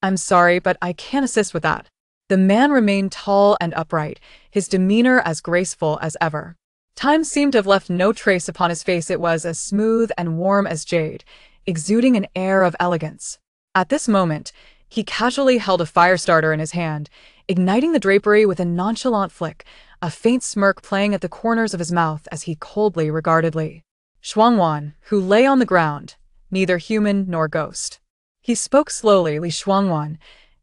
I'm sorry, but I can't assist with that. The man remained tall and upright, his demeanor as graceful as ever. Time seemed to have left no trace upon his face. It was as smooth and warm as jade, exuding an air of elegance. At this moment, he casually held a fire starter in his hand, igniting the drapery with a nonchalant flick, a faint smirk playing at the corners of his mouth as he coldly regarded Li Shuangwan, who lay on the ground, neither human nor ghost. He spoke slowly. Li Shuangwan,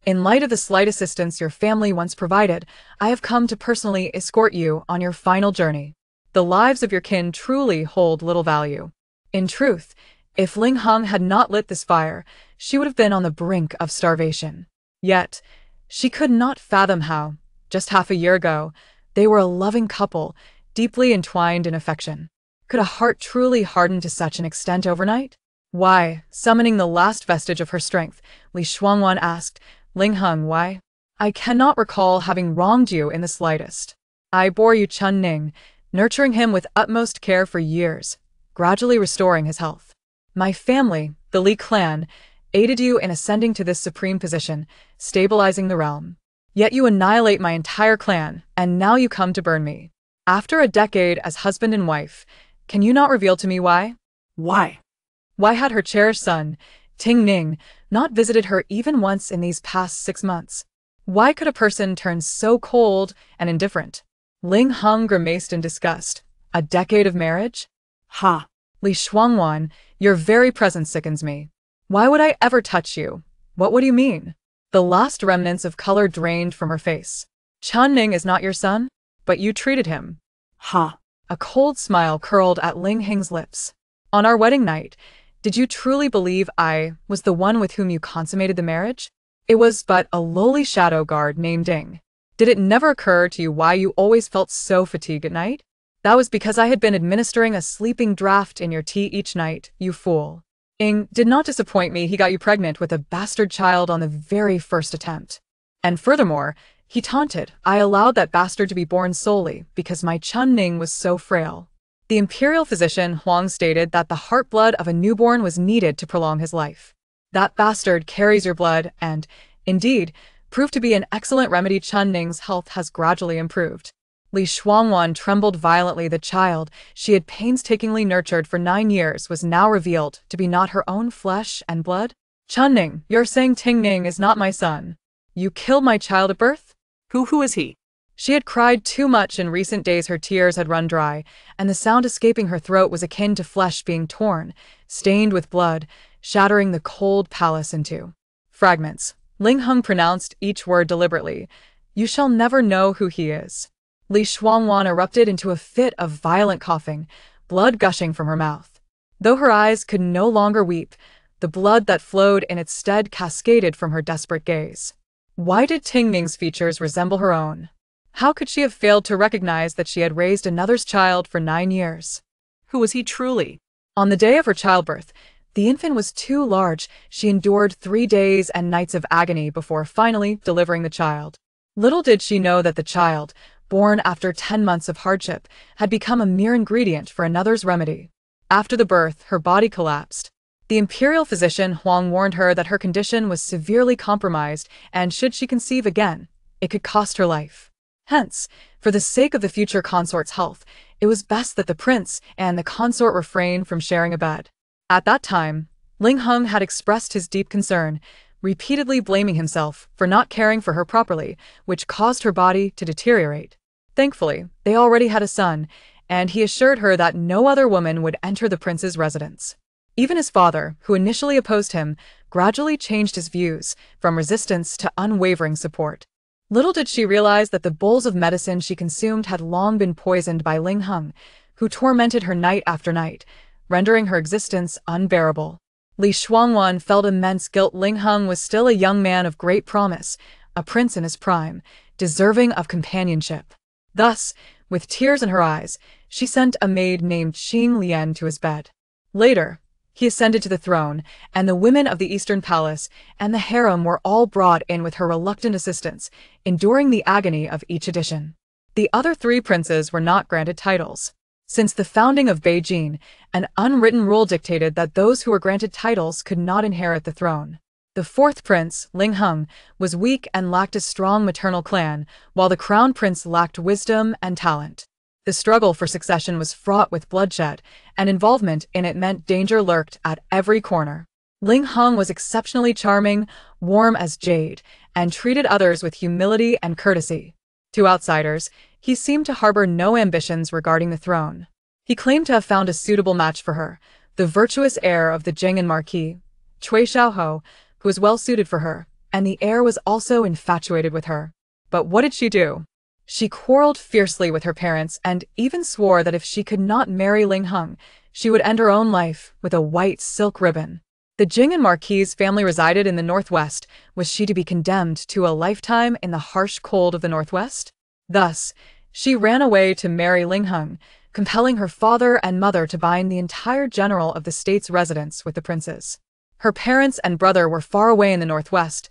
in light of the slight assistance your family once provided, I have come to personally escort you on your final journey. The lives of your kin truly hold little value. In truth, if Ling Heng had not lit this fire, she would have been on the brink of starvation. Yet, she could not fathom how, just half a year ago, they were a loving couple, deeply entwined in affection. Could a heart truly harden to such an extent overnight? Why, summoning the last vestige of her strength, Li Shuangwan asked, Ling Heng, why? I cannot recall having wronged you in the slightest. I bore you Chun Ning, nurturing him with utmost care for years, gradually restoring his health. My family, the Li clan, aided you in ascending to this supreme position, stabilizing the realm. Yet you annihilate my entire clan, and now you come to burn me. After a decade as husband and wife, can you not reveal to me why? Why? Why had her cherished son, Ting Ning, not visited her even once in these past 6 months? Why could a person turn so cold and indifferent? Ling Heng grimaced in disgust. A decade of marriage? Ha! Li Shuangwan, your very presence sickens me. Why would I ever touch you? What would you mean? The last remnants of color drained from her face. Chun Ning is not your son, but you treated him. Ha! A cold smile curled at Ling Heng's lips. On our wedding night, did you truly believe I was the one with whom you consummated the marriage? It was but a lowly shadow guard named Ding. Did it never occur to you why you always felt so fatigued at night? That was because I had been administering a sleeping draught in your tea each night, you fool. Ing did not disappoint me. He got you pregnant with a bastard child on the very first attempt. And furthermore, he taunted, I allowed that bastard to be born solely because my Chun Ning was so frail. The imperial physician Huang stated that the heart blood of a newborn was needed to prolong his life. That bastard carries your blood and, indeed, proved to be an excellent remedy. Chun Ning's health has gradually improved. Li Shuangwan trembled violently. The child she had painstakingly nurtured for 9 years was now revealed to be not her own flesh and blood. Chun Ning, you're saying Ting Ning is not my son. You killed my child at birth? Who is he? She had cried too much in recent days. Her tears had run dry, and the sound escaping her throat was akin to flesh being torn, stained with blood, shattering the cold palace into fragments. Ling Heng pronounced each word deliberately. You shall never know who he is. Li Shuangwan erupted into a fit of violent coughing, blood gushing from her mouth. Though her eyes could no longer weep, the blood that flowed in its stead cascaded from her desperate gaze. Why did Ting Ning's features resemble her own? How could she have failed to recognize that she had raised another's child for 9 years? Who was he truly? On the day of her childbirth, the infant was too large. She endured 3 days and nights of agony before finally delivering the child. Little did she know that the child, born after 10 months of hardship, had become a mere ingredient for another's remedy. After the birth, her body collapsed. The imperial physician Huang warned her that her condition was severely compromised, and should she conceive again, it could cost her life. Hence, for the sake of the future consort's health, it was best that the prince and the consort refrain from sharing a bed. At that time, Ling Heng had expressed his deep concern, repeatedly blaming himself for not caring for her properly, which caused her body to deteriorate. Thankfully, they already had a son, and he assured her that no other woman would enter the prince's residence. Even his father, who initially opposed him, gradually changed his views, from resistance to unwavering support. Little did she realize that the bowls of medicine she consumed had long been poisoned by Ling Heng, who tormented her night after night, rendering her existence unbearable. Li Shuangwan felt immense guilt. Ling Heng was still a young man of great promise, a prince in his prime, deserving of companionship. Thus, with tears in her eyes, she sent a maid named Xing Lian to his bed. Later, he ascended to the throne, and the women of the Eastern Palace and the harem were all brought in with her reluctant assistance, enduring the agony of each addition. The other 3 princes were not granted titles. Since the founding of Beijing, an unwritten rule dictated that those who were granted titles could not inherit the throne. The fourth prince, Ling Hung, was weak and lacked a strong maternal clan, while the crown prince lacked wisdom and talent. The struggle for succession was fraught with bloodshed, and involvement in it meant danger lurked at every corner. Ling Hung was exceptionally charming, warm as jade, and treated others with humility and courtesy. To outsiders, he seemed to harbor no ambitions regarding the throne. He claimed to have found a suitable match for her, the virtuous heir of the Jing'an Marquis, Cui Xiaoho, who was well suited for her, and the heir was also infatuated with her. But what did she do? She quarreled fiercely with her parents and even swore that if she could not marry Ling Hung, she would end her own life with a white silk ribbon. The Jing'an Marquis' family resided in the northwest. Was she to be condemned to a lifetime in the harsh cold of the northwest? Thus, she ran away to marry Ling Hung, compelling her father and mother to bind the entire general of the state's residence with the princes. Her parents and brother were far away in the northwest,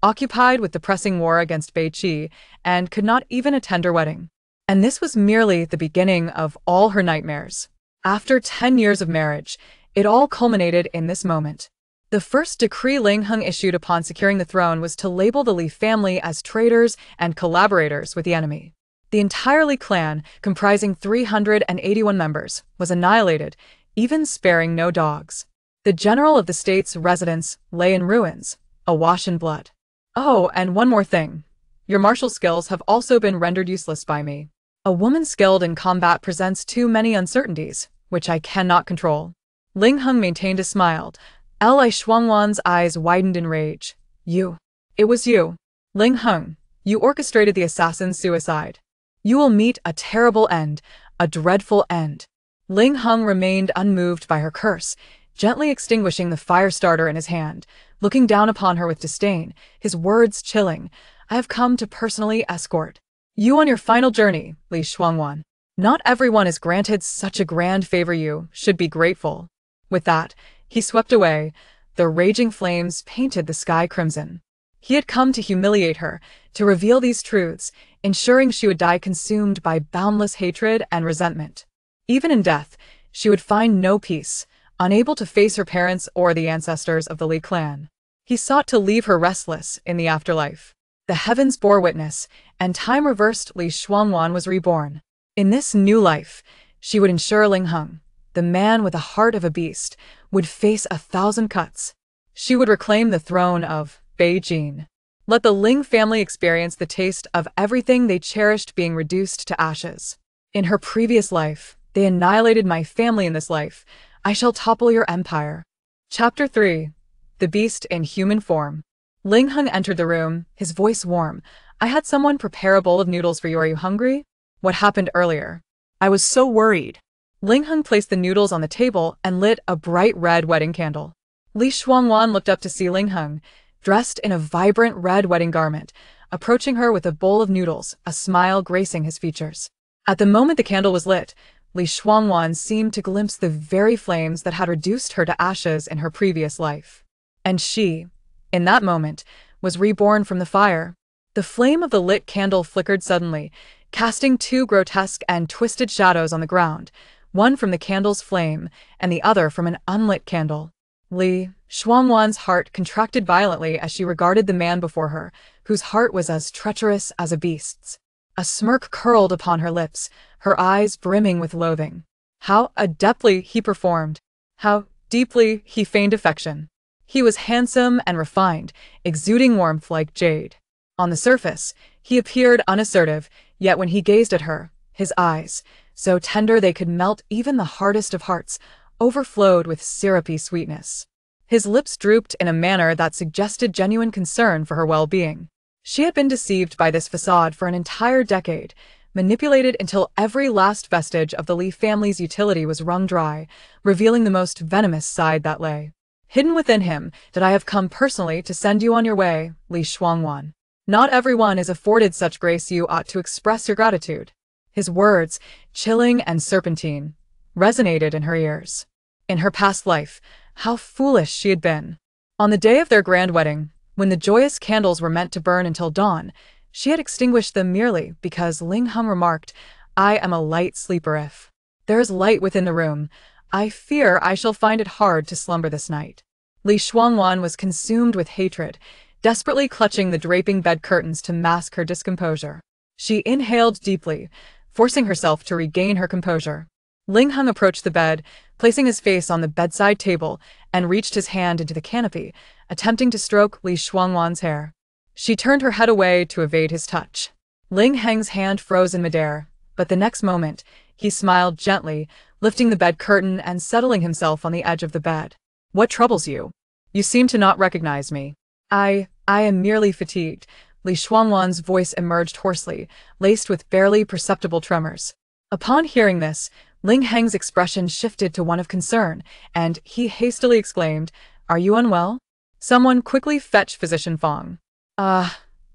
occupied with the pressing war against Beiqi, and could not even attend her wedding. And this was merely the beginning of all her nightmares. After 10 years of marriage, it all culminated in this moment. The first decree Ling Hung issued upon securing the throne was to label the Li family as traitors and collaborators with the enemy. The entire Li clan, comprising 381 members, was annihilated, even sparing no dogs. The general of the state's residence lay in ruins, awash in blood. Oh, and one more thing. Your martial skills have also been rendered useless by me. A woman skilled in combat presents too many uncertainties, which I cannot control. Ling Hung maintained a smile. Shuangwan's eyes widened in rage. You. It was you. Ling Hung, you orchestrated the assassin's suicide. You will meet a terrible end, a dreadful end. Ling Hung remained unmoved by her curse, gently extinguishing the fire starter in his hand, looking down upon her with disdain, his words chilling. I have come to personally escort you on your final journey, Li Shuangwan. Not everyone is granted such a grand favor. You should be grateful. With that, he swept away. The raging flames painted the sky crimson. He had come to humiliate her, to reveal these truths, ensuring she would die consumed by boundless hatred and resentment. Even in death, she would find no peace, unable to face her parents or the ancestors of the Li clan. He sought to leave her restless in the afterlife. The heavens bore witness, and time reversed. Li Shuangwan was reborn. In this new life, she would ensure Ling Hung, the man with the heart of a beast, would face 1,000 cuts. She would reclaim the throne of Beijing. Let the Ling family experience the taste of everything they cherished being reduced to ashes. In her previous life, they annihilated my family. In this life, I shall topple your empire. Chapter 3. The Beast in Human Form. Ling Hung entered the room, his voice warm. I had someone prepare a bowl of noodles for you. Are you hungry? What happened earlier? I was so worried. Ling Hung placed the noodles on the table and lit a bright red wedding candle. Li Shuangwan looked up to see Ling Hung, dressed in a vibrant red wedding garment, approaching her with a bowl of noodles, a smile gracing his features. At the moment the candle was lit, Li Shuangwan seemed to glimpse the very flames that had reduced her to ashes in her previous life. And she, in that moment, was reborn from the fire. The flame of the lit candle flickered suddenly, casting 2 grotesque and twisted shadows on the ground, one from the candle's flame and the other from an unlit candle. Li Shuangwan's heart contracted violently as she regarded the man before her, whose heart was as treacherous as a beast's. A smirk curled upon her lips, her eyes brimming with loathing. How adeptly he performed! How deeply he feigned affection! He was handsome and refined, exuding warmth like jade. On the surface, he appeared unassertive, yet when he gazed at her, his eyes, so tender they could melt even the hardest of hearts, overflowed with syrupy sweetness. His lips drooped in a manner that suggested genuine concern for her well-being. She had been deceived by this facade for an entire decade, manipulated until every last vestige of the Li family's utility was wrung dry, revealing the most venomous side that lay hidden within him. That I have come personally to send you on your way, Li Shuangwan. Not everyone is afforded such grace. You ought to express your gratitude. His words, chilling and serpentine, resonated in her ears. In her past life, how foolish she had been. On the day of their grand wedding, when the joyous candles were meant to burn until dawn, she had extinguished them merely because Ling Hung remarked, I am a light sleeper. If there is light within the room, I fear I shall find it hard to slumber this night. Li Shuangwan was consumed with hatred, desperately clutching the draping bed curtains to mask her discomposure. She inhaled deeply, forcing herself to regain her composure. Ling Heng approached the bed, placing his face on the bedside table, and reached his hand into the canopy, attempting to stroke Li Shuangwan's hair. She turned her head away to evade his touch. Ling Heng's hand froze in midair, but the next moment, he smiled gently, lifting the bed curtain and settling himself on the edge of the bed. "What troubles you? You seem to not recognize me." I am merely fatigued." Li Shuangwan's voice emerged hoarsely, laced with barely perceptible tremors. Upon hearing this, Ling Heng's expression shifted to one of concern, and he hastily exclaimed, "Are you unwell? Someone quickly fetch Physician Fong."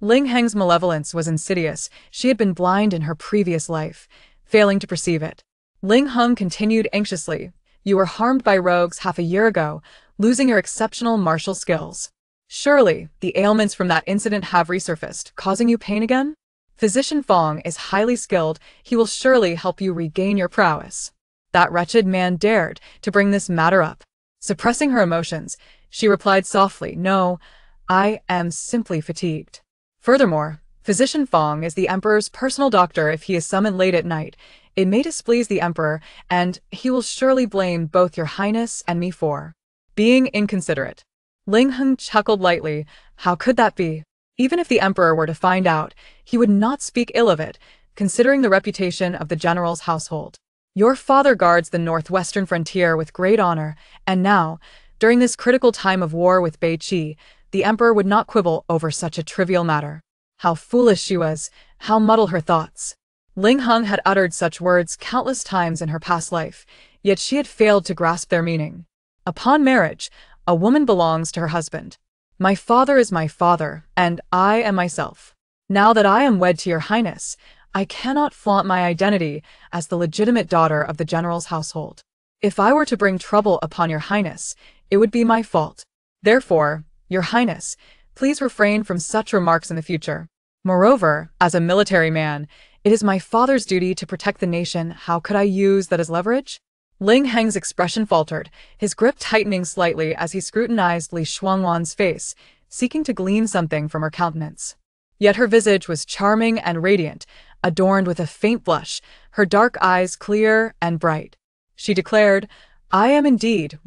Ling Heng's malevolence was insidious. She had been blind in her previous life, failing to perceive it. Ling Heng continued anxiously, "You were harmed by rogues half a year ago, losing your exceptional martial skills. Surely, the ailments from that incident have resurfaced, causing you pain again? Physician Fong is highly skilled. He will surely help you regain your prowess." That wretched man dared to bring this matter up. Suppressing her emotions, she replied softly, "No, I am simply fatigued. Furthermore, Physician Fong is the Emperor's personal doctor. If he is summoned late at night, it may displease the Emperor, and he will surely blame both your Highness and me for being inconsiderate." Ling Heng chuckled lightly. How could that be? Even if the Emperor were to find out, he would not speak ill of it, considering the reputation of the general's household. "Your father guards the northwestern frontier with great honor, and now, during this critical time of war with Beiqi, the Emperor would not quibble over such a trivial matter." How foolish she was, how muddle her thoughts. Ling Heng had uttered such words countless times in her past life, yet she had failed to grasp their meaning. Upon marriage, a woman belongs to her husband. My father is my father, and I am myself. Now that I am wed to your Highness, I cannot flaunt my identity as the legitimate daughter of the general's household. If I were to bring trouble upon your Highness, it would be my fault. Therefore, your Highness, please refrain from such remarks in the future. Moreover, as a military man, it is my father's duty to protect the nation. How could I use that as leverage?" Ling Heng's expression faltered, his grip tightening slightly as he scrutinized Li Shuangwan's face, seeking to glean something from her countenance. Yet her visage was charming and radiant, adorned with a faint blush, her dark eyes clear and bright. She declared, "I am indeed,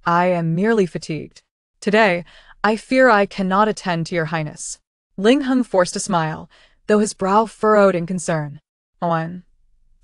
I am merely fatigued. Today, I fear I cannot attend to your Highness." Ling Heng forced a smile, though his brow furrowed in concern. "Owen,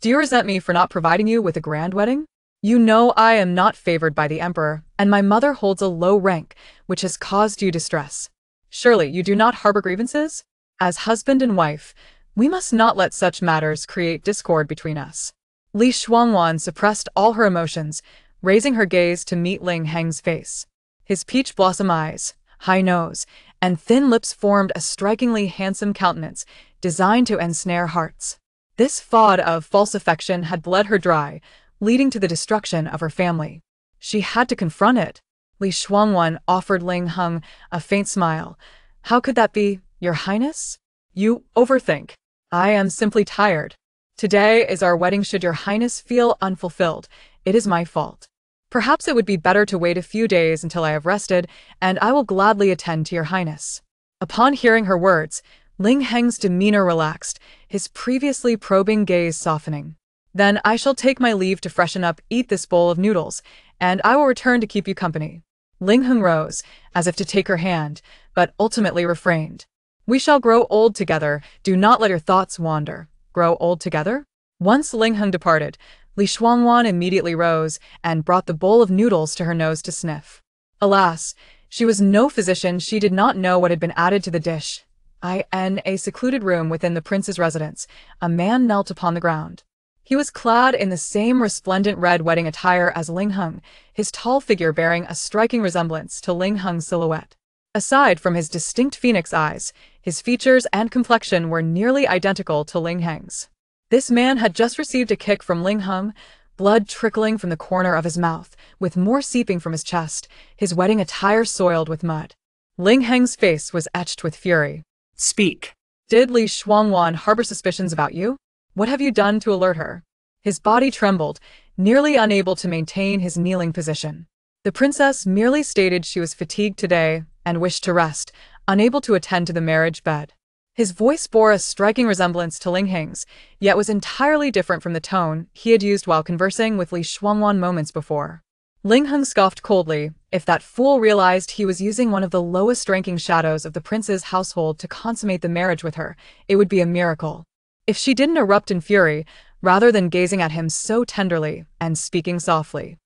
do you resent me for not providing you with a grand wedding? You know I am not favored by the Emperor, and my mother holds a low rank, which has caused you distress. Surely you do not harbor grievances? As husband and wife, we must not let such matters create discord between us." Li Shuangwan suppressed all her emotions, raising her gaze to meet Ling Heng's face. His peach blossom eyes, high nose, and thin lips formed a strikingly handsome countenance, designed to ensnare hearts. This fraud of false affection had bled her dry, leading to the destruction of her family. She had to confront it. Li Shuangwan offered Ling Heng a faint smile. "How could that be, your Highness? You overthink. I am simply tired. Today is our wedding. Should your Highness feel unfulfilled, it is my fault. Perhaps it would be better to wait a few days until I have rested, and I will gladly attend to your Highness." Upon hearing her words, Ling Heng's demeanor relaxed, his previously probing gaze softening. "Then I shall take my leave to freshen up, eat this bowl of noodles, and I will return to keep you company." Ling Heng rose, as if to take her hand, but ultimately refrained. "We shall grow old together. Do not let your thoughts wander. Grow old together?" Once Ling Heng departed, Li Shuangwan immediately rose and brought the bowl of noodles to her nose to sniff. Alas, she was no physician. She did not know what had been added to the dish. In a secluded room within the prince's residence, a man knelt upon the ground. He was clad in the same resplendent red wedding attire as Ling Heng, his tall figure bearing a striking resemblance to Ling Heng's silhouette. Aside from his distinct phoenix eyes, his features and complexion were nearly identical to Ling Heng's. This man had just received a kick from Ling Heng, blood trickling from the corner of his mouth, with more seeping from his chest, his wedding attire soiled with mud. Ling Heng's face was etched with fury. "Speak." "Did Li Shuangwan harbor suspicions about you? What have you done to alert her?" His body trembled, nearly unable to maintain his kneeling position. The princess merely stated she was fatigued today and wished to rest, unable to attend to the marriage bed. His voice bore a striking resemblance to Ling Heng's, yet was entirely different from the tone he had used while conversing with Shuangwan moments before. Ling Heng scoffed coldly. If that fool realized he was using one of the lowest-ranking shadows of the prince's household to consummate the marriage with her, it would be a miracle. If she didn't erupt in fury, rather than gazing at him so tenderly and speaking softly.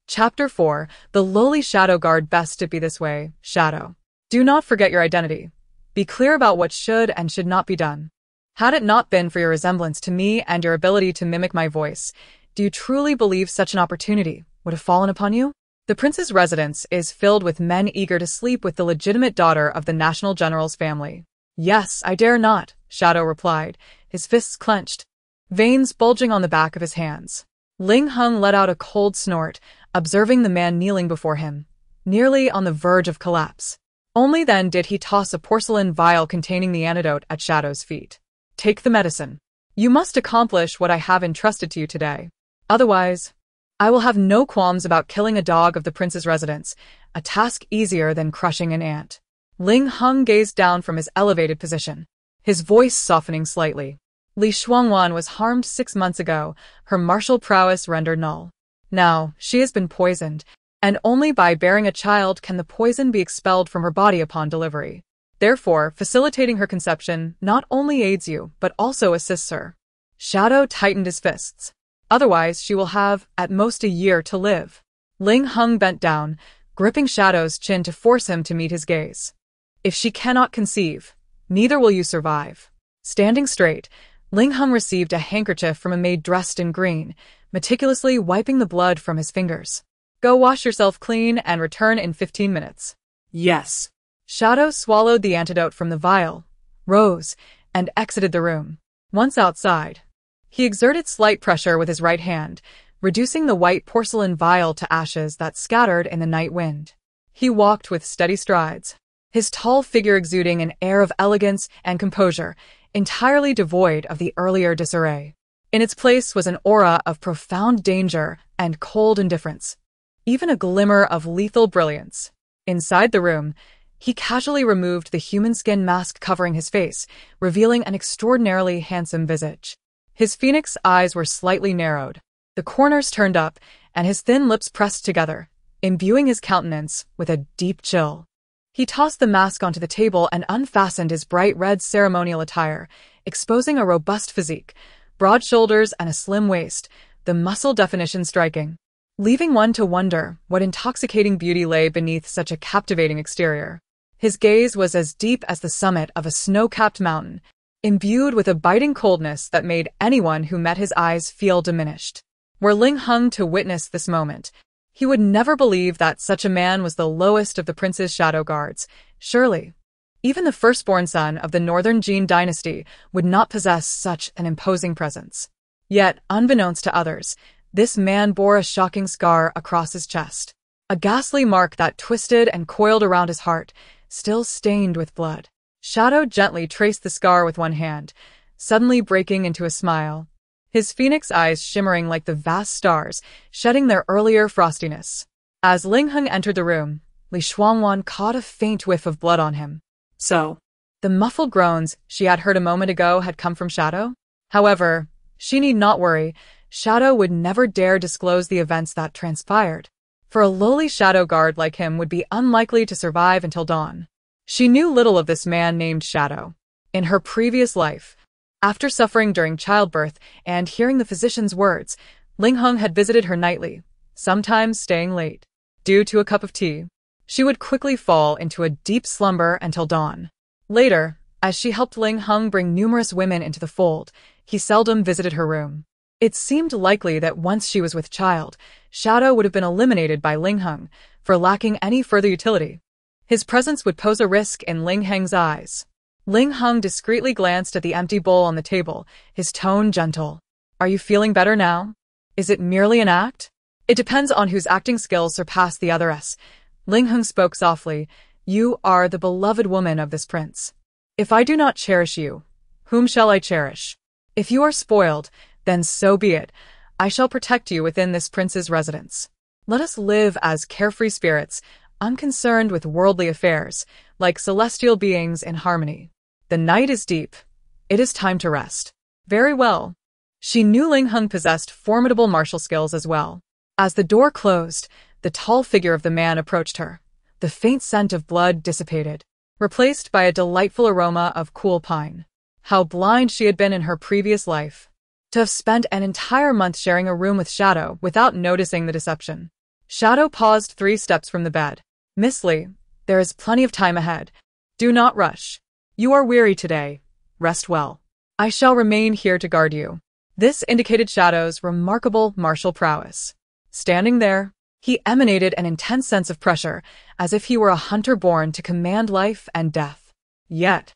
Chapter 4. The lowly shadow guard. Best to be this way, shadow. Do not forget your identity. Be clear about what should and should not be done. Had it not been for your resemblance to me and your ability to mimic my voice, do you truly believe such an opportunity would have fallen upon you? The prince's residence is filled with men eager to sleep with the legitimate daughter of the national general's family. Yes, I dare not, Shadow replied, his fists clenched, veins bulging on the back of his hands. Ling Heng let out a cold snort, observing the man kneeling before him, nearly on the verge of collapse. Only then did he toss a porcelain vial containing the antidote at Shadow's feet. Take the medicine. You must accomplish what I have entrusted to you today. Otherwise, I will have no qualms about killing a dog of the prince's residence, a task easier than crushing an ant. Ling Heng gazed down from his elevated position, his voice softening slightly. Shuangwan was harmed 6 months ago, her martial prowess rendered null. Now, she has been poisoned, and only by bearing a child can the poison be expelled from her body upon delivery. Therefore, facilitating her conception not only aids you, but also assists her. Shadow tightened his fists. Otherwise, she will have, at most, a year to live. Ling Heng bent down, gripping Shadow's chin to force him to meet his gaze. If she cannot conceive, neither will you survive. Standing straight, Ling Heng received a handkerchief from a maid dressed in green, meticulously wiping the blood from his fingers. Go wash yourself clean and return in 15 minutes. Yes. Shadow swallowed the antidote from the vial, rose, and exited the room. Once outside, he exerted slight pressure with his right hand, reducing the white porcelain vial to ashes that scattered in the night wind. He walked with steady strides, his tall figure exuding an air of elegance and composure, entirely devoid of the earlier disarray. In its place was an aura of profound danger and cold indifference, even a glimmer of lethal brilliance. Inside the room, he casually removed the human skin mask covering his face, revealing an extraordinarily handsome visage. His phoenix eyes were slightly narrowed, the corners turned up, and his thin lips pressed together, imbuing his countenance with a deep chill. He tossed the mask onto the table and unfastened his bright red ceremonial attire, exposing a robust physique, broad shoulders and a slim waist, the muscle definition striking, leaving one to wonder what intoxicating beauty lay beneath such a captivating exterior. His gaze was as deep as the summit of a snow-capped mountain, imbued with a biting coldness that made anyone who met his eyes feel diminished. Were Ling Heng to witness this moment, he would never believe that such a man was the lowest of the prince's shadow guards. Surely, even the firstborn son of the Northern Jin dynasty would not possess such an imposing presence. Yet, unbeknownst to others, this man bore a shocking scar across his chest, a ghastly mark that twisted and coiled around his heart, still stained with blood. Shadow gently traced the scar with one hand, suddenly breaking into a smile, his phoenix eyes shimmering like the vast stars, shedding their earlier frostiness. As Ling Heng entered the room, Shuangwan caught a faint whiff of blood on him. So, the muffled groans she had heard a moment ago had come from Shadow? However, she need not worry. Shadow would never dare disclose the events that transpired, for a lowly shadow guard like him would be unlikely to survive until dawn. She knew little of this man named Shadow. In her previous life, after suffering during childbirth and hearing the physician's words, Ling Heng had visited her nightly, sometimes staying late. Due to a cup of tea, she would quickly fall into a deep slumber until dawn. Later, as she helped Ling Heng bring numerous women into the fold, he seldom visited her room. It seemed likely that once she was with child, Shadow would have been eliminated by Ling Heng for lacking any further utility. His presence would pose a risk in Ling Heng's eyes. Ling Heng discreetly glanced at the empty bowl on the table, his tone gentle. Are you feeling better now? Is it merely an act? It depends on whose acting skills surpass the other's. Ling Heng spoke softly. You are the beloved woman of this prince. If I do not cherish you, whom shall I cherish? If you are spoiled, then so be it. I shall protect you within this prince's residence. Let us live as carefree spirits, unconcerned with worldly affairs, like celestial beings in harmony. The night is deep. It is time to rest. Very well. She knew Ling Heng possessed formidable martial skills as well. As the door closed, the tall figure of the man approached her. The faint scent of blood dissipated, replaced by a delightful aroma of cool pine. How blind she had been in her previous life. To have spent an entire month sharing a room with Shadow without noticing the deception. Shadow paused 3 steps from the bed. Miss Li, there is plenty of time ahead. Do not rush. You are weary today. Rest well. I shall remain here to guard you. This indicated Shadow's remarkable martial prowess. Standing there, he emanated an intense sense of pressure, as if he were a hunter born to command life and death. Yet,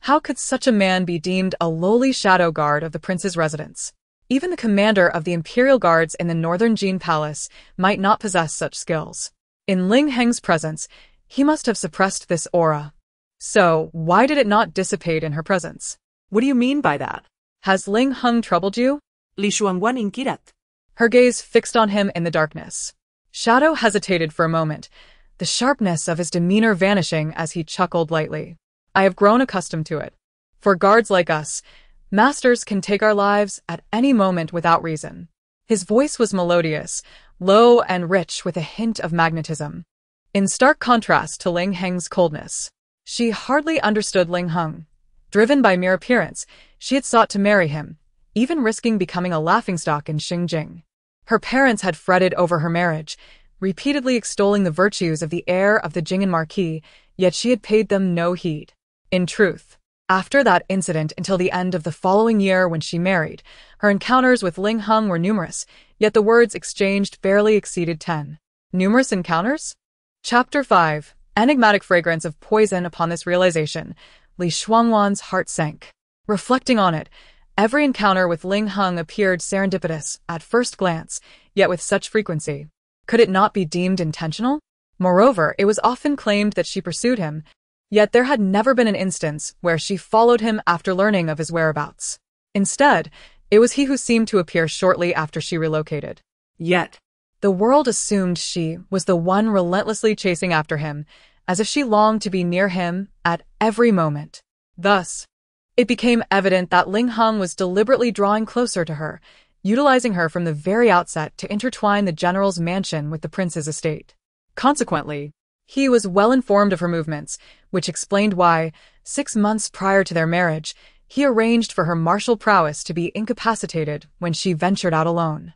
how could such a man be deemed a lowly shadow guard of the prince's residence? Even the commander of the imperial guards in the northern Jin Palace might not possess such skills. In Ling Heng's presence, he must have suppressed this aura. So, why did it not dissipate in her presence? What do you mean by that? Has Ling Heng troubled you? Li Shuangwan inquirat. Her gaze fixed on him in the darkness. Shadow hesitated for a moment, the sharpness of his demeanor vanishing as he chuckled lightly. I have grown accustomed to it. For guards like us, masters can take our lives at any moment without reason. His voice was melodious, low and rich with a hint of magnetism. In stark contrast to Ling Heng's coldness. She hardly understood Ling Heng. Driven by mere appearance, she had sought to marry him, even risking becoming a laughingstock in Xingjing. Her parents had fretted over her marriage, repeatedly extolling the virtues of the heir of the Jing'an Marquis, yet she had paid them no heed. In truth, after that incident until the end of the following year when she married, her encounters with Ling Heng were numerous, yet the words exchanged barely exceeded 10. Numerous encounters? Chapter 5. Enigmatic fragrance of poison. Upon this realization, Li Shuangwan's heart sank. Reflecting on it, every encounter with Ling Heng appeared serendipitous at first glance, yet with such frequency. Could it not be deemed intentional? Moreover, it was often claimed that she pursued him, yet there had never been an instance where she followed him after learning of his whereabouts. Instead, it was he who seemed to appear shortly after she relocated. Yet, the world assumed she was the one relentlessly chasing after him, as if she longed to be near him at every moment. Thus, it became evident that Ling Heng was deliberately drawing closer to her, utilizing her from the very outset to intertwine the general's mansion with the prince's estate. Consequently, he was well informed of her movements, which explained why, 6 months prior to their marriage, he arranged for her martial prowess to be incapacitated when she ventured out alone.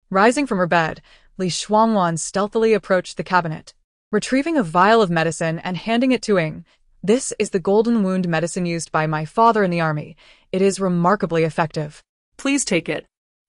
Rising from her bed, Li Shuangwan stealthily approached the cabinet, retrieving a vial of medicine and handing it to Ing. This is the golden wound medicine used by my father in the army. It is remarkably effective. Please take it.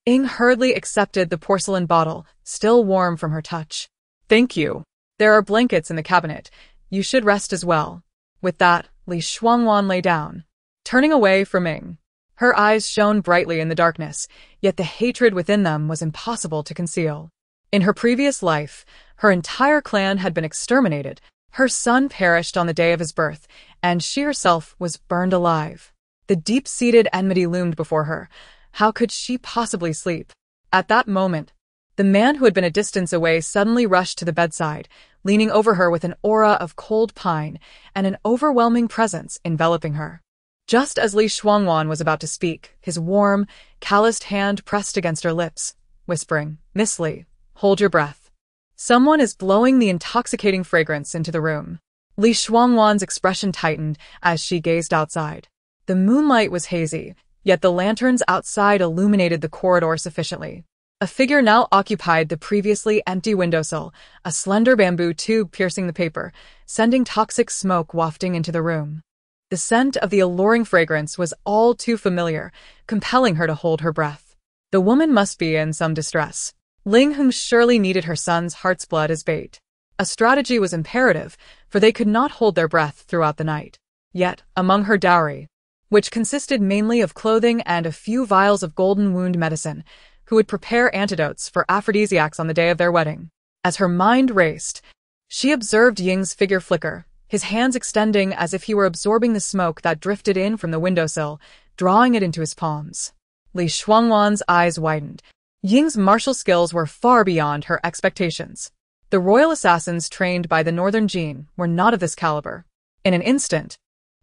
Ing hurriedly accepted the porcelain bottle, still warm from her touch. Thank you. There are blankets in the cabinet. You should rest as well. With that, Li Shuangwan lay down, turning away from Ing. Her eyes shone brightly in the darkness, yet the hatred within them was impossible to conceal. In her previous life, her entire clan had been exterminated. Her son perished on the day of his birth, and she herself was burned alive. The deep-seated enmity loomed before her. How could she possibly sleep? At that moment, the man who had been a distance away suddenly rushed to the bedside, leaning over her with an aura of cold pine and an overwhelming presence enveloping her. Just as Li Shuangwan was about to speak, his warm, calloused hand pressed against her lips, whispering, "Miss Li, hold your breath. Someone is blowing the intoxicating fragrance into the room." Li Shuangwan's expression tightened as she gazed outside. The moonlight was hazy, yet the lanterns outside illuminated the corridor sufficiently. A figure now occupied the previously empty windowsill, a slender bamboo tube piercing the paper, sending toxic smoke wafting into the room. The scent of the alluring fragrance was all too familiar, compelling her to hold her breath. The woman must be in some distress. Ling Heng surely needed her son's heart's blood as bait. A strategy was imperative, for they could not hold their breath throughout the night. Yet, among her dowry, which consisted mainly of clothing and a few vials of golden wound medicine, who would prepare antidotes for aphrodisiacs on the day of their wedding. As her mind raced, she observed Ying's figure flicker, his hands extending as if he were absorbing the smoke that drifted in from the windowsill, drawing it into his palms. Li Shuangwan's eyes widened. Ying's martial skills were far beyond her expectations. The royal assassins trained by the northern Jin were not of this caliber. In an instant,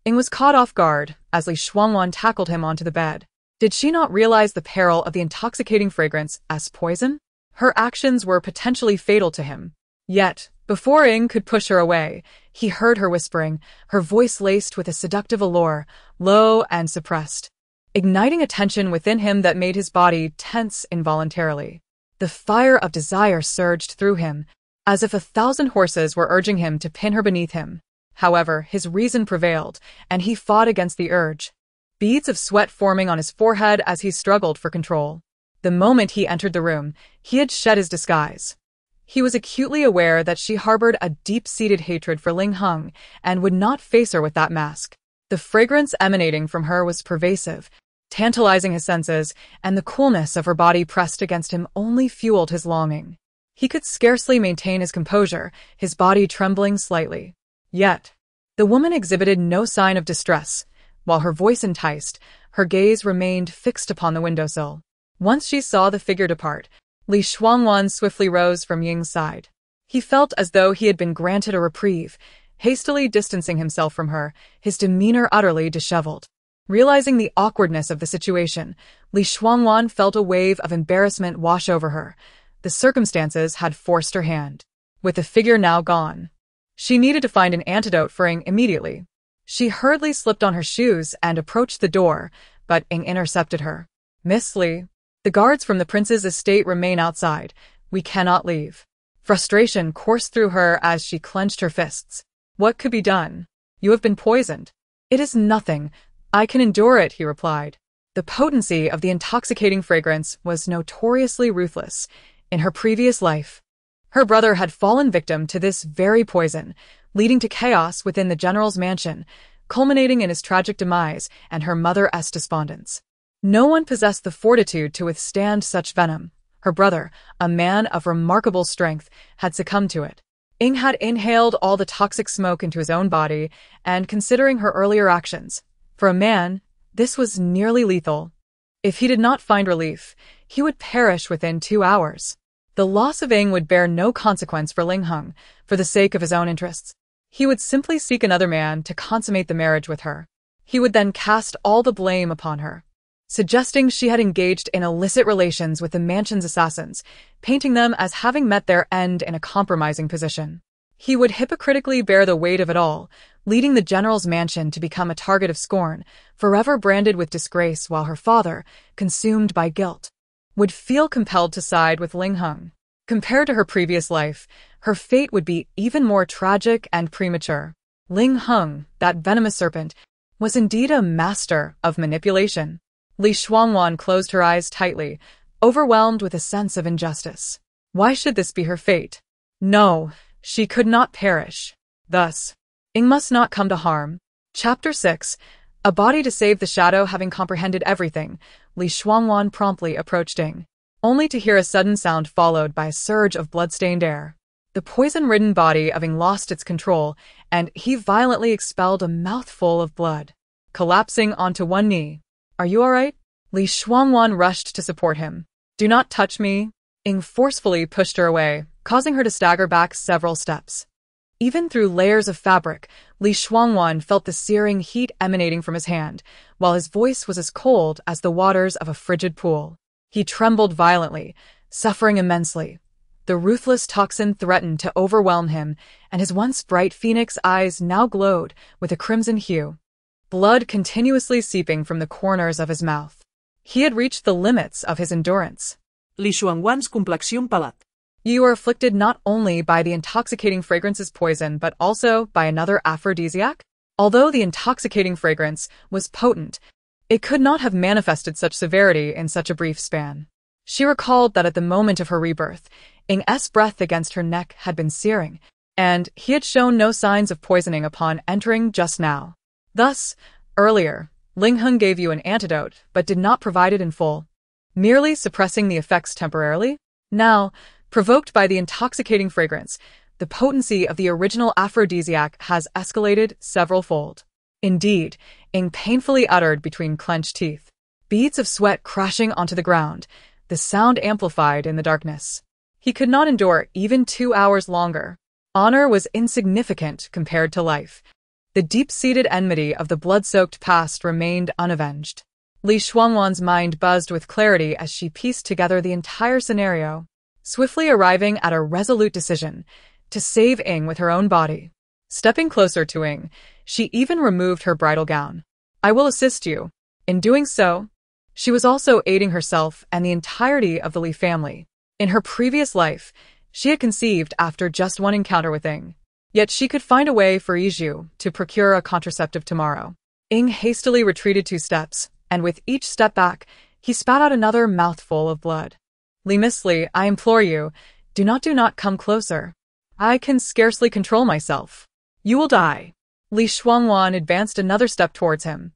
Ying was caught off guard as Li Shuangwan tackled him onto the bed. Did she not realize the peril of the intoxicating fragrance as poison? Her actions were potentially fatal to him. Yet, before Ying could push her away, he heard her whispering, her voice laced with a seductive allure, low and suppressed, igniting a tension within him that made his body tense involuntarily. The fire of desire surged through him, as if 1,000 horses were urging him to pin her beneath him. However, his reason prevailed, and he fought against the urge, beads of sweat forming on his forehead as he struggled for control. The moment he entered the room, he had shed his disguise. He was acutely aware that she harbored a deep-seated hatred for Ling Hung and would not face her with that mask. The fragrance emanating from her was pervasive, tantalizing his senses, and the coolness of her body pressed against him only fueled his longing. He could scarcely maintain his composure, his body trembling slightly. Yet, the woman exhibited no sign of distress. While her voice enticed, her gaze remained fixed upon the windowsill. Once she saw the figure depart, Li Shuangwan swiftly rose from Ying's side. He felt as though he had been granted a reprieve, hastily distancing himself from her, his demeanor utterly disheveled. Realizing the awkwardness of the situation, Li Shuangwan felt a wave of embarrassment wash over her. The circumstances had forced her hand. With the figure now gone, she needed to find an antidote for Ying immediately. She hurriedly slipped on her shoes and approached the door, but Ying intercepted her. "Miss Li, the guards from the prince's estate remain outside. We cannot leave." Frustration coursed through her as she clenched her fists. "What could be done? You have been poisoned." "It is nothing. I can endure it," he replied. The potency of the intoxicating fragrance was notoriously ruthless. In her previous life, her brother had fallen victim to this very poison, leading to chaos within the general's mansion, culminating in his tragic demise and her mother's despondence. No one possessed the fortitude to withstand such venom. Her brother, a man of remarkable strength, had succumbed to it. Ying had inhaled all the toxic smoke into his own body, and considering her earlier actions, for a man, this was nearly lethal. If he did not find relief, he would perish within 2 hours. The loss of Ying would bear no consequence for Ling Hung, for the sake of his own interests. He would simply seek another man to consummate the marriage with her. He would then cast all the blame upon her, suggesting she had engaged in illicit relations with the mansion's assassins, painting them as having met their end in a compromising position. He would hypocritically bear the weight of it all, leading the general's mansion to become a target of scorn, forever branded with disgrace, while her father, consumed by guilt, would feel compelled to side with Ling Hung. Compared to her previous life, her fate would be even more tragic and premature. Ling Hung, that venomous serpent, was indeed a master of manipulation. Li Shuangwan closed her eyes tightly, overwhelmed with a sense of injustice. Why should this be her fate? No, she could not perish. Thus, Ying must not come to harm. Chapter 6. A body to save the shadow. Having comprehended everything, Li Shuangwan promptly approached Ying, only to hear a sudden sound followed by a surge of blood-stained air. The poison-ridden body of Ying lost its control, and he violently expelled a mouthful of blood, collapsing onto one knee. "Are you all right?" Li Shuangwan rushed to support him. "Do not touch me." Ying forcefully pushed her away, causing her to stagger back several steps. Even through layers of fabric, Li Shuangwan felt the searing heat emanating from his hand, while his voice was as cold as the waters of a frigid pool. He trembled violently, suffering immensely. The ruthless toxin threatened to overwhelm him, and his once bright phoenix eyes now glowed with a crimson hue, blood continuously seeping from the corners of his mouth. He had reached the limits of his endurance. Li Shuangwan's complexión palat. "You are afflicted not only by the intoxicating fragrance's poison, but also by another aphrodisiac?" Although the intoxicating fragrance was potent, it could not have manifested such severity in such a brief span. She recalled that at the moment of her rebirth, Ying's breath against her neck had been searing, and he had shown no signs of poisoning upon entering just now. Thus, earlier, Ling Hung gave you an antidote, but did not provide it in full, merely suppressing the effects temporarily. Now, provoked by the intoxicating fragrance, the potency of the original aphrodisiac has escalated several-fold. Indeed, Ying painfully uttered between clenched teeth, beads of sweat crashing onto the ground. the sound amplified in the darkness. He could not endure even 2 hours longer. Honor was insignificant compared to life. The deep-seated enmity of the blood-soaked past remained unavenged. Li Shuangwan's mind buzzed with clarity as she pieced together the entire scenario, swiftly arriving at a resolute decision to save Ing with her own body. Stepping closer to Ing, she even removed her bridal gown. "I will assist you." In doing so, she was also aiding herself and the entirety of the Li family. In her previous life, she had conceived after just one encounter with Ing. Yet she could find a way for Yizhu to procure a contraceptive tomorrow. Ing hastily retreated 2 steps, and with each step back, he spat out another mouthful of blood. "Li Miss Li, I implore you, do not come closer. I can scarcely control myself. You will die." Li Shuangwan advanced another step towards him.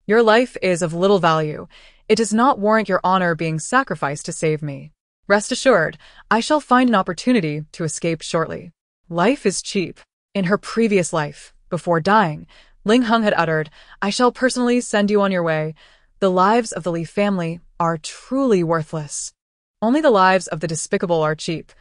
"Your life is of little value. It does not warrant your honor being sacrificed to save me. Rest assured, I shall find an opportunity to escape shortly. Life is cheap." In her previous life, before dying, Ling Heng had uttered, "I shall personally send you on your way. The lives of the Li family are truly worthless. Only the lives of the despicable are cheap.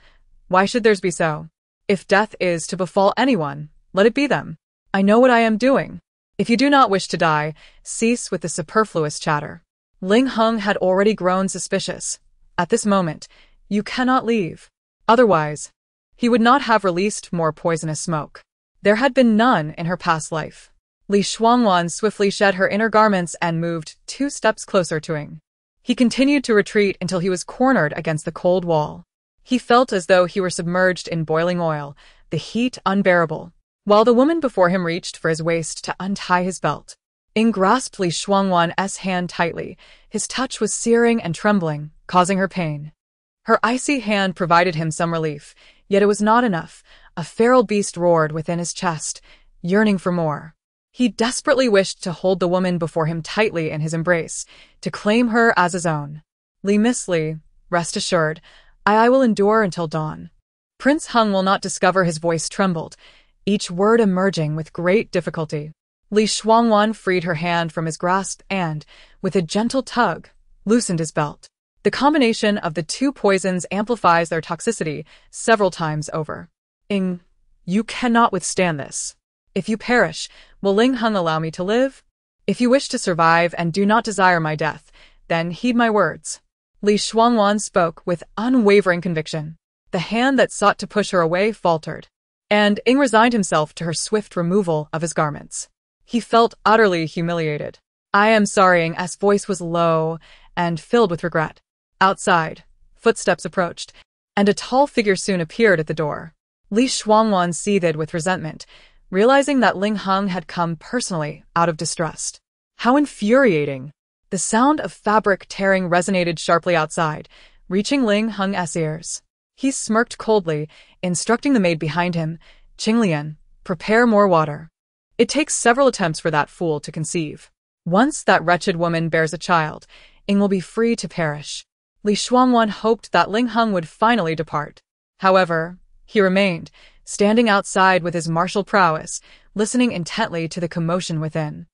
Why should theirs be so? If death is to befall anyone, let it be them. I know what I am doing. If you do not wish to die, cease with the superfluous chatter." Ling Heng had already grown suspicious. At this moment, you cannot leave. Otherwise, he would not have released more poisonous smoke. There had been none in her past life. Li Shuangwan swiftly shed her inner garments and moved 2 steps closer to Ing. He continued to retreat until he was cornered against the cold wall. He felt as though he were submerged in boiling oil, the heat unbearable, while the woman before him reached for his waist to untie his belt. Ing grasped Li Shuangwan's hand tightly. His touch was searing and trembling, causing her pain. Her icy hand provided him some relief, yet it was not enough. A feral beast roared within his chest, yearning for more. He desperately wished to hold the woman before him tightly in his embrace, to claim her as his own. "Li Miss Li, rest assured, I will endure until dawn." Prince Heng will not discover his voice trembled, each word emerging with great difficulty. Li Shuangwan freed her hand from his grasp and, with a gentle tug, loosened his belt. The combination of the 2 poisons amplifies their toxicity several times over. "Ing, you cannot withstand this. If you perish, will Ling Heng allow me to live? If you wish to survive and do not desire my death, then heed my words." Li Shuangwan spoke with unwavering conviction. The hand that sought to push her away faltered, and Ing resigned himself to her swift removal of his garments. He felt utterly humiliated. "I am sorry." Ing's voice was low and filled with regret. Outside, footsteps approached, and a tall figure soon appeared at the door. Li Shuangwan seethed with resentment, realizing that Ling Heng had come personally out of distrust. How infuriating! The sound of fabric tearing resonated sharply outside, reaching Ling Heng's ears. He smirked coldly, instructing the maid behind him, "Qinglian, prepare more water. It takes several attempts for that fool to conceive. Once that wretched woman bears a child, Ing will be free to perish." Li Shuangwan hoped that Ling Heng would finally depart. However, he remained, standing outside with his martial prowess, listening intently to the commotion within.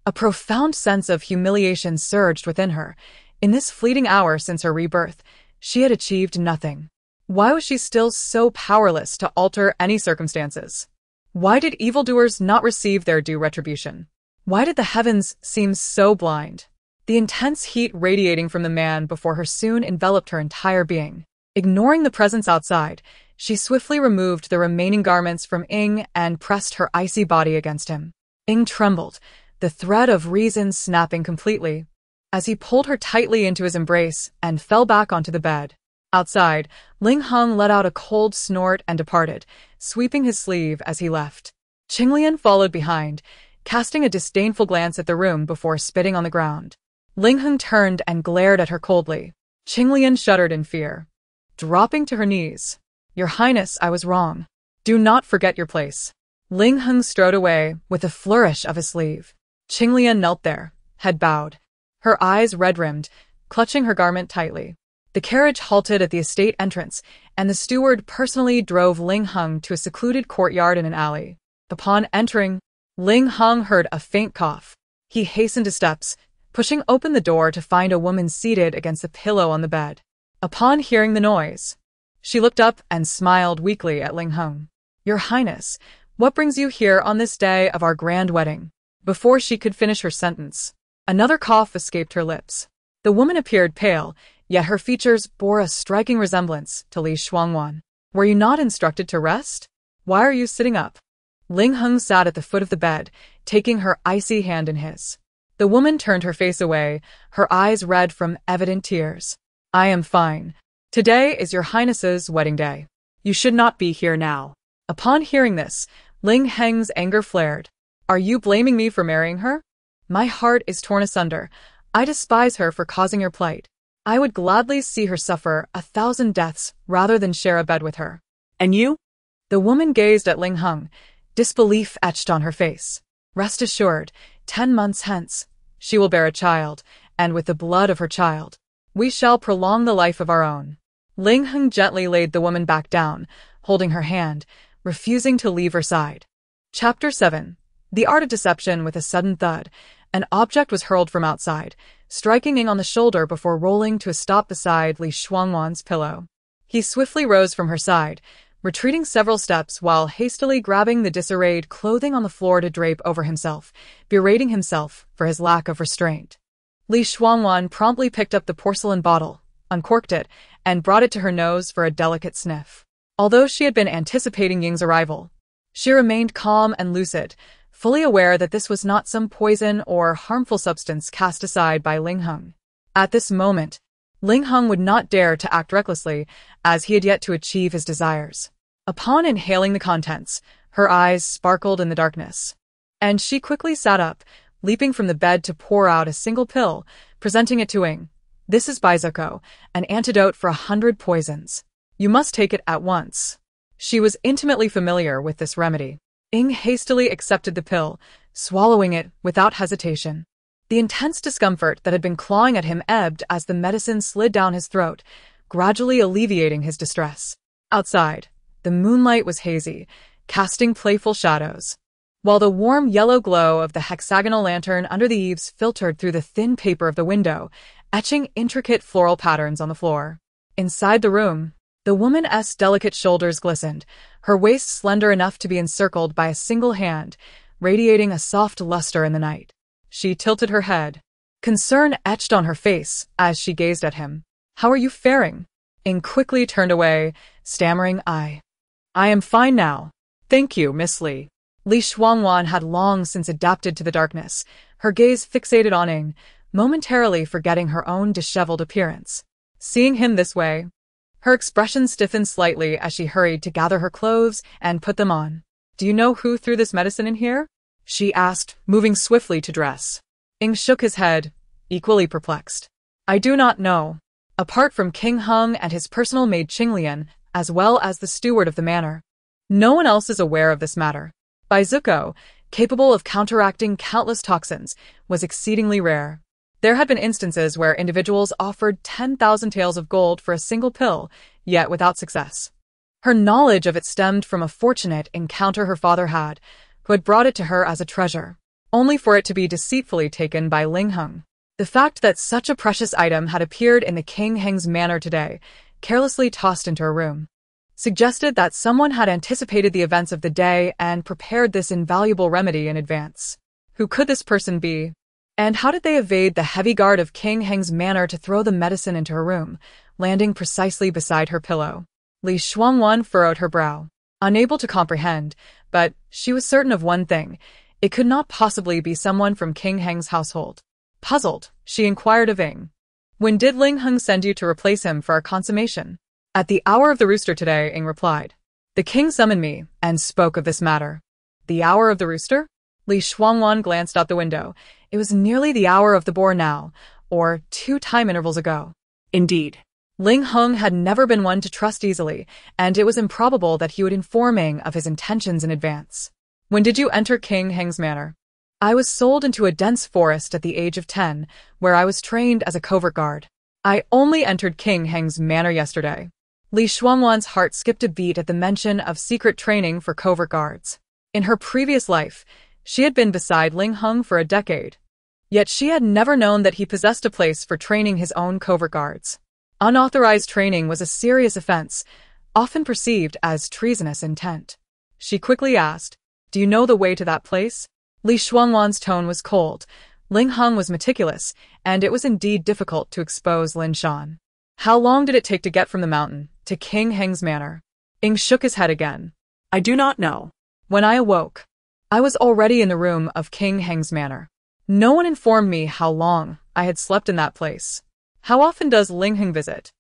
A profound sense of humiliation surged within her. In this fleeting hour since her rebirth, she had achieved nothing. Why was she still so powerless to alter any circumstances? Why did evildoers not receive their due retribution? Why did the heavens seem so blind? The intense heat radiating from the man before her soon enveloped her entire being. Ignoring the presence outside, she swiftly removed the remaining garments from Ing and pressed her icy body against him. Ing trembled, the thread of reason snapping completely, as he pulled her tightly into his embrace and fell back onto the bed. Outside, Ling Heng let out a cold snort and departed, sweeping his sleeve as he left. Qinglian followed behind, casting a disdainful glance at the room before spitting on the ground. Ling Heng turned and glared at her coldly. Qinglian shuddered in fear. Dropping to her knees, "Your Highness, I was wrong. Do not forget your place." Ling Heng strode away with a flourish of his sleeve. Qinglian knelt there, head bowed, her eyes red-rimmed, clutching her garment tightly. The carriage halted at the estate entrance, and the steward personally drove Ling Heng to a secluded courtyard in an alley. Upon entering, Ling Heng heard a faint cough. He hastened his steps, pushing open the door to find a woman seated against a pillow on the bed. Upon hearing the noise, she looked up and smiled weakly at Ling Heng. Your Highness, what brings you here on this day of our grand wedding? Before she could finish her sentence, another cough escaped her lips. The woman appeared pale, yet her features bore a striking resemblance to Li Shuangwan. Were you not instructed to rest? Why are you sitting up? Ling Heng sat at the foot of the bed, taking her icy hand in his. The woman turned her face away, her eyes red from evident tears. I am fine. Today is your Highness's wedding day. You should not be here now. Upon hearing this, Ling Heng's anger flared. Are you blaming me for marrying her? My heart is torn asunder. I despise her for causing your plight. I would gladly see her suffer 1,000 deaths rather than share a bed with her. And you? The woman gazed at Ling Heng, disbelief etched on her face. Rest assured, 10 months hence, she will bear a child, and with the blood of her child, we shall prolong the life of our own. Ling Heng gently laid the woman back down, holding her hand, refusing to leave her side. Chapter 7. The Art of Deception. With a sudden thud, an object was hurled from outside, striking Ing on the shoulder before rolling to a stop beside Li Shuangwan's pillow. He swiftly rose from her side, retreating several steps while hastily grabbing the disarrayed clothing on the floor to drape over himself, berating himself for his lack of restraint. Li Shuangwan promptly picked up the porcelain bottle, uncorked it, and brought it to her nose for a delicate sniff. Although she had been anticipating Ying's arrival, she remained calm and lucid, fully aware that this was not some poison or harmful substance cast aside by Ling Heng. At this moment, Ling Heng would not dare to act recklessly, as he had yet to achieve his desires. Upon inhaling the contents, her eyes sparkled in the darkness, and she quickly sat up, leaping from the bed to pour out a single pill, presenting it to Ing. This is Baizuko, an antidote for 100 poisons. You must take it at once. She was intimately familiar with this remedy. Ing hastily accepted the pill, swallowing it without hesitation. The intense discomfort that had been clawing at him ebbed as the medicine slid down his throat, gradually alleviating his distress. Outside, the moonlight was hazy, casting playful shadows, while the warm yellow glow of the hexagonal lantern under the eaves filtered through the thin paper of the window, etching intricate floral patterns on the floor. Inside the room, the woman's delicate shoulders glistened, her waist slender enough to be encircled by a single hand, radiating a soft luster in the night. She tilted her head. Concern etched on her face as she gazed at him. How are you faring? Ing quickly turned away, stammering, I am fine now. Thank you, Miss Li. Li Shuangwan had long since adapted to the darkness, her gaze fixated on Ing, momentarily forgetting her own disheveled appearance. Seeing him this way, her expression stiffened slightly as she hurried to gather her clothes and put them on. Do you know who threw this medicine in here? She asked, moving swiftly to dress. Ing shook his head, equally perplexed. I do not know. Apart from King Heng and his personal maid Qinglian, as well as the steward of the manor, no one else is aware of this matter. Baizuko, capable of counteracting countless toxins, was exceedingly rare. There had been instances where individuals offered 10,000 taels of gold for a single pill, yet without success. Her knowledge of it stemmed from a fortunate encounter her father had, who had brought it to her as a treasure, only for it to be deceitfully taken by Ling Heng. The fact that such a precious item had appeared in the King Heng's manor today, carelessly tossed into a room, suggested that someone had anticipated the events of the day and prepared this invaluable remedy in advance. Who could this person be? And how did they evade the heavy guard of King Heng's manor to throw the medicine into her room, landing precisely beside her pillow? Li Shuangwan furrowed her brow, unable to comprehend, but she was certain of one thing. It could not possibly be someone from King Heng's household. Puzzled, she inquired of Ing. When did Ling Heng send you to replace him for our consummation? At the hour of the rooster today, Ing replied. The king summoned me and spoke of this matter. The hour of the rooster? Li Shuangwan glanced out the window. It was nearly the hour of the boar now, or 2 time intervals ago. Indeed. Ling Heng had never been one to trust easily, and it was improbable that he would inform Ing of his intentions in advance. When did you enter King Heng's manor? I was sold into a dense forest at the age of 10, where I was trained as a covert guard. I only entered King Heng's manor yesterday. Li Shuangwan's heart skipped a beat at the mention of secret training for covert guards. In her previous life, she had been beside Ling Heng for a decade. Yet she had never known that he possessed a place for training his own covert guards. Unauthorized training was a serious offense, often perceived as treasonous intent. She quickly asked, "Do you know the way to that place?" Li Shuangwan's tone was cold. Ling Heng was meticulous, and it was indeed difficult to expose Lin Shan. How long did it take to get from the mountain to King Heng's manor? Ing shook his head again. I do not know. When I awoke, I was already in the room of King Heng's manor. No one informed me how long I had slept in that place. How often does Ling Heng visit?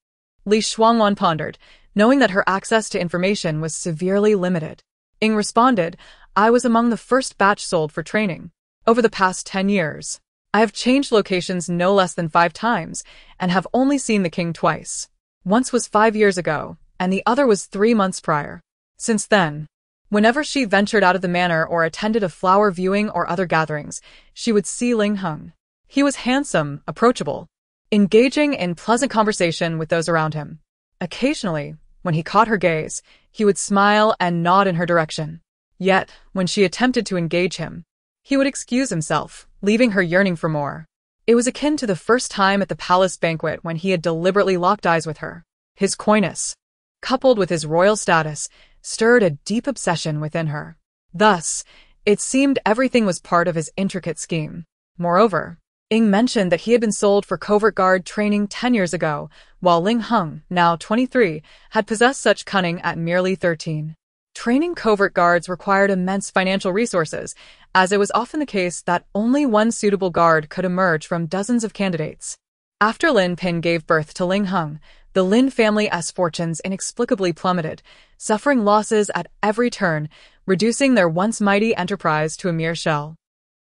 Li Shuangwan pondered, knowing that her access to information was severely limited. Ing responded, I was among the first batch sold for training. Over the past 10 years, I have changed locations no less than 5 times and have only seen the king twice. Once was 5 years ago, and the other was 3 months prior. Since then, whenever she ventured out of the manor or attended a flower viewing or other gatherings, she would see Ling Heng. He was handsome, approachable, engaging in pleasant conversation with those around him. Occasionally, when he caught her gaze, he would smile and nod in her direction. Yet, when she attempted to engage him, he would excuse himself, leaving her yearning for more. It was akin to the first time at the palace banquet when he had deliberately locked eyes with her. His coyness, coupled with his royal status, stirred a deep obsession within her. Thus, it seemed everything was part of his intricate scheme. Moreover, Ing mentioned that he had been sold for covert guard training 10 years ago, while Ling Heng, now 23, had possessed such cunning at merely 13. Training covert guards required immense financial resources, as it was often the case that only one suitable guard could emerge from dozens of candidates. After Lin Pin gave birth to Ling Heng, the Lin family's fortunes inexplicably plummeted, suffering losses at every turn, reducing their once mighty enterprise to a mere shell.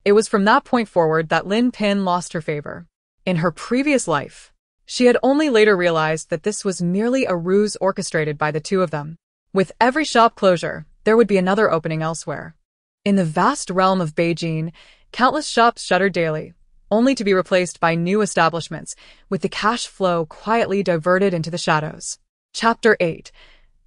It was from that point forward that Lin Pin lost her favor. In her previous life, she had only later realized that this was merely a ruse orchestrated by the two of them. With every shop closure, there would be another opening elsewhere. In the vast realm of Beijing, countless shops shuttered daily, only to be replaced by new establishments, with the cash flow quietly diverted into the shadows. Chapter 8.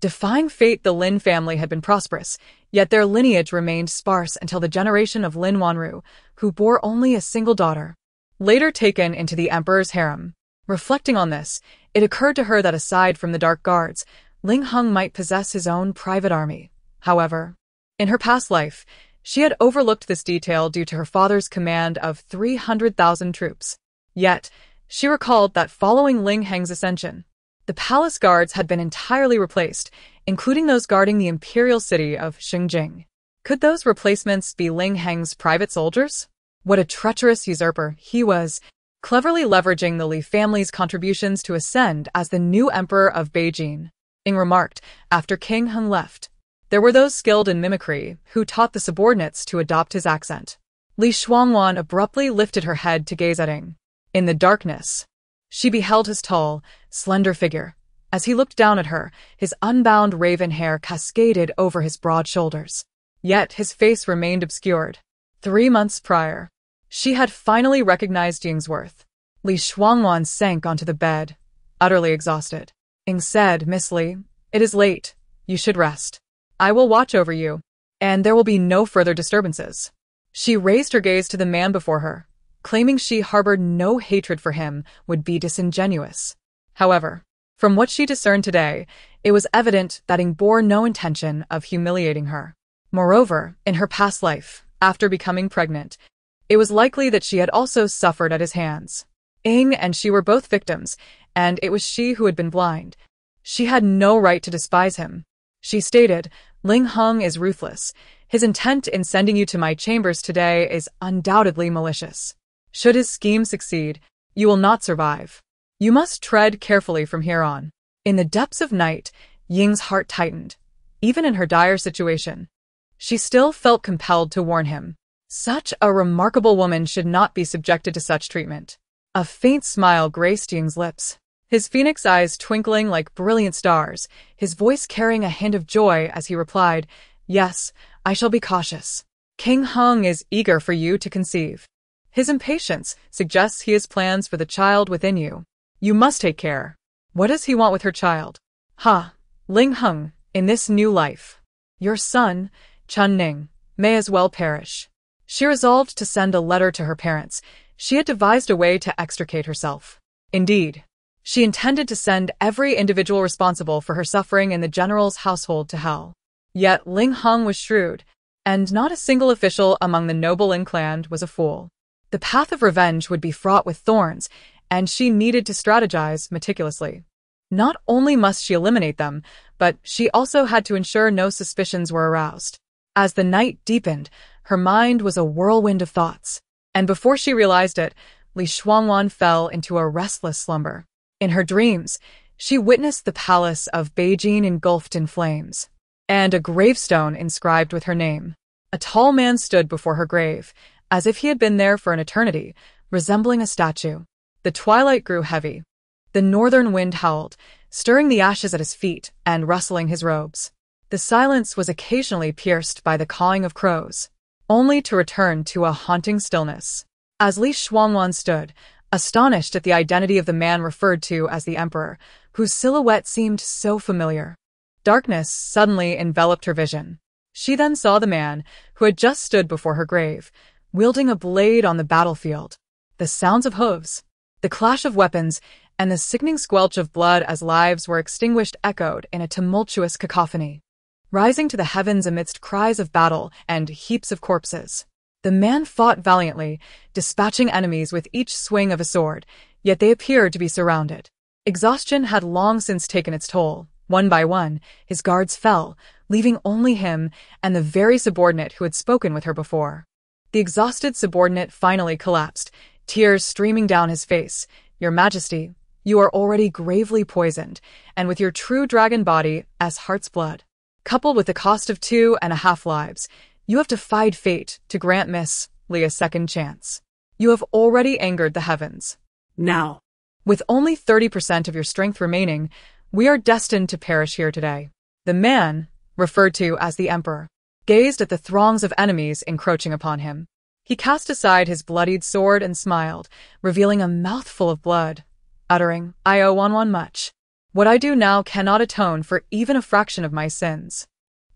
Defying fate, the Lin family had been prosperous, yet their lineage remained sparse until the generation of Lin Wanru, who bore only a single daughter, later taken into the emperor's harem. Reflecting on this, it occurred to her that aside from the dark guards, Ling Heng might possess his own private army. However, in her past life, she had overlooked this detail due to her father's command of 300,000 troops. Yet, she recalled that following Ling Heng's ascension, the palace guards had been entirely replaced, including those guarding the imperial city of Xingjing. Could those replacements be Ling Heng's private soldiers? What a treacherous usurper he was, cleverly leveraging the Li family's contributions to ascend as the new emperor of Beijing. Ing remarked, after King Heng left. There were those skilled in mimicry who taught the subordinates to adopt his accent. Li Shuangwan abruptly lifted her head to gaze at Ing. In the darkness, she beheld his tall, slender figure. As he looked down at her, his unbound raven hair cascaded over his broad shoulders. Yet his face remained obscured. 3 months prior, she had finally recognized Ying's worth. Li Shuangwan sank onto the bed, utterly exhausted. Ing said, Miss Li, it is late. You should rest. I will watch over you, and there will be no further disturbances. She raised her gaze to the man before her. Claiming she harbored no hatred for him would be disingenuous. However, from what she discerned today, it was evident that Ing bore no intention of humiliating her. Moreover, in her past life, after becoming pregnant, it was likely that she had also suffered at his hands. Ing and she were both victims, and it was she who had been blind. She had no right to despise him. She stated, Ling Heng is ruthless. His intent in sending you to my chambers today is undoubtedly malicious. Should his scheme succeed, you will not survive. You must tread carefully from here on. In the depths of night, Ying's heart tightened. Even in her dire situation, she still felt compelled to warn him. Such a remarkable woman should not be subjected to such treatment. A faint smile graced Ying's lips, his phoenix eyes twinkling like brilliant stars, his voice carrying a hint of joy as he replied, Yes, I shall be cautious. King Heng is eager for you to conceive. His impatience suggests he has plans for the child within you. You must take care. What does he want with her child? Ling Heng, in this new life, your son, Chun Ning, may as well perish. She resolved to send a letter to her parents. She had devised a way to extricate herself. Indeed, She intended to send every individual responsible for her suffering in the general's household to hell. Yet Ling Hong was shrewd, and not a single official among the noble Ling clan was a fool. The path of revenge would be fraught with thorns, and she needed to strategize meticulously. Not only must she eliminate them, but she also had to ensure no suspicions were aroused. As the night deepened, her mind was a whirlwind of thoughts, and before she realized it, Li Shuangwan fell into a restless slumber. In her dreams, she witnessed the palace of Beijing engulfed in flames, and a gravestone inscribed with her name. A tall man stood before her grave, as if he had been there for an eternity, resembling a statue. The twilight grew heavy. The northern wind howled, stirring the ashes at his feet and rustling his robes. The silence was occasionally pierced by the cawing of crows, only to return to a haunting stillness. As Li Shuangwan stood, astonished at the identity of the man referred to as the Emperor, whose silhouette seemed so familiar, darkness suddenly enveloped her vision. She then saw the man, who had just stood before her grave, wielding a blade on the battlefield. The sounds of hooves, the clash of weapons, and the sickening squelch of blood as lives were extinguished echoed in a tumultuous cacophony, rising to the heavens amidst cries of battle and heaps of corpses. The man fought valiantly, dispatching enemies with each swing of a sword, yet they appeared to be surrounded. Exhaustion had long since taken its toll. One by one, his guards fell, leaving only him and the very subordinate who had spoken with her before. The exhausted subordinate finally collapsed, tears streaming down his face. "Your Majesty, you are already gravely poisoned, and with your true dragon body as heart's blood, coupled with the cost of 2.5 lives, you have defied fate to grant Miss Li a second chance. You have already angered the heavens. Now, with only 30% of your strength remaining, we are destined to perish here today." The man, referred to as the Emperor, gazed at the throngs of enemies encroaching upon him. He cast aside his bloodied sword and smiled, revealing a mouthful of blood, uttering, "I owe Wanwan much. What I do now cannot atone for even a fraction of my sins."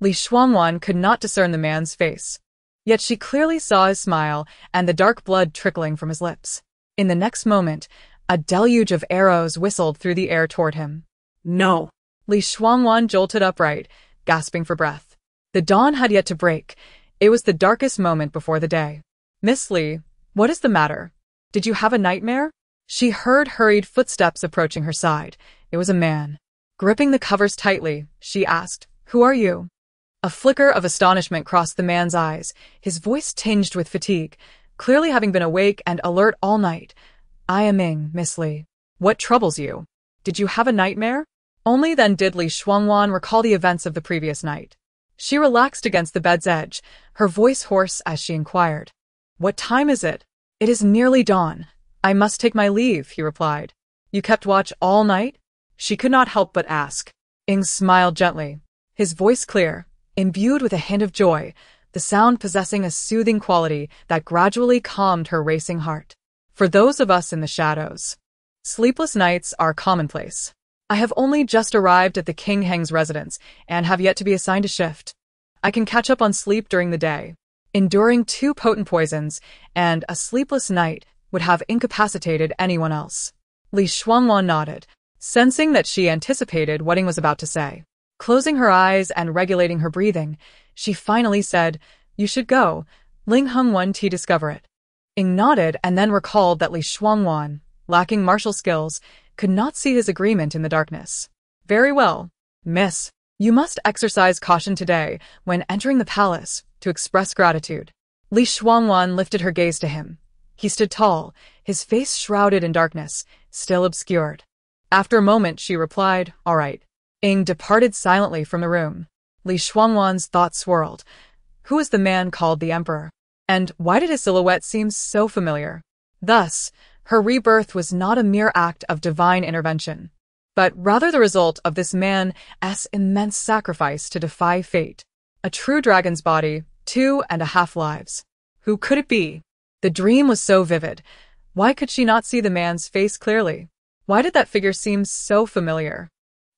Li Shuangwan could not discern the man's face, yet she clearly saw his smile and the dark blood trickling from his lips. In the next moment, a deluge of arrows whistled through the air toward him. no. Li Shuangwan jolted upright, gasping for breath. The dawn had yet to break. It was the darkest moment before the day. "Miss Li, what is the matter? Did you have a nightmare?" She heard hurried footsteps approaching her side. It was a man. Gripping the covers tightly, she asked, "Who are you?" A flicker of astonishment crossed the man's eyes, his voice tinged with fatigue, clearly having been awake and alert all night. "I am Ming, Miss Li. What troubles you? Did you have a nightmare?" Only then did Li Shuangwan recall the events of the previous night. She relaxed against the bed's edge, her voice hoarse as she inquired, "What time is it?" "It is nearly dawn. I must take my leave," he replied. "You kept watch all night?" She could not help but ask. Ing smiled gently, his voice clear, imbued with a hint of joy, the sound possessing a soothing quality that gradually calmed her racing heart. "For those of us in the shadows, sleepless nights are commonplace. I have only just arrived at the King Heng's residence and have yet to be assigned a shift. I can catch up on sleep during the day. Enduring 2 potent poisons and a sleepless night would have incapacitated anyone else." Li Shuangwan nodded, sensing that she anticipated what Ing was about to say. Closing her eyes and regulating her breathing, she finally said, "You should go. Ling Hung won to discover it." Ing nodded and then recalled that Li Shuangwan, lacking martial skills, could not see his agreement in the darkness. "Very well, miss. You must exercise caution today when entering the palace to express gratitude." Li Shuangwan lifted her gaze to him. He stood tall, his face shrouded in darkness, still obscured. After a moment, she replied, "All right." Ing departed silently from the room. Li Shuangwan's thoughts swirled. Who was the man called the Emperor? And why did his silhouette seem so familiar? Thus, her rebirth was not a mere act of divine intervention, but rather the result of this man's immense sacrifice to defy fate. A true dragon's body, 2.5 lives. Who could it be? The dream was so vivid. Why could she not see the man's face clearly? Why did that figure seem so familiar?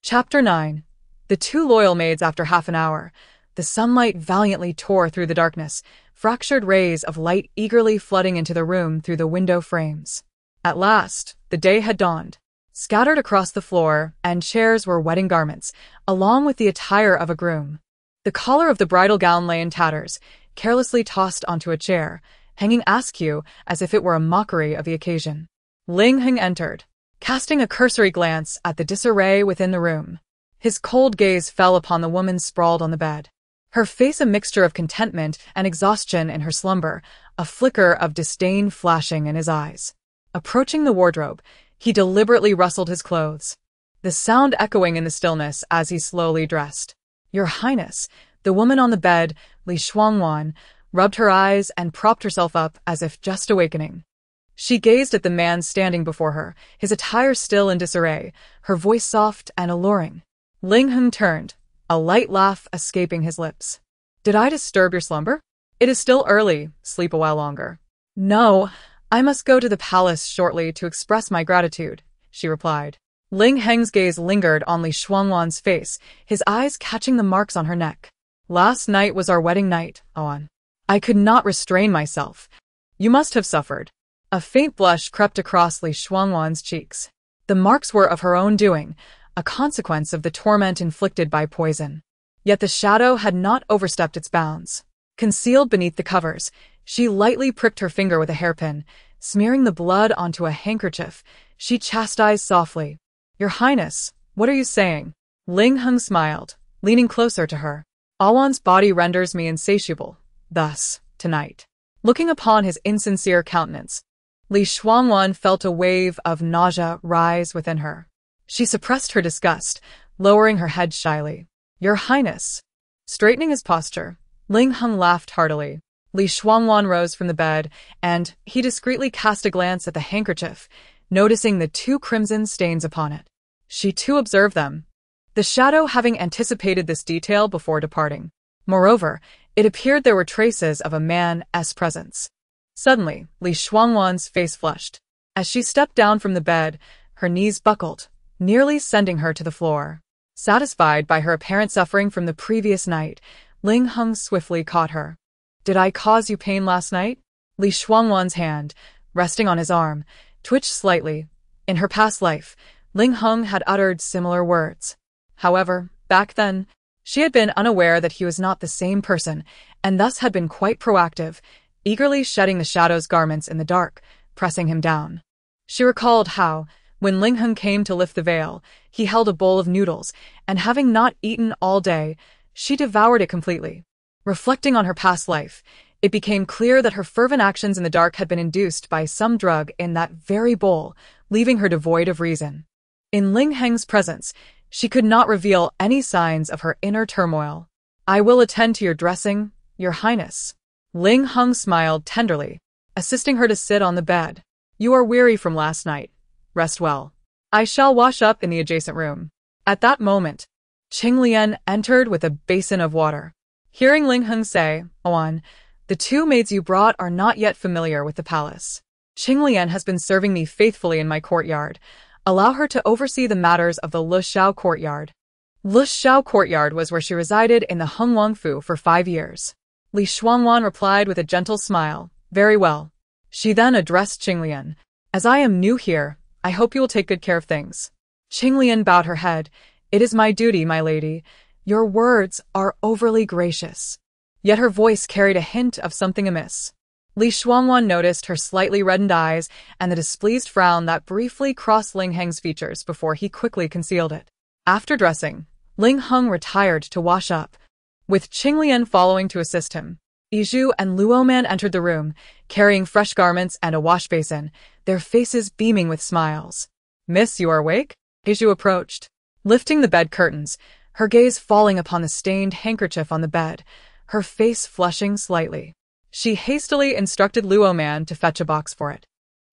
Chapter 9. The 2 loyal maids. After half an hour, the sunlight valiantly tore through the darkness, fractured rays of light eagerly flooding into the room through the window frames. At last, the day had dawned. Scattered across the floor and chairs were wedding garments, along with the attire of a groom. The collar of the bridal gown lay in tatters, carelessly tossed onto a chair, hanging askew as if it were a mockery of the occasion. Ling Heng entered, casting a cursory glance at the disarray within the room. His cold gaze fell upon the woman sprawled on the bed. Her face a mixture of contentment and exhaustion in her slumber, a flicker of disdain flashing in his eyes. Approaching the wardrobe, he deliberately rustled his clothes, the sound echoing in the stillness as he slowly dressed. "Your Highness," the woman on the bed, Shuangwan, rubbed her eyes and propped herself up as if just awakening. She gazed at the man standing before her, his attire still in disarray, her voice soft and alluring. Ling Heng turned, a light laugh escaping his lips. "Did I disturb your slumber? It is still early. Sleep a while longer." "No, I must go to the palace shortly to express my gratitude," she replied. Ling Heng's gaze lingered on Li Shuangwan's face, his eyes catching the marks on her neck. "Last night was our wedding night, Oan. I could not restrain myself. You must have suffered." A faint blush crept across Li Shuangwan's cheeks. The marks were of her own doing, a consequence of the torment inflicted by poison. Yet the shadow had not overstepped its bounds. Concealed beneath the covers, she lightly pricked her finger with a hairpin, smearing the blood onto a handkerchief. She chastised softly. "Your Highness, what are you saying?" Ling Heng smiled, leaning closer to her. "Awan's body renders me insatiable. Thus, tonight." Looking upon his insincere countenance, Li Shuangwan felt a wave of nausea rise within her. She suppressed her disgust, lowering her head shyly. "Your Highness." Straightening his posture, Ling Heng laughed heartily. Li Shuangwan rose from the bed, and he discreetly cast a glance at the handkerchief, noticing the 2 crimson stains upon it. She too observed them, the shadow having anticipated this detail before departing. Moreover, it appeared there were traces of a man's presence. Suddenly, Li Shuangwan's face flushed. As she stepped down from the bed, her knees buckled, nearly sending her to the floor. Satisfied by her apparent suffering from the previous night, Ling Heng swiftly caught her. "Did I cause you pain last night?" Li Shuangwan's hand, resting on his arm, twitched slightly. In her past life, Ling Heng had uttered similar words. However, back then, she had been unaware that he was not the same person, and thus had been quite proactive, eagerly shedding the shadow's garments in the dark, pressing him down. She recalled how, when Ling Heng came to lift the veil, he held a bowl of noodles, and having not eaten all day, she devoured it completely. Reflecting on her past life, it became clear that her fervent actions in the dark had been induced by some drug in that very bowl, leaving her devoid of reason. In Ling Heng's presence, she could not reveal any signs of her inner turmoil. "I will attend to your dressing, Your Highness." Ling Heng smiled tenderly, assisting her to sit on the bed. "You are weary from last night. Rest well. I shall wash up in the adjacent room." At that moment, Qinglian entered with a basin of water. Hearing Ling Heng say, "Oan, the 2 maids you brought are not yet familiar with the palace. Qinglian has been serving me faithfully in my courtyard. Allow her to oversee the matters of the Lushao courtyard." Lushao courtyard was where she resided in the Hengwangfu for 5 years. Li Shuangwan replied with a gentle smile, "Very well." She then addressed Qinglian. "As I am new here, I hope you will take good care of things." Qinglian bowed her head. "It is my duty, my lady. Your words are overly gracious." Yet her voice carried a hint of something amiss. Li Shuangwan noticed her slightly reddened eyes and the displeased frown that briefly crossed Ling Heng's features before he quickly concealed it. After dressing, Ling Heng retired to wash up, with Qinglian following to assist him. Yizhu and Luoman entered the room, carrying fresh garments and a wash basin, their faces beaming with smiles. "Miss, you are awake?" Yizhu approached, lifting the bed curtains, her gaze falling upon the stained handkerchief on the bed, her face flushing slightly. She hastily instructed Luoman to fetch a box for it.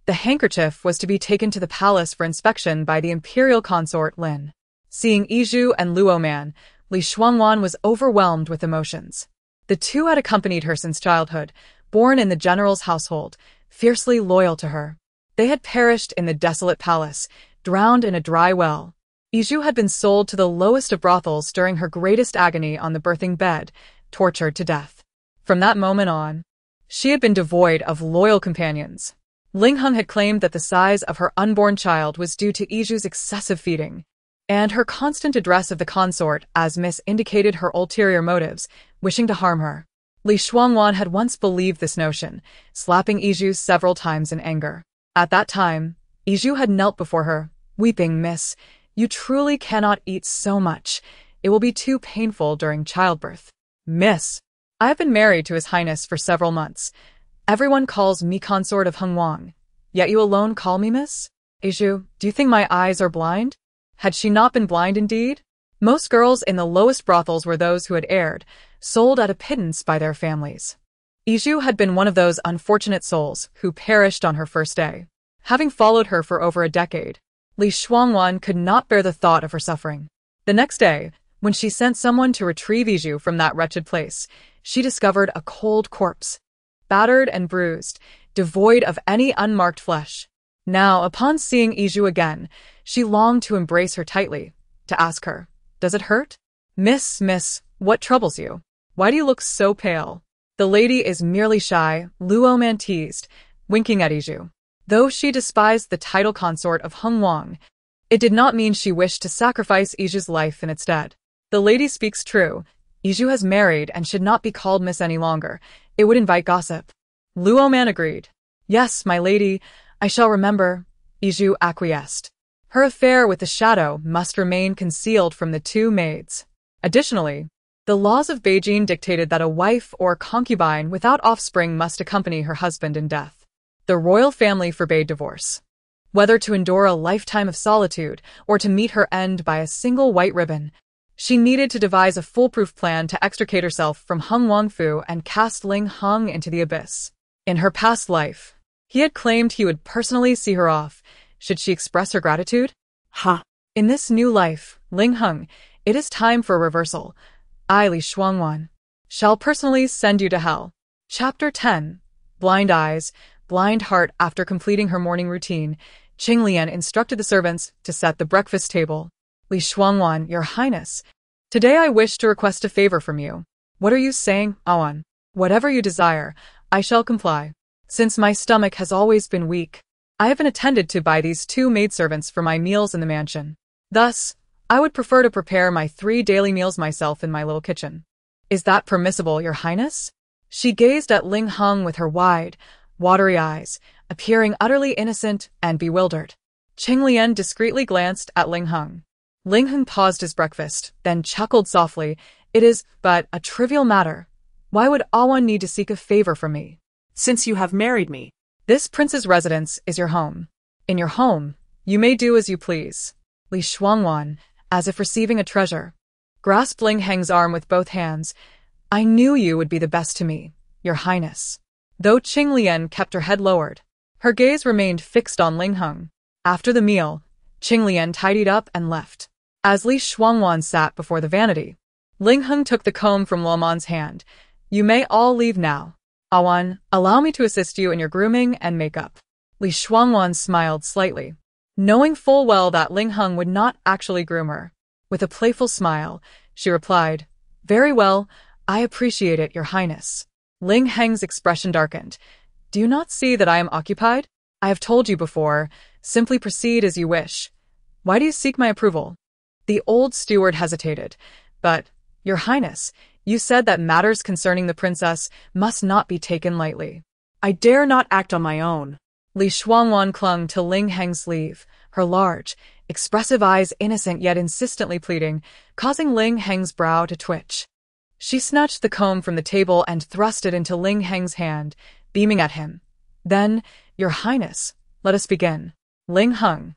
The handkerchief was to be taken to the palace for inspection by the imperial consort Lin. Seeing Yizhu and Luoman, Li Shuangwan was overwhelmed with emotions. The 2 had accompanied her since childhood, born in the general's household, fiercely loyal to her. They had perished in the desolate palace, drowned in a dry well. Yizhu had been sold to the lowest of brothels during her greatest agony on the birthing bed, tortured to death. From that moment on, she had been devoid of loyal companions. Ling Heng had claimed that the size of her unborn child was due to Iju's excessive feeding, and her constant address of the consort as Miss indicated her ulterior motives, wishing to harm her. Shuangwan had once believed this notion, slapping Iju several times in anger. At that time, Iju had knelt before her, weeping, "Miss, you truly cannot eat so much. It will be too painful during childbirth." "Miss, I have been married to His Highness for several months. Everyone calls me consort of Shuangwan, yet you alone call me Miss? Iju, do you think my eyes are blind?" Had she not been blind indeed? Most girls in the lowest brothels were those who had erred, sold at a pittance by their families. Iju had been one of those unfortunate souls who perished on her first day. Having followed her for over a decade, Shuangwan could not bear the thought of her suffering. The next day, when she sent someone to retrieve Iju from that wretched place, she discovered a cold corpse, battered and bruised, devoid of any unmarked flesh. Now, upon seeing Iju again, she longed to embrace her tightly, to ask her, "Does it hurt? Miss, what troubles you? Why do you look so pale?" "The lady is merely shy," Luo Man teased, winking at Iju. Though she despised the title consort of Shuangwan, it did not mean she wished to sacrifice Iju's life in its stead. "The lady speaks true. Iju has married and should not be called Miss any longer. It would invite gossip." Luo Man agreed. "Yes, my lady, I shall remember," Iju acquiesced. Her affair with the shadow must remain concealed from the two maids. Additionally, the laws of Beijing dictated that a wife or concubine without offspring must accompany her husband in death. The royal family forbade divorce. Whether to endure a lifetime of solitude or to meet her end by a single white ribbon, she needed to devise a foolproof plan to extricate herself from Hung Wangfu and cast Ling Heng into the abyss. In her past life, he had claimed he would personally see her off, should she express her gratitude. In this new life, Ling Heng, it is time for a reversal. I, Shuangwan, shall personally send you to hell. Chapter 10. Blind Eyes, Blind Heart. After completing her morning routine, Qinglian instructed the servants to set the breakfast table. Shuangwan, Your Highness, today I wish to request a favor from you. What are you saying, Awan? Whatever you desire, I shall comply. Since my stomach has always been weak, I have been attended to by these two maidservants for my meals in the mansion. Thus, I would prefer to prepare my 3 daily meals myself in my little kitchen. Is that permissible, Your Highness? She gazed at Ling Heng with her wide, watery eyes, appearing utterly innocent and bewildered. Qinglian discreetly glanced at Ling Heng. Ling Heng paused his breakfast, then chuckled softly. It is but a trivial matter. Why would Awan need to seek a favor from me? Since you have married me. This prince's residence is your home. In your home, you may do as you please. Shuangwan, as if receiving a treasure, grasped Ling Heng's arm with both hands. I knew you would be the best to me, Your Highness. Though Qinglian kept her head lowered, her gaze remained fixed on Ling Heng. After the meal, Qinglian tidied up and left. As Shuangwan sat before the vanity, Ling Heng took the comb from Luoman's hand. You may all leave now. Awan, allow me to assist you in your grooming and makeup. Shuangwan smiled slightly, knowing full well that Ling Heng would not actually groom her. With a playful smile, she replied, Very well, I appreciate it, Your Highness. Ling Heng's expression darkened. Do you not see that I am occupied? I have told you before, simply proceed as you wish. Why do you seek my approval? The old steward hesitated. But, Your Highness, you said that matters concerning the princess must not be taken lightly. I dare not act on my own. Shuangwan clung to Ling Heng's sleeve, her large, expressive eyes innocent yet insistently pleading, causing Ling Heng's brow to twitch. She snatched the comb from the table and thrust it into Ling Heng's hand, beaming at him. Then, Your Highness, let us begin. Ling Heng.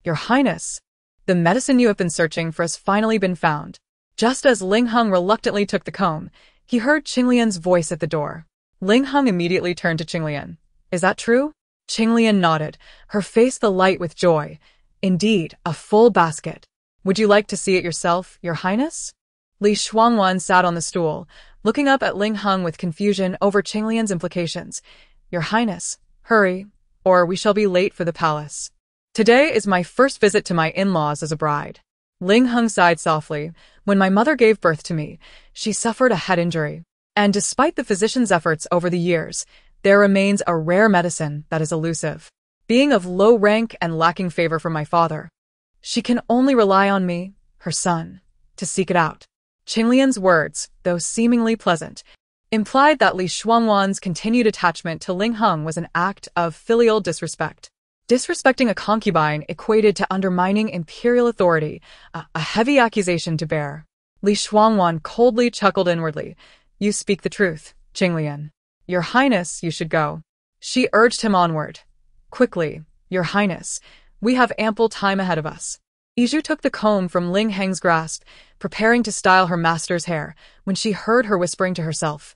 Your Highness, the medicine you have been searching for has finally been found. Just as Ling Heng reluctantly took the comb, he heard Qinglian's voice at the door. Ling Heng immediately turned to Qinglian. Is that true? Qinglian nodded, her face alight with joy. Indeed, a full basket. Would you like to see it yourself, Your Highness? Shuangwan sat on the stool, looking up at Ling Heng with confusion over Qinglian's implications. Your Highness, hurry, or we shall be late for the palace. Today is my first visit to my in-laws as a bride. Ling Heng sighed softly. When my mother gave birth to me, she suffered a head injury. And despite the physician's efforts over the years, there remains a rare medicine that is elusive. Being of low rank and lacking favor from my father, she can only rely on me, her son, to seek it out. Qinglian's words, though seemingly pleasant, implied that Li Shuangwan's continued attachment to Ling Heng was an act of filial disrespect. Disrespecting a concubine equated to undermining imperial authority, a heavy accusation to bear. Li Shuangwan coldly chuckled inwardly. You speak the truth, Qinglian. Your Highness, you should go. She urged him onward. Quickly, Your Highness, we have ample time ahead of us. Iju took the comb from Ling Heng's grasp, preparing to style her master's hair, when she heard her whispering to herself.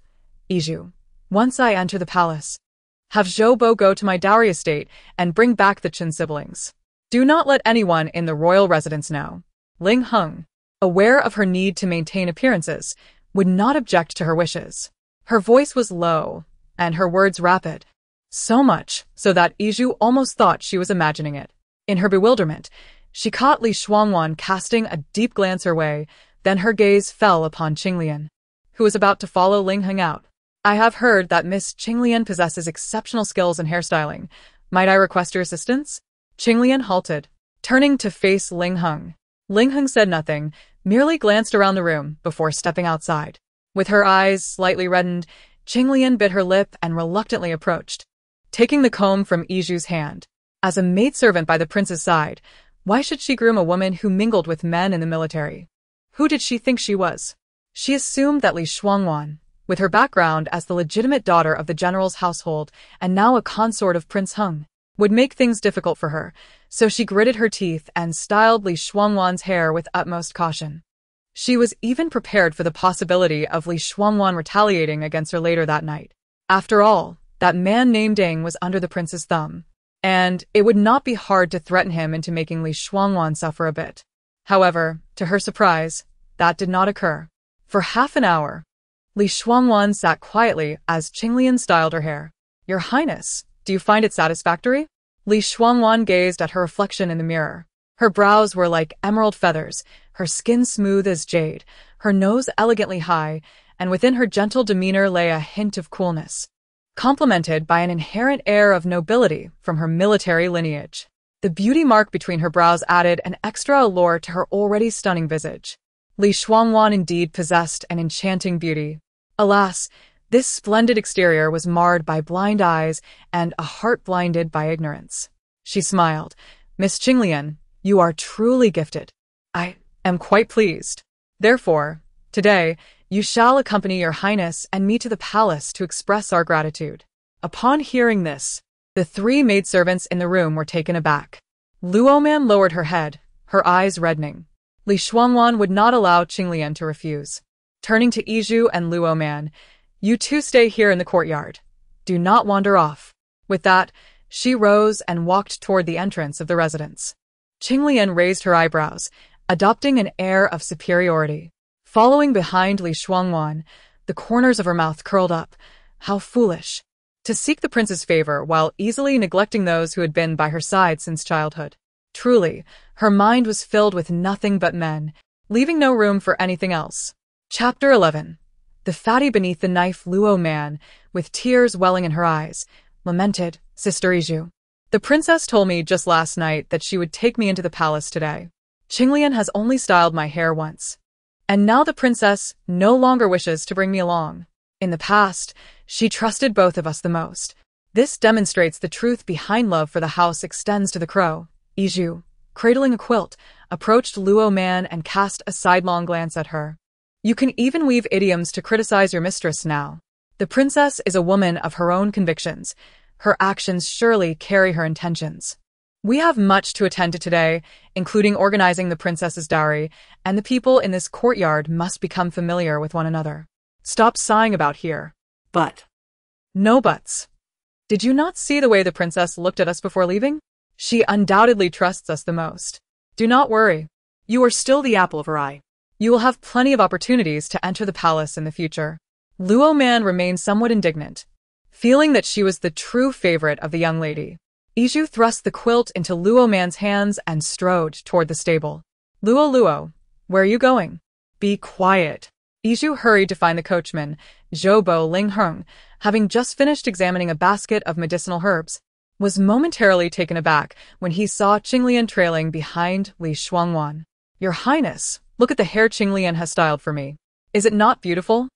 Iju, once I enter the palace, have Zhou Bo go to my dowry estate and bring back the Qin siblings. Do not let anyone in the royal residence know. Ling Heng, aware of her need to maintain appearances, would not object to her wishes. Her voice was low, and her words rapid. So much so that Iju almost thought she was imagining it. In her bewilderment, she caught Li Shuangwan casting a deep glance her way, then her gaze fell upon Qinglian, who was about to follow Ling Heng out. I have heard that Miss Qinglian possesses exceptional skills in hairstyling. Might I request your assistance? Qinglian halted, turning to face Ling Heng. Ling Heng said nothing, merely glanced around the room before stepping outside. With her eyes slightly reddened, Qinglian bit her lip and reluctantly approached, taking the comb from Iju's hand. As a maidservant by the prince's side, why should she groom a woman who mingled with men in the military? Who did she think she was? She assumed that Li Shuangwan, with her background as the legitimate daughter of the general's household and now a consort of Prince Heng, would make things difficult for her, so she gritted her teeth and styled Li Shuangwan's hair with utmost caution. She was even prepared for the possibility of Li Shuangwan retaliating against her later that night. After all, that man named Ding was under the prince's thumb, and it would not be hard to threaten him into making Li Shuangwan suffer a bit. However, to her surprise, that did not occur. For half an hour, Li Shuangwan sat quietly as Qinglian styled her hair. Your Highness, do you find it satisfactory? Li Shuangwan gazed at her reflection in the mirror. Her brows were like emerald feathers, her skin smooth as jade, her nose elegantly high, and within her gentle demeanor lay a hint of coolness, complemented by an inherent air of nobility from her military lineage. The beauty mark between her brows added an extra allure to her already stunning visage. Li Shuangwan indeed possessed an enchanting beauty. Alas, this splendid exterior was marred by blind eyes and a heart blinded by ignorance. She smiled. Miss Qinglian, you are truly gifted. I am quite pleased. Therefore, today, you shall accompany your Highness and me to the palace to express our gratitude. Upon hearing this, the three maidservants in the room were taken aback. Luoman lowered her head, her eyes reddening. Li Shuangwan would not allow Qinglian to refuse. Turning to Iju and Luoman, you two stay here in the courtyard. Do not wander off. With that, she rose and walked toward the entrance of the residence. Qinglian raised her eyebrows, adopting an air of superiority. Following behind Li Shuangwan, the corners of her mouth curled up. How foolish. To seek the prince's favor while easily neglecting those who had been by her side since childhood. Truly, her mind was filled with nothing but men, leaving no room for anything else. Chapter 11. The fatty beneath the knife Luo man, with tears welling in her eyes, lamented, Sister Iju. The princess told me just last night that she would take me into the palace today. Qinglian has only styled my hair once. And now the princess no longer wishes to bring me along. In the past, she trusted both of us the most. This demonstrates the truth behind love for the house extends to the crow. Iju, cradling a quilt, approached Luo man and cast a sidelong glance at her. You can even weave idioms to criticize your mistress now. The princess is a woman of her own convictions. Her actions surely carry her intentions. We have much to attend to today, including organizing the princess's dowry, and the people in this courtyard must become familiar with one another. Stop sighing about here. But. No buts. Did you not see the way the princess looked at us before leaving? She undoubtedly trusts us the most. Do not worry. You are still the apple of her eye. You will have plenty of opportunities to enter the palace in the future. Luo man remained somewhat indignant, feeling that she was the true favorite of the young lady. Iju thrust the quilt into Luo man's hands and strode toward the stable. Luo, where are you going? Be quiet. Iju hurried to find the coachman, Zhoubo Lingheng, having just finished examining a basket of medicinal herbs, was momentarily taken aback when he saw Qinglian trailing behind Li Shuangwan. "Your Highness, look at the hair Qinglian has styled for me. Is it not beautiful?"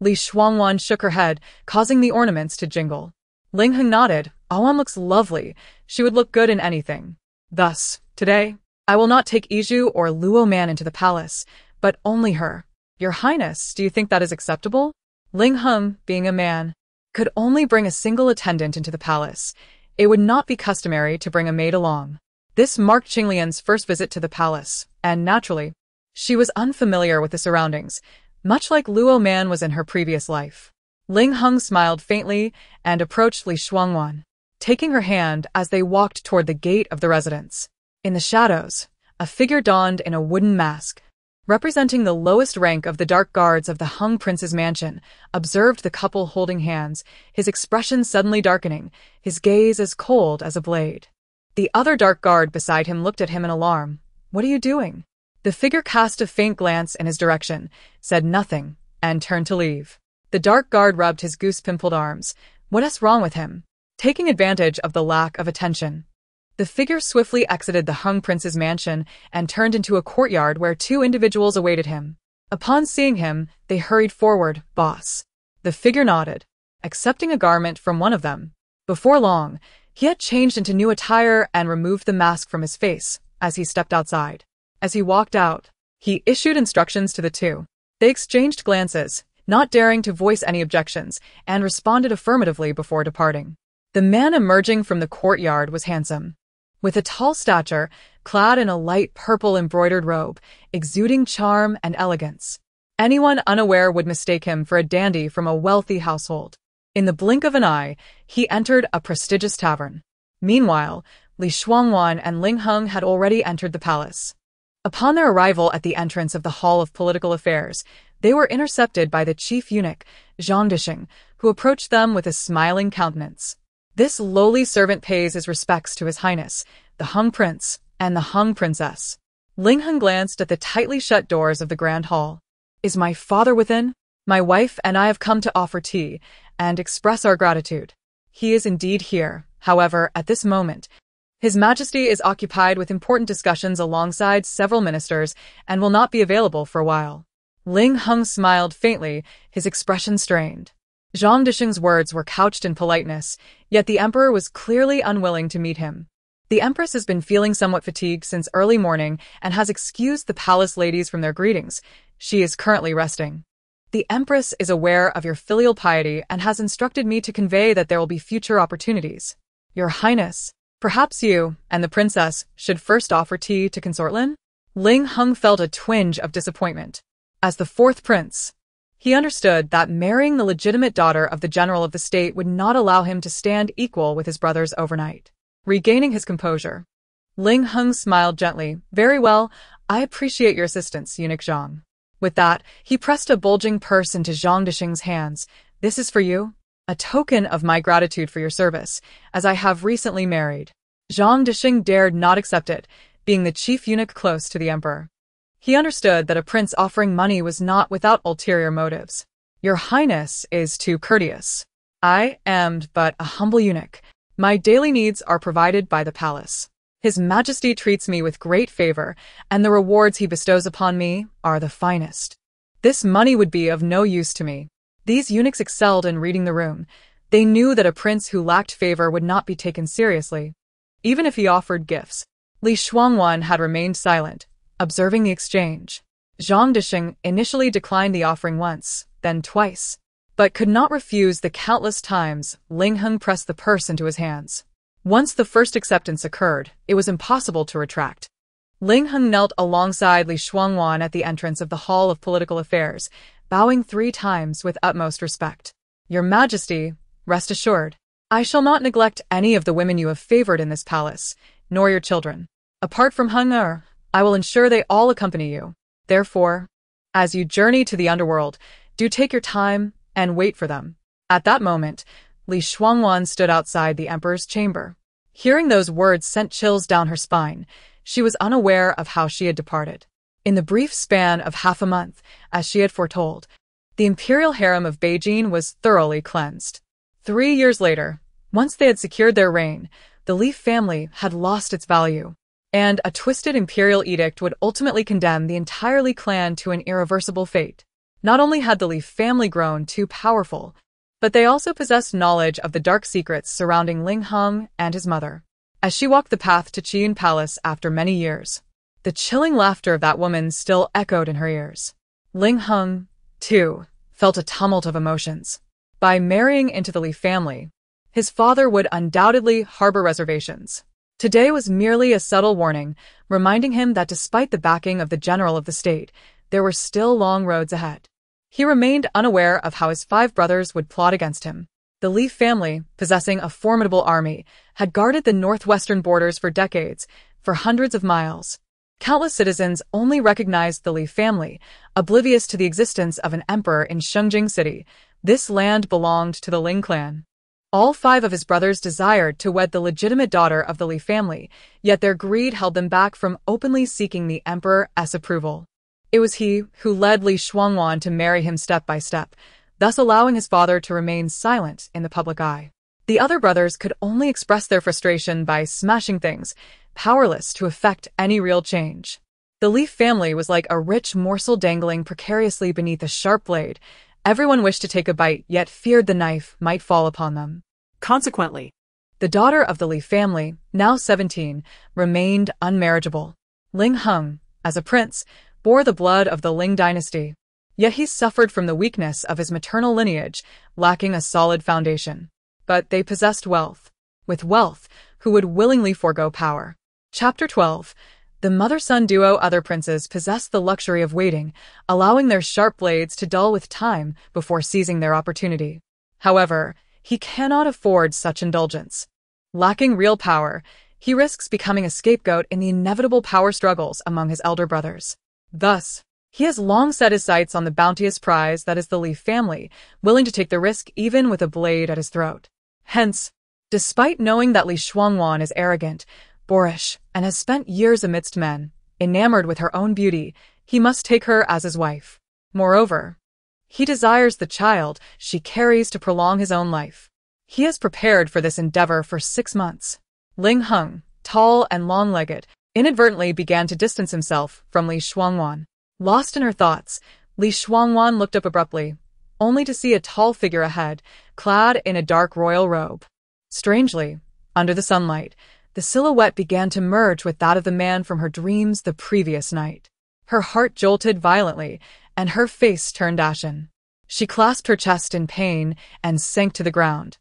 Li Shuangwan shook her head, causing the ornaments to jingle. Lingheng nodded. "Awan looks lovely. She would look good in anything. Thus, today, I will not take Iju or Luo Man into the palace, but only her. Your Highness, do you think that is acceptable?" Lingheng, being a man, could only bring a single attendant into the palace. It would not be customary to bring a maid along. This marked Qinglian's first visit to the palace, and naturally, she was unfamiliar with the surroundings, much like Luo Man was in her previous life. Lingheng smiled faintly and approached Li Shuangwan, taking her hand as they walked toward the gate of the residence. In the shadows, a figure donned in a wooden mask, representing the lowest rank of the dark guards of the Hung Prince's mansion, observed the couple holding hands, his expression suddenly darkening, his gaze as cold as a blade. The other dark guard beside him looked at him in alarm. "What are you doing?" The figure cast a faint glance in his direction, said nothing, and turned to leave. The dark guard rubbed his goose-pimpled arms. What is wrong with him? Taking advantage of the lack of attention, the figure swiftly exited the Hung Prince's mansion and turned into a courtyard where two individuals awaited him. Upon seeing him, they hurried forward. "Boss." The figure nodded, accepting a garment from one of them. Before long, he had changed into new attire and removed the mask from his face as he stepped outside. As he walked out, he issued instructions to the two. They exchanged glances, not daring to voice any objections, and responded affirmatively before departing. The man emerging from the courtyard was handsome, with a tall stature, clad in a light purple embroidered robe, exuding charm and elegance. Anyone unaware would mistake him for a dandy from a wealthy household. In the blink of an eye, he entered a prestigious tavern. Meanwhile, Li Shuangwan and Lingheng had already entered the palace. Upon their arrival at the entrance of the Hall of Political Affairs, they were intercepted by the chief eunuch, Zhang Disheng, who approached them with a smiling countenance. This lowly servant pays his respects to His Highness, the Hung Prince, and the Hung Princess. Lingheng glanced at the tightly shut doors of the grand hall. "Is my father within? My wife and I have come to offer tea and express our gratitude." "He is indeed here. However, at this moment, His Majesty is occupied with important discussions alongside several ministers and will not be available for a while." Lingheng smiled faintly, his expression strained. Zhang Disheng's words were couched in politeness, yet the emperor was clearly unwilling to meet him. The empress has been feeling somewhat fatigued since early morning and has excused the palace ladies from their greetings. She is currently resting. "The empress is aware of your filial piety and has instructed me to convey that there will be future opportunities. Your Highness, perhaps you and the princess should first offer tea to Consort Lin?" Lingheng felt a twinge of disappointment. As the fourth prince, he understood that marrying the legitimate daughter of the general of the state would not allow him to stand equal with his brothers overnight. Regaining his composure, Lingheng smiled gently. "Very well, I appreciate your assistance, eunuch Zhang." With that, he pressed a bulging purse into Zhang Disheng's hands. "This is for you, a token of my gratitude for your service, as I have recently married." Zhang Disheng dared not accept it, being the chief eunuch close to the emperor. He understood that a prince offering money was not without ulterior motives. "Your Highness is too courteous. I am but a humble eunuch. My daily needs are provided by the palace. His Majesty treats me with great favor, and the rewards he bestows upon me are the finest. This money would be of no use to me." These eunuchs excelled in reading the room. They knew that a prince who lacked favor would not be taken seriously, even if he offered gifts. Li Shuangwan had remained silent, observing the exchange. Zhang Disheng initially declined the offering once, then twice, but could not refuse the countless times Lingheng pressed the purse into his hands. Once the first acceptance occurred, it was impossible to retract. Lingheng knelt alongside Li Shuangwan at the entrance of the Hall of Political Affairs, bowing 3 times with utmost respect. "Your Majesty, rest assured, I shall not neglect any of the women you have favored in this palace, nor your children. Apart from Heng I will ensure they all accompany you. Therefore, as you journey to the underworld, do take your time and wait for them." At that moment, Li Shuangwan stood outside the emperor's chamber. Hearing those words sent chills down her spine. She was unaware of how she had departed. In the brief span of half a month, as she had foretold, the imperial harem of Beijing was thoroughly cleansed. 3 years later, once they had secured their reign, the Li family had lost its value, and a twisted imperial edict would ultimately condemn the entire Li clan to an irreversible fate. Not only had the Li family grown too powerful, but they also possessed knowledge of the dark secrets surrounding Ling Heng and his mother. As she walked the path to Qian Palace after many years, the chilling laughter of that woman still echoed in her ears. Ling Heng, too, felt a tumult of emotions. By marrying into the Li family, his father would undoubtedly harbor reservations. Today was merely a subtle warning, reminding him that despite the backing of the general of the state, there were still long roads ahead. He remained unaware of how his 5 brothers would plot against him. The Li family, possessing a formidable army, had guarded the northwestern borders for decades, for hundreds of miles. Countless citizens only recognized the Li family, oblivious to the existence of an emperor in Shengjing City. This land belonged to the Ling clan. All 5 of his brothers desired to wed the legitimate daughter of the Li family, yet their greed held them back from openly seeking the emperor's approval. It was he who led Li Shuangwan to marry him step by step, thus allowing his father to remain silent in the public eye. The other brothers could only express their frustration by smashing things, powerless to effect any real change. The Li family was like a rich morsel dangling precariously beneath a sharp blade. Everyone wished to take a bite, yet feared the knife might fall upon them. Consequently, The daughter of the Li family, now 17, remained unmarriageable. Ling Heng, as a prince, bore the blood of the Ling dynasty. Yet he suffered from the weakness of his maternal lineage, lacking a solid foundation. But they possessed wealth. With wealth, who would willingly forego power? Chapter 12. The mother-son duo. Other princes possessed the luxury of waiting, allowing their sharp blades to dull with time before seizing their opportunity. However, he cannot afford such indulgence. Lacking real power, he risks becoming a scapegoat in the inevitable power struggles among his elder brothers. Thus, he has long set his sights on the bounteous prize that is the Li family, willing to take the risk even with a blade at his throat. Hence, despite knowing that Li Shuangwan is arrogant, boorish, and has spent years amidst men, enamored with her own beauty, he must take her as his wife. Moreover, he desires the child she carries to prolong his own life. He has prepared for this endeavor for 6 months. Ling Heng, tall and long-legged, inadvertently began to distance himself from Li Shuangwan. Lost in her thoughts, Li Shuangwan looked up abruptly, only to see a tall figure ahead, clad in a dark royal robe. Strangely, under the sunlight, the silhouette began to merge with that of the man from her dreams the previous night. Her heart jolted violently, and her face turned ashen. She clasped her chest in pain and sank to the ground.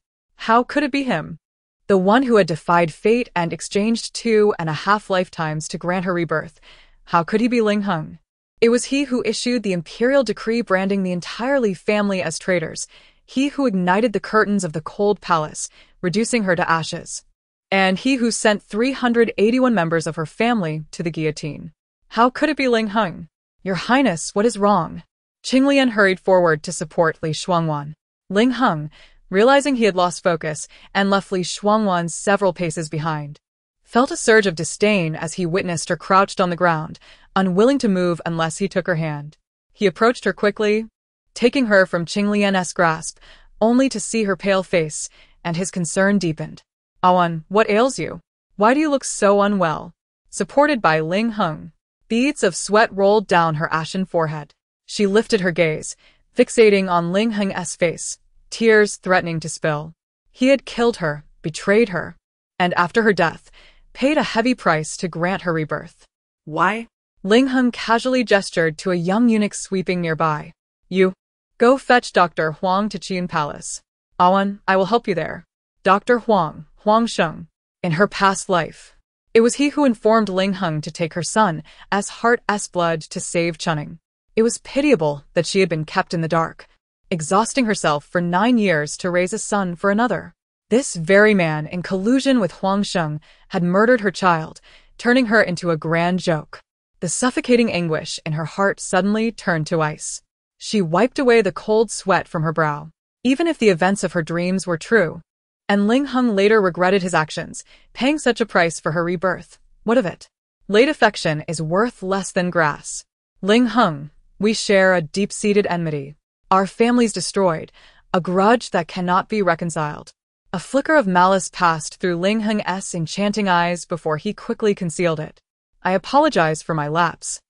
How could it be him? The one who had defied fate and exchanged 2.5 lifetimes to grant her rebirth. How could he be Ling Heng? It was he who issued the imperial decree branding the entire Li family as traitors, he who ignited the curtains of the cold palace, reducing her to ashes, and he who sent 381 members of her family to the guillotine. How could it be Ling Heng? Your Highness, what is wrong? Qinglian hurried forward to support Li Shuangwan. Ling Heng, realizing he had lost focus and left Li Shuangwan several paces behind, felt a surge of disdain as he witnessed her crouched on the ground, unwilling to move unless he took her hand. He approached her quickly, taking her from Qinglian's grasp, only to see her pale face, and his concern deepened. Awan, what ails you? Why do you look so unwell? Supported by Ling Heng, beads of sweat rolled down her ashen forehead. She lifted her gaze, fixating on Ling Heng's face, tears threatening to spill. He had killed her, betrayed her, and after her death, paid a heavy price to grant her rebirth. why? Ling Heng casually gestured to a young eunuch sweeping nearby. You, go fetch Dr. Huang to Qian Palace. Awan, I will help you there. Dr. Huang, Huang Sheng, in her past life. It was he who informed Ling Heng to take her son as heart's blood to save Chunning. It was pitiable that she had been kept in the dark, exhausting herself for 9 years to raise a son for another. This very man, in collusion with Huang Sheng, had murdered her child, turning her into a grand joke. The suffocating anguish in her heart suddenly turned to ice. She wiped away the cold sweat from her brow. Even if the events of her dreams were true, and Ling Heng later regretted his actions, paying such a price for her rebirth, what of it? Late affection is worth less than grass. Ling Heng, we share a deep-seated enmity. Our family's destroyed, a grudge that cannot be reconciled. A flicker of malice passed through Ling Heng's enchanting eyes before he quickly concealed it. I apologize for my lapse.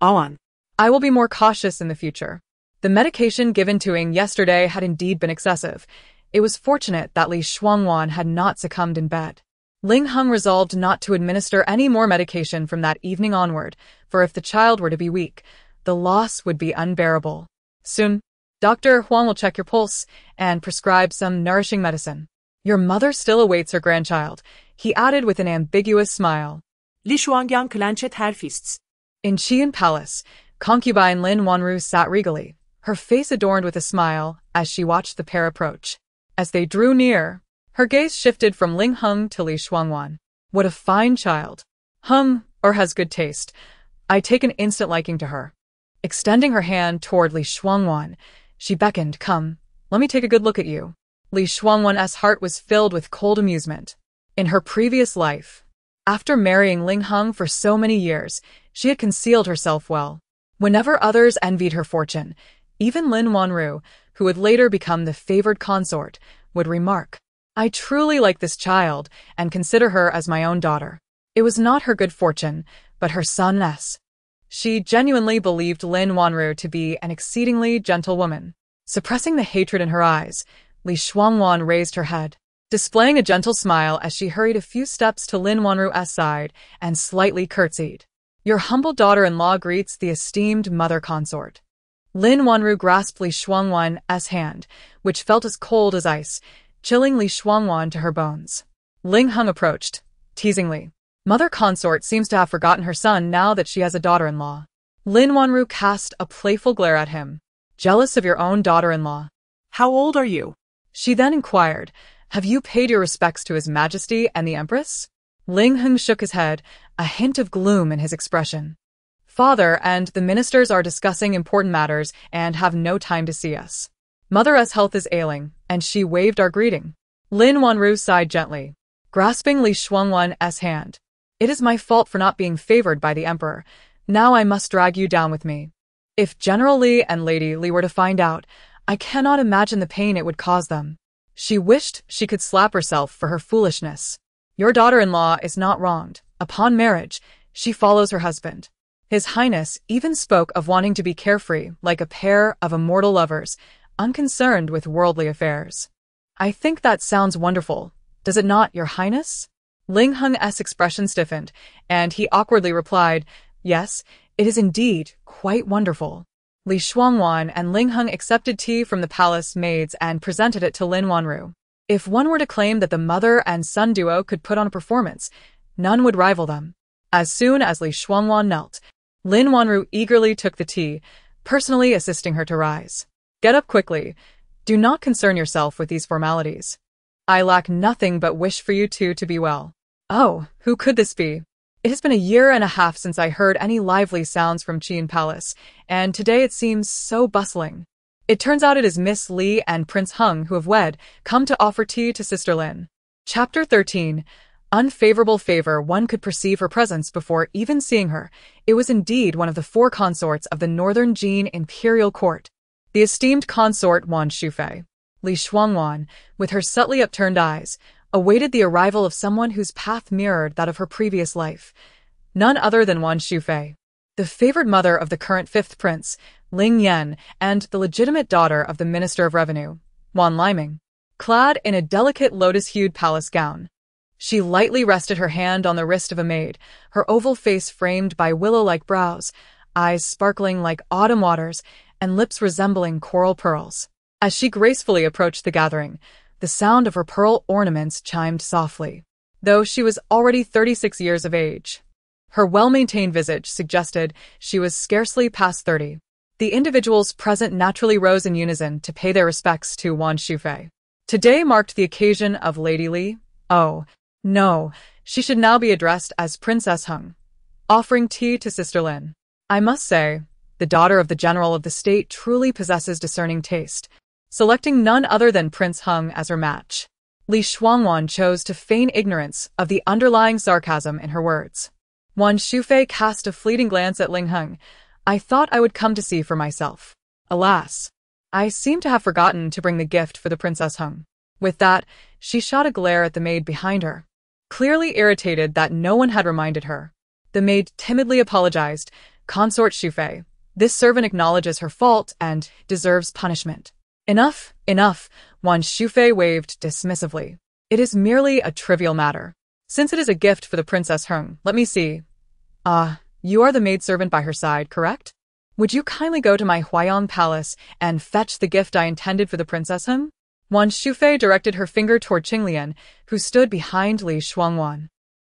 On. I will be more cautious in the future. The medication given to Ying yesterday had indeed been excessive. It was fortunate that Li Shuangwan had not succumbed in bed. Ling Heng resolved not to administer any more medication from that evening onward, for if the child were to be weak, the loss would be unbearable. Soon, Dr. Huang will check your pulse and prescribe some nourishing medicine. Your mother still awaits her grandchild, he added with an ambiguous smile. Li Shuangwan clenched her fists. In Qian Palace, concubine Lin Wanru sat regally, her face adorned with a smile as she watched the pair approach. As they drew near, her gaze shifted from Ling Heng to Li Shuangwan. What a fine child. Heng, or has good taste. I take an instant liking to her. Extending her hand toward Li Shuangwan, she beckoned, come, let me take a good look at you. Li Shuangwan's heart was filled with cold amusement. In her previous life, after marrying Ling Heng for so many years, she had concealed herself well. Whenever others envied her fortune, even Lin Wanru, who would later become the favored consort, would remark, I truly like this child and consider her as my own daughter. It was not her good fortune, but her son's. She genuinely believed Lin Wanru to be an exceedingly gentle woman. Suppressing the hatred in her eyes, Li Shuangwan raised her head, displaying a gentle smile as she hurried a few steps to Lin Wanru's side and slightly curtsied. Your humble daughter-in-law greets the esteemed mother consort. Lin Wanru grasped Li Shuangwan's hand, which felt as cold as ice, chilling Li Shuangwan to her bones. Ling Heng approached, teasingly. Mother consort seems to have forgotten her son now that she has a daughter-in-law. Lin Wanru cast a playful glare at him. Jealous of your own daughter-in-law. How old are you? She then inquired, have you paid your respects to His Majesty and the Empress? Ling Heng shook his head, a hint of gloom in his expression. Father and the ministers are discussing important matters and have no time to see us. Mother's health is ailing, and she waved our greeting. Lin Wanru sighed gently, grasping Li Shuangwan's hand. It is my fault for not being favored by the emperor. Now I must drag you down with me. If General Li and Lady Li were to find out, I cannot imagine the pain it would cause them. She wished she could slap herself for her foolishness. Your daughter-in-law is not wronged. Upon marriage, she follows her husband. His Highness even spoke of wanting to be carefree like a pair of immortal lovers, unconcerned with worldly affairs. I think that sounds wonderful. Does it not, Your Highness? Ling Heng's expression stiffened, and he awkwardly replied, yes, it is indeed quite wonderful. Li Shuangwan and Ling Heng accepted tea from the palace maids and presented it to Lin Wanru. If one were to claim that the mother and son duo could put on a performance, none would rival them. As soon as Li Shuangwan knelt, Lin Wanru eagerly took the tea, personally assisting her to rise. Get up quickly. Do not concern yourself with these formalities. I lack nothing but wish for you two to be well. Oh, who could this be? It has been a year and a half since I heard any lively sounds from Qian Palace, and today it seems so bustling. It turns out it is Miss Li and Prince Heng who have wed, come to offer tea to Sister Lin. Chapter 13. Unfavorable favor. One could perceive her presence before even seeing her. It was indeed one of the four consorts of the northern Jin imperial court. The esteemed consort Wan Shufei, Li Shuangwan, with her subtly upturned eyes, awaited the arrival of someone whose path mirrored that of her previous life. None other than Wan Shufei, the favored mother of the current fifth prince, Ling Yan, and the legitimate daughter of the Minister of Revenue, Wan Liming. Clad in a delicate lotus-hued palace gown, she lightly rested her hand on the wrist of a maid, her oval face framed by willow-like brows, eyes sparkling like autumn waters, and lips resembling coral pearls. As she gracefully approached the gathering, the sound of her pearl ornaments chimed softly. Though she was already 36 years of age, her well-maintained visage suggested she was scarcely past 30. The individuals present naturally rose in unison to pay their respects to Wan Shufei. Today marked the occasion of Lady Li. Oh, no, she should now be addressed as Princess Heng, offering tea to Sister Lin. I must say, the daughter of the General of the State truly possesses discerning taste, selecting none other than Prince Heng as her match. Li Shuangwan chose to feign ignorance of the underlying sarcasm in her words. Wan Shufei cast a fleeting glance at Ling Heng, I thought I would come to see for myself. Alas, I seem to have forgotten to bring the gift for the Princess Hung. With that, she shot a glare at the maid behind her, clearly irritated that no one had reminded her. The maid timidly apologized. Consort Shufei, this servant acknowledges her fault and deserves punishment. Enough, enough, Wan Shufei waved dismissively. It is merely a trivial matter. Since it is a gift for the Princess Hung, let me see. You are the maidservant by her side, correct? Would you kindly go to my Huayang Palace and fetch the gift I intended for the Princess Hung? Wan Shufei directed her finger toward Qinglian, who stood behind Li Shuangwan.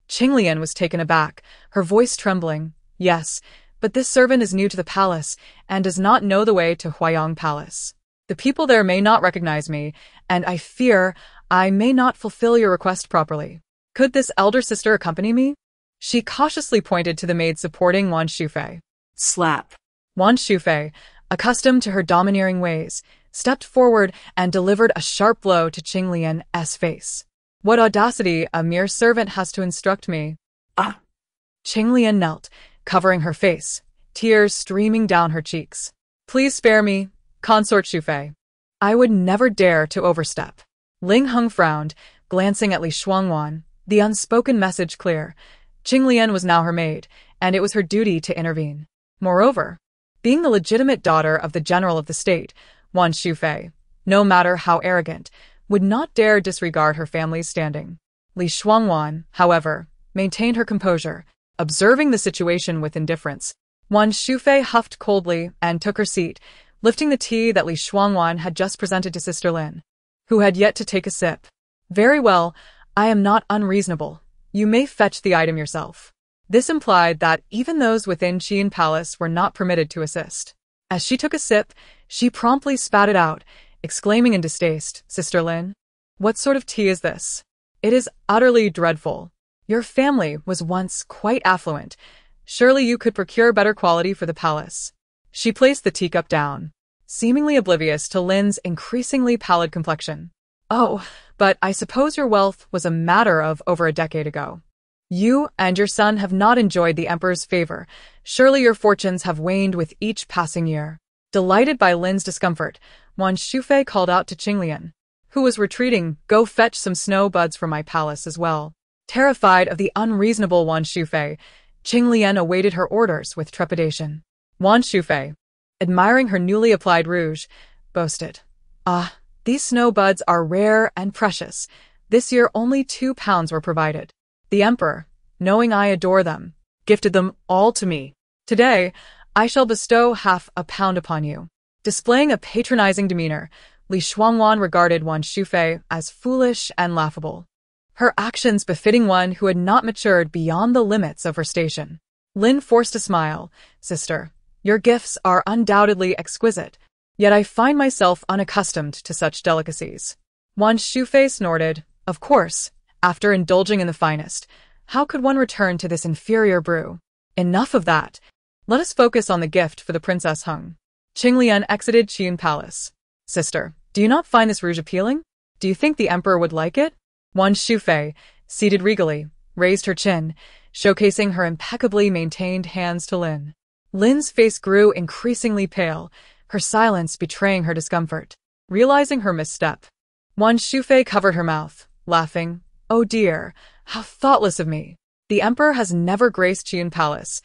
Qinglian was taken aback, her voice trembling. Yes, but this servant is new to the palace and does not know the way to Huayang Palace. The people there may not recognize me, and I fear I may not fulfill your request properly. Could this elder sister accompany me? She cautiously pointed to the maid supporting Wan Shufei. Slap. Wan Shufei, accustomed to her domineering ways, stepped forward and delivered a sharp blow to Qinglian's face. What audacity a mere servant has to instruct me. Ah! Qinglian knelt, covering her face, tears streaming down her cheeks. Please spare me, Consort Shufei. I would never dare to overstep. Ling Hung frowned, glancing at Li Shuangwan, the unspoken message clear. Qinglian was now her maid, and it was her duty to intervene. Moreover, being the legitimate daughter of the general of the state, Wan Shufei, no matter how arrogant, would not dare disregard her family's standing. Li Shuangwan, however, maintained her composure, observing the situation with indifference. Wan Shufei huffed coldly and took her seat, lifting the tea that Li Shuangwan had just presented to Sister Lin, who had yet to take a sip. Very well, I am not unreasonable. You may fetch the item yourself. This implied that even those within Qian Palace were not permitted to assist. As she took a sip, she promptly spat it out, exclaiming in distaste, Sister Lin, what sort of tea is this? It is utterly dreadful. Your family was once quite affluent. Surely you could procure better quality for the palace. She placed the teacup down, seemingly oblivious to Lin's increasingly pallid complexion. Oh, but I suppose your wealth was a matter of over a decade ago. You and your son have not enjoyed the emperor's favor. Surely your fortunes have waned with each passing year. Delighted by Lin's discomfort, Wan Shufei called out to Qinglian, who was retreating, go fetch some snow buds from my palace as well. Terrified of the unreasonable Wan Shufei, Qinglian awaited her orders with trepidation. Wan Shufei, admiring her newly applied rouge, boasted, these snow buds are rare and precious. This year only 2 pounds were provided. The emperor, knowing I adore them, gifted them all to me. Today, I shall bestow half a pound upon you. Displaying a patronizing demeanor, Li Shuangwan regarded Wan Shufei as foolish and laughable, her actions befitting one who had not matured beyond the limits of her station. Lin forced a smile. Sister, your gifts are undoubtedly exquisite, yet I find myself unaccustomed to such delicacies. Wan Shufei snorted. Of course, after indulging in the finest, how could one return to this inferior brew? Enough of that. Let us focus on the gift for the Princess Hung. Qinglian exited Qian Palace. Sister, do you not find this rouge appealing? Do you think the emperor would like it? Wan Shufei, seated regally, raised her chin, showcasing her impeccably maintained hands to Lin. Lin's face grew increasingly pale, her silence betraying her discomfort. Realizing her misstep, Wan Shufei covered her mouth, laughing. Oh dear, how thoughtless of me. The emperor has never graced Qian Palace.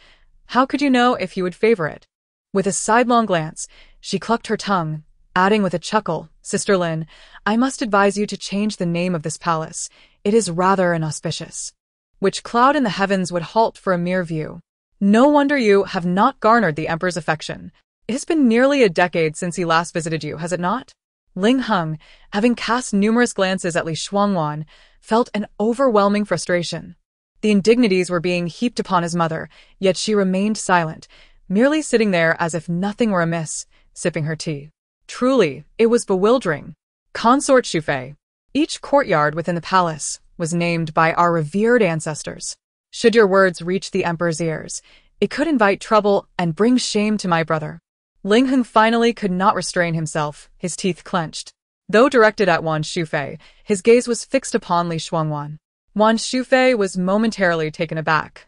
How could you know if he would favor it? With a sidelong glance, she clucked her tongue, adding with a chuckle, Sister Lin, I must advise you to change the name of this palace. It is rather inauspicious. Which cloud in the heavens would halt for a mere view? No wonder you have not garnered the emperor's affection. It has been nearly a decade since he last visited you, has it not? Ling Hung, having cast numerous glances at Li Shuangwan, felt an overwhelming frustration. The indignities were being heaped upon his mother, yet she remained silent, merely sitting there as if nothing were amiss, sipping her tea. Truly, it was bewildering. Consort Shufei. Each courtyard within the palace was named by our revered ancestors. Should your words reach the emperor's ears, it could invite trouble and bring shame to my brother. Ling Hung finally could not restrain himself, his teeth clenched. Though directed at Wan Shufei, his gaze was fixed upon Li Shuangwan. Wan Shufei was momentarily taken aback,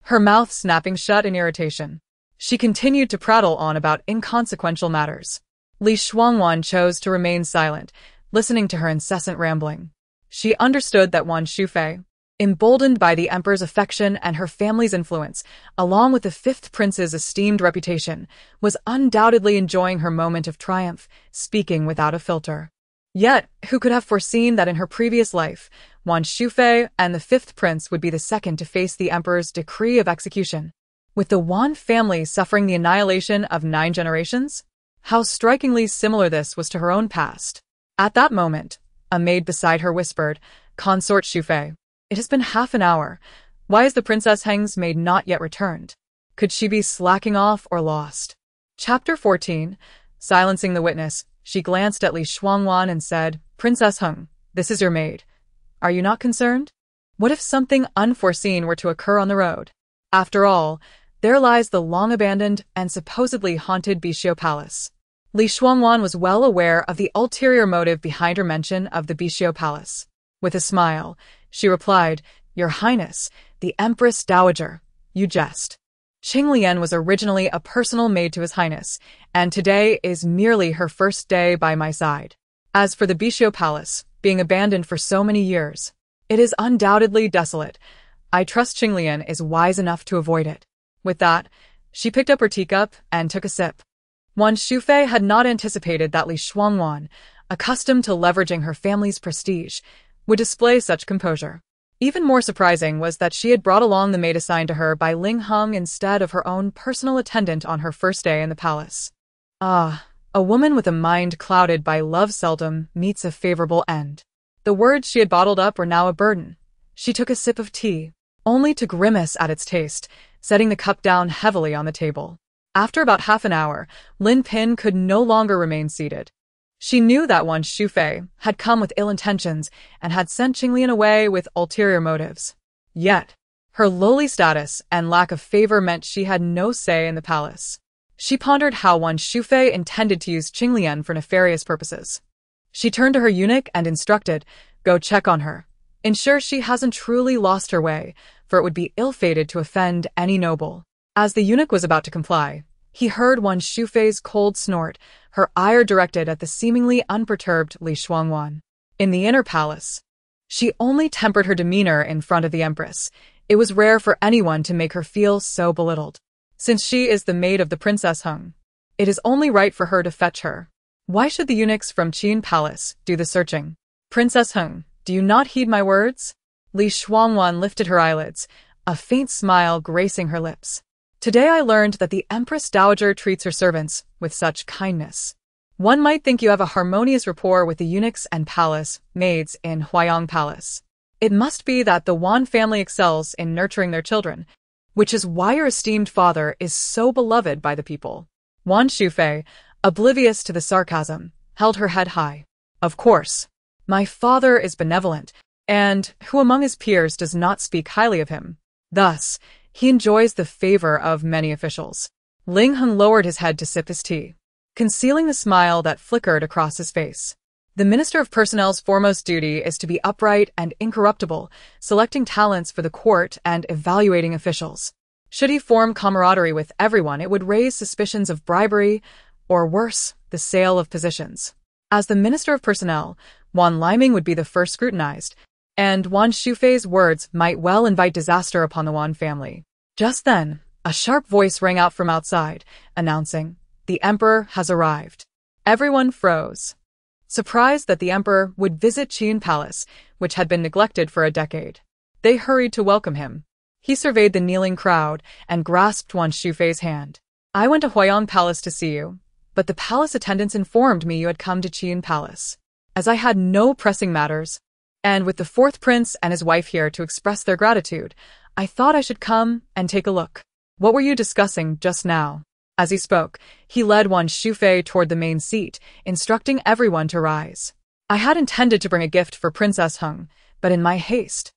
her mouth snapping shut in irritation. She continued to prattle on about inconsequential matters. Li Shuangwan chose to remain silent, listening to her incessant rambling. She understood that Wan Shufei, emboldened by the emperor's affection and her family's influence, along with the fifth prince's esteemed reputation, was undoubtedly enjoying her moment of triumph, speaking without a filter. Yet, who could have foreseen that in her previous life, Wan Shufei and the fifth prince would be the second to face the emperor's decree of execution? With the Wan family suffering the annihilation of 9 generations? How strikingly similar this was to her own past. At that moment, a maid beside her whispered, "Consort Shufei. It has been half an hour. Why is the Princess Heng's maid not yet returned? Could she be slacking off or lost?" Chapter 14. Silencing the witness, she glanced at Li Shuangwan and said, "Princess Heng, this is your maid. Are you not concerned? What if something unforeseen were to occur on the road? After all, there lies the long-abandoned and supposedly haunted Bishio Palace." Li Shuangwan was well aware of the ulterior motive behind her mention of the Bishio Palace. With a smile, she replied, "Your Highness, the Empress Dowager, you jest. Qing Lian was originally a personal maid to His Highness, and today is merely her first day by my side. As for the Bishio Palace, being abandoned for so many years, it is undoubtedly desolate. I trust Qing Lian is wise enough to avoid it." With that, she picked up her teacup and took a sip. Wan Shufei had not anticipated that Li Shuangwan, accustomed to leveraging her family's prestige, would display such composure. Even more surprising was that she had brought along the maid assigned to her by Ling Heng instead of her own personal attendant on her first day in the palace. Ah, a woman with a mind clouded by love seldom meets a favorable end. The words she had bottled up were now a burden. She took a sip of tea, only to grimace at its taste, setting the cup down heavily on the table. After about half an hour, Lin Pin could no longer remain seated. She knew that Wan Shufei had come with ill intentions and had sent Qing Lian away with ulterior motives. Yet, her lowly status and lack of favor meant she had no say in the palace. She pondered how Wan Shufei intended to use Qing Lian for nefarious purposes. She turned to her eunuch and instructed, "Go check on her. Ensure she hasn't truly lost her way, for it would be ill-fated to offend any noble." As the eunuch was about to comply, he heard Wan Shufei's cold snort, her ire directed at the seemingly unperturbed Li Shuangwan. In the inner palace, she only tempered her demeanor in front of the empress. It was rare for anyone to make her feel so belittled. Since she is the maid of the Princess Heng, it is only right for her to fetch her. Why should the eunuchs from Qin Palace do the searching? "Princess Heng, do you not heed my words?" Li Shuangwan lifted her eyelids, a faint smile gracing her lips. "Today I learned that the Empress Dowager treats her servants with such kindness. One might think you have a harmonious rapport with the eunuchs and palace maids in Huayang Palace. It must be that the Wan family excels in nurturing their children, which is why your esteemed father is so beloved by the people." Wan Shufei, oblivious to the sarcasm, held her head high. "Of course. My father is benevolent, and who among his peers does not speak highly of him? Thus, he enjoys the favor of many officials." Ling Heng lowered his head to sip his tea, concealing the smile that flickered across his face. The Minister of Personnel's foremost duty is to be upright and incorruptible, selecting talents for the court and evaluating officials. Should he form camaraderie with everyone, it would raise suspicions of bribery, or worse, the sale of positions. As the Minister of Personnel, Wan Liming would be the first scrutinized, and Wan Shufei's words might well invite disaster upon the Wan family. Just then, a sharp voice rang out from outside, announcing, "The Emperor has arrived." Everyone froze, surprised that the Emperor would visit Qin Palace, which had been neglected for a decade. They hurried to welcome him. He surveyed the kneeling crowd and grasped Wan Shufei's hand. "I went to Huayang Palace to see you, but the palace attendants informed me you had come to Qin Palace. As I had no pressing matters, and with the fourth prince and his wife here to express their gratitude, I thought I should come and take a look. What were you discussing just now?" As he spoke, he led Wan Shufei toward the main seat, instructing everyone to rise. "I had intended to bring a gift for Princess Heng, but in my haste,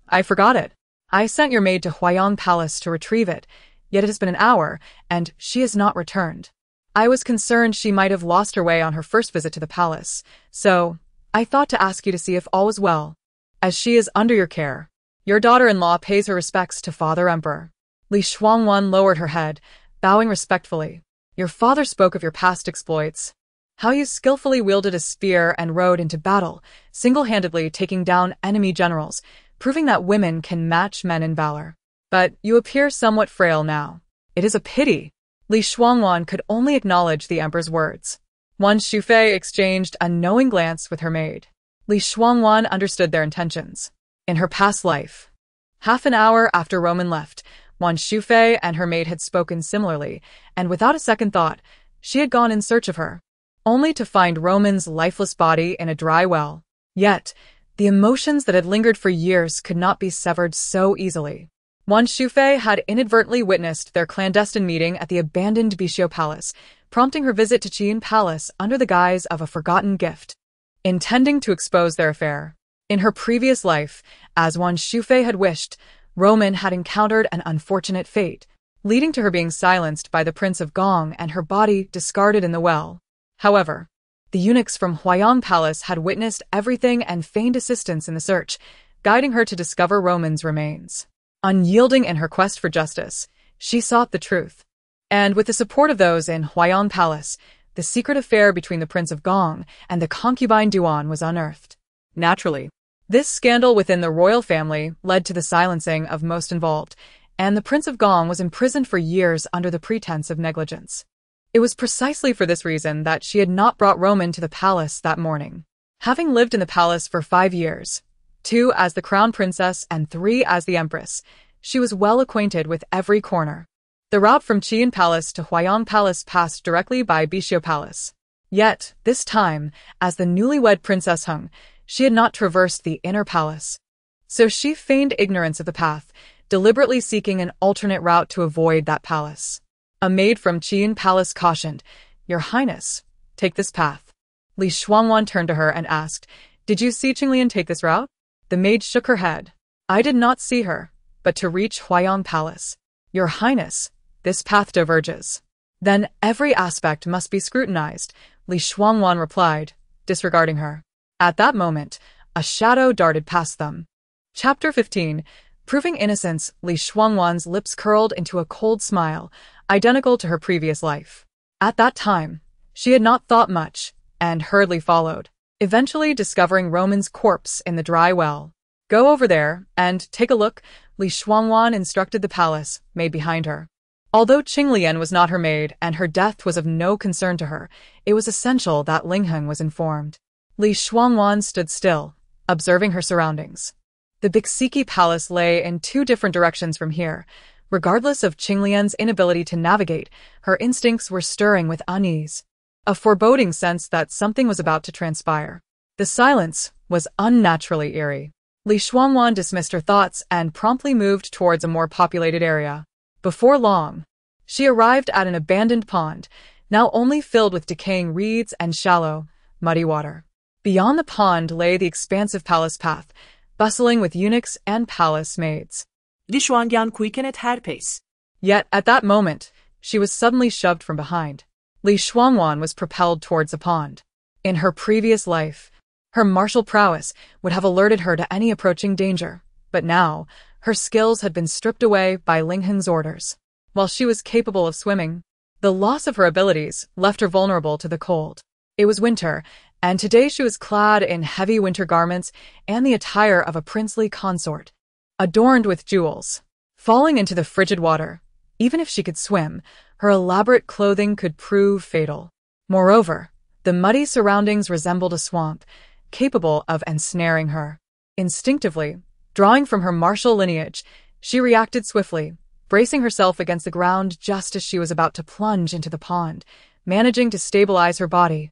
I forgot it. I sent your maid to Huayang Palace to retrieve it, yet it has been an hour, and she has not returned. I was concerned she might have lost her way on her first visit to the palace, so I thought to ask you to see if all was well, as she is under your care. Your daughter-in-law pays her respects to Father Emperor." Li Shuangwan lowered her head, bowing respectfully. Your father spoke of your past exploits. How you skillfully wielded a spear and rode into battle, single-handedly taking down enemy generals, proving that women can match men in valor. But you appear somewhat frail now. It is a pity. Li Shuangwan could only acknowledge the emperor's words. Wan Shufei exchanged a knowing glance with her maid. Li Shuangwan understood their intentions. In her past life, half an hour after Roman left, Wan Shufei and her maid had spoken similarly, and without a second thought, she had gone in search of her, only to find Roman's lifeless body in a dry well. Yet, the emotions that had lingered for years could not be severed so easily. Wan Shufei had inadvertently witnessed their clandestine meeting at the abandoned Bishio Palace, prompting her visit to Qian Palace under the guise of a forgotten gift, intending to expose their affair. In her previous life, as Wan Shufei had wished, Roman had encountered an unfortunate fate, leading to her being silenced by the Prince of Gong and her body discarded in the well. However, the eunuchs from Huayang Palace had witnessed everything and feigned assistance in the search, guiding her to discover Roman's remains. Unyielding in her quest for justice, she sought the truth. And with the support of those in Huayang Palace, the secret affair between the Prince of Gong and the concubine Duan was unearthed. Naturally, this scandal within the royal family led to the silencing of most involved, and the Prince of Gong was imprisoned for years under the pretense of negligence. It was precisely for this reason that she had not brought Roman to the palace that morning. Having lived in the palace for 5 years, 2 as the crown princess and 3 as the empress, she was well acquainted with every corner. The route from Qian Palace to Huayang Palace passed directly by Bishio Palace. Yet, this time, as the newlywed Princess Heng, she had not traversed the inner palace. So she feigned ignorance of the path, deliberately seeking an alternate route to avoid that palace. A maid from Qian Palace cautioned, "Your Highness, take this path." Li Shuangwan turned to her and asked, "Did you see Qinglian take this route?" The maid shook her head. "I did not see her, but to reach Huayang Palace. Your Highness, this path diverges." "Then every aspect must be scrutinized," Li Shuangwan replied, disregarding her. At that moment, a shadow darted past them. Chapter 15. Proving innocence, Li Shuangwan's lips curled into a cold smile, identical to her previous life. At that time, she had not thought much, and hurriedly followed, eventually discovering Roman's corpse in the dry well. "Go over there, and take a look," Li Shuangwan instructed the palace maid behind her. Although Qinglian was not her maid and her death was of no concern to her, it was essential that Lingheng was informed. Li Shuangwan stood still, observing her surroundings. The Bixiki Palace lay in 2 different directions from here. Regardless of Qinglian's inability to navigate, her instincts were stirring with unease, a foreboding sense that something was about to transpire. The silence was unnaturally eerie. Li Shuangwan dismissed her thoughts and promptly moved towards a more populated area. Before long, she arrived at an abandoned pond, now only filled with decaying reeds and shallow, muddy water. Beyond the pond lay the expansive palace path, bustling with eunuchs and palace maids. Li Shuangyan quickened at her pace. Yet at that moment, she was suddenly shoved from behind. Li Shuangwan was propelled towards the pond. In her previous life, her martial prowess would have alerted her to any approaching danger, but now, her skills had been stripped away by Lingheng's orders. While she was capable of swimming, the loss of her abilities left her vulnerable to the cold. It was winter, and today she was clad in heavy winter garments and the attire of a princely consort, adorned with jewels. Falling into the frigid water, even if she could swim, her elaborate clothing could prove fatal. Moreover, the muddy surroundings resembled a swamp, capable of ensnaring her. Instinctively, drawing from her martial lineage, she reacted swiftly, bracing herself against the ground just as she was about to plunge into the pond, managing to stabilize her body.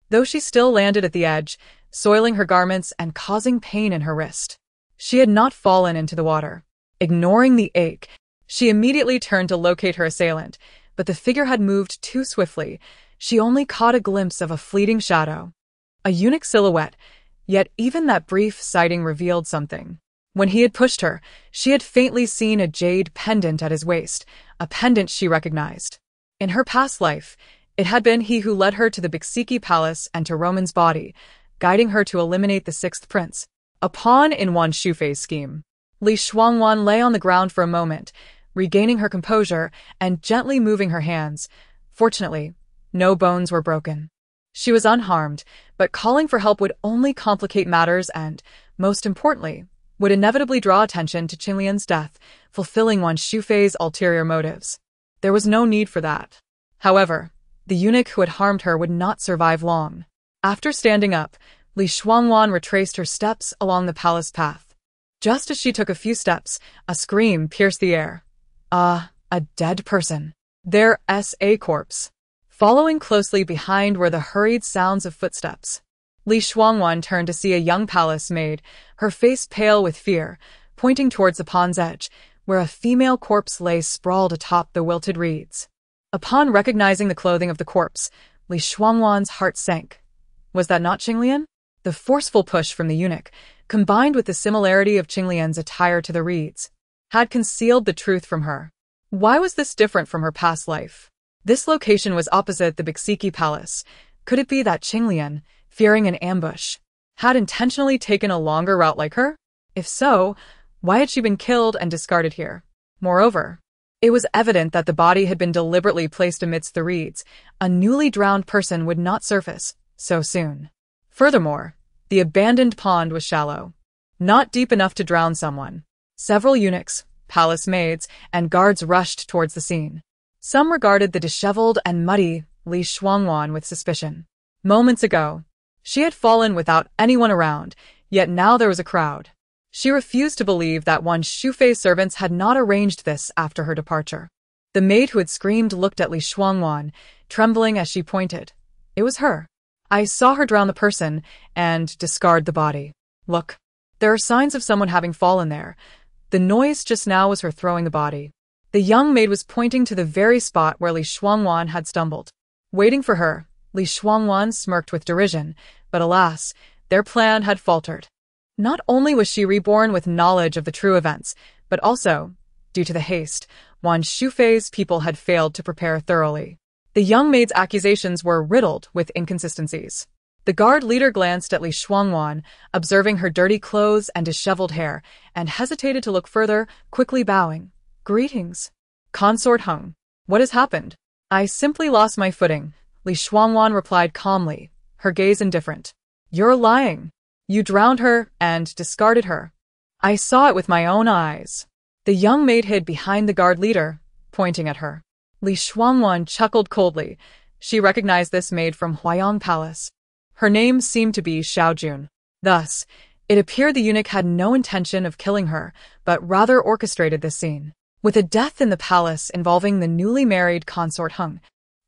Though she still landed at the edge, soiling her garments and causing pain in her wrist. She had not fallen into the water. Ignoring the ache, she immediately turned to locate her assailant, but the figure had moved too swiftly. She only caught a glimpse of a fleeting shadow. A eunuch silhouette, yet even that brief sighting revealed something. When he had pushed her, she had faintly seen a jade pendant at his waist, a pendant she recognized. In her past life, it had been he who led her to the Bixiki Palace and to Roman's body, guiding her to eliminate the 6th prince, a pawn in Wan Shufei's scheme. Li Shuangwan lay on the ground for a moment, regaining her composure and gently moving her hands. Fortunately, no bones were broken. She was unharmed, but calling for help would only complicate matters and, most importantly, would inevitably draw attention to Qinglian's death, fulfilling Wan Shufei's ulterior motives. There was no need for that. However, the eunuch who had harmed her would not survive long. After standing up, Shuangwan retraced her steps along the palace path. Just as she took a few steps, a scream pierced the air. A dead person. There's a corpse. Following closely behind were the hurried sounds of footsteps. Shuangwan turned to see a young palace maid, her face pale with fear, pointing towards the pond's edge, where a female corpse lay sprawled atop the wilted reeds. Upon recognizing the clothing of the corpse, Shuangwan's heart sank. Was that not Qinglian? The forceful push from the eunuch, combined with the similarity of Qinglian's attire to the reeds, had concealed the truth from her. Why was this different from her past life? This location was opposite the Bixiki Palace. Could it be that Qinglian, fearing an ambush, had intentionally taken a longer route like her? If so, why had she been killed and discarded here? Moreover, it was evident that the body had been deliberately placed amidst the reeds. A newly drowned person would not surface so soon. Furthermore, the abandoned pond was shallow, not deep enough to drown someone. Several eunuchs, palace maids, and guards rushed towards the scene. Some regarded the disheveled and muddy Shuangwan with suspicion. Moments ago, she had fallen without anyone around, yet now there was a crowd. She refused to believe that Wan Shufei's servants had not arranged this after her departure. The maid who had screamed looked at Shuangwan, trembling as she pointed. It was her. I saw her drown the person and discard the body. Look, there are signs of someone having fallen there. The noise just now was her throwing the body. The young maid was pointing to the very spot where Shuangwan had stumbled. Waiting for her, Shuangwan smirked with derision, but alas, their plan had faltered. Not only was she reborn with knowledge of the true events, but also, due to the haste, Wan Shufei's people had failed to prepare thoroughly. The young maid's accusations were riddled with inconsistencies. The guard leader glanced at Shuangwan, observing her dirty clothes and disheveled hair, and hesitated to look further, quickly bowing. Greetings. Consort Hung. What has happened? I simply lost my footing, Shuangwan replied calmly, her gaze indifferent. You're lying. You drowned her and discarded her. I saw it with my own eyes. The young maid hid behind the guard leader, pointing at her. Shuangwan chuckled coldly. She recognized this maid from Huayang Palace. Her name seemed to be Xiaojun. Thus, it appeared the eunuch had no intention of killing her, but rather orchestrated this scene. With a death in the palace involving the newly married consort Hung,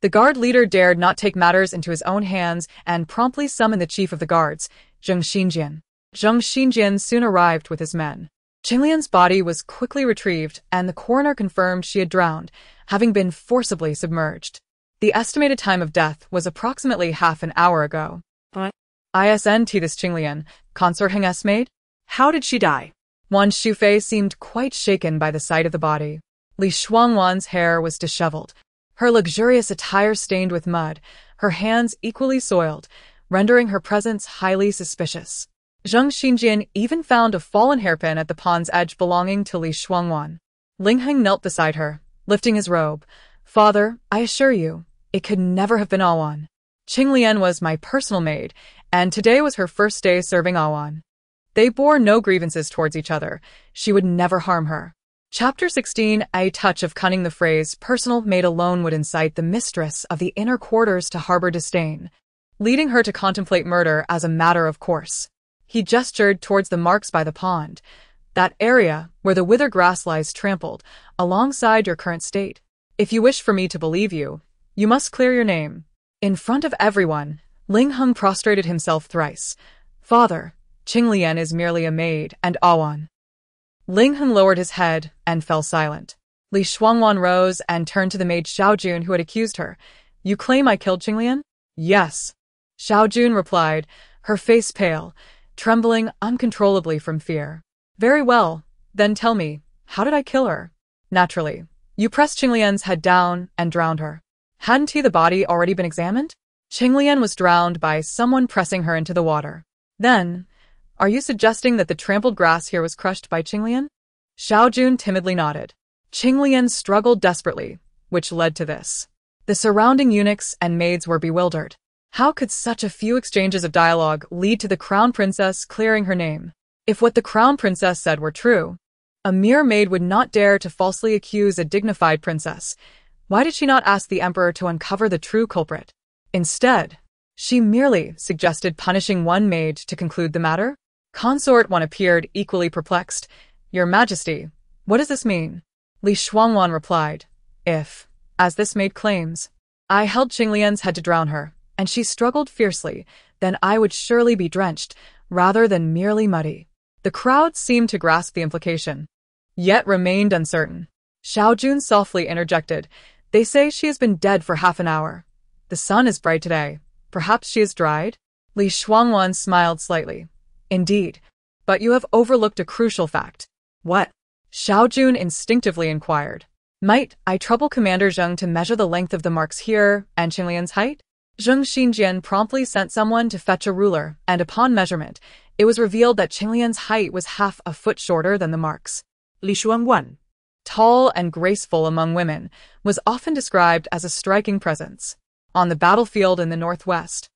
the guard leader dared not take matters into his own hands and promptly summoned the chief of the guards, Zheng Xinjian. Zheng Xinjian soon arrived with his men. Qinglian's body was quickly retrieved, and the coroner confirmed she had drowned, having been forcibly submerged. The estimated time of death was approximately half an hour ago. What? ISNT this Qinglian, consort Heng's maid? How did she die? Wan Shufei seemed quite shaken by the sight of the body. Shuangwan's hair was disheveled, her luxurious attire stained with mud, her hands equally soiled, rendering her presence highly suspicious. Zheng Xinjian even found a fallen hairpin at the pond's edge belonging to Shuangwan. Lingheng knelt beside her, lifting his robe. Father, I assure you, it could never have been Awan. Qinglian was my personal maid, and today was her first day serving Awan. They bore no grievances towards each other. She would never harm her. Chapter 16. A touch of cunning. The phrase personal maid alone would incite the mistress of the inner quarters to harbor disdain, leading her to contemplate murder as a matter of course. He gestured towards the marks by the pond, that area where the withered grass lies trampled, alongside your current state. If you wish for me to believe you, you must clear your name. In front of everyone, Lingheng prostrated himself thrice. Father, Qinglian is merely a maid, and Awan. Lingheng lowered his head and fell silent. Shuangwan rose and turned to the maid Xiaojun who had accused her. You claim I killed Qinglian? Yes. Xiaojun replied, her face pale, trembling uncontrollably from fear. Very well, then tell me, how did I kill her? Naturally. You pressed Qinglian's head down and drowned her. Hadn't the body already been examined? Qinglian was drowned by someone pressing her into the water. Then, are you suggesting that the trampled grass here was crushed by Qinglian? Xiaojun timidly nodded. Qinglian struggled desperately, which led to this. The surrounding eunuchs and maids were bewildered. How could such a few exchanges of dialogue lead to the crown princess clearing her name? If what the crown princess said were true, a mere maid would not dare to falsely accuse a dignified princess. Why did she not ask the emperor to uncover the true culprit? Instead, she merely suggested punishing one maid to conclude the matter. Consort one appeared equally perplexed. Your Majesty, what does this mean? Shuangwan replied, if, as this maid claims, I held Qinglian's head to drown her, and she struggled fiercely, then I would surely be drenched, rather than merely muddy. The crowd seemed to grasp the implication, yet remained uncertain. Xiaojun softly interjected, they say she has been dead for half an hour. The sun is bright today. Perhaps she is dried? Shuangwan smiled slightly. Indeed, but you have overlooked a crucial fact. What? Xiaojun instinctively inquired. Might I trouble Commander Zheng to measure the length of the marks here and Qinglian's height? Zheng Xinjian promptly sent someone to fetch a ruler, and upon measurement, it was revealed that Qinglian's height was half a foot shorter than the marks. Shuangwan, tall and graceful among women, was often described as a striking presence. On the battlefield in the northwest,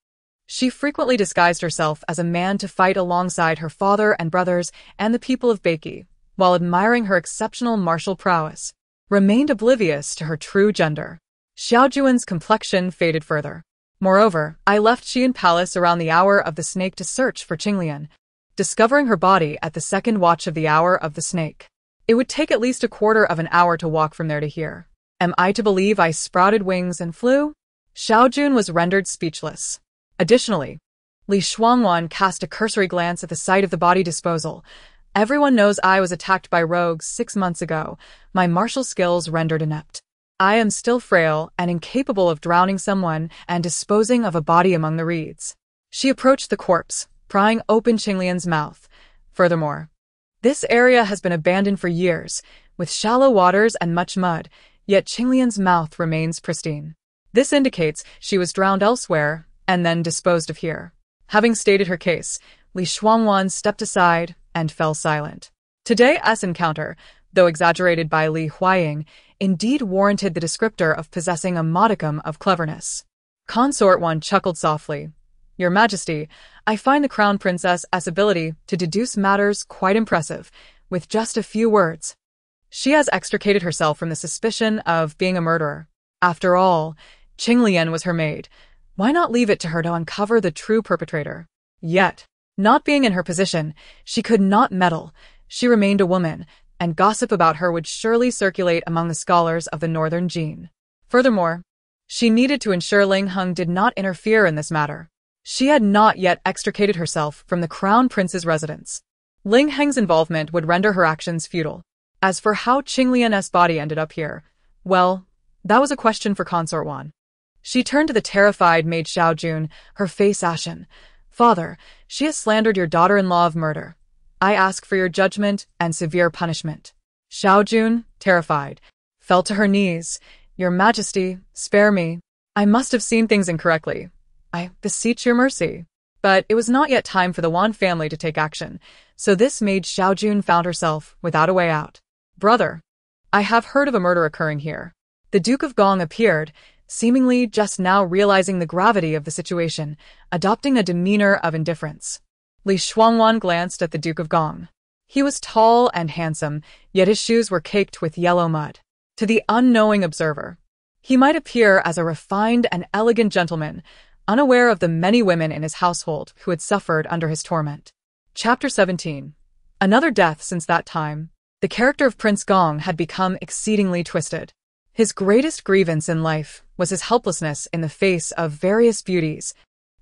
she frequently disguised herself as a man to fight alongside her father and brothers and the people of Beiki, while admiring her exceptional martial prowess, remained oblivious to her true gender. Xiaojuan's complexion faded further. Moreover, I left Xian Palace around the hour of the snake to search for Qinglian, discovering her body at the second watch of the hour of the snake. It would take at least a quarter of an hour to walk from there to here. Am I to believe I sprouted wings and flew? Xiaojun was rendered speechless. Additionally, Shuangwan cast a cursory glance at the site of the body disposal. Everyone knows I was attacked by rogues 6 months ago, my martial skills rendered inept. I am still frail and incapable of drowning someone and disposing of a body among the reeds. She approached the corpse, prying open Qinglian's mouth. Furthermore, this area has been abandoned for years, with shallow waters and much mud, yet Qinglian's mouth remains pristine. This indicates she was drowned elsewhere and then disposed of here. Having stated her case, Shuangwan stepped aside and fell silent. Today's encounter, though exaggerated by Li Huaying, indeed warranted the descriptor of possessing a modicum of cleverness. Consort one chuckled softly. Your Majesty, I find the Crown Princess's ability to deduce matters quite impressive, with just a few words. She has extricated herself from the suspicion of being a murderer. After all, Qinglian was her maid. Why not leave it to her to uncover the true perpetrator? Yet, not being in her position, she could not meddle. She remained a woman, and gossip about her would surely circulate among the scholars of the Northern Jin. Furthermore, she needed to ensure Ling Heng did not interfere in this matter. She had not yet extricated herself from the Crown Prince's residence. Ling Heng's involvement would render her actions futile. As for how Qinglian's body ended up here, well, that was a question for Consort Wan. She turned to the terrified maid Xiaojun, her face ashen. Father, she has slandered your daughter-in-law of murder. I ask for your judgment and severe punishment. Xiaojun, terrified, fell to her knees. Your Majesty, spare me. I must have seen things incorrectly. I beseech your mercy. But it was not yet time for the Wan family to take action, so this maid Xiaojun found herself without a way out. Brother, I have heard of a murder occurring here. The Duke of Gong appeared, seemingly just now realizing the gravity of the situation, adopting a demeanor of indifference. Shuangwan glanced at the Duke of Gong. He was tall and handsome, yet his shoes were caked with yellow mud. To the unknowing observer, he might appear as a refined and elegant gentleman, unaware of the many women in his household who had suffered under his torment. Chapter 17. Another death since that time. The character of Prince Gong had become exceedingly twisted. His greatest grievance in life was his helplessness in the face of various beauties,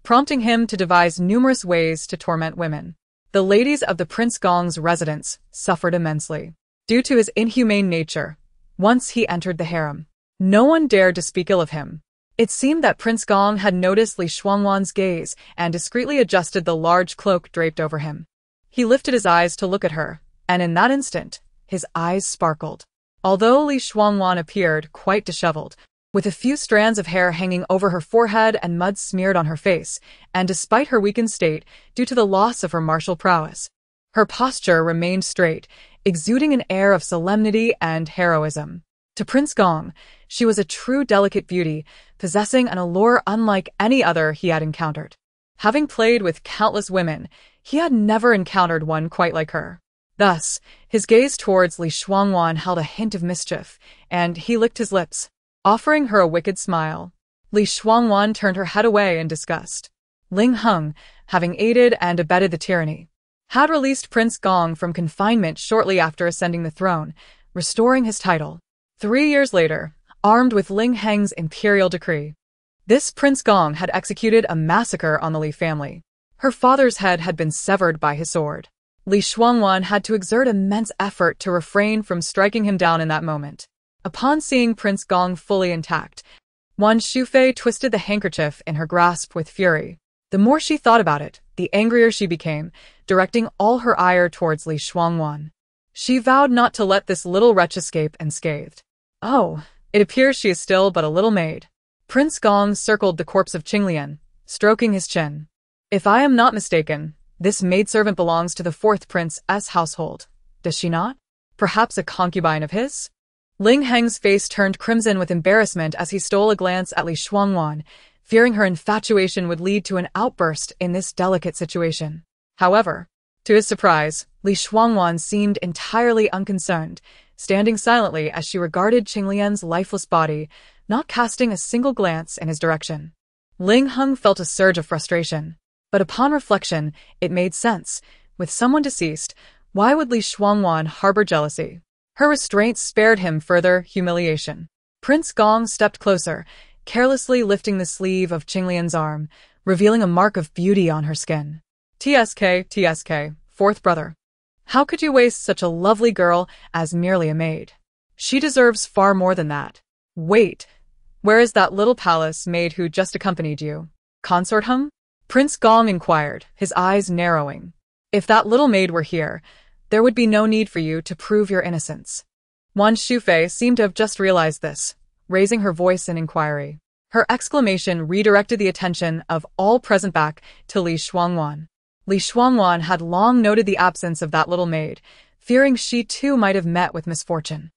prompting him to devise numerous ways to torment women. The ladies of the Prince Gong's residence suffered immensely. Due to his inhumane nature, once he entered the harem, no one dared to speak ill of him. It seemed that Prince Gong had noticed Li Shuangwan's gaze and discreetly adjusted the large cloak draped over him. He lifted his eyes to look at her, and in that instant, his eyes sparkled. Although Li Shuangwan appeared quite disheveled, with a few strands of hair hanging over her forehead and mud smeared on her face, and despite her weakened state due to the loss of her martial prowess, her posture remained straight. exuding an air of solemnity and heroism. To Prince Gong, she was a true delicate beauty, possessing an allure unlike any other he had encountered. Having played with countless women, he had never encountered one quite like her. Thus, his gaze towards Li Shuangwan held a hint of mischief, and he licked his lips, offering her a wicked smile. Li Shuangwan turned her head away in disgust. Ling Heng, having aided and abetted the tyranny, had released Prince Gong from confinement shortly after ascending the throne, restoring his title. 3 years later, armed with Ling Heng's imperial decree, this Prince Gong had executed a massacre on the Li family. Her father's head had been severed by his sword. Li Shuangwan had to exert immense effort to refrain from striking him down in that moment. Upon seeing Prince Gong fully intact, Wan Shufei twisted the handkerchief in her grasp with fury. The more she thought about it, the angrier she became, directing all her ire towards Li Shuangwan. She vowed not to let this little wretch escape unscathed. Oh, it appears she is still but a little maid. Prince Gong circled the corpse of Qinglian, stroking his chin. If I am not mistaken, this maidservant belongs to the 4th prince's household, does she not? Perhaps a concubine of his? Ling Heng's face turned crimson with embarrassment as he stole a glance at Li Shuangwan, fearing her infatuation would lead to an outburst in this delicate situation. However, to his surprise, Li Shuangwan seemed entirely unconcerned, standing silently as she regarded Qinglian's lifeless body, not casting a single glance in his direction. Ling Heng felt a surge of frustration. But upon reflection, it made sense. With someone deceased, why would Li Shuangwan harbor jealousy? Her restraint spared him further humiliation. Prince Gong stepped closer, carelessly lifting the sleeve of Qinglian's arm, revealing a mark of beauty on her skin. TSK, 4th brother. How could you waste such a lovely girl as merely a maid? She deserves far more than that. Wait, where is that little palace maid who just accompanied you? Consort Hung? Prince Gong inquired, his eyes narrowing. If that little maid were here, there would be no need for you to prove your innocence. Wan Shufei seemed to have just realized this, raising her voice in inquiry. Her exclamation redirected the attention of all present back to Li Shuangwan. Li Shuangwan had long noted the absence of that little maid, fearing she too might have met with misfortune.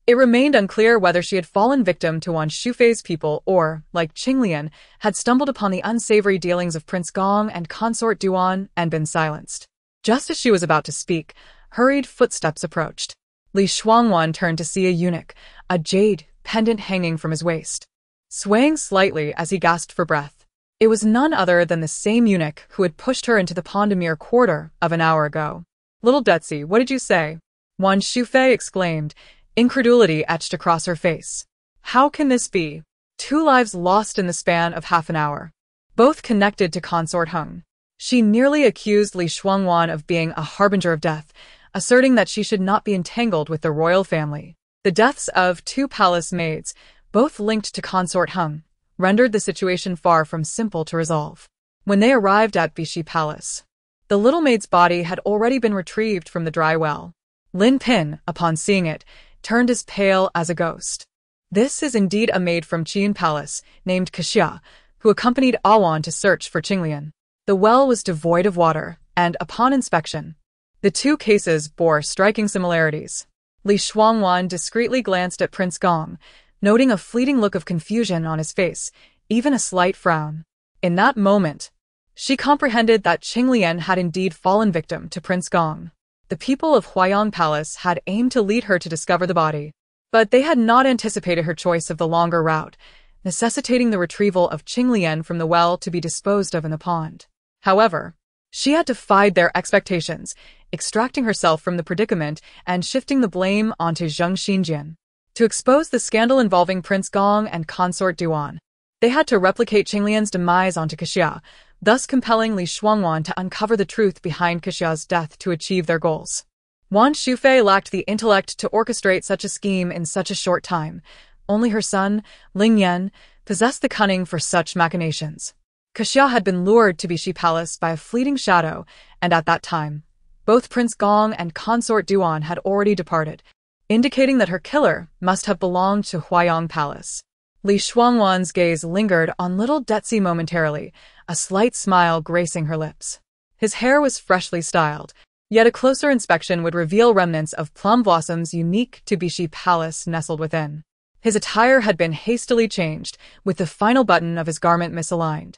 It remained unclear whether she had fallen victim to Wan Shufei's people or, like Qinglian, had stumbled upon the unsavory dealings of Prince Gong and consort Duan and been silenced. Just as she was about to speak, hurried footsteps approached. Li Shuangwan turned to see a eunuch, a jade pendant hanging from his waist, swaying slightly as he gasped for breath. It was none other than the same eunuch who had pushed her into the pond a mere quarter of an hour ago. Little Detsy, what did you say? Wan Shufei exclaimed, incredulity etched across her face. How can this be? 2 lives lost in the span of half an hour, both connected to Consort Hung. She nearly accused Li Shuangwan of being a harbinger of death, asserting that she should not be entangled with the royal family. The deaths of 2 palace maids, both linked to Consort Hung, rendered the situation far from simple to resolve. When they arrived at Bishi Palace, the little maid's body had already been retrieved from the dry well. Lin Pin, upon seeing it, turned as pale as a ghost. This is indeed a maid from Qian Palace, named Kaxia, who accompanied Awan to search for Qinglian. The well was devoid of water, and upon inspection, the 2 cases bore striking similarities. Li Shuangwan discreetly glanced at Prince Gong, noting a fleeting look of confusion on his face, even a slight frown. In that moment, she comprehended that Qinglian had indeed fallen victim to Prince Gong. The people of Huayang Palace had aimed to lead her to discover the body, but they had not anticipated her choice of the longer route, necessitating the retrieval of Qinglian from the well to be disposed of in the pond. However, she had defied their expectations, extracting herself from the predicament and shifting the blame onto Zheng Xinjian. To expose the scandal involving Prince Gong and consort Duan, they had to replicate Qinglian's demise onto Kaxia, thus compelling Li Shuangwan to uncover the truth behind Kaxia's death to achieve their goals. Wan Shufei lacked the intellect to orchestrate such a scheme in such a short time. Only her son, Ling Yan, possessed the cunning for such machinations. Kaxia had been lured to Bishi Palace by a fleeting shadow, and at that time, both Prince Gong and consort Duan had already departed, indicating that her killer must have belonged to Huayang Palace. Li Shuangwan's gaze lingered on little Detsy momentarily, a slight smile gracing her lips. His hair was freshly styled, Yet a closer inspection would reveal remnants of plum blossoms unique to Bishi Palace nestled within. His attire had been hastily changed, with the final button of his garment misaligned.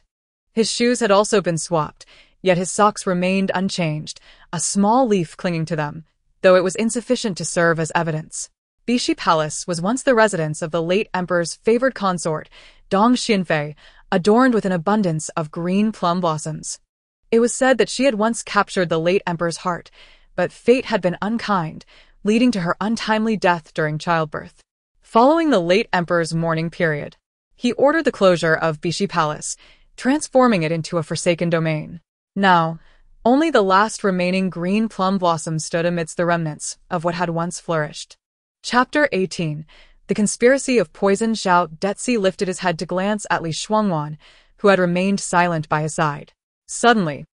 His shoes had also been swapped, yet his socks remained unchanged, a small leaf clinging to them, though it was insufficient to serve as evidence. Bishi Palace was once the residence of the late emperor's favored consort, Dong Xianfei, adorned with an abundance of green plum blossoms. It was said that she had once captured the late emperor's heart, but fate had been unkind, leading to her untimely death during childbirth. Following the late emperor's mourning period, he ordered the closure of Bishi Palace, transforming it into a forsaken domain. Now, only the last remaining green plum blossoms stood amidst the remnants of what had once flourished. Chapter 18. The Conspiracy of Poison. Xiao Detzi lifted his head to glance at Li Shuangwan, who had remained silent by his side. Suddenly,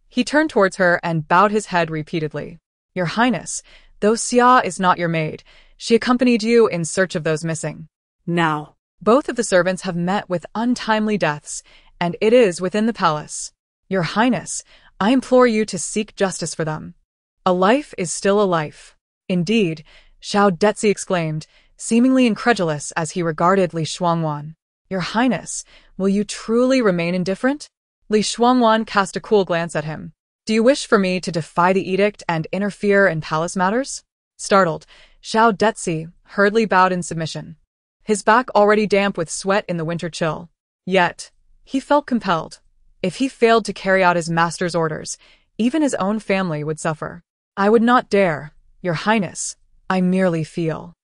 he turned towards her and bowed his head repeatedly. Your Highness, though Xia is not your maid, she accompanied you in search of those missing. Now, Both of the servants have met with untimely deaths, and it is within the palace. Your Highness, I implore you to seek justice for them. A life is still a life. Indeed, Xiao Detzi exclaimed, seemingly incredulous as he regarded Li Shuangwan. Your Highness, will you truly remain indifferent? Li Shuangwan cast a cool glance at him. Do you wish for me to defy the edict and interfere in palace matters? Startled, Xiao Detzi hurriedly bowed in submission. His back already damp with sweat in the winter chill. Yet, he felt compelled. If he failed to carry out his master's orders, even his own family would suffer. I would not dare, Your Highness. I merely feel.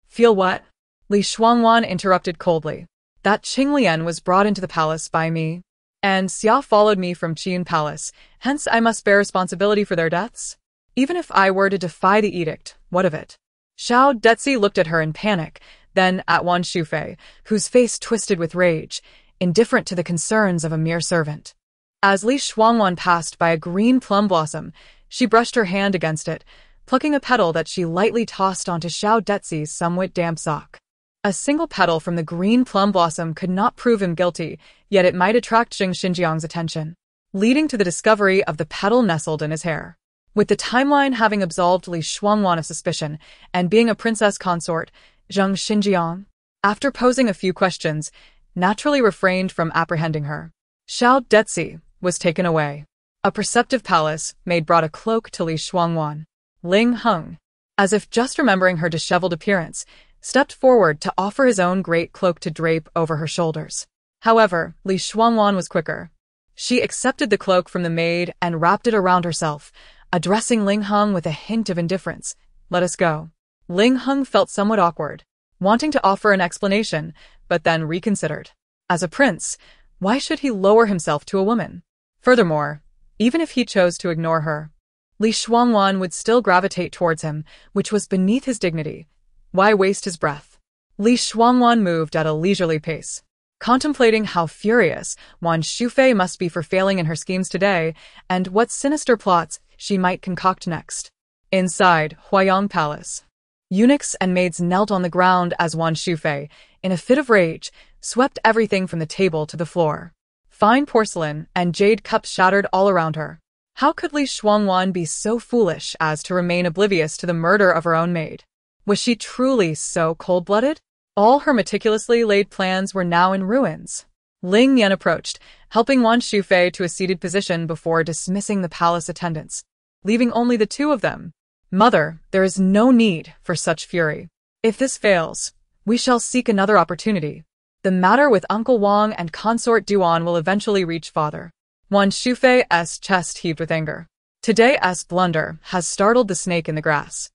Feel what? Li Shuangwan interrupted coldly. That Qinglian was brought into the palace by me, and Xia followed me from Qian Palace, hence I must bear responsibility for their deaths? Even if I were to defy the edict, what of it? Xiao Detzi looked at her in panic, then at Wan Shufei, whose face twisted with rage, indifferent to the concerns of a mere servant. As Li Shuangwan passed by a green plum blossom, she brushed her hand against it, plucking a petal that she lightly tossed onto Xiao Detzi's somewhat damp sock. A single petal from the green plum blossom could not prove him guilty, yet it might attract Zheng Xinjiang's attention, leading to the discovery of the petal nestled in his hair. With the timeline having absolved Li Shuangwan of suspicion, and being a princess consort, Zheng Xinjiang, after posing a few questions, naturally refrained from apprehending her. Xiao Detzi was taken away. A perceptive palace maid brought a cloak to Li Shuangwan. Ling Heng, as if just remembering her disheveled appearance, stepped forward to offer his own great cloak to drape over her shoulders. However, Li Shuangwan was quicker. She accepted the cloak from the maid and wrapped it around herself, addressing Ling Heng with a hint of indifference. Let us go. Ling Heng felt somewhat awkward, wanting to offer an explanation, but then reconsidered. As a prince, why should he lower himself to a woman? Furthermore, even if he chose to ignore her, Li Shuangwan would still gravitate towards him, which was beneath his dignity. Why waste his breath? Li Shuangwan moved at a leisurely pace, contemplating how furious Wan Shufei must be for failing in her schemes today, and what sinister plots she might concoct next. Inside Huayang Palace, eunuchs and maids knelt on the ground as Wan Shufei, in a fit of rage, swept everything from the table to the floor. Fine porcelain and jade cups shattered all around her. How could Li Shuangwan be so foolish as to remain oblivious to the murder of her own maid? Was she truly so cold-blooded? All her meticulously laid plans were now in ruins. Ling Yan approached, helping Wan Shufei to a seated position before dismissing the palace attendants, leaving only the two of them. Mother, there is no need for such fury. If this fails, we shall seek another opportunity. The matter with Uncle Wang and consort Duan will eventually reach father. Wan Shufei's chest heaved with anger. Today's blunder has startled the snake in the grass.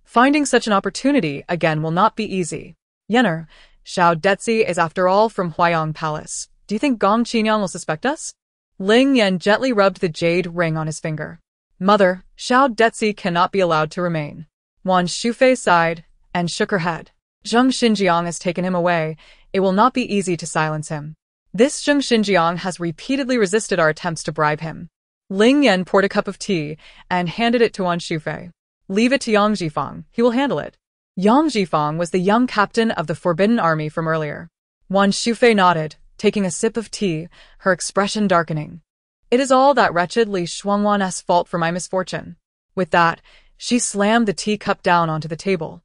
Finding such an opportunity again will not be easy. Yenner, Xiao Detzi is after all from Huayang Palace. Do you think Gong Qingyang will suspect us? Ling Yan gently rubbed the jade ring on his finger. Mother, Xiao Detzi cannot be allowed to remain. Wan Shufei sighed and shook her head. Zheng Xinjiang has taken him away. It will not be easy to silence him. This Zheng Xinjiang has repeatedly resisted our attempts to bribe him. Ling Yan poured a cup of tea and handed it to Wan Shufei. Leave it to Yang Jifang, he will handle it. Yang Jifang was the young captain of the Forbidden Army from earlier. Wan Shufei nodded, taking a sip of tea, her expression darkening. It is all that wretched Li Shuangwan's fault for my misfortune. With that, she slammed the teacup down onto the table.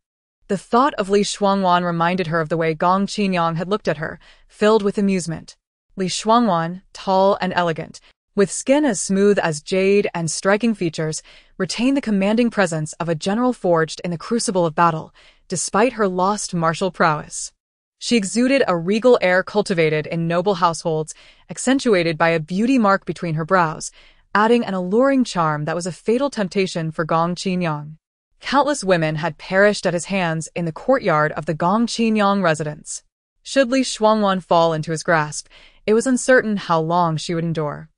The thought of Li Shuangwan reminded her of the way Gong Qinyang had looked at her, filled with amusement. Li Shuangwan, tall and elegant, with skin as smooth as jade and striking features, retained the commanding presence of a general forged in the crucible of battle, despite her lost martial prowess. She exuded a regal air cultivated in noble households, accentuated by a beauty mark between her brows, adding an alluring charm that was a fatal temptation for Gong Qinyang. Countless women had perished at his hands in the courtyard of the Gong Qinyang residence. Should Li Shuangwan fall into his grasp, it was uncertain how long she would endure.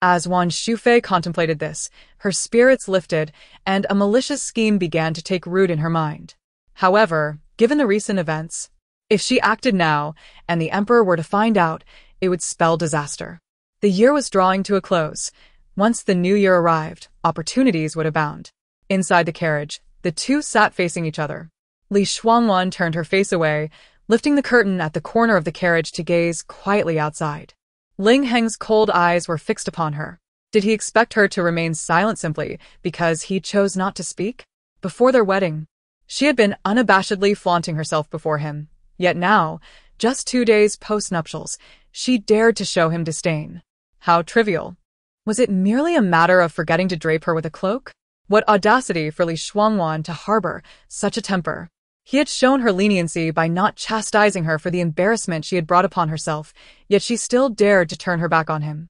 As Wan Shufei contemplated this, her spirits lifted, and a malicious scheme began to take root in her mind. However, given the recent events, if she acted now, and the emperor were to find out, it would spell disaster. The year was drawing to a close. Once the new year arrived, opportunities would abound. Inside the carriage, the two sat facing each other. Li Shuangwan turned her face away, lifting the curtain at the corner of the carriage to gaze quietly outside. Ling Heng's cold eyes were fixed upon her. Did he expect her to remain silent simply because he chose not to speak? Before their wedding, she had been unabashedly flaunting herself before him. Yet now, just 2 days post-nuptials, she dared to show him disdain. How trivial. Was it merely a matter of forgetting to drape her with a cloak? What audacity for Li Shuangwan to harbor such a temper. He had shown her leniency by not chastising her for the embarrassment she had brought upon herself, yet she still dared to turn her back on him.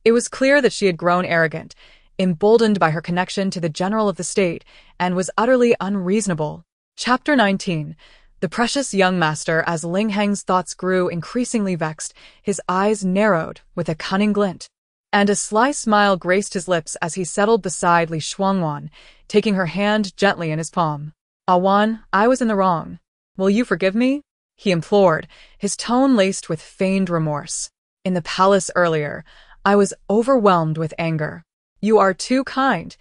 It was clear that she had grown arrogant, emboldened by her connection to the general of the state, and was utterly unreasonable. Chapter 19. The precious young master. As Ling Heng's thoughts grew increasingly vexed, his eyes narrowed with a cunning glint, and a sly smile graced his lips as he settled beside Li Shuangwan, taking her hand gently in his palm. "Awan, I was in the wrong. Will you forgive me?" he implored, his tone laced with feigned remorse. "In the palace earlier, I was overwhelmed with anger. You are too kind.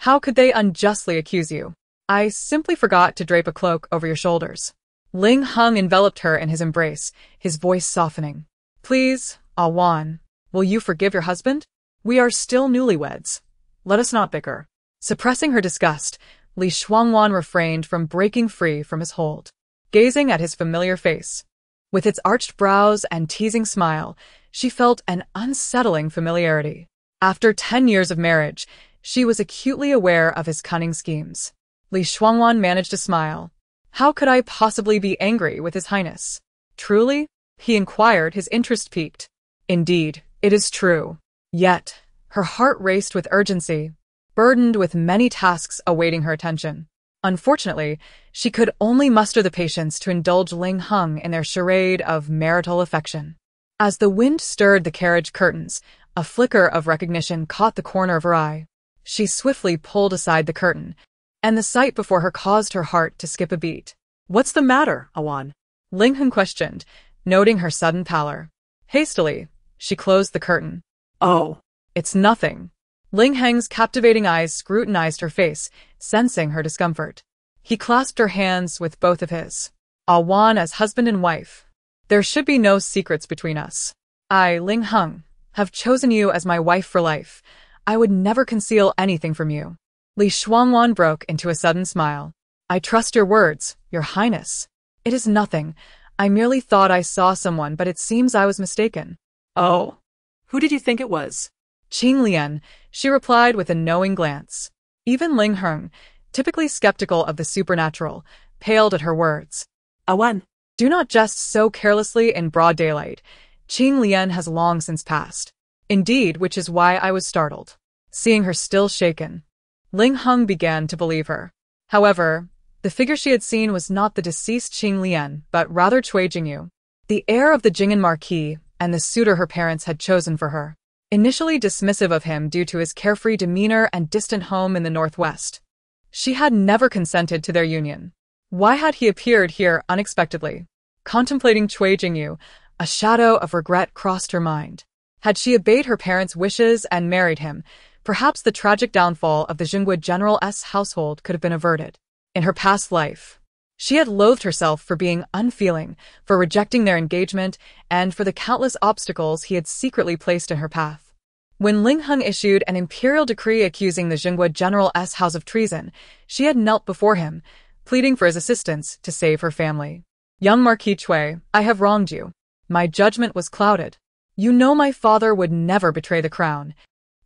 How could they unjustly accuse you? I simply forgot to drape a cloak over your shoulders." Ling Heng enveloped her in his embrace, his voice softening. "Please, Awan, will you forgive your husband? We are still newlyweds. Let us not bicker." Suppressing her disgust, Li Shuangwan refrained from breaking free from his hold. Gazing at his familiar face, with its arched brows and teasing smile, she felt an unsettling familiarity. After 10 years of marriage, she was acutely aware of his cunning schemes. Li Shuangwan managed a smile. "How could I possibly be angry with His Highness?" "Truly?" he inquired, his interest piqued. "Indeed, it is true." Yet, her heart raced with urgency, burdened with many tasks awaiting her attention. Unfortunately, she could only muster the patience to indulge Ling Heng in their charade of marital affection. As the wind stirred the carriage curtains, a flicker of recognition caught the corner of her eye. She swiftly pulled aside the curtain, and the sight before her caused her heart to skip a beat. "What's the matter, Awan?" Ling Heng questioned, noting her sudden pallor. Hastily, she closed the curtain. "Oh, it's nothing." Ling Heng's captivating eyes scrutinized her face, sensing her discomfort. He clasped her hands with both of his. "Awan, as husband and wife, there should be no secrets between us. I, Ling Heng, have chosen you as my wife for life. I would never conceal anything from you." Li Shuangwan broke into a sudden smile. "I trust your words, Your Highness. It is nothing. I merely thought I saw someone, but it seems I was mistaken." "Oh, who did you think it was?" "Qing Lian," she replied with a knowing glance. Even Ling Heng, typically skeptical of the supernatural, paled at her words. "Awan, "Do not jest so carelessly in broad daylight. Qing Lian has long since passed. Indeed, which is why I was startled." Seeing her still shaken, Ling Heng began to believe her. However, the figure she had seen was not the deceased Qing Lian, but rather Cui Jingyu, the heir of the Jing'an marquis and the suitor her parents had chosen for her. Initially dismissive of him due to his carefree demeanor and distant home in the northwest, she had never consented to their union. Why had he appeared here unexpectedly? Contemplating Cui Jingyu, a shadow of regret crossed her mind. Had she obeyed her parents' wishes and married him, perhaps the tragic downfall of the Jingguo General's household could have been averted. In her past life, she had loathed herself for being unfeeling, for rejecting their engagement, and for the countless obstacles he had secretly placed in her path. When Ling Heng issued an imperial decree accusing the Jingguo General's house of treason, she had knelt before him, pleading for his assistance to save her family. Young Marquis Cui, I have wronged you. My judgment was clouded. You know my father would never betray the crown.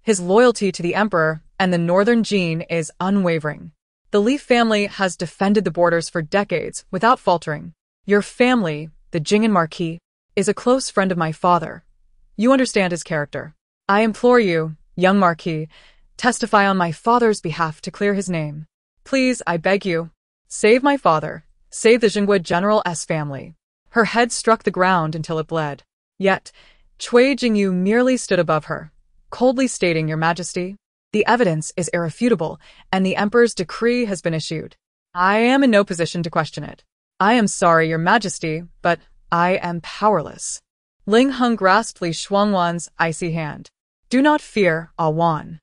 His loyalty to the emperor and the northern Jin is unwavering. The Li family has defended the borders for decades without faltering. Your family, the Jing'an Marquis, is a close friend of my father. You understand his character. I implore you, young Marquis, testify on my father's behalf to clear his name. Please, I beg you, save my father, save the Jingguo General's family. Her head struck the ground until it bled. Yet, Cui Jingyu merely stood above her, coldly stating, Your Majesty, the evidence is irrefutable, and the Emperor's decree has been issued. I am in no position to question it. I am sorry, Your Majesty, but I am powerless. Ling Heng grasped Li Shuangwan's icy hand. Do not fear, Ah Wan.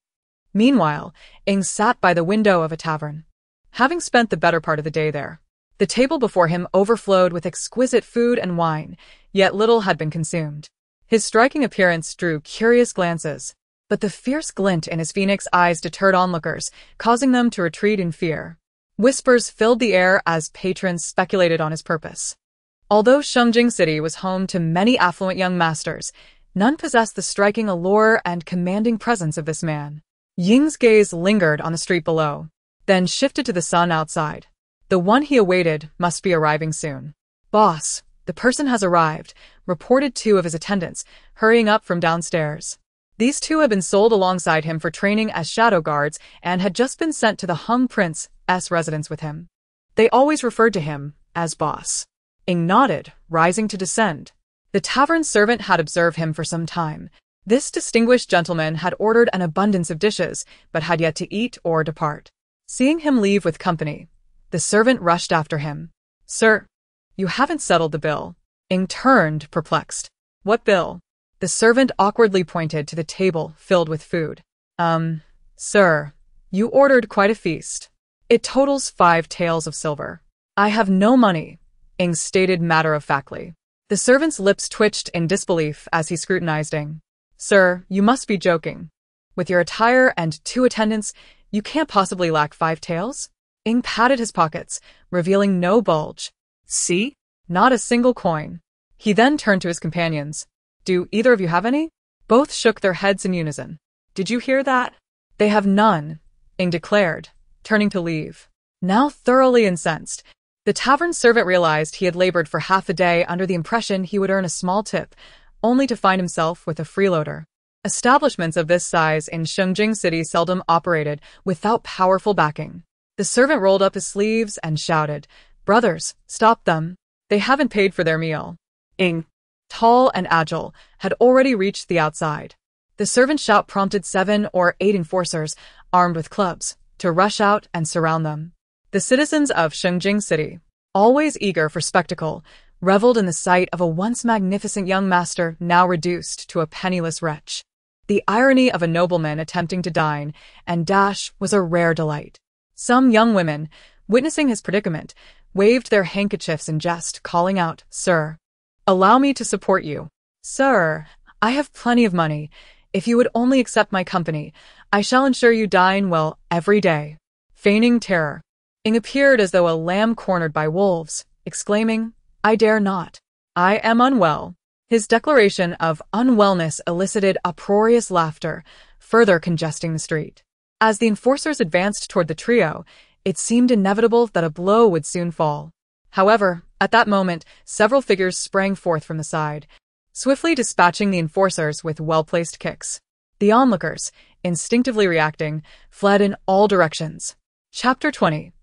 Meanwhile, Ing sat by the window of a tavern. Having spent the better part of the day there, the table before him overflowed with exquisite food and wine, yet little had been consumed. His striking appearance drew curious glances, but the fierce glint in his phoenix eyes deterred onlookers, causing them to retreat in fear. Whispers filled the air as patrons speculated on his purpose. Although Shuangwan City was home to many affluent young masters, none possessed the striking allure and commanding presence of this man. Ying's gaze lingered on the street below, then shifted to the sun outside. The one he awaited must be arriving soon. Boss, the person has arrived, reported two of his attendants, hurrying up from downstairs. These two had been sold alongside him for training as shadow guards and had just been sent to the Hung Prince's residence with him. They always referred to him as boss. Ing nodded, rising to descend. The tavern servant had observed him for some time. This distinguished gentleman had ordered an abundance of dishes, but had yet to eat or depart. Seeing him leave with company, the servant rushed after him. Sir, you haven't settled the bill. Ing turned, perplexed. What bill? The servant awkwardly pointed to the table filled with food. Sir, you ordered quite a feast. It totals 5 taels of silver. I have no money, Ing stated matter-of-factly. The servant's lips twitched in disbelief as he scrutinized Ing. Sir, you must be joking. With your attire and 2 attendants, you can't possibly lack 5 taels? Ing patted his pockets, revealing no bulge. See? Not a single coin. He then turned to his companions. Do either of you have any? Both shook their heads in unison. Did you hear that? They have none, Ing declared, turning to leave. Now thoroughly incensed, the tavern servant realized he had labored for half a day under the impression he would earn a small tip, only to find himself with a freeloader. Establishments of this size in Shuangwan City seldom operated without powerful backing. The servant rolled up his sleeves and shouted, Brothers, stop them. They haven't paid for their meal. Ing, tall and agile, had already reached the outside. The servant's shout prompted 7 or 8 enforcers, armed with clubs, to rush out and surround them. The citizens of Shuangwan City, always eager for spectacle, reveled in the sight of a once magnificent young master now reduced to a penniless wretch. The irony of a nobleman attempting to dine and dash was a rare delight. Some young women, witnessing his predicament, waved their handkerchiefs in jest, calling out, Sir, allow me to support you. Sir, I have plenty of money. If you would only accept my company, I shall ensure you dine well every day. Feigning terror, Ing appeared as though a lamb cornered by wolves, exclaiming, I dare not. I am unwell. His declaration of unwellness elicited uproarious laughter, further congesting the street. As the enforcers advanced toward the trio, it seemed inevitable that a blow would soon fall. However, at that moment, several figures sprang forth from the side, swiftly dispatching the enforcers with well-placed kicks. The onlookers, instinctively reacting, fled in all directions. Chapter 20.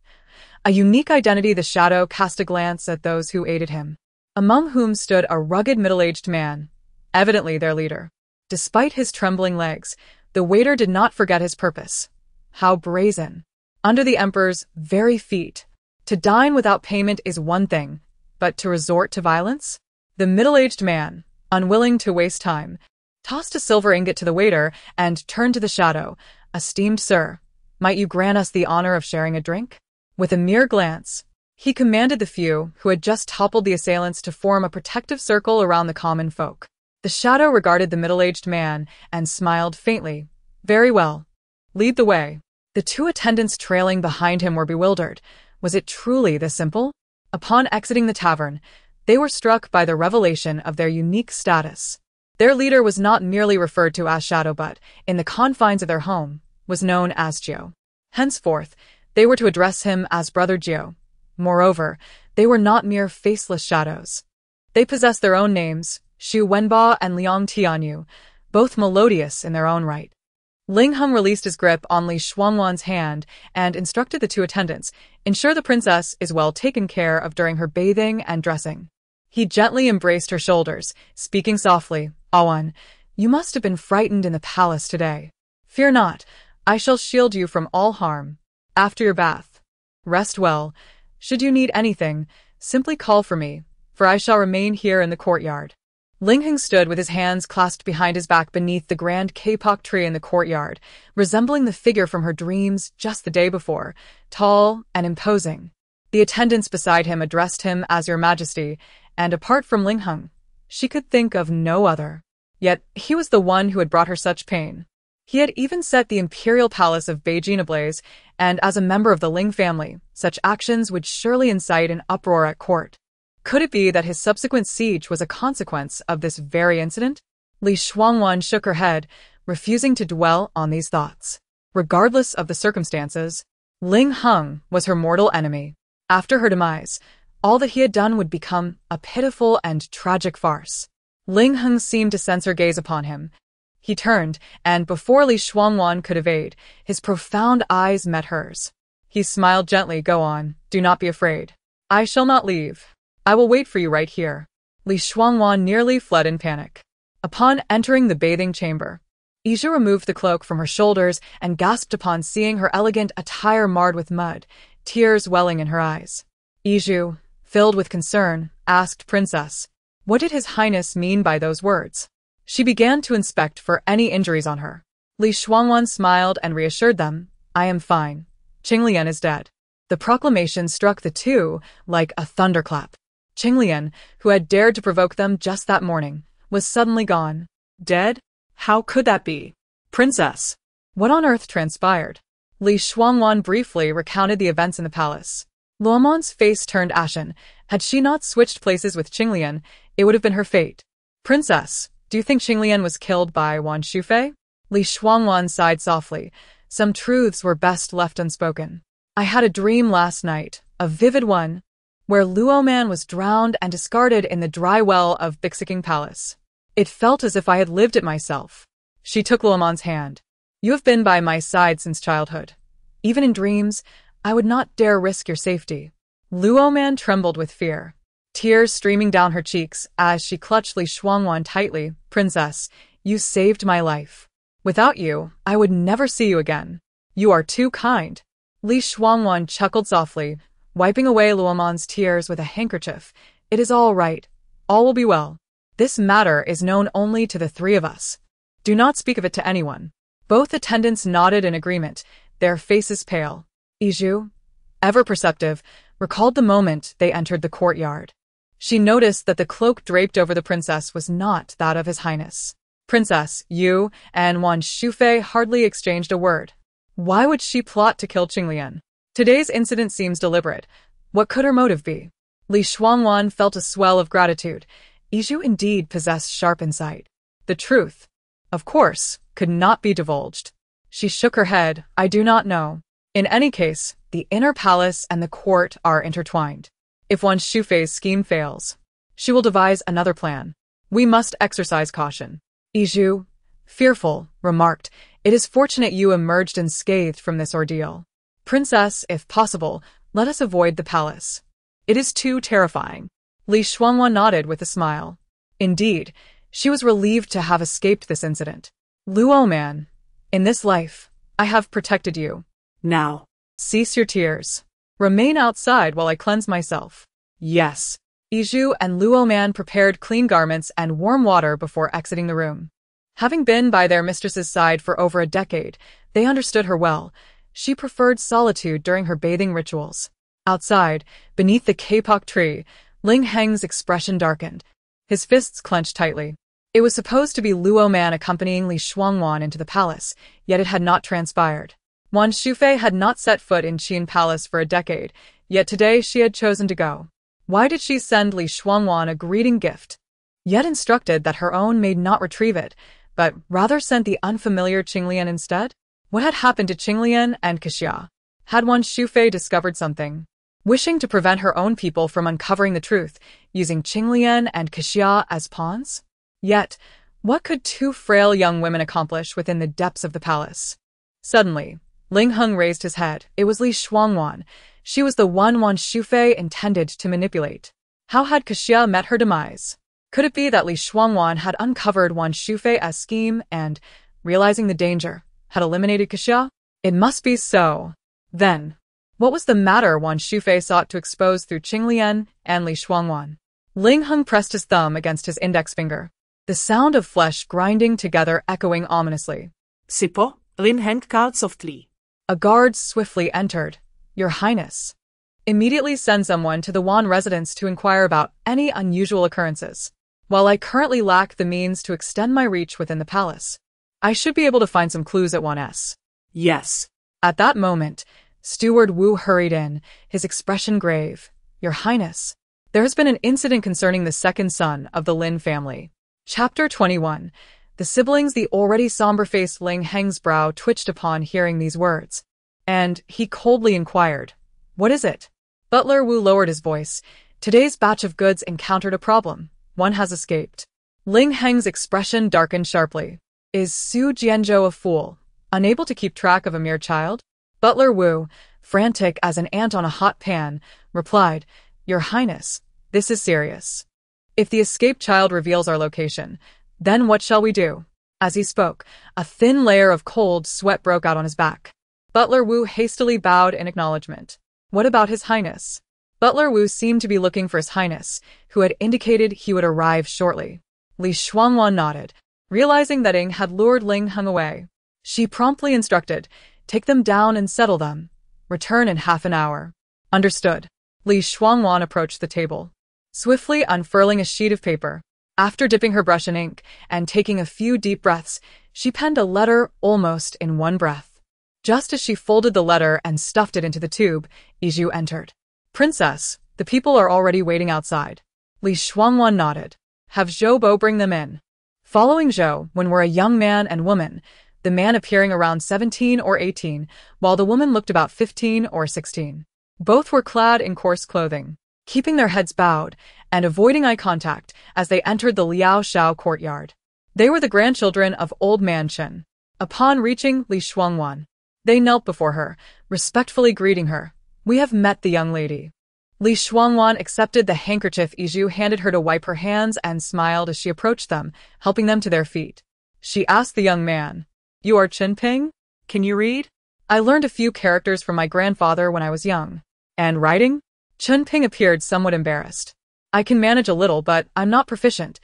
A unique identity. The shadow cast a glance at those who aided him, among whom stood a rugged middle-aged man, evidently their leader. Despite his trembling legs, the waiter did not forget his purpose. How brazen! Under the emperor's very feet. To dine without payment is one thing, but to resort to violence? The middle-aged man, unwilling to waste time, tossed a silver ingot to the waiter and turned to the shadow. Esteemed sir, might you grant us the honor of sharing a drink? With a mere glance, he commanded the few who had just toppled the assailants to form a protective circle around the common folk. The shadow regarded the middle-aged man and smiled faintly. Very well. Lead the way. The two attendants trailing behind him were bewildered. Was it truly this simple? Upon exiting the tavern, they were struck by the revelation of their unique status. Their leader was not merely referred to as Shadow but, in the confines of their home, was known as Gio. Henceforth, they were to address him as Brother Gio. Moreover, they were not mere faceless shadows. They possessed their own names, Shu Wenba and Liang Tianyu, both melodious in their own right. Ling Heng released his grip on Li Shuangwan's hand and instructed the two attendants, ensure the princess is well taken care of during her bathing and dressing. He gently embraced her shoulders, speaking softly, Awan, you must have been frightened in the palace today. Fear not, I shall shield you from all harm. After your bath, rest well. Should you need anything, simply call for me, for I shall remain here in the courtyard. Ling Heng stood with his hands clasped behind his back beneath the grand kapok tree in the courtyard, resembling the figure from her dreams just the day before, tall and imposing. The attendants beside him addressed him as Your Majesty, and apart from Ling Heng, she could think of no other. Yet he was the one who had brought her such pain. He had even set the imperial palace of Beijing ablaze, and as a member of the Ling family, such actions would surely incite an uproar at court. Could it be that his subsequent siege was a consequence of this very incident? Li Shuangwan shook her head, refusing to dwell on these thoughts. Regardless of the circumstances, Ling Heng was her mortal enemy. After her demise, all that he had done would become a pitiful and tragic farce. Ling Heng seemed to sense her gaze upon him. He turned, and before Li Shuangwan could evade, his profound eyes met hers. He smiled gently. Go on, do not be afraid. I shall not leave. I will wait for you right here. Li Shuangwan nearly fled in panic. Upon entering the bathing chamber, Ija removed the cloak from her shoulders and gasped upon seeing her elegant attire marred with mud, tears welling in her eyes. Iju, filled with concern, asked Princess, what did His Highness mean by those words? She began to inspect for any injuries on her. Li Shuangwan smiled and reassured them, I am fine. Qinglian is dead. The proclamation struck the two like a thunderclap. Qinglian, who had dared to provoke them just that morning, was suddenly gone. Dead? How could that be? Princess! What on earth transpired? Li Shuangwan briefly recounted the events in the palace. Luomon's face turned ashen. Had she not switched places with Qinglian, it would have been her fate. Princess, do you think Qinglian was killed by Wan Shufei? Li Shuangwan sighed softly. Some truths were best left unspoken. I had a dream last night, a vivid one, where Luoman was drowned and discarded in the dry well of Bixiking Palace. It felt as if I had lived it myself. She took Luoman's hand. You have been by my side since childhood. Even in dreams, I would not dare risk your safety. Luoman trembled with fear, tears streaming down her cheeks as she clutched Li Shuangwan tightly. Princess, you saved my life. Without you, I would never see you again. You are too kind. Li Shuangwan chuckled softly, wiping away Luoman's tears with a handkerchief. It is all right. All will be well. This matter is known only to the three of us. Do not speak of it to anyone. Both attendants nodded in agreement, their faces pale. Iju, ever perceptive, recalled the moment they entered the courtyard. She noticed that the cloak draped over the princess was not that of His Highness. Princess, you and Wan Shufei hardly exchanged a word. Why would she plot to kill Qinglian? Today's incident seems deliberate. What could her motive be? Li Shuangwan felt a swell of gratitude. Iju indeed possessed sharp insight. The truth, of course, could not be divulged. She shook her head. I do not know. In any case, the inner palace and the court are intertwined. If Wan Shufei's scheme fails, she will devise another plan. We must exercise caution. Iju, fearful, remarked, it is fortunate you emerged unscathed from this ordeal. Princess, if possible, let us avoid the palace. It is too terrifying. Li Shuangwan nodded with a smile. Indeed, she was relieved to have escaped this incident. Luoman, in this life, I have protected you. Now, cease your tears. Remain outside while I cleanse myself. Yes. Iju and Luoman prepared clean garments and warm water before exiting the room. Having been by their mistress's side for over a decade, they understood her well. She preferred solitude during her bathing rituals. Outside, beneath the kapok tree, Ling Heng's expression darkened. His fists clenched tightly. It was supposed to be Luo Man accompanying Li Shuangwan into the palace, yet it had not transpired. Wan Shufei had not set foot in Qian Palace for a decade, yet today she had chosen to go. Why did she send Li Shuangwan a greeting gift? Yet instructed that her own maid not retrieve it, but rather sent the unfamiliar Qinglian instead? What had happened to Qinglian and Kexia? Had Wan Shufei discovered something? Wishing to prevent her own people from uncovering the truth, using Qinglian and Kexia as pawns? Yet, what could two frail young women accomplish within the depths of the palace? Suddenly, Ling Heng raised his head. It was Li Shuangwan. She was the one Wan Shufei intended to manipulate. How had Kexia met her demise? Could it be that Li Shuangwan had uncovered Wan Shufei's scheme and, realizing the danger, had eliminated Kexia? It must be so. Then, what was the matter Wan Shufei sought to expose through Qinglian and Li Shuangwan? Ling Heng pressed his thumb against his index finger. The sound of flesh grinding together echoing ominously. Sipo, Lin Heng called softly. A guard swiftly entered. Your Highness. Immediately send someone to the Wan residence to inquire about any unusual occurrences. While I currently lack the means to extend my reach within the palace, I should be able to find some clues at 1S. Yes. At that moment, Steward Wu hurried in, his expression grave. Your Highness, there has been an incident concerning the second son of the Lin family. Chapter 21. The siblings. The already somber-faced Ling Heng's brow twitched upon hearing these words, and he coldly inquired, What is it? Butler Wu lowered his voice. Today's batch of goods encountered a problem. One has escaped. Ling Heng's expression darkened sharply. Is Su Jianzhou a fool, unable to keep track of a mere child? Butler Wu, frantic as an ant on a hot pan, replied, Your Highness, this is serious. If the escaped child reveals our location, then what shall we do? As he spoke, a thin layer of cold sweat broke out on his back. Butler Wu hastily bowed in acknowledgement. What about His Highness? Butler Wu seemed to be looking for His Highness, who had indicated he would arrive shortly. Li Shuangwan nodded, realizing that Ing had lured Ling Heng away. She promptly instructed, Take them down and settle them. Return in half an hour. Understood. Li Shuangwan approached the table, swiftly unfurling a sheet of paper. After dipping her brush in ink and taking a few deep breaths, she penned a letter almost in one breath. Just as she folded the letter and stuffed it into the tube, Iju entered. Princess, the people are already waiting outside. Li Shuangwan nodded. Have Zhou Bo bring them in. Following Zhou, when were a young man and woman, the man appearing around 17 or 18, while the woman looked about 15 or 16. Both were clad in coarse clothing, keeping their heads bowed and avoiding eye contact as they entered the Liao Shao courtyard. They were the grandchildren of Old Man Chen. Upon reaching Li Shuangwan, they knelt before her, respectfully greeting her. We have met the young lady. Li Shuangwan accepted the handkerchief Iju handed her to wipe her hands and smiled as she approached them, helping them to their feet. She asked the young man, You are Chen Ping? Can you read? I learned a few characters from my grandfather when I was young. And writing? Chen Ping appeared somewhat embarrassed. I can manage a little, but I'm not proficient.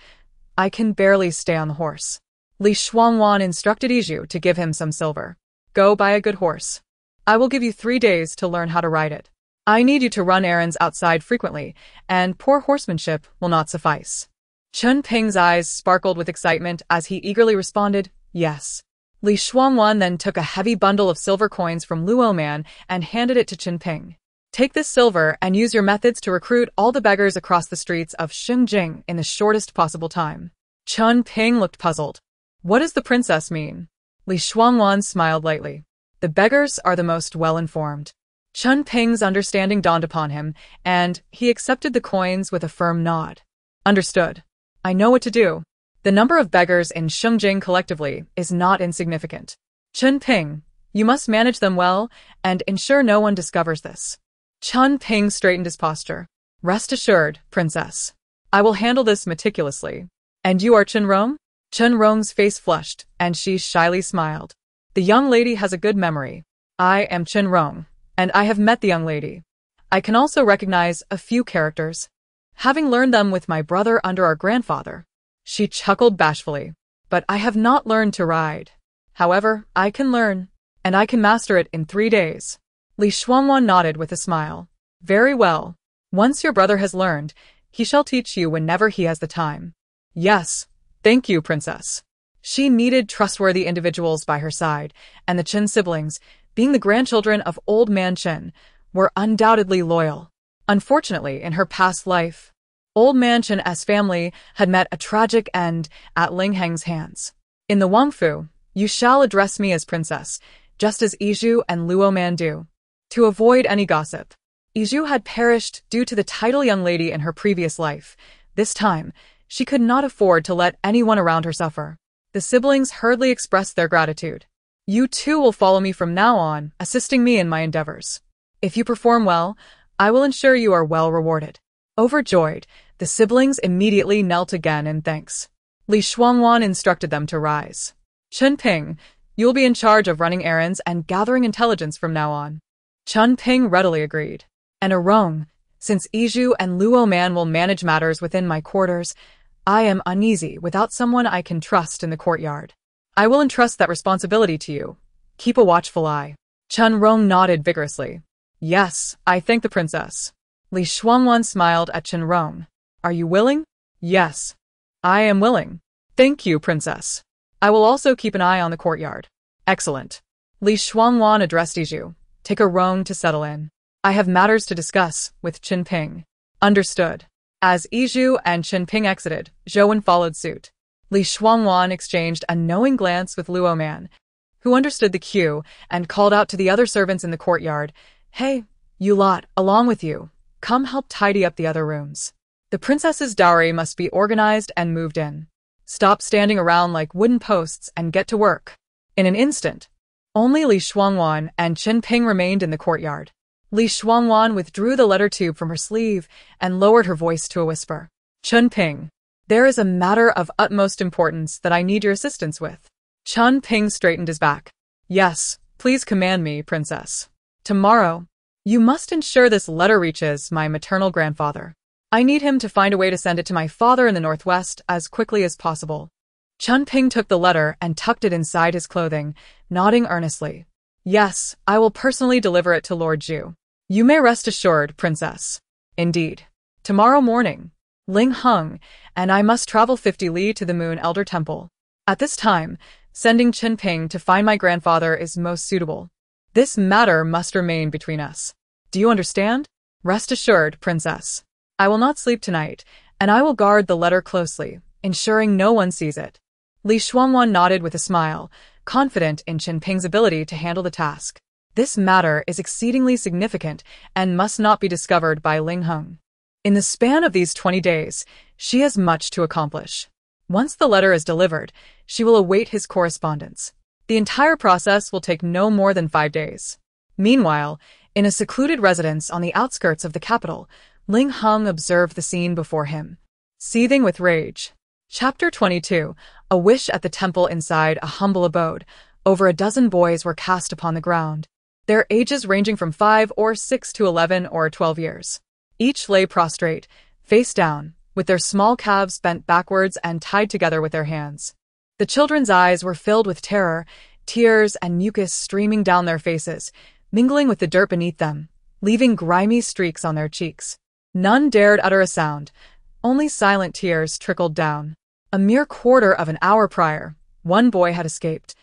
I can barely stay on the horse. Li Shuangwan instructed Iju to give him some silver. Go buy a good horse. I will give you 3 days to learn how to ride it. I need you to run errands outside frequently, and poor horsemanship will not suffice. Chen Ping's eyes sparkled with excitement as he eagerly responded, Yes. Li Shuangwan then took a heavy bundle of silver coins from Luo Man and handed it to Chen Ping. Take this silver and use your methods to recruit all the beggars across the streets of Xingjing in the shortest possible time. Chen Ping looked puzzled. What does the princess mean? Li Shuangwan smiled lightly. The beggars are the most well-informed. Chen Ping's understanding dawned upon him, and he accepted the coins with a firm nod. Understood. I know what to do. The number of beggars in Xingjing collectively is not insignificant. Chen Ping, you must manage them well and ensure no one discovers this. Chen Ping straightened his posture. Rest assured, princess. I will handle this meticulously. And you are Chen Rong? Chen Rong's face flushed, and she shyly smiled. The young lady has a good memory. I am Chen Rong, and I have met the young lady. I can also recognize a few characters, having learned them with my brother under our grandfather. She chuckled bashfully. But I have not learned to ride. However, I can learn, and I can master it in 3 days. Li Shuangwan nodded with a smile. Very well. Once your brother has learned, he shall teach you whenever he has the time. Yes, Thank you, Princess. She needed trustworthy individuals by her side, and the Chen siblings, being the grandchildren of Old Man Chen, were undoubtedly loyal. Unfortunately, in her past life, Old Man Chen's family had met a tragic end at Ling Heng's hands. In the Wangfu, you shall address me as Princess, just as Yizhu and Luo Man do. To avoid any gossip, Yizhu had perished due to the title young lady in her previous life. This time, she could not afford to let anyone around her suffer. The siblings hurriedly expressed their gratitude. You too will follow me from now on, assisting me in my endeavors. If you perform well, I will ensure you are well rewarded. Overjoyed, the siblings immediately knelt again in thanks. Li Shuangwan instructed them to rise. Chen Ping, you will be in charge of running errands and gathering intelligence from now on. Chen Ping readily agreed. And Arong, since Yizhu and Luo Man will manage matters within my quarters, I am uneasy without someone I can trust in the courtyard. I will entrust that responsibility to you. Keep a watchful eye. Chen Rong nodded vigorously. Yes, I thank the princess. Li Shuangwan smiled at Chen Rong. Are you willing? Yes. I am willing. Thank you, princess. I will also keep an eye on the courtyard. Excellent. Li Shuangwan addressed Yizhu. Take a Rong to settle in. I have matters to discuss with Chen Ping. Understood. As Yizhu and Chen Ping exited, Zhouwen followed suit. Li Shuangwan exchanged a knowing glance with Luo Man, who understood the cue and called out to the other servants in the courtyard, Hey, you lot, along with you, come help tidy up the other rooms. The princess's dowry must be organized and moved in. Stop standing around like wooden posts and get to work. In an instant, only Li Shuangwan and Chen Ping remained in the courtyard. Li Shuangwan withdrew the letter tube from her sleeve and lowered her voice to a whisper. Chen Ping, there is a matter of utmost importance that I need your assistance with. Chen Ping straightened his back. Yes, please command me, princess. Tomorrow, you must ensure this letter reaches my maternal grandfather. I need him to find a way to send it to my father in the northwest as quickly as possible. Chen Ping took the letter and tucked it inside his clothing, nodding earnestly. Yes, I will personally deliver it to Lord Zhu. You may rest assured, princess. Indeed. Tomorrow morning, Ling Heng and I must travel 50 li to the Moon Elder Temple. At this time, sending Chen Ping to find my grandfather is most suitable. This matter must remain between us. Do you understand? Rest assured, princess. I will not sleep tonight, and I will guard the letter closely, ensuring no one sees it. Li Shuangwan nodded with a smile, confident in Chen Ping's ability to handle the task. This matter is exceedingly significant and must not be discovered by Ling Heng. In the span of these 20 days, she has much to accomplish. Once the letter is delivered, she will await his correspondence. The entire process will take no more than 5 days. Meanwhile, in a secluded residence on the outskirts of the capital, Ling Heng observed the scene before him. Seething with rage. Chapter 22. A wish at the temple. Inside a humble abode, over a dozen boys were cast upon the ground. Their ages ranging from 5 or 6 to 11 or 12 years. Each lay prostrate, face down, with their small calves bent backwards and tied together with their hands. The children's eyes were filled with terror, tears and mucus streaming down their faces, mingling with the dirt beneath them, leaving grimy streaks on their cheeks. None dared utter a sound, only silent tears trickled down. A mere quarter of an hour prior, one boy had escaped,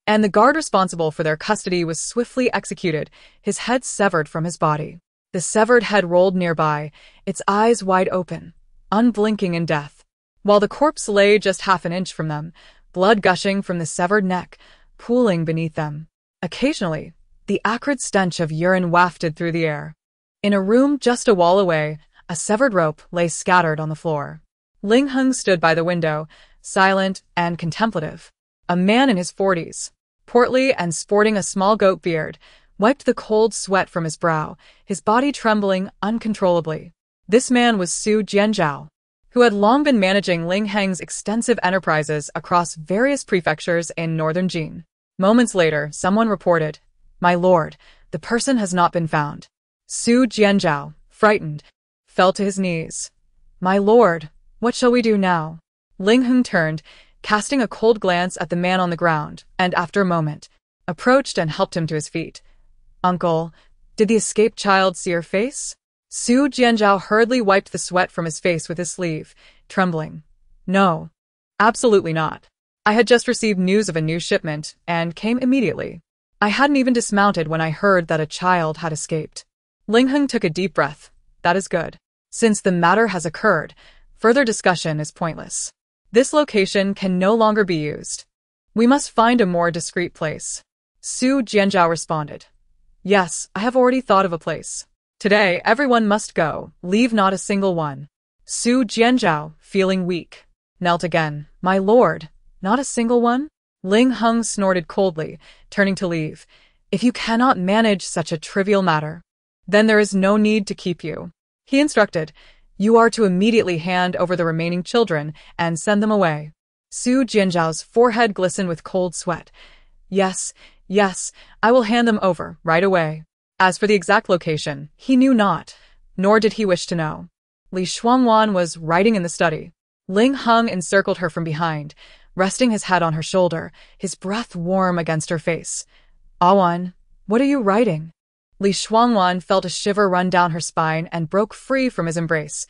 and the guard responsible for their custody was swiftly executed, his head severed from his body. The severed head rolled nearby, its eyes wide open, unblinking in death, while the corpse lay just half an inch from them, blood gushing from the severed neck, pooling beneath them. Occasionally, the acrid stench of urine wafted through the air. In a room just a wall away, a severed rope lay scattered on the floor. Ling Heng stood by the window, silent and contemplative. A man in his 40s, portly and sporting a small goat beard, wiped the cold sweat from his brow, his body trembling uncontrollably. This man was Su Jianzhao, who had long been managing Ling Heng's extensive enterprises across various prefectures in northern Jin. Moments later, someone reported, "My lord, the person has not been found." Su Jianzhao, frightened, fell to his knees. "My lord, what shall we do now?" Ling Heng turned, casting a cold glance at the man on the ground, and after a moment, approached and helped him to his feet. "Uncle, did the escaped child see your face?" Su Jianzhao hurriedly wiped the sweat from his face with his sleeve, trembling. "No. Absolutely not. I had just received news of a new shipment and came immediately. I hadn't even dismounted when I heard that a child had escaped. Ling Heng took a deep breath. That is good. Since the matter has occurred, further discussion is pointless. This location can no longer be used. We must find a more discreet place. Su Jianzhao responded. Yes, I have already thought of a place. Today, everyone must go, leave not a single one. Su Jianzhao, feeling weak, knelt again. My lord, not a single one? Ling Heng snorted coldly, turning to leave. If you cannot manage such a trivial matter, then there is no need to keep you. He instructed. You are to immediately hand over the remaining children and send them away. Su Jianzhao's forehead glistened with cold sweat. Yes, I will hand them over, right away. As for the exact location, he knew not, nor did he wish to know. Li Shuangwan was writing in the study. Ling Heng encircled her from behind, resting his head on her shoulder, his breath warm against her face. Awan, what are you writing? Li Shuangwan felt a shiver run down her spine and broke free from his embrace.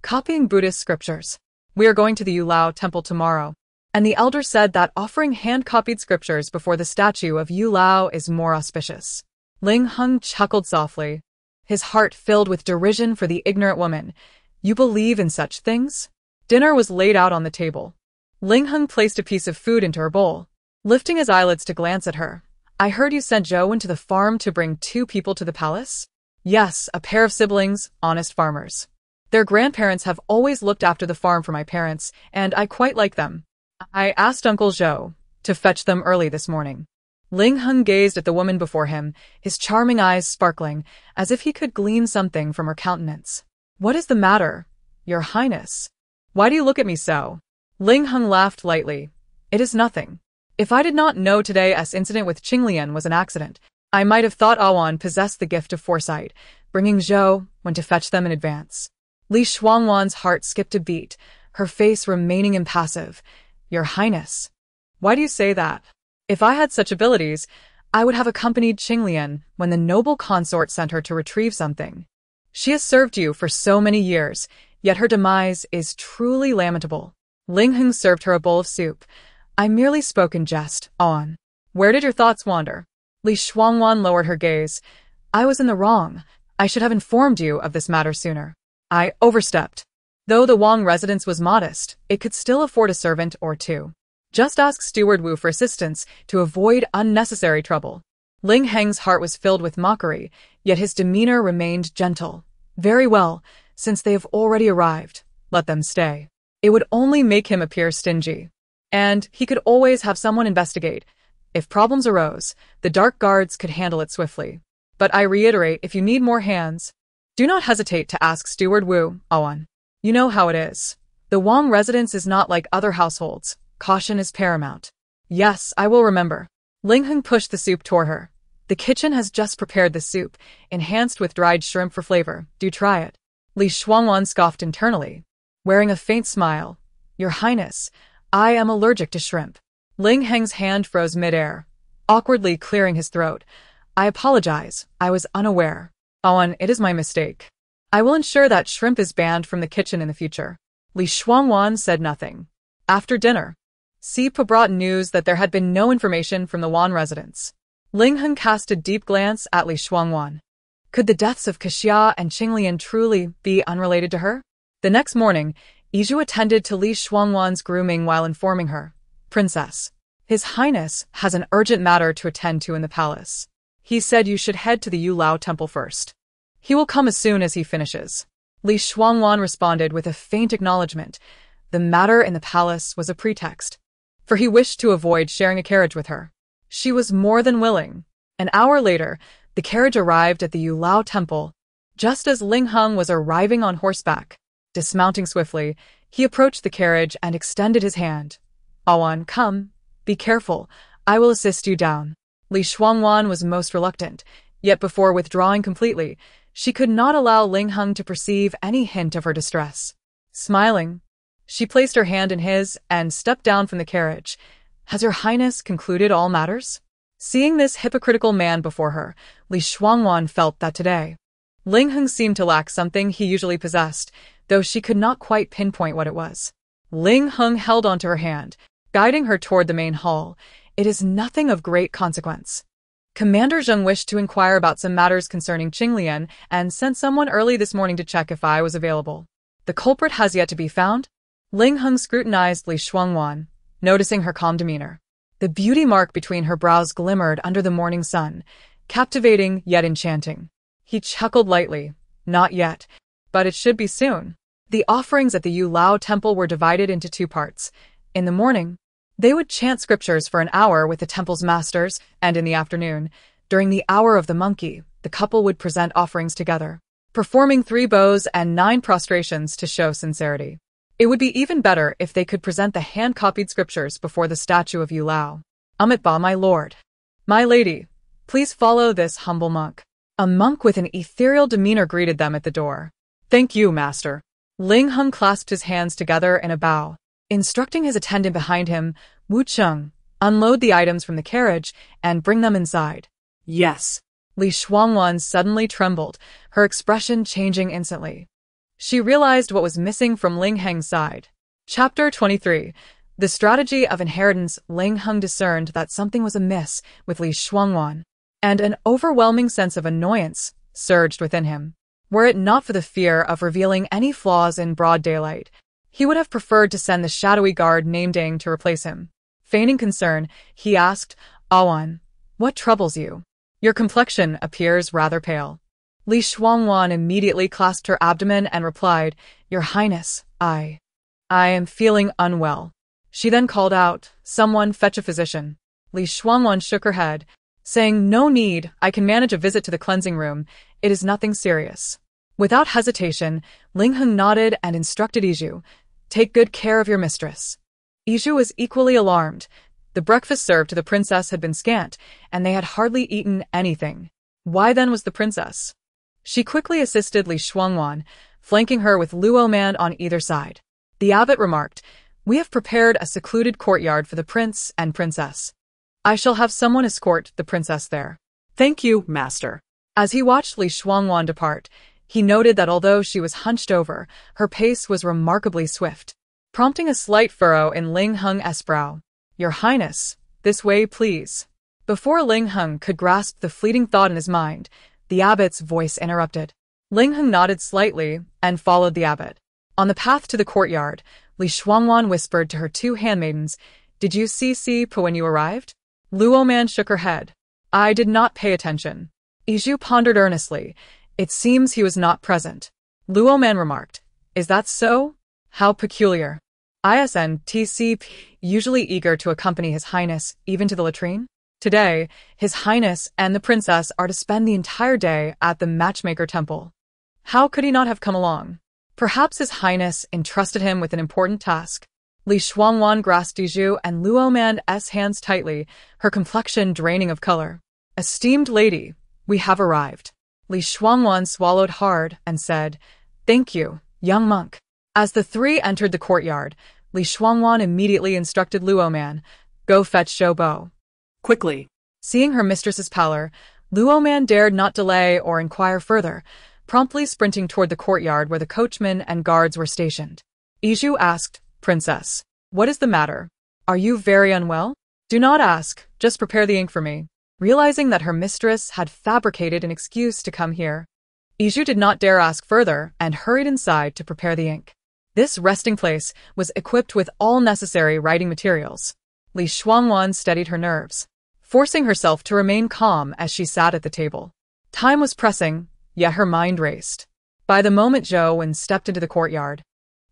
Copying Buddhist scriptures. We are going to the Yulao temple tomorrow, and the elder said that offering hand-copied scriptures before the statue of Yulao is more auspicious. Ling Heng chuckled softly, his heart filled with derision for the ignorant woman. You believe in such things? Dinner was laid out on the table. Ling Heng placed a piece of food into her bowl, lifting his eyelids to glance at her. I heard you sent Zhou into the farm to bring 2 people to the palace? Yes, a pair of siblings, honest farmers. Their grandparents have always looked after the farm for my parents, and I quite like them. I asked Uncle Zhou to fetch them early this morning. Ling Heng gazed at the woman before him, his charming eyes sparkling, as if he could glean something from her countenance. What is the matter, Your Highness? Why do you look at me so? Ling Heng laughed lightly. It is nothing. If I did not know today's incident with Qinglian was an accident, I might have thought Awan possessed the gift of foresight, bringing Zhou when to fetch them in advance. Li Shuangwan's heart skipped a beat, her face remaining impassive. Your Highness, why do you say that? If I had such abilities, I would have accompanied Qinglian when the noble consort sent her to retrieve something. She has served you for so many years, yet her demise is truly lamentable. Ling Heng served her a bowl of soup. I merely spoke in jest, Awan. Where did your thoughts wander? Li Shuangwan lowered her gaze. I was in the wrong. I should have informed you of this matter sooner. I overstepped. Though the Wang residence was modest, it could still afford a servant or 2. Just ask Steward Wu for assistance to avoid unnecessary trouble. Ling Heng's heart was filled with mockery, yet his demeanor remained gentle. Very well, since they have already arrived, let them stay. It would only make him appear stingy. And he could always have someone investigate. If problems arose, the dark guards could handle it swiftly. But I reiterate, if you need more hands, do not hesitate to ask Steward Wu, Awan. You know how it is. The Wang residence is not like other households. Caution is paramount. Yes, I will remember. Ling Heng pushed the soup toward her. The kitchen has just prepared the soup, enhanced with dried shrimp for flavor. Do try it. Li Shuangwan scoffed internally, wearing a faint smile. Your Highness, I am allergic to shrimp. Ling Heng's hand froze midair, awkwardly clearing his throat. I apologize. I was unaware. Awan, it is my mistake. I will ensure that shrimp is banned from the kitchen in the future. Li Shuangwan said nothing. After dinner, Sipa brought news that there had been no information from the Wan residence. Ling Heng cast a deep glance at Li Shuangwan. Could the deaths of Kaxia and Qinglian truly be unrelated to her? The next morning, Yizhu attended to Li Shuangwan's grooming while informing her. Princess, His Highness has an urgent matter to attend to in the palace. He said you should head to the Yulao temple first. He will come as soon as he finishes. Li Shuangwan responded with a faint acknowledgement. The matter in the palace was a pretext, for he wished to avoid sharing a carriage with her. She was more than willing. An hour later, the carriage arrived at the Yulao temple. Just as Ling Heng was arriving on horseback, dismounting swiftly, he approached the carriage and extended his hand. Awan, come. Be careful. I will assist you down. Li Shuangwan was most reluctant, yet before withdrawing completely, she could not allow Ling Heng to perceive any hint of her distress. Smiling, she placed her hand in his and stepped down from the carriage. Has Your Highness concluded all matters? Seeing this hypocritical man before her, Li Shuangwan felt that today, Ling Heng seemed to lack something he usually possessed, though she could not quite pinpoint what it was. Ling Heng held onto her hand, guiding her toward the main hall. It is nothing of great consequence. Commander Zheng wished to inquire about some matters concerning Qinglian and sent someone early this morning to check if I was available. The culprit has yet to be found? Ling Heng scrutinized Li Shuangwan, noticing her calm demeanor. The beauty mark between her brows glimmered under the morning sun, captivating yet enchanting. He chuckled lightly. Not yet, but it should be soon. The offerings at the Yu Lao temple were divided into two parts. In the morning, they would chant scriptures for an hour with the temple's masters, and in the afternoon, during the hour of the monkey, the couple would present offerings together, performing 3 bows and 9 prostrations to show sincerity. It would be even better if they could present the hand-copied scriptures before the statue of Yu Lao. Amitabha, my lord. My lady, please follow this humble monk. A monk with an ethereal demeanor greeted them at the door. Thank you, master. Ling Heng clasped his hands together in a bow, instructing his attendant behind him, Wu Cheng, unload the items from the carriage and bring them inside. Yes. Li Shuangwan suddenly trembled, her expression changing instantly. She realized what was missing from Ling Heng's side. Chapter 23. The Strategy of Inheritance. Ling Heng discerned that something was amiss with Li Shuangwan, and an overwhelming sense of annoyance surged within him. Were it not for the fear of revealing any flaws in broad daylight, he would have preferred to send the shadowy guard named Ding to replace him. Feigning concern, he asked, Awan, what troubles you? Your complexion appears rather pale. Li Shuangwan immediately clasped her abdomen and replied, Your Highness, I am feeling unwell. She then called out, Someone fetch a physician. Li Shuangwan shook her head, saying, No need, I can manage a visit to the cleansing room. It is nothing serious. Without hesitation, Ling Heng nodded and instructed Iju, Take good care of your mistress. Iju was equally alarmed. The breakfast served to the princess had been scant, and they had hardly eaten anything. Why then was the princess? She quickly assisted Li Shuangwan, flanking her with Luo Man on either side. The abbot remarked, We have prepared a secluded courtyard for the prince and princess. I shall have someone escort the princess there. Thank you, master. As he watched Li Shuangwan depart, he noted that although she was hunched over, her pace was remarkably swift, prompting a slight furrow in Ling Heng's brow. Your Highness, this way please. Before Ling Heng could grasp the fleeting thought in his mind, the abbot's voice interrupted. Ling Heng nodded slightly and followed the abbot. On the path to the courtyard, Li Shuangwan whispered to her 2 handmaidens, Did you see Po when you arrived? Luo Man shook her head. I did not pay attention. Iju pondered earnestly. It seems he was not present. Luo Man remarked, Is that so? How peculiar. ISNTC, usually eager to accompany His Highness even to the latrine? Today, His Highness and the princess are to spend the entire day at the Matchmaker Temple. How could he not have come along? Perhaps His Highness entrusted him with an important task. Li Shuangwan grasped Iju and Luo Man's hands tightly, her complexion draining of color. Esteemed lady, we have arrived. Li Shuangwan swallowed hard and said, Thank you, young monk. As the 3 entered the courtyard, Li Shuangwan immediately instructed Luo Man, Go fetch Zhou Bo. Quickly. Seeing her mistress's pallor, Luo Man dared not delay or inquire further, promptly sprinting toward the courtyard where the coachmen and guards were stationed. Iju asked, Princess, what is the matter? Are you very unwell? Do not ask, just prepare the ink for me. Realizing that her mistress had fabricated an excuse to come here, Iju did not dare ask further and hurried inside to prepare the ink. This resting place was equipped with all necessary writing materials. Li Shuangwan steadied her nerves, forcing herself to remain calm as she sat at the table. Time was pressing, yet her mind raced. By the moment Zhou stepped into the courtyard,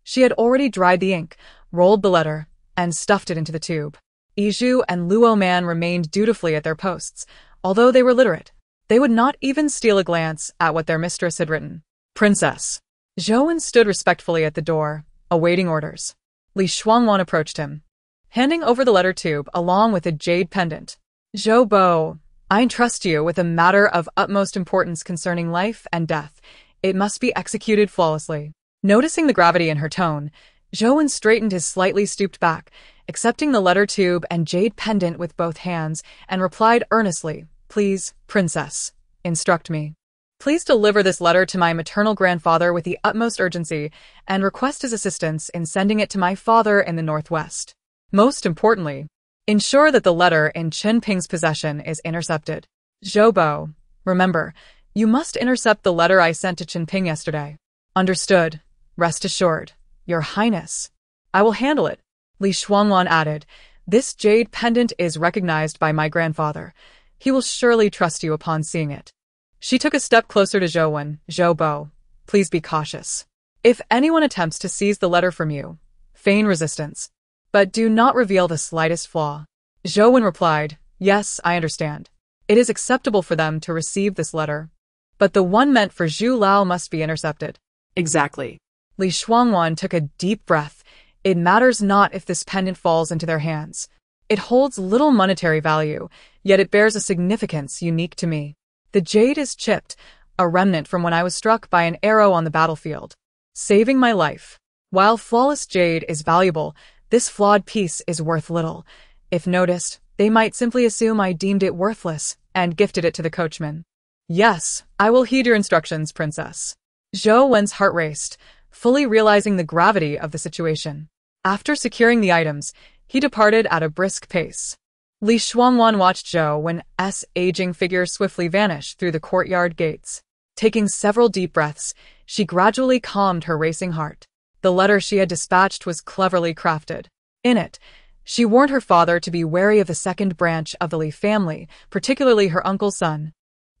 she had already dried the ink, rolled the letter, and stuffed it into the tube. Iju and Luo Man remained dutifully at their posts. Although they were literate, they would not even steal a glance at what their mistress had written. Princess. Zhou stood respectfully at the door, awaiting orders. Li Shuangwan approached him, handing over the letter tube along with a jade pendant. Zhou Bo, I entrust you with a matter of utmost importance concerning life and death. It must be executed flawlessly. Noticing the gravity in her tone, Zhou straightened his slightly stooped back, accepting the letter tube and jade pendant with both hands, and replied earnestly, Please, princess, instruct me. Please deliver this letter to my maternal grandfather with the utmost urgency and request his assistance in sending it to my father in the northwest. Most importantly, ensure that the letter in Chen Ping's possession is intercepted. Zhou Bo, remember, you must intercept the letter I sent to Chen Ping yesterday. Understood. Rest assured, Your Highness. I will handle it. Li Shuangwan added, this jade pendant is recognized by my grandfather. He will surely trust you upon seeing it. She took a step closer to Zhou Bo, please be cautious. If anyone attempts to seize the letter from you, feign resistance, but do not reveal the slightest flaw. Zhou replied, yes, I understand. It is acceptable for them to receive this letter, but the one meant for Zhu Lao must be intercepted. Exactly. Li Shuangwan took a deep breath. It matters not if this pendant falls into their hands. It holds little monetary value, yet it bears a significance unique to me. The jade is chipped, a remnant from when I was struck by an arrow on the battlefield, saving my life. While flawless jade is valuable, this flawed piece is worth little. If noticed, they might simply assume I deemed it worthless and gifted it to the coachman. Yes, I will heed your instructions, Princess. Zhou Wen's heart raced, fully realizing the gravity of the situation. After securing the items, he departed at a brisk pace. Li Shuangwan watched Zhou Wen's aging figure swiftly vanish through the courtyard gates. Taking several deep breaths, she gradually calmed her racing heart. The letter she had dispatched was cleverly crafted. In it, she warned her father to be wary of the second branch of the Li family, particularly her uncle's son,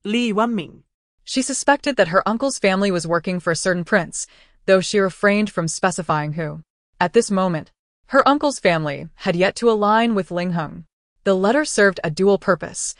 Li Wanming. She suspected that her uncle's family was working for a certain prince, though she refrained from specifying who. At this moment, her uncle's family had yet to align with Ling Heng. The letter served a dual purpose: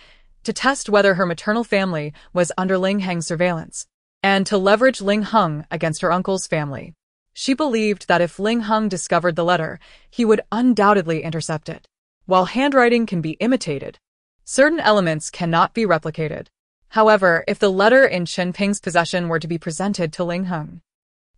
to test whether her maternal family was under Ling Heng's surveillance, and to leverage Ling Heng against her uncle's family. She believed that if Ling Heng discovered the letter, he would undoubtedly intercept it. While handwriting can be imitated, certain elements cannot be replicated. However, if the letter in Chen Ping's possession were to be presented to Ling Heng,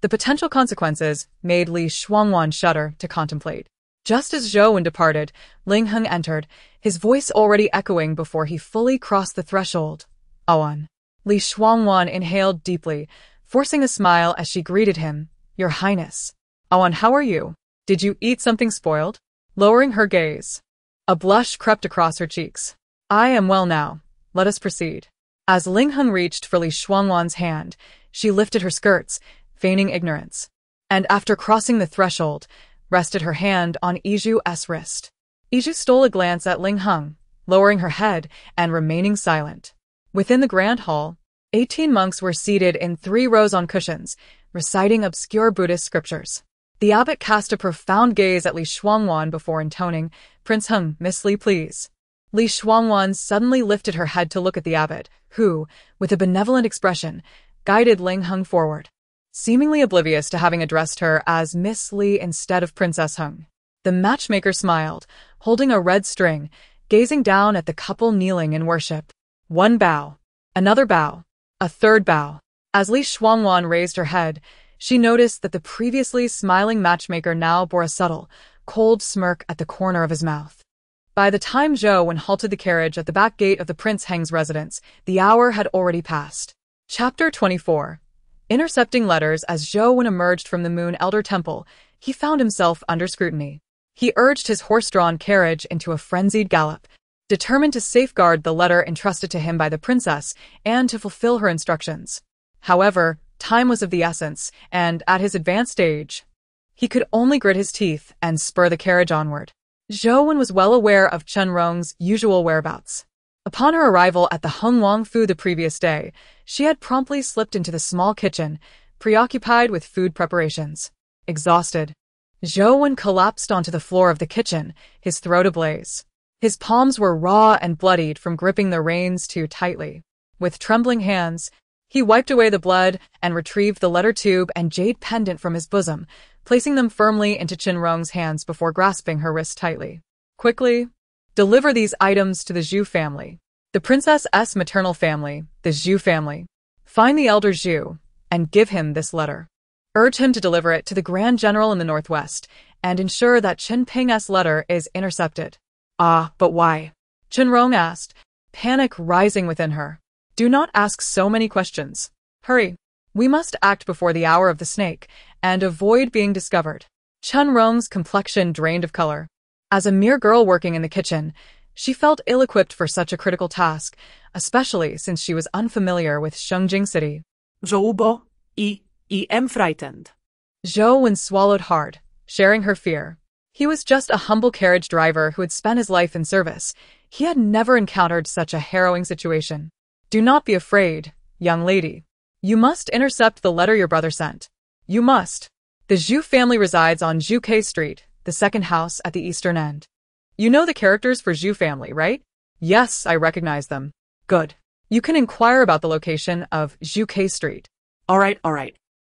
the potential consequences made Li Shuangwan shudder to contemplate. Just as Zhou Wen departed, Ling Heng entered, his voice already echoing before he fully crossed the threshold. Awan. Li Shuangwan inhaled deeply, forcing a smile as she greeted him. Your Highness. Awan, how are you? Did you eat something spoiled? Lowering her gaze, a blush crept across her cheeks. I am well now. Let us proceed. As Ling Heng reached for Li Shuangwan's hand, she lifted her skirts, feigning ignorance, and after crossing the threshold, rested her hand on Yizhu's wrist. Yizhu stole a glance at Ling Heng, lowering her head and remaining silent. Within the grand hall, 18 monks were seated in 3 rows on cushions, reciting obscure Buddhist scriptures. The abbot cast a profound gaze at Li Shuangwan before intoning, Prince Heng, Miss Li, please. Li Shuangwan suddenly lifted her head to look at the abbot, who, with a benevolent expression, guided Ling Heng forward. Seemingly oblivious to having addressed her as Miss Li instead of Princess Heng, the matchmaker smiled, holding a red string, gazing down at the couple kneeling in worship. One bow, another bow, a third bow. As Li Shuangwan raised her head, she noticed that the previously smiling matchmaker now bore a subtle, cold smirk at the corner of his mouth. By the time Zhou Wen halted the carriage at the back gate of the Prince Heng's residence, the hour had already passed. Chapter 24. Intercepting letters. As Zhou Wen emerged from the Moon Elder Temple, he found himself under scrutiny. He urged his horse-drawn carriage into a frenzied gallop, determined to safeguard the letter entrusted to him by the princess and to fulfill her instructions. However, time was of the essence, and at his advanced age, he could only grit his teeth and spur the carriage onward. Zhou Wen was well aware of Chen Rong's usual whereabouts. Upon her arrival at the Heng Wang Fu the previous day, she had promptly slipped into the small kitchen, preoccupied with food preparations. Exhausted, Zhou Wen collapsed onto the floor of the kitchen, his throat ablaze. His palms were raw and bloodied from gripping the reins too tightly. With trembling hands, he wiped away the blood and retrieved the letter tube and jade pendant from his bosom, placing them firmly into Chen Rong's hands before grasping her wrist tightly. Quickly, deliver these items to the Zhu family, the princess's maternal family, the Zhu family. Find the elder Zhu, and give him this letter. Urge him to deliver it to the Grand General in the Northwest, and ensure that Chen Ping's letter is intercepted. Ah, but why? Chen Rong asked, panic rising within her. Do not ask so many questions. Hurry. We must act before the hour of the snake, and avoid being discovered. Chunrong's complexion drained of color. As a mere girl working in the kitchen, she felt ill-equipped for such a critical task, especially since she was unfamiliar with Shuangwan City. Zhoubo, I am frightened. Zhou swallowed hard, sharing her fear. He was just a humble carriage driver who had spent his life in service. He had never encountered such a harrowing situation. Do not be afraid, young lady. You must intercept the letter your brother sent. You must. The Zhu family resides on Zhu Street, the second house at the eastern end. You know the characters for Zhu family, right? Yes, I recognize them. Good. You can inquire about the location of Zhu Street. All right.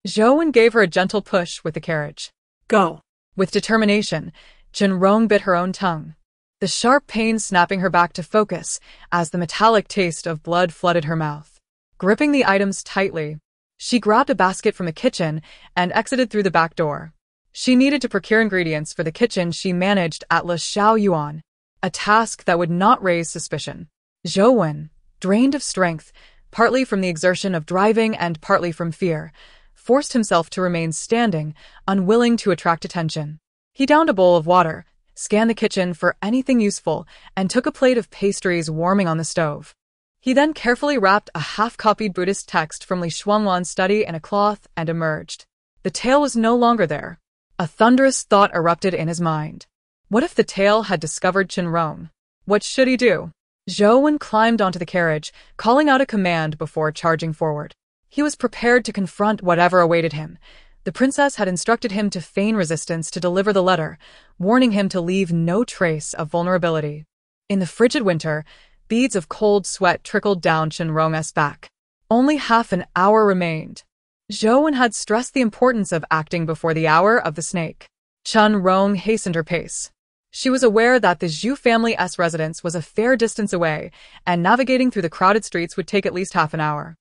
Zhou gave her a gentle push with the carriage. Go. With determination, Chunrong bit her own tongue. The sharp pain snapping her back to focus as the metallic taste of blood flooded her mouth. Gripping the items tightly, she grabbed a basket from the kitchen and exited through the back door. She needed to procure ingredients for the kitchen she managed at Shuangwan, a task that would not raise suspicion. Zhou, drained of strength, partly from the exertion of driving and partly from fear, forced himself to remain standing, unwilling to attract attention. He downed a bowl of water, scanned the kitchen for anything useful, and took a plate of pastries warming on the stove. He then carefully wrapped a half-copied Buddhist text from Shuangwan's study in a cloth and emerged. The tail was no longer there. A thunderous thought erupted in his mind. What if the tail had discovered Chunrong? What should he do? Zhou climbed onto the carriage, calling out a command before charging forward. He was prepared to confront whatever awaited him. The princess had instructed him to feign resistance to deliver the letter, warning him to leave no trace of vulnerability. In the frigid winter, beads of cold sweat trickled down Chunrong's back. Only half an hour remained. Zhou had stressed the importance of acting before the hour of the snake. Chunrong hastened her pace. She was aware that the Zhu family's residence was a fair distance away, and navigating through the crowded streets would take at least half an hour.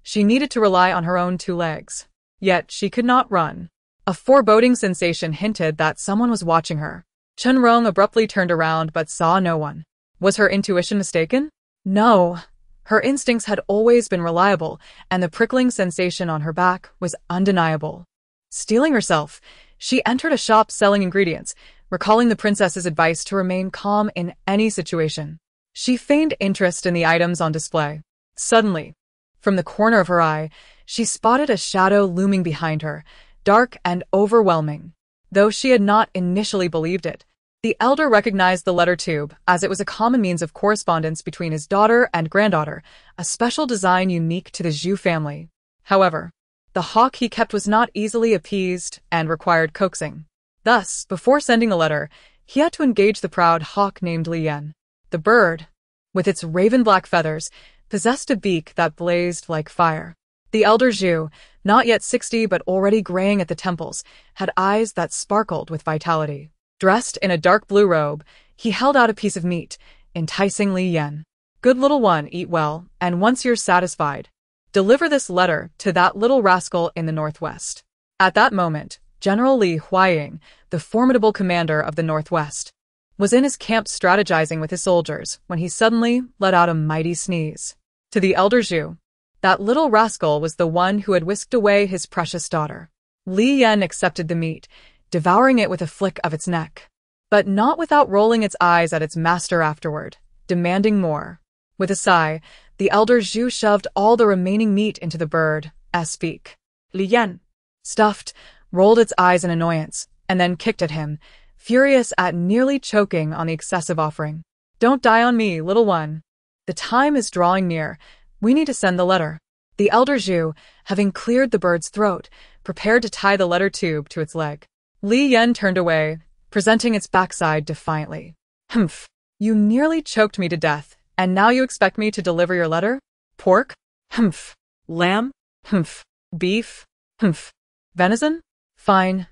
She needed to rely on her own 2 legs. Yet she could not run. A foreboding sensation hinted that someone was watching her. Chunrong abruptly turned around but saw no one. Was her intuition mistaken? No. Her instincts had always been reliable, and the prickling sensation on her back was undeniable. Steeling herself, she entered a shop selling ingredients, recalling the princess's advice to remain calm in any situation. She feigned interest in the items on display. Suddenly, from the corner of her eye, she spotted a shadow looming behind her, dark and overwhelming. Though she had not initially believed it, the elder recognized the letter tube, as it was a common means of correspondence between his daughter and granddaughter, a special design unique to the Zhu family. However, the hawk he kept was not easily appeased and required coaxing. Thus, before sending the letter, he had to engage the proud hawk named Li Yan. The bird, with its raven-black feathers, possessed a beak that blazed like fire. The elder Zhu, not yet 60 but already graying at the temples, had eyes that sparkled with vitality. Dressed in a dark blue robe, he held out a piece of meat, enticing Li Yan. Good little one, eat well, and once you're satisfied, deliver this letter to that little rascal in the northwest. At that moment, General Li Huaying, the formidable commander of the northwest, was in his camp strategizing with his soldiers when he suddenly let out a mighty sneeze. To the elder Zhu, that little rascal was the one who had whisked away his precious daughter. Li Yan accepted the meat, devouring it with a flick of its neck, but not without rolling its eyes at its master afterward, demanding more. With a sigh, the elder Zhu shoved all the remaining meat into the bird's beak. Li Yan, stuffed, rolled its eyes in annoyance, and then kicked at him, furious at nearly choking on the excessive offering. Don't die on me, little one. The time is drawing near. We need to send the letter. The elder Zhu, having cleared the bird's throat, prepared to tie the letter tube to its leg. Li Yan turned away, presenting its backside defiantly. Humph. You nearly choked me to death, and now you expect me to deliver your letter? Pork? Humph. Lamb? Humph. Beef? Humph. Venison? Fine.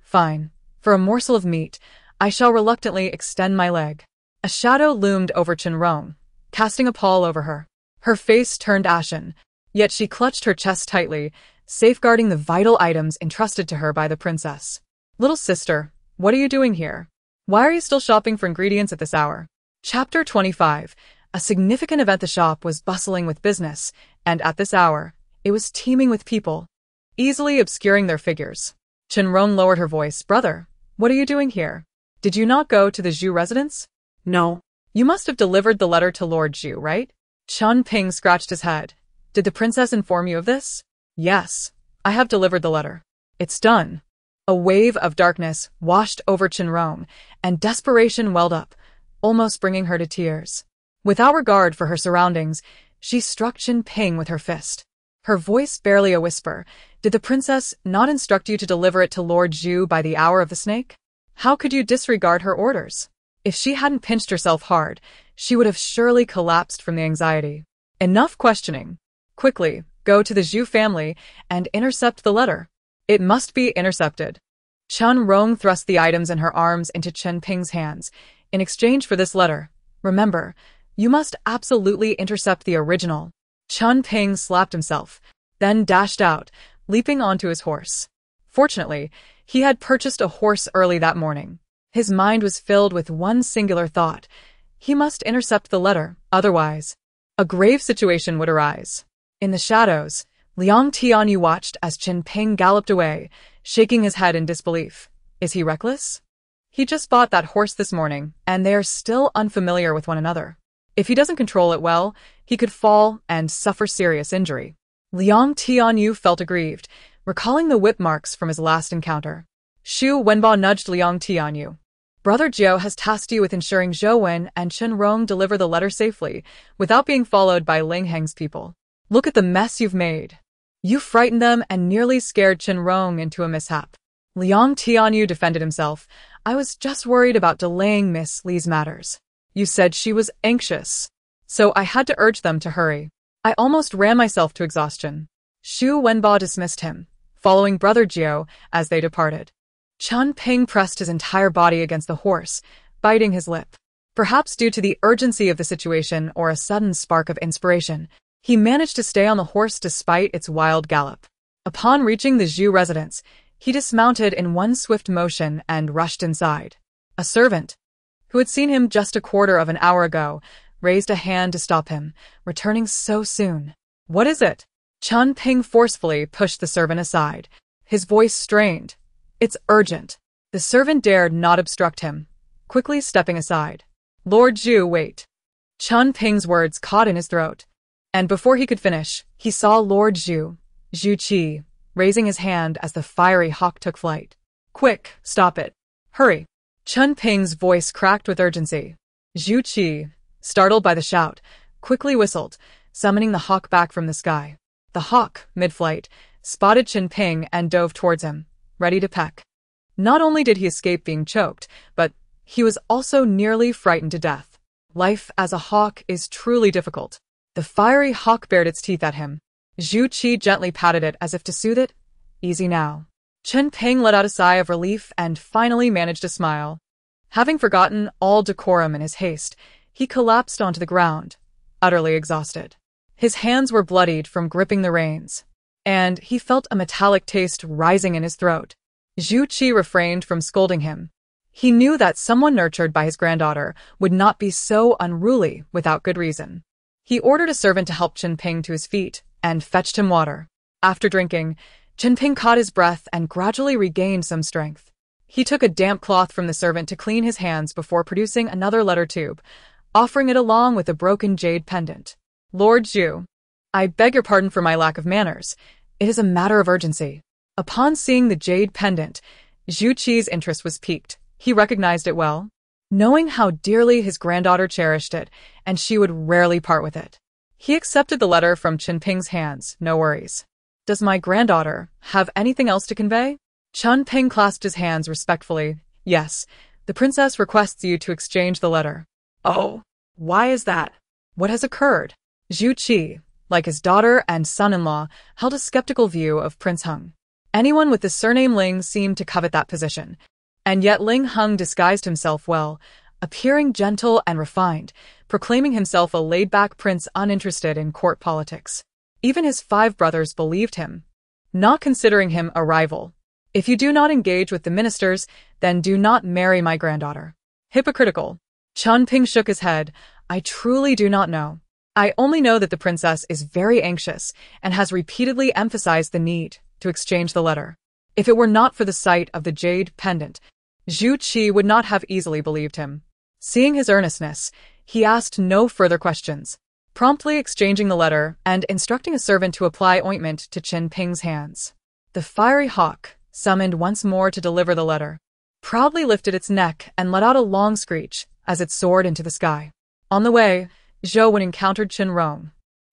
For a morsel of meat, I shall reluctantly extend my leg. A shadow loomed over Chunrong, casting a pall over her. Her face turned ashen, yet she clutched her chest tightly, safeguarding the vital items entrusted to her by the princess. Little sister, what are you doing here? Why are you still shopping for ingredients at this hour? Chapter 25. A significant event. The shop was bustling with business, and at this hour, it was teeming with people, easily obscuring their figures. Chenrong lowered her voice. Brother, what are you doing here? Did you not go to the Zhu residence? No. You must have delivered the letter to Lord Zhu, right? Chun Ping scratched his head. Did the princess inform you of this? Yes, I have delivered the letter. It's done. A wave of darkness washed over Chenrong, and desperation welled up, almost bringing her to tears. Without regard for her surroundings, she struck Chen Ping with her fist. Her voice barely a whisper. Did the princess not instruct you to deliver it to Lord Zhu by the hour of the snake? How could you disregard her orders? If she hadn't pinched herself hard, she would have surely collapsed from the anxiety. Enough questioning. Quickly, go to the Zhu family and intercept the letter. It must be intercepted. Chenrong thrust the items in her arms into Chen Ping's hands. In exchange for this letter, remember, you must absolutely intercept the original. Chen Ping slapped himself, then dashed out, leaping onto his horse. Fortunately, he had purchased a horse early that morning. His mind was filled with one singular thought. He must intercept the letter, otherwise, a grave situation would arise. In the shadows, Liang Tianyu watched as Chen Ping galloped away, shaking his head in disbelief. Is he reckless? He just bought that horse this morning, and they are still unfamiliar with one another. If he doesn't control it well, he could fall and suffer serious injury. Liang Tianyu felt aggrieved, recalling the whip marks from his last encounter. Shu Wenba nudged Liang Tianyu. Brother Jiao has tasked you with ensuring Zhou Wen and Chenrong deliver the letter safely, without being followed by Ling Heng's people. Look at the mess you've made. You frightened them and nearly scared Chenrong into a mishap. Liang Tianyu defended himself. I was just worried about delaying Miss Li's matters. You said she was anxious, so I had to urge them to hurry. I almost ran myself to exhaustion. Shu Wenba dismissed him, following Brother Jiao as they departed. Chen Ping pressed his entire body against the horse, biting his lip. Perhaps due to the urgency of the situation or a sudden spark of inspiration, he managed to stay on the horse despite its wild gallop. Upon reaching the Zhu residence, he dismounted in one swift motion and rushed inside. A servant, who had seen him just a quarter of an hour ago, raised a hand to stop him, returning so soon. What is it? Chen Ping forcefully pushed the servant aside, his voice strained. It's urgent. The servant dared not obstruct him, quickly stepping aside. Lord Zhu, wait. Chen Ping's words caught in his throat, and before he could finish, he saw Lord Zhu, Zhu Qi, raising his hand as the fiery hawk took flight. Quick, stop it. Hurry. Chen Ping's voice cracked with urgency. Zhu Qi, startled by the shout, quickly whistled, summoning the hawk back from the sky. The hawk, mid-flight, spotted Chen Ping and dove towards him, ready to peck. Not only did he escape being choked, but he was also nearly frightened to death. Life as a hawk is truly difficult. The fiery hawk bared its teeth at him. Zhu Qi gently patted it as if to soothe it. Easy now. Chen Ping let out a sigh of relief and finally managed to smile. Having forgotten all decorum in his haste, he collapsed onto the ground, utterly exhausted. His hands were bloodied from gripping the reins, and he felt a metallic taste rising in his throat. Zhu Qi refrained from scolding him. He knew that someone nurtured by his granddaughter would not be so unruly without good reason. He ordered a servant to help Chen Ping to his feet and fetched him water. After drinking, Chen Ping caught his breath and gradually regained some strength. He took a damp cloth from the servant to clean his hands before producing another letter tube, offering it along with a broken jade pendant. Lord Zhu, I beg your pardon for my lack of manners. It is a matter of urgency. Upon seeing the jade pendant, Zhu Qi's interest was piqued. He recognized it well, knowing how dearly his granddaughter cherished it, and she would rarely part with it. He accepted the letter from Chen Ping's hands, no worries. Does my granddaughter have anything else to convey? Chen Ping clasped his hands respectfully. Yes, the princess requests you to exchange the letter. Oh, why is that? What has occurred? Zhu Qi, like his daughter and son-in-law, held a skeptical view of Prince Heng. Anyone with the surname Ling seemed to covet that position, and yet Ling Heng disguised himself well, appearing gentle and refined, proclaiming himself a laid-back prince uninterested in court politics. Even his 5 brothers believed him, not considering him a rival. If you do not engage with the ministers, then do not marry my granddaughter. Hypocritical. Chen Ping shook his head. I truly do not know. I only know that the princess is very anxious and has repeatedly emphasized the need to exchange the letter. If it were not for the sight of the jade pendant, Zhu Qi would not have easily believed him. Seeing his earnestness, he asked no further questions, promptly exchanging the letter and instructing a servant to apply ointment to Qin Ping's hands. The fiery hawk, summoned once more to deliver the letter, proudly lifted its neck and let out a long screech as it soared into the sky. On the way, Zhou encountered Qin Rong,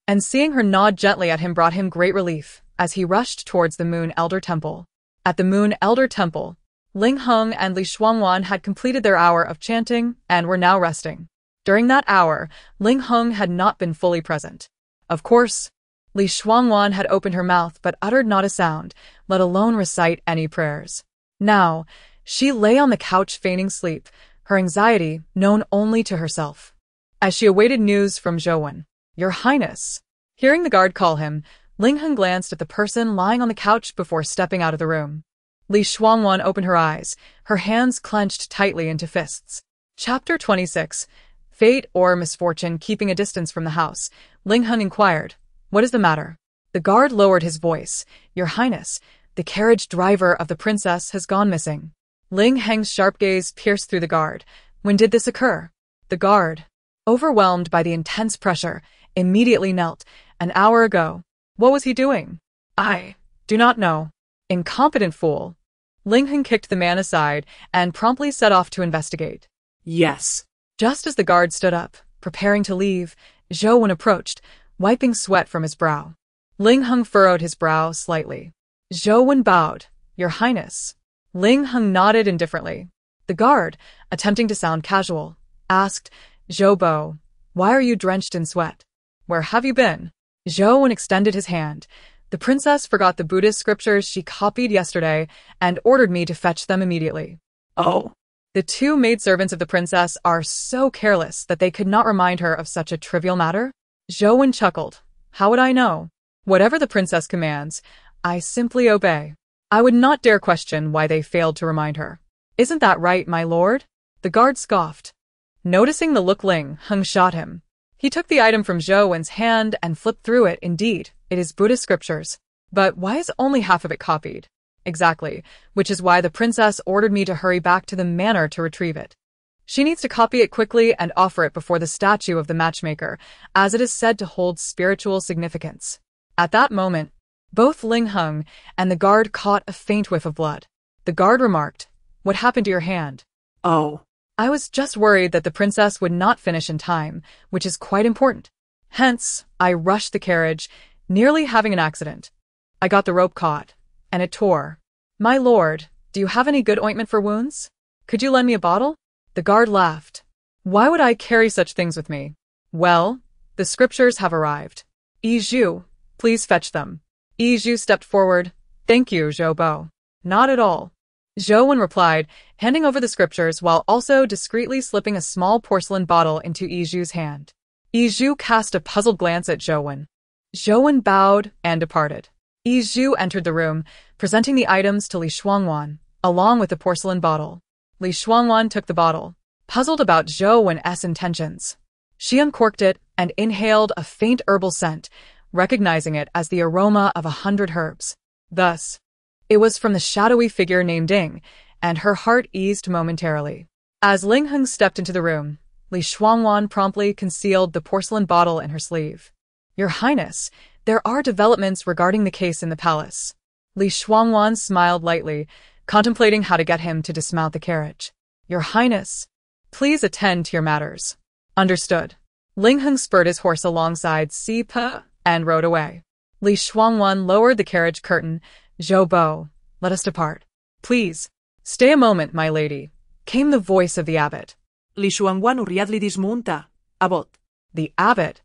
and seeing her nod gently at him brought him great relief as he rushed towards the Moon Elder Temple. At the Moon Elder Temple, Ling Heng and Li Shuangwan had completed their hour of chanting and were now resting. During that hour, Ling Heng had not been fully present. Of course, Li Shuangwan had opened her mouth but uttered not a sound, let alone recite any prayers. Now, she lay on the couch feigning sleep, her anxiety known only to herself. As she awaited news from Zhou, "Your Highness." Hearing the guard call him, Ling Heng glanced at the person lying on the couch before stepping out of the room. Li Shuangwan opened her eyes, her hands clenched tightly into fists. Chapter 26. Fate or misfortune. Keeping a distance from the house, Ling Heng inquired, "What is the matter?" The guard lowered his voice, "Your Highness, the carriage driver of the princess has gone missing." Ling Heng's sharp gaze pierced through the guard. "When did this occur?" The guard, overwhelmed by the intense pressure, immediately knelt. "An hour ago." "What was he doing?" "I do not know." "Incompetent fool." Ling Heng kicked the man aside and promptly set off to investigate. Yes. Just as the guard stood up, preparing to leave, Zhou approached, wiping sweat from his brow. Ling Heng furrowed his brow slightly. Zhou bowed. "Your Highness." Ling Heng nodded indifferently. The guard, attempting to sound casual, asked, "Zhou, why are you drenched in sweat? Where have you been?" Zhou extended his hand. "The princess forgot the Buddhist scriptures she copied yesterday and ordered me to fetch them immediately." Oh. The two maidservants of the princess are so careless that they could not remind her of such a trivial matter? Zhou chuckled. "How would I know? Whatever the princess commands, I simply obey. I would not dare question why they failed to remind her. Isn't that right, my lord?" The guard scoffed. Noticing the look Ling Heng shot him, he took the item from Zhou's hand and flipped through it. "Indeed, it is Buddhist scriptures. But why is only half of it copied?" "Exactly, which is why the princess ordered me to hurry back to the manor to retrieve it. She needs to copy it quickly and offer it before the statue of the matchmaker, as it is said to hold spiritual significance." At that moment, both Ling Heng and the guard caught a faint whiff of blood. The guard remarked, "What happened to your hand?" Oh. "I was just worried that the princess would not finish in time, which is quite important. Hence, I rushed the carriage, nearly having an accident. I got the rope caught, and it tore." "My lord, do you have any good ointment for wounds? Could you lend me a bottle?" The guard laughed. "Why would I carry such things with me?" "Well, the scriptures have arrived. Yi Zhu, please fetch them." Yi Zhu stepped forward. "Thank you, Zhou." "Not at all." Zhou replied, handing over the scriptures while also discreetly slipping a small porcelain bottle into Yi Zhu's hand. Yi Zhu cast a puzzled glance at Zhou. Zhou bowed and departed. Yi Zhu entered the room, presenting the items to Li Shuangwan, along with the porcelain bottle. Li Shuangwan took the bottle, puzzled about Zhou's intentions. She uncorked it and inhaled a faint herbal scent, recognizing it as the aroma of 100 herbs. Thus, it was from the shadowy figure named Ding, and her heart eased momentarily. As Ling Heng stepped into the room, Li Shuangwan promptly concealed the porcelain bottle in her sleeve. "Your Highness, there are developments regarding the case in the palace." Li Shuangwan smiled lightly, contemplating how to get him to dismount the carriage. "Your Highness, please attend to your matters." "Understood." Ling Heng spurred his horse alongside Si Pe and rode away. Li Shuangwan lowered the carriage curtain. "Zhou, let us depart." "Please, stay a moment, my lady," came the voice of the abbot. Li Shuangwan hurriedly dismunta. Abbot. The abbot,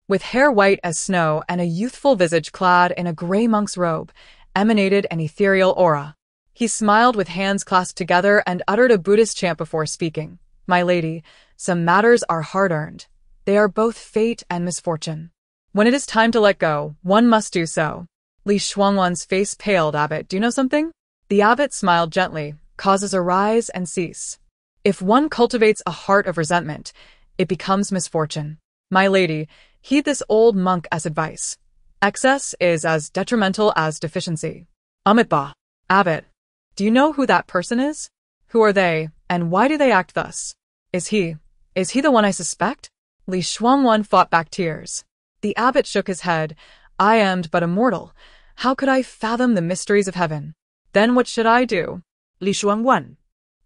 with hair white as snow and a youthful visage clad in a grey monk's robe, emanated an ethereal aura. He smiled with hands clasped together and uttered a Buddhist chant before speaking. "My lady, some matters are hard-earned. They are both fate and misfortune. When it is time to let go, one must do so." Li Shuangwan's face paled. "Abbot, do you know something?" The abbot smiled gently. "Causes arise and cease. If one cultivates a heart of resentment, it becomes misfortune. My lady, Heed this old monk-s advice. Excess is as detrimental as deficiency. Amitba. Abbot. Do you know who that person is? Who are they, and why do they act thus? Is he the one I suspect? Li Shuangwan fought back tears. The abbot shook his head. I am but a mortal. How could I fathom the mysteries of heaven? Then what should I do? Li Shuangwan,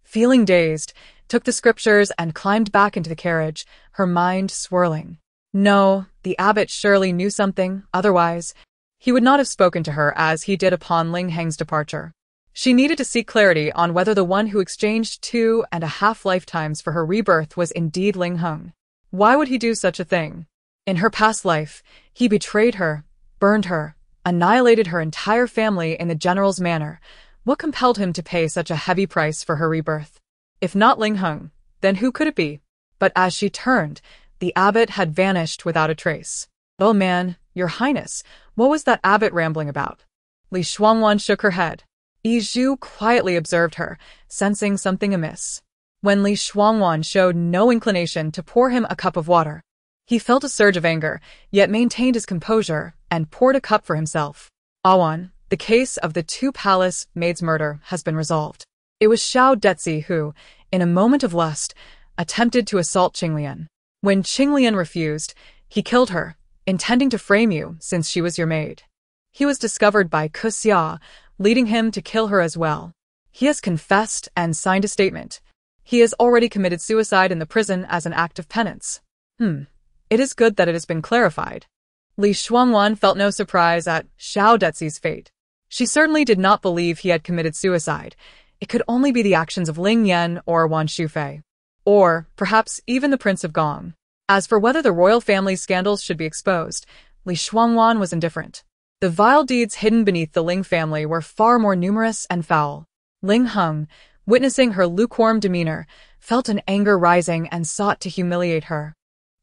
Feeling dazed, took the scriptures and climbed back into the carriage, her mind swirling. No, the abbot surely knew something, otherwise he would not have spoken to her as he did upon Ling Heng's departure. She needed to seek clarity on whether the one who exchanged 2.5 lifetimes for her rebirth was indeed Ling Heng. Why would he do such a thing? In her past life, he betrayed her, burned her, annihilated her entire family in the general's manner. What compelled him to pay such a heavy price for her rebirth? If not Ling Heng, then who could it be? But as she turned, the abbot had vanished without a trace. Oh man, your highness, what was that abbot rambling about? Li Shuangwan shook her head. Yi Zhu quietly observed her, sensing something amiss. When Li Shuangwan showed no inclination to pour him a cup of water, he felt a surge of anger, yet maintained his composure and poured a cup for himself. Awan, the case of the 2 palace maids' murder has been resolved. It was Xiao Detzi who, in a moment of lust, attempted to assault Qinglian. When Qinglian refused, he killed her, intending to frame you since she was your maid. He was discovered by Ku Xia, leading him to kill her as well. He has confessed and signed a statement. He has already committed suicide in the prison as an act of penance. It is good that it has been clarified. Li Shuangwan felt no surprise at Xiao Detzi's fate. She certainly did not believe he had committed suicide. It could only be the actions of Ling Yan or Wan Shufei. Or, perhaps, even the Prince of Gong. As for whether the royal family's scandals should be exposed, Li Shuangwan was indifferent. The vile deeds hidden beneath the Ling family were far more numerous and foul. Ling Heng, witnessing her lukewarm demeanor, felt an anger rising and sought to humiliate her.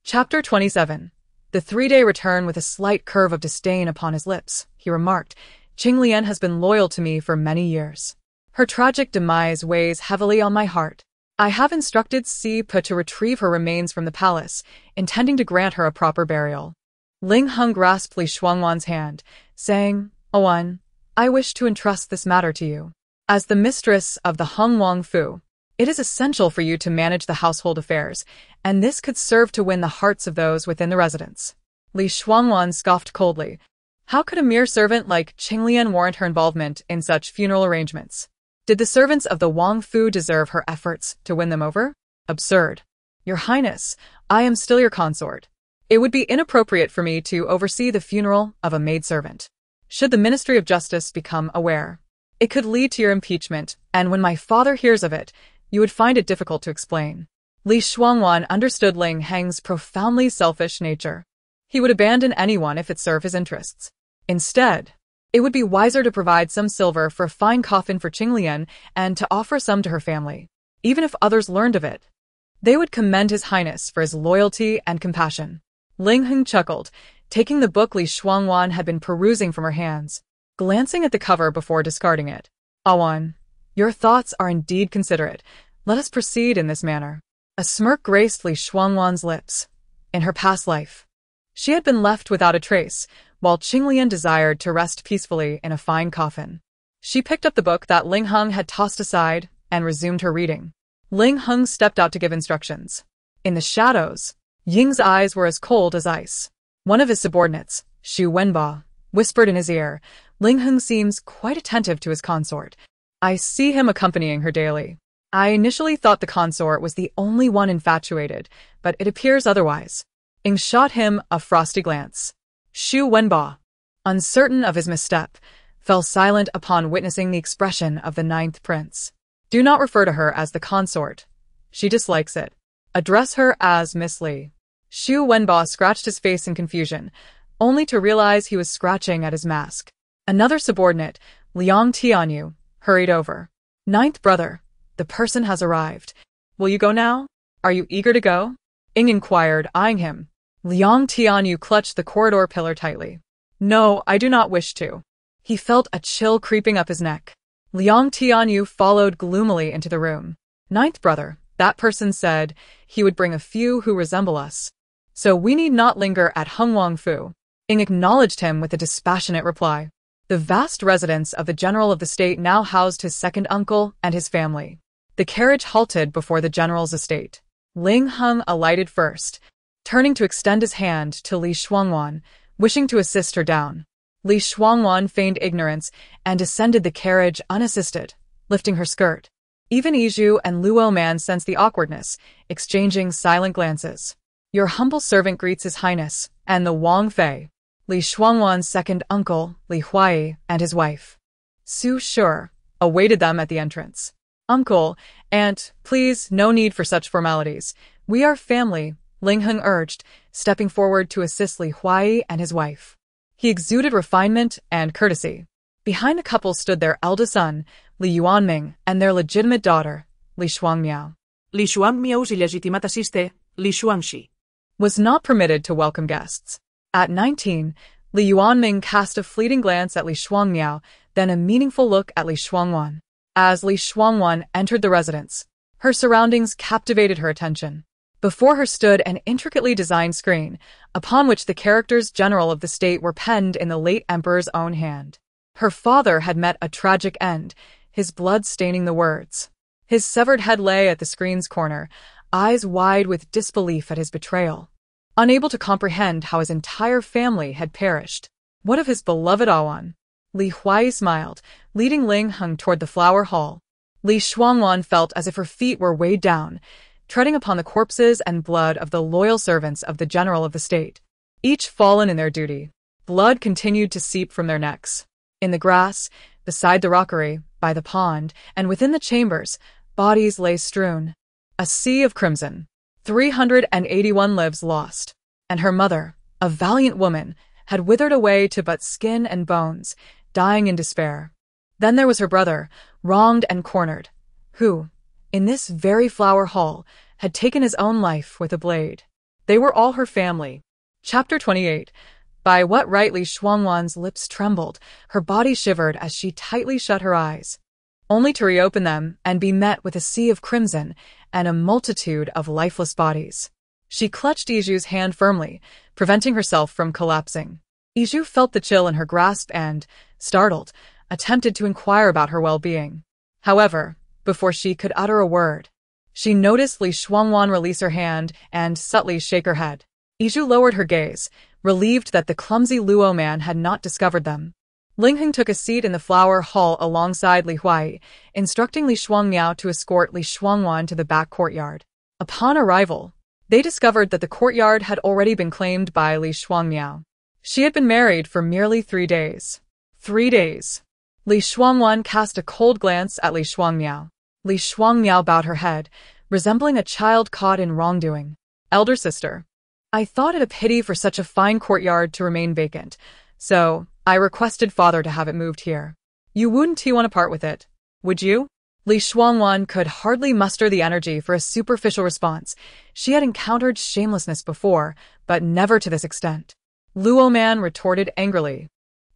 Chapter 27. The 3-day return with a slight curve of disdain upon his lips, he remarked, Qinglian has been loyal to me for many years. Her tragic demise weighs heavily on my heart. I have instructed Si Pe to retrieve her remains from the palace, intending to grant her a proper burial. Ling Heng grasped Li Shuangwan's hand, saying, Owen, I wish to entrust this matter to you. As the mistress of the Heng Wang Fu, it is essential for you to manage the household affairs, and this could serve to win the hearts of those within the residence. Li Shuangwan scoffed coldly. How could a mere servant like Qinglian warrant her involvement in such funeral arrangements? Did the servants of the Wang Fu deserve her efforts to win them over? Absurd. Your Highness, I am still your consort. It would be inappropriate for me to oversee the funeral of a maidservant. Should the Ministry of Justice become aware, it could lead to your impeachment, and when my father hears of it, you would find it difficult to explain. Li Shuangwan understood Ling Heng's profoundly selfish nature. He would abandon anyone if it served his interests. Instead, it would be wiser to provide some silver for a fine coffin for Qinglian and to offer some to her family. Even if others learned of it, they would commend His Highness for his loyalty and compassion. Ling Heng chuckled, taking the book Li Shuangwan had been perusing from her hands, glancing at the cover before discarding it. Awan, your thoughts are indeed considerate. Let us proceed in this manner. A smirk graced Li Shuangwan's lips. In her past life, she had been left without a trace, while Qinglian desired to rest peacefully in a fine coffin. She picked up the book that Ling Heng had tossed aside and resumed her reading. Ling Heng stepped out to give instructions. In the shadows, Ying's eyes were as cold as ice. One of his subordinates, Xu Wenba, whispered in his ear, Ling Heng seems quite attentive to his consort. I see him accompanying her daily. I initially thought the consort was the only one infatuated, but it appears otherwise. Ying shot him a frosty glance. Xu Wenba, uncertain of his misstep, fell silent upon witnessing the expression of the 9th prince. Do not refer to her as the consort. She dislikes it. Address her as Miss Li. Xu Wenba scratched his face in confusion, only to realize he was scratching at his mask. Another subordinate, Liang Tianyu, hurried over. 9th brother, the person has arrived. Will you go now? Are you eager to go? Ying inquired, eyeing him. Liang Tianyu clutched the corridor pillar tightly. No, I do not wish to. He felt a chill creeping up his neck. Liang Tianyu followed gloomily into the room. 9th brother, that person said he would bring a few who resemble us. so we need not linger at Hungwang Fu. Ing acknowledged him with a dispassionate reply. The vast residence of the general of the state now housed his second uncle and his family. The carriage halted before the general's estate. Ling Hung alighted first, turning to extend his hand to Li Shuangwan, wishing to assist her down. Li Shuangwan feigned ignorance and descended the carriage unassisted, lifting her skirt. Even Yizhu and Luo Man sensed the awkwardness, exchanging silent glances. Your humble servant greets His Highness, and the Wang Fei, Li Shuangwan's second uncle, Li Huai, and his wife, Su Shi, awaited them at the entrance. Uncle, aunt, please, no need for such formalities. We are family, Ling Hung urged, stepping forward to assist Li Huai and his wife. He exuded refinement and courtesy. Behind the couple stood their eldest son, Li Yuanming, and their legitimate daughter, Li Shuangmiao. Li Shuangmiao's illegitimate assiste, Li Shuangxi, was not permitted to welcome guests. At 19, Li Yuanming cast a fleeting glance at Li Shuangmiao, then a meaningful look at Li Shuangwan. As Li Shuangwan entered the residence, her surroundings captivated her attention. Before her stood an intricately designed screen, upon which the characters general of the state were penned in the late emperor's own hand. Her father had met a tragic end, his blood staining the words. His severed head lay at the screen's corner, eyes wide with disbelief at his betrayal. Unable to comprehend how his entire family had perished. What of his beloved Awan? Li Huai smiled, leading Ling Hung toward the flower hall. Li Shuangwan felt as if her feet were weighed down, treading upon the corpses and blood of the loyal servants of the general of the state. Each fallen in their duty. Blood continued to seep from their necks. In the grass, beside the rockery, by the pond, and within the chambers, bodies lay strewn. A sea of crimson. 381 lives lost. And her mother, a valiant woman, had withered away to but skin and bones, dying in despair. Then there was her brother, wronged and cornered, who, in this very flower hall, had taken his own life with a blade. They were all her family. Chapter 28. By what right Li Shuangwan's lips trembled, her body shivered as she tightly shut her eyes, only to reopen them and be met with a sea of crimson and a multitude of lifeless bodies. She clutched Yizhu's hand firmly, preventing herself from collapsing. Yizhu felt the chill in her grasp and, startled, attempted to inquire about her well-being. However, before she could utter a word, she noticed Li Shuangwan release her hand and subtly shake her head. Yizhu lowered her gaze, relieved that the clumsy Luo man had not discovered them. Ling Hing took a seat in the flower hall alongside Li Huai, instructing Li Shuangmiao to escort Li Shuangwan to the back courtyard. Upon arrival, they discovered that the courtyard had already been claimed by Li Shuangmiao. She had been married for merely 3 days. 3 days. Li Shuangwan cast a cold glance at Li Shuangmiao. Li Shuangmiao bowed her head, resembling a child caught in wrongdoing. Elder sister, I thought it a pity for such a fine courtyard to remain vacant, so I requested father to have it moved here. You wouldn't want to part with it, would you? Li Shuangwan could hardly muster the energy for a superficial response. She had encountered shamelessness before, but never to this extent. Luo Man retorted angrily.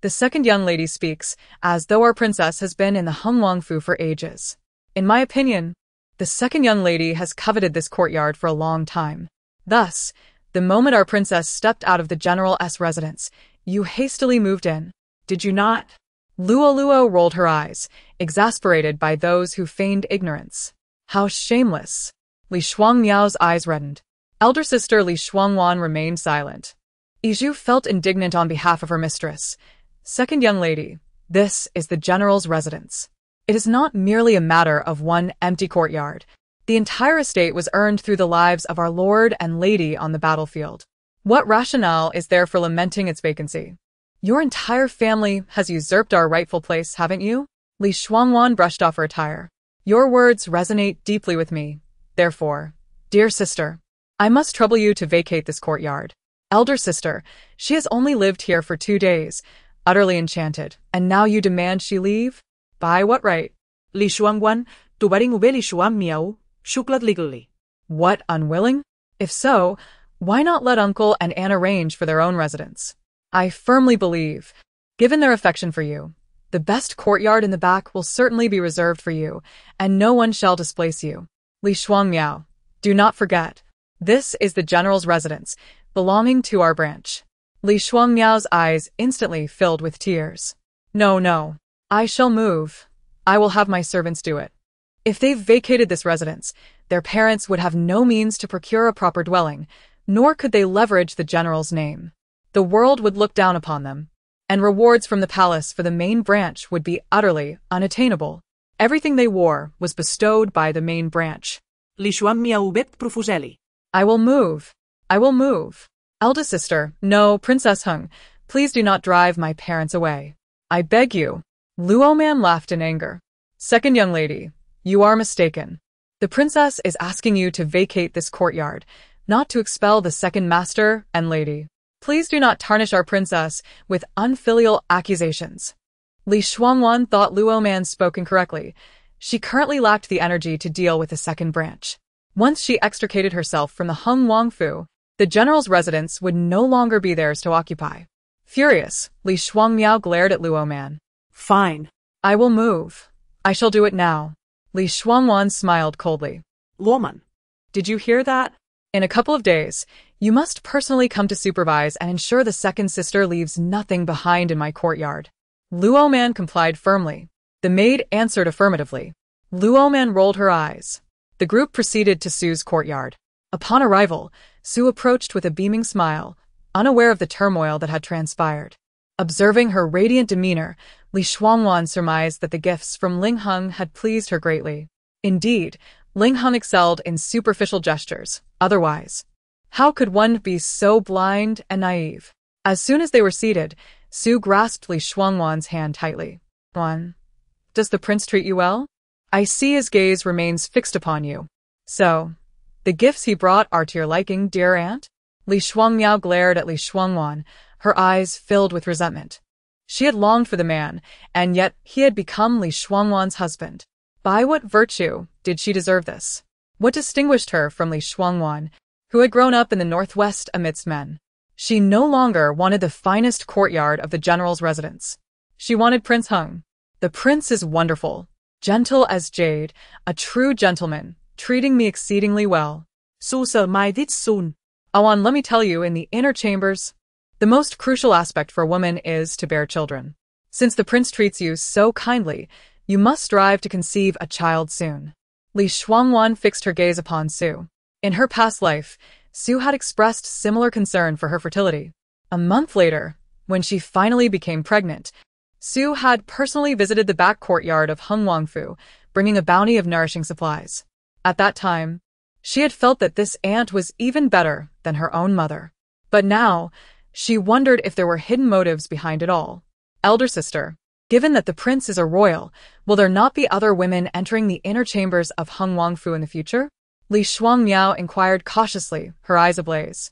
The second young lady speaks, as though our princess has been in the Hungwang Fu for ages. In my opinion, the second young lady has coveted this courtyard for a long time. Thus, the moment our princess stepped out of the general's residence, you hastily moved in, did you not? Luo rolled her eyes, exasperated by those who feigned ignorance. How shameless! Li Shuangmiao's eyes reddened. Elder sister Li Shuangwan remained silent. Yizhu felt indignant on behalf of her mistress. Second young lady, this is the general's residence. It is not merely a matter of one empty courtyard. The entire estate was earned through the lives of our lord and lady on the battlefield. What rationale is there for lamenting its vacancy? Your entire family has usurped our rightful place, haven't you? Li Shuangwan brushed off her attire. Your words resonate deeply with me. Therefore, dear sister, I must trouble you to vacate this courtyard. Elder sister, she has only lived here for 2 days, utterly enchanted, and now you demand she leave? By what right? Li Shuangwan, tubaring ube Li Shuangmiao, shuklat legally. What, unwilling? If so, why not let uncle and aunt arrange for their own residence? I firmly believe, given their affection for you, the best courtyard in the back will certainly be reserved for you, and no one shall displace you. Li Shuangmiao, do not forget, this is the general's residence. belonging to our branch. Li Shuangmiao's eyes instantly filled with tears. No, no. I shall move. I will have my servants do it. If they've vacated this residence, their parents would have no means to procure a proper dwelling, nor could they leverage the general's name. The world would look down upon them, and rewards from the palace for the main branch would be utterly unattainable. Everything they wore was bestowed by the main branch. Li Shuangmiao bet profuseli. I will move. I will move. Eldest sister, no, Princess Heng, please do not drive my parents away. I beg you. Luo Man laughed in anger. Second young lady, you are mistaken. The princess is asking you to vacate this courtyard, not to expel the second master and lady. Please do not tarnish our princess with unfilial accusations. Li Shuangwan thought Luo Man spoke incorrectly. She currently lacked the energy to deal with the second branch. Once she extricated herself from the Heng Wangfu, the general's residence would no longer be theirs to occupy. Furious, Li Shuangmiao glared at Luo Man. Fine. I will move. I shall do it now. Li Shuangwan smiled coldly. Luoman, did you hear that? In a couple of days, you must personally come to supervise and ensure the second sister leaves nothing behind in my courtyard. Luo Man complied firmly. The maid answered affirmatively. Luo Man rolled her eyes. The group proceeded to Su's courtyard. Upon arrival, Su approached with a beaming smile, unaware of the turmoil that had transpired. Observing her radiant demeanor, Li Shuangwan surmised that the gifts from Ling Heng had pleased her greatly. Indeed, Ling Heng excelled in superficial gestures. Otherwise, how could one be so blind and naive? As soon as they were seated, Su grasped Li Shuangwan's hand tightly. Wan, does the prince treat you well? I see his gaze remains fixed upon you. So, the gifts he brought are to your liking, dear aunt? Li Shuangmiao glared at Li Shuangwan, her eyes filled with resentment. She had longed for the man, and yet he had become Li Shuangwan's husband. By what virtue did she deserve this? What distinguished her from Li Shuangwan, who had grown up in the northwest amidst men? She no longer wanted the finest courtyard of the general's residence. She wanted Prince Heng. The prince is wonderful, gentle as jade, a true gentleman, treating me exceedingly well. So surmised soon. Awan, let me tell you, in the inner chambers, the most crucial aspect for a woman is to bear children. Since the prince treats you so kindly, you must strive to conceive a child soon. Li Shuangwan fixed her gaze upon Su. In her past life, Su had expressed similar concern for her fertility. A month later, when she finally became pregnant, Su had personally visited the back courtyard of Heng Wangfu, bringing a bounty of nourishing supplies. At that time, she had felt that this aunt was even better than her own mother. But now, she wondered if there were hidden motives behind it all. Elder sister, given that the prince is a royal, will there not be other women entering the inner chambers of Heng Wangfu in the future? Li Shuangmiao inquired cautiously, her eyes ablaze.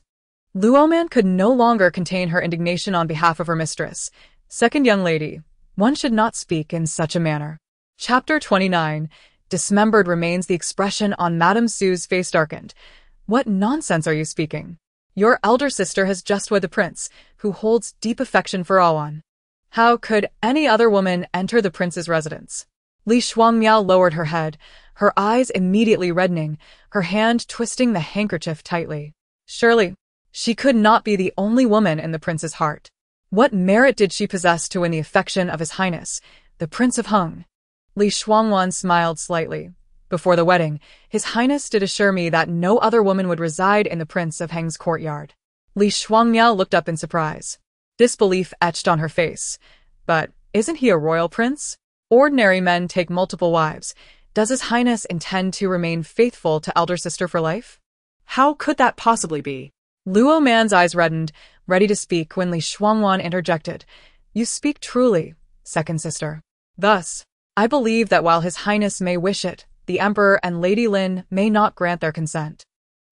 Luo Man could no longer contain her indignation on behalf of her mistress. Second young lady, one should not speak in such a manner. Chapter 29. Dismembered remains. The expression on Madame Su's face darkened. What nonsense are you speaking? Your elder sister has just wed the prince, who holds deep affection for Awan. How could any other woman enter the prince's residence? Li Shuangmiao lowered her head, her eyes immediately reddening, her hand twisting the handkerchief tightly. Surely, she could not be the only woman in the prince's heart. What merit did she possess to win the affection of His Highness, the Prince of Heng? Li Shuangwan smiled slightly. Before the wedding, His Highness did assure me that no other woman would reside in the Prince of Heng's courtyard. Li Shuangmiao looked up in surprise. Disbelief etched on her face. But isn't he a royal prince? Ordinary men take multiple wives. Does His Highness intend to remain faithful to elder sister for life? How could that possibly be? Luo Man's eyes reddened, ready to speak when Li Shuangwan interjected. You speak truly, second sister. Thus, I believe that while His Highness may wish it, the Emperor and Lady Lin may not grant their consent.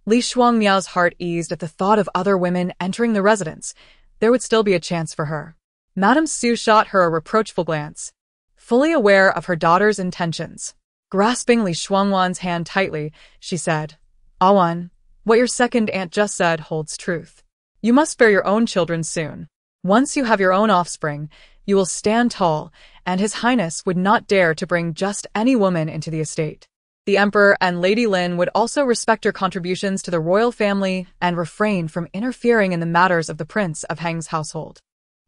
Li Shuangmiao's heart eased at the thought of other women entering the residence. There would still be a chance for her. Madame Su shot her a reproachful glance, fully aware of her daughter's intentions. Grasping Li Shuangwan's hand tightly, she said, Awan, what your second aunt just said holds truth. You must bear your own children soon. Once you have your own offspring, you will stand tall, and His Highness would not dare to bring just any woman into the estate. The emperor and Lady Lin would also respect her contributions to the royal family and refrain from interfering in the matters of the Prince of Heng's household.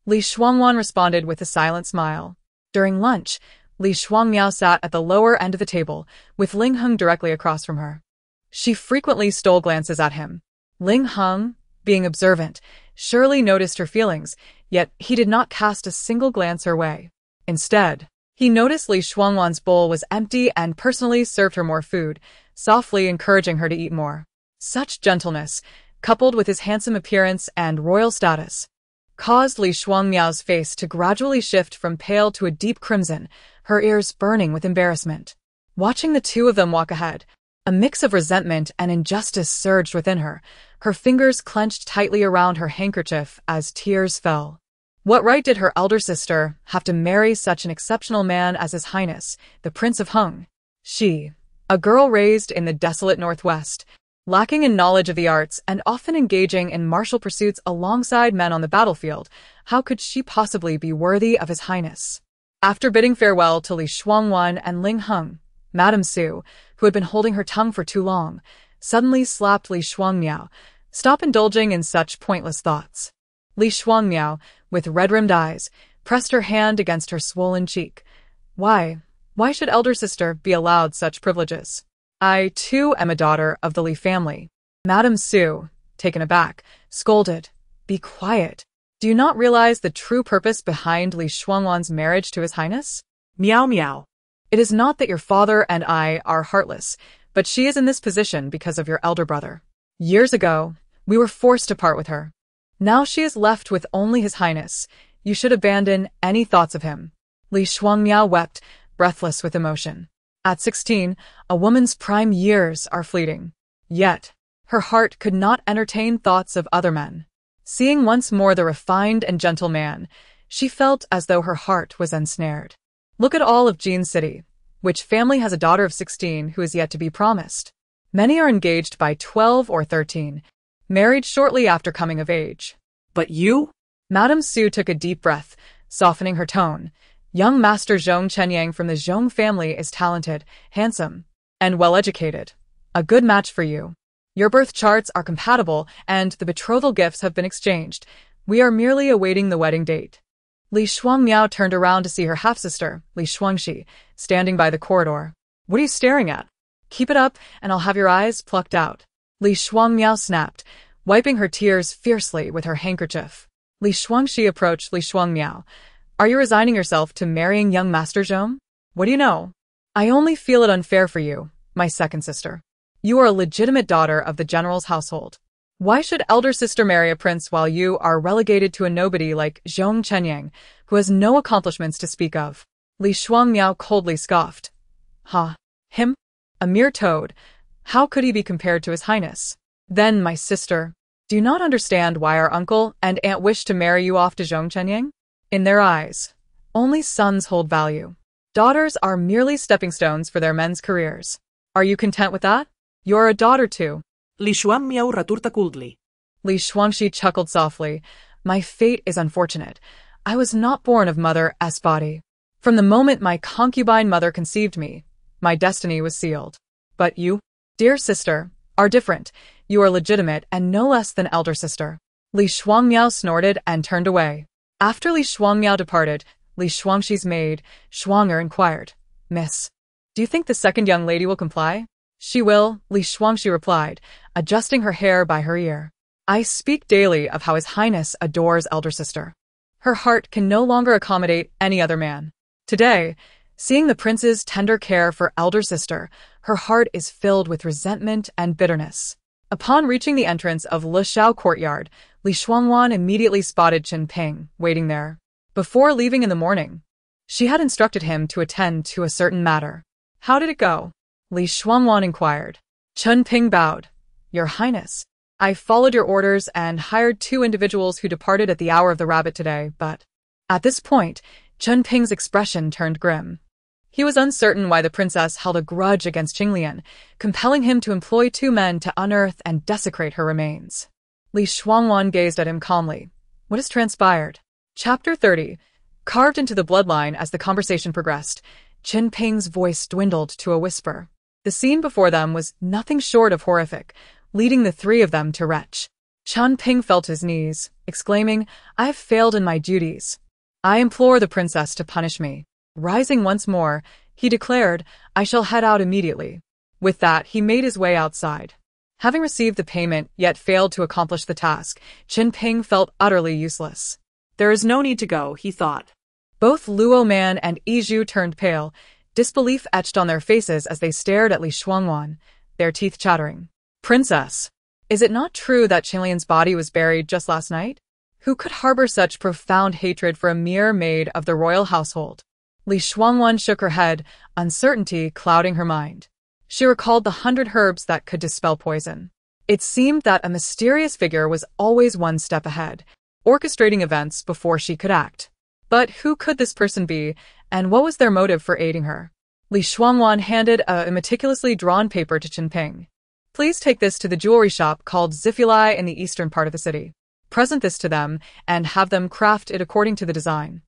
Li Shuangwan responded with a silent smile. During lunch, Li Shuangmiao sat at the lower end of the table, with Ling Heng directly across from her. She frequently stole glances at him. Ling Heng, being observant, surely noticed her feelings, yet he did not cast a single glance her way. Instead, he noticed Li Shuangwan's bowl was empty and personally served her more food, softly encouraging her to eat more. Such gentleness, coupled with his handsome appearance and royal status, caused Li Shuangmiao's face to gradually shift from pale to a deep crimson, her ears burning with embarrassment. Watching the two of them walk ahead, a mix of resentment and injustice surged within her. Her fingers clenched tightly around her handkerchief as tears fell. What right did her elder sister have to marry such an exceptional man as His Highness, the Prince of Heng? She, a girl raised in the desolate Northwest, lacking in knowledge of the arts and often engaging in martial pursuits alongside men on the battlefield, how could she possibly be worthy of His Highness? After bidding farewell to Li Shuangwan and Ling Heng, Madame Su, who had been holding her tongue for too long, suddenly slapped Li Shuangmiao. Stop indulging in such pointless thoughts. Li Shuangmiao, with red-rimmed eyes, pressed her hand against her swollen cheek. Why should elder sister be allowed such privileges? I, too, am a daughter of the Li family. Madame Su, taken aback, scolded. Be quiet. Do you not realize the true purpose behind Li Shuangwan's marriage to His Highness? Meow meow. It is not that your father and I are heartless, but she is in this position because of your elder brother. Years ago, we were forced to part with her. Now she is left with only His Highness. You should abandon any thoughts of him. Li Shuangmiao wept, breathless with emotion. At 16, a woman's prime years are fleeting. Yet, her heart could not entertain thoughts of other men. Seeing once more the refined and gentle man, she felt as though her heart was ensnared. Look at all of Jin City. Which family has a daughter of 16 who is yet to be promised? Many are engaged by 12 or 13, married shortly after coming of age. But you? Madame Su took a deep breath, softening her tone. Young Master Zhong Chenyang from the Zhong family is talented, handsome, and well-educated. A good match for you. Your birth charts are compatible and the betrothal gifts have been exchanged. We are merely awaiting the wedding date. Li Shuangmiao turned around to see her half-sister, Li Shuangxi, standing by the corridor. What are you staring at? Keep it up and I'll have your eyes plucked out. Li Shuangmiao snapped, wiping her tears fiercely with her handkerchief. Li Shuangxi approached Li Shuangmiao. Are you resigning yourself to marrying young Master Zhong? What do you know? I only feel it unfair for you, my second sister. You are a legitimate daughter of the general's household. Why should elder sister marry a prince while you are relegated to a nobody like Zhong Chenyang, who has no accomplishments to speak of? Li Shuangmiao coldly scoffed. Ha! Him? A mere toad. How could he be compared to His Highness? Then, my sister, do you not understand why our uncle and aunt wish to marry you off to Zhong Chenyang? In their eyes, only sons hold value. Daughters are merely stepping stones for their men's careers. Are you content with that? You're a daughter too. Li Shuangmiao raturta coldly. Li Shuangxi chuckled softly. My fate is unfortunate. I was not born of Mother S body. From the moment my concubine mother conceived me, my destiny was sealed. But you, dear sister, are different. You are legitimate and no less than elder sister. Li Shuangmiao snorted and turned away. After Li Shuangmiao departed, Li Shuangxi's maid, Shuanger, inquired, Miss, do you think the second young lady will comply? She will, Li Shuangxi replied, adjusting her hair by her ear. I speak daily of how His Highness adores elder sister. Her heart can no longer accommodate any other man. Today, seeing the prince's tender care for elder sister, her heart is filled with resentment and bitterness. Upon reaching the entrance of Le Shao courtyard, Li Shuangwan immediately spotted Chen Ping, waiting there. Before leaving in the morning, she had instructed him to attend to a certain matter. How did it go? Li Shuangwan inquired. Chen Ping bowed. Your Highness, I followed your orders and hired 2 individuals who departed at the hour of the rabbit today, but... At this point, Chen Ping's expression turned grim. He was uncertain why the princess held a grudge against Qinglian, compelling him to employ 2 men to unearth and desecrate her remains. Li Shuangwan gazed at him calmly. What has transpired? Chapter 30. Carved into the bloodline as the conversation progressed, Chen Ping's voice dwindled to a whisper. The scene before them was nothing short of horrific, leading the three of them to retch. Chun Ping felt his knees, exclaiming, "I have failed in my duties. I implore the princess to punish me." Rising once more, he declared, "I shall head out immediately." With that, he made his way outside. Having received the payment yet failed to accomplish the task, Chun Ping felt utterly useless. There is no need to go, he thought. Both Luo Man and Yizhu turned pale, disbelief etched on their faces as they stared at Li Shuangwan, their teeth chattering. "Princess, is it not true that Qinglian's body was buried just last night? Who could harbor such profound hatred for a mere maid of the royal household?" Li Shuangwan shook her head, uncertainty clouding her mind. She recalled the 100 herbs that could dispel poison. It seemed that a mysterious figure was always one step ahead, orchestrating events before she could act. But who could this person be, and what was their motive for aiding her? Li Shuangwan handed a meticulously drawn paper to Chun Ping. "Please take this to the jewelry shop called Zifulai in the eastern part of the city. Present this to them and have them craft it according to the design.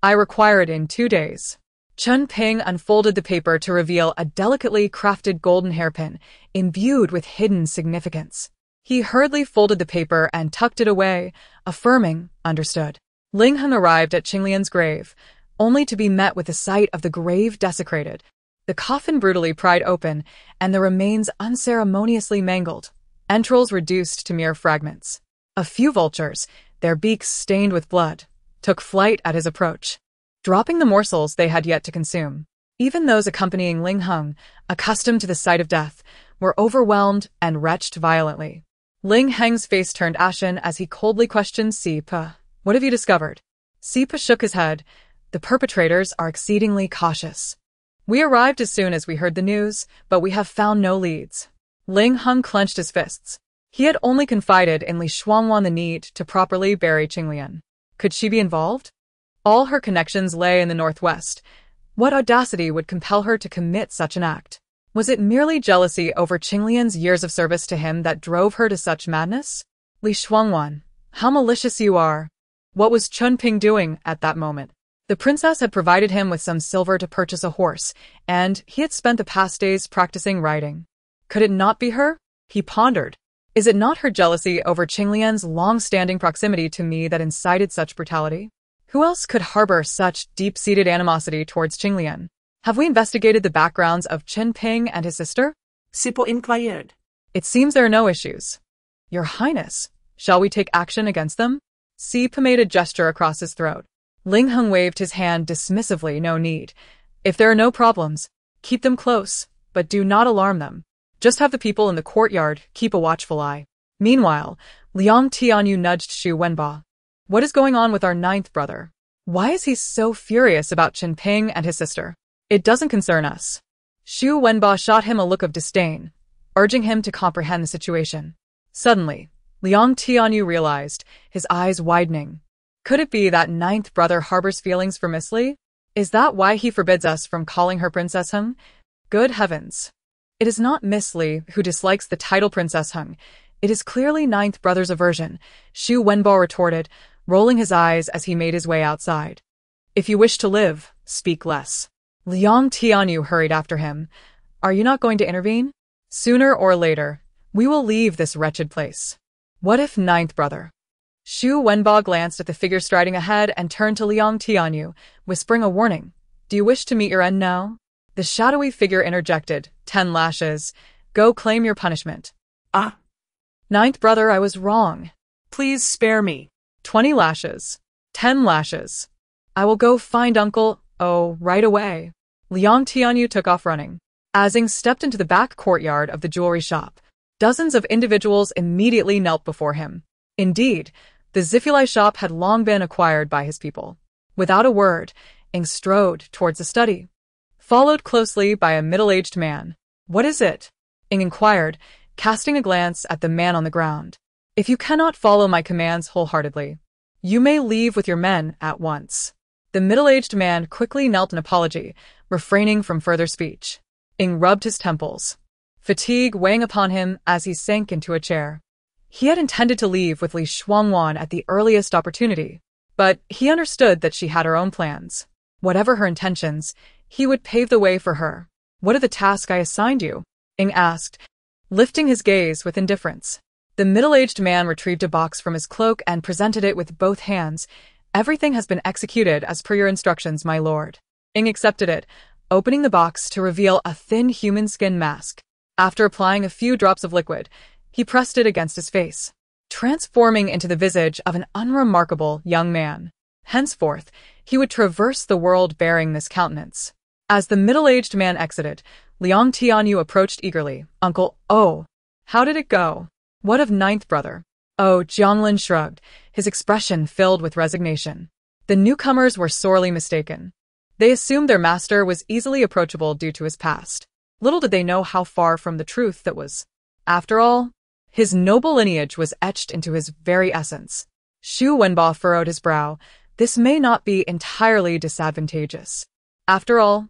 I require it in 2 days." Chun Ping unfolded the paper to reveal a delicately crafted golden hairpin, imbued with hidden significance. He hurriedly folded the paper and tucked it away, affirming, "Understood." Ling Heng arrived at Qinglian's grave, only to be met with the sight of the grave desecrated, the coffin brutally pried open, and the remains unceremoniously mangled, entrails reduced to mere fragments. A few vultures, their beaks stained with blood, took flight at his approach, dropping the morsels they had yet to consume. Even those accompanying Ling Heng, accustomed to the sight of death, were overwhelmed and retched violently. Ling Heng's face turned ashen as he coldly questioned Sipa. "What have you discovered?" Sipa shook his head. "The perpetrators are exceedingly cautious. We arrived as soon as we heard the news, but we have found no leads." Ling Heng clenched his fists. He had only confided in Li Shuangwan the need to properly bury Qinglian. Could she be involved? All her connections lay in the northwest. What audacity would compel her to commit such an act? Was it merely jealousy over Qinglian's years of service to him that drove her to such madness? "Li Shuangwan, how malicious you are." What was Chun Ping doing at that moment? The princess had provided him with some silver to purchase a horse, and he had spent the past days practicing riding. Could it not be her? He pondered. Is it not her jealousy over Qinglian's long-standing proximity to me that incited such brutality? Who else could harbor such deep-seated animosity towards Qinglian? Have we investigated the backgrounds of Chun Ping and his sister? Sipo inquired. It seems there are no issues. Your Highness, shall we take action against them? Sipa made a gesture across his throat. Ling Heng waved his hand dismissively. "No need. If there are no problems, keep them close, but do not alarm them. Just have the people in the courtyard keep a watchful eye." Meanwhile, Liang Tianyu nudged Xu Wenba. "What is going on with our 9th brother? Why is he so furious about Chun Ping and his sister?" "It doesn't concern us." Xu Wenba shot him a look of disdain, urging him to comprehend the situation. Suddenly, Liang Tianyu realized, his eyes widening. Could it be that 9th brother harbors feelings for Miss Li? Is that why he forbids us from calling her Princess Heng? Good heavens. It is not Miss Li who dislikes the title Princess Heng. It is clearly 9th brother's aversion, Xu Wenbo retorted, rolling his eyes as he made his way outside. "If you wish to live, speak less." Liang Tianyu hurried after him. "Are you not going to intervene? Sooner or later, we will leave this wretched place. What if 9th brother?" Xu Wenba glanced at the figure striding ahead and turned to Liang Tianyu, whispering a warning. "Do you wish to meet your end now?" The shadowy figure interjected, 10 lashes. "Go claim your punishment." "Ah. 9th brother, I was wrong." Please spare me." 20 lashes. 10 lashes. "I will go find uncle, right away." Liang Tianyu took off running. Azing stepped into the back courtyard of the jewelry shop. Dozens of individuals immediately knelt before him. Indeed, the Zifulai shop had long been acquired by his people. Without a word, Ing strode towards the study, followed closely by a middle-aged man. "What is it?" Ing inquired, casting a glance at the man on the ground. "If you cannot follow my commands wholeheartedly, you may leave with your men at once." The middle-aged man quickly knelt in apology, refraining from further speech. Ing rubbed his temples, fatigue weighing upon him as he sank into a chair. He had intended to leave with Li Shuangwan at the earliest opportunity, but he understood that she had her own plans. Whatever her intentions, he would pave the way for her. What are the tasks I assigned you? Ing asked, lifting his gaze with indifference. The middle-aged man retrieved a box from his cloak and presented it with both hands. Everything has been executed as per your instructions, my lord. Ing accepted it, opening the box to reveal a thin human skin mask. After applying a few drops of liquid, he pressed it against his face, transforming into the visage of an unremarkable young man. Henceforth, he would traverse the world bearing this countenance. As the middle-aged man exited, Liang Tianyu approached eagerly. Uncle, oh, how did it go? What of ninth brother? Oh, Jianglin shrugged, his expression filled with resignation. The newcomers were sorely mistaken. They assumed their master was easily approachable due to his past. Little did they know how far from the truth that was. After all, his noble lineage was etched into his very essence. Xu Wenba furrowed his brow. This may not be entirely disadvantageous. After all,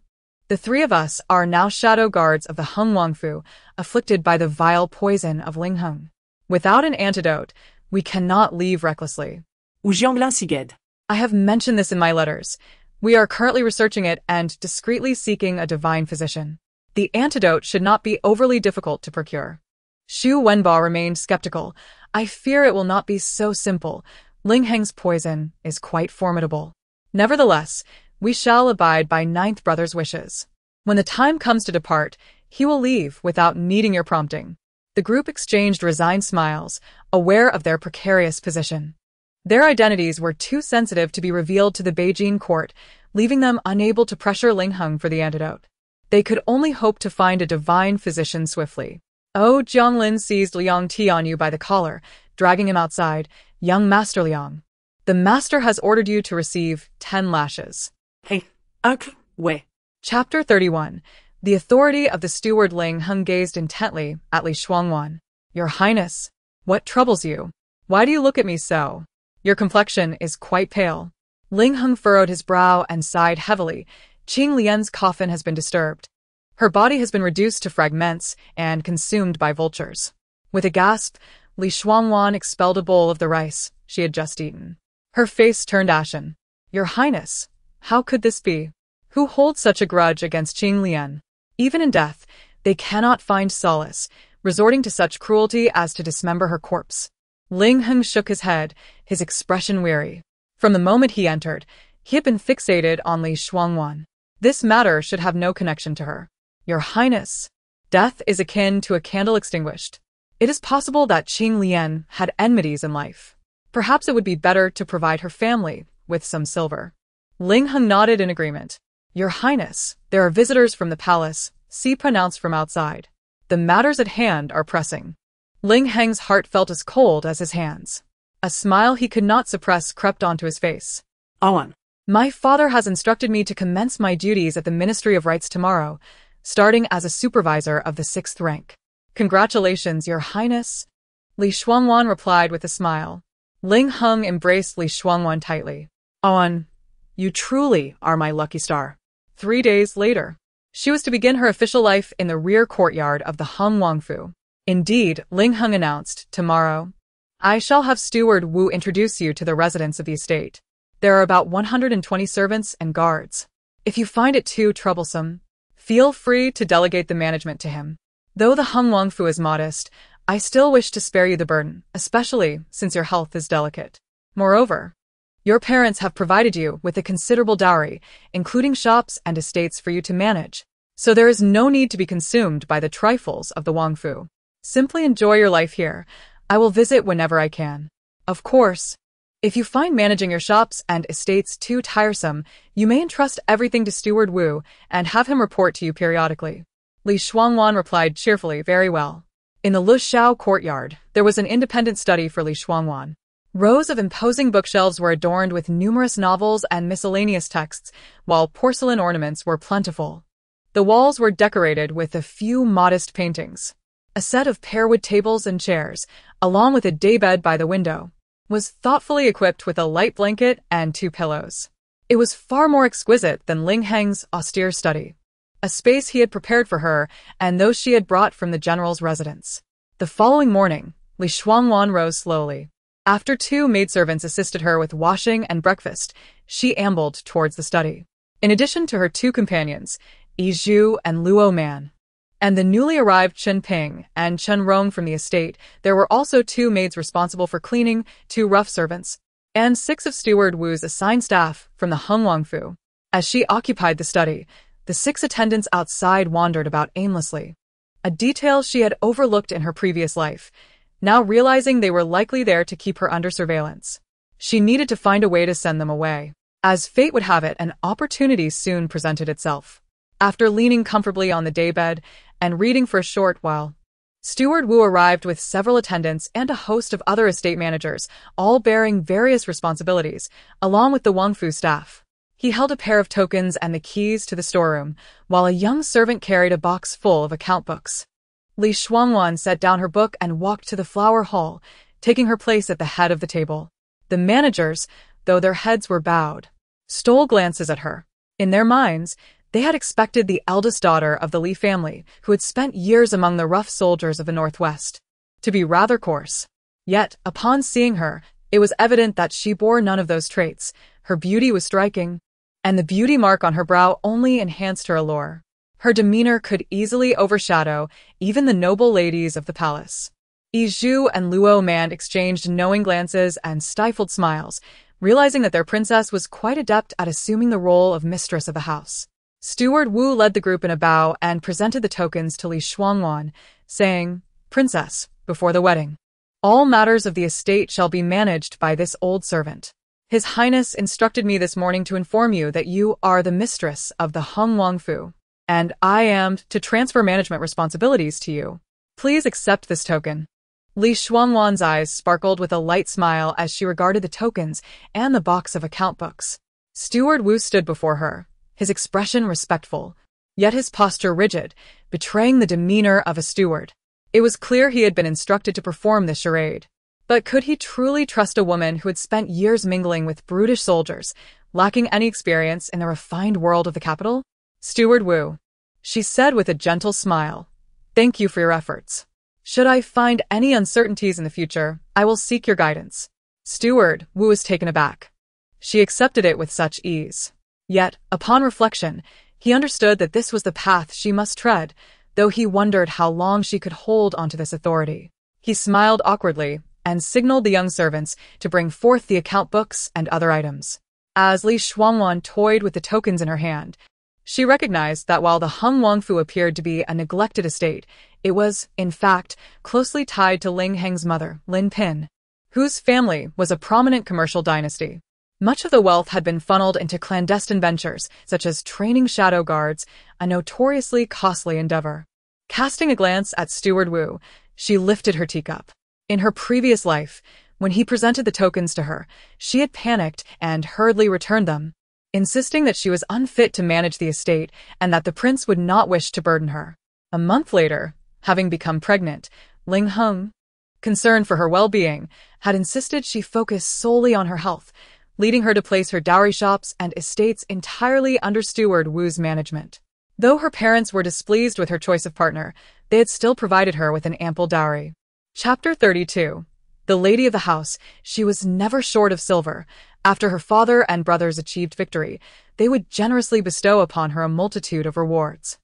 the three of us are now shadow guards of the Heng Wangfu, afflicted by the vile poison of Lingheng. Without an antidote, we cannot leave recklessly. Jianglin sighed. I have mentioned this in my letters. We are currently researching it and discreetly seeking a divine physician. The antidote should not be overly difficult to procure. Xu Wenba remained skeptical. I fear it will not be so simple. Lingheng's poison is quite formidable. Nevertheless, we shall abide by ninth brother's wishes. When the time comes to depart, he will leave without needing your prompting. The group exchanged resigned smiles, aware of their precarious position. Their identities were too sensitive to be revealed to the Beijing court, leaving them unable to pressure Lingheng for the antidote. They could only hope to find a divine physician swiftly. Oh, Jianglin seized Liang Tianyu by the collar, dragging him outside. Young Master Liang, the master has ordered you to receive 10 lashes. Hey, wait. Chapter 31. The authority of the steward Lingheng gazed intently at Li Shuangwan. Your Highness, what troubles you? Why do you look at me so? Your complexion is quite pale. Lingheng furrowed his brow and sighed heavily. Qing Lian's coffin has been disturbed. Her body has been reduced to fragments and consumed by vultures. With a gasp, Li Shuangwan expelled a bowl of the rice she had just eaten. Her face turned ashen. Your Highness, how could this be? Who holds such a grudge against Qing Lian? Even in death, they cannot find solace, resorting to such cruelty as to dismember her corpse. Lingheng shook his head, his expression weary. From the moment he entered, he had been fixated on Li Shuangwan. This matter should have no connection to her. Your Highness, death is akin to a candle extinguished. It is possible that Qing Lian had enmities in life. Perhaps it would be better to provide her family with some silver. Lingheng nodded in agreement. Your Highness, there are visitors from the palace, see pronounced from outside. The matters at hand are pressing. Lingheng's heart felt as cold as his hands. A smile he could not suppress crept onto his face. Awan. My father has instructed me to commence my duties at the Ministry of Rites tomorrow, starting as a supervisor of the 6th rank. Congratulations, Your Highness. Li Shuangwan replied with a smile. Lingheng embraced Li Shuangwan tightly. Awan, you truly are my lucky star. 3 days later, she was to begin her official life in the rear courtyard of the Heng Wangfu. Indeed, Lingheng announced, tomorrow, I shall have Steward Wu introduce you to the residents of the estate. There are about 120 servants and guards. If you find it too troublesome, feel free to delegate the management to him. Though the Heng Wangfu is modest, I still wish to spare you the burden, especially since your health is delicate. Moreover, your parents have provided you with a considerable dowry, including shops and estates for you to manage, so there is no need to be consumed by the trifles of the Wangfu. Simply enjoy your life here. I will visit whenever I can. Of course, if you find managing your shops and estates too tiresome, you may entrust everything to Steward Wu and have him report to you periodically. Li Shuangwan replied cheerfully, very well. In the Lushao courtyard, there was an independent study for Li Shuangwan. Rows of imposing bookshelves were adorned with numerous novels and miscellaneous texts, while porcelain ornaments were plentiful. The walls were decorated with a few modest paintings. A set of pearwood tables and chairs, along with a daybed by the window, was thoughtfully equipped with a light blanket and 2 pillows. It was far more exquisite than Lingheng's austere study, a space he had prepared for her and those she had brought from the general's residence. The following morning, Li Shuangwan rose slowly. After 2 maidservants assisted her with washing and breakfast, she ambled towards the study. In addition to her 2 companions, Yizhu and Luo Man, and the newly arrived Chen Ping and Chen Rong from the estate. There were also 2 maids responsible for cleaning, 2 rough servants, and 6 of Steward Wu's assigned staff from the Hung Fu. As she occupied the study, the 6 attendants outside wandered about aimlessly, a detail she had overlooked in her previous life, now realizing they were likely there to keep her under surveillance. She needed to find a way to send them away. As fate would have it, an opportunity soon presented itself. After leaning comfortably on the daybed and reading for a short while, Steward Wu arrived with several attendants and a host of other estate managers, all bearing various responsibilities, along with the Wang Fu staff. He held a pair of tokens and the keys to the storeroom, while a young servant carried a box full of account books. Li Shuangwan set down her book and walked to the flower hall, taking her place at the head of the table. The managers, though their heads were bowed, stole glances at her. In their minds, they had expected the eldest daughter of the Li family, who had spent years among the rough soldiers of the Northwest, to be rather coarse. Yet, upon seeing her, it was evident that she bore none of those traits. Her beauty was striking, and the beauty mark on her brow only enhanced her allure. Her demeanor could easily overshadow even the noble ladies of the palace. Yizhu and Luo Man exchanged knowing glances and stifled smiles, realizing that their princess was quite adept at assuming the role of mistress of the house. Steward Wu led the group in a bow and presented the tokens to Li Shuangwan, saying, "Princess, before the wedding, all matters of the estate shall be managed by this old servant. His Highness instructed me this morning to inform you that you are the mistress of the Wang Fu, and I am to transfer management responsibilities to you. Please accept this token." Li Shuangwan's eyes sparkled with a light smile as she regarded the tokens and the box of account books. Steward Wu stood before her, his expression respectful, yet his posture rigid, betraying the demeanor of a steward. It was clear he had been instructed to perform this charade. But could he truly trust a woman who had spent years mingling with brutish soldiers, lacking any experience in the refined world of the capital? "Steward Wu," she said with a gentle smile, "thank you for your efforts. Should I find any uncertainties in the future, I will seek your guidance." Steward Wu was taken aback. She accepted it with such ease. Yet, upon reflection, he understood that this was the path she must tread, though he wondered how long she could hold onto this authority. He smiled awkwardly and signaled the young servants to bring forth the account books and other items. As Li Shuangwan toyed with the tokens in her hand, she recognized that while the Wang Fu appeared to be a neglected estate, it was, in fact, closely tied to Ling Heng's mother, Lin Pin, whose family was a prominent commercial dynasty. Much of the wealth had been funneled into clandestine ventures, such as training shadow guards, a notoriously costly endeavor. Casting a glance at Steward Wu, she lifted her teacup. In her previous life, when he presented the tokens to her, she had panicked and hurriedly returned them, insisting that she was unfit to manage the estate and that the prince would not wish to burden her. A month later, having become pregnant, Ling Heng, concerned for her well-being, had insisted she focus solely on her health, leading her to place her dowry shops and estates entirely under Steward Wu's management. Though her parents were displeased with her choice of partner, they had still provided her with an ample dowry. Chapter 32. The lady of the house, she was never short of silver. After her father and brothers achieved victory, they would generously bestow upon her a multitude of rewards.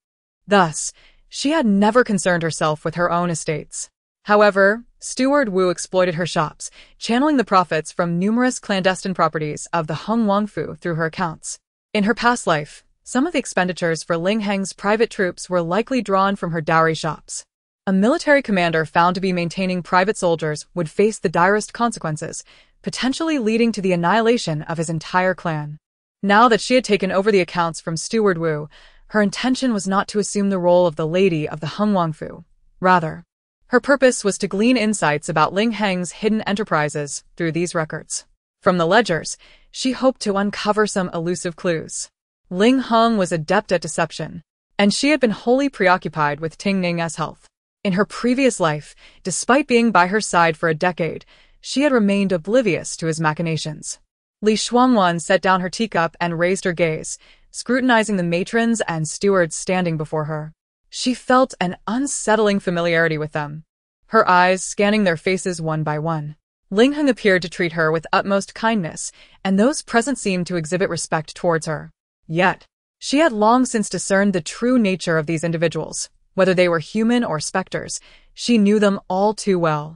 Thus, she had never concerned herself with her own estates. However, Steward Wu exploited her shops, channeling the profits from numerous clandestine properties of the Wang Fu through her accounts. In her past life, some of the expenditures for Ling Heng's private troops were likely drawn from her dowry shops. A military commander found to be maintaining private soldiers would face the direst consequences, potentially leading to the annihilation of his entire clan. Now that she had taken over the accounts from Steward Wu, her intention was not to assume the role of the lady of the Wang Fu. Rather, her purpose was to glean insights about Ling Heng's hidden enterprises through these records. From the ledgers, she hoped to uncover some elusive clues. Ling Heng was adept at deception, and she had been wholly preoccupied with Ting Ning's health. In her previous life, despite being by her side for a decade, she had remained oblivious to his machinations. Li Shuangwan set down her teacup and raised her gaze, scrutinizing the matrons and stewards standing before her. She felt an unsettling familiarity with them, her eyes scanning their faces one by one. Ling Heng appeared to treat her with utmost kindness, and those present seemed to exhibit respect towards her. Yet, She had long since discerned the true nature of these individuals. Whether they were human or specters, she knew them all too well.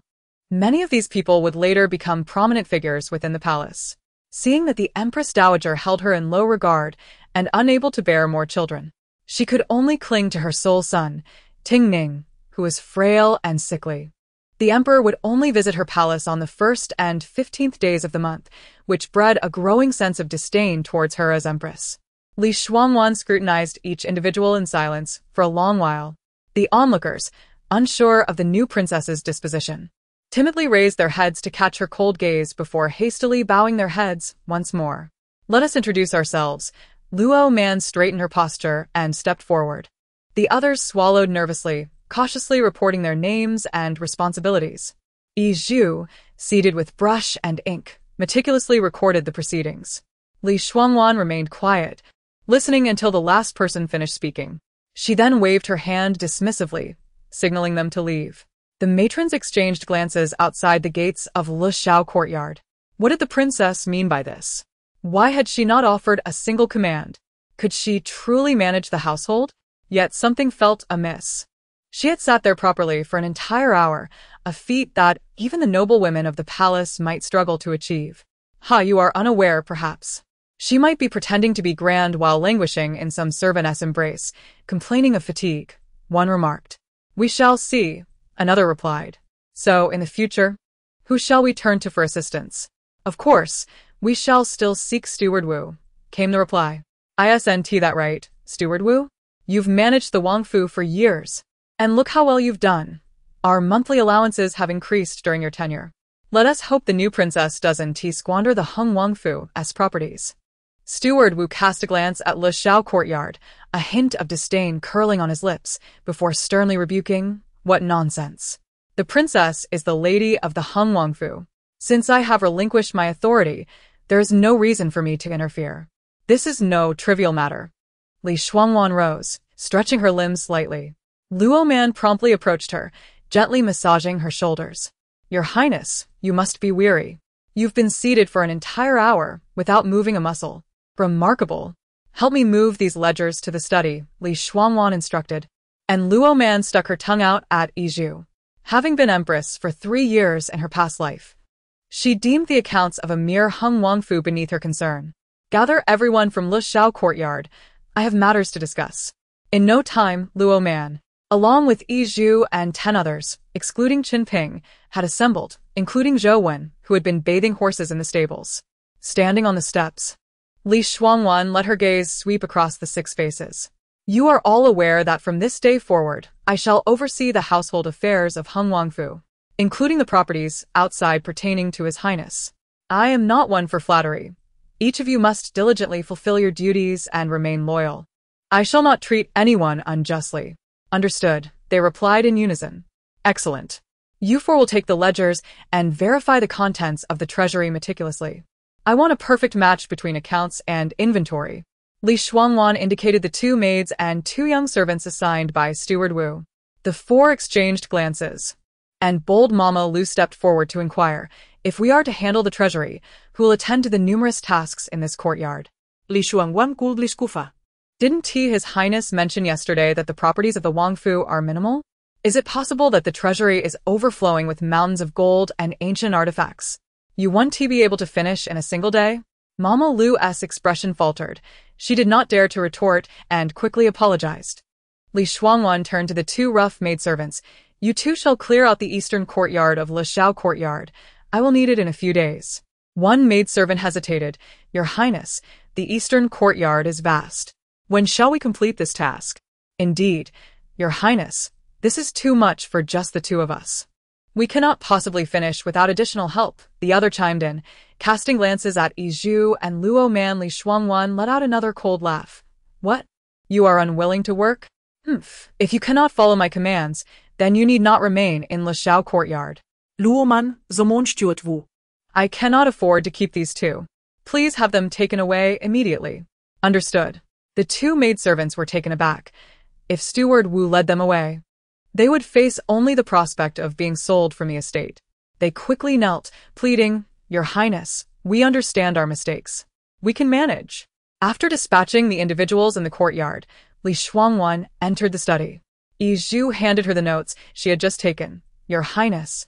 Many of these people would later become prominent figures within the palace. Seeing that the Empress Dowager held her in low regard and unable to bear more children, she could only cling to her sole son, Ting Ning, who was frail and sickly. The emperor would only visit her palace on the 1st and 15th days of the month, which bred a growing sense of disdain towards her as empress. Li Shuangwan scrutinized each individual in silence for a long while. The onlookers, unsure of the new princess's disposition, timidly raised their heads to catch her cold gaze before hastily bowing their heads once more. "Let us introduce ourselves." Luo Man straightened her posture and stepped forward. The others swallowed nervously, cautiously reporting their names and responsibilities. Yi Zhu, seated with brush and ink, meticulously recorded the proceedings. Li Shuangwan remained quiet, listening until the last person finished speaking. She then waved her hand dismissively, signaling them to leave. The matrons exchanged glances outside the gates of Le Xiao courtyard. What did the princess mean by this? Why had she not offered a single command? Could she truly manage the household? Yet something felt amiss. She had sat there properly for an entire hour, a feat that even the noble women of the palace might struggle to achieve. You are unaware, perhaps. She might be pretending to be grand while languishing in some servantess embrace, complaining of fatigue, one remarked. We shall see, another replied. So, in the future, who shall we turn to for assistance? Of course, we shall still seek Steward Wu, came the reply. Isn't that right, Steward Wu? You've managed the Wangfu for years. And look how well you've done. Our monthly allowances have increased during your tenure. Let us hope the new princess doesn't squander the Hung Wangfu as properties. Steward Wu cast a glance at Le Xiao courtyard, a hint of disdain curling on his lips, before sternly rebuking, what nonsense. The princess is the lady of the Hung Wangfu. Since I have relinquished my authority, there is no reason for me to interfere. This is no trivial matter. Li Shuangwan rose, stretching her limbs slightly. Luo Man promptly approached her, gently massaging her shoulders. Your Highness, you must be weary. You've been seated for an entire hour, without moving a muscle. Remarkable. Help me move these ledgers to the study, Li Shuangwan instructed. And Luo Man stuck her tongue out at Yi Zhu. Having been empress for 3 years in her past life, she deemed the accounts of a mere Hung Wangfu beneath her concern. Gather everyone from Le Xiao courtyard. I have matters to discuss. In no time, Luo Man, along with Yi Zhu and 10 others, excluding Qin Ping, had assembled, including Zhou Wen, who had been bathing horses in the stables. Standing on the steps, Li Shuangwan let her gaze sweep across the 6 faces. You are all aware that from this day forward, I shall oversee the household affairs of Hung Wangfu, including the properties outside pertaining to His Highness. I am not one for flattery. Each of you must diligently fulfill your duties and remain loyal. I shall not treat anyone unjustly. Understood, they replied in unison. Excellent. You 4 will take the ledgers and verify the contents of the treasury meticulously. I want a perfect match between accounts and inventory. Li Shuangwan indicated the 2 maids and 2 young servants assigned by Steward Wu. The 4 exchanged glances. And bold Mama Lu stepped forward to inquire, if we are to handle the treasury, who will attend to the numerous tasks in this courtyard? Li Shuangwan coolly skufa. Didn't His Highness mention yesterday that the properties of the Wangfu are minimal? Is it possible that the treasury is overflowing with mountains of gold and ancient artifacts? You won't be able to finish in a single day? Mama Lu's expression faltered. She did not dare to retort and quickly apologized. Li Shuangwan turned to the 2 rough maidservants. You 2 shall clear out the eastern courtyard of Le Xiao courtyard. I will need it in a few days. One maidservant hesitated. Your Highness, the eastern courtyard is vast. When shall we complete this task? Indeed, Your Highness, this is too much for just the 2 of us. We cannot possibly finish without additional help, the other chimed in. Casting glances at Yi Zhu and Luo Man, Li Shuangwan let out another cold laugh. What? You are unwilling to work? If you cannot follow my commands, then you need not remain in Le Xiao courtyard. Luo Man, Zomon Steward Wu. I cannot afford to keep these 2. Please have them taken away immediately. Understood. The 2 maidservants were taken aback. If Steward Wu led them away, they would face only the prospect of being sold from the estate. They quickly knelt, pleading, Your Highness, we understand our mistakes. We can manage. After dispatching the individuals in the courtyard, Li Shuangwan entered the study. Yi Zhu handed her the notes she had just taken. Your Highness,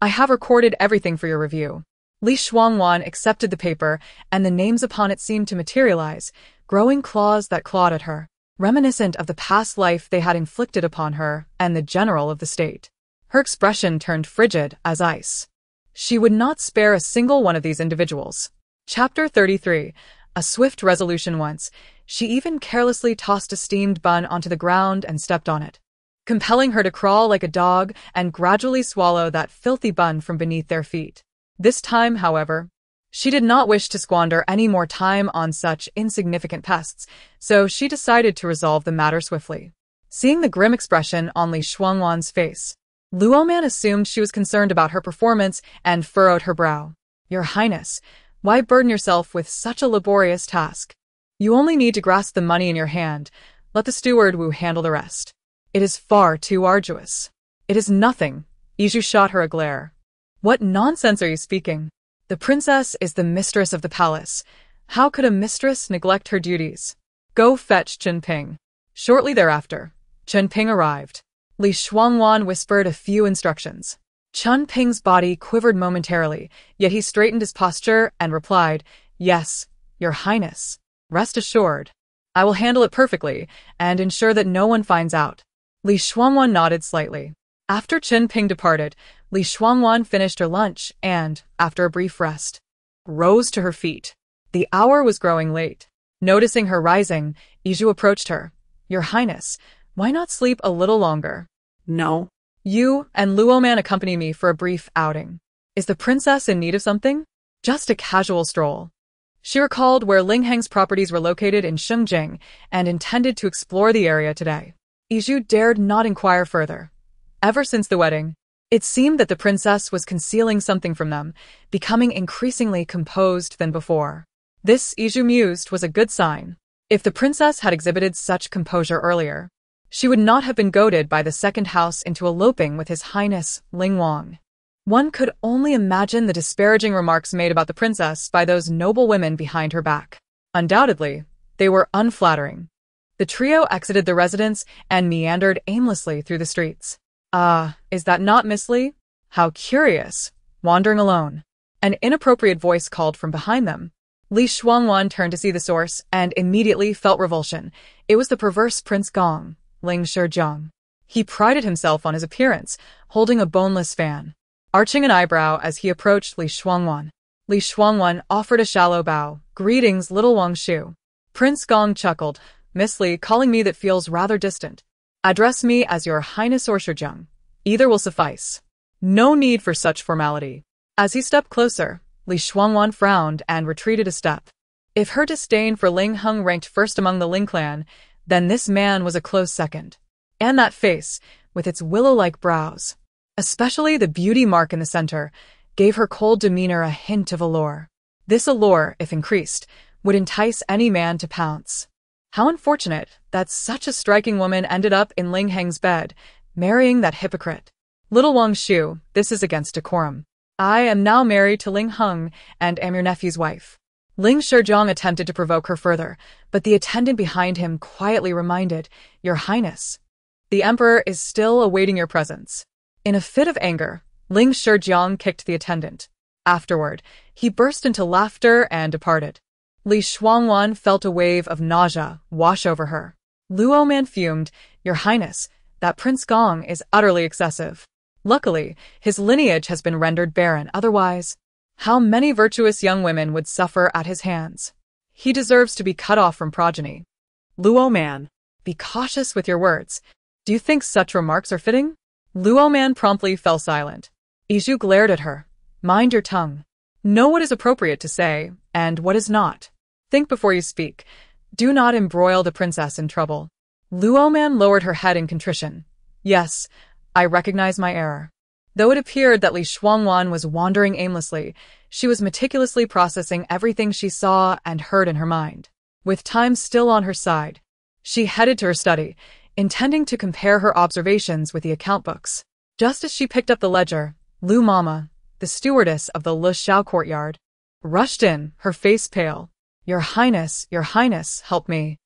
I have recorded everything for your review. Li Shuangwan accepted the paper, and the names upon it seemed to materialize, growing claws that clawed at her, reminiscent of the past life they had inflicted upon her and the general of the state. Her expression turned frigid as ice. She would not spare a single one of these individuals. Chapter 33. A swift resolution once. She even carelessly tossed a steamed bun onto the ground and stepped on it, compelling her to crawl like a dog and gradually swallow that filthy bun from beneath their feet. This time, however, she did not wish to squander any more time on such insignificant pests, so she decided to resolve the matter swiftly. Seeing the grim expression on Li Shuangwan's face, Luoman assumed she was concerned about her performance and furrowed her brow. Your Highness, why burden yourself with such a laborious task? You only need to grasp the money in your hand. Let the steward Wu handle the rest. It is far too arduous. It is nothing. Iju shot her a glare. What nonsense are you speaking? The princess is the mistress of the palace. How could a mistress neglect her duties? Go fetch Chen Ping. Shortly thereafter, Chen Ping arrived. Li Shuangwan whispered a few instructions. Chen Ping's body quivered momentarily, yet he straightened his posture and replied, Yes, Your Highness. Rest assured. I will handle it perfectly and ensure that no one finds out. Li Shuangwan nodded slightly. After Chen Ping departed, Li Shuangwan finished her lunch and, after a brief rest, rose to her feet. The hour was growing late. Noticing her rising, Iju approached her. Your Highness, why not sleep a little longer? No. You and Luoman accompany me for a brief outing. Is the princess in need of something? Just a casual stroll. She recalled where Ling Heng's properties were located in Shengjing and intended to explore the area today. Iju dared not inquire further. Ever since the wedding, it seemed that the princess was concealing something from them, becoming increasingly composed than before. This, Iju mused, was a good sign. If the princess had exhibited such composure earlier, she would not have been goaded by the second house into eloping with His Highness Ling Wang. One could only imagine the disparaging remarks made about the princess by those noble women behind her back. Undoubtedly, they were unflattering. The trio exited the residence and meandered aimlessly through the streets. Is that not Miss Li? How curious. Wandering alone. An inappropriate voice called from behind them. Li Shuangwan turned to see the source and immediately felt revulsion. It was the perverse Prince Gong, Ling Shizhong. He prided himself on his appearance, holding a boneless fan. Arching an eyebrow as he approached Li Shuangwan, Li Shuangwan offered a shallow bow. Greetings, little Wang Shu. Prince Gong chuckled. Miss Li, calling me that feels rather distant. Address me as Your Highness or Shizhong. Either will suffice. No need for such formality. As he stepped closer, Li Shuangwan frowned and retreated a step. If her disdain for Ling Heng ranked first among the Ling clan, then this man was a close second. And that face, with its willow-like brows, especially the beauty mark in the center, gave her cold demeanor a hint of allure. This allure, if increased, would entice any man to pounce. How unfortunate that such a striking woman ended up in Ling Heng's bed, marrying that hypocrite. Little Wang Shu, this is against decorum. I am now married to Ling Heng and am your nephew's wife. Ling Shizhong attempted to provoke her further, but the attendant behind him quietly reminded, Your Highness, the Emperor is still awaiting your presence. In a fit of anger, Ling Shizhong kicked the attendant. Afterward, he burst into laughter and departed. Li Shuangwan felt a wave of nausea wash over her. Luoman fumed, Your Highness, that Prince Gong is utterly excessive. Luckily, his lineage has been rendered barren, otherwise, how many virtuous young women would suffer at his hands? He deserves to be cut off from progeny. Luoman. Be cautious with your words. Do you think such remarks are fitting? Luoman promptly fell silent. Iju glared at her. Mind your tongue. Know what is appropriate to say, and what is not. Think before you speak. Do not embroil the princess in trouble. Luoman lowered her head in contrition. Yes, I recognize my error. Though it appeared that Li Shuangwan was wandering aimlessly, she was meticulously processing everything she saw and heard in her mind. With time still on her side, she headed to her study, intending to compare her observations with the account books. Just as she picked up the ledger, Lu Mama, the stewardess of the Le Xiao courtyard, rushed in, her face pale. Your Highness, help me.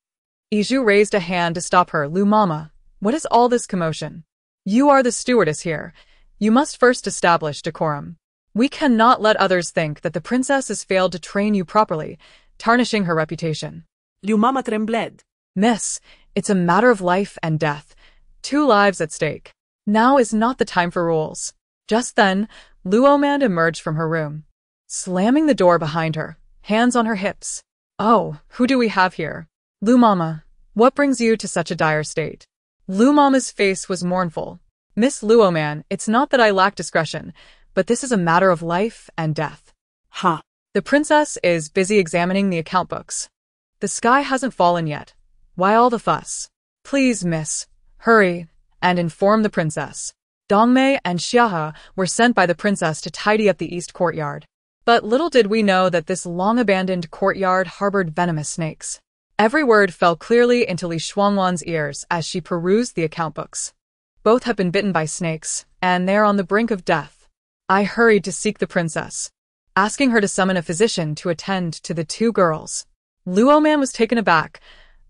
Iju raised a hand to stop her. Lu Mama, what is all this commotion? You are the stewardess here. You must first establish decorum. We cannot let others think that the princess has failed to train you properly, tarnishing her reputation. Lu Mama trembled. Miss, it's a matter of life and death. 2 lives at stake. Now is not the time for rules. Just then, Luoman emerged from her room, slamming the door behind her, hands on her hips. Oh, who do we have here? Lu Mama, what brings you to such a dire state? Lu Mama's face was mournful. Miss Luoman, it's not that I lack discretion, but this is a matter of life and death. Ha! The princess is busy examining the account books. The sky hasn't fallen yet. Why all the fuss? Please, miss, hurry and inform the princess. Dongmei and Xiahe were sent by the princess to tidy up the east courtyard. But little did we know that this long-abandoned courtyard harbored venomous snakes. Every word fell clearly into Li Shuangwan's ears as she perused the account books. Both have been bitten by snakes, and they are on the brink of death. I hurried to seek the princess, asking her to summon a physician to attend to the 2 girls. Luoman was taken aback.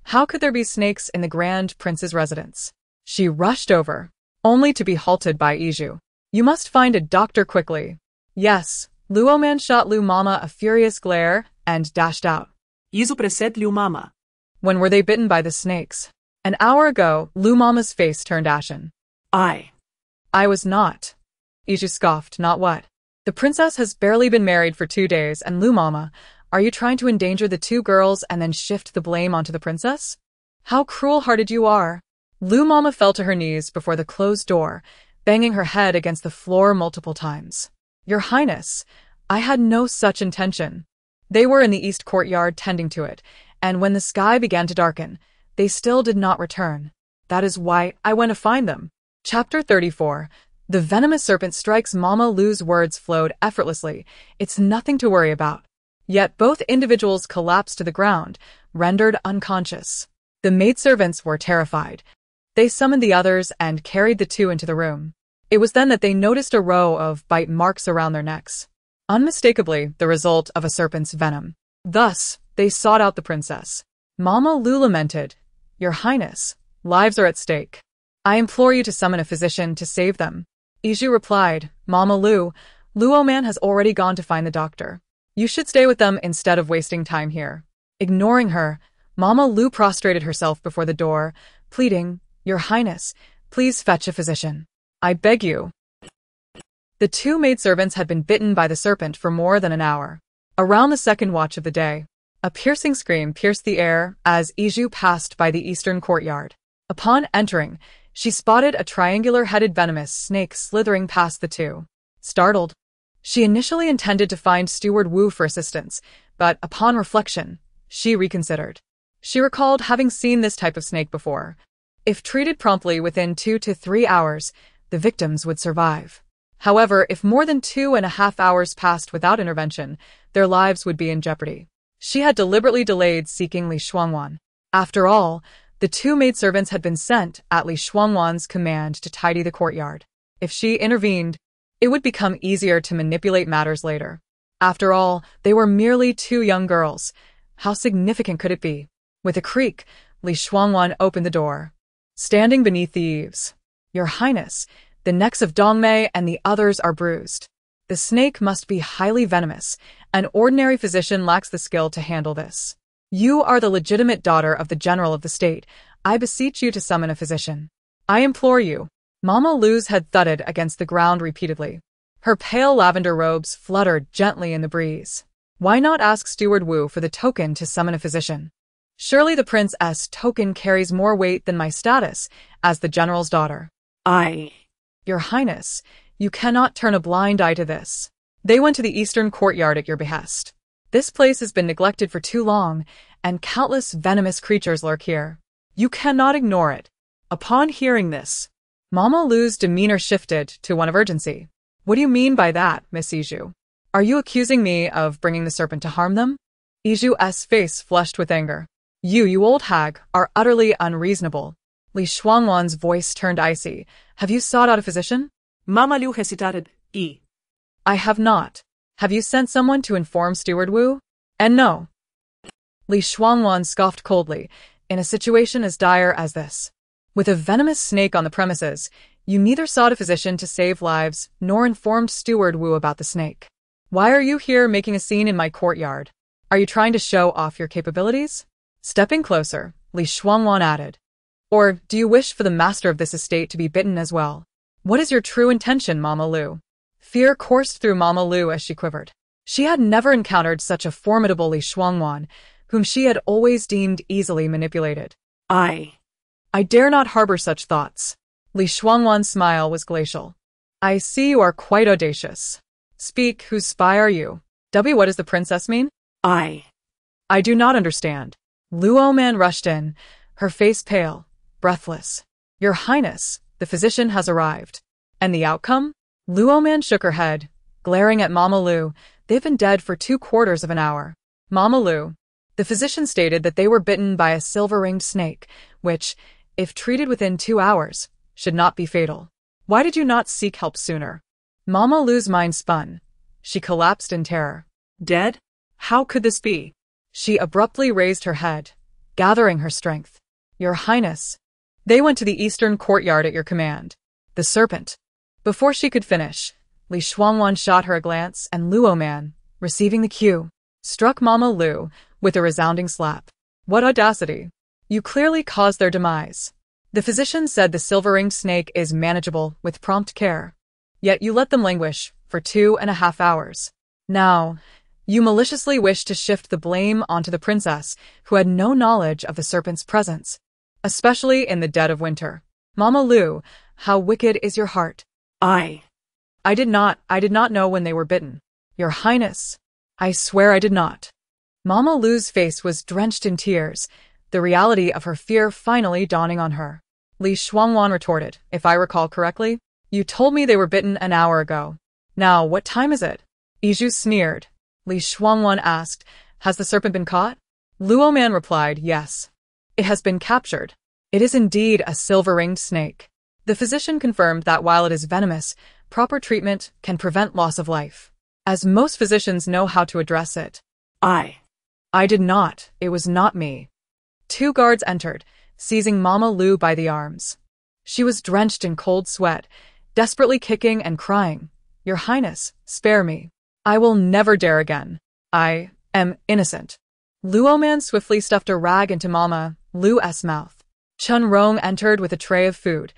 How could there be snakes in the Grand Prince's residence? She rushed over, only to be halted by Iju. You must find a doctor quickly. Yes, Luoman shot Lu Mama a furious glare and dashed out. Izu preset Lu Mama. When were they bitten by the snakes? An hour ago, Lu Mama's face turned ashen. I was not. Iju scoffed. Not what? The princess has barely been married for 2 days, and Lu Mama, are you trying to endanger the 2 girls and then shift the blame onto the princess? How cruel-hearted you are. Lu Mama fell to her knees before the closed door, banging her head against the floor multiple times. Your Highness, I had no such intention. They were in the east courtyard tending to it, and when the sky began to darken, they still did not return. That is why I went to find them. Chapter 34. The venomous serpent strikes. Mama Lu's words flowed effortlessly. It's nothing to worry about. Yet both individuals collapsed to the ground, rendered unconscious. The maidservants were terrified. They summoned the others and carried the 2 into the room. It was then that they noticed a row of bite marks around their necks, unmistakably the result of a serpent's venom. Thus, they sought out the princess. Mama Lu lamented, Your Highness, lives are at stake. I implore you to summon a physician to save them. Iju replied, Mama Lu, Luoman has already gone to find the doctor. You should stay with them instead of wasting time here. Ignoring her, Mama Lu prostrated herself before the door, pleading, Your Highness, please fetch a physician. I beg you. The 2 maidservants had been bitten by the serpent for more than an hour. Around the second watch of the day, a piercing scream pierced the air as Iju passed by the eastern courtyard. Upon entering, she spotted a triangular-headed venomous snake slithering past the 2. Startled, she initially intended to find Steward Wu for assistance, but upon reflection, she reconsidered. She recalled having seen this type of snake before. If treated promptly within 2 to 3 hours, the victims would survive. However, if more than 2.5 hours passed without intervention, their lives would be in jeopardy. She had deliberately delayed seeking Li Shuangwan. After all, the 2 maidservants had been sent at Li Shuangwan's command to tidy the courtyard. If she intervened, it would become easier to manipulate matters later. After all, they were merely 2 young girls. How significant could it be? With a creak, Li Shuangwan opened the door, standing beneath the eaves. Your Highness, the necks of Dongmei and the others are bruised. The snake must be highly venomous. An ordinary physician lacks the skill to handle this. You are the legitimate daughter of the general of the state. I beseech you to summon a physician. I implore you. Mama Lu's head thudded against the ground repeatedly. Her pale lavender robes fluttered gently in the breeze. Why not ask Steward Wu for the token to summon a physician? Surely the Prince's token carries more weight than my status as the general's daughter. Your Highness, you cannot turn a blind eye to this. They went to the eastern courtyard at your behest. This place has been neglected for too long, and countless venomous creatures lurk here. You cannot ignore it. Upon hearing this, Mama Lu's demeanor shifted to one of urgency. What do you mean by that, Miss Iju? Are you accusing me of bringing the serpent to harm them? Iju's face flushed with anger. You old hag, are utterly unreasonable. Li Shuangwan's voice turned icy. Have you sought out a physician? Mama Lu hesitated. I have not. Have you sent someone to inform Steward Wu? And no. Li Shuangwan scoffed coldly, in a situation as dire as this. With a venomous snake on the premises, you neither sought a physician to save lives nor informed Steward Wu about the snake. Why are you here making a scene in my courtyard? Are you trying to show off your capabilities? Stepping closer, Li Shuangwan added. Or do you wish for the master of this estate to be bitten as well? What is your true intention, Mama Lu? Fear coursed through Mama Lu as she quivered. She had never encountered such a formidable Li Shuangwan, whom she had always deemed easily manipulated. I dare not harbor such thoughts. Li Shuangwan's smile was glacial. I see you are quite audacious. Speak, whose spy are you? What does the princess mean? I do not understand. Luo Man rushed in, her face pale, breathless. Your Highness, the physician has arrived. And the outcome? Luo Man shook her head, glaring at Mama Lu. They've been dead for 2/4 of an hour. Mama Lu. The physician stated that they were bitten by a silver-ringed snake, which, if treated within 2 hours, should not be fatal. Why did you not seek help sooner? Mama Lu's mind spun. She collapsed in terror. Dead? How could this be? She abruptly raised her head, gathering her strength. Your Highness. They went to the eastern courtyard at your command. The serpent. Before she could finish, Li Shuangwan shot her a glance, and Luo Man, receiving the cue, struck Mama Lu with a resounding slap. What audacity! You clearly caused their demise. The physician said the silver-ringed snake is manageable with prompt care. Yet you let them languish for 2.5 hours. Now, you maliciously wish to shift the blame onto the princess, who had no knowledge of the serpent's presence, especially in the dead of winter. Mama Lu, how wicked is your heart? I did not know when they were bitten. Your Highness, I swear I did not. Mama Lu's face was drenched in tears, the reality of her fear finally dawning on her. Li Shuangwan retorted, if I recall correctly, you told me they were bitten an hour ago. Now, what time is it? Iju sneered. Li Shuangwan asked, has the serpent been caught? Luo Man replied, yes. It has been captured. It is indeed a silver-ringed snake. The physician confirmed that while it is venomous, proper treatment can prevent loss of life, as most physicians know how to address it. I did not. It was not me. 2 guards entered, seizing Mama Lu by the arms. She was drenched in cold sweat, desperately kicking and crying. Your Highness, spare me. I will never dare again. I am innocent. Luo Man swiftly stuffed a rag into Mama Lu's mouth. Chun Rong entered with a tray of food.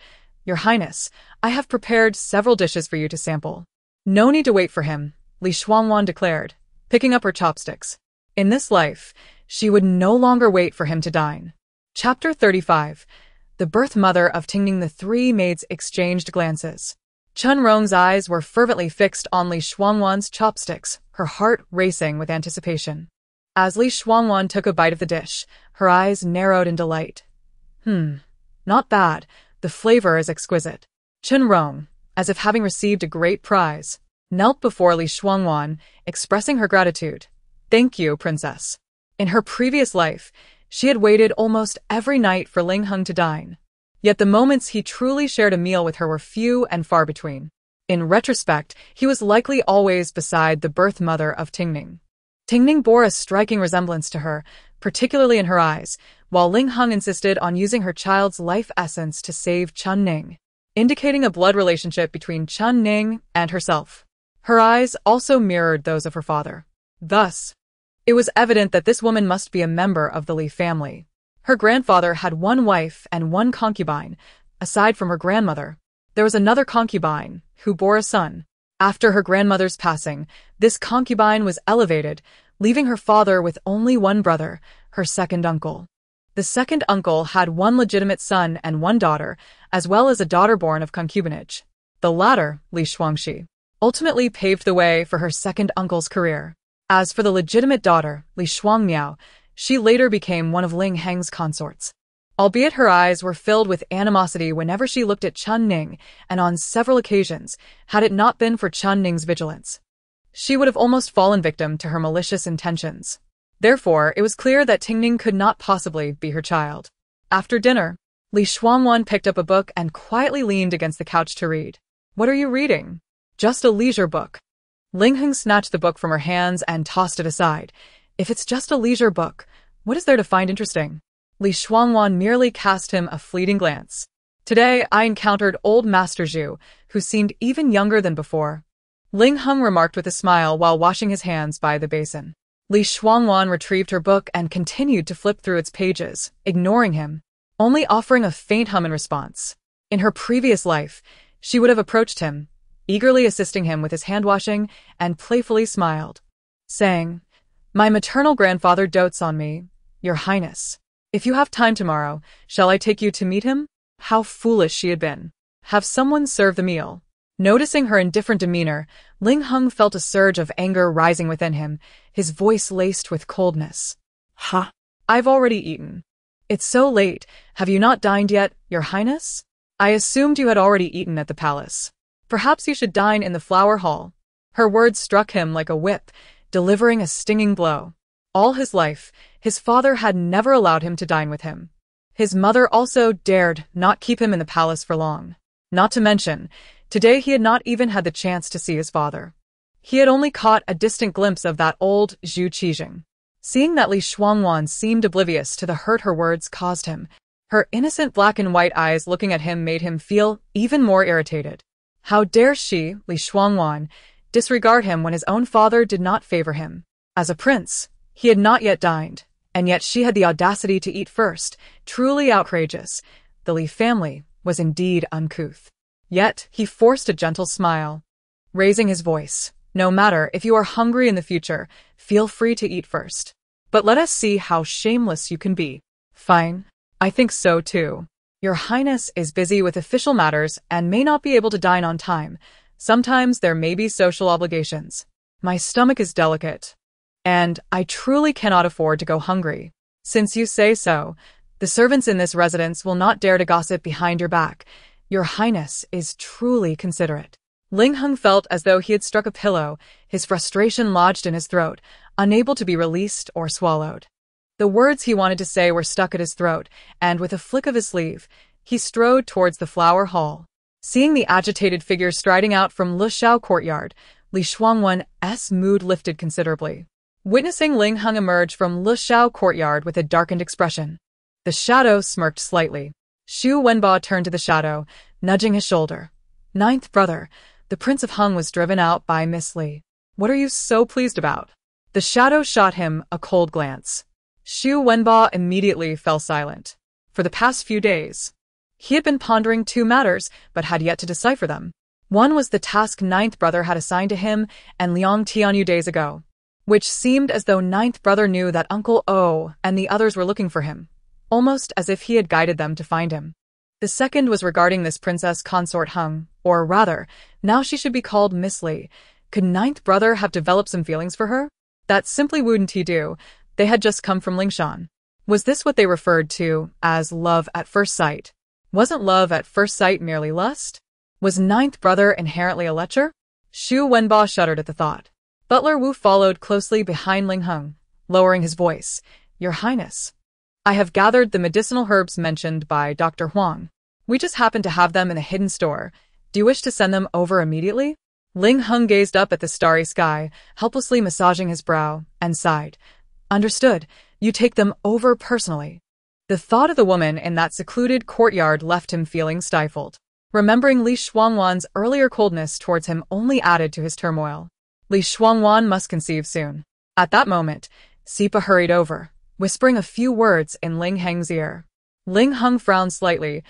Your Highness, I have prepared several dishes for you to sample. No need to wait for him, Li Shuangwan declared, picking up her chopsticks. In this life, she would no longer wait for him to dine. Chapter 35. The birth mother of Tingning. The 3 maids exchanged glances. Chun Rong's eyes were fervently fixed on Li Shuangwan's chopsticks, her heart racing with anticipation. As Li Shuangwan took a bite of the dish, her eyes narrowed in delight. Not bad. The flavor is exquisite. Chun Rong, as if having received a great prize, knelt before Li Shuangwan, expressing her gratitude. Thank you, Princess. In her previous life, she had waited almost every night for Ling Heng to dine. Yet the moments he truly shared a meal with her were few and far between. In retrospect, he was likely always beside the birth mother of Tingning. Tingning bore a striking resemblance to her, particularly in her eyes, while Ling Heng insisted on using her child's life essence to save Chun Ning, indicating a blood relationship between Chun Ning and herself. Her eyes also mirrored those of her father. Thus, it was evident that this woman must be a member of the Li family. Her grandfather had 1 wife and 1 concubine. Aside from her grandmother, there was another concubine who bore a son. After her grandmother's passing, this concubine was elevated, leaving her father with only 1 brother, her second uncle. The second uncle had 1 legitimate son and 1 daughter, as well as a daughter born of concubinage. The latter, Li Shuangxi, ultimately paved the way for her second uncle's career. As for the legitimate daughter, Li Shuangmiao, she later became one of Ling Heng's consorts. Albeit her eyes were filled with animosity whenever she looked at Chun Ning, and on several occasions, had it not been for Chun Ning's vigilance, she would have almost fallen victim to her malicious intentions. Therefore, it was clear that Tingning could not possibly be her child. After dinner, Li Shuangwan picked up a book and quietly leaned against the couch to read. What are you reading? Just a leisure book. Ling Heng snatched the book from her hands and tossed it aside. If it's just a leisure book, What is there to find interesting? Li Shuangwan merely cast him a fleeting glance. Today, I encountered old Master Zhu, who seemed even younger than before. Ling Heng remarked with a smile while washing his hands by the basin. Li Shuangwan retrieved her book and continued to flip through its pages, ignoring him, only offering a faint hum in response. In her previous life, she would have approached him, eagerly assisting him with his hand-washing, and playfully smiled, saying, "My maternal grandfather dotes on me, Your Highness. If you have time tomorrow, shall I take you to meet him?" How foolish she had been. Have someone serve the meal. Noticing her indifferent demeanor, Ling Heng felt a surge of anger rising within him, his voice laced with coldness. Ha! I've already eaten. It's so late. Have you not dined yet, Your Highness? I assumed you had already eaten at the palace. Perhaps you should dine in the flower hall. Her words struck him like a whip, delivering a stinging blow. All his life, his father had never allowed him to dine with him. His mother also dared not keep him in the palace for long. Not to mention, today he had not even had the chance to see his father. He had only caught a distant glimpse of that old Zhu Qijing. Seeing that Li Shuangwan seemed oblivious to the hurt her words caused him, her innocent black and white eyes looking at him made him feel even more irritated. How dare she, Li Shuangwan, disregard him when his own father did not favor him? As a prince, he had not yet dined, and yet she had the audacity to eat first, truly outrageous. The Li family was indeed uncouth. Yet he forced a gentle smile, raising his voice. No matter if you are hungry in the future, feel free to eat first. But let us see how shameless you can be. Fine. I think so too. Your Highness is busy with official matters and may not be able to dine on time. Sometimes there may be social obligations. My stomach is delicate, and I truly cannot afford to go hungry. Since you say so, the servants in this residence will not dare to gossip behind your back. Your Highness is truly considerate. Ling Heng felt as though he had struck a pillow, his frustration lodged in his throat, unable to be released or swallowed. The words he wanted to say were stuck at his throat, and with a flick of his sleeve, he strode towards the flower hall. Seeing the agitated figure striding out from Lushao courtyard, Li Shuangwan's mood lifted considerably. Witnessing Ling Heng emerge from Lushao courtyard with a darkened expression, the shadow smirked slightly. Xu Wenba turned to the shadow, nudging his shoulder. "Ninth brother, the Prince of Heng was driven out by Miss Li. What are you so pleased about?" The shadow shot him a cold glance. Xu Wenba immediately fell silent. For the past few days, he had been pondering two matters, but had yet to decipher them. One was the task Ninth Brother had assigned to him and Liang Tianyu days ago, which seemed as though Ninth Brother knew that Uncle O and the others were looking for him, almost as if he had guided them to find him. The second was regarding this princess consort Heng, or rather, now she should be called Miss Li. Could Ninth Brother have developed some feelings for her? That simply wouldn't he do. They had just come from Lingshan. Was this what they referred to as love at first sight? Wasn't love at first sight merely lust? Was Ninth Brother inherently a lecher? Xu Wenba shuddered at the thought. Butler Wu followed closely behind Ling Heng, lowering his voice. "Your Highness, I have gathered the medicinal herbs mentioned by Dr. Huang. We just happen to have them in a hidden store. Do you wish to send them over immediately?" Ling Heng gazed up at the starry sky, helplessly massaging his brow, and sighed. "Understood. You take them over personally." The thought of the woman in that secluded courtyard left him feeling stifled. Remembering Li Shuangwan's earlier coldness towards him only added to his turmoil. Li Shuangwan must conceive soon. At that moment, Sipa hurried over, whispering a few words in Ling Heng's ear. Ling Heng frowned slightly.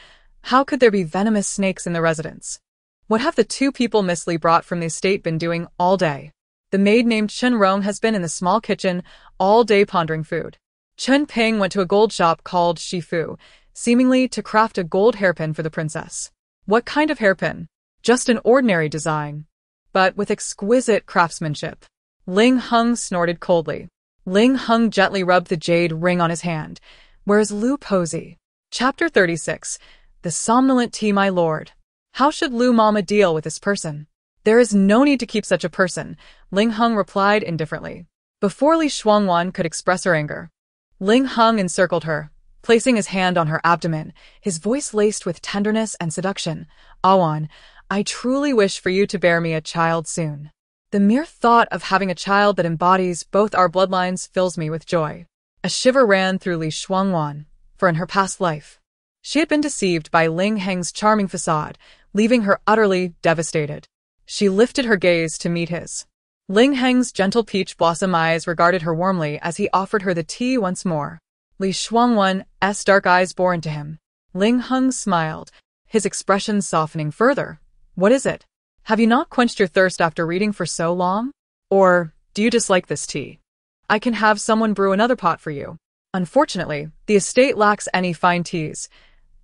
How could there be venomous snakes in the residence? What have the two people Miss Li brought from the estate been doing all day? The maid named Chen Rong has been in the small kitchen all day pondering food. Chen Ping went to a gold shop called Shifu, seemingly to craft a gold hairpin for the princess. What kind of hairpin? Just an ordinary design, but with exquisite craftsmanship. Ling Heng snorted coldly. Ling Heng gently rubbed the jade ring on his hand. "Where is Lu Posey?" Chapter 36. The Somnolent Tea, my lord. How should Lu Mama deal with this person? "There is no need to keep such a person," Ling Heng replied indifferently. Before Li Shuangwan could express her anger, Ling Heng encircled her, placing his hand on her abdomen, his voice laced with tenderness and seduction. "Awan, I truly wish for you to bear me a child soon. The mere thought of having a child that embodies both our bloodlines fills me with joy." A shiver ran through Li Shuangwan, for in her past life, she had been deceived by Ling Heng's charming facade, leaving her utterly devastated. She lifted her gaze to meet his. Ling Heng's gentle peach blossom eyes regarded her warmly as he offered her the tea once more. Li Shuangwan's dark eyes bore into him. Ling Heng smiled, his expression softening further. What is it? Have you not quenched your thirst after reading for so long? Or do you dislike this tea? I can have someone brew another pot for you. Unfortunately, the estate lacks any fine teas.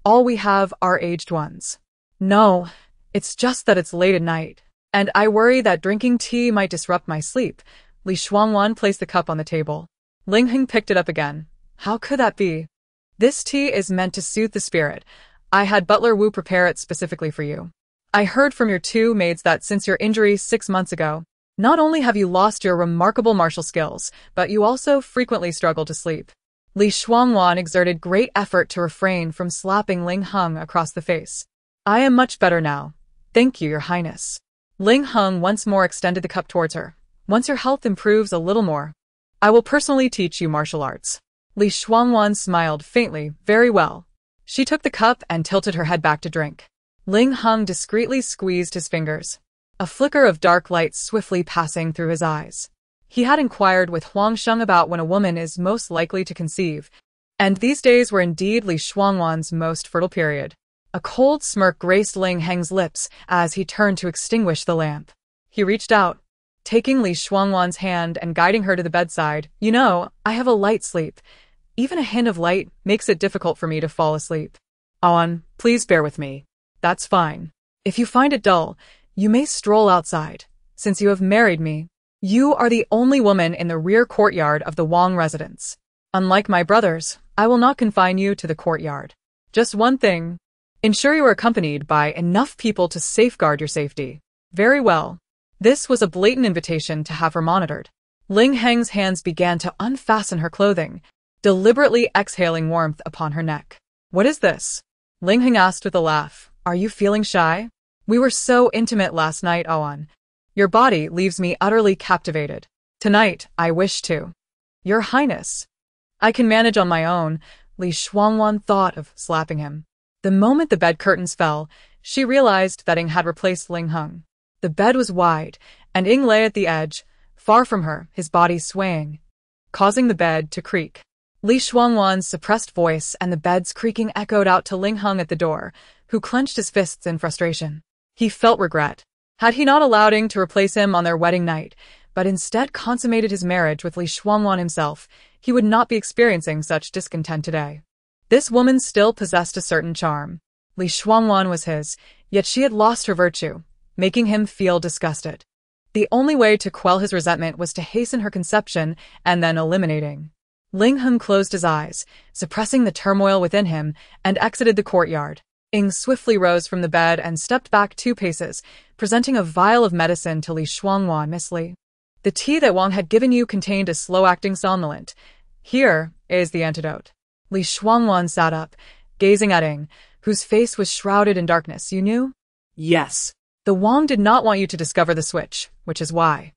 All we have are aged ones. No, it's just that it's late at night, and I worry that drinking tea might disrupt my sleep. Li Shuangwan placed the cup on the table. Ling Heng picked it up again. How could that be? This tea is meant to soothe the spirit. I had Butler Wu prepare it specifically for you. I heard from your two maids that since your injury 6 months ago, not only have you lost your remarkable martial skills, but you also frequently struggle to sleep. Li Shuangwan exerted great effort to refrain from slapping Ling Heng across the face. I am much better now. Thank you, Your Highness. Ling Heng once more extended the cup towards her. Once your health improves a little more, I will personally teach you martial arts. Li Shuangwan smiled faintly. Very well. She took the cup and tilted her head back to drink. Ling Heng discreetly squeezed his fingers, a flicker of dark light swiftly passing through his eyes. He had inquired with Huang Sheng about when a woman is most likely to conceive, and these days were indeed Li Shuangwan's most fertile period. A cold smirk graced Ling Heng's lips as he turned to extinguish the lamp. He reached out, taking Li Shuangwan's hand and guiding her to the bedside. You know, I have a light sleep. Even a hint of light makes it difficult for me to fall asleep. Awan, please bear with me. That's fine. If you find it dull, you may stroll outside. Since you have married me, you are the only woman in the rear courtyard of the Wang residence. Unlike my brothers, I will not confine you to the courtyard. Just one thing. Ensure you are accompanied by enough people to safeguard your safety. Very well. This was a blatant invitation to have her monitored. Ling Heng's hands began to unfasten her clothing, deliberately exhaling warmth upon her neck. What is this? Ling Heng asked with a laugh. Are you feeling shy? We were so intimate last night, Awan. Your body leaves me utterly captivated. Tonight, I wish to. Your Highness. I can manage on my own. Li Shuangwan thought of slapping him. The moment the bed curtains fell, she realized that Ing had replaced Ling Heng. The bed was wide, and Ing lay at the edge, far from her, his body swaying, causing the bed to creak. Li Shuangwan's suppressed voice and the bed's creaking echoed out to Ling Heng at the door, who clenched his fists in frustration. He felt regret. Had he not allowed Ing to replace him on their wedding night, but instead consummated his marriage with Li Shuangwan himself, he would not be experiencing such discontent today. This woman still possessed a certain charm. Li Shuangwan was his, yet she had lost her virtue, making him feel disgusted. The only way to quell his resentment was to hasten her conception and then eliminating. Ling Heng closed his eyes, suppressing the turmoil within him, and exited the courtyard. Ing swiftly rose from the bed and stepped back 2 paces, presenting a vial of medicine to Li Shuangwan. Miss Li, the tea that Wang had given you contained a slow-acting somnolent. Here is the antidote. Li Shuangwan sat up, gazing at Ing, whose face was shrouded in darkness. You knew? Yes. The Wang did not want you to discover the switch, which is why.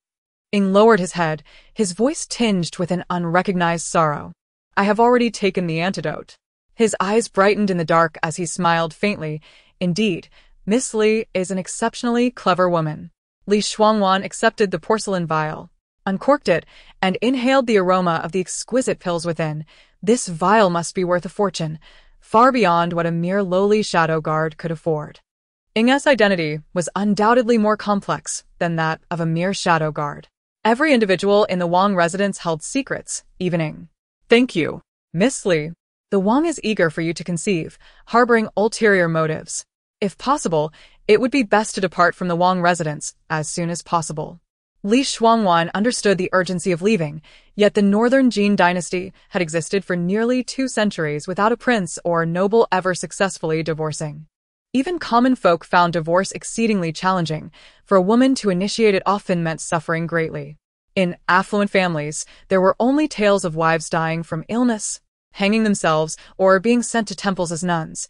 Ing lowered his head, his voice tinged with an unrecognized sorrow. I have already taken the antidote. His eyes brightened in the dark as he smiled faintly. Indeed, Miss Li is an exceptionally clever woman. Li Shuangwan accepted the porcelain vial, uncorked it, and inhaled the aroma of the exquisite pills within. This vial must be worth a fortune, far beyond what a mere lowly shadow guard could afford. Ing's identity was undoubtedly more complex than that of a mere shadow guard. Every individual in the Wang residence held secrets, even Ing. Thank you, Miss Li. The Wang is eager for you to conceive, harboring ulterior motives. If possible, it would be best to depart from the Wang residence as soon as possible. Li Shuangwan understood the urgency of leaving, yet the Northern Jin dynasty had existed for nearly 2 centuries without a prince or noble ever successfully divorcing. Even common folk found divorce exceedingly challenging. For a woman to initiate it often meant suffering greatly. In affluent families, there were only tales of wives dying from illness, hanging themselves, or being sent to temples as nuns.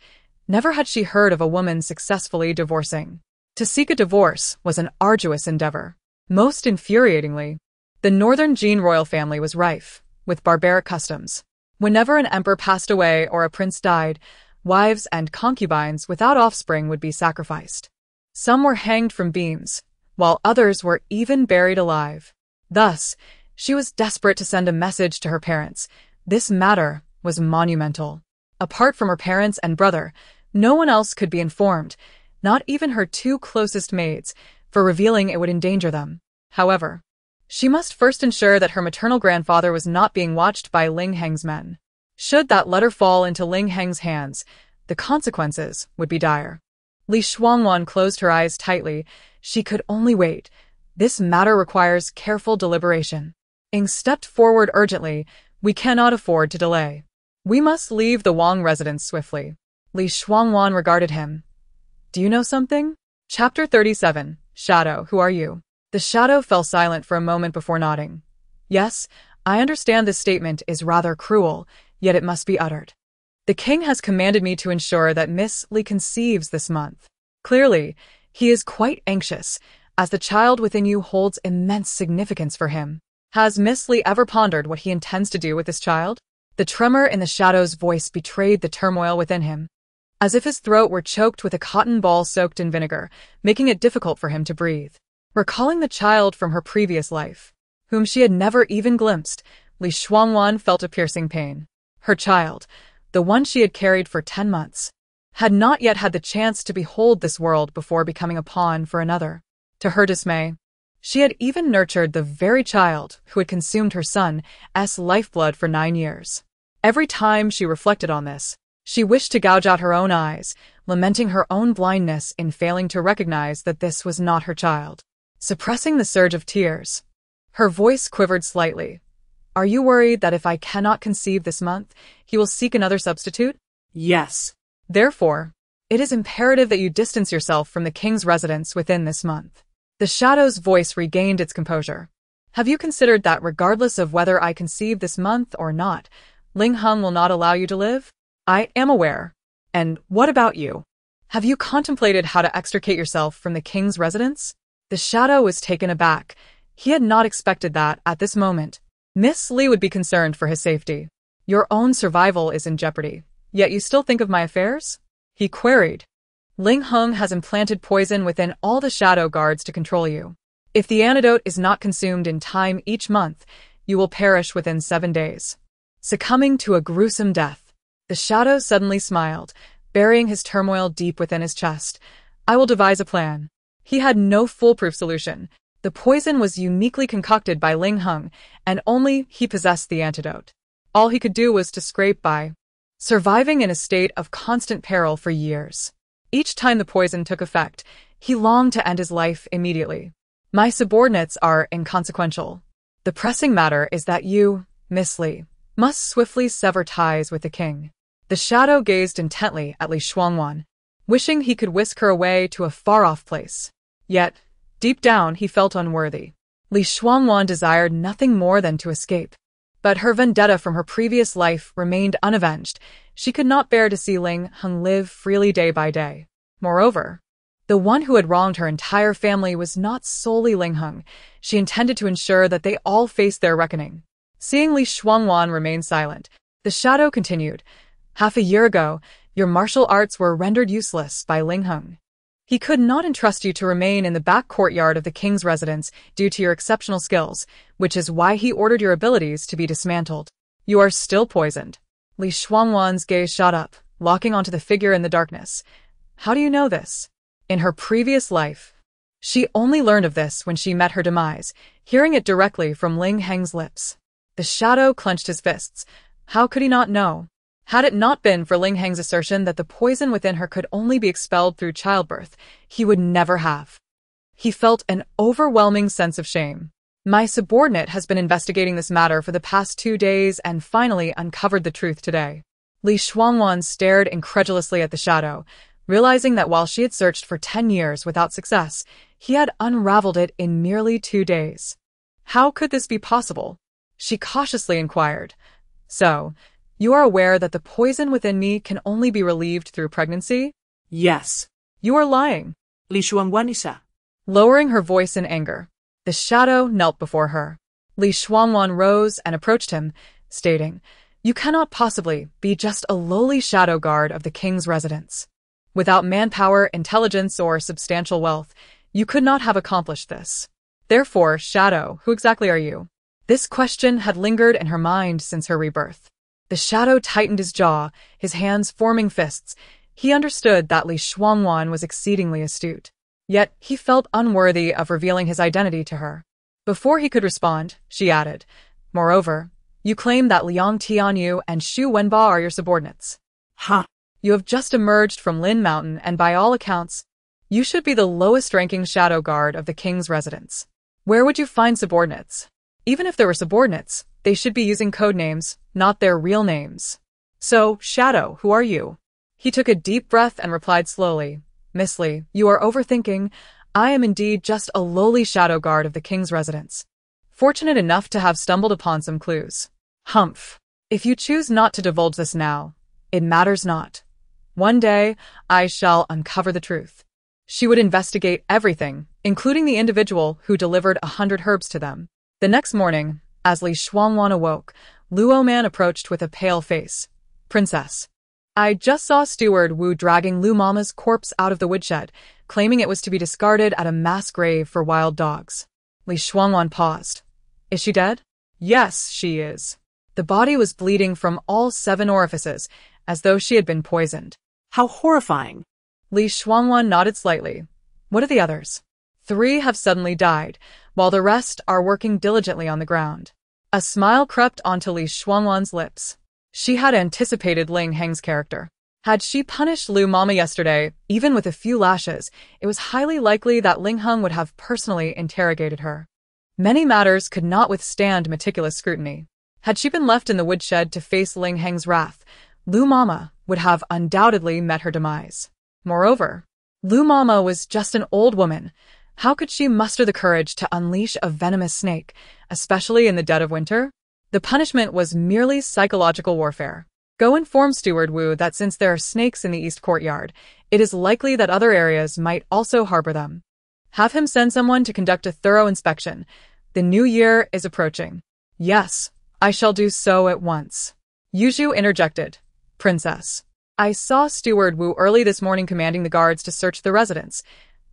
Never had she heard of a woman successfully divorcing. To seek a divorce was an arduous endeavor. Most infuriatingly, the Northern Jin royal family was rife with barbaric customs. Whenever an emperor passed away or a prince died, wives and concubines without offspring would be sacrificed. Some were hanged from beams, while others were even buried alive. Thus, she was desperate to send a message to her parents. This matter was monumental. Apart from her parents and brother, no one else could be informed, not even her two closest maids, for revealing it would endanger them. However, she must first ensure that her maternal grandfather was not being watched by Ling Heng's men. Should that letter fall into Ling Heng's hands, the consequences would be dire. Li Shuangwan closed her eyes tightly. She could only wait. This matter requires careful deliberation. Ing stepped forward urgently. We cannot afford to delay. We must leave the Wang residence swiftly. Li Shuangwan regarded him. Do you know something? Chapter 37. Shadow, who are you? The shadow fell silent for a moment before nodding. Yes, I understand this statement is rather cruel, yet it must be uttered. The king has commanded me to ensure that Miss Li conceives this month. Clearly, he is quite anxious, as the child within you holds immense significance for him. Has Miss Li ever pondered what he intends to do with this child? The tremor in the shadow's voice betrayed the turmoil within him, as if his throat were choked with a cotton ball soaked in vinegar, making it difficult for him to breathe. Recalling the child from her previous life, whom she had never even glimpsed, Li Shuangwan felt a piercing pain. Her child, the one she had carried for 10 months, had not yet had the chance to behold this world before becoming a pawn for another. To her dismay, she had even nurtured the very child who had consumed her son's lifeblood for 9 years. Every time she reflected on this, she wished to gouge out her own eyes, lamenting her own blindness in failing to recognize that this was not her child. Suppressing the surge of tears, her voice quivered slightly. Are you worried that if I cannot conceive this month, he will seek another substitute? Yes. Therefore, it is imperative that you distance yourself from the king's residence within this month. The shadow's voice regained its composure. Have you considered that regardless of whether I conceive this month or not, Ling Heng will not allow you to live? I am aware. And what about you? Have you contemplated how to extricate yourself from the king's residence? The shadow was taken aback. He had not expected that, at this moment, Miss Li would be concerned for his safety. Your own survival is in jeopardy, yet you still think of my affairs? He queried. Ling Heng has implanted poison within all the shadow guards to control you. If the antidote is not consumed in time each month, you will perish within 7 days, succumbing to a gruesome death. The shadow suddenly smiled, burying his turmoil deep within his chest. I will devise a plan. He had no foolproof solution. The poison was uniquely concocted by Ling Heng, and only he possessed the antidote. All he could do was to scrape by, surviving in a state of constant peril for years. Each time the poison took effect, he longed to end his life immediately. My subordinates are inconsequential. The pressing matter is that you, Miss Li, must swiftly sever ties with the king. The shadow gazed intently at Li Shuangwan, wishing he could whisk her away to a far-off place. Yet, deep down, he felt unworthy. Li Shuangwan desired nothing more than to escape. But her vendetta from her previous life remained unavenged. She could not bear to see Ling Heng live freely day by day. Moreover, the one who had wronged her entire family was not solely Ling Heng. She intended to ensure that they all faced their reckoning. Seeing Li Shuangwan remain silent, the shadow continued. Half a year ago, your martial arts were rendered useless by Ling Heng. He could not entrust you to remain in the back courtyard of the king's residence due to your exceptional skills, which is why he ordered your abilities to be dismantled. You are still poisoned. Li Shuangwan's gaze shot up, locking onto the figure in the darkness. How do you know this? In her previous life, she only learned of this when she met her demise, hearing it directly from Ling Heng's lips. The shadow clenched his fists. How could he not know? Had it not been for Ling Heng's assertion that the poison within her could only be expelled through childbirth, he would never have. He felt an overwhelming sense of shame. My subordinate has been investigating this matter for the past 2 days and finally uncovered the truth today. Li Shuangwan stared incredulously at the shadow, realizing that while she had searched for 10 years without success, he had unraveled it in merely 2 days. How could this be possible? She cautiously inquired. So, you are aware that the poison within me can only be relieved through pregnancy? Yes. You are lying. Li Shuangwan isa. Lowering her voice in anger, the shadow knelt before her. Li Shuangwan rose and approached him, stating, "You cannot possibly be just a lowly shadow guard of the king's residence. Without manpower, intelligence, or substantial wealth, you could not have accomplished this. Therefore, Shadow, who exactly are you?" This question had lingered in her mind since her rebirth. The shadow tightened his jaw, his hands forming fists. He understood that Shuangwan was exceedingly astute. Yet he felt unworthy of revealing his identity to her. Before he could respond, she added, "Moreover, you claim that Liang Tianyu and Shu Wenba are your subordinates. Huh. You have just emerged from Lin Mountain, and by all accounts, you should be the lowest-ranking shadow guard of the king's residence. Where would you find subordinates? Even if there were subordinates, they should be using code names, not their real names. So, Shadow, who are you?" He took a deep breath and replied slowly, "Miss Li, you are overthinking. I am indeed just a lowly shadow guard of the king's residence. Fortunate enough to have stumbled upon some clues. Humph. If you choose not to divulge this now, it matters not. One day, I shall uncover the truth." She would investigate everything, including the individual who delivered 100 herbs to them. The next morning, as Li Shuangwan awoke, Luo Man approached with a pale face. "Princess, I just saw Steward Wu dragging Lu Mama's corpse out of the woodshed, claiming it was to be discarded at a mass grave for wild dogs." Li Shuangwan paused. "Is she dead?" "Yes, she is." The body was bleeding from all 7 orifices, as though she had been poisoned. How horrifying. Li Shuangwan nodded slightly. "What are the others?" 3 have suddenly died, while the rest are working diligently on the ground. A smile crept onto Li Shuangwan's lips. She had anticipated Ling Heng's character. Had she punished Lu Mama yesterday, even with a few lashes, it was highly likely that Ling Heng would have personally interrogated her. Many matters could not withstand meticulous scrutiny. Had she been left in the woodshed to face Ling Heng's wrath, Lu Mama would have undoubtedly met her demise. Moreover, Lu Mama was just an old woman. How could she muster the courage to unleash a venomous snake, especially in the dead of winter? The punishment was merely psychological warfare. Go inform Steward Wu that since there are snakes in the east courtyard, it is likely that other areas might also harbor them. Have him send someone to conduct a thorough inspection. The new year is approaching. Yes, I shall do so at once. Yuzhu interjected. "Princess, I saw Steward Wu early this morning commanding the guards to search the residence.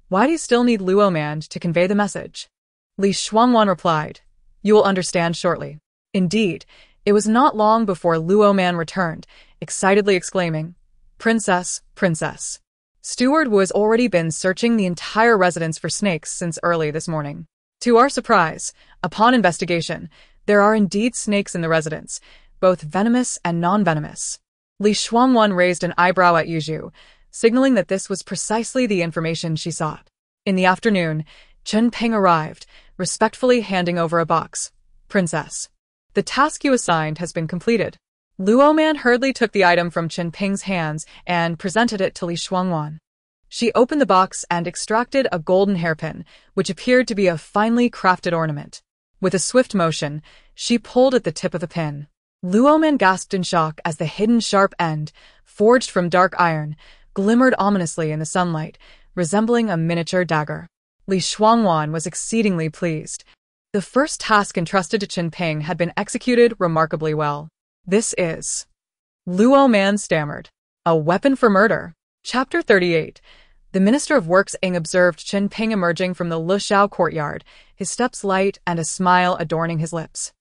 Why do you still need Luo Man to convey the message?" Li Shuangwan replied, "You will understand shortly." Indeed, it was not long before Luo Man returned, excitedly exclaiming, "Princess, princess. Steward Wu has already been searching the entire residence for snakes since early this morning. To our surprise, upon investigation, there are indeed snakes in the residence, both venomous and non-venomous." Li Shuangwan raised an eyebrow at Yuzhu, signaling that this was precisely the information she sought. In the afternoon, Chen Ping arrived, respectfully handing over a box. "Princess, the task you assigned has been completed." Luo Man hurriedly took the item from Chen Ping's hands and presented it to Li Shuangwan. She opened the box and extracted a golden hairpin, which appeared to be a finely crafted ornament. With a swift motion, she pulled at the tip of the pin. Luo Man gasped in shock as the hidden sharp end, forged from dark iron, glimmered ominously in the sunlight, resembling a miniature dagger. Li Shuangwan was exceedingly pleased. The first task entrusted to Chen Ping had been executed remarkably well. "This is..." Luo Man stammered. "A weapon for murder." Chapter 38. The Minister of Works Ing observed Chen Ping emerging from the Lushao courtyard, his steps light and a smile adorning his lips.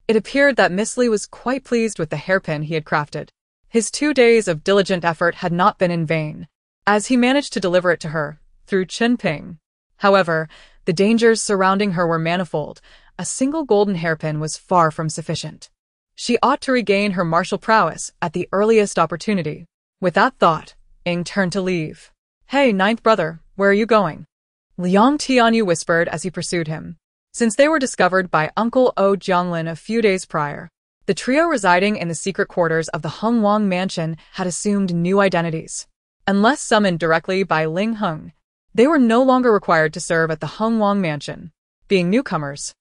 It appeared that Miss Li was quite pleased with the hairpin he had crafted. His 2 days of diligent effort had not been in vain, as he managed to deliver it to her, through Chen Ping. However, the dangers surrounding her were manifold. A single golden hairpin was far from sufficient. She ought to regain her martial prowess at the earliest opportunity. With that thought, Ing turned to leave. "Hey, ninth brother, where are you going?" Liang Tianyu whispered as he pursued him. Since they were discovered by Uncle O Jianglin a few days prior, the trio residing in the secret quarters of the Hengwang mansion had assumed new identities. Unless summoned directly by Ling Heng, they were no longer required to serve at the Hengwang mansion. Being newcomers,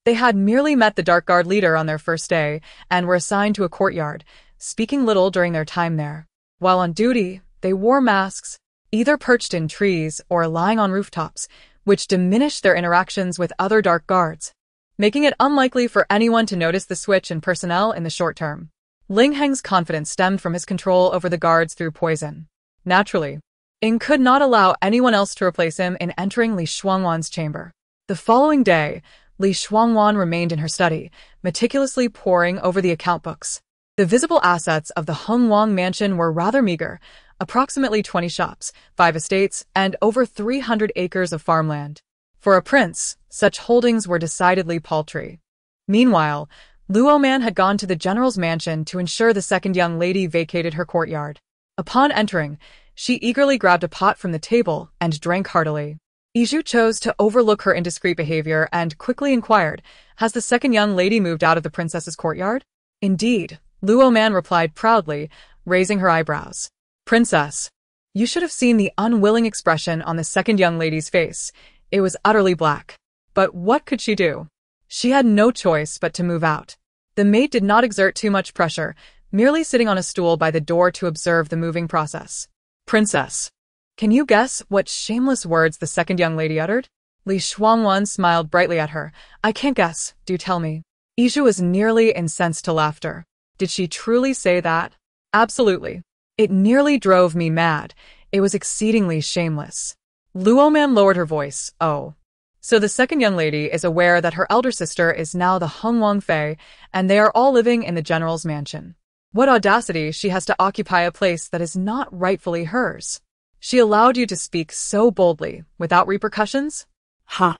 they had merely met the Dark Guard leader on their first day and were assigned to a courtyard, speaking little during their time there. While on duty, they wore masks, either perched in trees or lying on rooftops, which diminished their interactions with other Dark Guards. making it unlikely for anyone to notice the switch in personnel in the short term. Ling Heng's confidence stemmed from his control over the guards through poison. Naturally, Ing could not allow anyone else to replace him in entering Li Shuangwan's chamber. The following day, Li Shuangwan remained in her study, meticulously poring over the account books. The visible assets of the Hengwang mansion were rather meager, approximately 20 shops, 5 estates, and over 300 acres of farmland. For a prince, such holdings were decidedly paltry. Meanwhile, Luo Man had gone to the general's mansion to ensure the second young lady vacated her courtyard. Upon entering, she eagerly grabbed a pot from the table and drank heartily. Iju chose to overlook her indiscreet behavior and quickly inquired, "Has the second young lady moved out of the princess's courtyard?" "Indeed," Luo Man replied proudly, raising her eyebrows. "Princess, you should have seen the unwilling expression on the second young lady's face. It was utterly black. But what could she do? She had no choice but to move out." The maid did not exert too much pressure, merely sitting on a stool by the door to observe the moving process. "Princess, can you guess what shameless words the second young lady uttered?" Li Shuangwan smiled brightly at her. "I can't guess, do tell me." Iju was nearly incensed to laughter. Did she truly say that? Absolutely. It nearly drove me mad. It was exceedingly shameless. Luo Man lowered her voice. "Oh. So the second young lady is aware that her elder sister is now the Hengwang Fei, and they are all living in the general's mansion. What audacity she has to occupy a place that is not rightfully hers. She allowed you to speak so boldly, without repercussions?" Huh.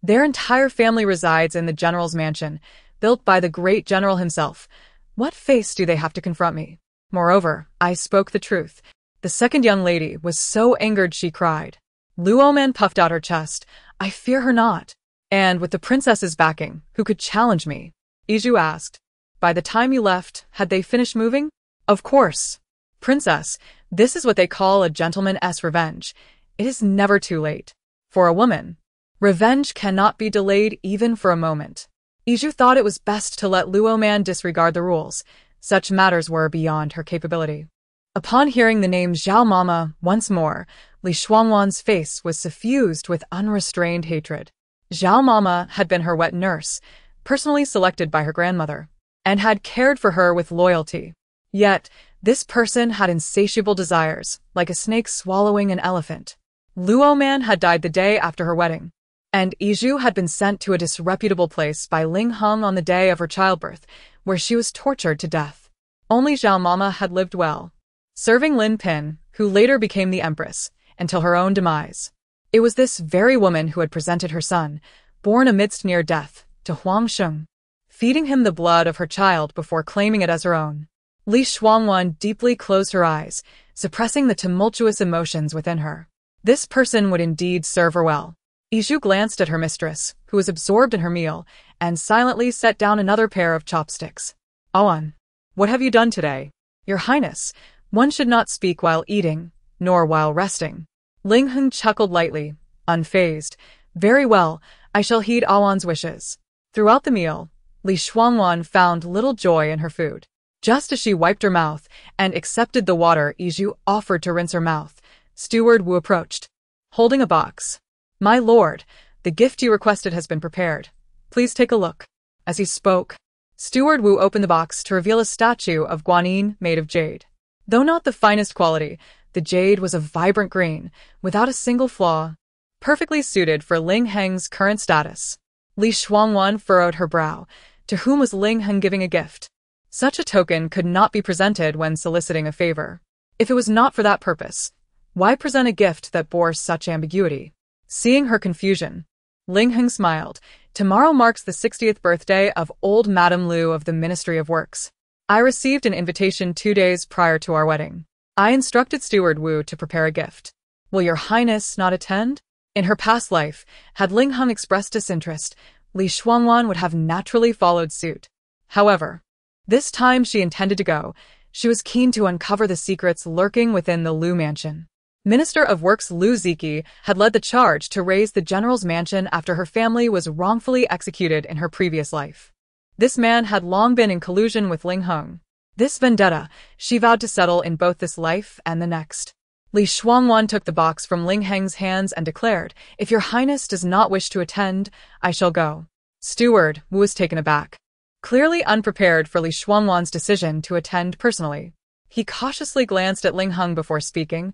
"Their entire family resides in the general's mansion, built by the great general himself. What face do they have to confront me? Moreover, I spoke the truth. The second young lady was so angered she cried." Luo Man puffed out her chest. "I fear her not. And with the princess's backing, who could challenge me?" Iju asked. "By the time you left, had they finished moving?" "Of course. Princess, this is what they call a gentleman's revenge. It is never too late. For a woman, revenge cannot be delayed even for a moment." Iju thought it was best to let Luo Man disregard the rules. Such matters were beyond her capability. Upon hearing the name Zhao Mama once more, Li Shuangwan's face was suffused with unrestrained hatred. Zhao Mama had been her wet nurse, personally selected by her grandmother, and had cared for her with loyalty. Yet, this person had insatiable desires, like a snake swallowing an elephant. Luo Man had died the day after her wedding, and Iju had been sent to a disreputable place by Ling Heng on the day of her childbirth, where she was tortured to death. Only Zhao Mama had lived well, serving Lin Pin, who later became the empress, until her own demise. It was this very woman who had presented her son, born amidst near death, to Huang Sheng, feeding him the blood of her child before claiming it as her own. Li Shuangwan deeply closed her eyes, suppressing the tumultuous emotions within her. This person would indeed serve her well. Iju glanced at her mistress, who was absorbed in her meal, and silently set down another pair of chopsticks. "Awan, what have you done today?" "Your Highness, one should not speak while eating, nor while resting." Ling Heng chuckled lightly, unfazed. "Very well, I shall heed Awan's wishes." Throughout the meal, Li Shuangwan found little joy in her food. Just as she wiped her mouth and accepted the water Iju offered to rinse her mouth, Steward Wu approached, holding a box. "My lord, the gift you requested has been prepared. Please take a look." As he spoke, Steward Wu opened the box to reveal a statue of Guanyin made of jade. Though not the finest quality, the jade was a vibrant green, without a single flaw, perfectly suited for Ling Heng's current status. Li Shuangwan furrowed her brow. To whom was Ling Heng giving a gift? Such a token could not be presented when soliciting a favor. If it was not for that purpose, why present a gift that bore such ambiguity? Seeing her confusion, Ling Heng smiled. "Tomorrow marks the 60th birthday of old Madame Liu of the Ministry of Works. I received an invitation 2 days prior to our wedding. I instructed Steward Wu to prepare a gift. Will your Highness not attend?" In her past life, had Ling Heng expressed disinterest, Li Shuangwan would have naturally followed suit. However, this time she intended to go. She was keen to uncover the secrets lurking within the Liu mansion. Minister of Works Liu Ziki had led the charge to raise the general's mansion after her family was wrongfully executed in her previous life. This man had long been in collusion with Ling Heng. This vendetta she vowed to settle in both this life and the next. Li Shuangwan took the box from Ling Heng's hands and declared, "If your Highness does not wish to attend, I shall go." Steward Wu was taken aback, clearly unprepared for Li Shuangwan's decision to attend personally. He cautiously glanced at Ling Heng before speaking.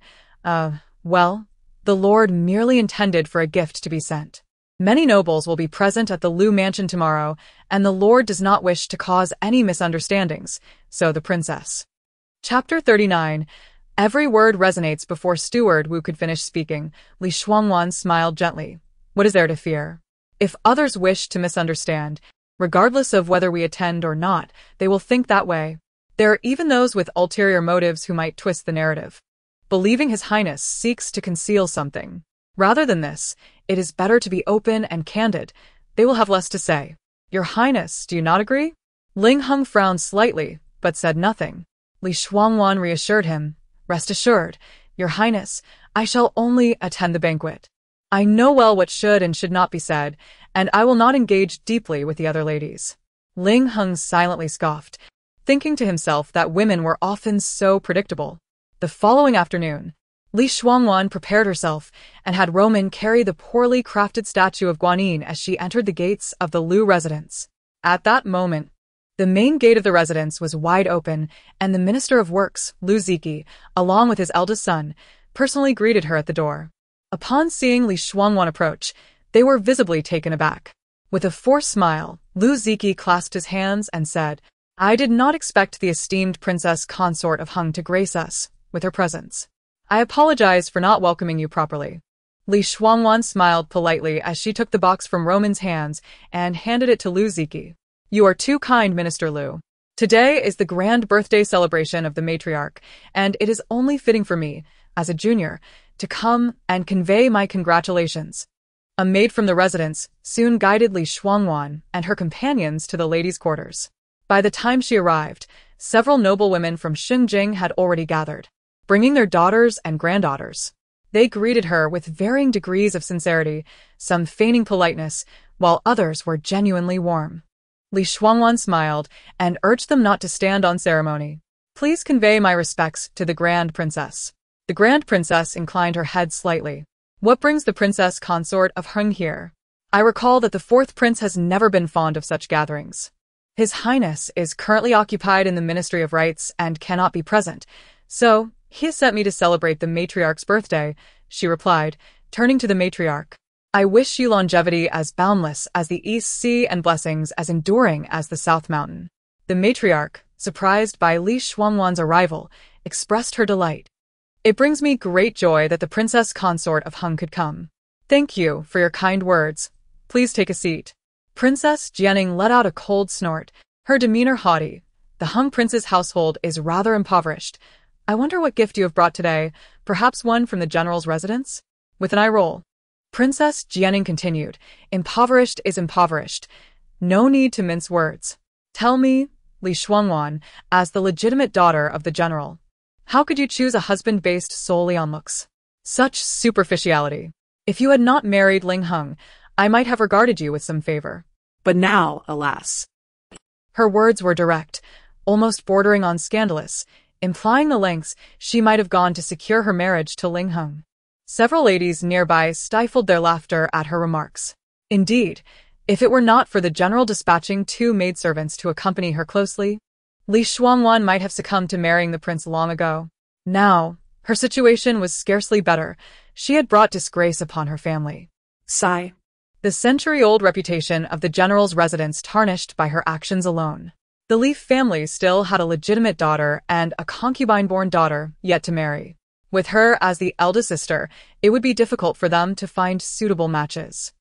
Well, the Lord merely intended for a gift to be sent. Many nobles will be present at the Lu mansion tomorrow, and the Lord does not wish to cause any misunderstandings, so the princess. Chapter 39. Every word resonates before Steward Wu could finish speaking. Li Shuangwan smiled gently. What is there to fear? If others wish to misunderstand, regardless of whether we attend or not, they will think that way. There are even those with ulterior motives who might twist the narrative, believing His Highness seeks to conceal something. Rather than this, it is better to be open and candid. They will have less to say. Your Highness, do you not agree? Ling Heng frowned slightly, but said nothing. Li Shuangwan reassured him. Rest assured, Your Highness, I shall only attend the banquet. I know well what should and should not be said, and I will not engage deeply with the other ladies. Ling Heng silently scoffed, thinking to himself that women were often so predictable. The following afternoon, Li Shuangwan prepared herself and had Roman carry the poorly crafted statue of Guanyin as she entered the gates of the Lu residence. At that moment, the main gate of the residence was wide open, and the Minister of Works, Lu Ziki, along with his eldest son, personally greeted her at the door. Upon seeing Li Shuangwan approach, they were visibly taken aback. With a forced smile, Lu Ziki clasped his hands and said, I did not expect the esteemed princess consort of Heng to grace us with her presence. I apologize for not welcoming you properly. Li Shuangwan smiled politely as she took the box from Roman's hands and handed it to Lu Ziki. You are too kind, Minister Lu. Today is the grand birthday celebration of the matriarch, and it is only fitting for me, as a junior, to come and convey my congratulations. A maid from the residence soon guided Li Shuangwan and her companions to the ladies' quarters. By the time she arrived, several noble women from Xinjing had already gathered, bringing their daughters and granddaughters. They greeted her with varying degrees of sincerity, some feigning politeness, while others were genuinely warm. Li Shuangwan smiled and urged them not to stand on ceremony. Please convey my respects to the Grand Princess. The Grand Princess inclined her head slightly. What brings the Princess Consort of Heng here? I recall that the fourth prince has never been fond of such gatherings. His Highness is currently occupied in the Ministry of Rites and cannot be present, so he has sent me to celebrate the matriarch's birthday, she replied, turning to the matriarch. I wish you longevity as boundless as the East Sea and blessings as enduring as the South Mountain. The matriarch, surprised by Li Shuangwan's arrival, expressed her delight. It brings me great joy that the Princess Consort of Heng could come. Thank you for your kind words. Please take a seat. Princess Jianing let out a cold snort, her demeanor haughty. The Heng prince's household is rather impoverished. I wonder what gift you have brought today, perhaps one from the general's residence? With an eye roll, Princess Jianing continued, impoverished is impoverished. No need to mince words. Tell me, Li Shuangwan, as the legitimate daughter of the general, how could you choose a husband based solely on looks? Such superficiality. If you had not married Ling Heng, I might have regarded you with some favor. But now, alas. Her words were direct, almost bordering on scandalous, implying the lengths she might have gone to secure her marriage to Ling Heng. Several ladies nearby stifled their laughter at her remarks. Indeed, if it were not for the general dispatching 2 maidservants to accompany her closely, Li Shuangwan might have succumbed to marrying the prince long ago. Now, her situation was scarcely better. She had brought disgrace upon her family. Sigh. The century-old reputation of the general's residence tarnished by her actions alone. The Li family still had a legitimate daughter and a concubine-born daughter yet to marry. With her as the eldest sister, it would be difficult for them to find suitable matches.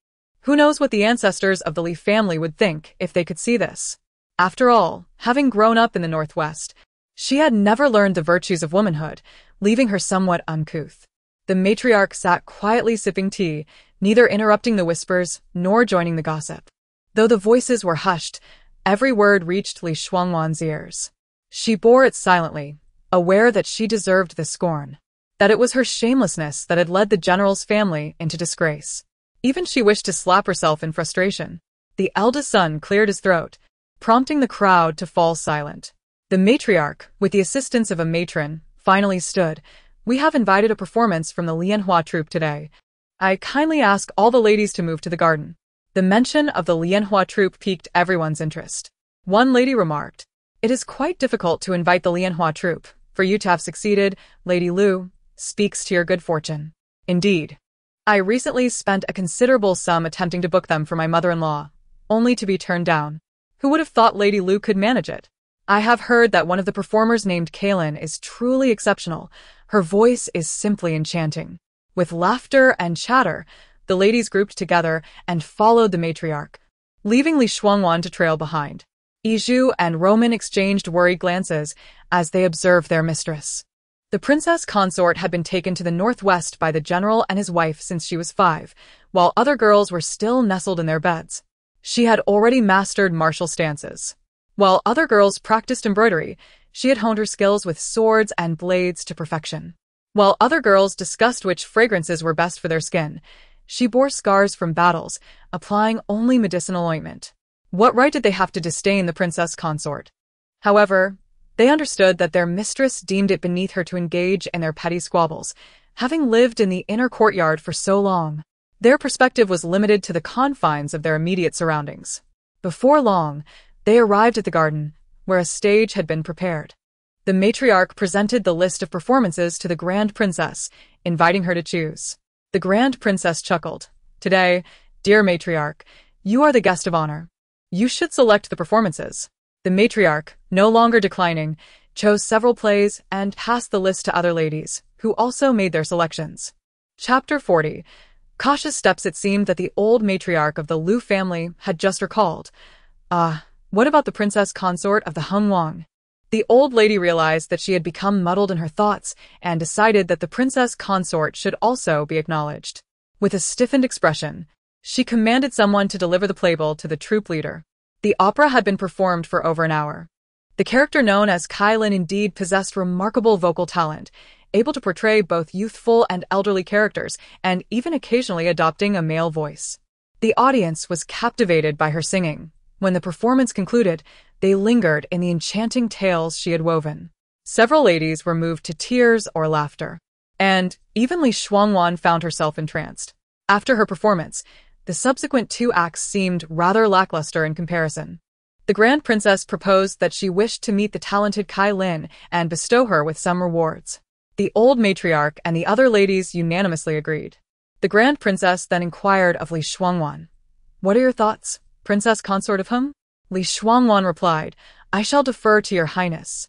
Who knows what the ancestors of the Li family would think if they could see this? After all, having grown up in the Northwest, she had never learned the virtues of womanhood, leaving her somewhat uncouth. The matriarch sat quietly sipping tea, neither interrupting the whispers nor joining the gossip. Though the voices were hushed, every word reached Li Shuangwan's ears. She bore it silently, aware that she deserved the scorn, that it was her shamelessness that had led the general's family into disgrace. Even she wished to slap herself in frustration. The eldest son cleared his throat, prompting the crowd to fall silent. The matriarch, with the assistance of a matron, finally stood. We have invited a performance from the Lianhua troupe today. I kindly ask all the ladies to move to the garden. The mention of the Lianhua troupe piqued everyone's interest. One lady remarked, "It is quite difficult to invite the Lianhua troupe. For you to have succeeded, Lady Lu, speaks to your good fortune." Indeed. I recently spent a considerable sum attempting to book them for my mother-in-law, only to be turned down. Who would have thought Lady Lu could manage it? I have heard that one of the performers named Kaylin is truly exceptional. Her voice is simply enchanting. With laughter and chatter, the ladies grouped together and followed the matriarch, leaving Li Shuangwan to trail behind. Yizhu and Roman exchanged worried glances as they observed their mistress. The princess consort had been taken to the northwest by the general and his wife since she was 5, while other girls were still nestled in their beds. She had already mastered martial stances. While other girls practiced embroidery, she had honed her skills with swords and blades to perfection. While other girls discussed which fragrances were best for their skin, she bore scars from battles, applying only medicinal ointment. What right did they have to disdain the princess consort? However, they understood that their mistress deemed it beneath her to engage in their petty squabbles, having lived in the inner courtyard for so long. Their perspective was limited to the confines of their immediate surroundings. Before long, they arrived at the garden, where a stage had been prepared. The matriarch presented the list of performances to the Grand Princess, inviting her to choose. The Grand Princess chuckled. "Today, dear matriarch, you are the guest of honor. You should select the performances." The matriarch, no longer declining, chose several plays and passed the list to other ladies, who also made their selections. Chapter 40. Cautious steps. It seemed that the old matriarch of the Lu family had just recalled. What about the princess consort of the Shuangwan? The old lady realized that she had become muddled in her thoughts and decided that the princess consort should also be acknowledged. With a stiffened expression, she commanded someone to deliver the playbill to the troupe leader. The opera had been performed for over an hour. The character known as Kailin indeed possessed remarkable vocal talent, able to portray both youthful and elderly characters, and even occasionally adopting a male voice. The audience was captivated by her singing. When the performance concluded, they lingered in the enchanting tales she had woven. Several ladies were moved to tears or laughter, and even Li Shuangwan found herself entranced. After her performance, the subsequent 2 acts seemed rather lackluster in comparison. The Grand Princess proposed that she wished to meet the talented Kai Lin and bestow her with some rewards. The old matriarch and the other ladies unanimously agreed. The Grand Princess then inquired of Li Shuangwan, "What are your thoughts, Princess consort of whom?" Li Shuangwan replied, "I shall defer to your highness.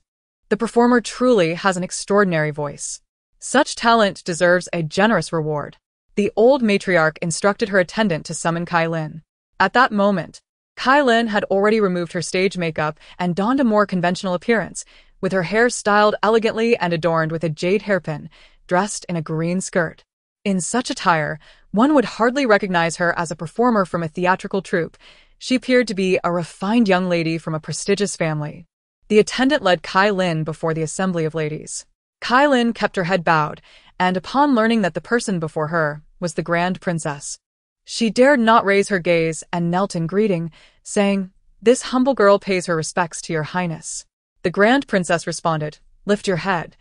The performer truly has an extraordinary voice. Such talent deserves a generous reward." The old matriarch instructed her attendant to summon Kai Lin. At that moment, Kai Lin had already removed her stage makeup and donned a more conventional appearance, with her hair styled elegantly and adorned with a jade hairpin, dressed in a green skirt. In such attire, one would hardly recognize her as a performer from a theatrical troupe. She appeared to be a refined young lady from a prestigious family. The attendant led Kai Lin before the assembly of ladies. Kai Lin kept her head bowed, and upon learning that the person before her was the Grand Princess, she dared not raise her gaze and knelt in greeting, saying, "This humble girl pays her respects to your highness." The Grand Princess responded, "Lift your head.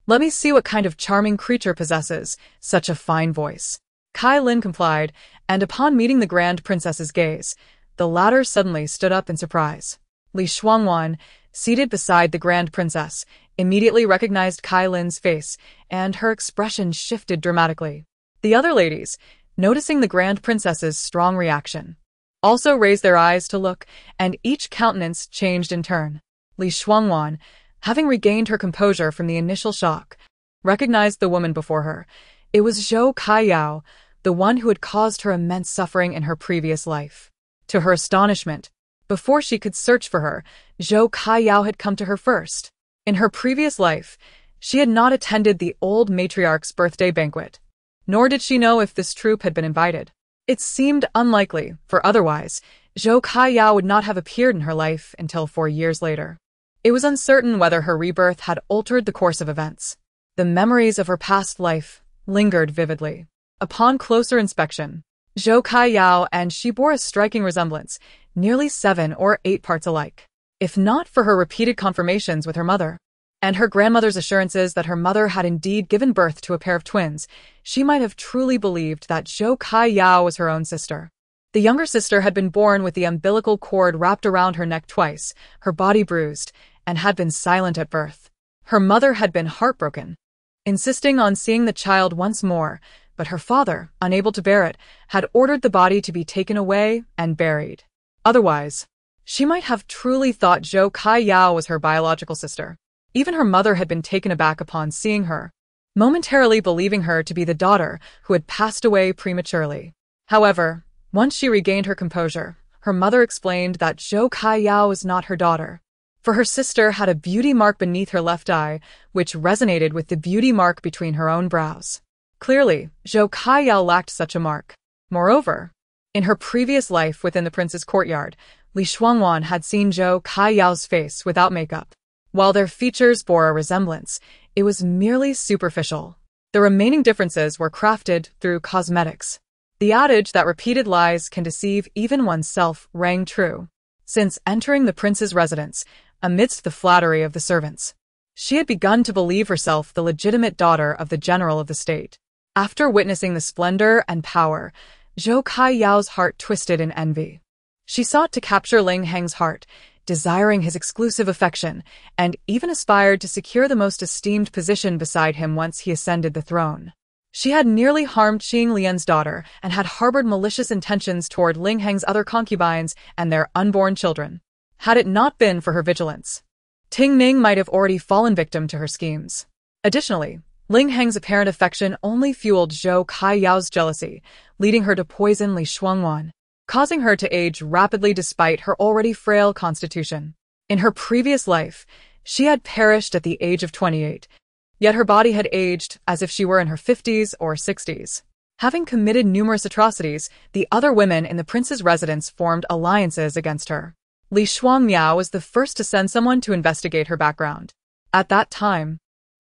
Let me see what kind of charming creature possesses such a fine voice." Kai Lin complied, and upon meeting the Grand Princess's gaze, the latter suddenly stood up in surprise. Li Shuangwan, seated beside the Grand Princess, immediately recognized Kai Lin's face, and her expression shifted dramatically. The other ladies, noticing the Grand Princess's strong reaction, also raised their eyes to look, and each countenance changed in turn. Li Shuangwan, having regained her composure from the initial shock, recognized the woman before her. It was Zhou Kaiyao, the one who had caused her immense suffering in her previous life. To her astonishment, before she could search for her, Zhou Kaiyao had come to her first. In her previous life, she had not attended the old matriarch's birthday banquet, nor did she know if this troupe had been invited. It seemed unlikely, for otherwise, Zhou Kaiyao would not have appeared in her life until 4 years later. It was uncertain whether her rebirth had altered the course of events. The memories of her past life lingered vividly. Upon closer inspection, Zhou Kaiyao and she bore a striking resemblance, nearly 7 or 8 parts alike. If not for her repeated confirmations with her mother, and her grandmother's assurances that her mother had indeed given birth to a pair of twins, she might have truly believed that Zhou Kaiyao was her own sister. The younger sister had been born with the umbilical cord wrapped around her neck twice, her body bruised, and had been silent at birth. Her mother had been heartbroken, insisting on seeing the child once more, but her father, unable to bear it, had ordered the body to be taken away and buried. Otherwise, she might have truly thought Zhou Kaiyao was her biological sister. Even her mother had been taken aback upon seeing her, momentarily believing her to be the daughter who had passed away prematurely. However, once she regained her composure, her mother explained that Zhou Kaiyao was not her daughter, for her sister had a beauty mark beneath her left eye, which resonated with the beauty mark between her own brows. Clearly, Zhou Kaiyao lacked such a mark. Moreover, in her previous life within the prince's courtyard, Li Shuangwan had seen Zhou Kaiyao's face without makeup. While their features bore a resemblance, it was merely superficial. The remaining differences were crafted through cosmetics. The adage that repeated lies can deceive even oneself rang true. Since entering the prince's residence, amidst the flattery of the servants, she had begun to believe herself the legitimate daughter of the general of the state. After witnessing the splendor and power, Zhou Kaiyao's heart twisted in envy. She sought to capture Ling Heng's heart, desiring his exclusive affection, and even aspired to secure the most esteemed position beside him once he ascended the throne. She had nearly harmed Qing Lian's daughter and had harbored malicious intentions toward Ling Heng's other concubines and their unborn children. Had it not been for her vigilance, Ting Ning might have already fallen victim to her schemes. Additionally, Ling Heng's apparent affection only fueled Zhou Kaiyao's jealousy, leading her to poison Li Shuangwan, causing her to age rapidly despite her already frail constitution. In her previous life, she had perished at the age of 28, yet her body had aged as if she were in her 50s or 60s. Having committed numerous atrocities, the other women in the prince's residence formed alliances against her. Li Shuangmiao was the first to send someone to investigate her background. At that time,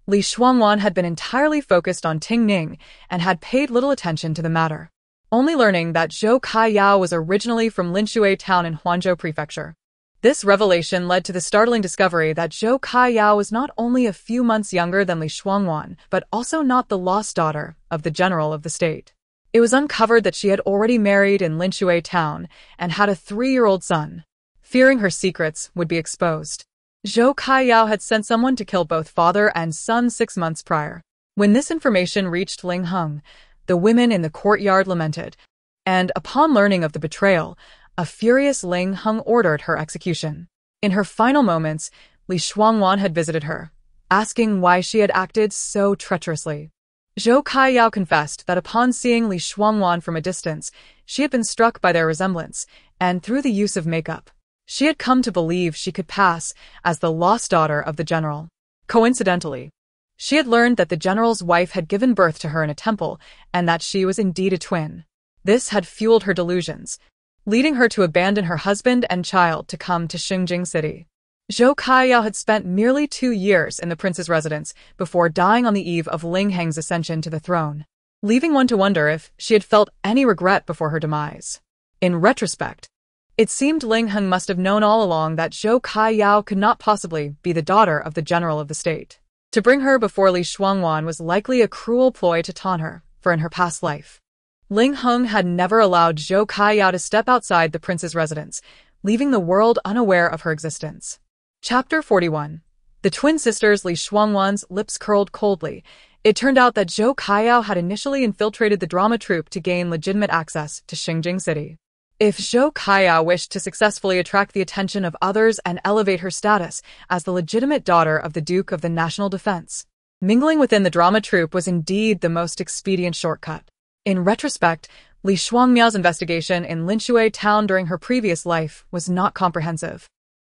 Li Shuangwan had been entirely focused on Ting Ning and had paid little attention to the matter, only learning that Zhou Kaiyao was originally from Linshui town in Huanzhou Prefecture. This revelation led to the startling discovery that Zhou Kaiyao was not only a few months younger than Li Shuangwan, but also not the lost daughter of the general of the state. It was uncovered that she had already married in Linshui town and had a 3-year-old son. Fearing her secrets would be exposed, Zhou Kaiyao had sent someone to kill both father and son 6 months prior. When this information reached Ling Heng, the women in the courtyard lamented, and upon learning of the betrayal, a furious Ling Heng ordered her execution. In her final moments, Li Shuangwan had visited her, asking why she had acted so treacherously. Zhou Kaiyao confessed that upon seeing Li Shuangwan from a distance, she had been struck by their resemblance, and through the use of makeup, she had come to believe she could pass as the lost daughter of the general. Coincidentally, she had learned that the general's wife had given birth to her in a temple, and that she was indeed a twin. This had fueled her delusions, leading her to abandon her husband and child to come to Xingjing City. Zhou Kaiyao had spent merely 2 years in the prince's residence before dying on the eve of Ling Heng's ascension to the throne, leaving one to wonder if she had felt any regret before her demise. In retrospect, it seemed Ling Heng must have known all along that Zhou Kaiyao could not possibly be the daughter of the general of the state. To bring her before Li Shuangwan was likely a cruel ploy to taunt her, for in her past life, Ling Heng had never allowed Zhou Kaiyao to step outside the prince's residence, leaving the world unaware of her existence. Chapter 41. The twin sisters Li Shuangwan's lips curled coldly. It turned out that Zhou Kaiyao had initially infiltrated the drama troupe to gain legitimate access to Xingjing City. If Zhou Kaiyao wished to successfully attract the attention of others and elevate her status as the legitimate daughter of the Duke of the National Defense, mingling within the drama troupe was indeed the most expedient shortcut. In retrospect, Li Shuangmiao's investigation in Linshui town during her previous life was not comprehensive.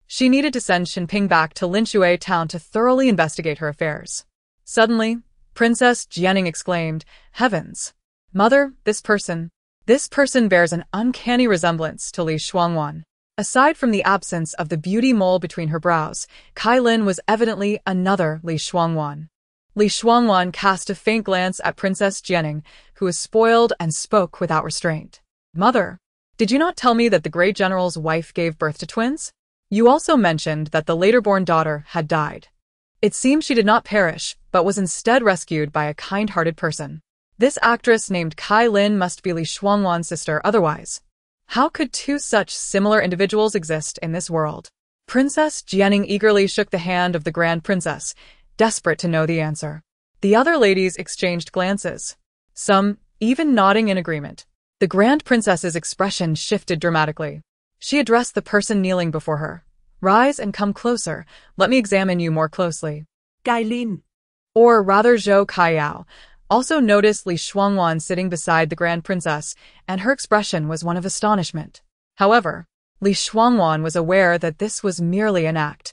She needed to send Xinping back to Linshui town to thoroughly investigate her affairs. Suddenly, Princess Jianing exclaimed, "Heavens! Mother, this person bears an uncanny resemblance to Li Shuangwan." Aside from the absence of the beauty mole between her brows, Kai Lin was evidently another Li Shuangwan. Li Shuangwan cast a faint glance at Princess Jianing, who was spoiled and spoke without restraint. "Mother, did you not tell me that the great general's wife gave birth to twins? You also mentioned that the later-born daughter had died. It seems she did not perish, but was instead rescued by a kind-hearted person. This actress named Kai Lin must be Li Shuangwan's sister, otherwise How could two such similar individuals exist in this world? Princess Jianing eagerly shook the hand of the Grand Princess, desperate to know the answer. The other ladies exchanged glances, some even nodding in agreement. The Grand Princess's expression shifted dramatically. She addressed the person kneeling before her. Rise and come closer. Let me examine you more closely. Gailin. Or rather Zhou Kaiyao also noticed Li Shuangwan sitting beside the Grand Princess, and her expression was one of astonishment. However, Li Shuangwan was aware that this was merely an act.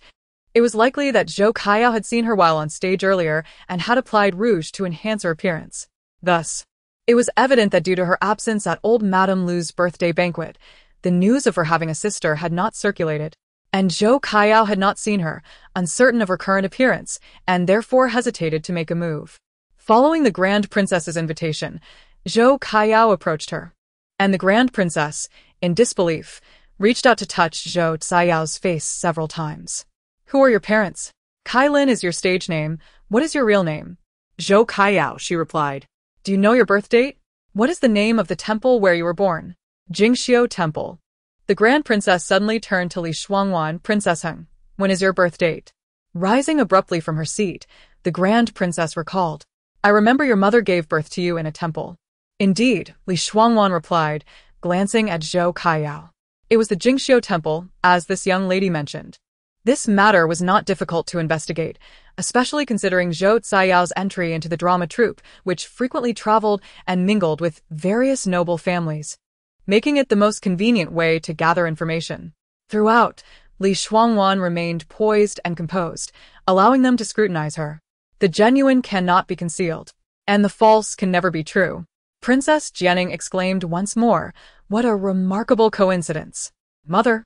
It was likely that Zhou Kaiyao had seen her while on stage earlier and had applied rouge to enhance her appearance. Thus, it was evident that due to her absence at old Madame Lu's birthday banquet, the news of her having a sister had not circulated, and Zhou Kaiyao had not seen her, uncertain of her current appearance, and therefore hesitated to make a move. Following the Grand Princess's invitation, Zhou Kaiyao approached her, and the Grand Princess, in disbelief, reached out to touch Zhou Caiyao's face several times. Who are your parents? Kailin is your stage name. What is your real name? Zhou Kaiyao, she replied. Do you know your birth date? What is the name of the temple where you were born? Jingxiu Temple. The Grand Princess suddenly turned to Li Shuangwan. Princess Heng, when is your birth date? Rising abruptly from her seat, the Grand Princess recalled. I remember your mother gave birth to you in a temple. Indeed, Li Shuangwan replied, glancing at Zhou Kaiyao. It was the Jingxiu Temple, as this young lady mentioned. This matter was not difficult to investigate, especially considering Zhou Caiyao's entry into the drama troupe, which frequently traveled and mingled with various noble families, making it the most convenient way to gather information. Throughout, Li Shuangwan remained poised and composed, allowing them to scrutinize her. The genuine cannot be concealed, and the false can never be true. Princess Jianing exclaimed once more, what a remarkable coincidence. Mother.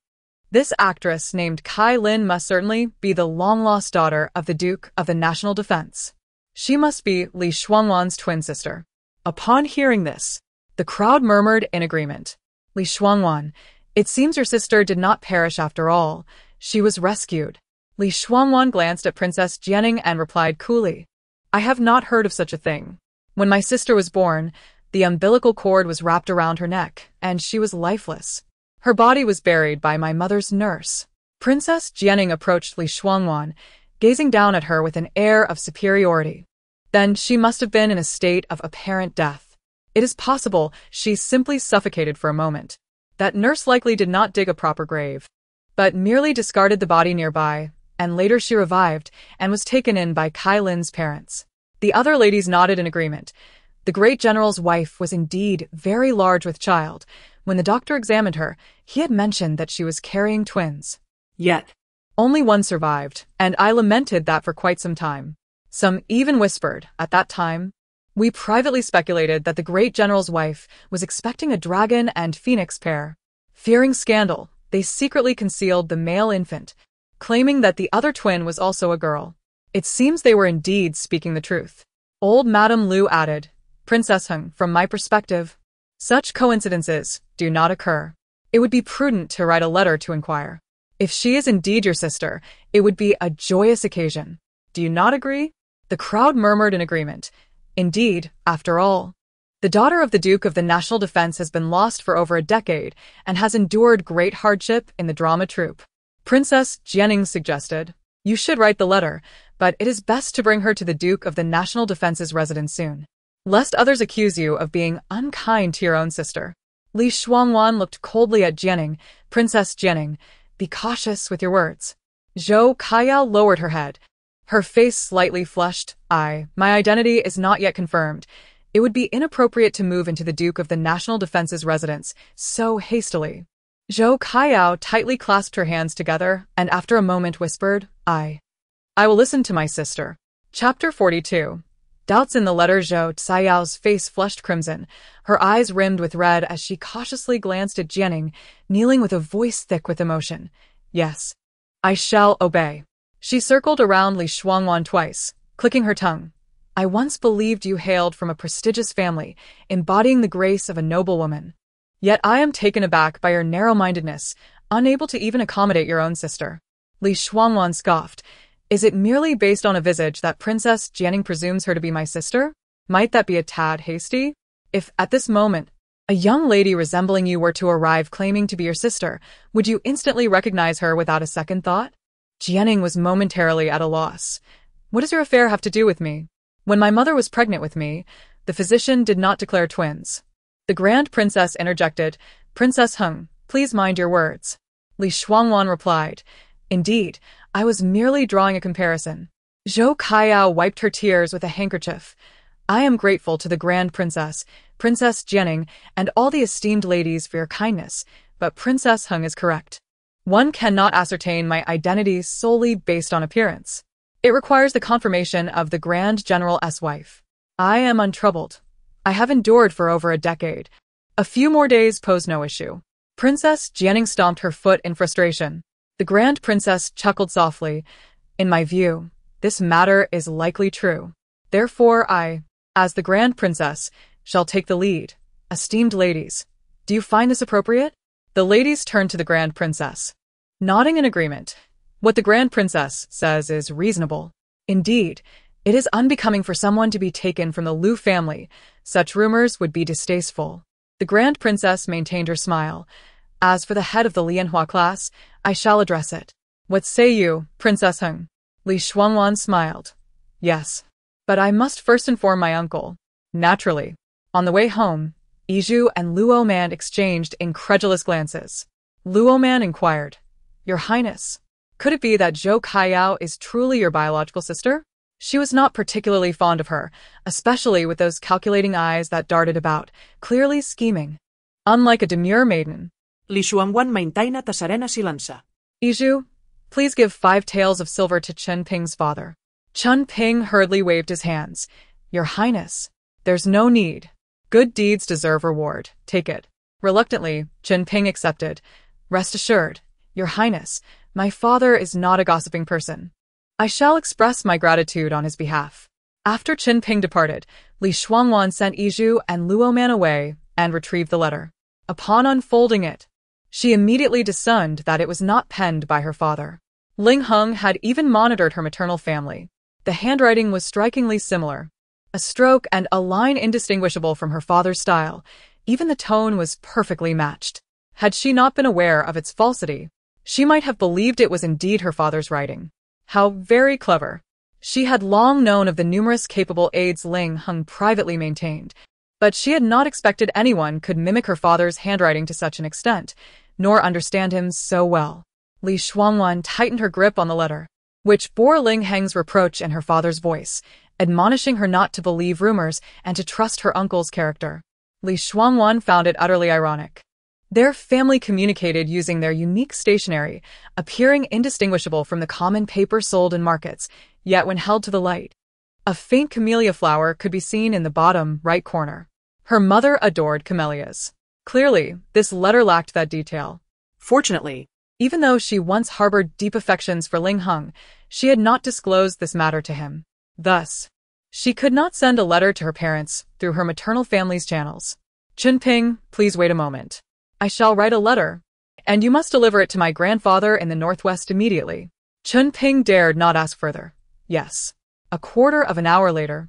This actress named Kai Lin must certainly be the long-lost daughter of the Duke of the National Defense. She must be Li Shuangwan's twin sister. Upon hearing this, the crowd murmured in agreement. Li Shuangwan, it seems your sister did not perish after all. She was rescued. Li Shuangwan glanced at Princess Jianing and replied coolly, I have not heard of such a thing. When my sister was born, the umbilical cord was wrapped around her neck, and she was lifeless. Her body was buried by my mother's nurse. Princess Jianing approached Li Shuangwan, gazing down at her with an air of superiority. Then she must have been in a state of apparent death. It is possible she simply suffocated for a moment. That nurse likely did not dig a proper grave, but merely discarded the body nearby, and later she revived and was taken in by Kai Lin's parents. The other ladies nodded in agreement. The great general's wife was indeed very large with child. When the doctor examined her, he had mentioned that she was carrying twins. Yet, only one survived, and I lamented that for quite some time. Some even whispered, at that time, we privately speculated that the great general's wife was expecting a dragon and phoenix pair. Fearing scandal, they secretly concealed the male infant, claiming that the other twin was also a girl. It seems they were indeed speaking the truth. Old Madame Lu added, Princess Heng, from my perspective, such coincidences do not occur. It would be prudent to write a letter to inquire. If she is indeed your sister, it would be a joyous occasion. Do you not agree? The crowd murmured in agreement. Indeed, after all, the daughter of the Duke of the National Defense has been lost for over a decade and has endured great hardship in the drama troupe. Princess Jianing suggested, you should write the letter, but it is best to bring her to the Duke of the National Defense's residence soon, lest others accuse you of being unkind to your own sister. Li Shuangwan looked coldly at Jianing. Princess Jianing, be cautious with your words. Zhou Kaiyao lowered her head. Her face slightly flushed. My identity is not yet confirmed. It would be inappropriate to move into the Duke of the National Defense's residence so hastily. Zhou Kaiyao tightly clasped her hands together and after a moment whispered, I will listen to my sister. Chapter 42. Doubts in the letter. Zhou Caiyao's face flushed crimson, her eyes rimmed with red as she cautiously glanced at Jianing, kneeling with a voice thick with emotion. Yes, I shall obey. She circled around Li Shuangwan twice, clicking her tongue. I once believed you hailed from a prestigious family, embodying the grace of a noble woman. Yet I am taken aback by your narrow-mindedness, unable to even accommodate your own sister. Li Shuangwan scoffed. Is it merely based on a visage that Princess Jianing presumes her to be my sister? Might that be a tad hasty? If, at this moment, A young lady resembling you were to arrive claiming to be your sister, would you instantly recognize her without a second thought? Jianing was momentarily at a loss. What does your affair have to do with me? When my mother was pregnant with me, the physician did not declare twins. The Grand Princess interjected, Princess Heng, please mind your words. Li Shuangwan replied, Indeed, I was merely drawing a comparison. Zhou Kaiyao wiped her tears with a handkerchief. I am grateful to the Grand Princess, Princess Jianing, and all the esteemed ladies for your kindness, but Princess Heng is correct. One cannot ascertain my identity solely based on appearance. It requires the confirmation of the Grand General's wife. I am untroubled. I have endured for over a decade. A few more days pose no issue. Princess Jianing stomped her foot in frustration. The Grand Princess chuckled softly. In my view, this matter is likely true. Therefore I, as the Grand Princess, shall take the lead. Esteemed ladies, do you find this appropriate? The ladies turned to the Grand Princess, nodding in agreement. What the Grand Princess says is reasonable. Indeed, it is unbecoming for someone to be taken from the Liu family. Such rumors would be distasteful. The Grand Princess maintained her smile. As for the head of the Lianhua class, I shall address it. What say you, Princess Heng? Li Shuangwan smiled. Yes. But I must first inform my uncle. Naturally. On the way home, Yizhu and Luo Man exchanged incredulous glances. Luo Man inquired, Your Highness, could it be that Zhou Kaiyao is truly your biological sister? She was not particularly fond of her, especially with those calculating eyes that darted about, clearly scheming. Unlike a demure maiden. Li Shuangwan maintaina ta serena silença. Yizhu, please give 5 taels of silver to Chen Ping's father. Chen Ping hurriedly waved his hands. Your Highness, there's no need. Good deeds deserve reward. Take it. Reluctantly, Chen Ping accepted. Rest assured, Your Highness, my father is not a gossiping person. I shall express my gratitude on his behalf. After Chen Ping departed, Li Shuangwan sent Yizhu and Luo Man away and retrieved the letter. Upon unfolding it, she immediately discerned that it was not penned by her father. Ling Heng had even monitored her maternal family. The handwriting was strikingly similar. A stroke and a line indistinguishable from her father's style. Even the tone was perfectly matched. Had she not been aware of its falsity, she might have believed it was indeed her father's writing. How very clever. She had long known of the numerous capable aides Ling Heng privately maintained, but she had not expected anyone could mimic her father's handwriting to such an extent, nor understand him so well. Li Shuangwan tightened her grip on the letter, which bore Ling Heng's reproach in her father's voice, admonishing her not to believe rumors and to trust her uncle's character. Li Shuangwan found it utterly ironic. Their family communicated using their unique stationery, appearing indistinguishable from the common paper sold in markets, yet when held to the light, a faint camellia flower could be seen in the bottom right corner. Her mother adored camellias. Clearly, this letter lacked that detail. Fortunately, even though she once harbored deep affections for Ling Heng, she had not disclosed this matter to him. Thus, she could not send a letter to her parents through her maternal family's channels. Chen Ping, please wait a moment. I shall write a letter, and you must deliver it to my grandfather in the northwest immediately. Chen Ping dared not ask further. Yes. A quarter of an hour later,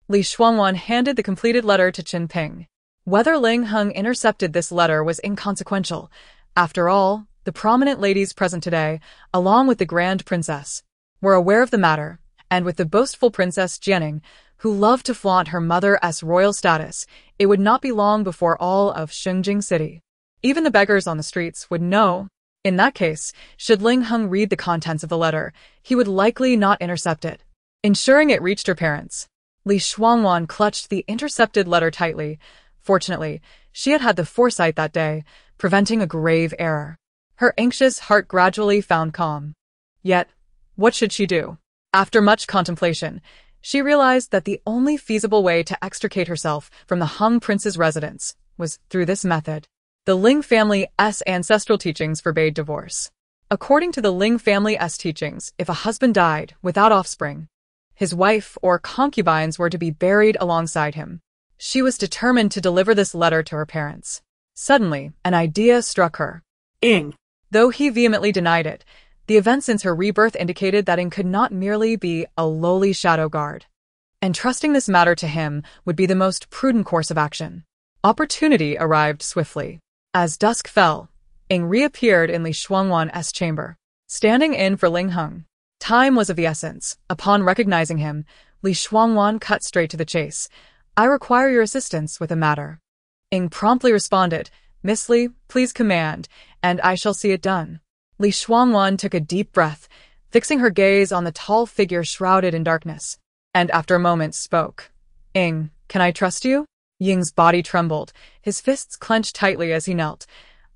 Li Shuangwan handed the completed letter to Chen Ping. Whether Ling Heng intercepted this letter was inconsequential. After all, the prominent ladies present today, along with the Grand Princess, were aware of the matter, and with the boastful Princess Jianing, who loved to flaunt her mother's royal status, it would not be long before all of Shengjing City, even the beggars on the streets, would know. In that case, should Ling Heng read the contents of the letter, he would likely not intercept it, ensuring it reached her parents. Li Shuangwan clutched the intercepted letter tightly. Fortunately, she had had the foresight that day, preventing a grave error. Her anxious heart gradually found calm. Yet, what should she do? After much contemplation, she realized that the only feasible way to extricate herself from the Heng prince's residence was through this method. The Ling family's ancestral teachings forbade divorce. According to the Ling family's teachings, if a husband died without offspring, his wife or concubines were to be buried alongside him. She was determined to deliver this letter to her parents. Suddenly, an idea struck her. Ing. Though he vehemently denied it, the events since her rebirth indicated that Ing could not merely be a lowly shadow guard. Entrusting this matter to him would be the most prudent course of action. Opportunity arrived swiftly. As dusk fell, Ing reappeared in Li Shuangwan's chamber, standing in for Ling Heng. Time was of the essence. Upon recognizing him, Li Shuangwan cut straight to the chase. I require your assistance with a matter. Ing promptly responded, Miss Li, please command, and I shall see it done. Li Shuangwan took a deep breath, fixing her gaze on the tall figure shrouded in darkness, and after a moment spoke. Ing, can I trust you? Ying's body trembled, his fists clenched tightly as he knelt.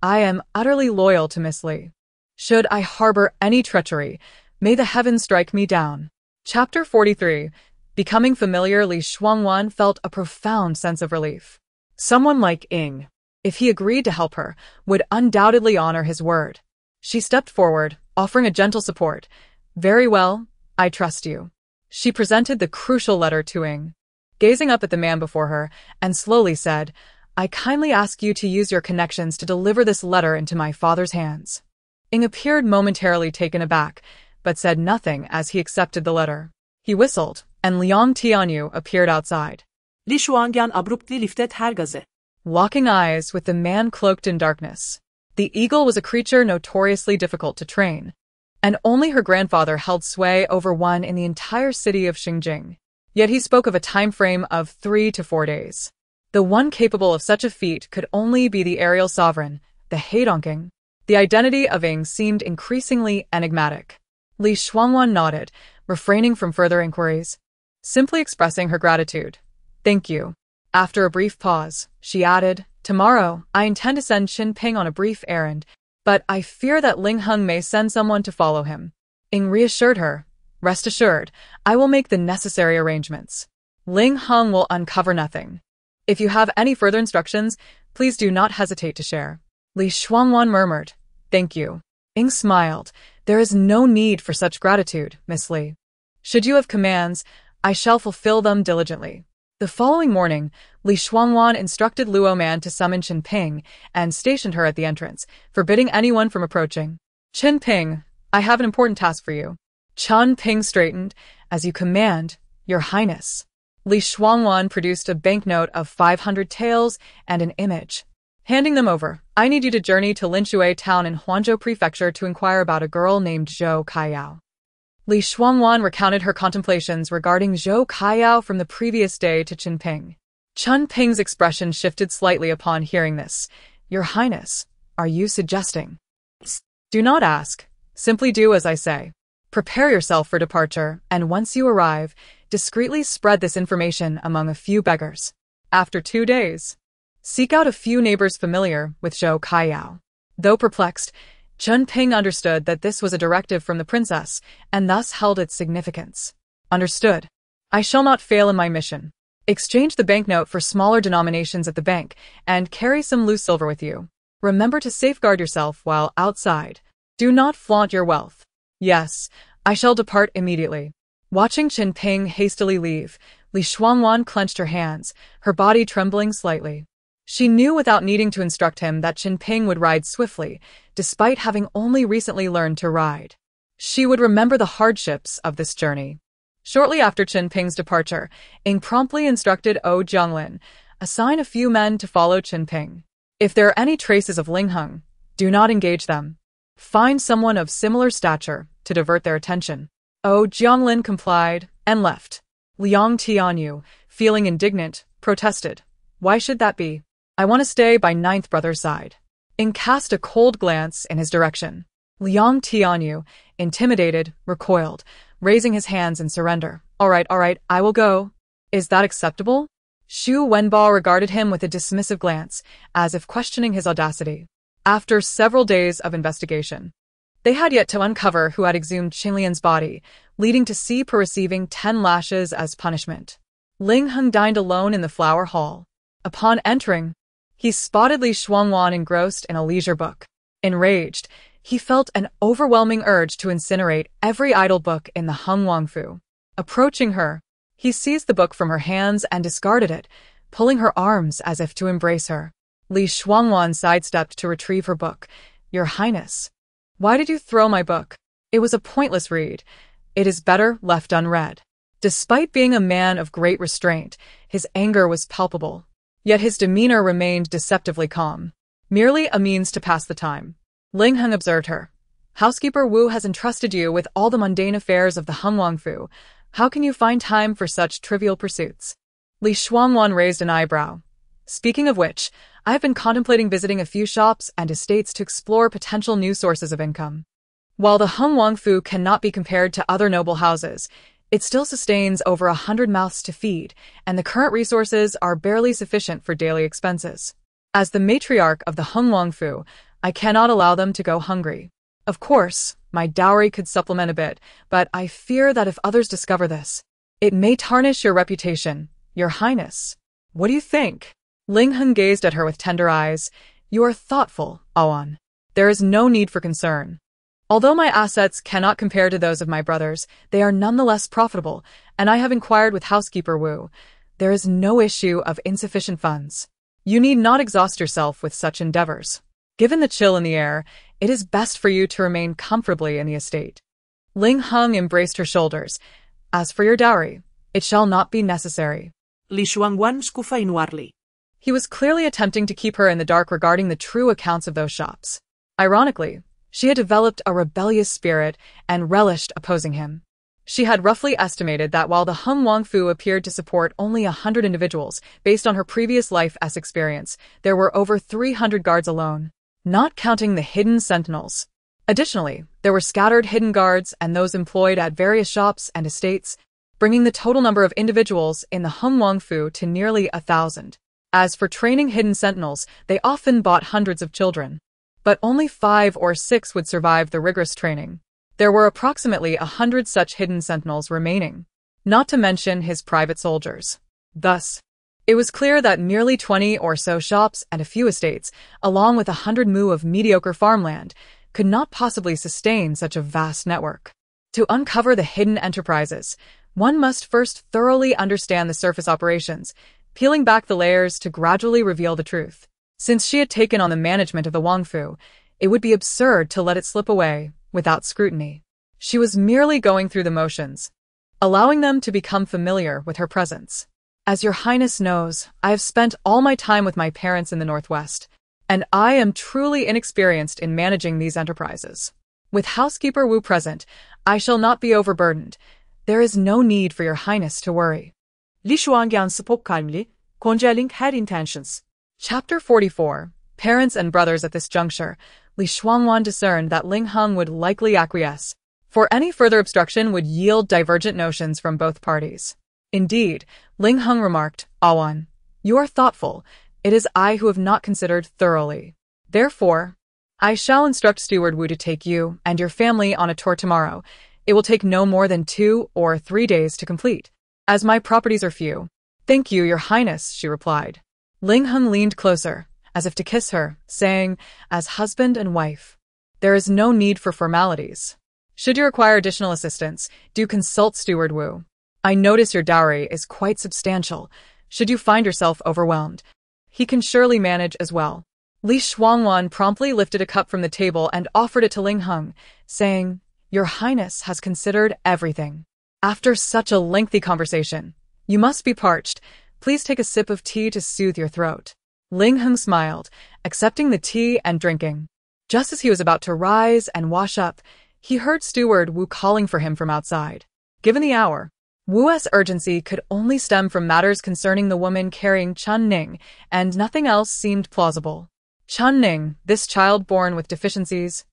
I am utterly loyal to Miss Li. Should I harbor any treachery, may the heavens strike me down. Chapter 43. Becoming familiar, Li Shuangwan felt a profound sense of relief. Someone like Ing, if he agreed to help her, would undoubtedly honor his word. She stepped forward, offering a gentle support. Very well, I trust you. She presented the crucial letter to Ing, gazing up at the man before her, and slowly said, I kindly ask you to use your connections to deliver this letter into my father's hands. Ing appeared momentarily taken aback, but said nothing as he accepted the letter. He whistled, and Liang Tianyu appeared outside. Li Shuangwan abruptly lifted her gaze, locking eyes with the man cloaked in darkness. The eagle was a creature notoriously difficult to train, and only her grandfather held sway over one in the entire city of Xingjing. Yet he spoke of a time frame of 3 to 4 days. The one capable of such a feat could only be the aerial sovereign, the Heidongking. The identity of Ing seemed increasingly enigmatic. Li Shuangwan nodded, refraining from further inquiries, simply expressing her gratitude. Thank you. After a brief pause, she added, Tomorrow, I intend to send Qin Ping on a brief errand, but I fear that Ling Heng may send someone to follow him. Ing reassured her, Rest assured, I will make the necessary arrangements. Ling Heng will uncover nothing. If you have any further instructions, please do not hesitate to share. Li Shuangwan murmured, Thank you. Ing smiled. There is no need for such gratitude, Miss Li. Should you have commands, I shall fulfill them diligently. The following morning, Li Shuangwan instructed Luo Man to summon Qin Ping and stationed her at the entrance, forbidding anyone from approaching. Qin Ping, I have an important task for you. Qin Ping straightened. As you command, Your Highness. Li Shuangwan produced a banknote of 500 taels and an image. Handing them over, I need you to journey to Linshui town in Huanzhou Prefecture to inquire about a girl named Zhou Kaiyao. Li Shuangwan recounted her contemplations regarding Zhou Kaiyao from the previous day to Qin Ping. Qin Ping's expression shifted slightly upon hearing this. Your Highness, are you suggesting? Do not ask. Simply do as I say. Prepare yourself for departure, and once you arrive, discreetly spread this information among a few beggars. After 2 days, seek out a few neighbors familiar with Zhou Kaiyao. Though perplexed, Qin Ping understood that this was a directive from the princess, and thus held its significance. Understood. I shall not fail in my mission. Exchange the banknote for smaller denominations at the bank, and carry some loose silver with you. Remember to safeguard yourself while outside. Do not flaunt your wealth. Yes, I shall depart immediately. Watching Qin Ping hastily leave, Li Shuangwan clenched her hands, her body trembling slightly. She knew without needing to instruct him that Qin Ping would ride swiftly, despite having only recently learned to ride. She would remember the hardships of this journey. Shortly after Qin Ping's departure, Ing promptly instructed Jianglin, assign a few men to follow Qin Ping. If there are any traces of Ling Heng, do not engage them. Find someone of similar stature to divert their attention. Jianglin complied and left. Liang Tianyu, feeling indignant, protested. Why should that be? I want to stay by ninth brother's side. Ing cast a cold glance in his direction. Liang Tianyu, intimidated, recoiled, raising his hands in surrender. All right, I will go. Is that acceptable? Xu Wenbao regarded him with a dismissive glance, as if questioning his audacity. After several days of investigation, they had yet to uncover who had exhumed Qinlian's body, leading to Sipe receiving 10 lashes as punishment. Ling Heng dined alone in the flower hall. Upon entering, he spotted Li Shuangwan engrossed in a leisure book. Enraged, he felt an overwhelming urge to incinerate every idle book in the Heng Wangfu. Approaching her, he seized the book from her hands and discarded it, pulling her arms as if to embrace her. Li Shuangwan sidestepped to retrieve her book. Your Highness, why did you throw my book? It was a pointless read. It is better left unread. Despite being a man of great restraint, his anger was palpable. Yet his demeanor remained deceptively calm, merely a means to pass the time. Ling Heng observed her. Housekeeper Wu has entrusted you with all the mundane affairs of the Huangfu. How can you find time for such trivial pursuits? Li Shuangwan raised an eyebrow. Speaking of which, I have been contemplating visiting a few shops and estates to explore potential new sources of income. While the Huangfu cannot be compared to other noble houses, it still sustains over 100 mouths to feed, and the current resources are barely sufficient for daily expenses. As the matriarch of the Huangfu, I cannot allow them to go hungry. Of course, my dowry could supplement a bit, but I fear that if others discover this, it may tarnish your reputation, Your Highness. What do you think? Ling Heng gazed at her with tender eyes. You are thoughtful, Awan. There is no need for concern. Although my assets cannot compare to those of my brothers, they are nonetheless profitable, and I have inquired with housekeeper Wu. There is no issue of insufficient funds. You need not exhaust yourself with such endeavors. Given the chill in the air, it is best for you to remain comfortably in the estate. Ling Heng embraced her shoulders. As for your dowry, it shall not be necessary. Li Shuangwan scufa inwardly. He was clearly attempting to keep her in the dark regarding the true accounts of those shops. Ironically, she had developed a rebellious spirit and relished opposing him. She had roughly estimated that while the Huangfu appeared to support only 100 individuals, based on her previous life as experience, there were over 300 guards alone, not counting the hidden sentinels. Additionally, there were scattered hidden guards and those employed at various shops and estates, bringing the total number of individuals in the Huangfu to nearly 1,000. As for training hidden sentinels, they often bought hundreds of children. But only 5 or 6 would survive the rigorous training. There were approximately 100 such hidden sentinels remaining, not to mention his private soldiers. Thus, it was clear that merely 20 or so shops and a few estates, along with 100 mu of mediocre farmland, could not possibly sustain such a vast network. To uncover the hidden enterprises, one must first thoroughly understand the surface operations, peeling back the layers to gradually reveal the truth. Since she had taken on the management of the Wangfu, it would be absurd to let it slip away without scrutiny. She was merely going through the motions, allowing them to become familiar with her presence. As your highness knows, I have spent all my time with my parents in the Northwest, and I am truly inexperienced in managing these enterprises. With housekeeper Wu present, I shall not be overburdened. There is no need for your highness to worry. Li Shuangyan spoke calmly, congealing her intentions. Chapter 44. Parents and brothers. At this juncture, Li Shuangwan discerned that Ling Heng would likely acquiesce, for any further obstruction would yield divergent notions from both parties. Indeed, Ling Heng remarked, Awan, you are thoughtful. It is I who have not considered thoroughly. Therefore, I shall instruct Steward Wu to take you and your family on a tour tomorrow. It will take no more than 2 or 3 days to complete, as my properties are few. Thank you, your highness, she replied. Ling Heng leaned closer, as if to kiss her, saying, as husband and wife, there is no need for formalities. Should you require additional assistance, do consult Steward Wu. I notice your dowry is quite substantial. Should you find yourself overwhelmed, he can surely manage as well. Li Shuangwan promptly lifted a cup from the table and offered it to Ling Heng, saying, Your Highness has considered everything. After such a lengthy conversation, you must be parched. Please take a sip of tea to soothe your throat. Ling Heng smiled, accepting the tea and drinking. Just as he was about to rise and wash up, he heard Steward Wu calling for him from outside. Given the hour, Wu's urgency could only stem from matters concerning the woman carrying Chun Ning, and nothing else seemed plausible. Chun Ning, this child born with deficiencies.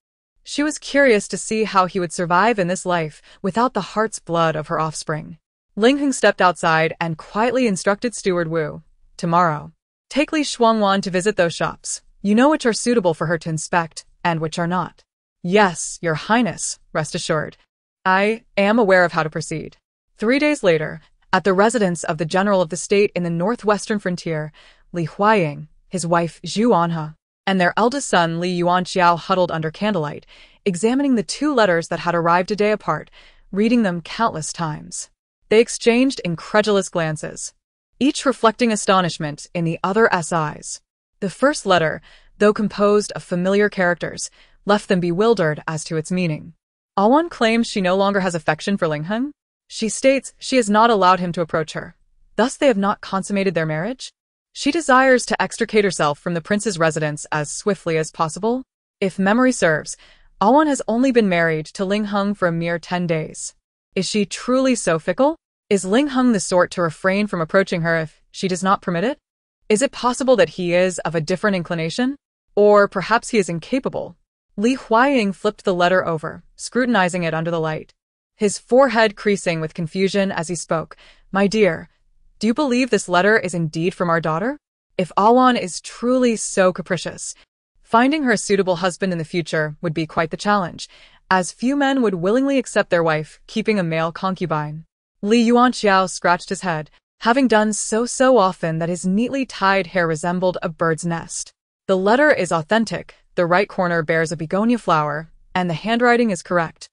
She was curious to see how he would survive in this life without the heart's blood of her offspring. Ling Heng stepped outside and quietly instructed Steward Wu, tomorrow, take Li Shuangwan to visit those shops. You know which are suitable for her to inspect, and which are not. Yes, your highness, rest assured. I am aware of how to proceed. 3 days later, at the residence of the general of the state in the northwestern frontier, Li Huaying, his wife Zhu Anhe, and their eldest son Li Yuanxiao huddled under candlelight, examining the 2 letters that had arrived a day apart, reading them countless times. They exchanged incredulous glances, each reflecting astonishment in the other's eyes. The first letter, though composed of familiar characters, left them bewildered as to its meaning. Awan claims she no longer has affection for Ling Heng. She states she has not allowed him to approach her. Thus they have not consummated their marriage? She desires to extricate herself from the prince's residence as swiftly as possible. If memory serves, Awan has only been married to Ling Heng for a mere 10 days. Is she truly so fickle? Is Ling Heng the sort to refrain from approaching her if she does not permit it? Is it possible that he is of a different inclination? Or perhaps he is incapable? Li Huaying flipped the letter over, scrutinizing it under the light, his forehead creasing with confusion as he spoke. My dear, do you believe this letter is indeed from our daughter? If Awan is truly so capricious, finding her a suitable husband in the future would be quite the challenge, as few men would willingly accept their wife keeping a male concubine. Li Yuanxiao scratched his head, having done so often that his neatly tied hair resembled a bird's nest. The letter is authentic, the right corner bears a begonia flower, and the handwriting is correct.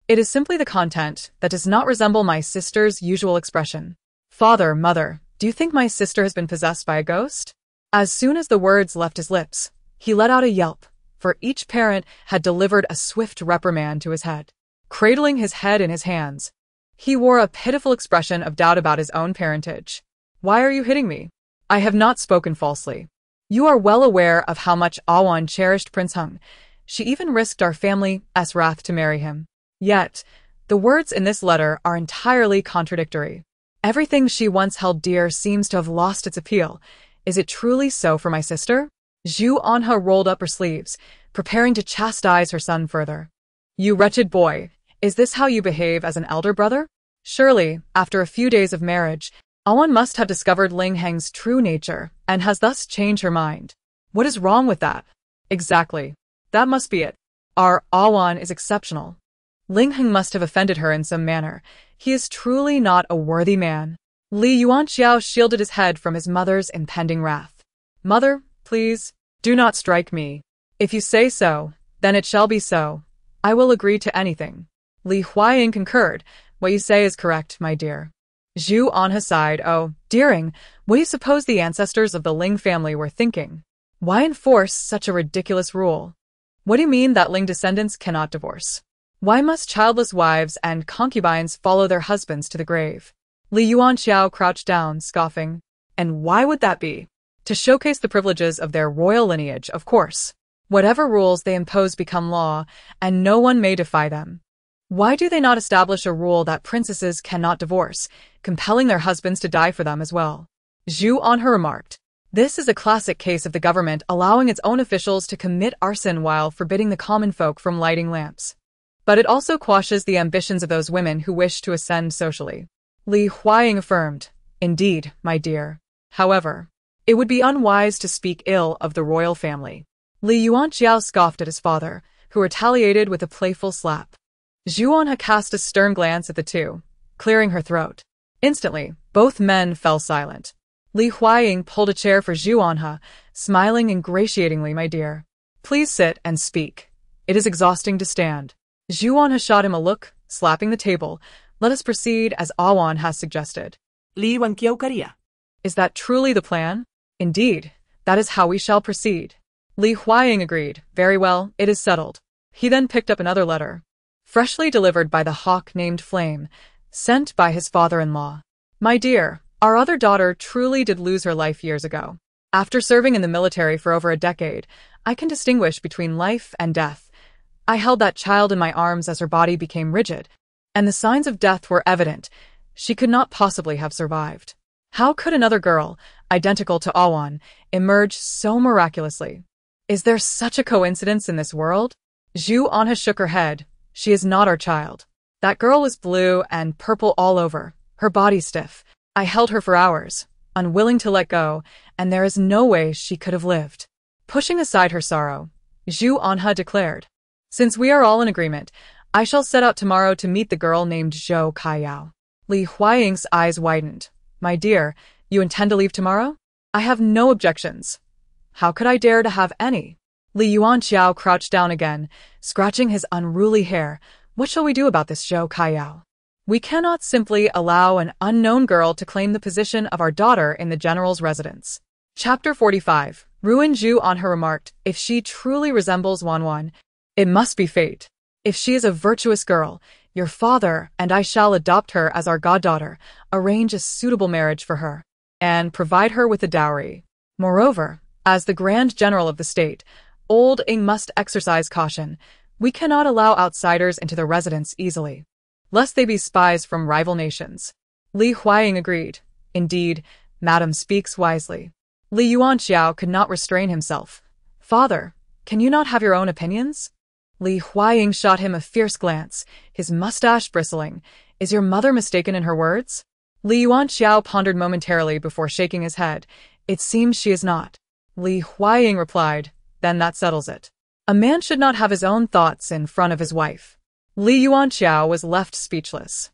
It is simply the content that does not resemble my sister's usual expression. Father, mother, do you think my sister has been possessed by a ghost? As soon as the words left his lips, he let out a yelp, for each parent had delivered a swift reprimand to his head. Cradling his head in his hands, he wore a pitiful expression of doubt about his own parentage. Why are you hitting me? I have not spoken falsely. You are well aware of how much Awan cherished Prince Heng. She even risked our family's wrath to marry him. Yet, the words in this letter are entirely contradictory. Everything she once held dear seems to have lost its appeal. Is it truly so for my sister? Zhu Anha rolled up her sleeves, preparing to chastise her son further. You wretched boy, is this how you behave as an elder brother? Surely, after a few days of marriage, Awan must have discovered Ling Heng's true nature and has thus changed her mind. What is wrong with that? Exactly. That must be it. Our Awan is exceptional. Ling Heng must have offended her in some manner. He is truly not a worthy man. Li Yuanxiao shielded his head from his mother's impending wrath. Mother, please, do not strike me. If you say so, then it shall be so. I will agree to anything. Li Huaying concurred. What you say is correct, my dear. Zhu Anha sighed. Oh, dearing, what do you suppose the ancestors of the Ling family were thinking? Why enforce such a ridiculous rule? What do you mean that Ling descendants cannot divorce? Why must childless wives and concubines follow their husbands to the grave? Li Yuanxiao crouched down, scoffing. And why would that be? To showcase the privileges of their royal lineage, of course. Whatever rules they impose become law, and no one may defy them. Why do they not establish a rule that princesses cannot divorce, compelling their husbands to die for them as well? Zhu Anhe remarked. This is a classic case of the government allowing its own officials to commit arson while forbidding the common folk from lighting lamps. But it also quashes the ambitions of those women who wish to ascend socially. Li Huaying affirmed. Indeed, my dear. However, it would be unwise to speak ill of the royal family. Li Yuanxiao scoffed at his father, who retaliated with a playful slap. Zhu Anhe cast a stern glance at the two, clearing her throat. Instantly, both men fell silent. Li Huaying pulled a chair for Zhu Anhe, smiling ingratiatingly. My dear, please sit and speak. It is exhausting to stand. Zhu Anhe shot him a look, slapping the table. Let us proceed as Awan has suggested. Li Wanqiao quería. Is that truly the plan? Indeed, that is how we shall proceed. Li Huaying agreed. Very well, it is settled. He then picked up another letter, freshly delivered by the hawk named Flame, sent by his father-in-law. My dear, our other daughter truly did lose her life years ago. After serving in the military for over a decade, I can distinguish between life and death. I held that child in my arms as her body became rigid, and the signs of death were evident. She could not possibly have survived. How could another girl, identical to Awan, emerge so miraculously? Is there such a coincidence in this world? Zhu Anhe shook her head. She is not our child. That girl was blue and purple all over, her body stiff. I held her for hours, unwilling to let go, and there is no way she could have lived. Pushing aside her sorrow, Zhu Anhe declared. Since we are all in agreement, I shall set out tomorrow to meet the girl named Zhou Kaiyao. Li Huaying's eyes widened. My dear, you intend to leave tomorrow? I have no objections. How could I dare to have any? Li Yuanxiao crouched down again, scratching his unruly hair. What shall we do about this Zhou Kaiyao? We cannot simply allow an unknown girl to claim the position of our daughter in the general's residence. Chapter 45. Ruin Zhu Anhe remarked. If she truly resembles Shuangwan, it must be fate. If she is a virtuous girl, your father and I shall adopt her as our goddaughter, arrange a suitable marriage for her, and provide her with a dowry. Moreover, as the Grand General of the state, Old Ing must exercise caution. We cannot allow outsiders into the residence easily, lest they be spies from rival nations. Li Huaying agreed. Indeed, Madam speaks wisely. Li Yuanxiao could not restrain himself. Father, can you not have your own opinions? Li Huaying shot him a fierce glance, his mustache bristling. Is your mother mistaken in her words? Li Yuanxiao pondered momentarily before shaking his head. It seems she is not. Li Huaying replied, then that settles it. A man should not have his own thoughts in front of his wife. Li Yuanxiao was left speechless.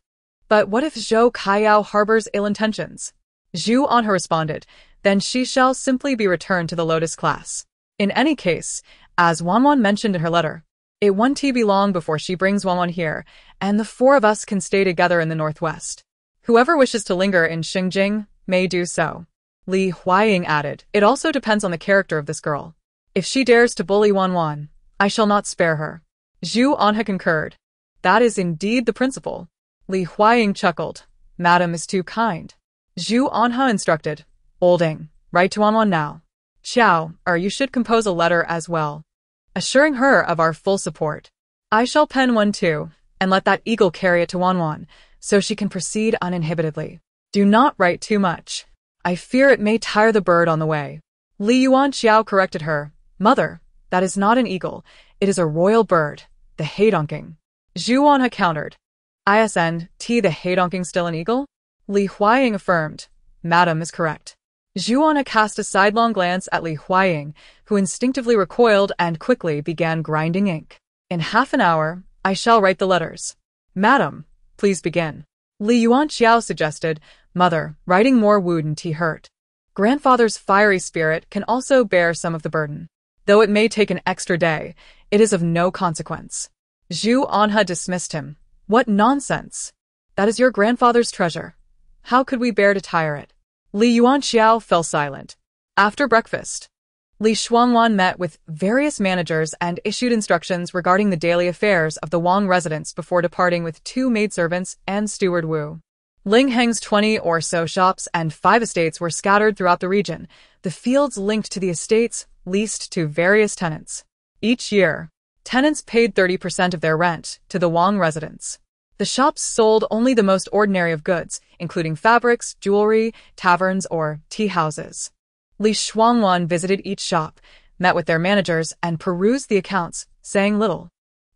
But what if Zhou Kaiyao harbors ill intentions? Zhu Anhe responded, then she shall simply be returned to the Lotus class. In any case, as Wanwan mentioned in her letter, it won't be long before she brings Wanwan here, and the four of us can stay together in the northwest. Whoever wishes to linger in Xingjing may do so. Li Huaying added, it also depends on the character of this girl. If she dares to bully Wanwan, I shall not spare her. Zhu Anhe concurred. That is indeed the principle. Li Huaying chuckled. Madam is too kind. Zhu Anhe instructed. Old Ing, write to Wanwan now. Xiao, you should compose a letter as well, assuring her of our full support. I shall pen one too, and let that eagle carry it to Wanwan, so she can proceed uninhibitedly. Do not write too much. I fear it may tire the bird on the way. Li Yuanxiao corrected her. Mother, that is not an eagle, it is a royal bird, the heidonking. Zhu Anhe countered. Isn't the heidonking still an eagle? Li Huaying affirmed. Madam is correct. Zhu Anhe cast a sidelong glance at Li Huaying, who instinctively recoiled and quickly began grinding ink. In half an hour, I shall write the letters. Madam, please begin. Li Yuanxiao suggested. Mother, writing more wouldn't hurt. Grandfather's fiery spirit can also bear some of the burden. Though it may take an extra day, it is of no consequence. Zhu Anhe dismissed him. What nonsense! That is your grandfather's treasure. How could we bear to tire it? Li Yuanxiao fell silent. After breakfast, Li Shuangwan met with various managers and issued instructions regarding the daily affairs of the Wang residence before departing with 2 maidservants and steward Wu. Ling Heng's 20 or so shops and 5 estates were scattered throughout the region, the fields linked to the estates leased to various tenants. Each year, tenants paid 30% of their rent to the Wang residence. The shops sold only the most ordinary of goods, including fabrics, jewelry, taverns, or tea houses. Li Shuangwan visited each shop, met with their managers, and perused the accounts, saying little.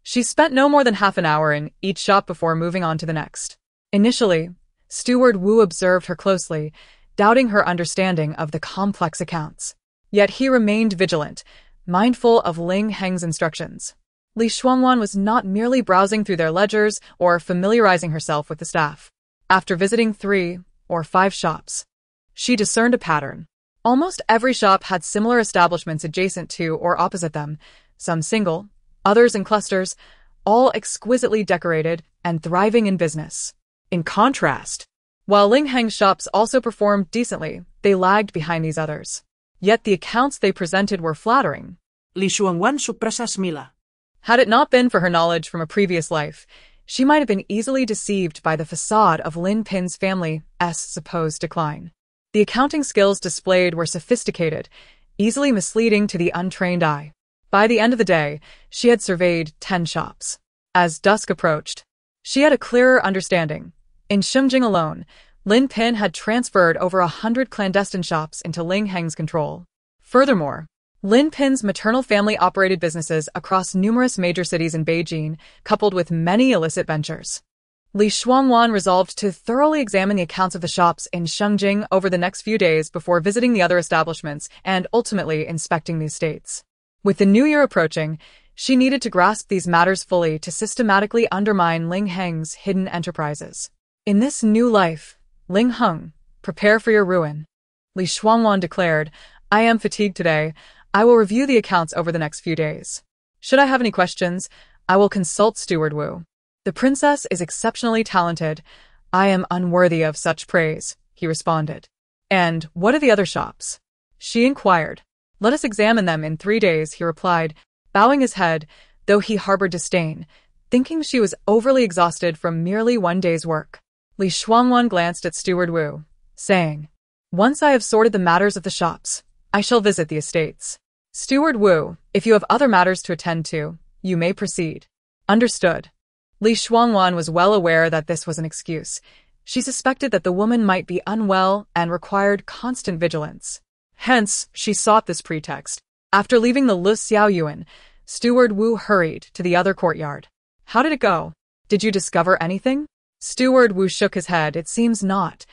She spent no more than half an hour in each shop before moving on to the next. Initially, Steward Wu observed her closely, doubting her understanding of the complex accounts. Yet he remained vigilant, mindful of Ling Heng's instructions. Li Shuangwan was not merely browsing through their ledgers or familiarizing herself with the staff. After visiting 3 or 5 shops, she discerned a pattern. Almost every shop had similar establishments adjacent to or opposite them, some single, others in clusters, all exquisitely decorated and thriving in business. In contrast, while Ling Heng's shops also performed decently, they lagged behind these others. Yet the accounts they presented were flattering. Li Shuangwan suppressa smila. Had it not been for her knowledge from a previous life, she might have been easily deceived by the facade of Lin Pin's family's supposed decline. The accounting skills displayed were sophisticated, easily misleading to the untrained eye. By the end of the day, she had surveyed 10 shops. As dusk approached, she had a clearer understanding. In Xingjing alone, Lin Pin had transferred over 100 clandestine shops into Ling Heng's control. Furthermore, Lin Pin's maternal family operated businesses across numerous major cities in Beijing, coupled with many illicit ventures. Li Shuangwan resolved to thoroughly examine the accounts of the shops in Xingjing over the next few days before visiting the other establishments and ultimately inspecting the estates. With the new year approaching, she needed to grasp these matters fully to systematically undermine Ling Heng's hidden enterprises. In this new life, Ling Heng, prepare for your ruin. Li Shuangwan declared, I am fatigued today. I will review the accounts over the next few days. Should I have any questions, I will consult Steward Wu. The princess is exceptionally talented. I am unworthy of such praise, he responded. And what are the other shops? She inquired. Let us examine them in 3 days, he replied, bowing his head, though he harbored disdain, thinking she was overly exhausted from merely 1 day's work. Li Shuangwan glanced at Steward Wu, saying, Once I have sorted the matters of the shops, I shall visit the estates. Steward Wu, if you have other matters to attend to, you may proceed. Understood. Li Shuangwan was well aware that this was an excuse. She suspected that the woman might be unwell and required constant vigilance. Hence, she sought this pretext. After leaving the Lu Xiaoyuan, Steward Wu hurried to the other courtyard. How did it go? Did you discover anything? Steward Wu shook his head. It seems not.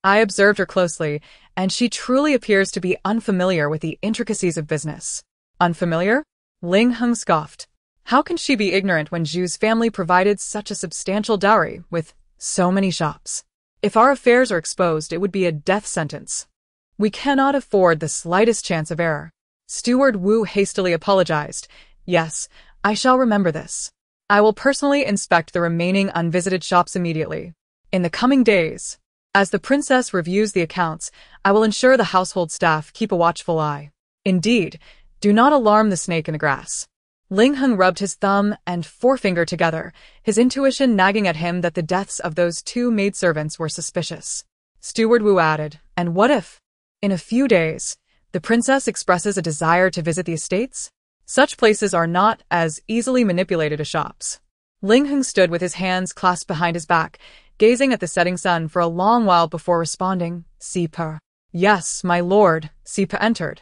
I observed her closely, and she truly appears to be unfamiliar with the intricacies of business. Unfamiliar? Ling Heng scoffed. How can she be ignorant when Zhu's family provided such a substantial dowry with so many shops? If our affairs are exposed, it would be a death sentence. We cannot afford the slightest chance of error. Steward Wu hastily apologized. Yes, I shall remember this. I will personally inspect the remaining unvisited shops immediately. In the coming days, as the princess reviews the accounts, I will ensure the household staff keep a watchful eye. Indeed, do not alarm the snake in the grass. Ling Heng rubbed his thumb and forefinger together, his intuition nagging at him that the deaths of those two maidservants were suspicious. Steward Wu added, and what if, in a few days, the princess expresses a desire to visit the estates? Such places are not as easily manipulated as shops. Ling Heng stood with his hands clasped behind his back, gazing at the setting sun for a long while before responding, Sipa. Yes, my lord, Sipa entered.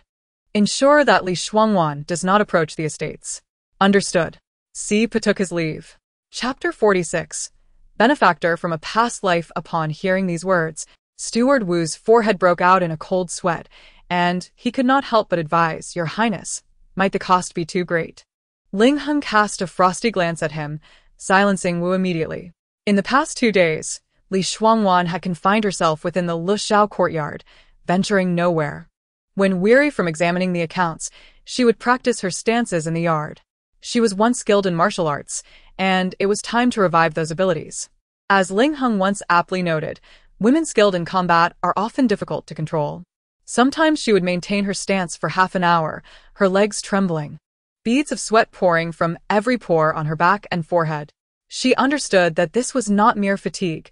Ensure that Li Shuangwan does not approach the estates. Understood. Sipa took his leave. Chapter 46. Benefactor from a past life. Upon hearing these words, Steward Wu's forehead broke out in a cold sweat, and he could not help but advise, Your Highness, might the cost be too great? Ling Heng cast a frosty glance at him, silencing Wu immediately. In the past 2 days, Li Shuangwan had confined herself within the Lu Xiao courtyard, venturing nowhere. When weary from examining the accounts, she would practice her stances in the yard. She was once skilled in martial arts, and it was time to revive those abilities. As Ling Heng once aptly noted, women skilled in combat are often difficult to control. Sometimes she would maintain her stance for half an hour, her legs trembling, beads of sweat pouring from every pore on her back and forehead. She understood that this was not mere fatigue,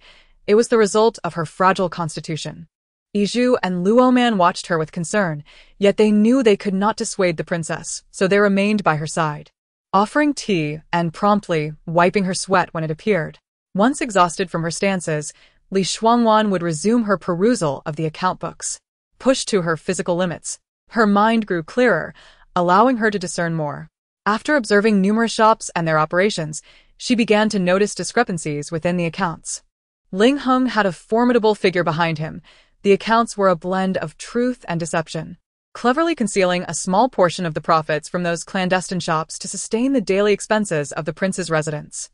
it was the result of her fragile constitution. Yizhu and Luoman watched her with concern, yet they knew they could not dissuade the princess, so they remained by her side, offering tea and promptly wiping her sweat when it appeared. Once exhausted from her stances, Li Shuangwan would resume her perusal of the account books. Pushed to her physical limits, her mind grew clearer, allowing her to discern more. After observing numerous shops and their operations, she began to notice discrepancies within the accounts. Ling Heng had a formidable figure behind him. The accounts were a blend of truth and deception, cleverly concealing a small portion of the profits from those clandestine shops to sustain the daily expenses of the prince's residence.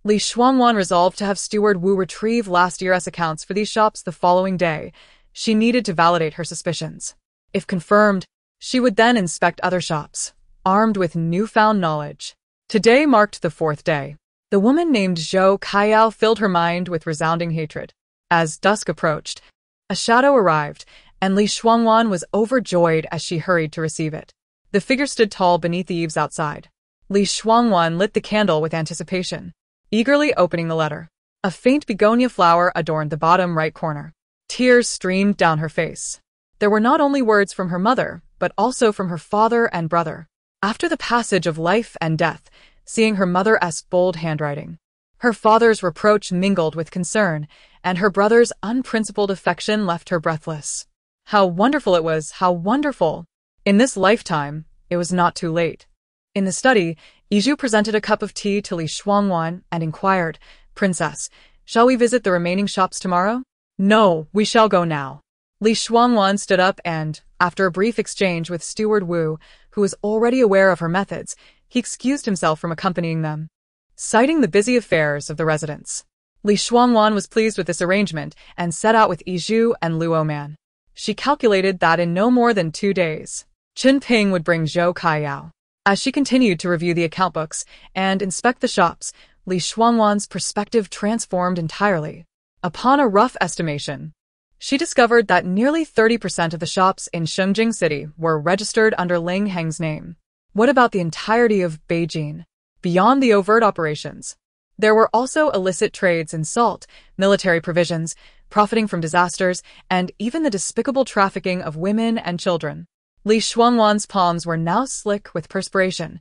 Li Shuangwan resolved to have Steward Wu retrieve last year's accounts for these shops the following day. She needed to validate her suspicions. If confirmed, she would then inspect other shops, armed with newfound knowledge. Today marked the 4th day. The woman named Zhou Kaiyao filled her mind with resounding hatred. As dusk approached, a shadow arrived, and Li Shuangwan was overjoyed as she hurried to receive it. The figure stood tall beneath the eaves outside. Li Shuangwan lit the candle with anticipation, eagerly opening the letter. A faint begonia flower adorned the bottom right corner. Tears streamed down her face. There were not only words from her mother, but also from her father and brother. After the passage of life and death, seeing her mother's bold handwriting, her father's reproach mingled with concern, and her brother's unprincipled affection left her breathless. How wonderful it was, how wonderful! In this lifetime, it was not too late. In the study, Yizhu presented a cup of tea to Li Shuangwan and inquired, Princess, shall we visit the remaining shops tomorrow? No, we shall go now. Li Shuangwan stood up and, after a brief exchange with Steward Wu, who was already aware of her methods, he excused himself from accompanying them. Citing the busy affairs of the residence, Li Shuangwan was pleased with this arrangement and set out with Yizhu and Luoman. She calculated that in no more than 2 days, Qin Ping would bring Zhou Kaiyao. As she continued to review the account books and inspect the shops, Li Shuangwan's perspective transformed entirely. Upon a rough estimation, she discovered that nearly 30% of the shops in Shengjing City were registered under Ling Heng's name. What about the entirety of Beijing? Beyond the overt operations, there were also illicit trades in salt, military provisions, profiting from disasters, and even the despicable trafficking of women and children. Li Shuangwan's palms were now slick with perspiration.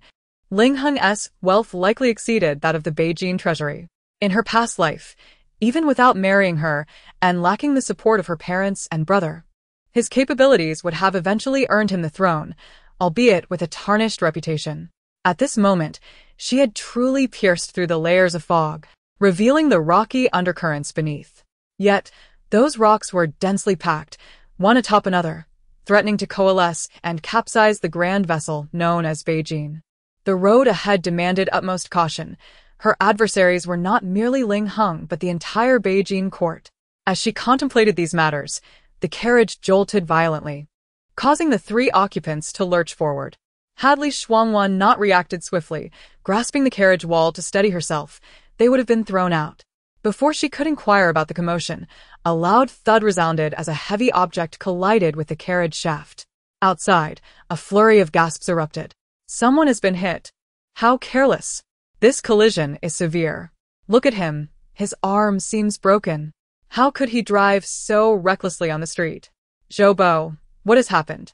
Ling Heng's wealth likely exceeded that of the Beijing treasury. In her past life, even without marrying her and lacking the support of her parents and brother, his capabilities would have eventually earned him the throne, albeit with a tarnished reputation. At this moment, she had truly pierced through the layers of fog, revealing the rocky undercurrents beneath. Yet, those rocks were densely packed, one atop another, threatening to coalesce and capsize the grand vessel known as Beijing. The road ahead demanded utmost caution. Her adversaries were not merely Ling Heng but the entire Beijing court. As she contemplated these matters, the carriage jolted violently, causing the three occupants to lurch forward. Had Li Shuangwan not reacted swiftly, grasping the carriage wall to steady herself, they would have been thrown out. Before she could inquire about the commotion, a loud thud resounded as a heavy object collided with the carriage shaft. Outside, a flurry of gasps erupted. Someone has been hit. How careless. This collision is severe. Look at him. His arm seems broken. How could he drive so recklessly on the street? Zhou Bo, what has happened?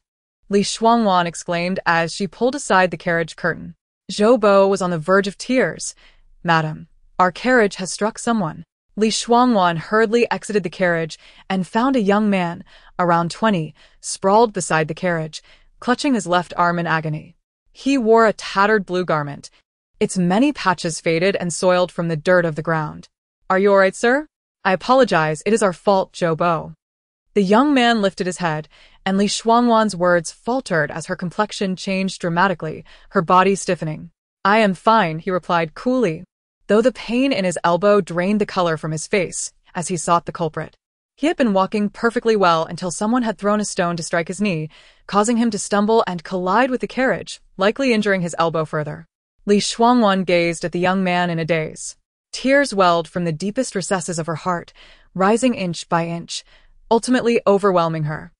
Li Shuangwan exclaimed as she pulled aside the carriage curtain. Zhou Bo was on the verge of tears. Madam, our carriage has struck someone. Li Shuangwan hurriedly exited the carriage and found a young man, around 20, sprawled beside the carriage, clutching his left arm in agony. He wore a tattered blue garment, its many patches faded and soiled from the dirt of the ground. Are you all right, sir? I apologize, it is our fault, Zhou Bo. The young man lifted his head, and Li Shuangwan's words faltered as her complexion changed dramatically, her body stiffening. I am fine, he replied coolly, though the pain in his elbow drained the color from his face as he sought the culprit. He had been walking perfectly well until someone had thrown a stone to strike his knee, causing him to stumble and collide with the carriage, likely injuring his elbow further. Li Shuangwan gazed at the young man in a daze. Tears welled from the deepest recesses of her heart, rising inch by inch, ultimately overwhelming her.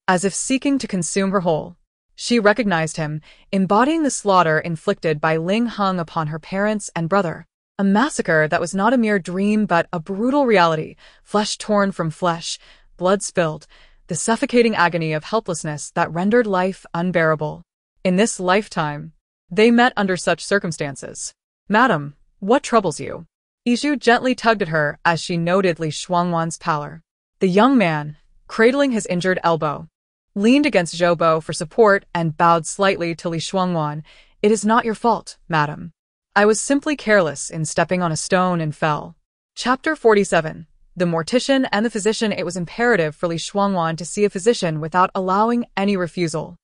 As if seeking to consume her whole, she recognized him, embodying the slaughter inflicted by Ling Heng upon her parents and brother. A massacre that was not a mere dream but a brutal reality, flesh torn from flesh, blood spilled, the suffocating agony of helplessness that rendered life unbearable. In this lifetime, they met under such circumstances. Madam, what troubles you? Iju gently tugged at her as she noted Li Shuangwan's pallor. The young man, cradling his injured elbow, leaned against Zhou Bo for support and bowed slightly to Li Shuangwan. It is not your fault, madam. I was simply careless in stepping on a stone and fell. Chapter 47. The mortician and the physician. It was imperative for Li Shuangwan to see a physician without allowing any refusal.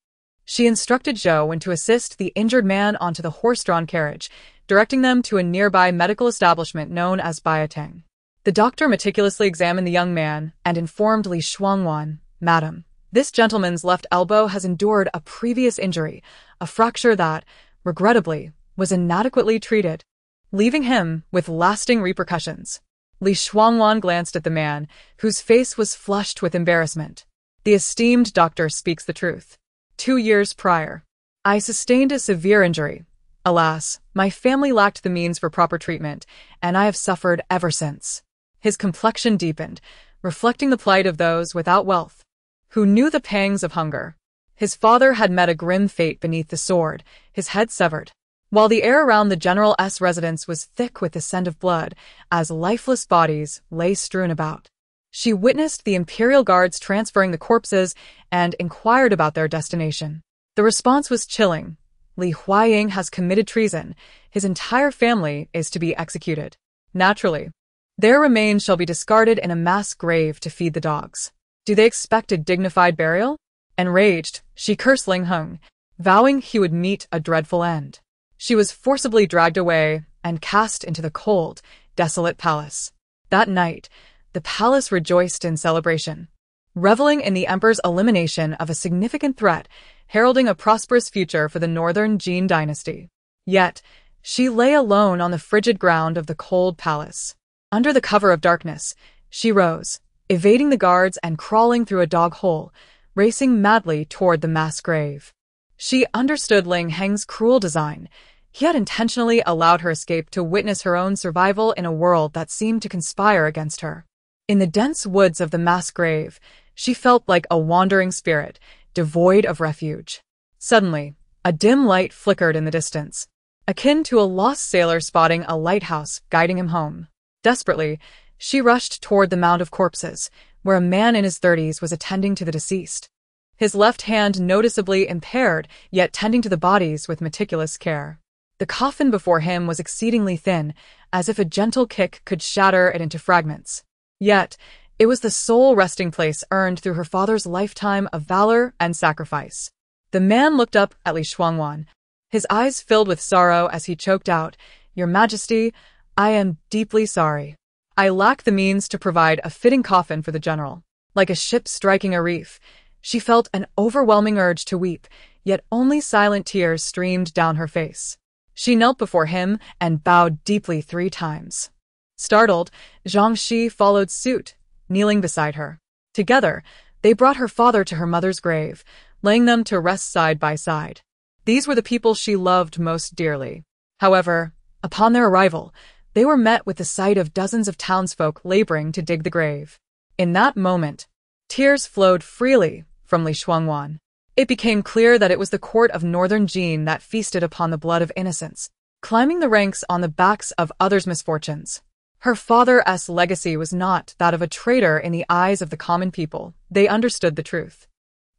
She instructed Zhou to assist the injured man onto the horse-drawn carriage, directing them to a nearby medical establishment known as Bioteng. The doctor meticulously examined the young man and informed Li Shuangwan, Madam, this gentleman's left elbow has endured a previous injury, a fracture that, regrettably, was inadequately treated, leaving him with lasting repercussions. Li Shuangwan glanced at the man, whose face was flushed with embarrassment. The esteemed doctor speaks the truth. 2 years prior, I sustained a severe injury. Alas, my family lacked the means for proper treatment, and I have suffered ever since. His complexion deepened, reflecting the plight of those without wealth, who knew the pangs of hunger. His father had met a grim fate beneath the sword, his head severed, while the air around the general's residence was thick with the scent of blood, as lifeless bodies lay strewn about. She witnessed the imperial guards transferring the corpses and inquired about their destination. The response was chilling. Li Huaying has committed treason. His entire family is to be executed. Naturally, their remains shall be discarded in a mass grave to feed the dogs. Do they expect a dignified burial? Enraged, she cursed Ling Heng, vowing he would meet a dreadful end. She was forcibly dragged away and cast into the cold, desolate palace. That night, the palace rejoiced in celebration, reveling in the emperor's elimination of a significant threat, heralding a prosperous future for the northern Jin dynasty. Yet, she lay alone on the frigid ground of the cold palace. Under the cover of darkness, she rose, evading the guards and crawling through a dog hole, racing madly toward the mass grave. She understood Ling Heng's cruel design. He had intentionally allowed her escape to witness her own survival in a world that seemed to conspire against her. In the dense woods of the mass grave, she felt like a wandering spirit, devoid of refuge. Suddenly, a dim light flickered in the distance, akin to a lost sailor spotting a lighthouse guiding him home. Desperately, she rushed toward the mound of corpses, where a man in his 30s was attending to the deceased. His left hand noticeably impaired, yet tending to the bodies with meticulous care. The coffin before him was exceedingly thin, as if a gentle kick could shatter it into fragments. Yet, it was the sole resting place earned through her father's lifetime of valor and sacrifice. The man looked up at Shuangwan, his eyes filled with sorrow as he choked out, "Your Majesty, I am deeply sorry. I lack the means to provide a fitting coffin for the general." Like a ship striking a reef, she felt an overwhelming urge to weep, yet only silent tears streamed down her face. She knelt before him and bowed deeply 3 times. Startled, Zhang Shi followed suit, kneeling beside her. Together, they brought her father to her mother's grave, laying them to rest side by side. These were the people she loved most dearly. However, upon their arrival, they were met with the sight of dozens of townsfolk laboring to dig the grave. In that moment, tears flowed freely from Shuangwan. It became clear that it was the court of Northern Jin that feasted upon the blood of innocents, climbing the ranks on the backs of others' misfortunes. Her father's legacy was not that of a traitor in the eyes of the common people. They understood the truth.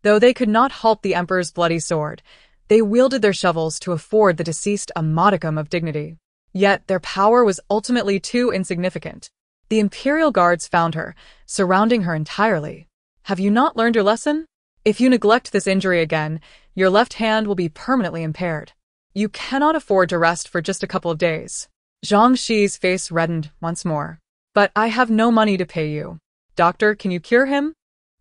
Though they could not halt the emperor's bloody sword, they wielded their shovels to afford the deceased a modicum of dignity. Yet their power was ultimately too insignificant. The imperial guards found her, surrounding her entirely. "Have you not learned your lesson? If you neglect this injury again, your left hand will be permanently impaired. You cannot afford to rest for just a couple of days." Zhang Shi's face reddened once more. "But I have no money to pay you. Doctor, can you cure him?"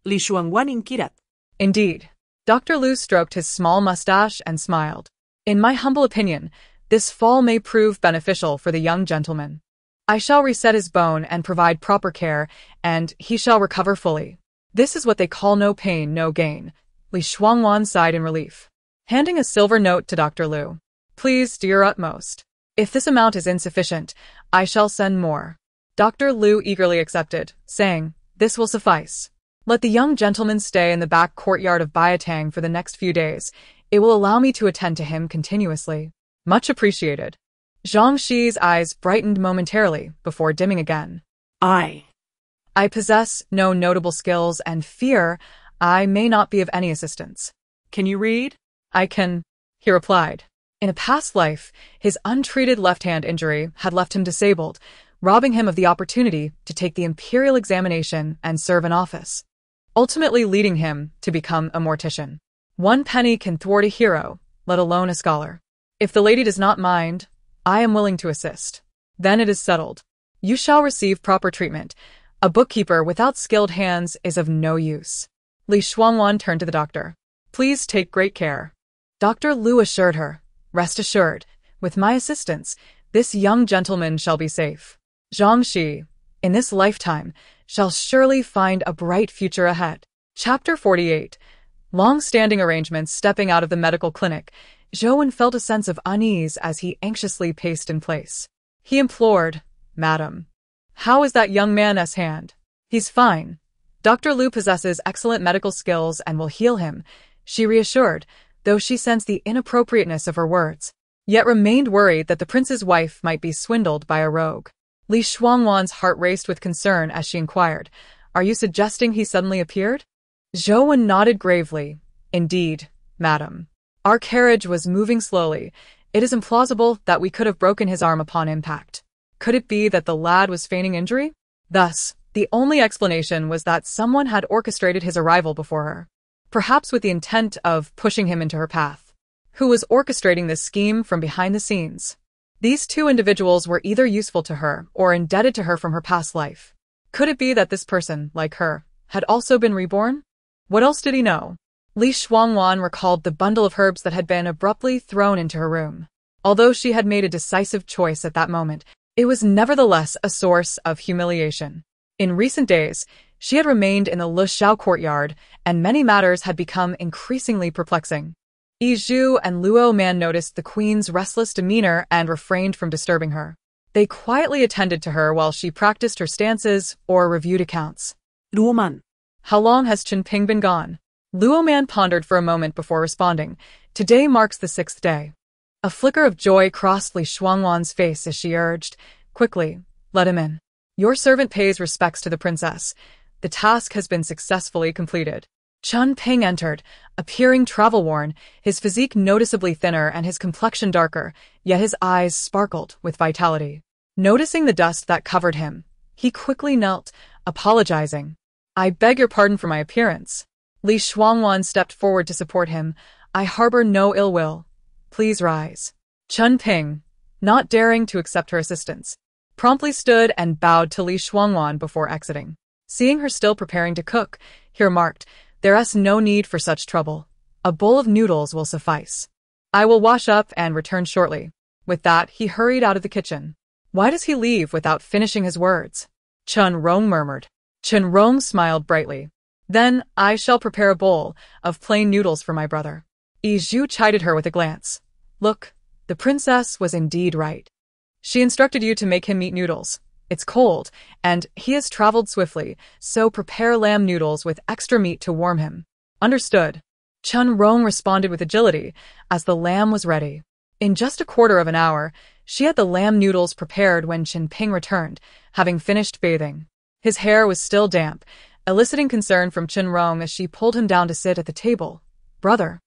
Shuangwan inquired. "Indeed." Dr. Lu stroked his small mustache and smiled. "In my humble opinion, this fall may prove beneficial for the young gentleman. I shall reset his bone and provide proper care, and he shall recover fully. This is what they call no pain, no gain." Shuangwan sighed in relief, handing a silver note to Dr. Lu. "Please do your utmost. If this amount is insufficient, I shall send more." Dr. Lu eagerly accepted, saying, "This will suffice. Let the young gentleman stay in the back courtyard of Biatang for the next few days. It will allow me to attend to him continuously." "Much appreciated." Zhang Shi's eyes brightened momentarily before dimming again. I possess no notable skills and fear I may not be of any assistance." "Can you read?" "I can," he replied. In a past life, his untreated left-hand injury had left him disabled, robbing him of the opportunity to take the imperial examination and serve in office, ultimately leading him to become a mortician. One penny can thwart a hero, let alone a scholar. If the lady does not mind, I am willing to assist. Then it is settled. You shall receive proper treatment. A bookkeeper without skilled hands is of no use." Shuangwan turned to the doctor. "Please take great care." Dr. Lu assured her, "Rest assured, with my assistance, this young gentleman shall be safe. Zhang Shi, in this lifetime, shall surely find a bright future ahead." Chapter 48. Long-standing arrangements. Stepping out of the medical clinic, Zhouwen felt a sense of unease as he anxiously paced in place. He implored, "Madam, how is that young man's hand?" "He's fine. Dr. Lu possesses excellent medical skills and will heal him," she reassured, though she sensed the inappropriateness of her words, yet remained worried that the prince's wife might be swindled by a rogue. Shuangwan's heart raced with concern as she inquired, "Are you suggesting he suddenly appeared?" Zhouwen nodded gravely. "Indeed, madam. Our carriage was moving slowly. It is implausible that we could have broken his arm upon impact. Could it be that the lad was feigning injury? Thus, the only explanation was that someone had orchestrated his arrival before her, perhaps with the intent of pushing him into her path. Who was orchestrating this scheme from behind the scenes? These 2 individuals were either useful to her or indebted to her from her past life. Could it be that this person, like her, had also been reborn? What else did he know? Shuangwan recalled the bundle of herbs that had been abruptly thrown into her room. Although she had made a decisive choice at that moment, it was nevertheless a source of humiliation. In recent days, she had remained in the Lushao courtyard, and many matters had become increasingly perplexing. Yi Zhu and Luo Man noticed the queen's restless demeanor and refrained from disturbing her. They quietly attended to her while she practiced her stances or reviewed accounts. "Luo Man, how long has Chen Ping been gone?" Luo Man pondered for a moment before responding. Today marks the 6th day. A flicker of joy crossed Li Shuangwan's face as she urged, quickly, let him in. Your servant pays respects to the princess. The task has been successfully completed. Chun Ping entered, appearing travel-worn, his physique noticeably thinner and his complexion darker, yet his eyes sparkled with vitality. Noticing the dust that covered him, he quickly knelt, apologizing. I beg your pardon for my appearance. Li Shuangwan stepped forward to support him. I harbor no ill will. Please rise. Chun Ping, not daring to accept her assistance, promptly stood and bowed to Li Shuangwan before exiting. Seeing her still preparing to cook, he remarked, There's no need for such trouble. A bowl of noodles will suffice. I will wash up and return shortly. With that, he hurried out of the kitchen. Why does he leave without finishing his words? Chun Rong murmured. Chun Rong smiled brightly. Then I shall prepare a bowl of plain noodles for my brother. Yi Zhu chided her with a glance. Look, the princess was indeed right. She instructed you to make him eat noodles. It's cold, and he has traveled swiftly, so prepare lamb noodles with extra meat to warm him. Understood. Chun Rong responded with agility as the lamb was ready. In just a quarter of an hour, she had the lamb noodles prepared when Chun Ping returned, having finished bathing. His hair was still damp, eliciting concern from Chun Rong as she pulled him down to sit at the table. Brother,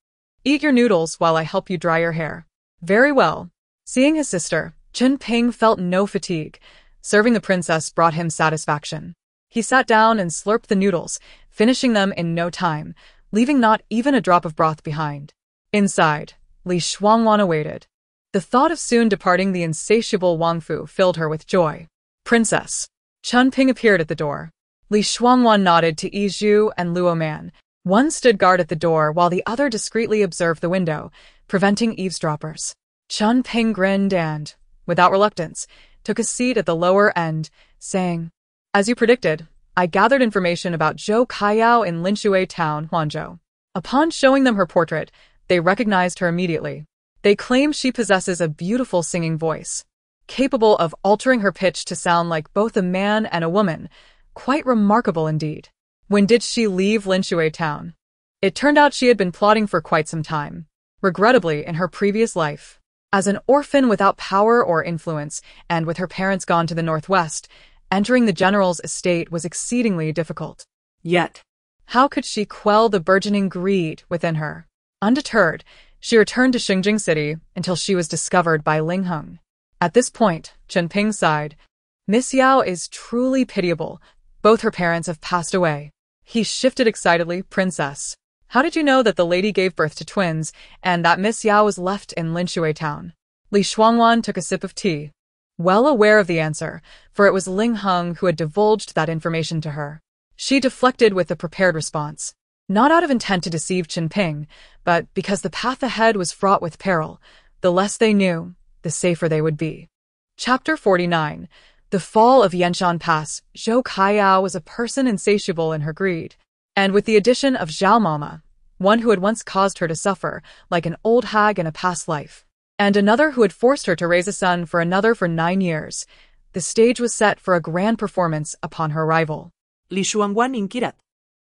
eat your noodles while I help you dry your hair. Very well. Seeing his sister, Chun Ping felt no fatigue. Serving the princess brought him satisfaction. He sat down and slurped the noodles, finishing them in no time, leaving not even a drop of broth behind. Inside, Li Shuangwan awaited. The thought of soon departing the insatiable Wang Fu filled her with joy. Princess. Chun Ping appeared at the door. Li Shuangwan nodded to Yi Zhu and Luo Man. One stood guard at the door while the other discreetly observed the window, preventing eavesdroppers. Chun Ping grinned and, without reluctance, took a seat at the lower end, saying, As you predicted, I gathered information about Zhou Kaiyao in Linshui town, Huanzhou. Upon showing them her portrait, they recognized her immediately. They claim she possesses a beautiful singing voice, capable of altering her pitch to sound like both a man and a woman. Quite remarkable indeed. When did she leave Linshui town? It turned out she had been plotting for quite some time, regrettably in her previous life. As an orphan without power or influence, and with her parents gone to the northwest, entering the general's estate was exceedingly difficult. Yet, how could she quell the burgeoning greed within her? Undeterred, she returned to Xingjing City until she was discovered by Ling Heng. At this point, Chun Ping sighed. Miss Yao is truly pitiable. Both her parents have passed away. He shifted excitedly, Princess. How did you know that the lady gave birth to twins, and that Miss Yao was left in Linshui town? Li Shuangwan took a sip of tea. Well aware of the answer, for it was Ling Heng who had divulged that information to her. She deflected with a prepared response. Not out of intent to deceive Chun Ping, but because the path ahead was fraught with peril. The less they knew, the safer they would be. Chapter 49. The fall of Yanshan Pass. Zhou Kaiyao was a person insatiable in her greed. And with the addition of Zhao Mama, one who had once caused her to suffer, like an old hag in a past life, and another who had forced her to raise a son for another for 9 years, the stage was set for a grand performance upon her arrival. Li Shuangwan inquired.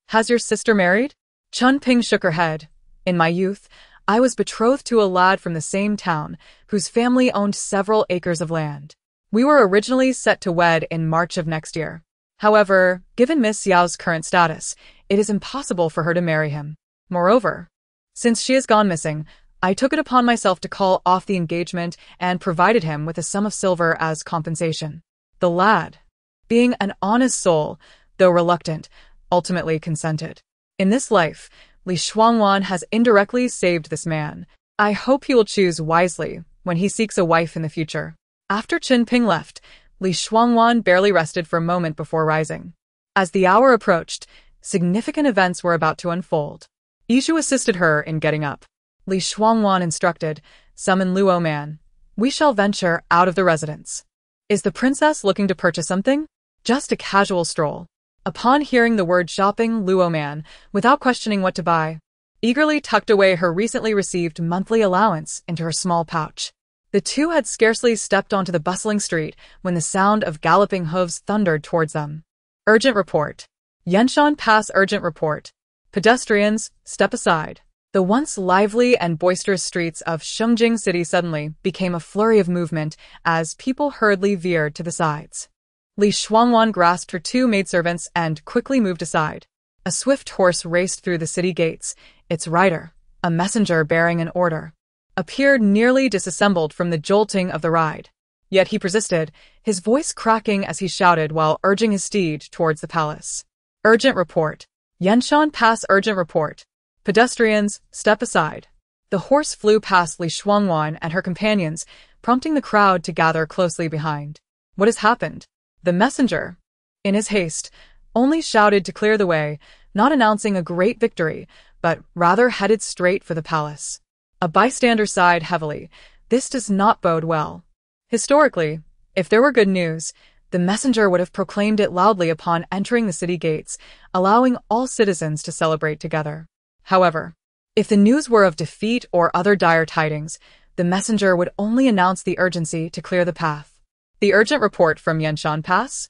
Has your sister married? Chun Ping shook her head. In my youth, I was betrothed to a lad from the same town, whose family owned several acres of land. We were originally set to wed in March of next year. However, given Miss Yao's current status, it is impossible for her to marry him. Moreover, since she has gone missing, I took it upon myself to call off the engagement and provided him with a sum of silver as compensation. The lad, being an honest soul, though reluctant, ultimately consented. In this life, Li Shuangwan has indirectly saved this man. I hope he will choose wisely when he seeks a wife in the future. After Chun Ping left, Li Shuangwan barely rested for a moment before rising. As the hour approached, significant events were about to unfold. Yi Zhu assisted her in getting up. Li Shuangwan instructed, Summon Luo Man. We shall venture out of the residence. Is the princess looking to purchase something? Just a casual stroll. Upon hearing the word shopping, Luo Man, without questioning what to buy, eagerly tucked away her recently received monthly allowance into her small pouch. The two had scarcely stepped onto the bustling street when the sound of galloping hooves thundered towards them. Urgent report. Yanshan Pass urgent report. Pedestrians, step aside. The once lively and boisterous streets of Shuangwan City suddenly became a flurry of movement as people hurriedly veered to the sides. Li Shuangwan grasped her two maidservants and quickly moved aside. A swift horse raced through the city gates. Its rider, a messenger bearing an order, appeared nearly disassembled from the jolting of the ride. Yet he persisted, his voice cracking as he shouted while urging his steed towards the palace. Urgent report. Yanshan Pass urgent report. Pedestrians, step aside. The horse flew past Li Shuangwan and her companions, prompting the crowd to gather closely behind. What has happened? The messenger, in his haste, only shouted to clear the way, not announcing a great victory, but rather headed straight for the palace. A bystander sighed heavily. This does not bode well. Historically, if there were good news, the messenger would have proclaimed it loudly upon entering the city gates, allowing all citizens to celebrate together. However, if the news were of defeat or other dire tidings, the messenger would only announce the urgency to clear the path. The urgent report from Yanshan Pass?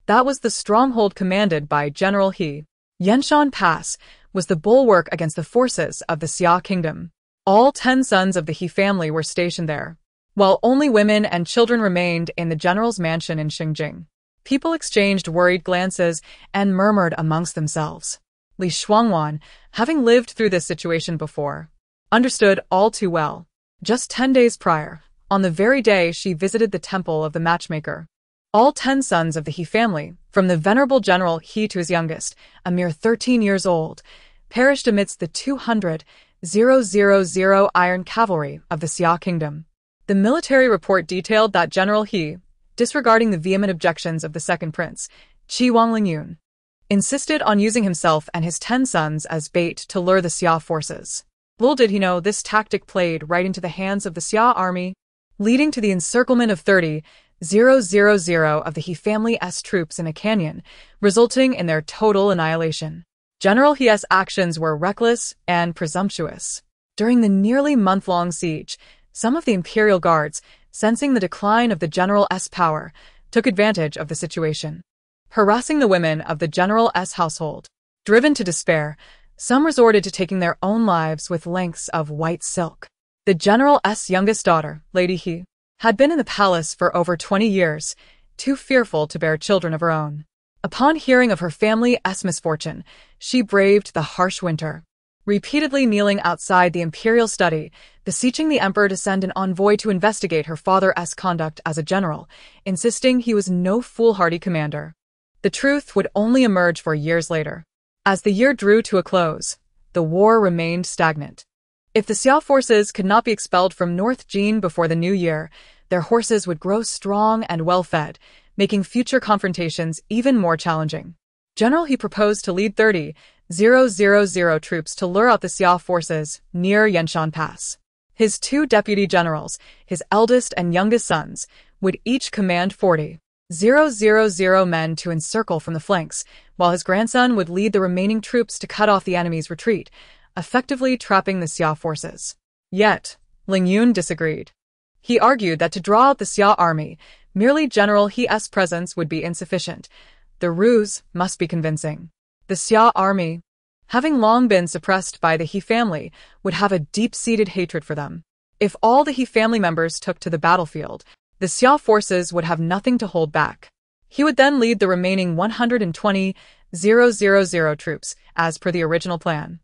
That was the stronghold commanded by General He. Yanshan Pass was the bulwark against the forces of the Xia kingdom. All 10 sons of the He family were stationed there, while only women and children remained in the general's mansion in Xingjing. People exchanged worried glances and murmured amongst themselves. Li Shuangwan, having lived through this situation before, understood all too well. Just 10 days prior, on the very day she visited the temple of the matchmaker, all 10 sons of the He family, from the venerable General He to his youngest, a mere 13 years old, perished amidst the 200,000 iron cavalry of the Xia kingdom. The military report detailed that General He, disregarding the vehement objections of the second prince, Lingyun, insisted on using himself and his 10 sons as bait to lure the Xia forces. Little did he know this tactic played right into the hands of the Xia army, leading to the encirclement of 30,000 of the He family's troops in a canyon, resulting in their total annihilation. General He's actions were reckless and presumptuous. During the nearly month-long siege, some of the imperial guards, sensing the decline of the general's power, took advantage of the situation, harassing the women of the general's household. Driven to despair, some resorted to taking their own lives with lengths of white silk. The general's youngest daughter, Lady He, had been in the palace for over 20 years, too fearful to bear children of her own. Upon hearing of her family's misfortune, she braved the harsh winter, repeatedly kneeling outside the imperial study, beseeching the emperor to send an envoy to investigate her father's conduct as a general, insisting he was no foolhardy commander. The truth would only emerge 4 years later. As the year drew to a close, the war remained stagnant. If the Xia forces could not be expelled from North Jin before the new year, their horses would grow strong and well-fed, making future confrontations even more challenging. General He proposed to lead 30,000 troops to lure out the Xia forces near Yanshan Pass. His 2 deputy generals, his eldest and youngest sons, would each command 40,000 men to encircle from the flanks, while his grandson would lead the remaining troops to cut off the enemy's retreat, effectively trapping the Xia forces. Yet, Lingyun disagreed. He argued that to draw out the Xia army, merely General He's presence would be insufficient. The ruse must be convincing. The Xia army, having long been suppressed by the He family, would have a deep-seated hatred for them. If all the He family members took to the battlefield, the Xia forces would have nothing to hold back. He would then lead the remaining 120,000 troops, as per the original plan.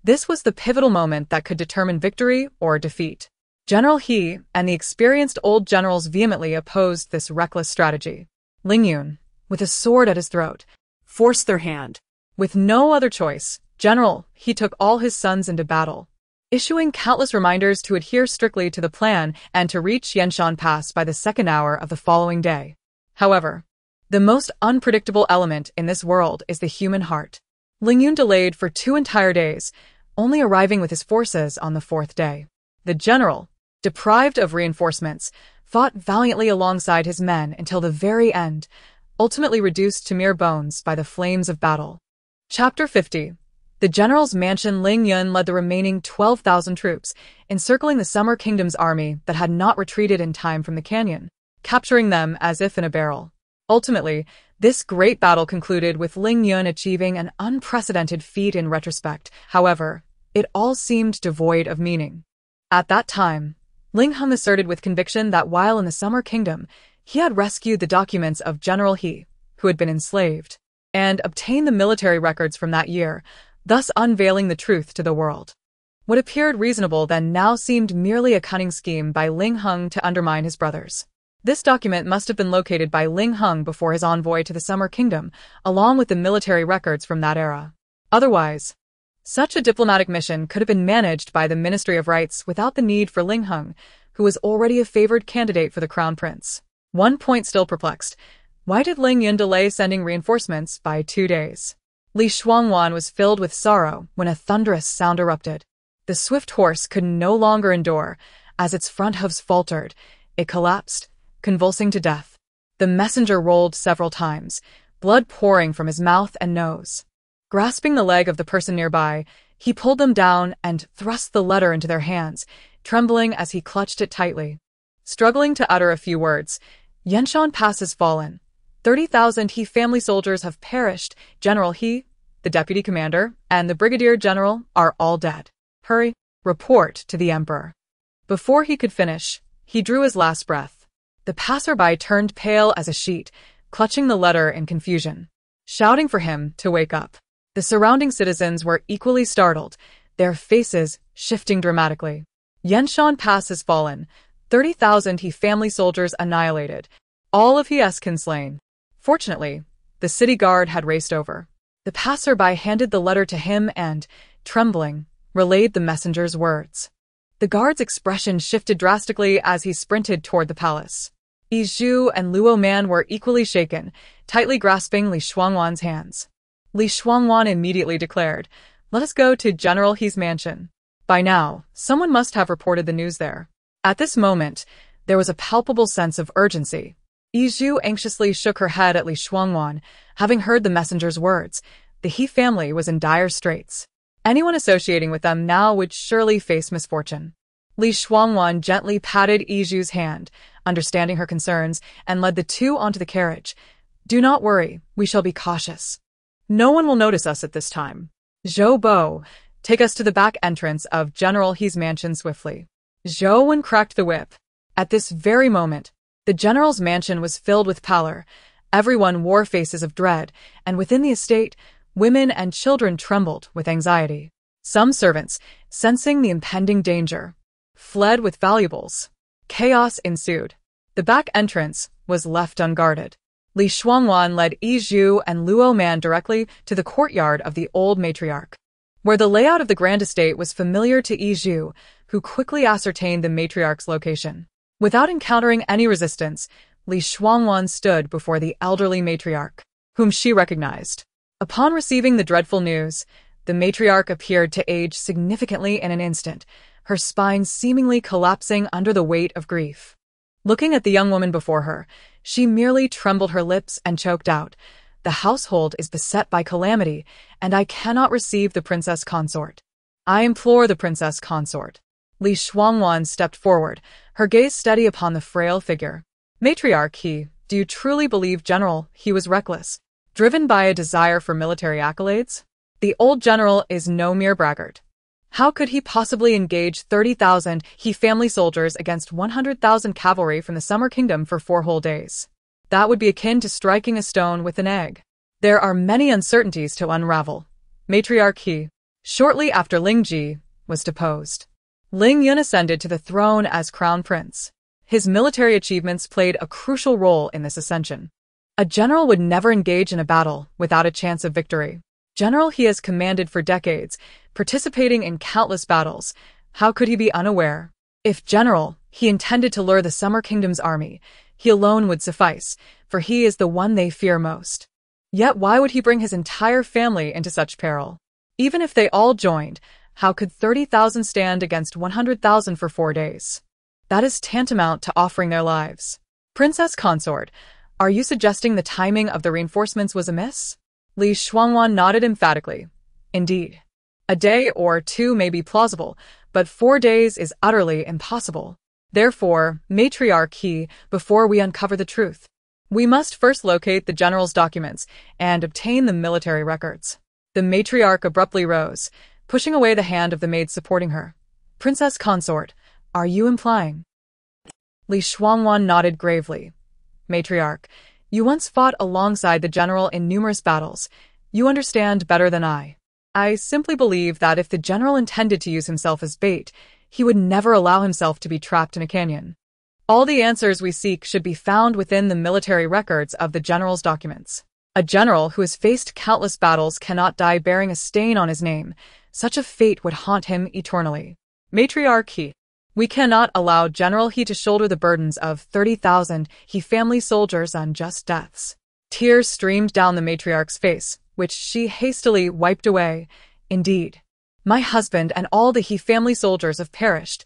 This was the pivotal moment that could determine victory or defeat. General He and the experienced old generals vehemently opposed this reckless strategy. Lingyun, with a sword at his throat, forced their hand. With no other choice, General He took all his sons into battle, issuing countless reminders to adhere strictly to the plan and to reach Yanshan Pass by the 2nd hour of the following day. However, the most unpredictable element in this world is the human heart. Lingyun delayed for 2 entire days, only arriving with his forces on the 4th day. The general, deprived of reinforcements, fought valiantly alongside his men until the very end, ultimately reduced to mere bones by the flames of battle. Chapter 50. The general's mansion. Lingyun led the remaining 12,000 troops, encircling the Summer Kingdom's army that had not retreated in time from the canyon, capturing them as if in a barrel. Ultimately, This great battle concluded with Ling Yun achieving an unprecedented feat in retrospect. However, it all seemed devoid of meaning. At that time, Ling Hung asserted with conviction that while in the Summer Kingdom, he had rescued the documents of General He, who had been enslaved, and obtained the military records from that year, thus unveiling the truth to the world. What appeared reasonable then now seemed merely a cunning scheme by Ling Hung to undermine his brothers. This document must have been located by Ling Hung before his envoy to the Summer Kingdom, along with the military records from that era. Otherwise, such a diplomatic mission could have been managed by the Ministry of Rights without the need for Ling Hung, who was already a favored candidate for the crown prince. One point still perplexed. Why did Ling Yun delay sending reinforcements by 2 days? Li Shuangwan was filled with sorrow when a thunderous sound erupted. The swift horse could no longer endure. As its front hooves faltered, it collapsed, convulsing to death. The messenger rolled several times, blood pouring from his mouth and nose. Grasping the leg of the person nearby, he pulled them down and thrust the letter into their hands, trembling as he clutched it tightly. Struggling to utter a few words, Yanshan Pass has fallen. 30,000 He family soldiers have perished. General He, the deputy commander, and the brigadier general are all dead. Hurry, report to the emperor. Before he could finish, he drew his last breath. The passerby turned pale as a sheet, clutching the letter in confusion, shouting for him to wake up. The surrounding citizens were equally startled, their faces shifting dramatically. Yanshan Pass has fallen. 30,000 He family soldiers annihilated. All of He's kin slain. Fortunately, the city guard had raced over. The passerby handed the letter to him and, trembling, relayed the messenger's words. The guard's expression shifted drastically as he sprinted toward the palace. Yi Zhu and Luo Man were equally shaken, tightly grasping Li Shuangwan's hands. Li Shuangwan immediately declared, "Let us go to General He's mansion." By now, someone must have reported the news there. At this moment, there was a palpable sense of urgency. Yi Zhu anxiously shook her head at Li Shuangwan, having heard the messenger's words. The He family was in dire straits. Anyone associating with them now would surely face misfortune. Li Shuangwan gently patted Yi Zhu's hand, understanding her concerns, and led the two onto the carriage. "Do not worry, we shall be cautious. No one will notice us at this time. Zhou Bo, take us to the back entrance of General He's mansion swiftly." Zhou Wen cracked the whip. At this very moment, the general's mansion was filled with pallor. Everyone wore faces of dread, and within the estate, women and children trembled with anxiety. Some servants, sensing the impending danger, fled with valuables. Chaos ensued. The back entrance was left unguarded. Li Shuangwan led Yi Zhu and Luo Man directly to the courtyard of the old matriarch, where the layout of the grand estate was familiar to Yi Zhu, who quickly ascertained the matriarch's location. Without encountering any resistance, Li Shuangwan stood before the elderly matriarch, whom she recognized. Upon receiving the dreadful news, the matriarch appeared to age significantly in an instant, her spine seemingly collapsing under the weight of grief. Looking at the young woman before her, she merely trembled her lips and choked out, "The household is beset by calamity, and I cannot receive the princess consort. I implore the princess consort." Li Shuangwan stepped forward, her gaze steady upon the frail figure. "Matriarch He, do you truly believe General He was reckless, driven by a desire for military accolades? The old general is no mere braggart. How could he possibly engage 30,000 He family soldiers against 100,000 cavalry from the Summer Kingdom for 4 whole days? That would be akin to striking a stone with an egg. There are many uncertainties to unravel." Matriarch He. Shortly after Ling Ji was deposed, Ling Yun ascended to the throne as crown prince. His military achievements played a crucial role in this ascension. A general would never engage in a battle without a chance of victory. General He has commanded for decades, participating in countless battles. How could he be unaware? If General He intended to lure the Summer Kingdom's army, he alone would suffice, for he is the one they fear most. Yet why would he bring his entire family into such peril? Even if they all joined, how could 30,000 stand against 100,000 for 4 days? That is tantamount to offering their lives. Princess Consort, are you suggesting the timing of the reinforcements was amiss? Li Shuangwan nodded emphatically. Indeed. A day or 2 may be plausible, but 4 days is utterly impossible. Therefore, Matriarch He, before we uncover the truth, We must first locate the general's documents and obtain the military records. The matriarch abruptly rose, pushing away the hand of the maid supporting her. Princess consort, are you implying? Shuangwan nodded gravely. Matriarch, you once fought alongside the general in numerous battles. You understand better than I. I simply believe that if the general intended to use himself as bait, he would never allow himself to be trapped in a canyon. All the answers we seek should be found within the military records of the general's documents. A general who has faced countless battles cannot die bearing a stain on his name. Such a fate would haunt him eternally. Matriarch He. We cannot allow General He to shoulder the burdens of 30,000 He family soldiers' unjust deaths. Tears streamed down the matriarch's face, which she hastily wiped away. Indeed, my husband and all the He family soldiers have perished.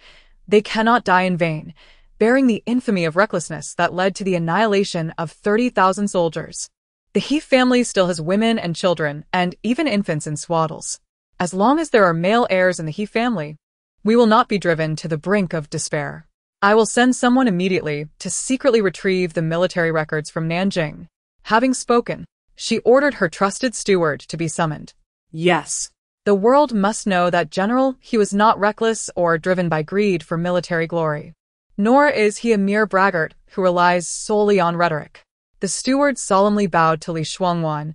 They cannot die in vain, bearing the infamy of recklessness that led to the annihilation of 30,000 soldiers. The He family still has women and children, and even infants in swaddles. As long as there are male heirs in the He family, we will not be driven to the brink of despair. I will send someone immediately to secretly retrieve the military records from Nanjing. Having spoken, she ordered her trusted steward to be summoned. Yes. The world must know that General He was not reckless or driven by greed for military glory. Nor is he a mere braggart who relies solely on rhetoric. The steward solemnly bowed to Shuangwan.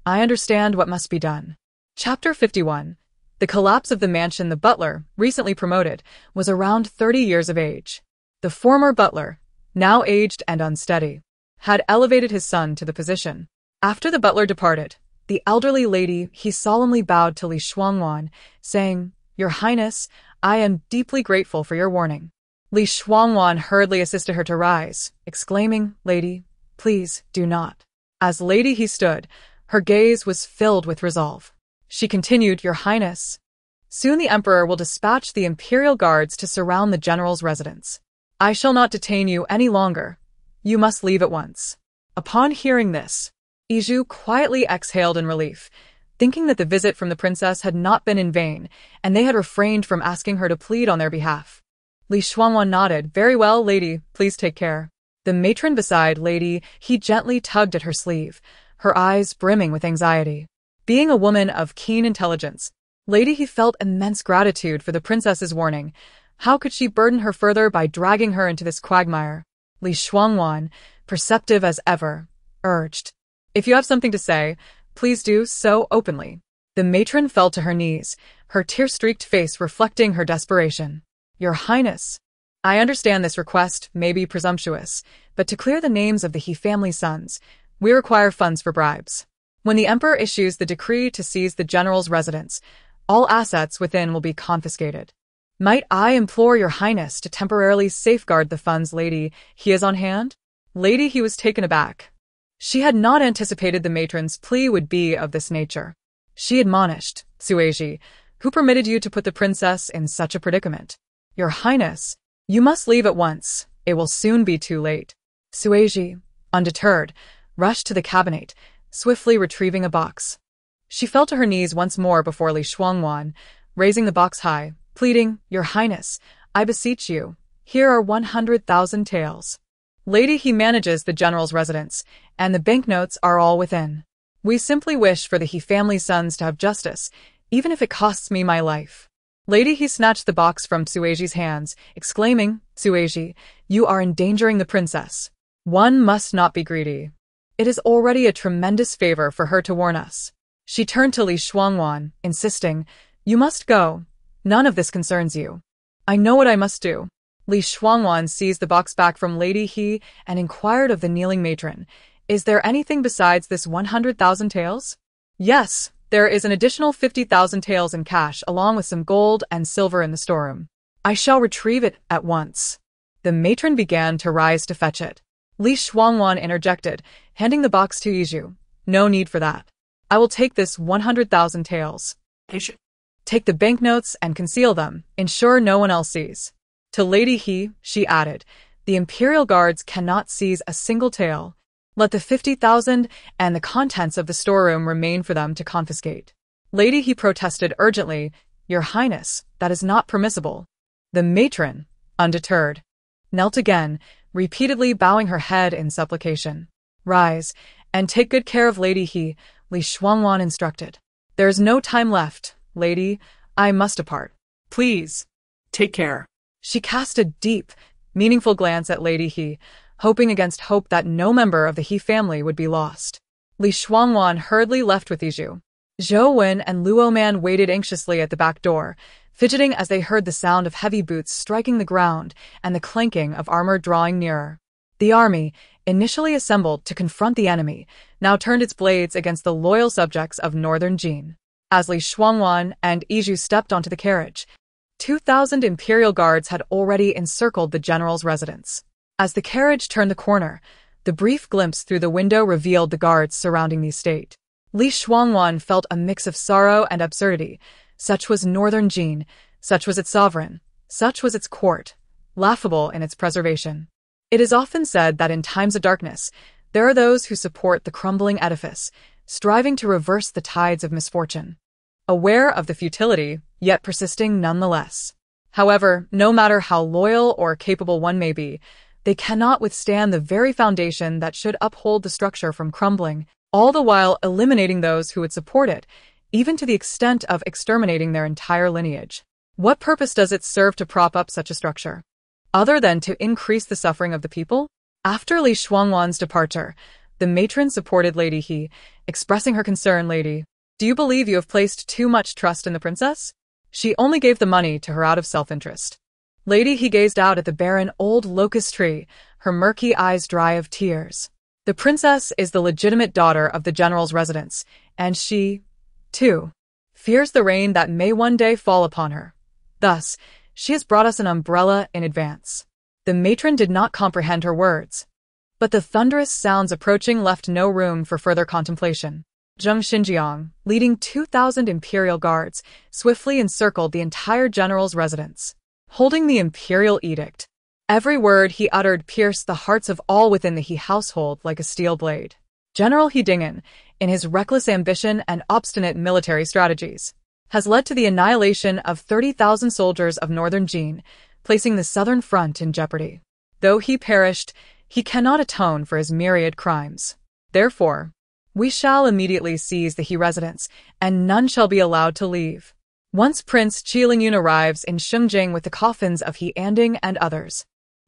I understand what must be done. Chapter 51. The collapse of the mansion. The butler, recently promoted, was around 30 years of age. The former butler, now aged and unsteady, had elevated his son to the position. After the butler departed, the elderly lady He solemnly bowed to Shuangwan, saying, Your Highness, I am deeply grateful for your warning. Shuangwan hurriedly assisted her to rise, exclaiming, Lady, please do not. As Lady He stood, her gaze was filled with resolve. She continued, Your Highness, soon the Emperor will dispatch the imperial guards to surround the general's residence. I shall not detain you any longer. You must leave at once. Upon hearing this, Iju quietly exhaled in relief, thinking that the visit from the princess had not been in vain, and they had refrained from asking her to plead on their behalf. Shuangwan nodded. Very well, lady, please take care. The matron beside Lady He gently tugged at her sleeve, her eyes brimming with anxiety. Being a woman of keen intelligence, Lady He felt immense gratitude for the princess's warning. How could she burden her further by dragging her into this quagmire? Shuangwan, perceptive as ever, urged, If you have something to say, please do so openly. The matron fell to her knees, her tear-streaked face reflecting her desperation. Your Highness, I understand this request may be presumptuous, but to clear the names of the He family sons, we require funds for bribes. When the Emperor issues the decree to seize the general's residence, all assets within will be confiscated. Might I implore your Highness to temporarily safeguard the funds Lady He is on hand? Lady He was taken aback. She had not anticipated the matron's plea would be of this nature. She admonished, Sueji, who permitted you to put the princess in such a predicament? Your Highness, you must leave at once. It will soon be too late. Sueji, undeterred, rushed to the cabinet, swiftly retrieving a box. She fell to her knees once more before Shuangwan, raising the box high, pleading, Your Highness, I beseech you, here are 100,000 taels. Lady He manages the general's residence, and the banknotes are all within. We simply wish for the He family sons to have justice, even if it costs me my life. Lady He snatched the box from Sueji's hands, exclaiming, Sueji, you are endangering the princess. One must not be greedy. It is already a tremendous favor for her to warn us. She turned to Shuangwan, insisting, You must go. None of this concerns you. I know what I must do. Shuangwan seized the box back from Lady He and inquired of the kneeling matron, Is there anything besides this 100,000 taels? Yes, there is an additional 50,000 taels in cash along with some gold and silver in the storeroom. I shall retrieve it at once. The matron began to rise to fetch it. Shuangwan interjected, handing the box to Iju. No need for that. I will take this 100,000 taels. Take the banknotes and conceal them, ensure no one else sees. To Lady He, she added, The imperial guards cannot seize a single tael. Let the 50,000 and the contents of the storeroom remain for them to confiscate. Lady He protested urgently, Your Highness, that is not permissible. The matron, undeterred, knelt again, repeatedly bowing her head in supplication. Rise, and take good care of Lady He, Li Shuangwan instructed. There is no time left, lady, I must depart. Please, take care. She cast a deep, meaningful glance at Lady He, hoping against hope that no member of the He family would be lost. Li Shuangwan hurriedly left with Yizhu. Zhou Wen and Luo Man waited anxiously at the back door, fidgeting as they heard the sound of heavy boots striking the ground and the clanking of armor drawing nearer. The army, initially assembled to confront the enemy, now turned its blades against the loyal subjects of northern Jin. As Li Shuangwan and Yizhu stepped onto the carriage, 2,000 imperial guards had already encircled the general's residence. As the carriage turned the corner, the brief glimpse through the window revealed the guards surrounding the estate. Li Shuangwan felt a mix of sorrow and absurdity. Such was northern Jin, such was its sovereign, such was its court, laughable in its preservation. It is often said that in times of darkness, there are those who support the crumbling edifice, striving to reverse the tides of misfortune. Aware of the futility, yet persisting nonetheless. However, no matter how loyal or capable one may be, they cannot withstand the very foundation that should uphold the structure from crumbling, all the while eliminating those who would support it, even to the extent of exterminating their entire lineage. What purpose does it serve to prop up such a structure, other than to increase the suffering of the people? After Li Shuangwan's departure, the matron supported Lady He, expressing her concern. Lady, do you believe you have placed too much trust in the princess? She only gave the money to her out of self-interest. Lady He gazed out at the barren old locust tree, her murky eyes dry of tears. The princess is the legitimate daughter of the general's residence, and she, too, fears the rain that may one day fall upon her. Thus, she has brought us an umbrella in advance. The matron did not comprehend her words, but the thunderous sounds approaching left no room for further contemplation. Zheng Xinjiang, leading 2,000 imperial guards, swiftly encircled the entire general's residence, holding the imperial edict. Every word he uttered pierced the hearts of all within the He household like a steel blade. General He Dingen, in his reckless ambition and obstinate military strategies, has led to the annihilation of 30,000 soldiers of northern Jin, placing the southern front in jeopardy. Though he perished, he cannot atone for his myriad crimes. Therefore, we shall immediately seize the He residence, and none shall be allowed to leave. Once Prince Qilingyun arrives in Shengjing with the coffins of He Anding and others,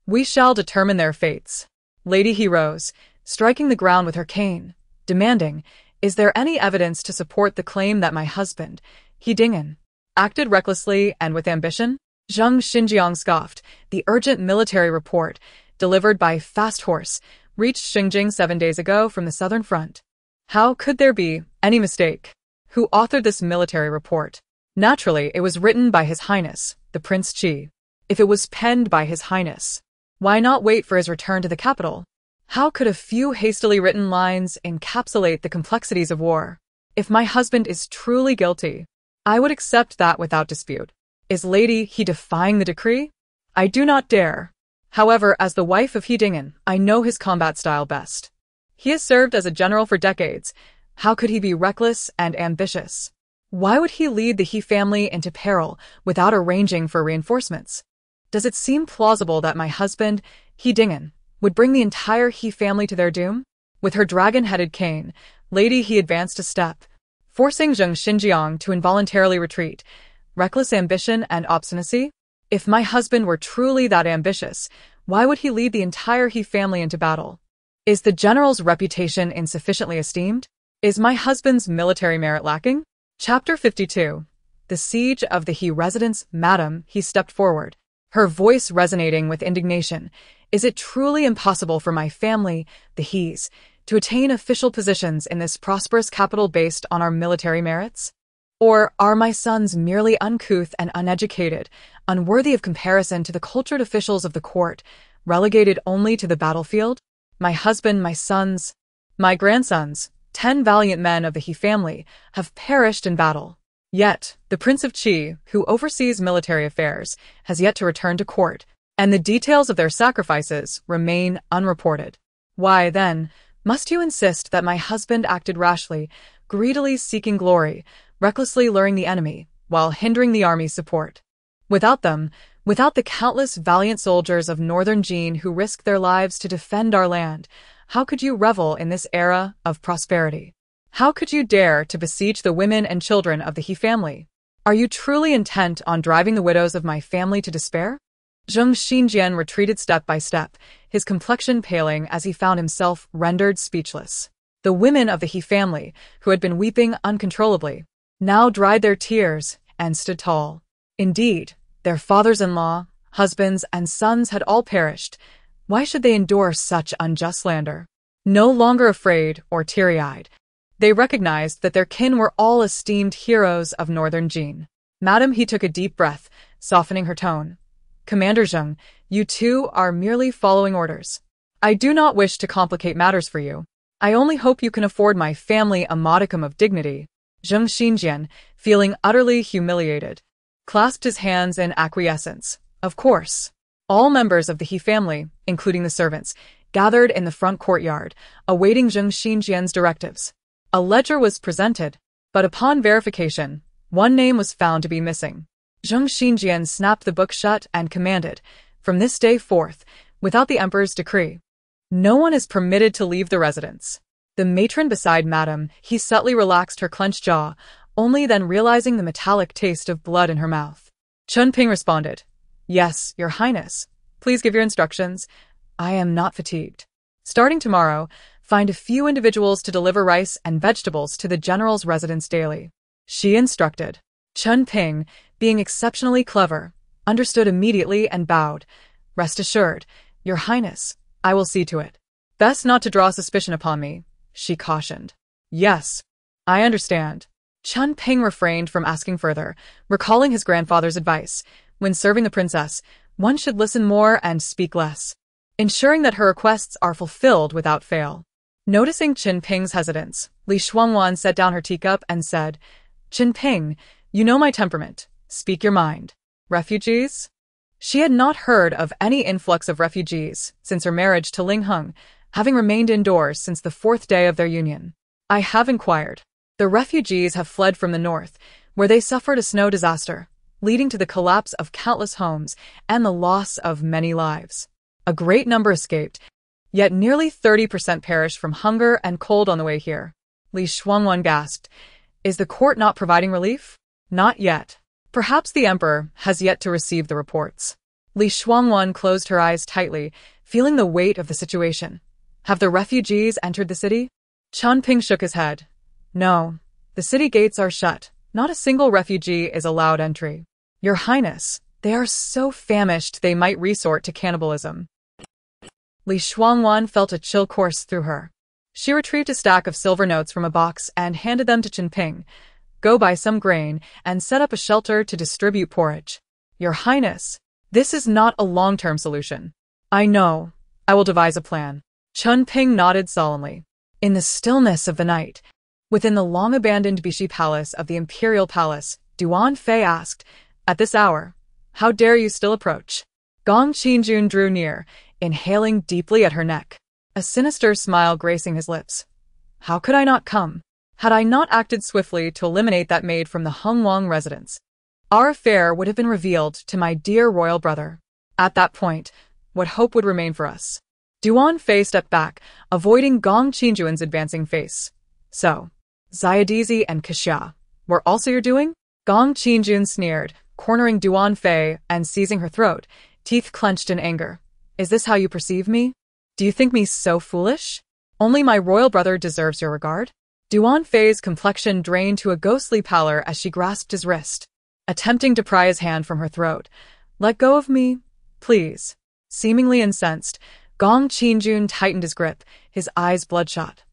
we shall determine their fates. Lady He rose, striking the ground with her cane, demanding, is there any evidence to support the claim that my husband, He Dingen, acted recklessly and with ambition? Zheng Xinjiang scoffed. The urgent military report, delivered by fast horse, reached Shengjing 7 days ago from the southern front. How could there be any mistake? Who authored this military report? Naturally, it was written by His Highness, the Prince Qi. If it was penned by His Highness, why not wait for his return to the capital? How could a few hastily written lines encapsulate the complexities of war? If my husband is truly guilty, I would accept that without dispute. Is Lady He defying the decree? I do not dare. However, as the wife of He Dingen, I know his combat style best. He has served as a general for decades. How could he be reckless and ambitious? Why would he lead the He family into peril without arranging for reinforcements? Does it seem plausible that my husband, He Dingen, would bring the entire He family to their doom? With her dragon-headed cane, Lady He advanced a step, forcing Zheng Xinjiang to involuntarily retreat. Reckless ambition and obstinacy? If my husband were truly that ambitious, why would he lead the entire He family into battle? Is the general's reputation insufficiently esteemed? Is my husband's military merit lacking? Chapter 52. The Siege of the He Residence. Madam, He stepped forward, her voice resonating with indignation. Is it truly impossible for my family, the He's, to attain official positions in this prosperous capital based on our military merits? Or are my sons merely uncouth and uneducated, unworthy of comparison to the cultured officials of the court, relegated only to the battlefield? My husband, my sons, my grandsons, 10 valiant men of the He family, have perished in battle. Yet, the Prince of Qi, who oversees military affairs, has yet to return to court, and the details of their sacrifices remain unreported. Why, then, must you insist that my husband acted rashly, greedily seeking glory, recklessly luring the enemy, while hindering the army's support? Without them, without the countless valiant soldiers of northern Jin who risked their lives to defend our land, how could you revel in this era of prosperity? How could you dare to besiege the women and children of the He family? Are you truly intent on driving the widows of my family to despair? Zheng Xinjian retreated step by step, his complexion paling as he found himself rendered speechless. The women of the He family, who had been weeping uncontrollably, now dried their tears and stood tall. Indeed, their fathers-in-law, husbands, and sons had all perished. Why should they endure such unjust slander? No longer afraid or teary-eyed, they recognized that their kin were all esteemed heroes of northern Jin. Madam, he took a deep breath, softening her tone. Commander Zheng, you two are merely following orders. I do not wish to complicate matters for you. I only hope you can afford my family a modicum of dignity. Zheng Xinjian, feeling utterly humiliated, clasped his hands in acquiescence. Of course. All members of the He family, including the servants, gathered in the front courtyard, awaiting Zheng Xinjian's directives. A ledger was presented, but upon verification, one name was found to be missing. Zheng Xinjian snapped the book shut and commanded, from this day forth, without the emperor's decree, no one is permitted to leave the residence. The matron beside Madame, he subtly relaxed her clenched jaw, only then realizing the metallic taste of blood in her mouth. Chun Ping responded, Yes, Your Highness. Please give your instructions. I am not fatigued. Starting tomorrow, find a few individuals to deliver rice and vegetables to the general's residence daily. She instructed. Chun Ping, being exceptionally clever, understood immediately and bowed. Rest assured, Your Highness, I will see to it. Best not to draw suspicion upon me, she cautioned. Yes, I understand. Chun Ping refrained from asking further, recalling his grandfather's advice. When serving the princess, one should listen more and speak less, ensuring that her requests are fulfilled without fail. Noticing Chun Ping's hesitance, Li Shuangwan set down her teacup and said, Chun Ping, you know my temperament. Speak your mind. Refugees? She had not heard of any influx of refugees since her marriage to Ling Heng, having remained indoors since the 4th day of their union. I have inquired. The refugees have fled from the north, where they suffered a snow disaster, leading to the collapse of countless homes and the loss of many lives. A great number escaped, yet nearly 30% perished from hunger and cold on the way here. Li Shuangwan gasped. Is the court not providing relief? Not yet. Perhaps the emperor has yet to receive the reports. Li Shuangwan closed her eyes tightly, feeling the weight of the situation. Have the refugees entered the city? Chun Ping shook his head. No, the city gates are shut. Not a single refugee is allowed entry. Your Highness, they are so famished they might resort to cannibalism. Li Shuangwan felt a chill course through her. She retrieved a stack of silver notes from a box and handed them to Chun Ping. Go buy some grain and set up a shelter to distribute porridge. Your Highness, this is not a long-term solution. I know. I will devise a plan. Chun Ping nodded solemnly. In the stillness of the night, within the long-abandoned Bishi Palace of the Imperial Palace, Duan Fei asked, At this hour, how dare you still approach? Gong Qinjun drew near, inhaling deeply at her neck, a sinister smile gracing his lips. How could I not come? Had I not acted swiftly to eliminate that maid from the Hengwang residence, our affair would have been revealed to my dear royal brother. At that point, what hope would remain for us? Duan Fei stepped back, avoiding Gong Qinjun's advancing face. So, Xiadizi and Xia were also your doing? Gong Qinjun sneered, cornering Duan Fei and seizing her throat, teeth clenched in anger. Is this how you perceive me? Do you think me so foolish? Only my royal brother deserves your regard? Duan Fei's complexion drained to a ghostly pallor as she grasped his wrist, attempting to pry his hand from her throat. Let go of me, please. Seemingly incensed, Gong Qinjun tightened his grip, his eyes bloodshot.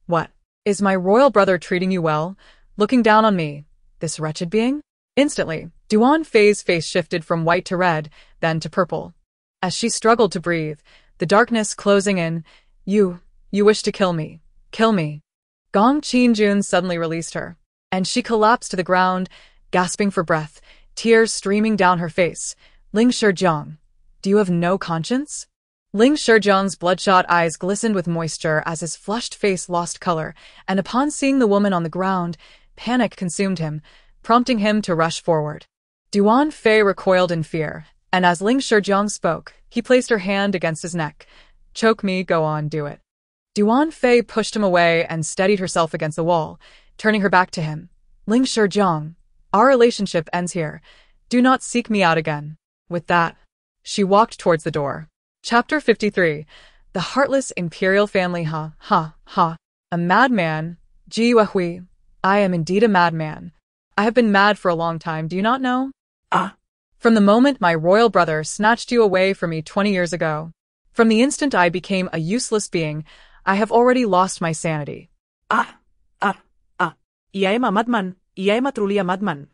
What? Is my royal brother treating you well, looking down on me, this wretched being? Instantly, Duan Fei's face shifted from white to red, then to purple. As she struggled to breathe, the darkness closing in, You wish to kill me. Kill me. Gong Qinjun suddenly released her, and she collapsed to the ground, gasping for breath, tears streaming down her face. Ling Shijiang, do you have no conscience? Ling Shijiang's bloodshot eyes glistened with moisture as his flushed face lost color, and upon seeing the woman on the ground, panic consumed him, prompting him to rush forward. Duan Fei recoiled in fear, and as Ling Shijiang spoke, he placed her hand against his neck. Choke me, go on, do it. Duan Fei pushed him away and steadied herself against the wall, turning her back to him. Ling Shijiang, our relationship ends here. Do not seek me out again. With that, she walked towards the door. Chapter 53. The Heartless Imperial Family. Ha, ha, ha. A madman. Ji Wehui. I am indeed a madman. I have been mad for a long time, do you not know? From the moment my royal brother snatched you away from me 20 years ago. From the instant I became a useless being, I have already lost my sanity. Ia ay madman. Ia ay truly a madman.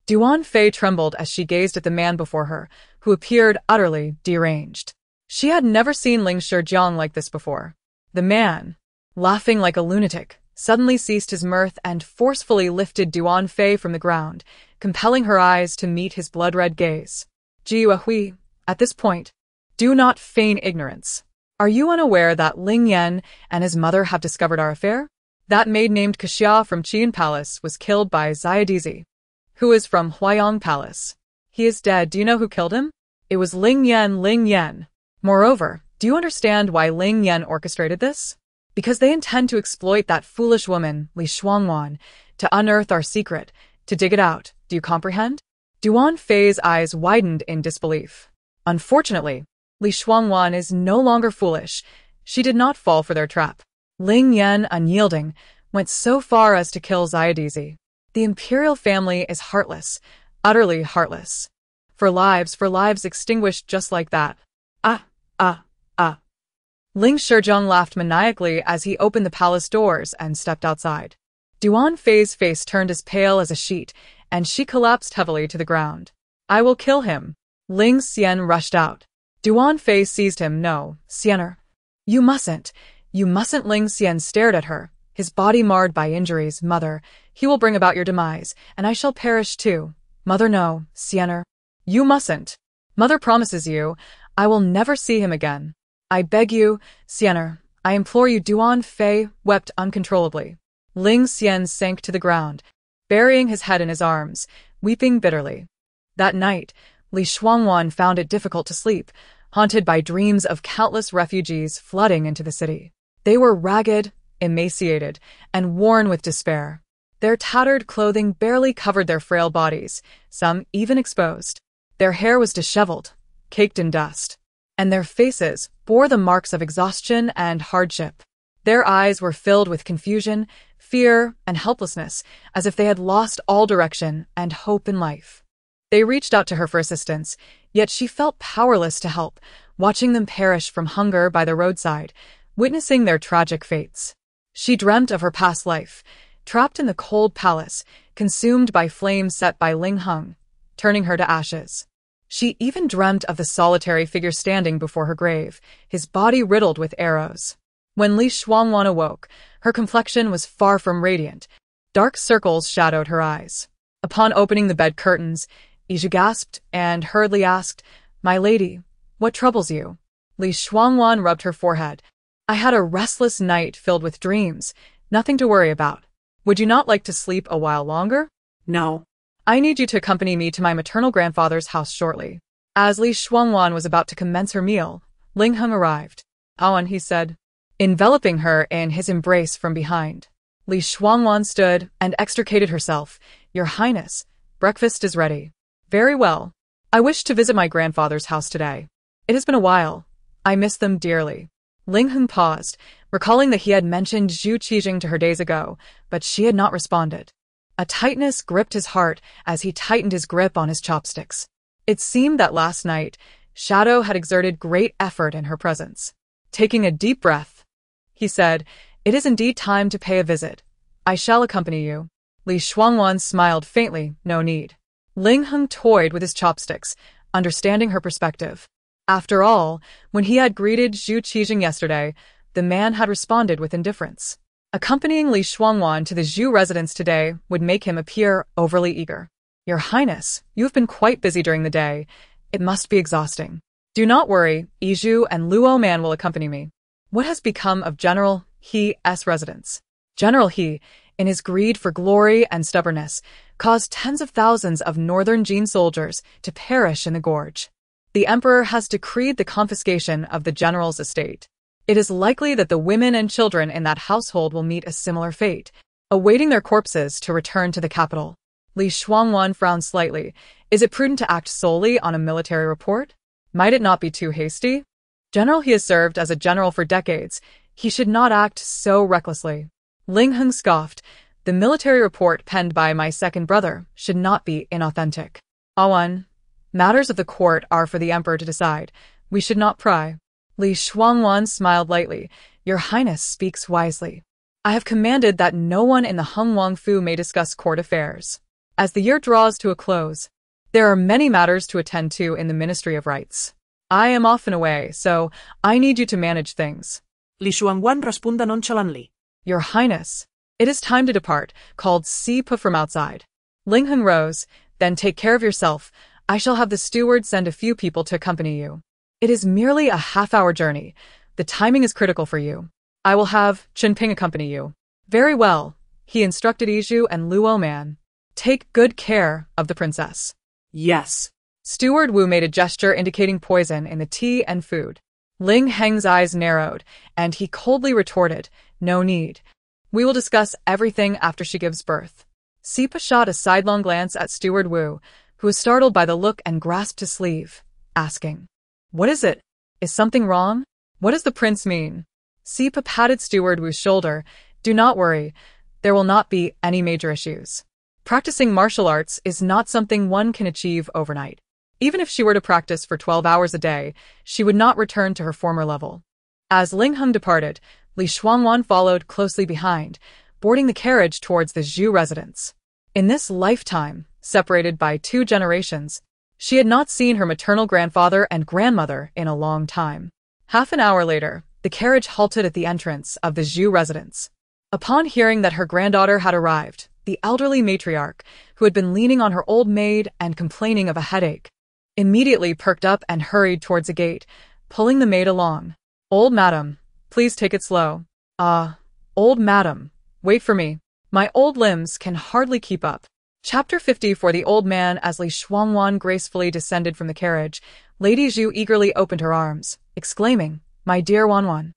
Duan Fei trembled as she gazed at the man before her, who appeared utterly deranged. She had never seen Ling Shijiang like this before. The man, laughing like a lunatic, suddenly ceased his mirth and forcefully lifted Duan Fei from the ground, compelling her eyes to meet his blood-red gaze. Ji Wehui, at this point, do not feign ignorance. Are you unaware that Ling Yan and his mother have discovered our affair? That maid named Kaxia from Qian Palace was killed by Xiadizi, who is from Huayang Palace. He is dead. Do you know who killed him? It was Ling Yan. Moreover, do you understand why Ling Yan orchestrated this? Because they intend to exploit that foolish woman, Li Shuangwan, to unearth our secret, to dig it out. Do you comprehend? Duan Fei's eyes widened in disbelief. Unfortunately, Li Shuangwan is no longer foolish. She did not fall for their trap. Ling Yan, unyielding, went so far as to kill Xiadizi. The imperial family is heartless, utterly heartless. For lives extinguished just like that. Ling Shijiang laughed maniacally as he opened the palace doors and stepped outside. Duan Fei's face turned as pale as a sheet, and she collapsed heavily to the ground. I will kill him. Ling Xian rushed out. Duan Fei seized him. No, Xianer. You mustn't. Ling Xian stared at her, his body marred by injuries. Mother, he will bring about your demise, and I shall perish too. Mother, no, Xianer. You mustn't. Mother promises you, I will never see him again. I beg you, Xianer, I implore you. Duan Fei wept uncontrollably. Ling Xian sank to the ground, burying his head in his arms, weeping bitterly. That night, Li Shuangwan found it difficult to sleep, haunted by dreams of countless refugees flooding into the city. They were ragged, emaciated, and worn with despair. Their tattered clothing barely covered their frail bodies, some even exposed. Their hair was disheveled, caked in dust, and their faces bore the marks of exhaustion and hardship. Their eyes were filled with confusion, fear, and helplessness, as if they had lost all direction and hope in life. They reached out to her for assistance, yet she felt powerless to help, watching them perish from hunger by the roadside, witnessing their tragic fates. She dreamt of her past life, trapped in the cold palace, consumed by flames set by Ling Heng, turning her to ashes. She even dreamt of the solitary figure standing before her grave, his body riddled with arrows. When Li Shuangwan awoke, her complexion was far from radiant. Dark circles shadowed her eyes. Upon opening the bed curtains, Iju gasped and hurriedly asked, My lady, what troubles you? Li Shuangwan rubbed her forehead. I had a restless night filled with dreams, nothing to worry about. Would you not like to sleep a while longer? No. I need you to accompany me to my maternal grandfather's house shortly. As Li Shuangwan was about to commence her meal, Ling Heng arrived. Awan, he said, enveloping her in his embrace from behind. Li Shuangwan stood and extricated herself. Your Highness, breakfast is ready. Very well. I wish to visit my grandfather's house today. It has been a while. I miss them dearly. Ling Heng paused, recalling that he had mentioned Zhu Qijing to her days ago, but she had not responded. A tightness gripped his heart as he tightened his grip on his chopsticks. It seemed that last night, Shadow had exerted great effort in her presence. Taking a deep breath, he said, It is indeed time to pay a visit. I shall accompany you. Li Shuangwan smiled faintly. No need. Ling Heng toyed with his chopsticks, understanding her perspective. After all, when he had greeted Zhu Qijing yesterday, the man had responded with indifference. Accompanying Li Shuangwan to the Zhu residence today would make him appear overly eager. Your Highness, you have been quite busy during the day. It must be exhausting. Do not worry, Yizhu and Luo Man will accompany me. What has become of General He's residence? General He, in his greed for glory and stubbornness, caused tens of thousands of northern Jin soldiers to perish in the gorge. The Emperor has decreed the confiscation of the general's estate. It is likely that the women and children in that household will meet a similar fate, awaiting their corpses to return to the capital. Li Shuangwan frowned slightly. Is it prudent to act solely on a military report? Might it not be too hasty? General, he has served as a general for decades. He should not act so recklessly. Ling Heng scoffed. The military report penned by my second brother should not be inauthentic. Awan, matters of the court are for the emperor to decide. We should not pry. Li Shuangwan smiled lightly. Your Highness speaks wisely. I have commanded that no one in the Hung Wang Fu may discuss court affairs. As the year draws to a close, there are many matters to attend to in the Ministry of Rights. I am often away, so I need you to manage things. Li Shuangwan responda nonchalantly. Your Highness, it is time to depart, called Sipa from outside. Ling Heng rose. Then take care of yourself. I shall have the steward send a few people to accompany you. It is merely a half-hour journey. The timing is critical for you. I will have Chen Ping accompany you. Very well, he instructed Yizhu and Luo Man. Take good care of the princess. Yes. Steward Wu made a gesture indicating poison in the tea and food. Ling Heng's eyes narrowed, and he coldly retorted, no need. We will discuss everything after she gives birth. Sipa shot a sidelong glance at Steward Wu, who was startled by the look and grasped his sleeve, asking, What is it? Is something wrong? What does the prince mean? Sipa patted Steward Wu's shoulder. Do not worry. There will not be any major issues. Practicing martial arts is not something one can achieve overnight. Even if she were to practice for 12 hours a day, she would not return to her former level. As Ling Heng departed, Li Shuangwan followed closely behind, boarding the carriage towards the Zhu residence. In this lifetime, separated by 2 generations, she had not seen her maternal grandfather and grandmother in a long time. Half an hour later, the carriage halted at the entrance of the Zhu residence. Upon hearing that her granddaughter had arrived, the elderly matriarch, who had been leaning on her old maid and complaining of a headache, immediately perked up and hurried towards a gate, pulling the maid along. Old madam, please take it slow. Old madam, wait for me. My old limbs can hardly keep up. Chapter 50 For the old man. As Li Shuangwan gracefully descended from the carriage, Lady Zhu eagerly opened her arms, exclaiming, My dear Wanwan,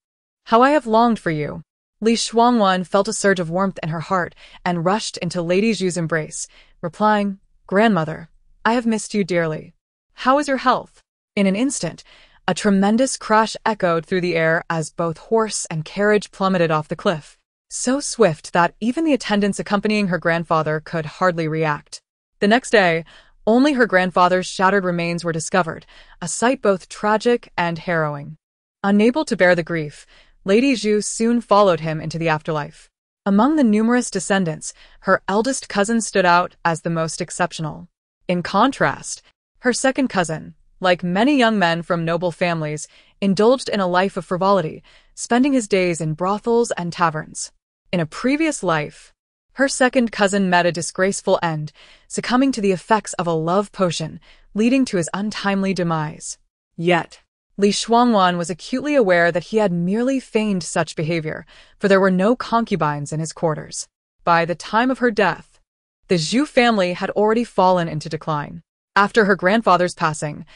how I have longed for you. Li Shuangwan felt a surge of warmth in her heart and rushed into Lady Zhu's embrace, replying, Grandmother, I have missed you dearly. How is your health? In an instant, a tremendous crash echoed through the air as both horse and carriage plummeted off the cliff, so swift that even the attendants accompanying her grandfather could hardly react. The next day, only her grandfather's shattered remains were discovered, a sight both tragic and harrowing. Unable to bear the grief, Lady Zhu soon followed him into the afterlife. Among the numerous descendants, her eldest cousin stood out as the most exceptional. In contrast, her second cousin, like many young men from noble families, indulged in a life of frivolity, spending his days in brothels and taverns. In a previous life, her second cousin met a disgraceful end, succumbing to the effects of a love potion, leading to his untimely demise. Yet, Li Shuangwan was acutely aware that he had merely feigned such behavior, for there were no concubines in his quarters. By the time of her death, the Zhu family had already fallen into decline. After her grandfather's passing,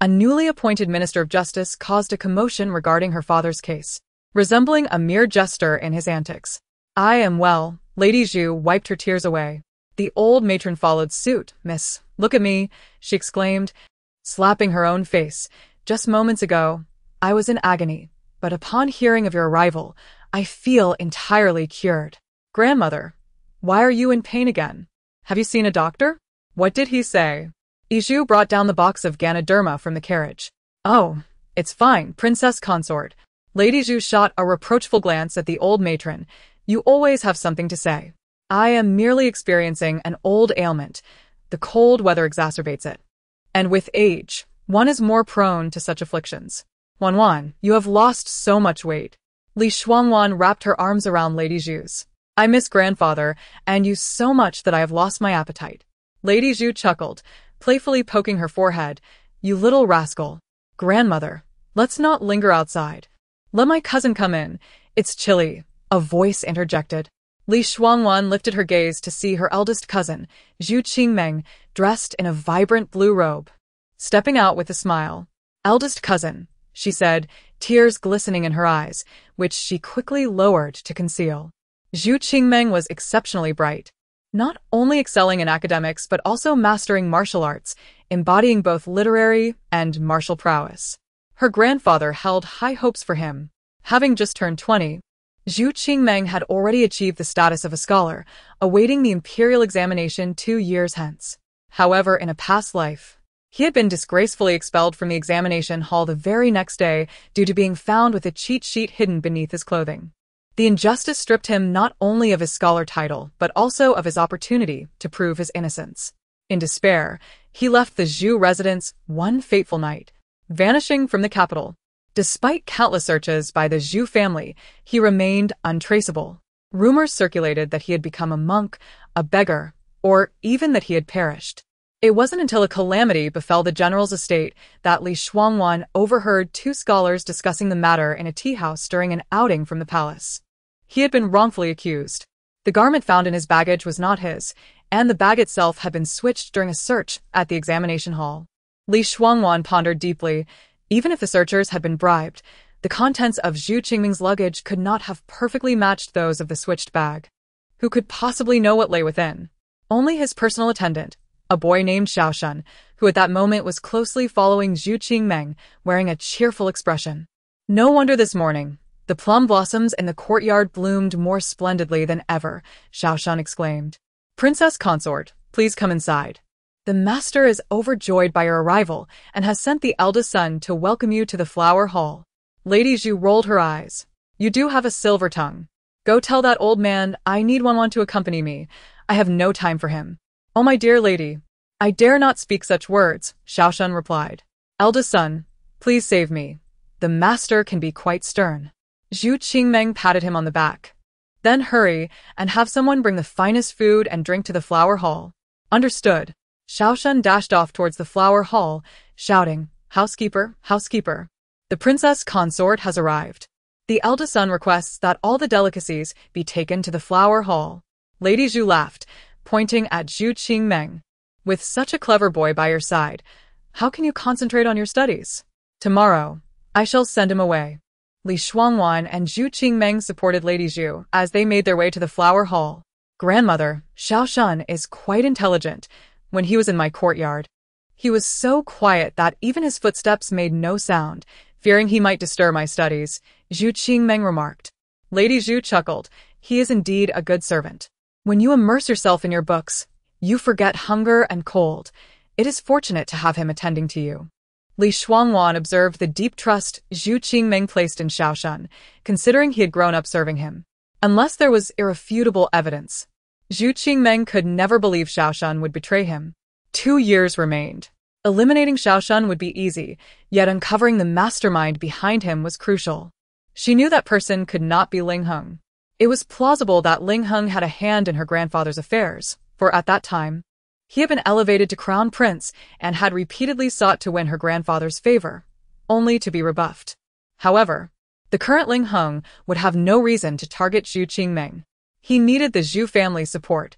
a newly appointed Minister of Justice caused a commotion regarding her father's case, resembling a mere jester in his antics. I am well. Lady Zhu wiped her tears away. The old matron followed suit. Miss, look at me, she exclaimed, slapping her own face. Just moments ago, I was in agony, but upon hearing of your arrival, I feel entirely cured. Grandmother, why are you in pain again? Have you seen a doctor? What did he say? Yizhu brought down the box of Ganoderma from the carriage. Oh, it's fine, Princess Consort. Lady Zhu shot a reproachful glance at the old matron. You always have something to say. I am merely experiencing an old ailment. The cold weather exacerbates it. And with age, one is more prone to such afflictions. Wanwan, you have lost so much weight. Li Shuangwan wrapped her arms around Lady Zhu's. I miss grandfather, and you so much that I have lost my appetite. Lady Zhu chuckled, playfully poking her forehead. You little rascal. Grandmother, let's not linger outside. Let my cousin come in. It's chilly, a voice interjected. Li Shuangwan lifted her gaze to see her eldest cousin, Zhu Qingmeng, dressed in a vibrant blue robe. Stepping out with a smile. Eldest cousin, she said, tears glistening in her eyes, which she quickly lowered to conceal. Zhu Qingmeng was exceptionally bright, not only excelling in academics but also mastering martial arts, embodying both literary and martial prowess. Her grandfather held high hopes for him. Having just turned 20, Zhu Qingmeng had already achieved the status of a scholar, awaiting the imperial examination 2 years hence. However, in a past life, he had been disgracefully expelled from the examination hall the very next day due to being found with a cheat sheet hidden beneath his clothing. The injustice stripped him not only of his scholar title, but also of his opportunity to prove his innocence. In despair, he left the Zhu residence one fateful night, vanishing from the capital. Despite countless searches by the Zhu family, he remained untraceable. Rumors circulated that he had become a monk, a beggar, or even that he had perished. It wasn't until a calamity befell the general's estate that Li Shuangwan overheard 2 scholars discussing the matter in a tea-house during an outing from the palace. He had been wrongfully accused. The garment found in his baggage was not his, and the bag itself had been switched during a search at the examination hall. Li Shuangwan pondered deeply. Even if the searchers had been bribed, the contents of Zhu Qingming's luggage could not have perfectly matched those of the switched bag. Who could possibly know what lay within? Only his personal attendant, a boy named Xiaoshan, who at that moment was closely following Zhu Qingmeng, wearing a cheerful expression. No wonder this morning, the plum blossoms in the courtyard bloomed more splendidly than ever, Xiaoshan exclaimed. Princess Consort, please come inside. The master is overjoyed by your arrival and has sent the eldest son to welcome you to the flower hall. Lady Zhu rolled her eyes. You do have a silver tongue. Go tell that old man I need one to accompany me. I have no time for him. Oh, my dear lady. I dare not speak such words, Xiaoshan replied. Eldest son, please save me. The master can be quite stern. Zhu Qingmeng patted him on the back. Then hurry and have someone bring the finest food and drink to the flower hall. Understood. Xiaoshan dashed off towards the flower hall, shouting, Housekeeper, housekeeper. The princess consort has arrived. The eldest son requests that all the delicacies be taken to the flower hall. Lady Zhu laughed, pointing at Zhu Qingmeng. With such a clever boy by your side, how can you concentrate on your studies? Tomorrow, I shall send him away. Li Shuangwan and Zhu Qingmeng supported Lady Zhu as they made their way to the flower hall. Grandmother, Xiaoshan is quite intelligent. When he was in my courtyard, he was so quiet that even his footsteps made no sound, fearing he might disturb my studies, Zhu Qingmeng remarked. Lady Zhu chuckled. He is indeed a good servant. When you immerse yourself in your books, you forget hunger and cold. It is fortunate to have him attending to you. Li Shuangwan observed the deep trust Zhu Qingmeng placed in Xiaoshan, considering he had grown up serving him. Unless there was irrefutable evidence, Zhu Qingmeng could never believe Xiaoshan would betray him. 2 years remained. Eliminating Xiaoshan would be easy, yet uncovering the mastermind behind him was crucial. She knew that person could not be Ling Heng. It was plausible that Ling Heng had a hand in her grandfather's affairs, for at that time, he had been elevated to crown prince and had repeatedly sought to win her grandfather's favor, only to be rebuffed. However, the current Ling Heng would have no reason to target Zhu Qingmeng. He needed the Zhu family's support,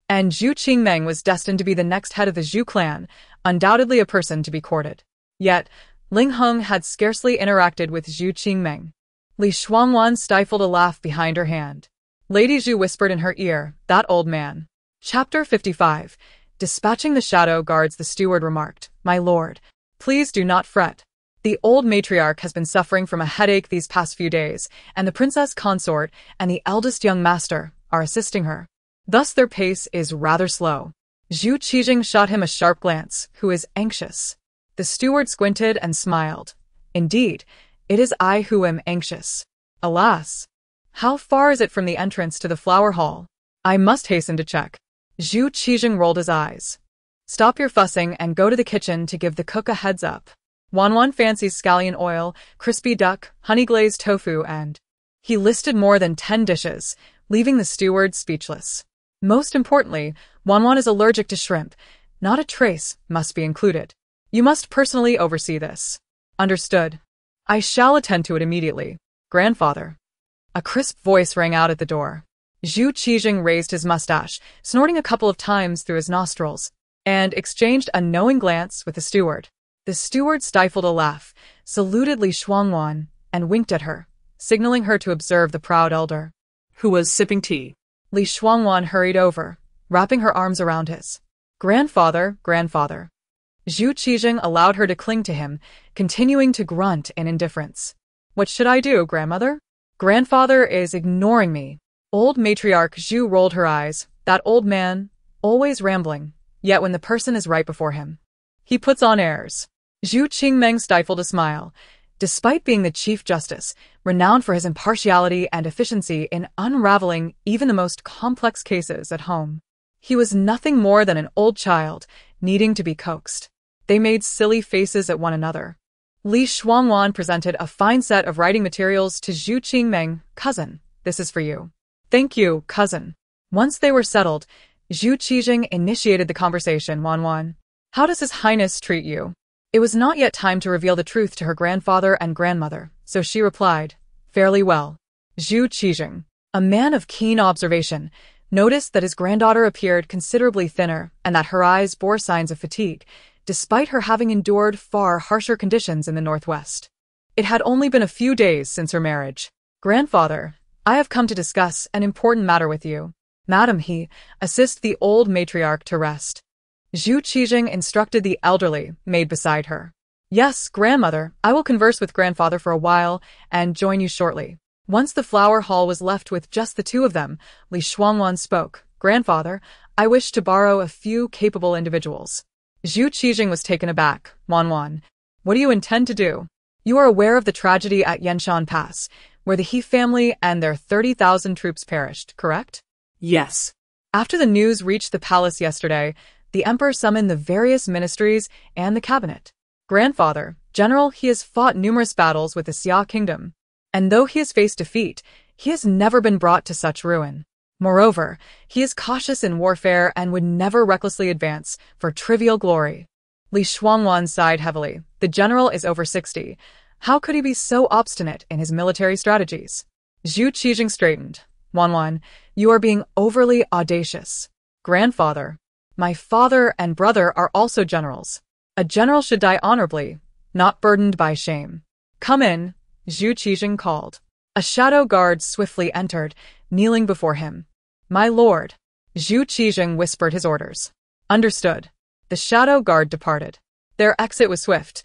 and Zhu Qingmeng was destined to be the next head of the Zhu clan, undoubtedly a person to be courted. Yet, Ling Heng had scarcely interacted with Zhu Qingmeng. Li Shuangwan stifled a laugh behind her hand. Lady Zhu whispered in her ear, that old man. Chapter 55. Dispatching the shadow guards, the steward remarked, My lord, please do not fret. The old matriarch has been suffering from a headache these past few days, and the princess consort and the eldest young master are assisting her. Thus their pace is rather slow. Zhu Qijing shot him a sharp glance, who is anxious. The steward squinted and smiled. Indeed, it is I who am anxious. Alas! How far is it from the entrance to the flower hall? I must hasten to check. Zhu Qijing rolled his eyes. Stop your fussing and go to the kitchen to give the cook a heads up. Wanwan fancies scallion oil, crispy duck, honey-glazed tofu and... He listed more than 10 dishes, leaving the steward speechless. Most importantly, Wanwan is allergic to shrimp. Not a trace must be included. You must personally oversee this. Understood. I shall attend to it immediately. Grandfather. A crisp voice rang out at the door. Zhu Qijing raised his mustache, snorting a couple of times through his nostrils, and exchanged a knowing glance with the steward. The steward stifled a laugh, saluted Li Shuangwan, and winked at her, signaling her to observe the proud elder. Who was sipping tea. Li Shuangwan hurried over, wrapping her arms around his. Grandfather, grandfather. Zhu Qijing allowed her to cling to him, continuing to grunt in indifference. What should I do, grandmother? Grandfather is ignoring me. Old matriarch Zhu rolled her eyes. That old man, always rambling, yet when the person is right before him, he puts on airs. Zhu Qingmeng stifled a smile. Despite being the Chief Justice, renowned for his impartiality and efficiency in unraveling even the most complex cases at home, he was nothing more than an old child, needing to be coaxed. They made silly faces at one another. Li Shuangwan presented a fine set of writing materials to Zhu Qingmeng. Cousin, this is for you. Thank you, cousin. Once they were settled, Zhu Qijing initiated the conversation. Wanwan, how does His Highness treat you? It was not yet time to reveal the truth to her grandfather and grandmother, so she replied, fairly well. Zhu Qijing, a man of keen observation, noticed that his granddaughter appeared considerably thinner and that her eyes bore signs of fatigue, despite her having endured far harsher conditions in the northwest. It had only been a few days since her marriage. Grandfather, I have come to discuss an important matter with you. Madam, he assist the old matriarch to rest. Zhu Qijing instructed the elderly maid beside her. Yes, grandmother, I will converse with grandfather for a while and join you shortly. Once the flower hall was left with just the two of them, Li Shuangwan spoke. Grandfather, I wish to borrow a few capable individuals. Zhu Qijing was taken aback. Wanwan, what do you intend to do? You are aware of the tragedy at Yanshan Pass, where the He family and their 30,000 troops perished, correct? Yes. After the news reached the palace yesterday, the emperor summoned the various ministries and the cabinet. Grandfather, General, he has fought numerous battles with the Xia kingdom, and though he has faced defeat, he has never been brought to such ruin. Moreover, he is cautious in warfare and would never recklessly advance for trivial glory. Li Shuangwan sighed heavily. The general is over 60. How could he be so obstinate in his military strategies? Zhu Qijing straightened. Wanwan, you are being overly audacious. Grandfather, my father and brother are also generals. A general should die honorably, not burdened by shame. Come in, Zhu Qijing called. A shadow guard swiftly entered, kneeling before him. My lord. Zhu Qijing whispered his orders. Understood. The shadow guard departed. Their exit was swift.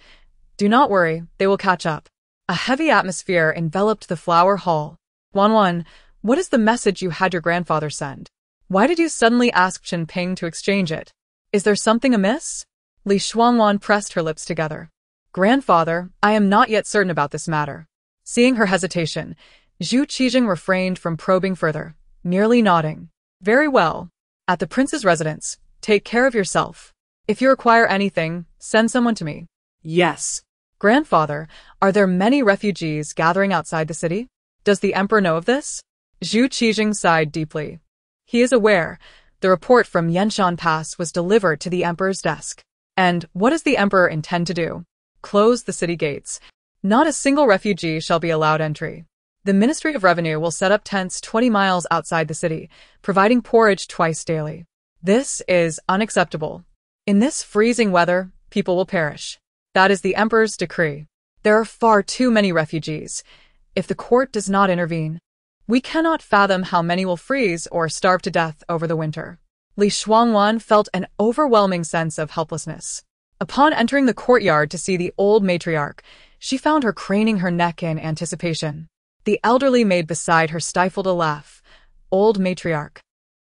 Do not worry, they will catch up. A heavy atmosphere enveloped the flower hall. Wanwan, what is the message you had your grandfather send? Why did you suddenly ask Chen Ping to exchange it? Is there something amiss? Li Shuangwan pressed her lips together. Grandfather, I am not yet certain about this matter. Seeing her hesitation, Zhu Qijing refrained from probing further, merely nodding. Very well. At the prince's residence, take care of yourself. If you require anything, send someone to me. Yes. Grandfather, are there many refugees gathering outside the city? Does the emperor know of this? Zhu Qijing sighed deeply. He is aware. The report from Yanshan Pass was delivered to the emperor's desk. And what does the emperor intend to do? Close the city gates. Not a single refugee shall be allowed entry. The Ministry of Revenue will set up tents 20 miles outside the city, providing porridge twice daily. This is unacceptable. In this freezing weather, people will perish. That is the emperor's decree. There are far too many refugees. If the court does not intervene, we cannot fathom how many will freeze or starve to death over the winter. Li Shuangwan felt an overwhelming sense of helplessness. Upon entering the courtyard to see the old matriarch, she found her craning her neck in anticipation. The elderly maid beside her stifled a laugh. Old matriarch.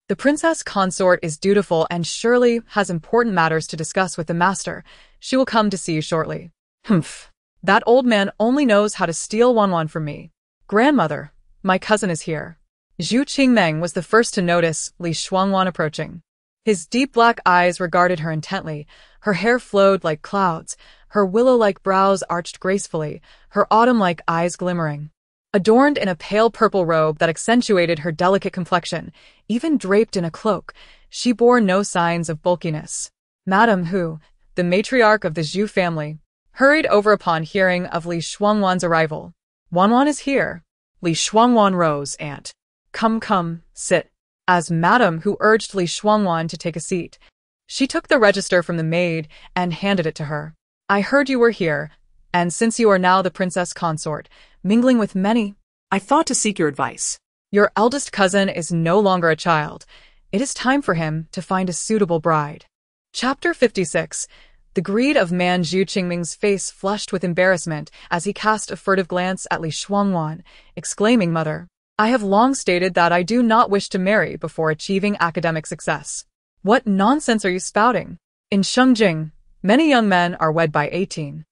The princess consort is dutiful and surely has important matters to discuss with the master. She will come to see you shortly. Humph. That old man only knows how to steal Wanwan from me. Grandmother, my cousin is here. Zhu Qingmeng was the first to notice Li Shuangwan approaching. His deep black eyes regarded her intently. Her hair flowed like clouds, her willow-like brows arched gracefully, her autumn-like eyes glimmering. Adorned in a pale purple robe that accentuated her delicate complexion, even draped in a cloak, she bore no signs of bulkiness. Madame Hu, the matriarch of the Zhu family, hurried over upon hearing of Li Shuangwan's arrival. Wanwan is here. Li Shuangwan rose and, Come, sit. As Madame Hu urged Li Shuangwan to take a seat, she took the register from the maid and handed it to her. I heard you were here, and since you are now the princess consort, mingling with many, I thought to seek your advice. your eldest cousin is no longer a child. It is time for him to find a suitable bride. Chapter 56. The greed of man. Zhu Qingming's face flushed with embarrassment as he cast a furtive glance at Li Shuangwan, exclaiming, Mother, I have long stated that I do not wish to marry before achieving academic success. What nonsense are you spouting? In Shengjing, many young men are wed by 18.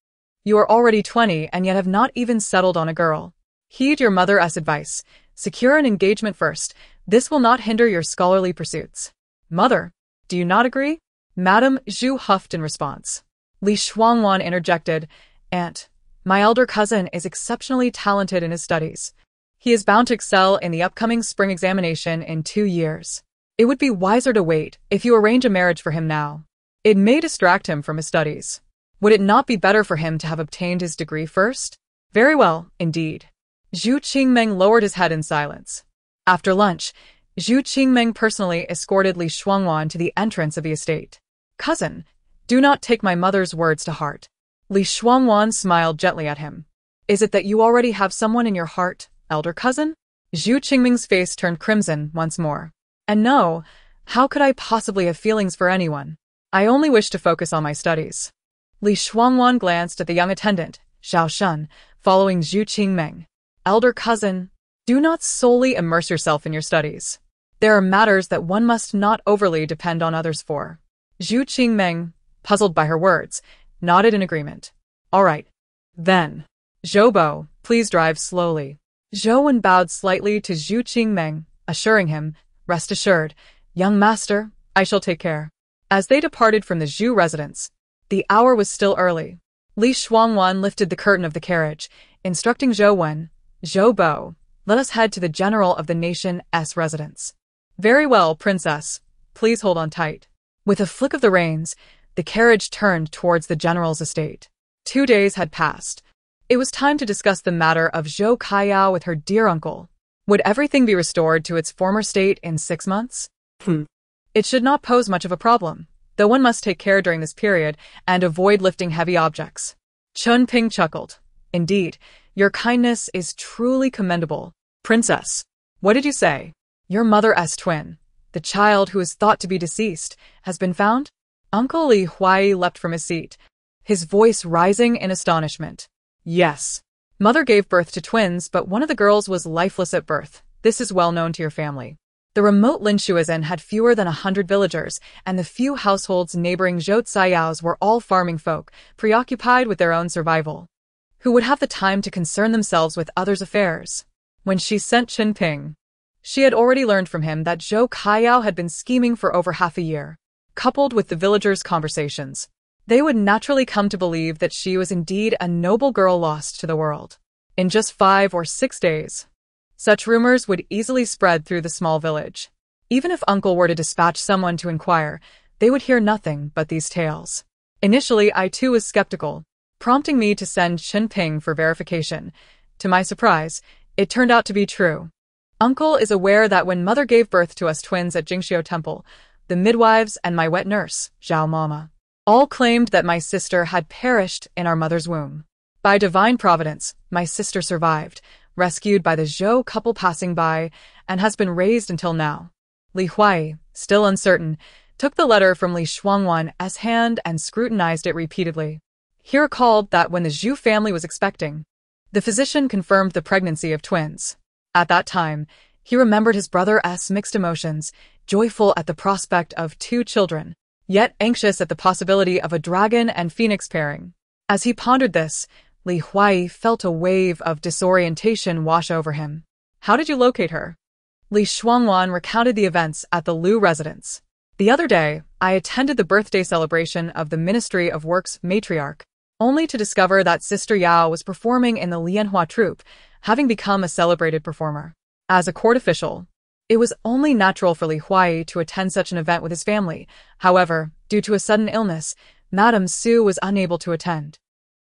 You are already 20 and yet have not even settled on a girl. Heed your mother's advice. Secure an engagement first. This will not hinder your scholarly pursuits. Mother, do you not agree? Madame Zhu huffed in response. Li Shuangwan interjected, Aunt, my elder cousin is exceptionally talented in his studies. He is bound to excel in the upcoming spring examination in 2 years. It would be wiser to wait if you arrange a marriage for him now. It may distract him from his studies. Would it not be better for him to have obtained his degree first? Very well, indeed. Zhu Qingming lowered his head in silence. After lunch, Zhu Qingming personally escorted Li Shuangwan to the entrance of the estate. Cousin, do not take my mother's words to heart. Li Shuangwan smiled gently at him. Is it that you already have someone in your heart, elder cousin? Zhu Qingming's face turned crimson once more. And no, how could I possibly have feelings for anyone? I only wish to focus on my studies. Li Shuangwan glanced at the young attendant, Xiao Shun, following Zhu Qingming. Elder cousin, do not solely immerse yourself in your studies. There are matters that one must not overly depend on others for. Zhu Qingming, puzzled by her words, nodded in agreement. All right, then. Zhoubo, please drive slowly. Zhouwen bowed slightly to Zhu Qingming, assuring him, Rest assured, young master, I shall take care. As they departed from the Zhu residence, the hour was still early. Li Shuangwan lifted the curtain of the carriage, instructing Zhouwen, Zhoubo, let us head to the general of the nation's residence. Very well, princess. Please hold on tight. With a flick of the reins, the carriage turned towards the general's estate. 2 days had passed. It was time to discuss the matter of Zhou Kaiyao with her dear uncle. Would everything be restored to its former state in 6 months? It should not pose much of a problem, though one must take care during this period and avoid lifting heavy objects. Chun Ping chuckled. Indeed, your kindness is truly commendable. Princess, what did you say? Your mother's twin, the child who is thought to be deceased, has been found? Uncle Li Huai leapt from his seat, his voice rising in astonishment. Yes. Mother gave birth to twins, but one of the girls was lifeless at birth. This is well known to your family. The remote Linshuizhen had fewer than 100 villagers, and the few households neighboring Zhou were all farming folk, preoccupied with their own survival. Who would have the time to concern themselves with others' affairs? When she sent Chen Ping, she had already learned from him that Zhou Kaiyao had been scheming for over half a year. Coupled with the villagers' conversations, they would naturally come to believe that she was indeed a noble girl lost to the world. In just 5 or 6 days, such rumors would easily spread through the small village. Even if Uncle were to dispatch someone to inquire, they would hear nothing but these tales. Initially, I too was skeptical, prompting me to send Chen Ping for verification. To my surprise, it turned out to be true. Uncle is aware that when Mother gave birth to us twins at Jingxiu Temple, the midwives and my wet nurse, Zhao Mama, all claimed that my sister had perished in our mother's womb. By divine providence, my sister survived, rescued by the Zhou couple passing by, and has been raised until now. Li Huai, still uncertain, took the letter from Li Shuangwan's hand and scrutinized it repeatedly. He recalled that when the Zhu family was expecting, the physician confirmed the pregnancy of twins. At that time, he remembered his brother's mixed emotions, joyful at the prospect of 2 children, yet anxious at the possibility of a dragon and phoenix pairing. As he pondered this, Li Huai felt a wave of disorientation wash over him. How did you locate her? Li Shuangwan recounted the events at the Lu residence. The other day, I attended the birthday celebration of the Ministry of Works matriarch, only to discover that Sister Yao was performing in the Lianhua troupe, having become a celebrated performer. As a court official, it was only natural for Li Huai to attend such an event with his family. However, due to a sudden illness, Madame Su was unable to attend.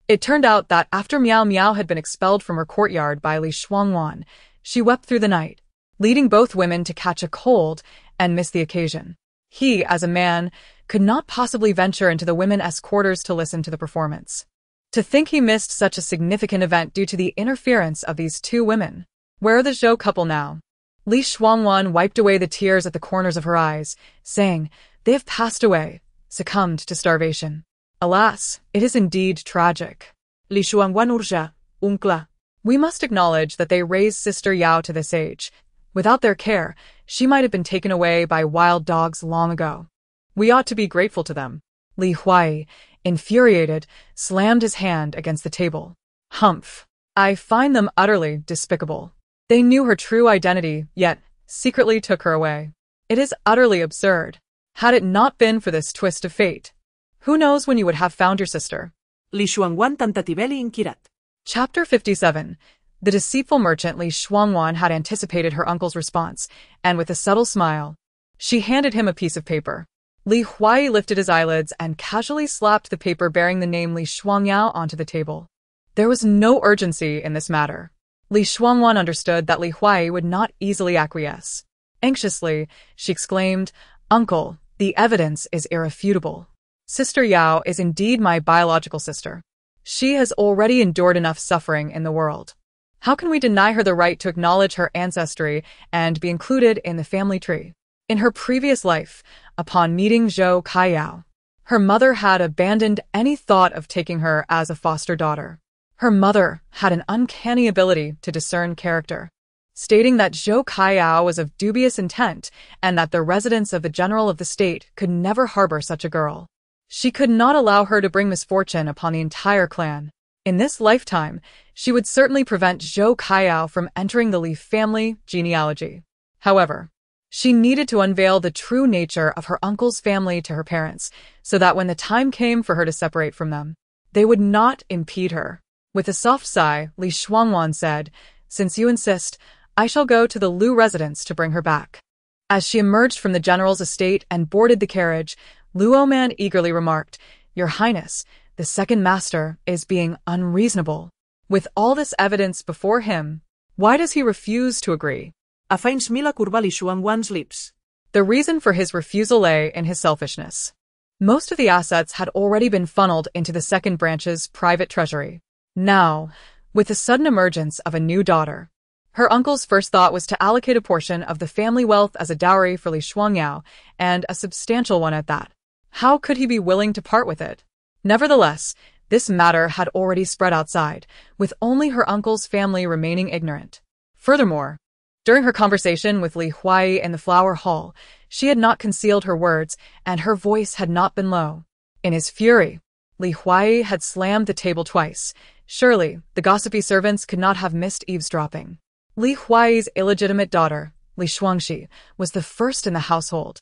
It turned out that after Miao Miao had been expelled from her courtyard by Li Shuangwan, she wept through the night, leading both women to catch a cold and miss the occasion. He, as a man, could not possibly venture into the women's quarters to listen to the performance. To think he missed such a significant event due to the interference of these two women. Where are the Zhou couple now? Li Shuangwan wiped away the tears at the corners of her eyes, saying, "They have passed away, succumbed to starvation. Alas, it is indeed tragic." Li Shuangwan urgea, uncla. We must acknowledge that they raised Sister Yao to this age. Without their care, she might have been taken away by wild dogs long ago. We ought to be grateful to them. Li Huai, infuriated, slammed his hand against the table. Humph. I find them utterly despicable. They knew her true identity, yet secretly took her away. It is utterly absurd. Had it not been for this twist of fate, who knows when you would have found your sister? Li Shuangwan tentativeli inquirat. Chapter 57. The deceitful merchant Li Shuangwan had anticipated her uncle's response, and with a subtle smile, she handed him a piece of paper. Li Huai lifted his eyelids and casually slapped the paper bearing the name Li Shuangyao onto the table. There was no urgency in this matter. Li Shuangwan understood that Li Huai would not easily acquiesce. Anxiously, she exclaimed, "Uncle, the evidence is irrefutable. Sister Yao is indeed my biological sister. She has already endured enough suffering in the world. How can we deny her the right to acknowledge her ancestry and be included in the family tree?" In her previous life, upon meeting Zhou Kaiyao, her mother had abandoned any thought of taking her as a foster daughter. Her mother had an uncanny ability to discern character, stating that Zhou Kaiyao was of dubious intent and that the residents of the general of the state could never harbor such a girl. She could not allow her to bring misfortune upon the entire clan. In this lifetime, she would certainly prevent Zhou Kaiyao from entering the Li family genealogy. However, she needed to unveil the true nature of her uncle's family to her parents, so that when the time came for her to separate from them, they would not impede her. With a soft sigh, Li Shuangwan said, "Since you insist, I shall go to the Lu residence to bring her back." As she emerged from the general's estate and boarded the carriage, Luo Man eagerly remarked, "Your Highness, the second master is being unreasonable. With all this evidence before him, why does he refuse to agree?" A fine smile curva Li Shuangwan's lips. The reason for his refusal lay in his selfishness. Most of the assets had already been funneled into the second branch's private treasury. Now, with the sudden emergence of a new daughter, her uncle's first thought was to allocate a portion of the family wealth as a dowry for Li Shuangyao, and a substantial one at that. How could he be willing to part with it? Nevertheless, this matter had already spread outside, with only her uncle's family remaining ignorant. Furthermore, during her conversation with Li Huai in the flower hall, she had not concealed her words, and her voice had not been low. In his fury, Li Huai had slammed the table twice. Surely, the gossipy servants could not have missed eavesdropping. Li Huai's illegitimate daughter, Li Shuangxi, was the first in the household,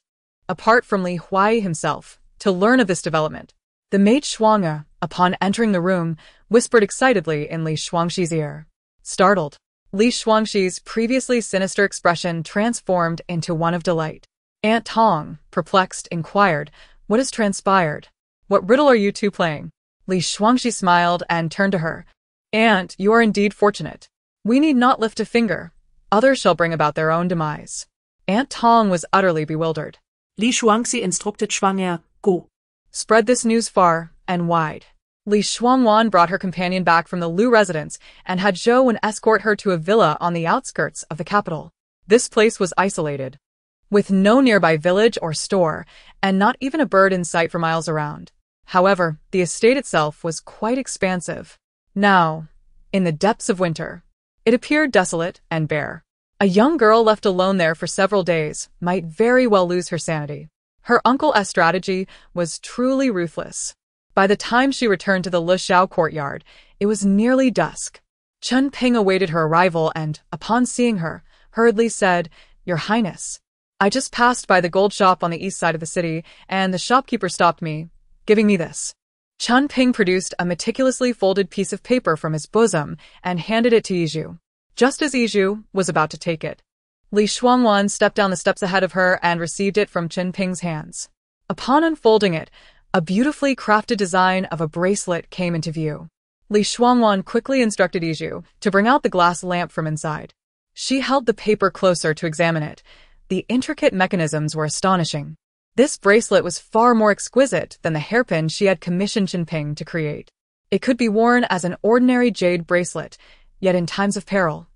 apart from Li Huai himself, to learn of this development. The maid Shuang'e, upon entering the room, whispered excitedly in Li Shuangxi's ear. Startled, Li Shuangxi's previously sinister expression transformed into one of delight. Aunt Tong, perplexed, inquired, "What has transpired? What riddle are you two playing?" Li Shuangxi smiled and turned to her. "Aunt, you are indeed fortunate. We need not lift a finger. Others shall bring about their own demise." Aunt Tong was utterly bewildered. Li Shuangxi instructed Shuang'e, "Go. Spread this news far and wide." Li Shuangwan brought her companion back from the Lu residence and had Zhou escort her to a villa on the outskirts of the capital. This place was isolated, with no nearby village or store, and not even a bird in sight for miles around. However, the estate itself was quite expansive. Now, in the depths of winter, it appeared desolate and bare. A young girl left alone there for several days might very well lose her sanity. Her uncle's strategy was truly ruthless. By the time she returned to the Lushao courtyard, it was nearly dusk. Chen Ping awaited her arrival and, upon seeing her, hurriedly said, "Your Highness, I just passed by the gold shop on the east side of the city, and the shopkeeper stopped me, giving me this." Chen Ping produced a meticulously folded piece of paper from his bosom and handed it to Yizhu. Just as Yizhu was about to take it, Li Shuangwan stepped down the steps ahead of her and received it from Chen Ping's hands. Upon unfolding it, a beautifully crafted design of a bracelet came into view. Li Shuangwan quickly instructed Yizhu to bring out the glass lamp from inside. She held the paper closer to examine it. The intricate mechanisms were astonishing. This bracelet was far more exquisite than the hairpin she had commissioned Qinping to create. It could be worn as an ordinary jade bracelet, yet in times of peril.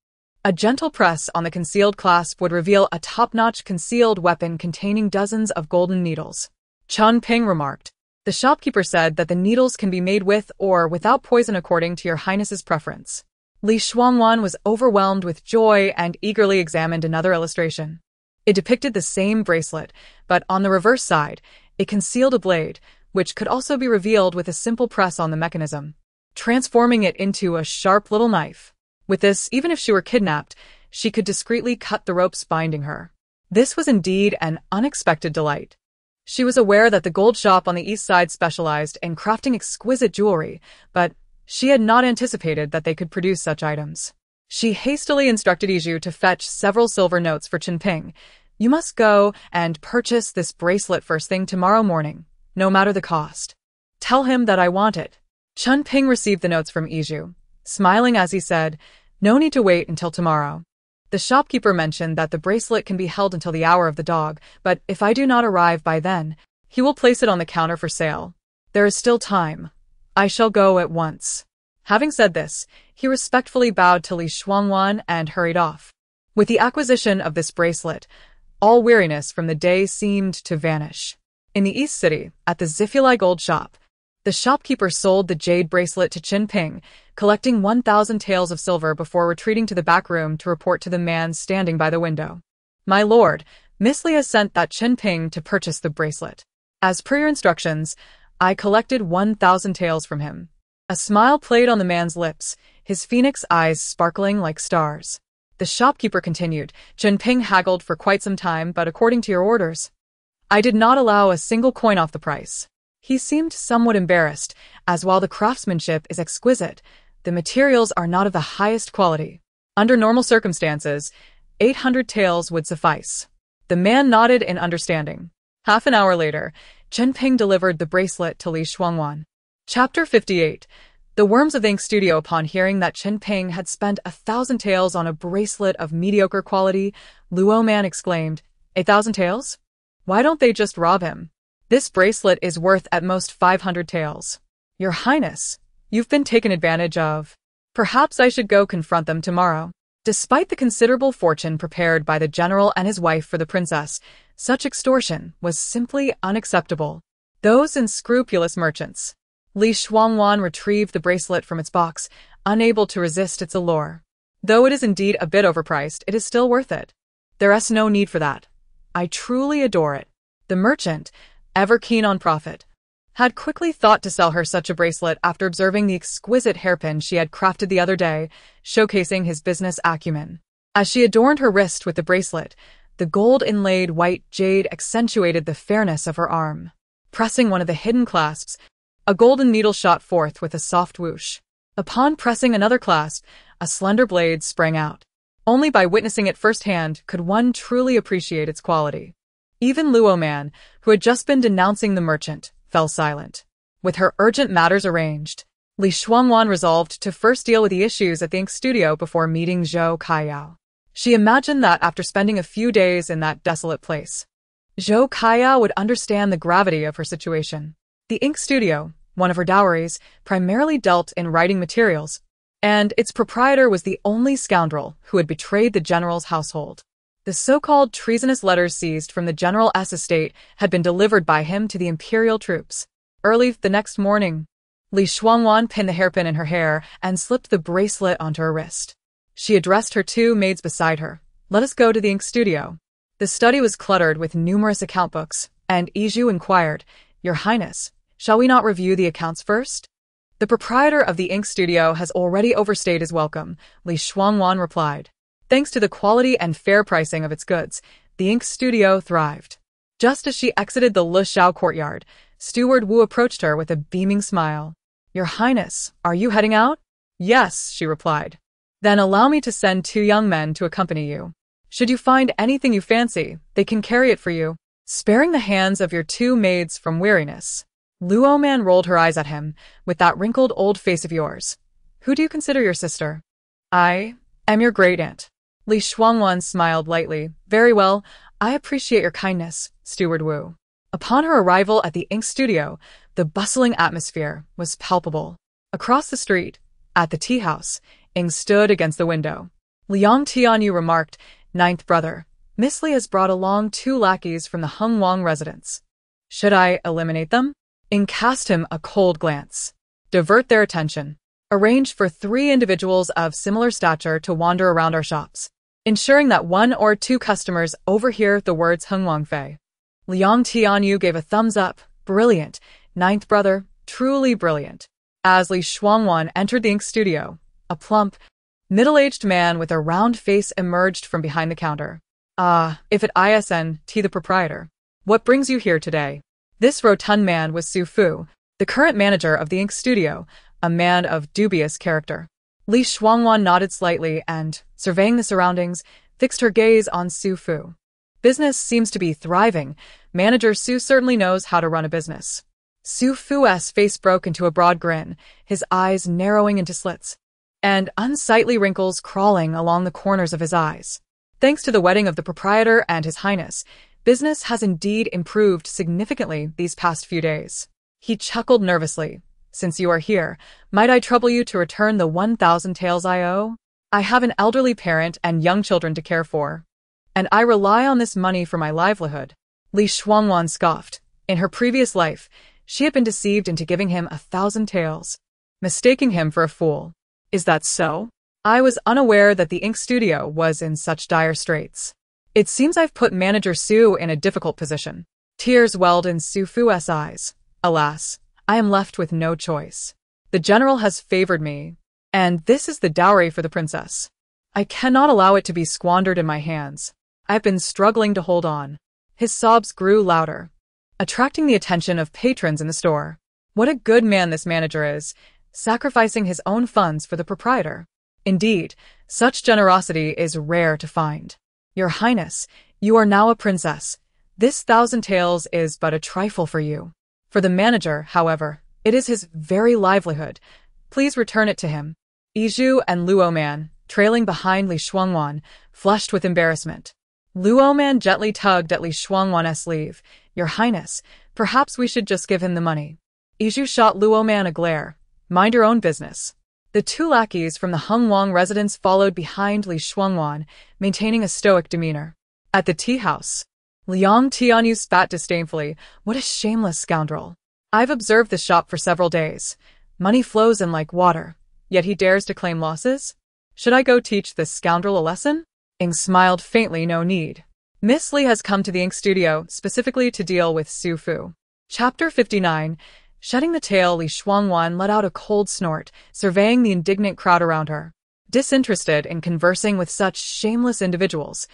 A gentle press on the concealed clasp would reveal a top-notch concealed weapon containing dozens of golden needles. Qinping remarked. The shopkeeper said that the needles can be made with or without poison according to your highness's preference. Shuangwan was overwhelmed with joy and eagerly examined another illustration. It depicted the same bracelet, but on the reverse side, it concealed a blade, which could also be revealed with a simple press on the mechanism, transforming it into a sharp little knife. With this, even if she were kidnapped, she could discreetly cut the ropes binding her. This was indeed an unexpected delight. She was aware that the gold shop on the east side specialized in crafting exquisite jewelry, but she had not anticipated that they could produce such items. She hastily instructed Iju to fetch several silver notes for Qinping. You must go and purchase this bracelet first thing tomorrow morning, no matter the cost. Tell him that I want it. Qinping received the notes from Iju, smiling as he said, no need to wait until tomorrow. The shopkeeper mentioned that the bracelet can be held until the hour of the dog, but if I do not arrive by then, he will place it on the counter for sale. There is still time. I shall go at once. Having said this, he respectfully bowed to Shuangwan and hurried off. With the acquisition of this bracelet, all weariness from the day seemed to vanish. In the East City, at the Zifuli gold shop, the shopkeeper sold the jade bracelet to Qinping, collecting 1,000 taels of silver before retreating to the back room to report to the man standing by the window. My lord, Miss Li has sent that Qinping to purchase the bracelet. As per your instructions, I collected 1,000 taels from him. A smile played on the man's lips, his phoenix eyes sparkling like stars. The shopkeeper continued, Qinping haggled for quite some time, but according to your orders, I did not allow a single coin off the price. He seemed somewhat embarrassed, as while the craftsmanship is exquisite, the materials are not of the highest quality. Under normal circumstances, 800 taels would suffice. The man nodded in understanding. Half an hour later, Qinping delivered the bracelet to Shuangwan. Chapter 58. The worms of the ink studio. Upon hearing that Qinping had spent 1,000 taels on a bracelet of mediocre quality, Luo Man exclaimed, 1,000 taels? Why don't they just rob him? This bracelet is worth at most 500 taels. Your Highness, you've been taken advantage of. Perhaps I should go confront them tomorrow. Despite the considerable fortune prepared by the general and his wife for the princess, such extortion was simply unacceptable. Those unscrupulous merchants. Shuangwan retrieved the bracelet from its box, unable to resist its allure. Though it is indeed a bit overpriced, it is still worth it. There is no need for that. I truly adore it. The merchant, ever keen on profit, had quickly thought to sell her such a bracelet after observing the exquisite hairpin she had crafted the other day, showcasing his business acumen. As she adorned her wrist with the bracelet, the gold-inlaid white jade accentuated the fairness of her arm. Pressing one of the hidden clasps, a golden needle shot forth with a soft whoosh. Upon pressing another clasp, a slender blade sprang out. Only by witnessing it firsthand could one truly appreciate its quality. Even Luo Man, who had just been denouncing the merchant, fell silent. With her urgent matters arranged, Shuangwan resolved to first deal with the issues at the ink studio before meeting Zhou Kaiyao. She imagined that after spending a few days in that desolate place, Zhou Kaiyao would understand the gravity of her situation. The ink studio, one of her dowries, primarily dealt in writing materials, and its proprietor was the only scoundrel who had betrayed the general's household. The so-called treasonous letters seized from the general's estate had been delivered by him to the imperial troops. Early the next morning, Shuangwan pinned the hairpin in her hair and slipped the bracelet onto her wrist. She addressed her two maids beside her. Let us go to the ink studio. The study was cluttered with numerous account books, and Iju inquired, Your Highness, shall we not review the accounts first? The proprietor of the ink studio has already overstayed his welcome, Shuangwan replied. Thanks to the quality and fair pricing of its goods, the ink studio thrived. Just as she exited the Le Shao courtyard, Steward Wu approached her with a beaming smile. Your Highness, are you heading out? Yes, she replied. Then allow me to send 2 young men to accompany you. Should you find anything you fancy, they can carry it for you, sparing the hands of your 2 maids from weariness. Luo Man rolled her eyes at him, with that wrinkled old face of yours. Who do you consider your sister? I am your great-aunt. Shuangwan smiled lightly. Very well, I appreciate your kindness, Steward Wu. Upon her arrival at the ink studio, the bustling atmosphere was palpable. Across the street, at the tea house, Ing stood against the window. Liang Tianyu remarked, "Ninth brother, Miss Li has brought along 2 lackeys from the Shuangwan residence. Should I eliminate them?" Ing cast him a cold glance. "Divert their attention. Arrange for 3 individuals of similar stature to wander around our shops, ensuring that 1 or 2 customers overhear the words Hengwangfei." Liang Tianyu gave a thumbs up. "Brilliant, ninth brother, truly brilliant." As Li Shuangwan entered the ink studio, a plump, middle-aged man with a round face emerged from behind the counter. "Ah, if it isn't the proprietor. What brings you here today?" This rotund man was Su Fu, the current manager of the ink studio, a man of dubious character. Li Shuangwan nodded slightly and, surveying the surroundings, fixed her gaze on Su Fu. "Business seems to be thriving. Manager Su certainly knows how to run a business." Su Fu's face broke into a broad grin, his eyes narrowing into slits, and unsightly wrinkles crawling along the corners of his eyes. "Thanks to the wedding of the proprietor and His Highness, business has indeed improved significantly these past few days." He chuckled nervously. "Since you are here, might I trouble you to return the 1,000 taels I owe? I have an elderly parent and young children to care for, and I rely on this money for my livelihood." Li Shuangwan scoffed. In her previous life, she had been deceived into giving him 1,000 taels, mistaking him for a fool. "Is that so? I was unaware that the ink studio was in such dire straits. It seems I've put Manager Su in a difficult position." Tears welled in Su Fu's eyes. "Alas, I am left with no choice. The general has favored me, and this is the dowry for the princess. I cannot allow it to be squandered in my hands. I've been struggling to hold on." His sobs grew louder, attracting the attention of patrons in the store. What a good man this manager is, sacrificing his own funds for the proprietor. Indeed, such generosity is rare to find. "Your Highness, you are now a princess. This 1,000 taels is but a trifle for you. For the manager, however, it is his very livelihood. Please return it to him." Yizhu and Luo Man, trailing behind Li Shuangwan, flushed with embarrassment. Luo Man gently tugged at Li Shuangwan's sleeve. "Your Highness, perhaps we should just give him the money." Yizhu shot Luo Man a glare. "Mind your own business." The 2 lackeys from the Hengwang residence followed behind Li Shuangwan, maintaining a stoic demeanor. At the tea house, Liang Tianyu spat disdainfully. "What a shameless scoundrel. I've observed this shop for several days. Money flows in like water, yet he dares to claim losses. Should I go teach this scoundrel a lesson?" Ing smiled faintly. "No need. Miss Li has come to the ink studio specifically to deal with Su Fu." Chapter 59. Shedding the tail, Li Shuangwan let out a cold snort, surveying the indignant crowd around her. Disinterested in conversing with such shameless individuals,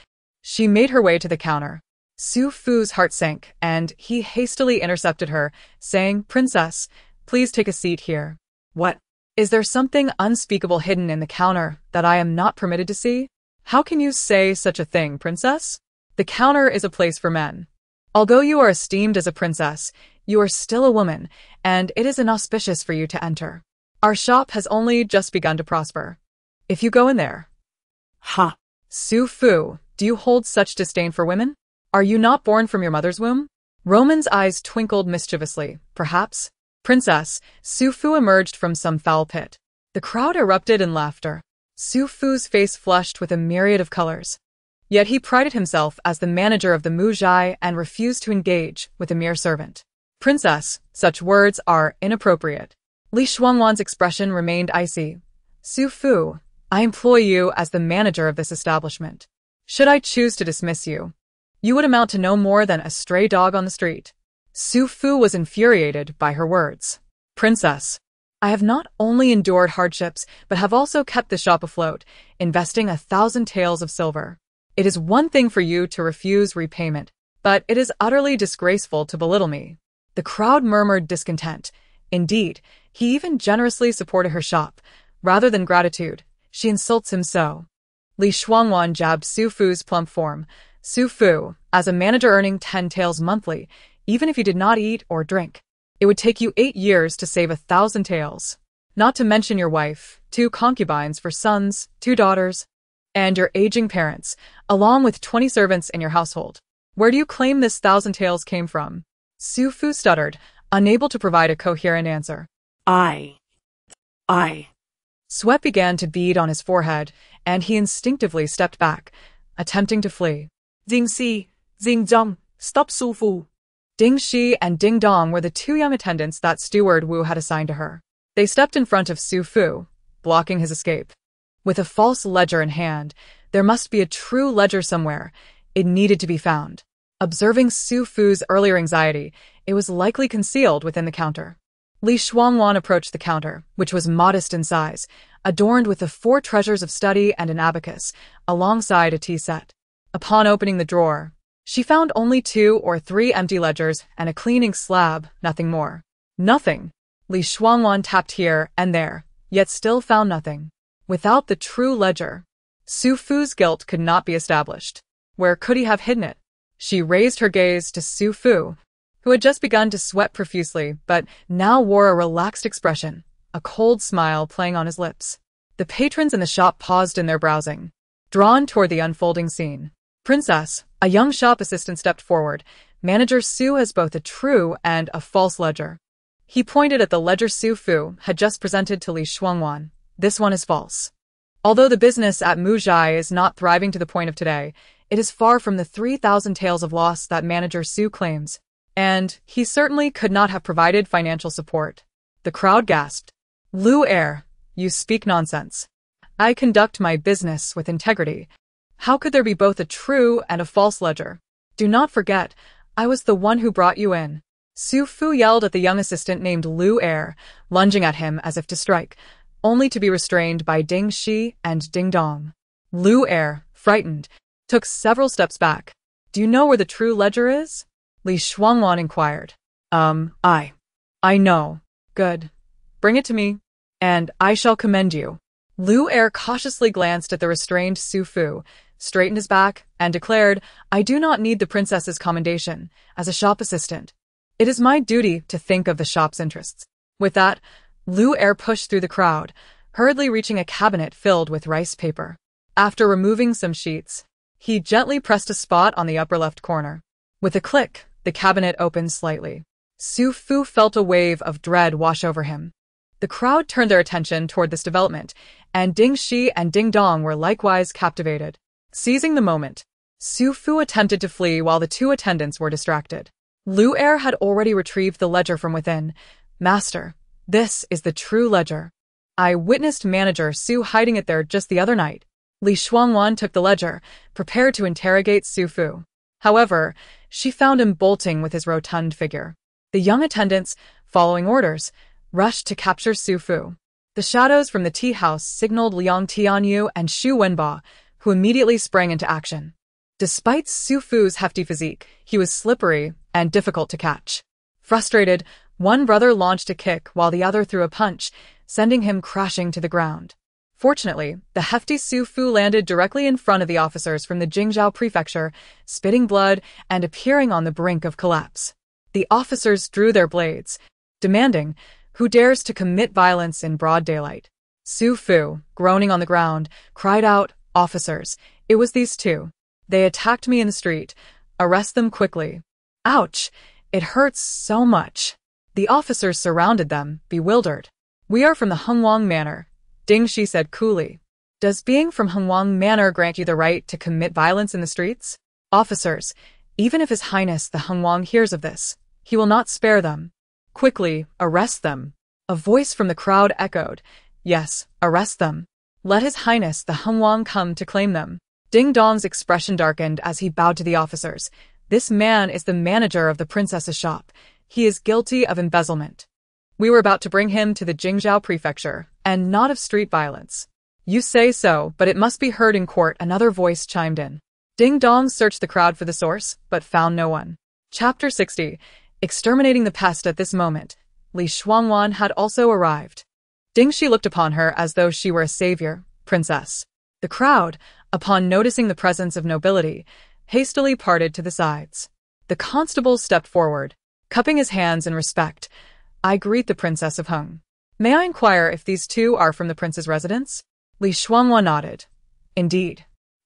she made her way to the counter. Su Fu's heart sank, and he hastily intercepted her, saying, "Princess, please take a seat here." "What? Is there something unspeakable hidden in the counter that I am not permitted to see? How can you say such a thing, princess? The counter is a place for men. Although you are esteemed as a princess, you are still a woman, and it is inauspicious for you to enter. Our shop has only just begun to prosper. If you go in there..." "Ha! Su Fu, do you hold such disdain for women? Are you not born from your mother's womb?" Roman's eyes twinkled mischievously. "Perhaps." "Princess," Su Fu emerged from some foul pit. The crowd erupted in laughter. Su Fu's face flushed with a myriad of colors. Yet he prided himself as the manager of the Muzhai and refused to engage with a mere servant. "Princess, such words are inappropriate." Li Shuangwan's expression remained icy. "Su Fu, I employ you as the manager of this establishment. Should I choose to dismiss you, you would amount to no more than a stray dog on the street." Su Fu was infuriated by her words. "Princess, I have not only endured hardships, but have also kept the shop afloat, investing 1,000 taels of silver. It is one thing for you to refuse repayment, but it is utterly disgraceful to belittle me." The crowd murmured discontent. Indeed, he even generously supported her shop. Rather than gratitude, she insults him so. Li Shuangwan jabbed Su Fu's plump form. "Su Fu, as a manager earning 10 taels monthly, even if you did not eat or drink, it would take you 8 years to save 1,000 taels. Not to mention your wife, 2 concubines for sons, 2 daughters, and your aging parents, along with 20 servants in your household. Where do you claim this 1,000 taels came from?" Su Fu stuttered, unable to provide a coherent answer. I. Sweat began to bead on his forehead, and he instinctively stepped back, attempting to flee. Ding Si, Ding Zhong, stop Su Fu. Ding Shi and Ding Dong were the two young attendants that Steward Wu had assigned to her. They stepped in front of Su Fu, blocking his escape. With a false ledger in hand, there must be a true ledger somewhere. It needed to be found. Observing Su Fu's earlier anxiety, it was likely concealed within the counter. Li Shuangwan approached the counter, which was modest in size, adorned with the 4 treasures of study and an abacus, alongside a tea set. Upon opening the drawer, she found only 2 or 3 empty ledgers and a cleaning slab, nothing more. Nothing. Li Shuangwan tapped here and there, yet still found nothing. Without the true ledger, Su Fu's guilt could not be established. Where could he have hidden it? She raised her gaze to Su Fu, who had just begun to sweat profusely, but now wore a relaxed expression, a cold smile playing on his lips. The patrons in the shop paused in their browsing, drawn toward the unfolding scene. Princess, a young shop assistant stepped forward. Manager Su has both a true and a false ledger. He pointed at the ledger Su Fu had just presented to Li Shuangwan. This one is false. Although the business at Muzhai is not thriving to the point of today, it is far from the 3,000 tales of loss that Manager Su claims. And he certainly could not have provided financial support. The crowd gasped. Lu Er, you speak nonsense. I conduct my business with integrity. How could there be both a true and a false ledger? Do not forget, I was the one who brought you in. Su Fu yelled at the young assistant named Lu Er, lunging at him as if to strike, only to be restrained by Ding Shi and Ding Dong. Lu Er, frightened, took several steps back. Do you know where the true ledger is? Li Shuangwan inquired. I know. Good. Bring it to me, and I shall commend you. Lu Er cautiously glanced at the restrained Su Fu, straightened his back, and declared, I do not need the princess's commendation. As a shop assistant, it is my duty to think of the shop's interests. With that, Lu Er pushed through the crowd, hurriedly reaching a cabinet filled with rice paper. After removing some sheets, he gently pressed a spot on the upper left corner. With a click, the cabinet opened slightly. Su Fu felt a wave of dread wash over him. The crowd turned their attention toward this development, and Ding Shi and Ding Dong were likewise captivated. Seizing the moment, Su Fu attempted to flee while the 2 attendants were distracted. Lu Er had already retrieved the ledger from within. Master, this is the true ledger. I witnessed Manager Su hiding it there just the other night. Li Shuangwan took the ledger, prepared to interrogate Su Fu. However, she found him bolting with his rotund figure. The young attendants, following orders, rushed to capture Su Fu. The shadows from the tea house signaled Liang Tianyu and Xu Wenba, who immediately sprang into action. Despite Su Fu's hefty physique, he was slippery and difficult to catch. Frustrated, one brother launched a kick while the other threw a punch, sending him crashing to the ground. Fortunately, the hefty Su Fu landed directly in front of the officers from the Jingzhou prefecture, spitting blood and appearing on the brink of collapse. The officers drew their blades, demanding, who dares to commit violence in broad daylight? Su Fu, groaning on the ground, cried out, Officers, it was these 2. They attacked me in the street. Arrest them quickly. Ouch! It hurts so much. The officers surrounded them, bewildered. We are from the Hengwang Manor, Ding Shi said coolly. Does being from Hengwang Manor grant you the right to commit violence in the streets? Officers, even if His Highness the Hengwang hears of this, he will not spare them. Quickly, arrest them. A voice from the crowd echoed. Yes, arrest them. Let His Highness the Hengwang come to claim them. Ding Dong's expression darkened as he bowed to the officers. This man is the manager of the princess's shop. He is guilty of embezzlement. We were about to bring him to the Jingzhou prefecture, and not of street violence. You say so, but it must be heard in court, another voice chimed in. Ding Dong searched the crowd for the source, but found no one. Chapter 60. Exterminating the pest. At this moment, Li Shuangwan had also arrived. Ding Shi looked upon her as though she were a savior, princess. The crowd, upon noticing the presence of nobility, hastily parted to the sides. The constable stepped forward, cupping his hands in respect. I greet the Princess of Heng. May I inquire if these 2 are from the prince's residence? Li Shuangwan nodded. Indeed.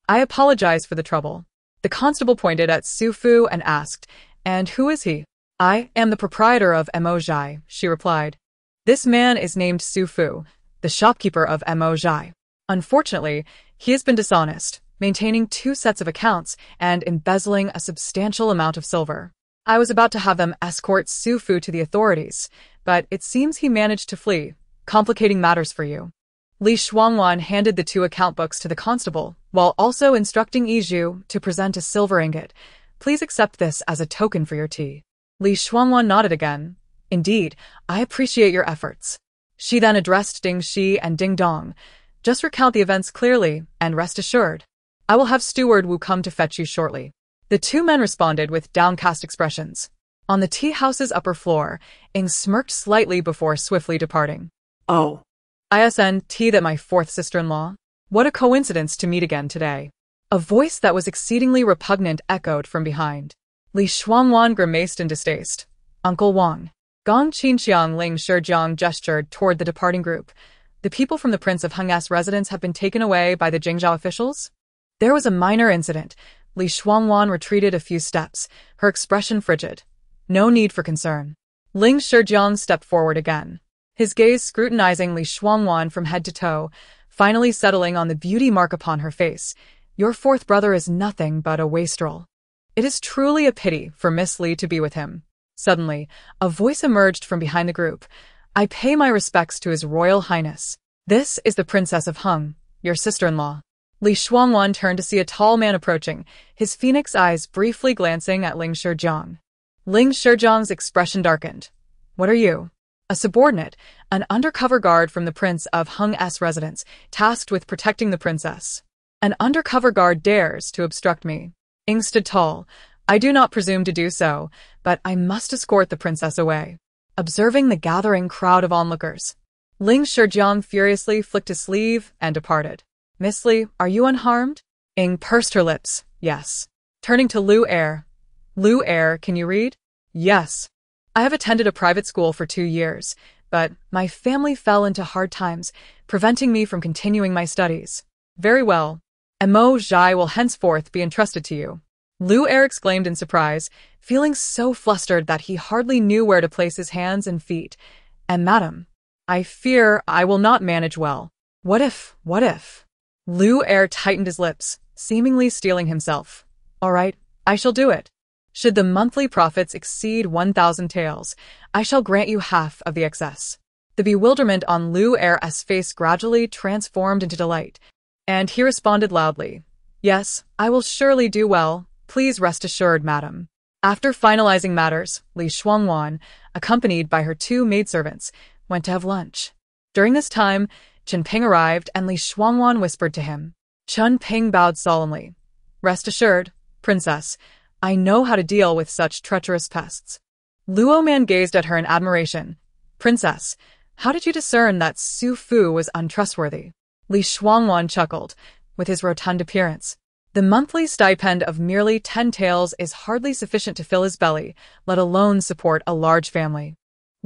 I apologize for the trouble. The constable pointed at Su Fu and asked, And who is he? I am the proprietor of Mo Zhai, she replied. This man is named Su Fu, the shopkeeper of Mo Zhai. Unfortunately, he has been dishonest, maintaining 2 sets of accounts and embezzling a substantial amount of silver. I was about to have them escort Su Fu to the authorities, but it seems he managed to flee, complicating matters for you. Li Shuangwan handed the 2 account books to the constable, while also instructing Yizhu to present a silver ingot. Please accept this as a token for your tea. Li Shuangwan nodded again. Indeed, I appreciate your efforts. She then addressed Ding Shi and Ding Dong. Just recount the events clearly, and rest assured. I will have Steward Wu come to fetch you shortly. The 2 men responded with downcast expressions. On the tea house's upper floor, Ing smirked slightly before swiftly departing. Oh. ISN tea that my 4th sister-in-law? What a coincidence to meet again today. A voice that was exceedingly repugnant echoed from behind. Li Shuangwan grimaced in distaste. Uncle Wang. Gong Qinxiang Ling Shijiang gestured toward the departing group. The people from the Prince of Heng's residence have been taken away by the Jingzhou officials? There was a minor incident. Li Shuangwan retreated a few steps, her expression frigid. No need for concern. Ling Shijiang stepped forward again, his gaze scrutinizing Li Shuangwan from head to toe, finally settling on the beauty mark upon her face. Your 4th brother is nothing but a wastrel. It is truly a pity for Miss Li to be with him. Suddenly, a voice emerged from behind the group. I pay my respects to His Royal Highness. This is the Princess of Heng, your sister-in-law. Li Shuangwan turned to see a tall man approaching, his phoenix eyes briefly glancing at Ling Shijiang. Ling Shijiang's expression darkened. What are you? A subordinate, an undercover guard from the Prince of Heng's residence, tasked with protecting the princess. An undercover guard dares to obstruct me. Ing stood tall. I do not presume to do so, but I must escort the princess away. Observing the gathering crowd of onlookers, Ling Shijiang furiously flicked his sleeve and departed. Miss Li, are you unharmed? Ing pursed her lips. Yes. Turning to Lu Er. Lu Er, can you read? Yes. I have attended a private school for 2 years, but my family fell into hard times, preventing me from continuing my studies. Very well. Mo Zhai will henceforth be entrusted to you. Lu Er exclaimed in surprise, feeling so flustered that he hardly knew where to place his hands and feet. And madam, I fear I will not manage well. What if? Lu Er tightened his lips, seemingly steeling himself. All right, I shall do it. Should the monthly profits exceed 1,000 taels, I shall grant you half of the excess. The bewilderment on Lu Er's face gradually transformed into delight, and he responded loudly. Yes, I will surely do well. Please rest assured, madam. After finalizing matters, Li Shuangwan, accompanied by her 2 maidservants, went to have lunch. During this time, Chen Ping arrived and Li Shuangwan whispered to him. Chen Ping bowed solemnly. Rest assured, princess, I know how to deal with such treacherous pests. Luo Man gazed at her in admiration. Princess, how did you discern that Su Fu was untrustworthy? Li Shuangwan chuckled, with his rotund appearance. The monthly stipend of merely 10 taels is hardly sufficient to fill his belly, let alone support a large family.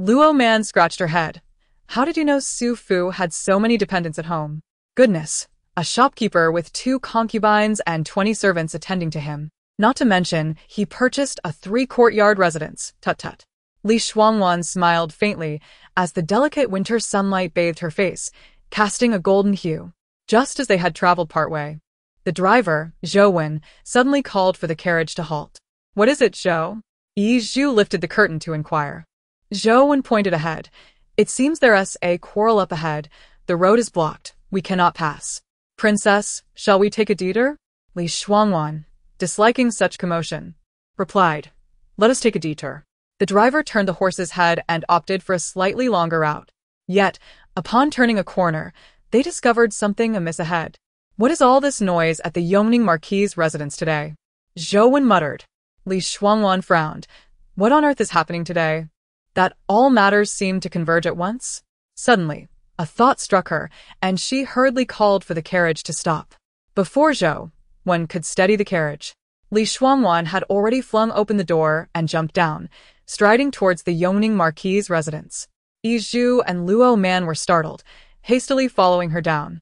Luo Man scratched her head. How did you know Su Fu had so many dependents at home? Goodness, a shopkeeper with 2 concubines and 20 servants attending to him. Not to mention, he purchased a 3-courtyard residence. Tut-tut. Li Shuangwan smiled faintly as the delicate winter sunlight bathed her face, casting a golden hue. Just as they had traveled partway, the driver, Zhou Wen, suddenly called for the carriage to halt. What is it, Zhou? Yizhu lifted the curtain to inquire. Zhou Wen pointed ahead. It seems there's a quarrel up ahead. The road is blocked. We cannot pass. Princess, shall we take a detour? Li Shuangwan, disliking such commotion, replied. Let us take a detour. The driver turned the horse's head and opted for a slightly longer route. Yet, upon turning a corner, they discovered something amiss ahead. What is all this noise at the Yongning Marquis' residence today? Zhou Wen muttered. Li Shuangwan frowned. What on earth is happening today? That all matters seemed to converge at once? Suddenly, a thought struck her, and she hurriedly called for the carriage to stop. Before Zhou Wen could steady the carriage, Li Shuangwan had already flung open the door and jumped down, striding towards the Yongning Marquis' residence. Yizhu and Luo Man were startled, hastily following her down.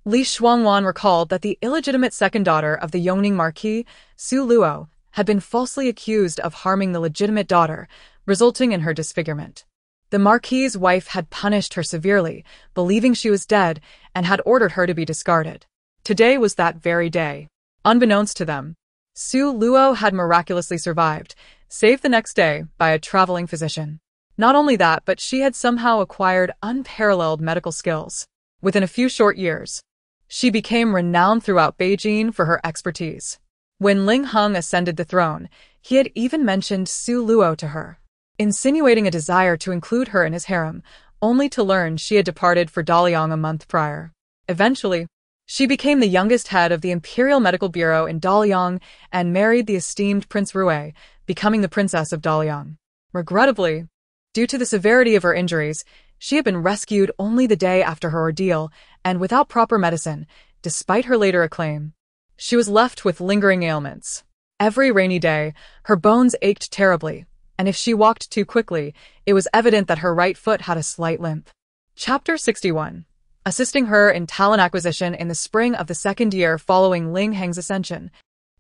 Li Shuangwan recalled that the illegitimate second daughter of the Yongning Marquis, Su Luo, had been falsely accused of harming the legitimate daughter, resulting in her disfigurement. The Marquis's wife had punished her severely, believing she was dead, and had ordered her to be discarded. Today was that very day. Unbeknownst to them, Su Luo had miraculously survived, saved the next day by a traveling physician. Not only that, but she had somehow acquired unparalleled medical skills. Within a few short years, she became renowned throughout Beijing for her expertise. When Ling Heng ascended the throne, he had even mentioned Su Luo to her, insinuating a desire to include her in his harem, only to learn she had departed for Daliang a month prior. Eventually, she became the youngest head of the Imperial Medical Bureau in Daliang and married the esteemed Prince Rui, becoming the Princess of Daliang. Regrettably, due to the severity of her injuries, she had been rescued only the day after her ordeal, and without proper medicine, despite her later acclaim. She was left with lingering ailments. Every rainy day, her bones ached terribly, and if she walked too quickly, it was evident that her right foot had a slight limp. Chapter 61. Assisting her in talent acquisition in the spring of the second year following Ling Heng's ascension,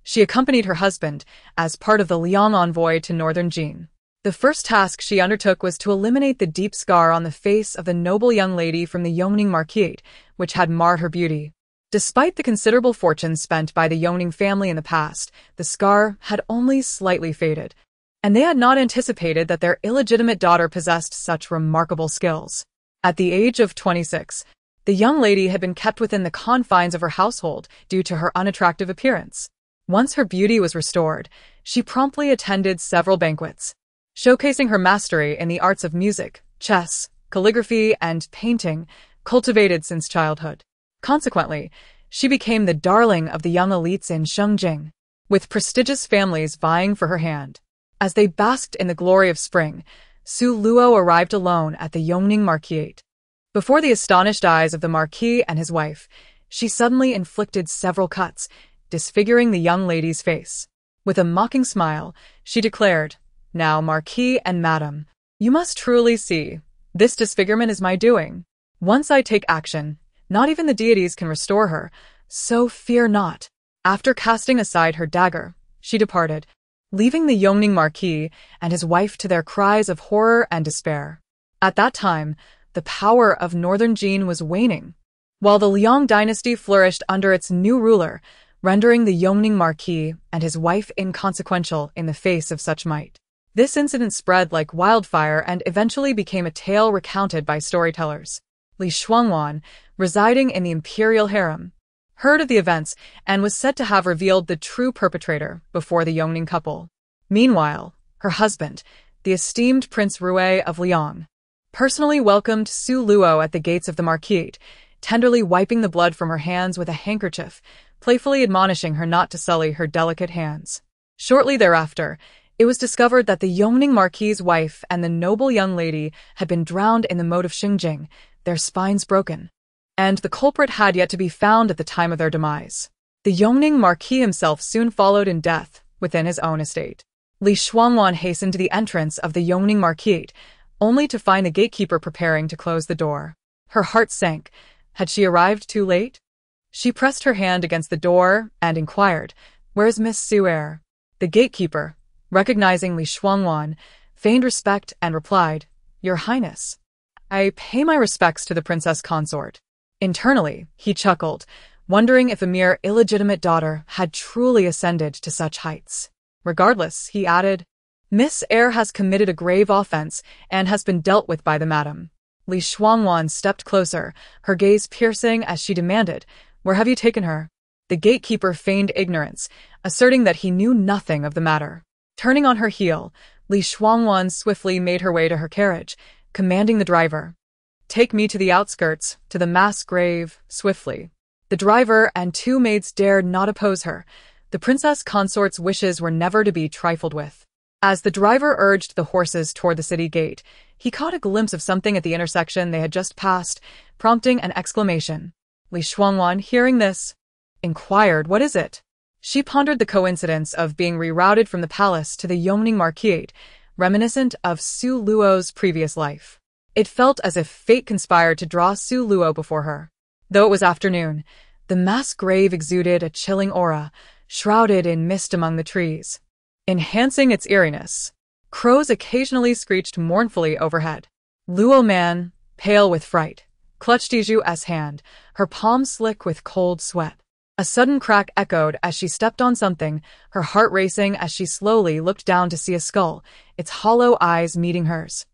she accompanied her husband as part of the Liang envoy to northern Jin. The first task she undertook was to eliminate the deep scar on the face of the noble young lady from the Yongning Marquis, which had marred her beauty. Despite the considerable fortune spent by the Yongning family in the past, the scar had only slightly faded, and they had not anticipated that their illegitimate daughter possessed such remarkable skills. At the age of 26, the young lady had been kept within the confines of her household due to her unattractive appearance. Once her beauty was restored, she promptly attended several banquets, showcasing her mastery in the arts of music, chess, calligraphy, and painting, cultivated since childhood. Consequently, she became the darling of the young elites in Shengjing, with prestigious families vying for her hand. As they basked in the glory of spring, Su Luo arrived alone at the Yongning Marquis. Before the astonished eyes of the Marquis and his wife, she suddenly inflicted several cuts, disfiguring the young lady's face. With a mocking smile, she declared, "Now, Marquis and Madam, you must truly see, this disfigurement is my doing. Once I take action, not even the deities can restore her, so fear not." After casting aside her dagger, she departed, leaving the Yongning Marquis and his wife to their cries of horror and despair. At that time, the power of northern Jin was waning, while the Liang dynasty flourished under its new ruler, rendering the Yongning Marquis and his wife inconsequential in the face of such might. This incident spread like wildfire and eventually became a tale recounted by storytellers. Shuangwan, residing in the imperial harem, heard of the events and was said to have revealed the true perpetrator before the Yongning couple. Meanwhile, her husband, the esteemed Prince Rui of Liang, personally welcomed Su Luo at the gates of the Marquis, tenderly wiping the blood from her hands with a handkerchief, playfully admonishing her not to sully her delicate hands. Shortly thereafter, it was discovered that the Yongning Marquis's wife and the noble young lady had been drowned in the moat of Xingjing, their spines broken, and the culprit had yet to be found at the time of their demise. The Yongning Marquis himself soon followed in death within his own estate. Shuangwan hastened to the entrance of the Yongning Marquis, only to find the gatekeeper preparing to close the door. Her heart sank. Had she arrived too late? She pressed her hand against the door and inquired, "Where is Miss Su'er?" The gatekeeper, recognizing Shuangwan, feigned respect and replied, "Your Highness, I pay my respects to the princess consort." Internally, he chuckled, wondering if a mere illegitimate daughter had truly ascended to such heights. Regardless, he added, "Miss Eyre has committed a grave offense and has been dealt with by the madam." Shuangwan stepped closer, her gaze piercing as she demanded, "Where have you taken her?" The gatekeeper feigned ignorance, asserting that he knew nothing of the matter. Turning on her heel, Shuangwan swiftly made her way to her carriage, commanding the driver, "Take me to the outskirts, to the mass grave, swiftly." The driver and two maids dared not oppose her. The princess consort's wishes were never to be trifled with. As the driver urged the horses toward the city gate, he caught a glimpse of something at the intersection they had just passed, prompting an exclamation. Shuangwan, hearing this, inquired, "What is it?" She pondered the coincidence of being rerouted from the palace to the Yongning Marquis, reminiscent of Su Luo's previous life. It felt as if fate conspired to draw Su Luo before her. Though it was afternoon, the mass grave exuded a chilling aura, shrouded in mist among the trees, enhancing its eeriness. Crows occasionally screeched mournfully overhead. Luo Man, pale with fright, clutched Iju's hand, her palm slick with cold sweat. A sudden crack echoed as she stepped on something, her heart racing as she slowly looked down to see a skull, its hollow eyes meeting hers.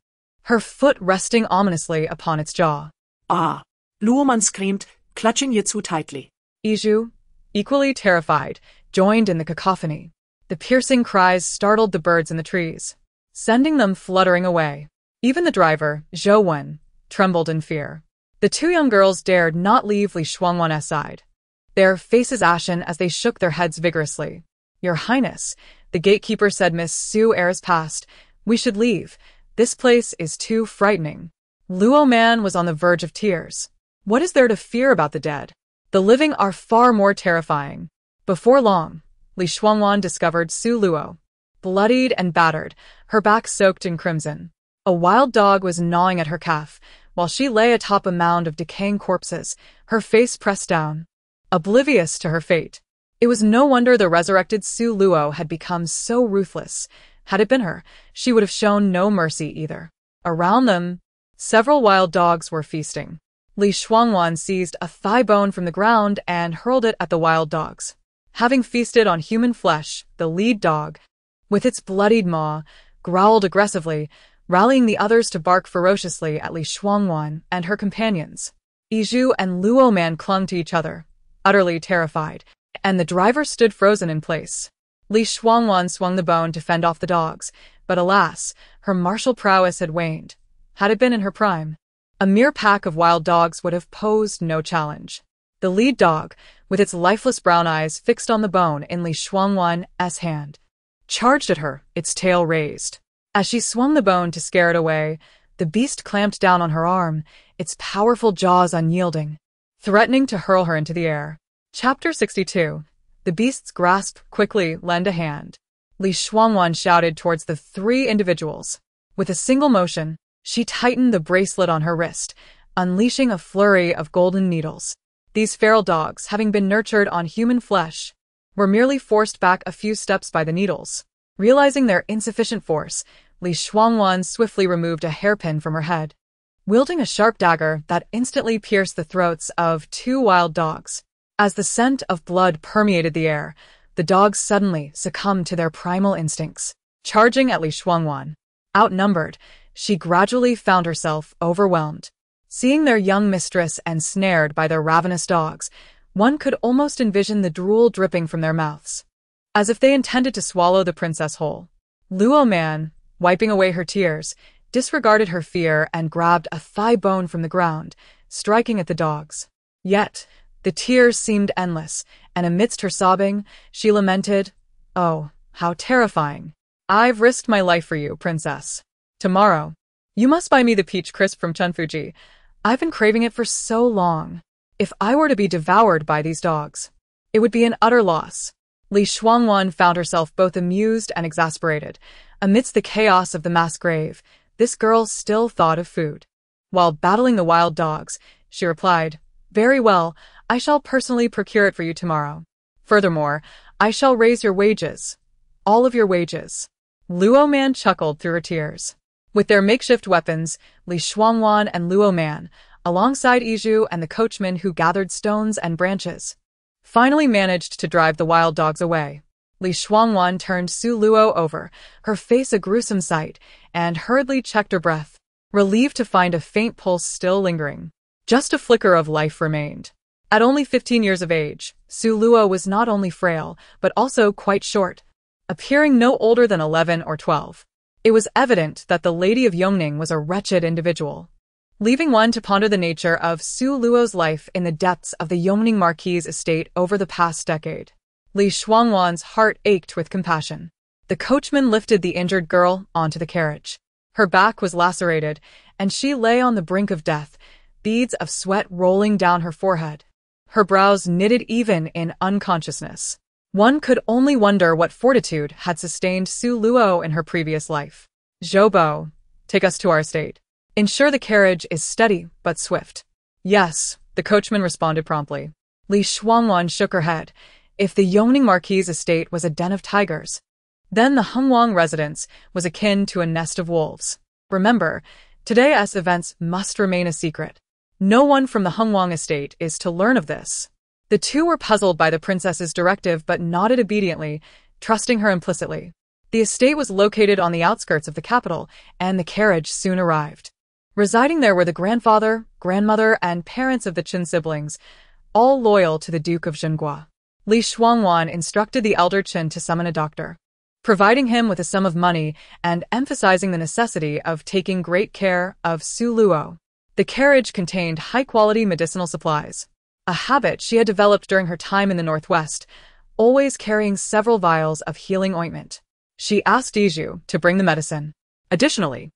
Her foot resting ominously upon its jaw. Ah! Luoman screamed, clutching Yitsu tightly. Iju, equally terrified, joined in the cacophony. The piercing cries startled the birds in the trees, sending them fluttering away. Even the driver, Zhouwen, trembled in fear. The two young girls dared not leave Li Shuangwan's side, their faces ashen as they shook their heads vigorously. Your Highness, the gatekeeper said, Miss Su Airs past. We should leave. This place is too frightening. Luo Man was on the verge of tears. What is there to fear about the dead? The living are far more terrifying. Before long, Li Shuangwan discovered Su Luo, bloodied and battered, her back soaked in crimson. A wild dog was gnawing at her calf, while she lay atop a mound of decaying corpses, her face pressed down, oblivious to her fate. It was no wonder the resurrected Su Luo had become so ruthless. Had it been her, she would have shown no mercy either. Around them, several wild dogs were feasting. Li Shuangwan seized a thigh bone from the ground and hurled it at the wild dogs. Having feasted on human flesh, the lead dog, with its bloodied maw, growled aggressively, rallying the others to bark ferociously at Li Shuangwan and her companions. Iju and Luo Man clung to each other, utterly terrified, and the driver stood frozen in place. Li Shuangwan swung the bone to fend off the dogs, but alas, her martial prowess had waned. Had it been in her prime, a mere pack of wild dogs would have posed no challenge. The lead dog, with its lifeless brown eyes fixed on the bone in Li Shuangwan's hand, charged at her, its tail raised. As she swung the bone to scare it away, the beast clamped down on her arm, its powerful jaws unyielding, threatening to hurl her into the air. Chapter 62. The beast's grasp quickly lent a hand. Li Shuangwan shouted towards the three individuals. With a single motion, she tightened the bracelet on her wrist, unleashing a flurry of golden needles. These feral dogs, having been nurtured on human flesh, were merely forced back a few steps by the needles. Realizing their insufficient force, Li Shuangwan swiftly removed a hairpin from her head, wielding a sharp dagger that instantly pierced the throats of two wild dogs. As the scent of blood permeated the air, the dogs suddenly succumbed to their primal instincts, charging at Li Shuangwan. Outnumbered, she gradually found herself overwhelmed. Seeing their young mistress ensnared by their ravenous dogs, one could almost envision the drool dripping from their mouths, as if they intended to swallow the princess whole. Luo Man, wiping away her tears, disregarded her fear and grabbed a thigh bone from the ground, striking at the dogs. Yet, the tears seemed endless, and amidst her sobbing, she lamented, "Oh, how terrifying. I've risked my life for you, princess. Tomorrow, you must buy me the peach crisp from Chunfuji. I've been craving it for so long. If I were to be devoured by these dogs, it would be an utter loss." Li Shuangwan found herself both amused and exasperated. Amidst the chaos of the mass grave, this girl still thought of food. While battling the wild dogs, she replied, "Very well, I shall personally procure it for you tomorrow. Furthermore, I shall raise your wages. All of your wages." Luo Man chuckled through her tears. With their makeshift weapons, Li Shuangwan and Luo Man, alongside Iju and the coachman who gathered stones and branches, finally managed to drive the wild dogs away. Li Shuangwan turned Su Luo over, her face a gruesome sight, and hurriedly checked her breath, relieved to find a faint pulse still lingering. Just a flicker of life remained. At only 15 years of age, Su Luo was not only frail, but also quite short, appearing no older than 11 or 12. It was evident that the Lady of Yongning was a wretched individual. Leaving one to ponder the nature of Su Luo's life in the depths of the Yongning Marquis' estate over the past decade, Li Shuangwan's heart ached with compassion. The coachman lifted the injured girl onto the carriage. Her back was lacerated, and she lay on the brink of death, beads of sweat rolling down her forehead, her brows knitted even in unconsciousness. One could only wonder what fortitude had sustained Su Luo in her previous life. "Zhoubo, take us to our estate. Ensure the carriage is steady but swift." "Yes," the coachman responded promptly. Li Shuangwan shook her head. If the Yongning Marquis' estate was a den of tigers, Then the Shuangwan residence was akin to a nest of wolves. Remember, today's events must remain a secret. No one from the Shuangwan estate is to learn of this. The two were puzzled by the princess's directive but nodded obediently, trusting her implicitly. The estate was located on the outskirts of the capital, and the carriage soon arrived. Residing there were the grandfather, grandmother, and parents of the Qin siblings, all loyal to the Duke of Zhenghua. Li Shuangwan instructed the elder Qin to summon a doctor, providing him with a sum of money and emphasizing the necessity of taking great care of Su Luo. The carriage contained high-quality medicinal supplies, a habit she had developed during her time in the northwest, always carrying several vials of healing ointment. She asked Iju to bring the medicine. Additionally,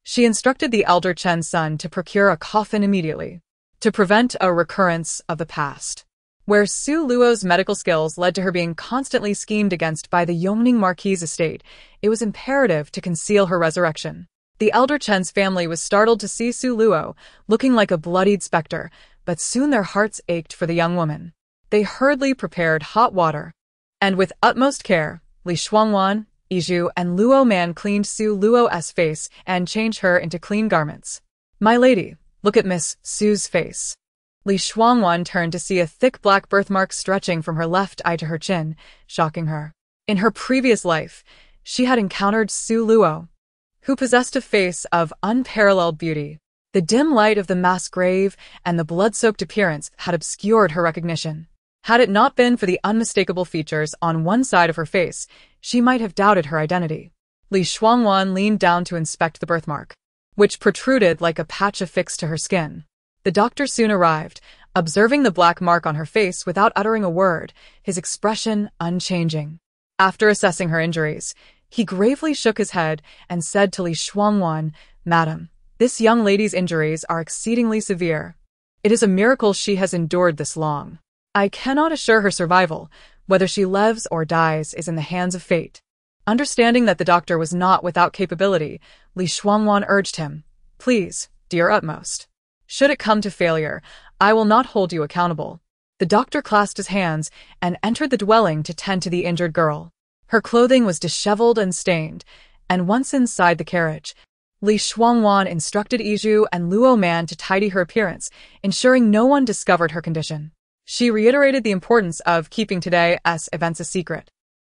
she instructed the elder Chen's son to procure a coffin immediately, to prevent a recurrence of the past. Where Su Luo's medical skills led to her being constantly schemed against by the Yongning Marquis estate, it was imperative to conceal her resurrection. The elder Chen's family was startled to see Su Luo, looking like a bloodied specter, but soon their hearts ached for the young woman. They hurriedly prepared hot water, and with utmost care, Li Shuangwan, Iju, and Luo Man cleaned Su Luo's face and changed her into clean garments. "My lady, look at Miss Su's face." Li Shuangwan turned to see a thick black birthmark stretching from her left eye to her chin, shocking her. In her previous life, she had encountered Su Luo, who possessed a face of unparalleled beauty. The dim light of the mass grave and the blood-soaked appearance had obscured her recognition. Had it not been for the unmistakable features on one side of her face, she might have doubted her identity. Li Shuangwan leaned down to inspect the birthmark, which protruded like a patch affixed to her skin. The doctor soon arrived, observing the black mark on her face without uttering a word, his expression unchanging. After assessing her injuries, he gravely shook his head and said to Li Shuangwan, "Madam, this young lady's injuries are exceedingly severe. It is a miracle she has endured this long. I cannot assure her survival. Whether she lives or dies is in the hands of fate." Understanding that the doctor was not without capability, Li Shuangwan urged him, "Please, do your utmost. Should it come to failure, I will not hold you accountable." The doctor clasped his hands and entered the dwelling to tend to the injured girl. Her clothing was disheveled and stained, and once inside the carriage, Li Shuangwan instructed Iju and Luo Man to tidy her appearance, ensuring no one discovered her condition. She reiterated the importance of keeping today's events a secret.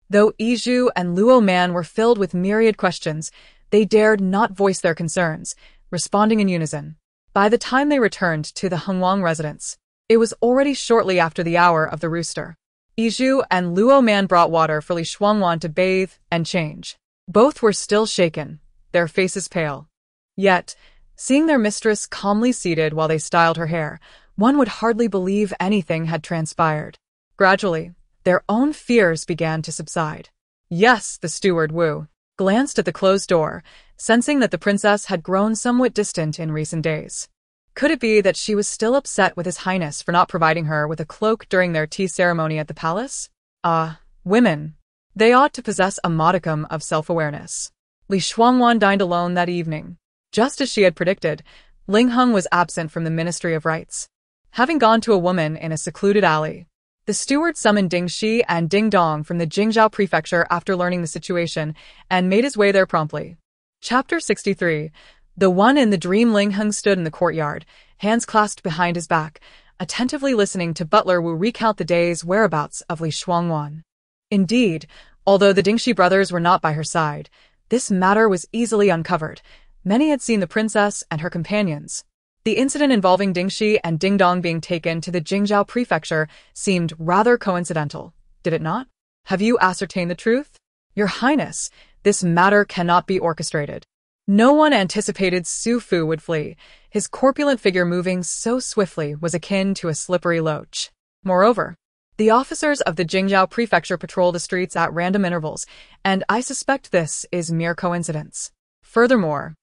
Though Iju and Luo Man were filled with myriad questions, they dared not voice their concerns, responding in unison. By the time they returned to the Shuangwan residence, it was already shortly after the hour of the rooster. Iju and Luo Man brought water for Li Shuangwan to bathe and change. Both were still shaken, their faces pale. Yet, seeing their mistress calmly seated while they styled her hair, one would hardly believe anything had transpired. Gradually, their own fears began to subside. Yes, the steward Wu glanced at the closed door, sensing that the princess had grown somewhat distant in recent days. Could it be that she was still upset with His Highness for not providing her with a cloak during their tea ceremony at the palace? Women. They ought to possess a modicum of self-awareness. Li Shuangwan dined alone that evening. Just as she had predicted, Ling Heng was absent from the Ministry of Rites, having gone to a woman in a secluded alley. The steward summoned Ding Shi and Ding Dong from the Jingzhou prefecture after learning the situation and made his way there promptly. Chapter 63. The one in the dream. Ling Heng stood in the courtyard, hands clasped behind his back, attentively listening to Butler Wu recount the day's whereabouts of Li Shuangwan. Indeed, although the Dingxi brothers were not by her side, this matter was easily uncovered. Many had seen the princess and her companions. The incident involving Dingxi and Ding Dong being taken to the Jingzhou prefecture seemed rather coincidental, did it not? Have you ascertained the truth? Your Highness, this matter cannot be orchestrated. No one anticipated Su Fu would flee. His corpulent figure moving so swiftly was akin to a slippery loach. Moreover, the officers of the Jingzhou prefecture patrol the streets at random intervals, and I suspect this is mere coincidence. Furthermore,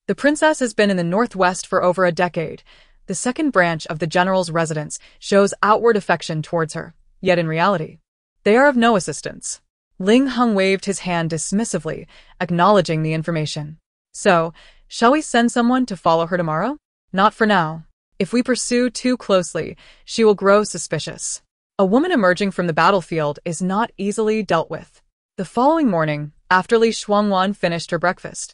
the princess has been in the northwest for over a decade. The second branch of the general's residence shows outward affection towards her, yet in reality, they are of no assistance. Ling Heng waved his hand dismissively, acknowledging the information. So, shall we send someone to follow her tomorrow? Not for now. If we pursue too closely, she will grow suspicious. A woman emerging from the battlefield is not easily dealt with. The following morning, After Li Shuangwan finished her breakfast,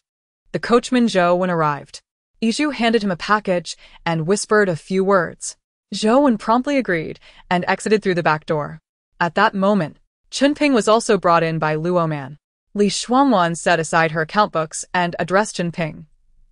the coachman Zhou arrived. Yizhu handed him a package and whispered a few words. Zhou promptly agreed and exited through the back door. At that moment, Chunping was also brought in by Luoman. Li Shuangwan set aside her account books and addressed Chunping.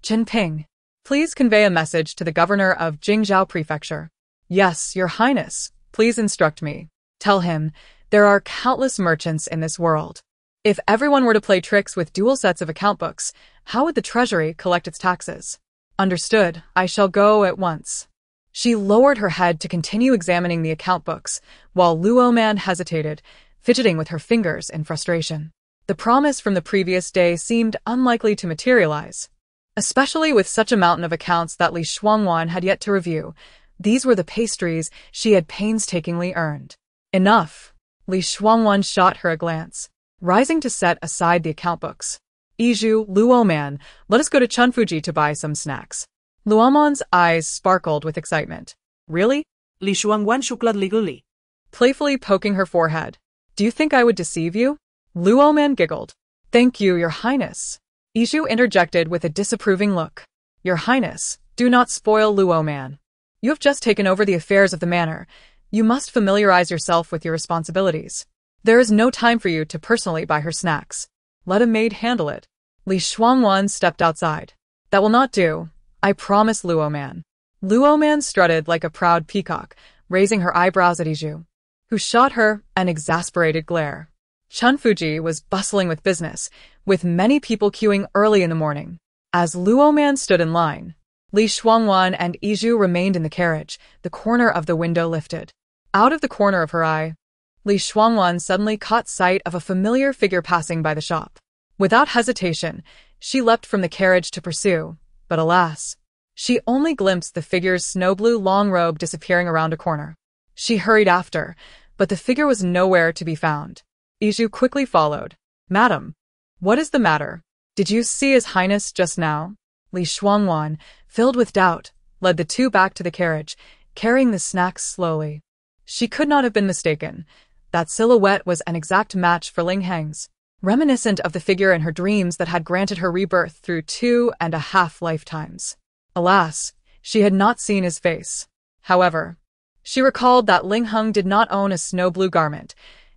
Chunping, please convey a message to the governor of Jingzhou Prefecture. Yes, Your Highness, please instruct me. Tell him, there are countless merchants in this world. If everyone were to play tricks with dual sets of account books, how would the treasury collect its taxes? Understood, I shall go at once. She lowered her head to continue examining the account books, while Luoman hesitated, fidgeting with her fingers in frustration. The promise from the previous day seemed unlikely to materialize, especially with such a mountain of accounts that Li Shuangwan had yet to review. These were the pastries she had painstakingly earned. Enough! Li Shuangwan shot her a glance, rising to set aside the account books. Yizhu, Luoman, let us go to Chunfuji to buy some snacks. Luoman's eyes sparkled with excitement. Really? Li Shuangwan shook legally. Playfully poking her forehead. Do you think I would deceive you? Luoman giggled. Thank you, Your Highness. Yizhu interjected with a disapproving look. Your Highness, do not spoil Luoman. You have just taken over the affairs of the manor. You must familiarize yourself with your responsibilities. There is no time for you to personally buy her snacks. Let a maid handle it. Li Shuangwan stepped outside. That will not do. I promise, Luoman. Luoman strutted like a proud peacock, raising her eyebrows at Yizhu, who shot her an exasperated glare. Chunfuji was bustling with business, with many people queuing early in the morning. As Luoman stood in line, Li Shuangwan and Yizhu remained in the carriage, the corner of the window lifted. Out of the corner of her eye, Li Shuangwan suddenly caught sight of a familiar figure passing by the shop. Without hesitation, she leapt from the carriage to pursue, but alas, she only glimpsed the figure's snow-blue long robe disappearing around a corner. She hurried after, but the figure was nowhere to be found. Yizhu quickly followed. Madam, what is the matter? Did you see His Highness just now? Li Shuangwan, filled with doubt, led the two back to the carriage, carrying the snacks slowly. She could not have been mistaken. That silhouette was an exact match for Ling Heng's, reminiscent of the figure in her dreams that had granted her rebirth through 2.5 lifetimes. Alas, she had not seen his face. However, she recalled that Ling Heng did not own a snow-blue garment.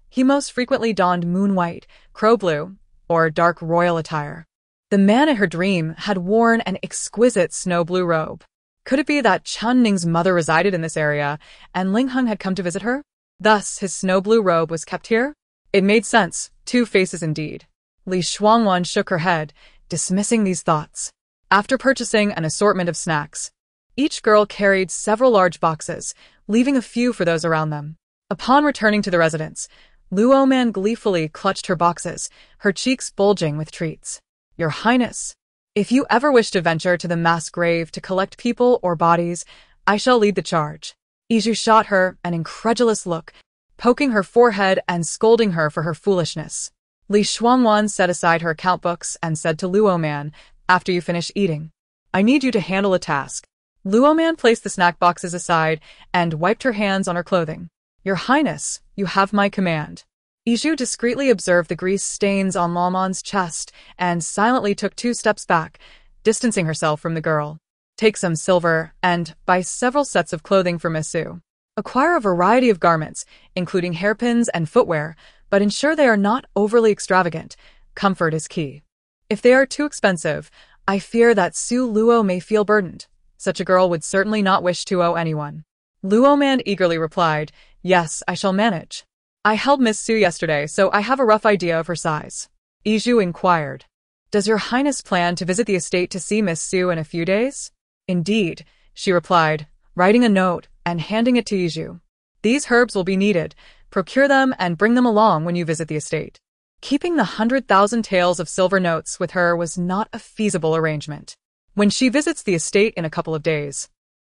He most frequently donned moon-white, crow-blue, or dark royal attire. The man in her dream had worn an exquisite snow-blue robe. Could it be that Chun Ning's mother resided in this area, and Ling Heng had come to visit her? Thus, his snow-blue robe was kept here? It made sense. Two faces indeed. Li Shuangwan shook her head, dismissing these thoughts. After purchasing an assortment of snacks, each girl carried several large boxes, leaving a few for those around them. Upon returning to the residence, Luoman gleefully clutched her boxes, her cheeks bulging with treats. Your Highness, if you ever wish to venture to the mass grave to collect people or bodies, I shall lead the charge. Yizhu shot her an incredulous look, poking her forehead and scolding her for her foolishness. Li Shuangwan set aside her account books and said to Luoman, after you finish eating, I need you to handle a task. Luoman placed the snack boxes aside and wiped her hands on her clothing. Your Highness, you have my command. Yizhu discreetly observed the grease stains on Luoman's chest and silently took 2 steps back, distancing herself from the girl. Take some silver and buy several sets of clothing for Miss Su. Acquire a variety of garments, including hairpins and footwear, but ensure they are not overly extravagant. Comfort is key. If they are too expensive, I fear that Su Luo may feel burdened. Such a girl would certainly not wish to owe anyone. Luoman eagerly replied, Yes, I shall manage. I held Miss Su yesterday, so I have a rough idea of her size. Yizhu inquired. Does Your Highness plan to visit the estate to see Miss Su in a few days? Indeed, she replied, writing a note and handing it to Yizhu. These herbs will be needed. Procure them and bring them along when you visit the estate. Keeping the 100,000 taels of silver notes with her was not a feasible arrangement. When she visits the estate in a couple of days,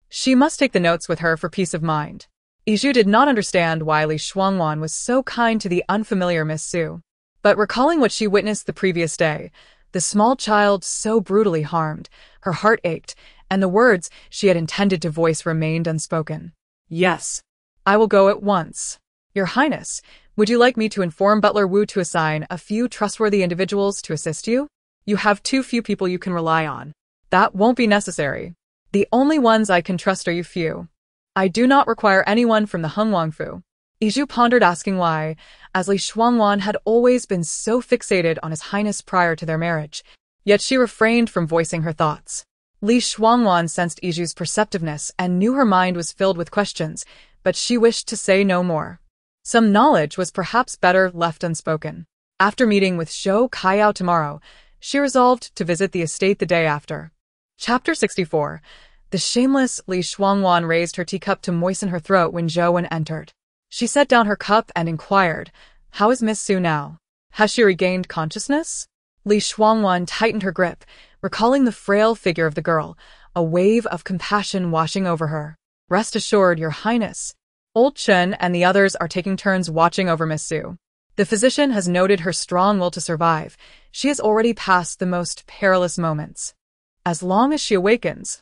she must take the notes with her for peace of mind. Yizhu did not understand why Li Shuangwan was so kind to the unfamiliar Miss Su. But recalling what she witnessed the previous day, the small child so brutally harmed, her heart ached, and the words she had intended to voice remained unspoken. Yes, I will go at once. Your Highness, would you like me to inform Butler Wu to assign a few trustworthy individuals to assist you? You have too few people you can rely on. That won't be necessary. The only ones I can trust are you few. I do not require anyone from the Hengwangfu. Iju pondered, asking why, as Li Shuangwan had always been so fixated on His Highness prior to their marriage, yet she refrained from voicing her thoughts. Li Shuangwan sensed Iju's perceptiveness and knew her mind was filled with questions, but she wished to say no more. Some knowledge was perhaps better left unspoken. After meeting with Zhou Kaiyao tomorrow, she resolved to visit the estate the day after. Chapter 64. The shameless Li Shuangwan raised her teacup to moisten her throat when Zhou entered. She set down her cup and inquired, "How is Miss Su now? Has she regained consciousness?" Li Shuangwan tightened her grip, recalling the frail figure of the girl, a wave of compassion washing over her. "Rest assured, Your Highness. Old Chen and the others are taking turns watching over Miss Su. The physician has noted her strong will to survive. She has already passed the most perilous moments. As long as she awakens,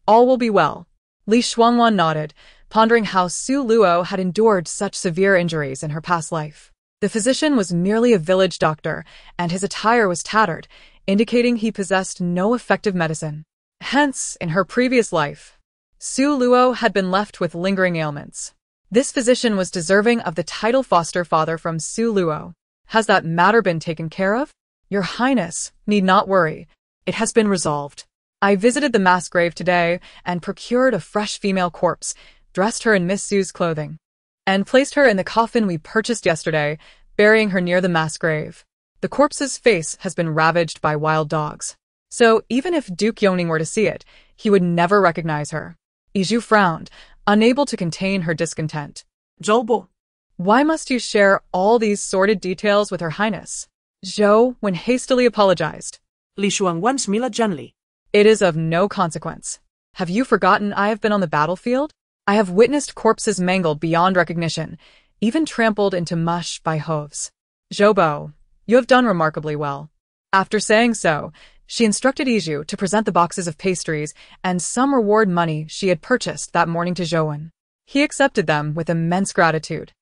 all will be well." Li Shuangwan nodded, pondering how Su Luo had endured such severe injuries in her past life. The physician was merely a village doctor, and his attire was tattered, indicating he possessed no effective medicine. Hence, in her previous life, Su Luo had been left with lingering ailments. This physician was deserving of the title foster father from Su Luo. Has that matter been taken care of? Your Highness need not worry. It has been resolved. I visited the mass grave today and procured a fresh female corpse, dressed her in Miss Su's clothing, and placed her in the coffin we purchased yesterday, burying her near the mass grave. The corpse's face has been ravaged by wild dogs, so even if Duke Yoning were to see it, he would never recognize her. Iju frowned, unable to contain her discontent. Zhou, Why must you share all these sordid details with Her Highness? Zhou, when hastily apologized. Li Shuangwan smiled gently. It is of no consequence. Have you forgotten I have been on the battlefield? I have witnessed corpses mangled beyond recognition, even trampled into mush by hooves. Zhoubo, you have done remarkably well. After saying so, she instructed Iju to present the boxes of pastries and some reward money she had purchased that morning to Zhouwen. He accepted them with immense gratitude.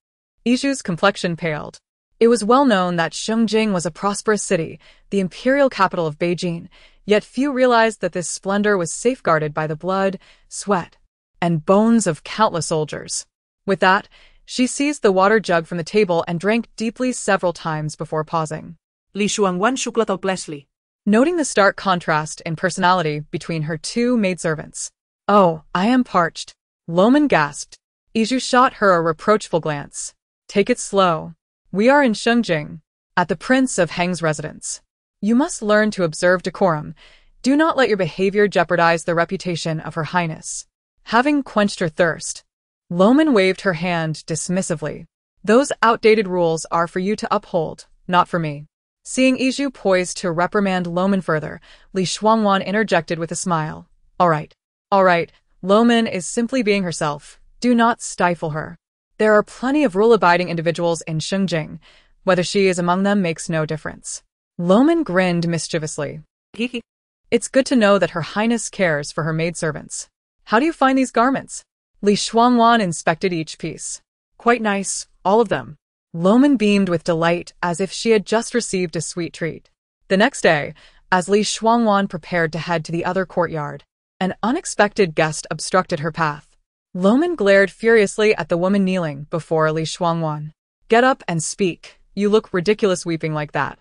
Iju's complexion paled. It was well known that Shengjing was a prosperous city, the imperial capital of Beijing, yet few realized that this splendor was safeguarded by the blood, sweat, and bones of countless soldiers. With that, she seized the water jug from the table and drank deeply several times before pausing. Li Shuangwan shuklat oblessly. Noting the stark contrast in personality between her two maidservants. "Oh, I am parched," Loman gasped. Iju shot her a reproachful glance. "Take it slow. We are in Shengjing, at the Prince of Heng's residence. You must learn to observe decorum. Do not let your behavior jeopardize the reputation of Her Highness." Having quenched her thirst, Loman waved her hand dismissively. "Those outdated rules are for you to uphold, not for me." Seeing Iju poised to reprimand Loman further, Li Shuangwan interjected with a smile. All right. Loman is simply being herself. Do not stifle her. There are plenty of rule-abiding individuals in Shengjing. Whether she is among them makes no difference." Loman grinned mischievously. "It's good to know that Her Highness cares for her maidservants. How do you find these garments?" Li Shuangwan inspected each piece. Quite nice, all of them. Loman beamed with delight as if she had just received a sweet treat. The next day, as Li Shuangwan prepared to head to the other courtyard, an unexpected guest obstructed her path. Loman glared furiously at the woman kneeling before Li Shuangwan. "Get up and speak. You look ridiculous weeping like that."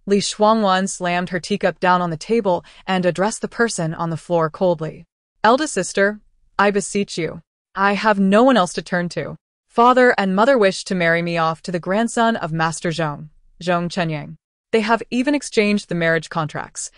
Li Shuangwan slammed her teacup down on the table and addressed the person on the floor coldly. "Eldest sister, I beseech you. I have no one else to turn to. Father and mother wish to marry me off to the grandson of Master Zhong Chenyang. They have even exchanged the marriage contracts.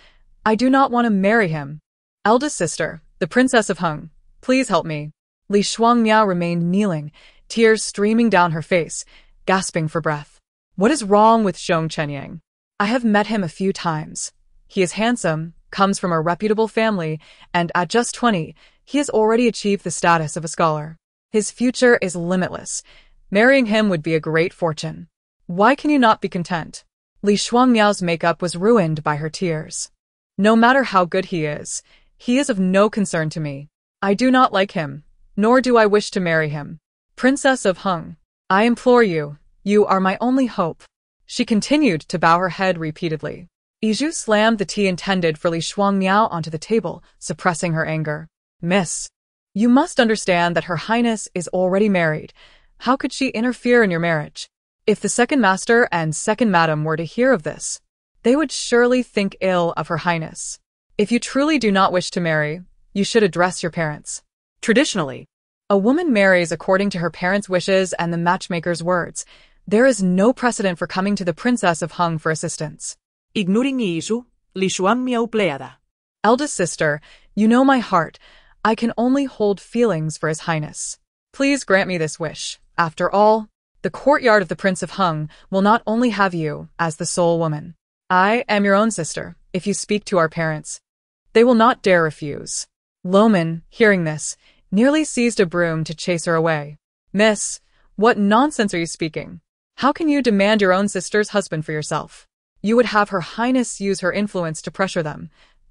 I do not want to marry him. Eldest sister, the Princess of Heng, please help me." Li Shuangmiao remained kneeling, tears streaming down her face, gasping for breath. "What is wrong with Zhong Chenyang? I have met him a few times. He is handsome, comes from a reputable family, and at just 20, he has already achieved the status of a scholar. His future is limitless. Marrying him would be a great fortune. Why can you not be content?" Li Shuangmiao's makeup was ruined by her tears. "No matter how good he is of no concern to me. I do not like him, nor do I wish to marry him. Princess of Heng, I implore you, you are my only hope. She continued to bow her head repeatedly. Iju slammed the tea intended for Li Shuangmiao onto the table, suppressing her anger. Miss, you must understand that Her Highness is already married. How could she interfere in your marriage? If the second master and second madam were to hear of this, they would surely think ill of Her Highness. If you truly do not wish to marry, you should address your parents. Traditionally, A woman marries according to her parents' wishes and the matchmaker's words. There is no precedent for coming to the Princess of Hung for assistance. ignoring isu, Li Shuangmiao pleada. Eldest sister, you know my heart. I can only hold feelings for His Highness. Please grant me this wish. After all, the courtyard of the Prince of Hung will not only have you as the sole woman. I am your own sister. If you speak to our parents, they will not dare refuse. Loman, hearing this, nearly seized a broom to chase her away. Miss, what nonsense are you speaking? How can you demand your own sister's husband for yourself? You would have Her Highness use her influence to pressure them.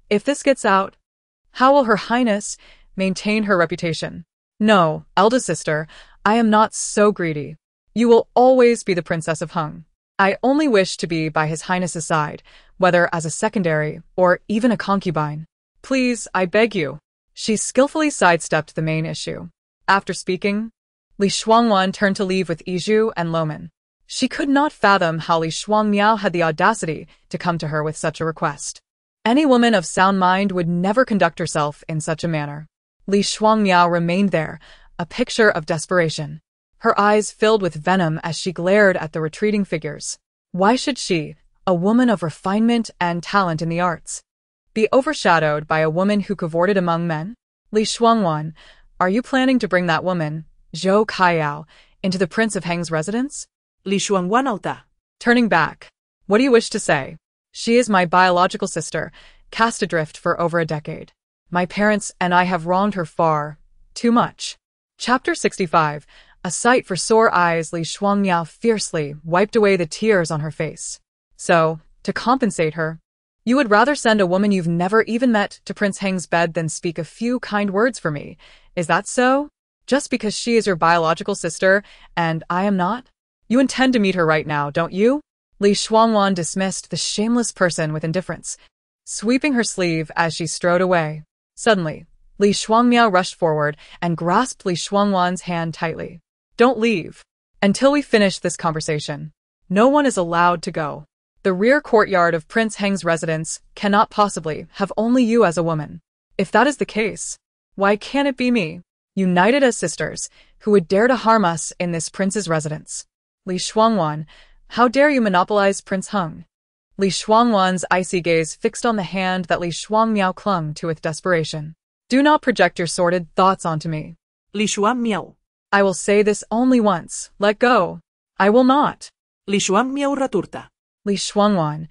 If this gets out, how will Her Highness maintain her reputation? No, eldest sister, I am not so greedy. You will always be the Princess of Hung. I only wish to be by His Highness's side, whether as a secondary or even a concubine. Please, I beg you. She skillfully sidestepped the main issue. After speaking, Li Shuangwan turned to leave with Iju and Loman. She could not fathom how Li Shuangmiao had the audacity to come to her with such a request. Any woman of sound mind would never conduct herself in such a manner. Li Shuangmiao remained there, a picture of desperation. Her eyes filled with venom as she glared at the retreating figures. Why should she, a woman of refinement and talent in the arts, be overshadowed by a woman who cavorted among men? Li Shuangwan, are you planning to bring that woman, Zhou Kaiyao, into the Prince of Hang's residence? Li Shuangwan alta. Turning back, what do you wish to say? She is my biological sister, cast adrift for over a decade. My parents and I have wronged her far too much. Chapter 65. A sight for sore eyes. Li Shuangmiao fiercely wiped away the tears on her face. So, to compensate her, you would rather send a woman you've never even met to Prince Hang's bed than speak a few kind words for me. Is that so? Just because she is your biological sister and I am not? You intend to meet her right now, don't you? Li Shuangwan dismissed the shameless person with indifference, sweeping her sleeve as she strode away. Suddenly, Li Shuangmiao rushed forward and grasped Li Shuangwan's hand tightly. Don't leave. Until we finish this conversation, no one is allowed to go. The rear courtyard of Prince Heng's residence cannot possibly have only you as a woman. If that is the case, why can't it be me, united as sisters, who would dare to harm us in this prince's residence? Li Shuangwan, how dare you monopolize Prince Hung? Li Shuangwan's icy gaze fixed on the hand that Li Shuangmiao clung to with desperation. Do not project your sordid thoughts onto me. Li Shuangmiao. I will say this only once. Let go. I will not. Li Shuangmiao raturta. Li Shuangwan,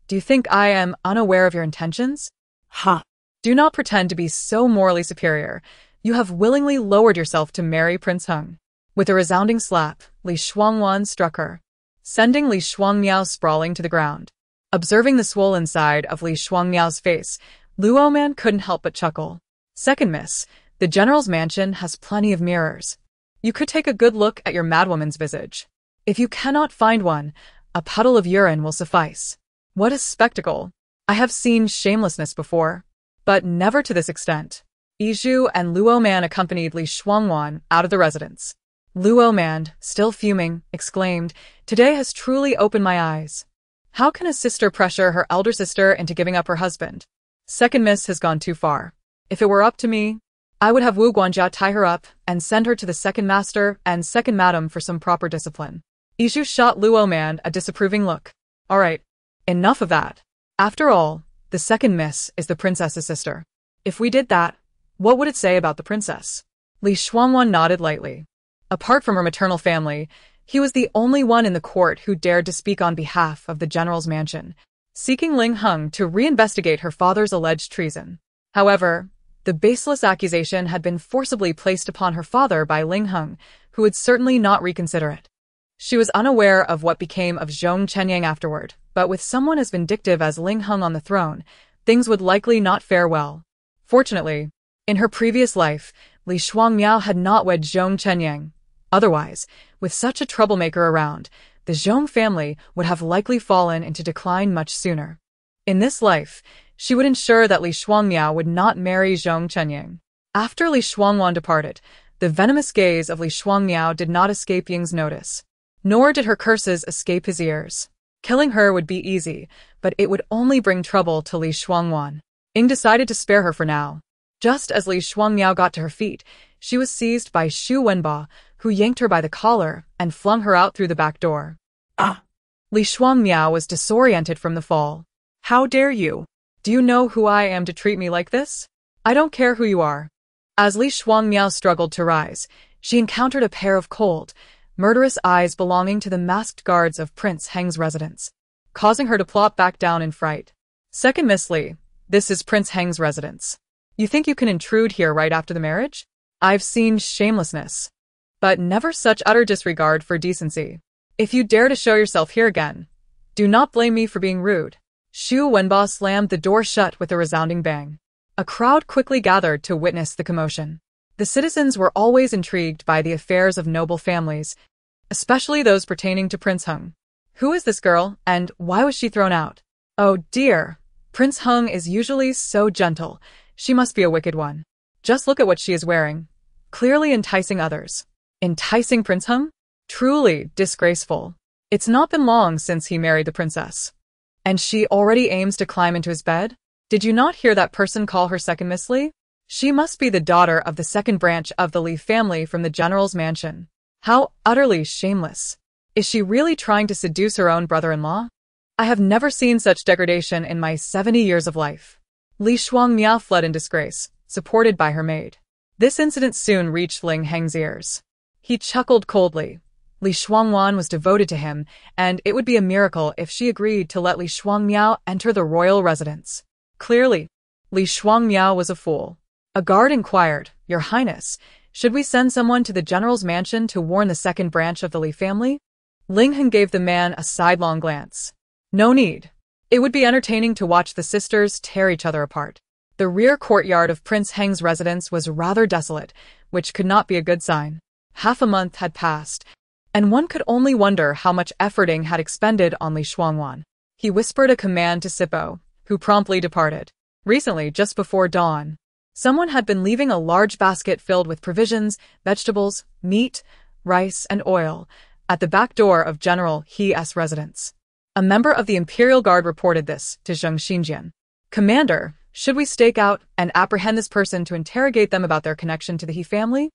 do you think I am unaware of your intentions? Ha. Do not pretend to be so morally superior. You have willingly lowered yourself to marry Prince Hung. With a resounding slap, Li Shuangwan struck her, sending Li Shuangmiao sprawling to the ground. Observing the swollen side of Li Shuangmiao's face, Luo Man couldn't help but chuckle. Second miss, the general's mansion has plenty of mirrors. You could take a good look at your madwoman's visage. If you cannot find one, a puddle of urine will suffice. What a spectacle! I have seen shamelessness before, but never to this extent. Iju and Luo Man accompanied Li Shuangwan out of the residence. Luo Man, still fuming, exclaimed, "Today has truly opened my eyes. How can a sister pressure her elder sister into giving up her husband? Second miss has gone too far. If it were up to me, I would have Wu Guanjia tie her up and send her to the second master and second madam for some proper discipline." Iju shot Luo Man a disapproving look. All right, enough of that. After all, the second miss is the princess's sister. If we did that, what would it say about the princess? Li Shuangwan nodded lightly. Apart from her maternal family, he was the only one in the court who dared to speak on behalf of the general's mansion, seeking Ling Hung to reinvestigate her father's alleged treason. However, the baseless accusation had been forcibly placed upon her father by Ling Hung, who would certainly not reconsider it. She was unaware of what became of Zhong Chenyang afterward, but with someone as vindictive as Ling Hung on the throne, things would likely not fare well. Fortunately, in her previous life, Li Shuangmiao had not wed Zhong Chenyang. Otherwise, with such a troublemaker around, the Zhong family would have likely fallen into decline much sooner. In this life, she would ensure that Li Shuangmiao would not marry Zhong Chenying. After Li Shuangwan departed, the venomous gaze of Li Shuangmiao did not escape Ying's notice. Nor did her curses escape his ears. Killing her would be easy, but it would only bring trouble to Li Shuangwan. Ying decided to spare her for now. Just as Li Shuangmiao got to her feet, she was seized by Shu Wenba, who yanked her by the collar and flung her out through the back door. Ah! Li Shuangmiao was disoriented from the fall. How dare you? Do you know who I am to treat me like this? I don't care who you are. As Li Shuangmiao struggled to rise, she encountered a pair of cold, murderous eyes belonging to the masked guards of Prince Heng's residence, causing her to plop back down in fright. Second Miss Li, this is Prince Heng's residence. You think you can intrude here right after the marriage? I've seen shamelessness, but never such utter disregard for decency. If you dare to show yourself here again, do not blame me for being rude. Shu Wenba slammed the door shut with a resounding bang. A crowd quickly gathered to witness the commotion. The citizens were always intrigued by the affairs of noble families, especially those pertaining to Prince Heng. Who is this girl, and why was she thrown out? Oh dear, Prince Heng is usually so gentle. She must be a wicked one. Just look at what she is wearing. Clearly enticing others. Enticing Prince Heng? Truly disgraceful. It's not been long since he married the princess. And she already aims to climb into his bed? Did you not hear that person call her second Miss Li? She must be the daughter of the second branch of the Li family from the general's mansion. How utterly shameless. Is she really trying to seduce her own brother-in-law? I have never seen such degradation in my 70 years of life. Li Shuangmiao fled in disgrace, supported by her maid. This incident soon reached Ling Heng's ears. He chuckled coldly. Li Shuangwan was devoted to him, and it would be a miracle if she agreed to let Li Shuangmiao enter the royal residence. Clearly, Li Shuangmiao was a fool. A guard inquired, Your Highness, should we send someone to the general's mansion to warn the second branch of the Li family? Ling Heng gave the man a sidelong glance. No need. It would be entertaining to watch the sisters tear each other apart. The rear courtyard of Prince Heng's residence was rather desolate, which could not be a good sign. Half a month had passed, and one could only wonder how much effort Ying had expended on Li Shuangwan. He whispered a command to Sippo, who promptly departed. Recently, just before dawn, someone had been leaving a large basket filled with provisions, vegetables, meat, rice, and oil at the back door of General He's residence. A member of the Imperial Guard reported this to Zheng Xinjian. Commander, should we stake out and apprehend this person to interrogate them about their connection to the He family?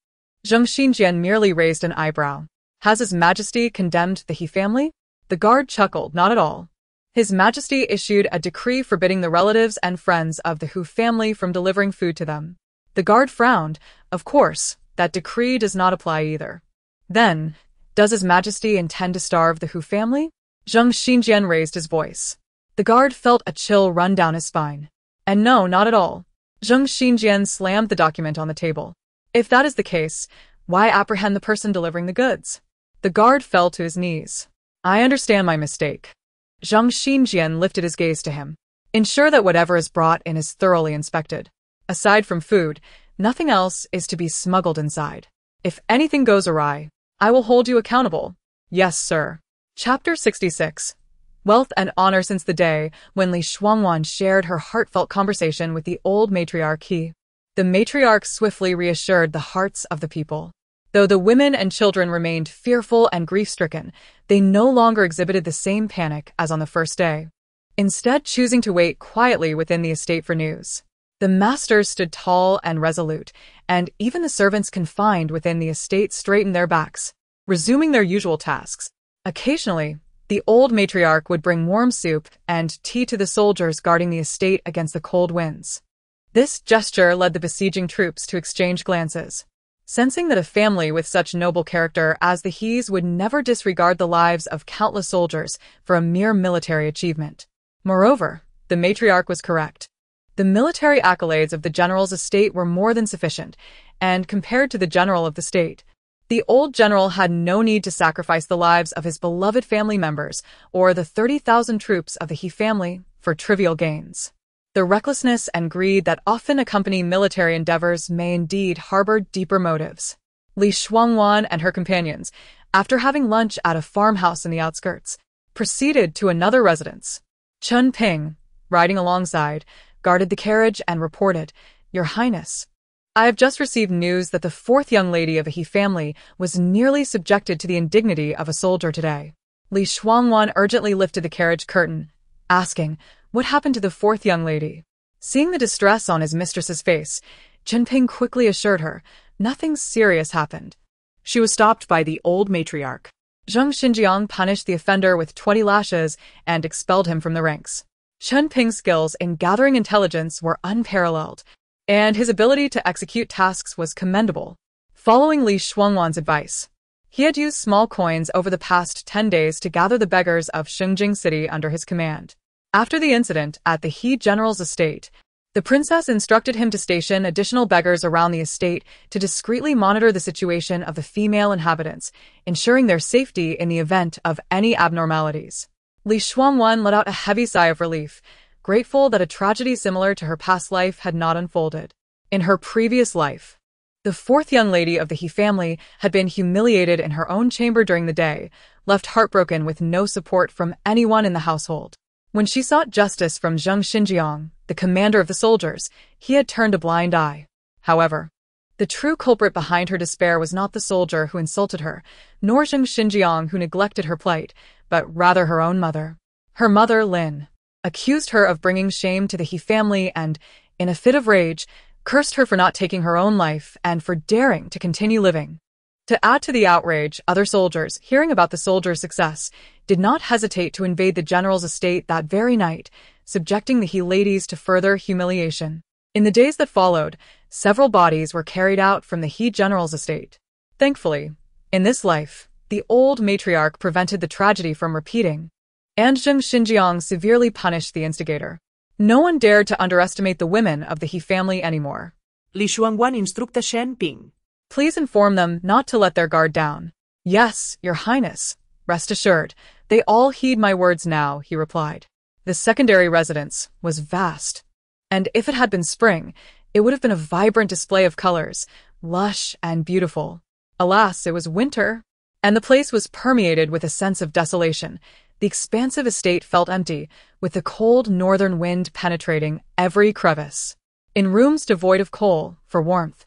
Zheng Xinjian merely raised an eyebrow. Has His Majesty condemned the He family? The guard chuckled, not at all. His Majesty issued a decree forbidding the relatives and friends of the Hu family from delivering food to them. The guard frowned. Of course, that decree does not apply either. Then, does His Majesty intend to starve the Hu family? Zheng Xinjian raised his voice. The guard felt a chill run down his spine. And no, not at all. Zheng Xinjian slammed the document on the table. If that is the case, why apprehend the person delivering the goods? The guard fell to his knees. I understand my mistake. Zheng Xinjian lifted his gaze to him. Ensure that whatever is brought in is thoroughly inspected. Aside from food, nothing else is to be smuggled inside. If anything goes awry, I will hold you accountable. Yes, sir. Chapter 66. Wealth and honor. Since the day when Li Shuangwan shared her heartfelt conversation with the old matriarch, the matriarch swiftly reassured the hearts of the people. Though the women and children remained fearful and grief-stricken, they no longer exhibited the same panic as on the first day. Instead, choosing to wait quietly within the estate for news. The masters stood tall and resolute, and even the servants confined within the estate straightened their backs, resuming their usual tasks. Occasionally, the old matriarch would bring warm soup and tea to the soldiers guarding the estate against the cold winds. This gesture led the besieging troops to exchange glances, sensing that a family with such noble character as the He's would never disregard the lives of countless soldiers for a mere military achievement. Moreover, the matriarch was correct. The military accolades of the general's estate were more than sufficient, and compared to the general of the state, the old general had no need to sacrifice the lives of his beloved family members or the 30,000 troops of the He family for trivial gains. The recklessness and greed that often accompany military endeavors may indeed harbor deeper motives. Li Shuangwan and her companions, after having lunch at a farmhouse in the outskirts, proceeded to another residence. Chun Ping, riding alongside, guarded the carriage and reported, "Your Highness, I have just received news that the fourth young lady of a He family was nearly subjected to the indignity of a soldier today." Li Shuangwan urgently lifted the carriage curtain, asking, "What happened to the fourth young lady?" Seeing the distress on his mistress's face, Chun Ping quickly assured her, nothing serious happened. She was stopped by the old matriarch. Zheng Xinjiang punished the offender with 20 lashes and expelled him from the ranks. Chun Ping's skills in gathering intelligence were unparalleled, and his ability to execute tasks was commendable. Following Li Shuangwan's advice, he had used small coins over the past 10 days to gather the beggars of Shuangwan City under his command. After the incident at the He general's estate, the princess instructed him to station additional beggars around the estate to discreetly monitor the situation of the female inhabitants, ensuring their safety in the event of any abnormalities. Li Shuangwan let out a heavy sigh of relief, grateful that a tragedy similar to her past life had not unfolded. In her previous life, the fourth young lady of the He family had been humiliated in her own chamber during the day, left heartbroken with no support from anyone in the household. When she sought justice from Zheng Xinjiang, the commander of the soldiers, he had turned a blind eye. However, the true culprit behind her despair was not the soldier who insulted her, nor Zheng Xinjiang who neglected her plight, but rather her own mother. Her mother, Lin, accused her of bringing shame to the He family and, in a fit of rage, cursed her for not taking her own life and for daring to continue living. To add to the outrage, other soldiers, hearing about the soldier's success, did not hesitate to invade the general's estate that very night, subjecting the He ladies to further humiliation. In the days that followed, several bodies were carried out from the He general's estate. Thankfully, in this life, the old matriarch prevented the tragedy from repeating, and Zheng Xinjiang severely punished the instigator. No one dared to underestimate the women of the He family anymore. Li Shuangwan instructa Shen Ping. Please inform them not to let their guard down. Yes, Your Highness. Rest assured, they all heed my words now, he replied. The secondary residence was vast, and if it had been spring, it would have been a vibrant display of colors, lush and beautiful. Alas, it was winter, and the place was permeated with a sense of desolation. The expansive estate felt empty, with the cold northern wind penetrating every crevice. In rooms devoid of coal, for warmth,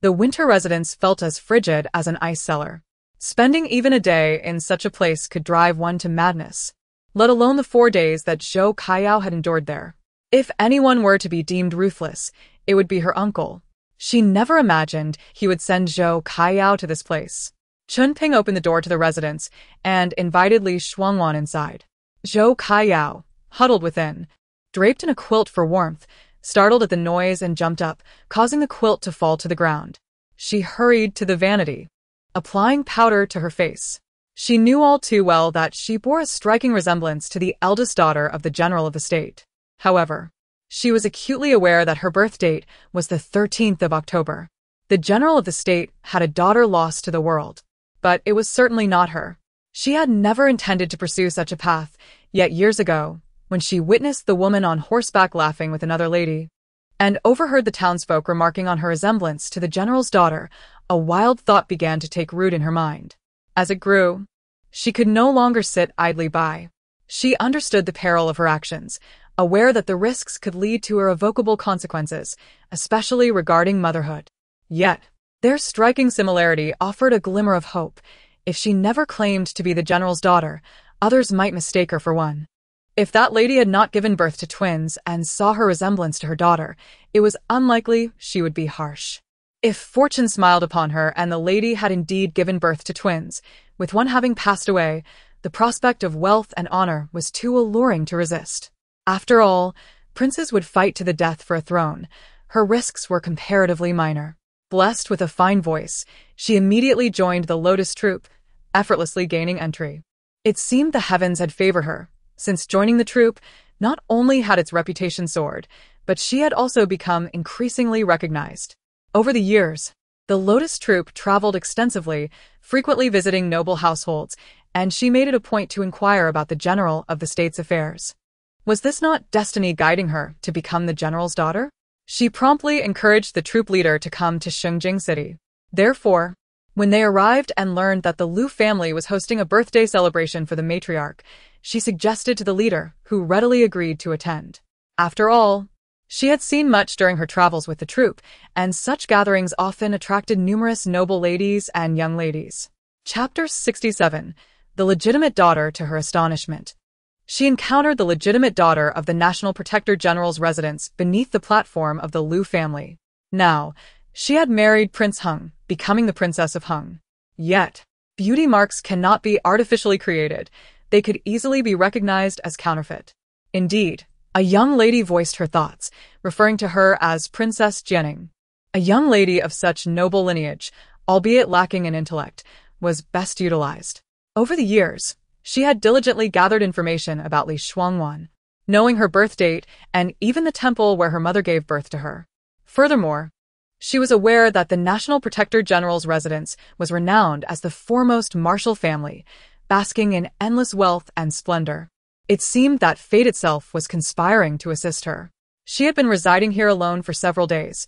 the winter residence felt as frigid as an ice cellar. Spending even a day in such a place could drive one to madness, let alone the 4 days that Zhou Kaiyao had endured there. If anyone were to be deemed ruthless, it would be her uncle. She never imagined he would send Zhou Kaiyao to this place. Chun Ping opened the door to the residence and invited Li Shuangwan inside. Zhou Kaiyao, huddled within, draped in a quilt for warmth, startled at the noise and jumped up, causing the quilt to fall to the ground. She hurried to the vanity, applying powder to her face. She knew all too well that she bore a striking resemblance to the eldest daughter of the general of the state. However, she was acutely aware that her birth date was the 13th of October. The general of the state had a daughter lost to the world, but it was certainly not her. She had never intended to pursue such a path, yet years ago, when she witnessed the woman on horseback laughing with another lady, and overheard the townsfolk remarking on her resemblance to the general's daughter, a wild thought began to take root in her mind. As it grew, she could no longer sit idly by. She understood the peril of her actions, aware that the risks could lead to irrevocable consequences, especially regarding motherhood. Yet, their striking similarity offered a glimmer of hope. If she never claimed to be the general's daughter, others might mistake her for one. If that lady had not given birth to twins and saw her resemblance to her daughter, it was unlikely she would be harsh. If fortune smiled upon her and the lady had indeed given birth to twins, with one having passed away, the prospect of wealth and honor was too alluring to resist. After all, princes would fight to the death for a throne. Her risks were comparatively minor. Blessed with a fine voice, she immediately joined the Lotus Troop, effortlessly gaining entry. It seemed the heavens had favored her. Since joining the troop, not only had its reputation soared, but she had also become increasingly recognized. Over the years, the Lotus Troop traveled extensively, frequently visiting noble households, and she made it a point to inquire about the general of the state's affairs. Was this not destiny guiding her to become the general's daughter? She promptly encouraged the troop leader to come to Shuangwan City. Therefore, When they arrived and learned that the Liu family was hosting a birthday celebration for the matriarch, she suggested to the leader, who readily agreed to attend. After all, she had seen much during her travels with the troupe, and such gatherings often attracted numerous noble ladies and young ladies. Chapter 67. The legitimate daughter to her astonishment. She encountered the legitimate daughter of the National Protector General's residence beneath the platform of the Liu family. Now, she had married Prince Heng, becoming the Princess of Heng. Yet, beauty marks cannot be artificially created. They could easily be recognized as counterfeit. Indeed, a young lady voiced her thoughts, referring to her as Princess Jianing. A young lady of such noble lineage, albeit lacking in intellect, was best utilized. Over the years, she had diligently gathered information about Li Shuangwan, knowing her birth date and even the temple where her mother gave birth to her. Furthermore, she was aware that the National Protector General's residence was renowned as the foremost martial family, basking in endless wealth and splendor. It seemed that fate itself was conspiring to assist her. She had been residing here alone for several days,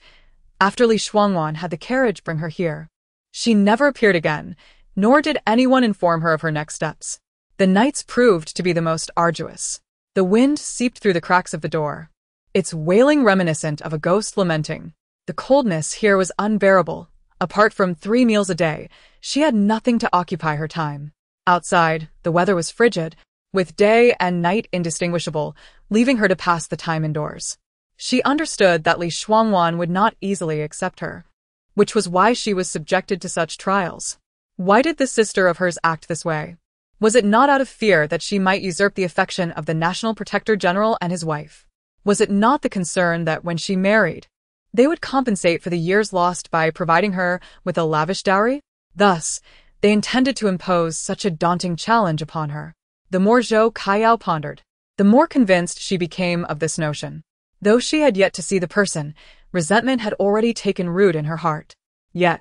after Li Shuangwan had the carriage bring her here. She never appeared again, nor did anyone inform her of her next steps. The nights proved to be the most arduous. The wind seeped through the cracks of the door, its wailing reminiscent of a ghost lamenting. The coldness here was unbearable. Apart from 3 meals a day, she had nothing to occupy her time. Outside, the weather was frigid, with day and night indistinguishable, leaving her to pass the time indoors. She understood that Li Shuangwan would not easily accept her, which was why she was subjected to such trials. Why did this sister of hers act this way? Was it not out of fear that she might usurp the affection of the National Protector General and his wife? Was it not the concern that when she married, they would compensate for the years lost by providing her with a lavish dowry? Thus, they intended to impose such a daunting challenge upon her. The more Zhou Kaiyao pondered, the more convinced she became of this notion. Though she had yet to see the person, resentment had already taken root in her heart. Yet,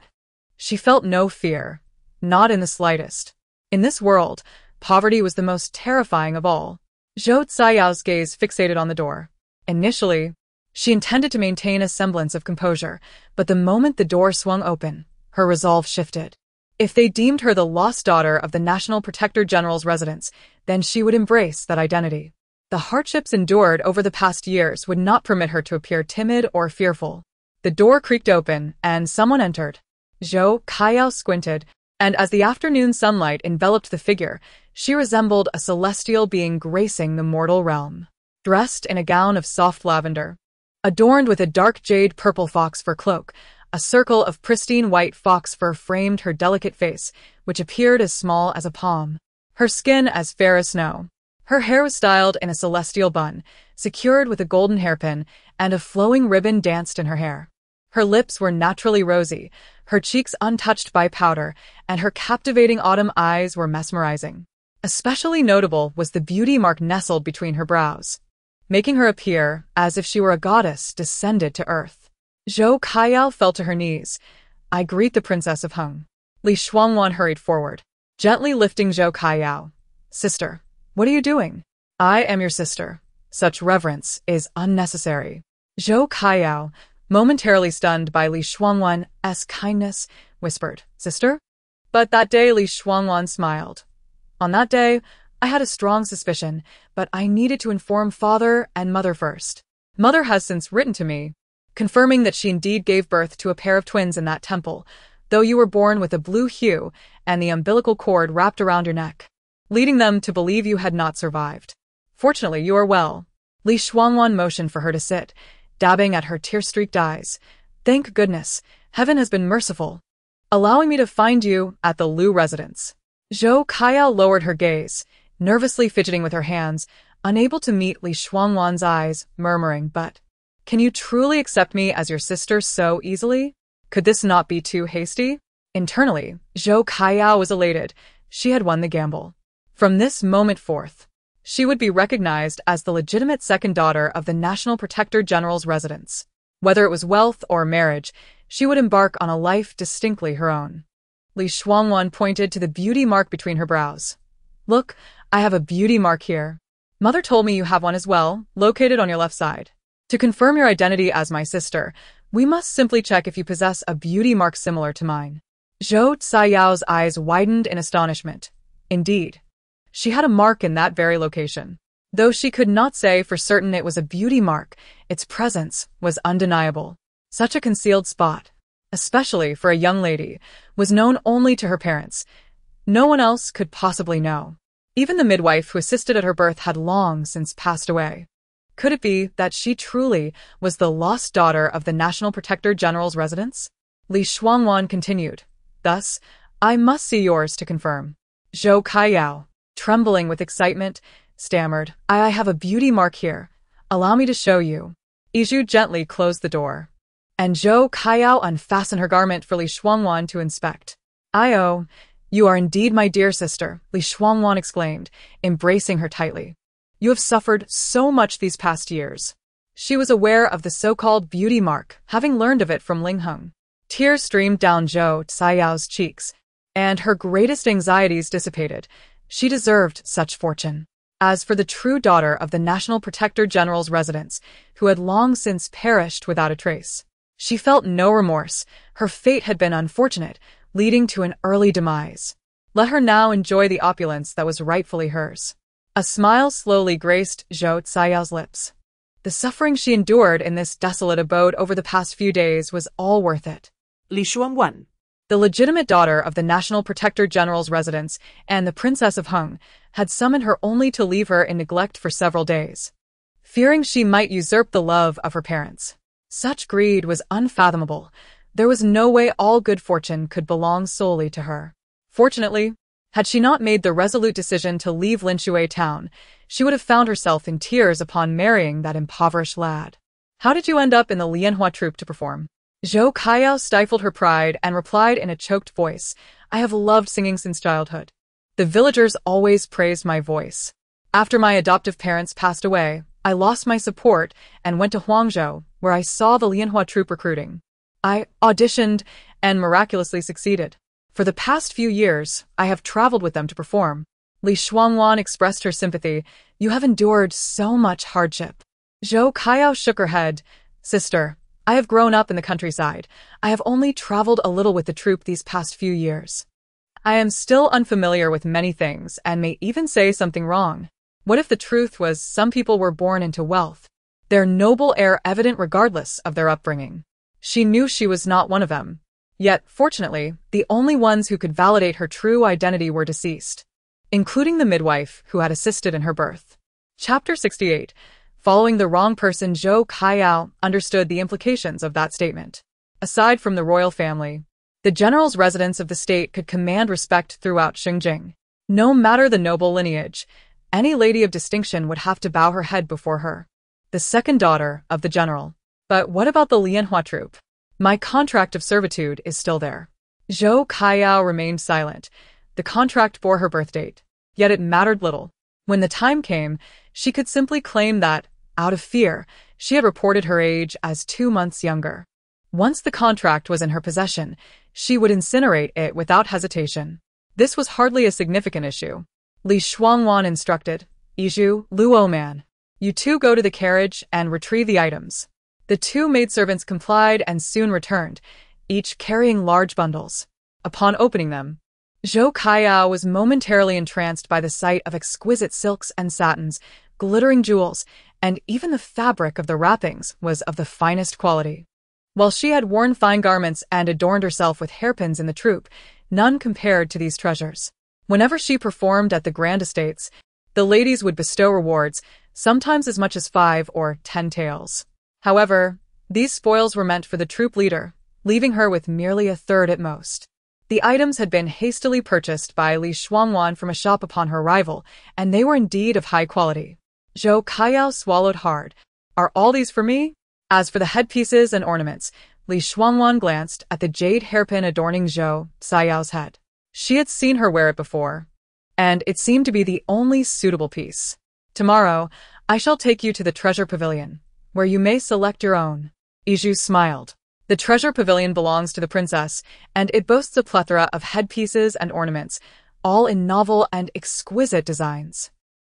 she felt no fear, not in the slightest. In this world, poverty was the most terrifying of all. Zhou Caiyao's gaze fixated on the door. Initially, she intended to maintain a semblance of composure, but the moment the door swung open, her resolve shifted. If they deemed her the lost daughter of the National Protector General's residence, then she would embrace that identity. The hardships endured over the past years would not permit her to appear timid or fearful. The door creaked open, and someone entered. Zhou Kaiyao squinted, and as the afternoon sunlight enveloped the figure, she resembled a celestial being gracing the mortal realm. Dressed in a gown of soft lavender, adorned with a dark jade purple fox fur cloak, a circle of pristine white fox fur framed her delicate face, which appeared as small as a palm. Her skin as fair as snow. Her hair was styled in a celestial bun, secured with a golden hairpin, and a flowing ribbon danced in her hair. Her lips were naturally rosy, her cheeks untouched by powder, and her captivating autumn eyes were mesmerizing. Especially notable was the beauty mark nestled between her brows, making her appear as if she were a goddess descended to earth. Zhou Kaiyao fell to her knees. "I greet the Princess of Heng." Li Shuangwan hurried forward, gently lifting Zhou Kaiyao. "Sister, what are you doing?" "I am your sister. Such reverence is unnecessary." Zhou Kaiyao, momentarily stunned by Li Shuangwan's kindness, whispered, "Sister?" But that day Li Shuangwan smiled. "On that day, I had a strong suspicion, but I needed to inform father and mother first. Mother has since written to me, confirming that she indeed gave birth to a pair of twins in that temple, though you were born with a blue hue and the umbilical cord wrapped around your neck, leading them to believe you had not survived. Fortunately, you are well." Li Shuangwan motioned for her to sit, dabbing at her tear-streaked eyes. "Thank goodness, heaven has been merciful, allowing me to find you at the Liu residence." Zhou Kaiyao lowered her gaze, nervously fidgeting with her hands, unable to meet Li Shuangwan's eyes, murmuring, "But can you truly accept me as your sister so easily? Could this not be too hasty?" Internally, Zhou Kaiyao was elated. She had won the gamble. From this moment forth, she would be recognized as the legitimate second daughter of the National Protector General's residence. Whether it was wealth or marriage, she would embark on a life distinctly her own. Li Shuangwan pointed to the beauty mark between her brows. "Look, I have a beauty mark here. Mother told me you have one as well, located on your left side. To confirm your identity as my sister, we must simply check if you possess a beauty mark similar to mine." Zhou Caiyao's eyes widened in astonishment. Indeed, she had a mark in that very location. Though she could not say for certain it was a beauty mark, its presence was undeniable. Such a concealed spot, especially for a young lady, was known only to her parents. No one else could possibly know. Even the midwife who assisted at her birth had long since passed away. Could it be that she truly was the lost daughter of the National Protector General's residence? Shuangwan continued. Thus, I must see yours to confirm. Zhou Caiyao, trembling with excitement, stammered, I have a beauty mark here. Allow me to show you. Yizhu gently closed the door. And Zhou Caiyao unfastened her garment for Li Shuangwan to inspect. "Oh, you are indeed my dear sister," Li Shuangwan exclaimed, embracing her tightly. "You have suffered so much these past years." She was aware of the so-called beauty mark, having learned of it from Ling Heng. Tears streamed down Zhou Caiyao's cheeks, and her greatest anxieties dissipated. She deserved such fortune. As for the true daughter of the National Protector General's residence, who had long since perished without a trace, she felt no remorse. Her fate had been unfortunate, leading to an early demise. Let her now enjoy the opulence that was rightfully hers. A smile slowly graced Zhou Caiyao's lips. The suffering she endured in this desolate abode over the past few days was all worth it. Li Shuangwan, The legitimate daughter of the National Protector General's residence and the Princess of Heng had summoned her only to leave her in neglect for several days, fearing she might usurp the love of her parents. Such greed was unfathomable. There was no way all good fortune could belong solely to her. Fortunately, had she not made the resolute decision to leave Linshui town, she would have found herself in tears upon marrying that impoverished lad. How did you end up in the Lianhua troupe to perform? Zhou Caiyao stifled her pride and replied in a choked voice, I have loved singing since childhood. The villagers always praised my voice. After my adoptive parents passed away, I lost my support and went to Huangzhou, where I saw the Lianhua troupe recruiting. I auditioned and miraculously succeeded. For the past few years, I have traveled with them to perform. Li Shuangwan expressed her sympathy. You have endured so much hardship. Zhou Caiyao shook her head. Sister, I have grown up in the countryside. I have only traveled a little with the troupe these past few years. I am still unfamiliar with many things and may even say something wrong. What if the truth was some people were born into wealth, their noble air evident regardless of their upbringing? She knew she was not one of them. Yet, fortunately, the only ones who could validate her true identity were deceased, including the midwife who had assisted in her birth. Chapter 68. Following the wrong person, Zhou Caiyao understood the implications of that statement. Aside from the royal family, the general's residence of the state could command respect throughout Xinjiang. No matter the noble lineage, any lady of distinction would have to bow her head before her. The second daughter of the general. But what about the Lianhua troupe? My contract of servitude is still there. Zhou Caiyao remained silent. The contract bore her birth date. Yet it mattered little. When the time came, she could simply claim that, out of fear, she had reported her age as 2 months younger. Once the contract was in her possession, she would incinerate it without hesitation. This was hardly a significant issue. Li Shuangwan instructed, Yizhu, Luo man, you two go to the carriage and retrieve the items. The 2 maidservants complied and soon returned, each carrying large bundles. Upon opening them, Zhou Caiyao was momentarily entranced by the sight of exquisite silks and satins, glittering jewels, and even the fabric of the wrappings was of the finest quality. While she had worn fine garments and adorned herself with hairpins in the troupe, none compared to these treasures. Whenever she performed at the grand estates, the ladies would bestow rewards, sometimes as much as 5 or 10 taels. However, these spoils were meant for the troop leader, leaving her with merely a third at most. The items had been hastily purchased by Li Shuangwan from a shop upon her arrival, and they were indeed of high quality. Zhou Caiyao swallowed hard. Are all these for me? As for the headpieces and ornaments, Li Shuangwan glanced at the jade hairpin adorning Zhou Caiyao's head. She had seen her wear it before, and it seemed to be the only suitable piece. Tomorrow, I shall take you to the treasure pavilion, where you may select your own. Yizhu smiled. The treasure pavilion belongs to the princess, and it boasts a plethora of headpieces and ornaments, all in novel and exquisite designs.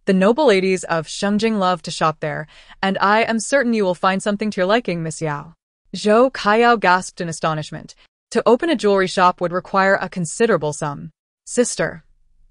The noble ladies of Xinjiang love to shop there, and I am certain you will find something to your liking, Miss Yao. Zhou Caiyao gasped in astonishment. To open a jewelry shop would require a considerable sum. Sister,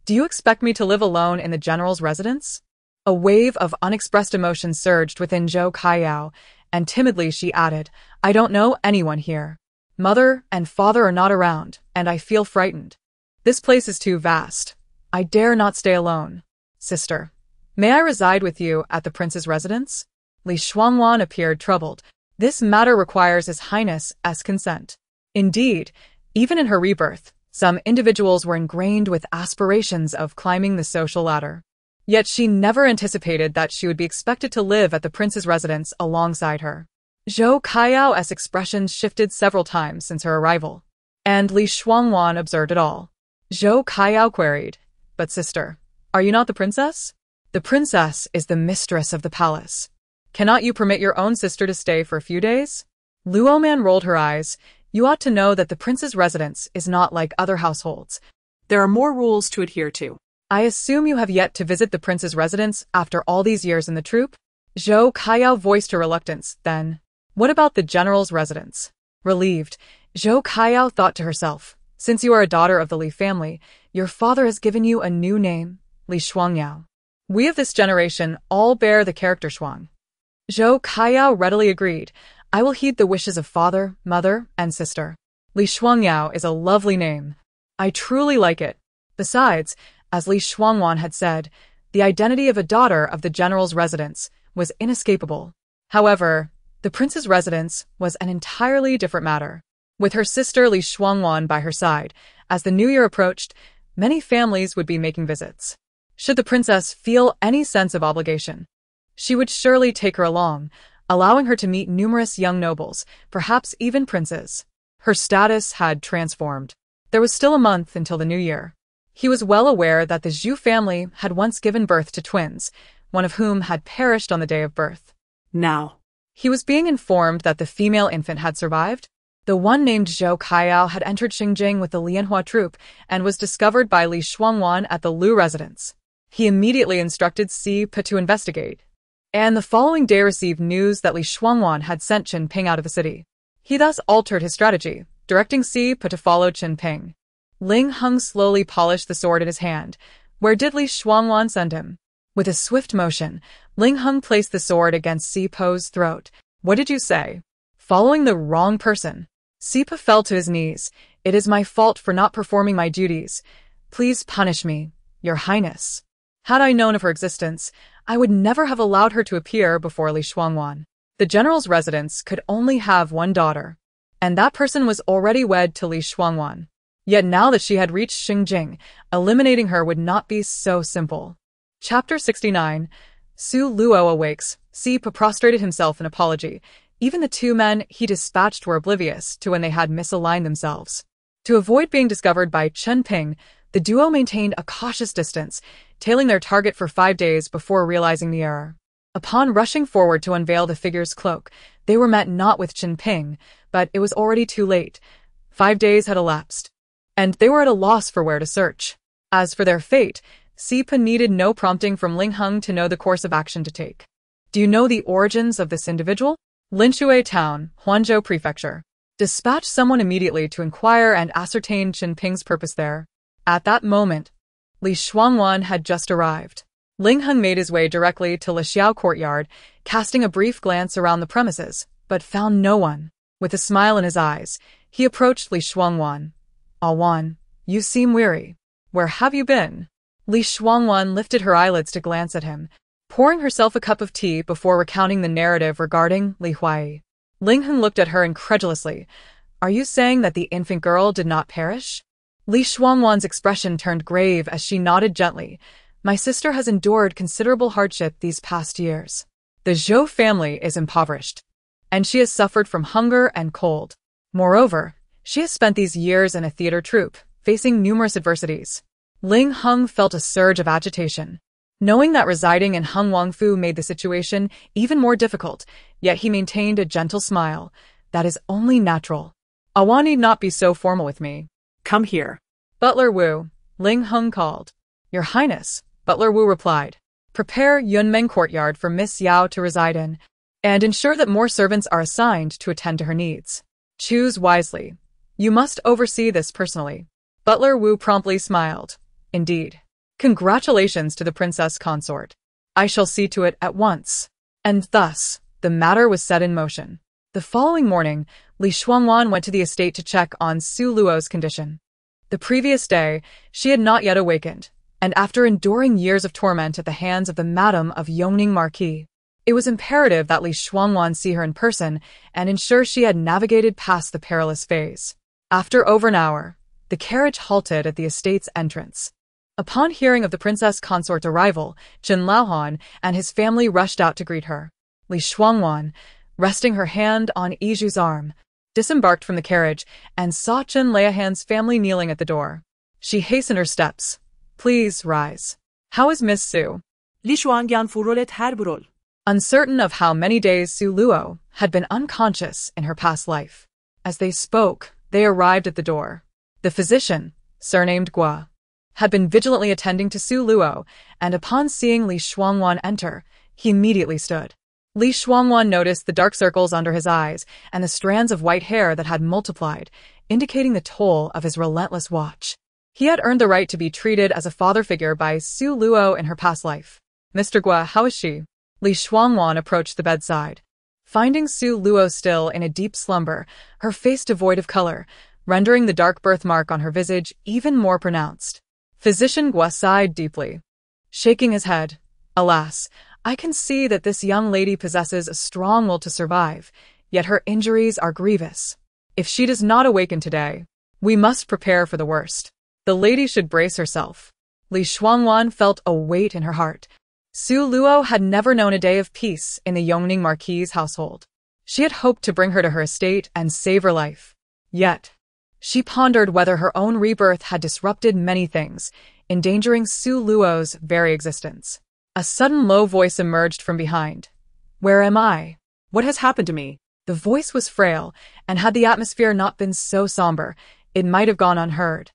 do you expect me to live alone in the general's residence? A wave of unexpressed emotion surged within Zhou Kaiyao, and timidly she added, I don't know anyone here. Mother and father are not around, and I feel frightened. This place is too vast. I dare not stay alone. Sister, may I reside with you at the prince's residence? Li Shuangwan appeared troubled. This matter requires His Highness's consent. Indeed, even in her rebirth, some individuals were ingrained with aspirations of climbing the social ladder. Yet she never anticipated that she would be expected to live at the prince's residence alongside her. Zhou Kaiyao's expression shifted several times since her arrival, and Li Shuangwan observed it all. Zhou Kaiyao queried, But sister, are you not the princess? The princess is the mistress of the palace. Cannot you permit your own sister to stay for a few days? Luoman rolled her eyes. You ought to know that the prince's residence is not like other households. There are more rules to adhere to. I assume you have yet to visit the prince's residence after all these years in the troop? Zhou Kaiyao voiced her reluctance, then. What about the general's residence? Relieved, Zhou Kaiyao thought to herself, since you are a daughter of the Li family, your father has given you a new name, Li Shuangyao. We of this generation all bear the character Shuang. Zhou Kaiyao readily agreed. I will heed the wishes of father, mother, and sister. Li Shuangyao is a lovely name. I truly like it. Besides, as Li Shuangwan had said, the identity of a daughter of the general's residence was inescapable. However, the prince's residence was an entirely different matter. With her sister Li Shuangwan by her side, as the new year approached, many families would be making visits. Should the princess feel any sense of obligation, she would surely take her along, allowing her to meet numerous young nobles, perhaps even princes. Her status had transformed. There was still a month until the new year. He was well aware that the Zhu family had once given birth to twins, one of whom had perished on the day of birth. Now, he was being informed that the female infant had survived. The one named Zhou Kaiyao had entered Xingjing with the Lianhua troop and was discovered by Li Shuangwan at the Lu residence. He immediately instructed Si Pa to investigate, and the following day received news that Li Shuangwan had sent Qin Ping out of the city. He thus altered his strategy, directing Si Pa to follow Qin Ping. Ling Hung slowly polished the sword in his hand. Where did Li Shuangwan send him? With a swift motion, Ling Hung placed the sword against Si Pa's throat. What did you say? Following the wrong person. Si Pa fell to his knees. It is my fault for not performing my duties. Please punish me, Your Highness. Had I known of her existence, I would never have allowed her to appear before Li Shuangwan. The general's residence could only have one daughter, and that person was already wed to Li Shuangwan. Yet now that she had reached Xingjing, eliminating her would not be so simple. Chapter 69. Su Luo awakes. Si Pa prostrated himself in apology. Even the two men he dispatched were oblivious to when they had misaligned themselves. To avoid being discovered by Qin Ping, the duo maintained a cautious distance, tailing their target for 5 days before realizing the error. Upon rushing forward to unveil the figure's cloak, they were met not with Qin Ping, but it was already too late. 5 days had elapsed, and they were at a loss for where to search. As for their fate, Si Pa needed no prompting from Ling Hung to know the course of action to take. Do you know the origins of this individual? Linshui Town, Huanzhou Prefecture. Dispatch someone immediately to inquire and ascertain Qin Ping's purpose there. At that moment, Li Shuangwan had just arrived. Ling Hung made his way directly to Lixiao courtyard, casting a brief glance around the premises, but found no one. With a smile in his eyes, he approached Li Shuangwan. Wan, you seem weary. Where have you been? Li Shuangwan lifted her eyelids to glance at him, pouring herself a cup of tea before recounting the narrative regarding Li Huai. Ling Hung looked at her incredulously. Are you saying that the infant girl did not perish? Li Shuangwan's expression turned grave as she nodded gently. My sister has endured considerable hardship these past years. The Zhou family is impoverished, and she has suffered from hunger and cold. Moreover, she has spent these years in a theater troupe, facing numerous adversities. Ling Hung felt a surge of agitation, knowing that residing in Hung Wangfu made the situation even more difficult, yet he maintained a gentle smile. That is only natural. Awan need not be so formal with me. Come here. Butler Wu, Ling Hung called. Your Highness, Butler Wu replied. Prepare Yunmeng courtyard for Miss Yao to reside in, and ensure that more servants are assigned to attend to her needs. Choose wisely. You must oversee this personally. Butler Wu promptly smiled. Indeed. Congratulations to the princess consort. I shall see to it at once. And thus, the matter was set in motion. The following morning, Li Shuangwan went to the estate to check on Su Luo's condition. The previous day, she had not yet awakened, and after enduring years of torment at the hands of the Madam of Yongning Marquis, it was imperative that Li Shuangwan see her in person and ensure she had navigated past the perilous phase. After over an hour, the carriage halted at the estate's entrance. Upon hearing of the princess consort's arrival, Chen Laohan and his family rushed out to greet her. Li Shuangwan, resting her hand on Yiju's arm, disembarked from the carriage and saw Chen Laohan's family kneeling at the door. She hastened her steps. Please rise. How is Miss Su? Li Shuangyan furolet harburol. Uncertain of how many days Su Luo had been unconscious in her past life. As they spoke, they arrived at the door. The physician, surnamed Gua, had been vigilantly attending to Su Luo, and upon seeing Li Shuangwan enter, he immediately stood. Li Shuangwan noticed the dark circles under his eyes and the strands of white hair that had multiplied, indicating the toll of his relentless watch. He had earned the right to be treated as a father figure by Su Luo in her past life. Mr. Gua, how is she? Li Shuangwan approached the bedside. Finding Su Luo still in a deep slumber, her face devoid of color, rendering the dark birthmark on her visage even more pronounced. Physician Gua sighed deeply, shaking his head. Alas, I can see that this young lady possesses a strong will to survive, yet her injuries are grievous. If she does not awaken today, we must prepare for the worst. The lady should brace herself. Li Shuangwan felt a weight in her heart. Su Luo had never known a day of peace in the Yongning Marquis' household. She had hoped to bring her to her estate and save her life. Yet, she pondered whether her own rebirth had disrupted many things, endangering Su Luo's very existence. A sudden low voice emerged from behind. Where am I? What has happened to me? The voice was frail, and had the atmosphere not been so somber, it might have gone unheard.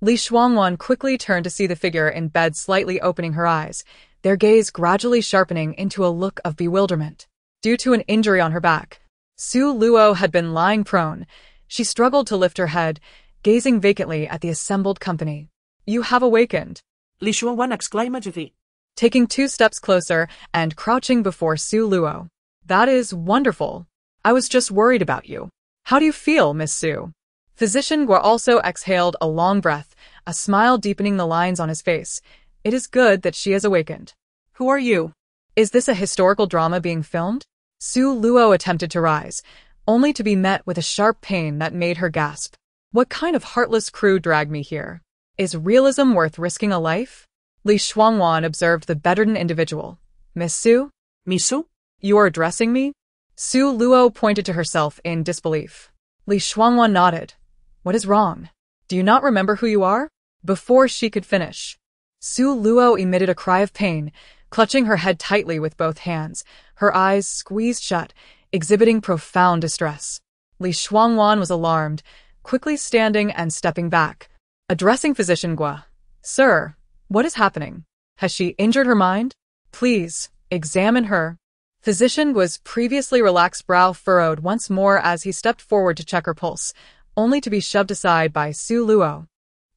Li Shuangwan quickly turned to see the figure in bed slightly opening her eyes, their gaze gradually sharpening into a look of bewilderment. Due to an injury on her back, Su Luo had been lying prone. She struggled to lift her head, gazing vacantly at the assembled company. You have awakened. Li Shuangwan exclaimed, taking 2 steps closer and crouching before Su Luo. That is wonderful. I was just worried about you. How do you feel, Miss Su? Physician Gua also exhaled a long breath, a smile deepening the lines on his face. It is good that she has awakened. Who are you? Is this a historical drama being filmed? Su Luo attempted to rise, only to be met with a sharp pain that made her gasp. What kind of heartless crew dragged me here? Is realism worth risking a life? Li Shuangwan observed the bedridden individual. Miss Su? Misu? You are addressing me? Su Luo pointed to herself in disbelief. Li Shuangwan nodded. What is wrong? Do you not remember who you are? Before she could finish, Su Luo emitted a cry of pain, clutching her head tightly with both hands, her eyes squeezed shut, exhibiting profound distress. Li Shuangwan was alarmed, quickly standing and stepping back, addressing Physician Gua. Sir, what is happening? Has she injured her mind? Please, examine her. Physician Gua's previously relaxed brow furrowed once more as he stepped forward to check her pulse, only to be shoved aside by Su Luo,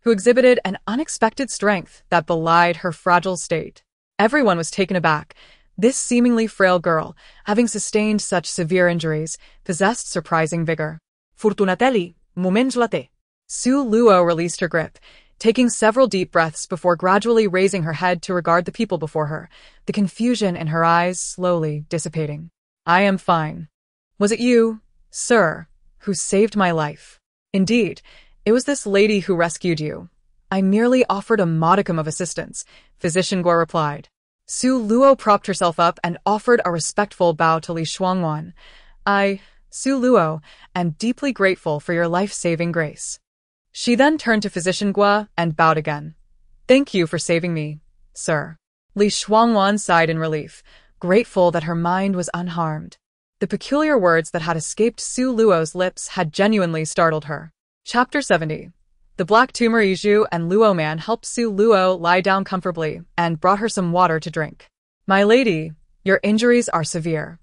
who exhibited an unexpected strength that belied her fragile state. Everyone was taken aback. This seemingly frail girl, having sustained such severe injuries, possessed surprising vigor. Fortunatelli, moments late. Su Luo released her grip, taking several deep breaths before gradually raising her head to regard the people before her, the confusion in her eyes slowly dissipating. I am fine. Was it you, sir, who saved my life? Indeed, it was this lady who rescued you. I merely offered a modicum of assistance, Physician Gua replied. Su Luo propped herself up and offered a respectful bow to Li Shuangwan. I, Su Luo, am deeply grateful for your life-saving grace. She then turned to Physician Gua and bowed again. Thank you for saving me, sir. Li Shuangwan sighed in relief, grateful that her mind was unharmed. The peculiar words that had escaped Su Luo's lips had genuinely startled her. Chapter 70. The Black Tumor Yiju and Luo man helped Su Luo lie down comfortably and brought her some water to drink. My lady, your injuries are severe.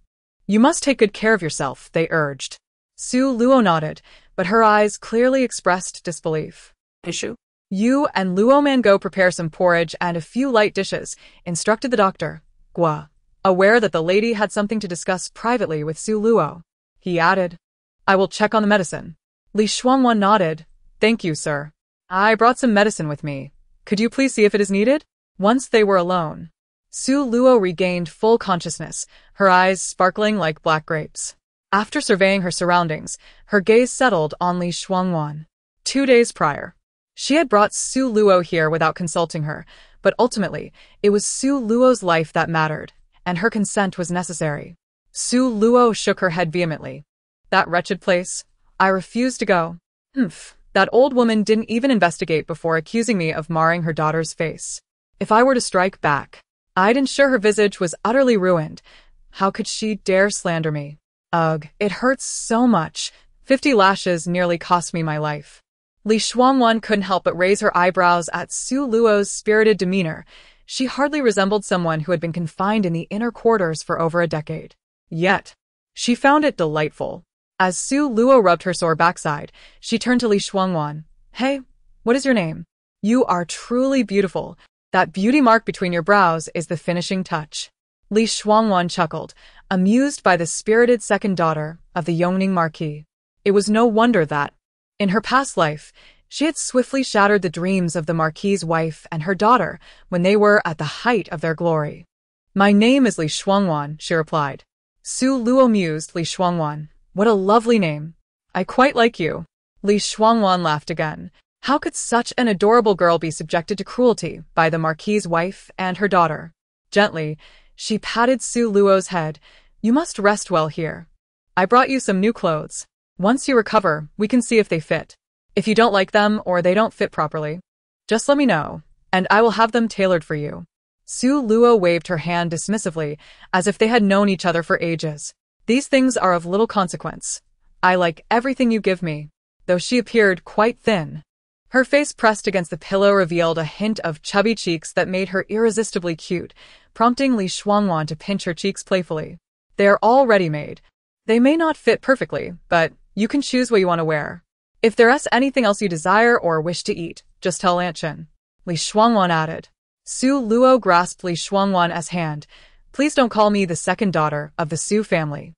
You must take good care of yourself, they urged. Su Luo nodded, but her eyes clearly expressed disbelief. Issue? You and Luo Man go prepare some porridge and a few light dishes, instructed the doctor, Gua, aware that the lady had something to discuss privately with Su Luo. He added, I will check on the medicine. Li Shuangwan nodded. Thank you, sir. I brought some medicine with me. Could you please see if it is needed? Once they were alone, Su Luo regained full consciousness, her eyes sparkling like black grapes. After surveying her surroundings, her gaze settled on Li Shuangwan. 2 days prior, she had brought Su Luo here without consulting her, but ultimately, it was Su Luo's life that mattered, and her consent was necessary. Su Luo shook her head vehemently. That wretched place. I refuse to go. That old woman didn't even investigate before accusing me of marring her daughter's face. If I were to strike back, I'd ensure her visage was utterly ruined. How could she dare slander me? Ugh, it hurts so much. 50 lashes nearly cost me my life. Li Shuangwan couldn't help but raise her eyebrows at Su Luo's spirited demeanor. She hardly resembled someone who had been confined in the inner quarters for over a decade. Yet, she found it delightful. As Su Luo rubbed her sore backside, she turned to Li Shuangwan. Hey, what is your name? You are truly beautiful. That beauty mark between your brows is the finishing touch. Li Shuangwan chuckled, amused by the spirited second daughter of the Yongning Marquis. It was no wonder that, in her past life, she had swiftly shattered the dreams of the Marquis's wife and her daughter when they were at the height of their glory. My name is Li Shuangwan, she replied. Su Luo mused. Li Shuangwan. What a lovely name. I quite like you. Li Shuangwan laughed again. How could such an adorable girl be subjected to cruelty by the Marquis's wife and her daughter? Gently, she patted Su Luo's head. You must rest well here. I brought you some new clothes. Once you recover, we can see if they fit. If you don't like them or they don't fit properly, just let me know, and I will have them tailored for you. Su Luo waved her hand dismissively, as if they had known each other for ages. These things are of little consequence. I like everything you give me, though she appeared quite thin. Her face pressed against the pillow revealed a hint of chubby cheeks that made her irresistibly cute, prompting Li Shuangwan to pinch her cheeks playfully. They are all ready-made. They may not fit perfectly, but you can choose what you want to wear. If there is anything else you desire or wish to eat, just tell Aunt Chen. Li Shuangwan added. Su Luo grasped Li Shuangwan's hand. Please don't call me the second daughter of the Su family.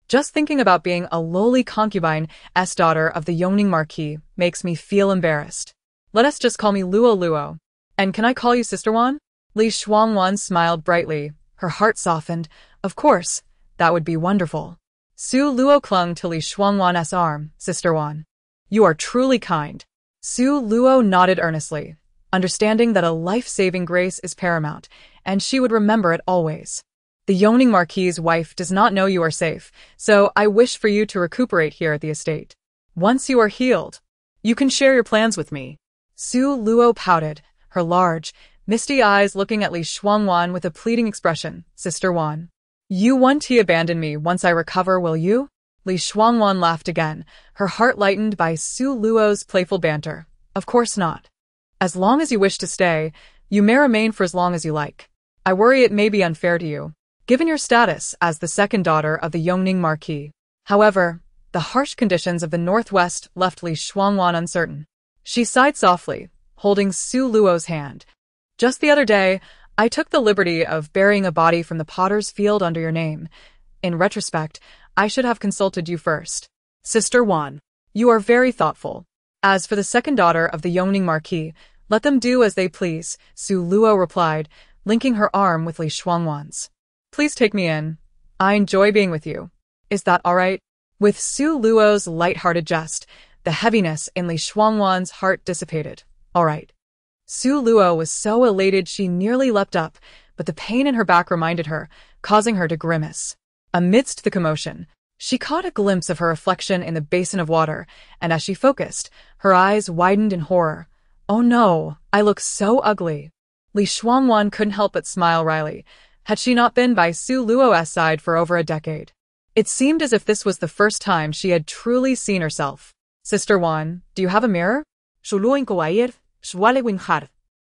Just thinking about being a lowly concubine's daughter of the Yongning Marquis makes me feel embarrassed. Let us just call me Luo Luo. And can I call you Sister Wan? Li Shuangwan smiled brightly. Her heart softened. Of course, that would be wonderful. Su Luo clung to Li Shuangwan's arm. Sister Wan. You are truly kind. Su Luo nodded earnestly, understanding that a life-saving grace is paramount, and she would remember it always. The Yongning Marquis's wife does not know you are safe, so I wish for you to recuperate here at the estate. Once you are healed, you can share your plans with me. Su Luo pouted, her large, misty eyes looking at Li Shuangwan with a pleading expression. Sister Wan, you won't abandon me once I recover, will you? Li Shuangwan laughed again, her heart lightened by Su Luo's playful banter. Of course not. As long as you wish to stay, you may remain for as long as you like. I worry it may be unfair to you, given your status as the second daughter of the Yongning Marquis. However, the harsh conditions of the Northwest left Li Shuangwan uncertain. She sighed softly, holding Su Luo's hand. Just the other day, I took the liberty of burying a body from the potter's field under your name. In retrospect, I should have consulted you first. Sister Wan, you are very thoughtful. As for the second daughter of the Yongning Marquis, let them do as they please, Su Luo replied, linking her arm with Li Shuangwan's. Please take me in. I enjoy being with you. Is that all right? With Su Luo's light-hearted jest, the heaviness in Li Shuangwan's heart dissipated. All right. Su Luo was so elated she nearly leapt up, but the pain in her back reminded her, causing her to grimace. Amidst the commotion, she caught a glimpse of her reflection in the basin of water, and as she focused, her eyes widened in horror. Oh no, I look so ugly. Li Shuangwan couldn't help but smile wryly. Had she not been by Su Luo's side for over a decade? It seemed as if this was the first time she had truly seen herself. Sister Wan, do you have a mirror?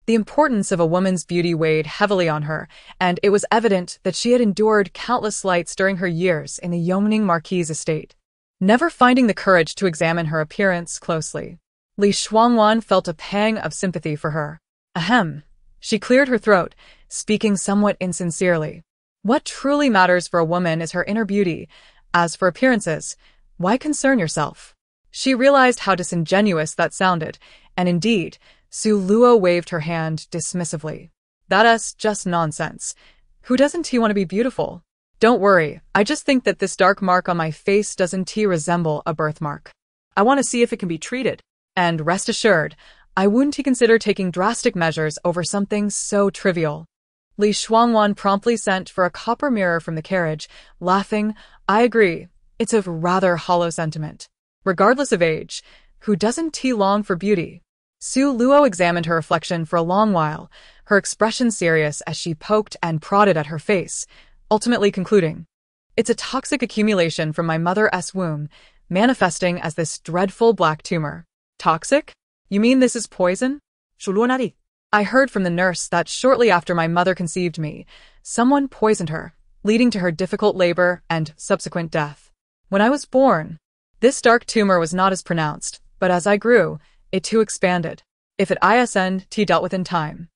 The importance of a woman's beauty weighed heavily on her, and it was evident that she had endured countless slights during her years in the Yongning Marquis's estate. never finding the courage to examine her appearance closely. Li Shuangwan felt a pang of sympathy for her. Ahem. She cleared her throat, speaking somewhat insincerely. What truly matters for a woman is her inner beauty. As for appearances, why concern yourself? She realized how disingenuous that sounded, and indeed, Su Luo waved her hand dismissively. That's just nonsense. Who doesn't he want to be beautiful? Don't worry, I just think that this dark mark on my face doesn't resemble a birthmark. I want to see if it can be treated. And rest assured, I wouldn't consider taking drastic measures over something so trivial. Li Shuangwan promptly sent for a copper mirror from the carriage, laughing, I agree, it's a rather hollow sentiment. Regardless of age, who doesn't long for beauty? Su Luo examined her reflection for a long while, her expression serious as she poked and prodded at her face, ultimately concluding, it's a toxic accumulation from my mother's womb, manifesting as this dreadful black tumor. Toxic? You mean this is poison? Shulwanari. I heard from the nurse that shortly after my mother conceived me, someone poisoned her, leading to her difficult labor and subsequent death. When I was born, this dark tumor was not as pronounced, but as I grew, it too expanded. If it isn't dealt with in time,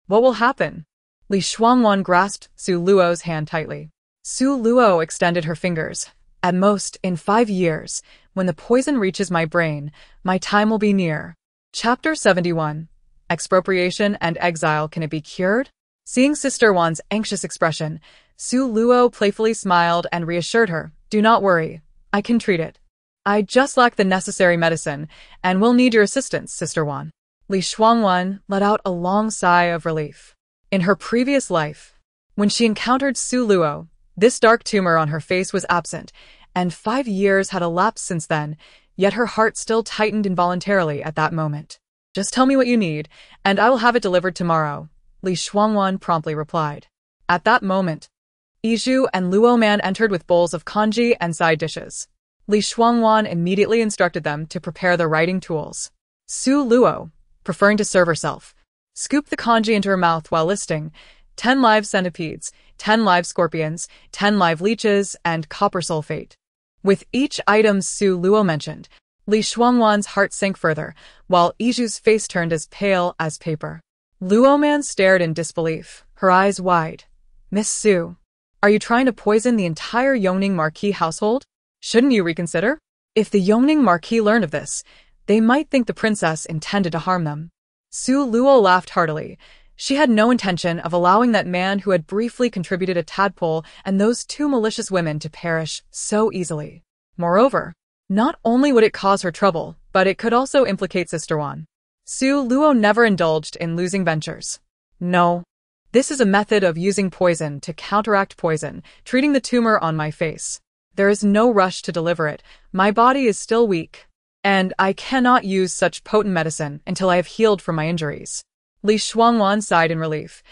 what will happen? Li Shuangwan grasped Su Luo's hand tightly. Su Luo extended her fingers. At most, in 5 years, when the poison reaches my brain, my time will be near. Chapter 71. Expropriation and Exile. Can it be cured? Seeing Sister Wan's anxious expression, Su Luo playfully smiled and reassured her, do not worry, I can treat it. I just lack the necessary medicine, and will need your assistance, Sister Wan. Li Shuangwan let out a long sigh of relief. In her previous life, when she encountered Su Luo, this dark tumor on her face was absent, and 5 years had elapsed since then, yet her heart still tightened involuntarily at that moment. Just tell me what you need, and I will have it delivered tomorrow, Li Shuangwan promptly replied. At that moment, Yizhu and Luo Man entered with bowls of congee and side dishes. Li Shuangwan immediately instructed them to prepare the writing tools. Su Luo, preferring to serve herself, scooped the congee into her mouth while listing 10 live centipedes, 10 live scorpions, 10 live leeches, and copper sulfate. With each item Su Luo mentioned, Li Shuangwan's heart sank further, while Yizhu's face turned as pale as paper. Luo Man stared in disbelief, her eyes wide. Miss Su, are you trying to poison the entire Yongning Marquis household? Shouldn't you reconsider? If the Yongning Marquis learned of this, they might think the princess intended to harm them. Su Luo laughed heartily. She had no intention of allowing that man who had briefly contributed a tadpole and those 2 malicious women to perish so easily. Moreover, not only would it cause her trouble, but it could also implicate Sister Wan. Su Luo never indulged in losing ventures. No. This is a method of using poison to counteract poison, treating the tumor on my face. There is no rush to deliver it. My body is still weak, and I cannot use such potent medicine until I have healed from my injuries. Li Shuangwan sighed in relief.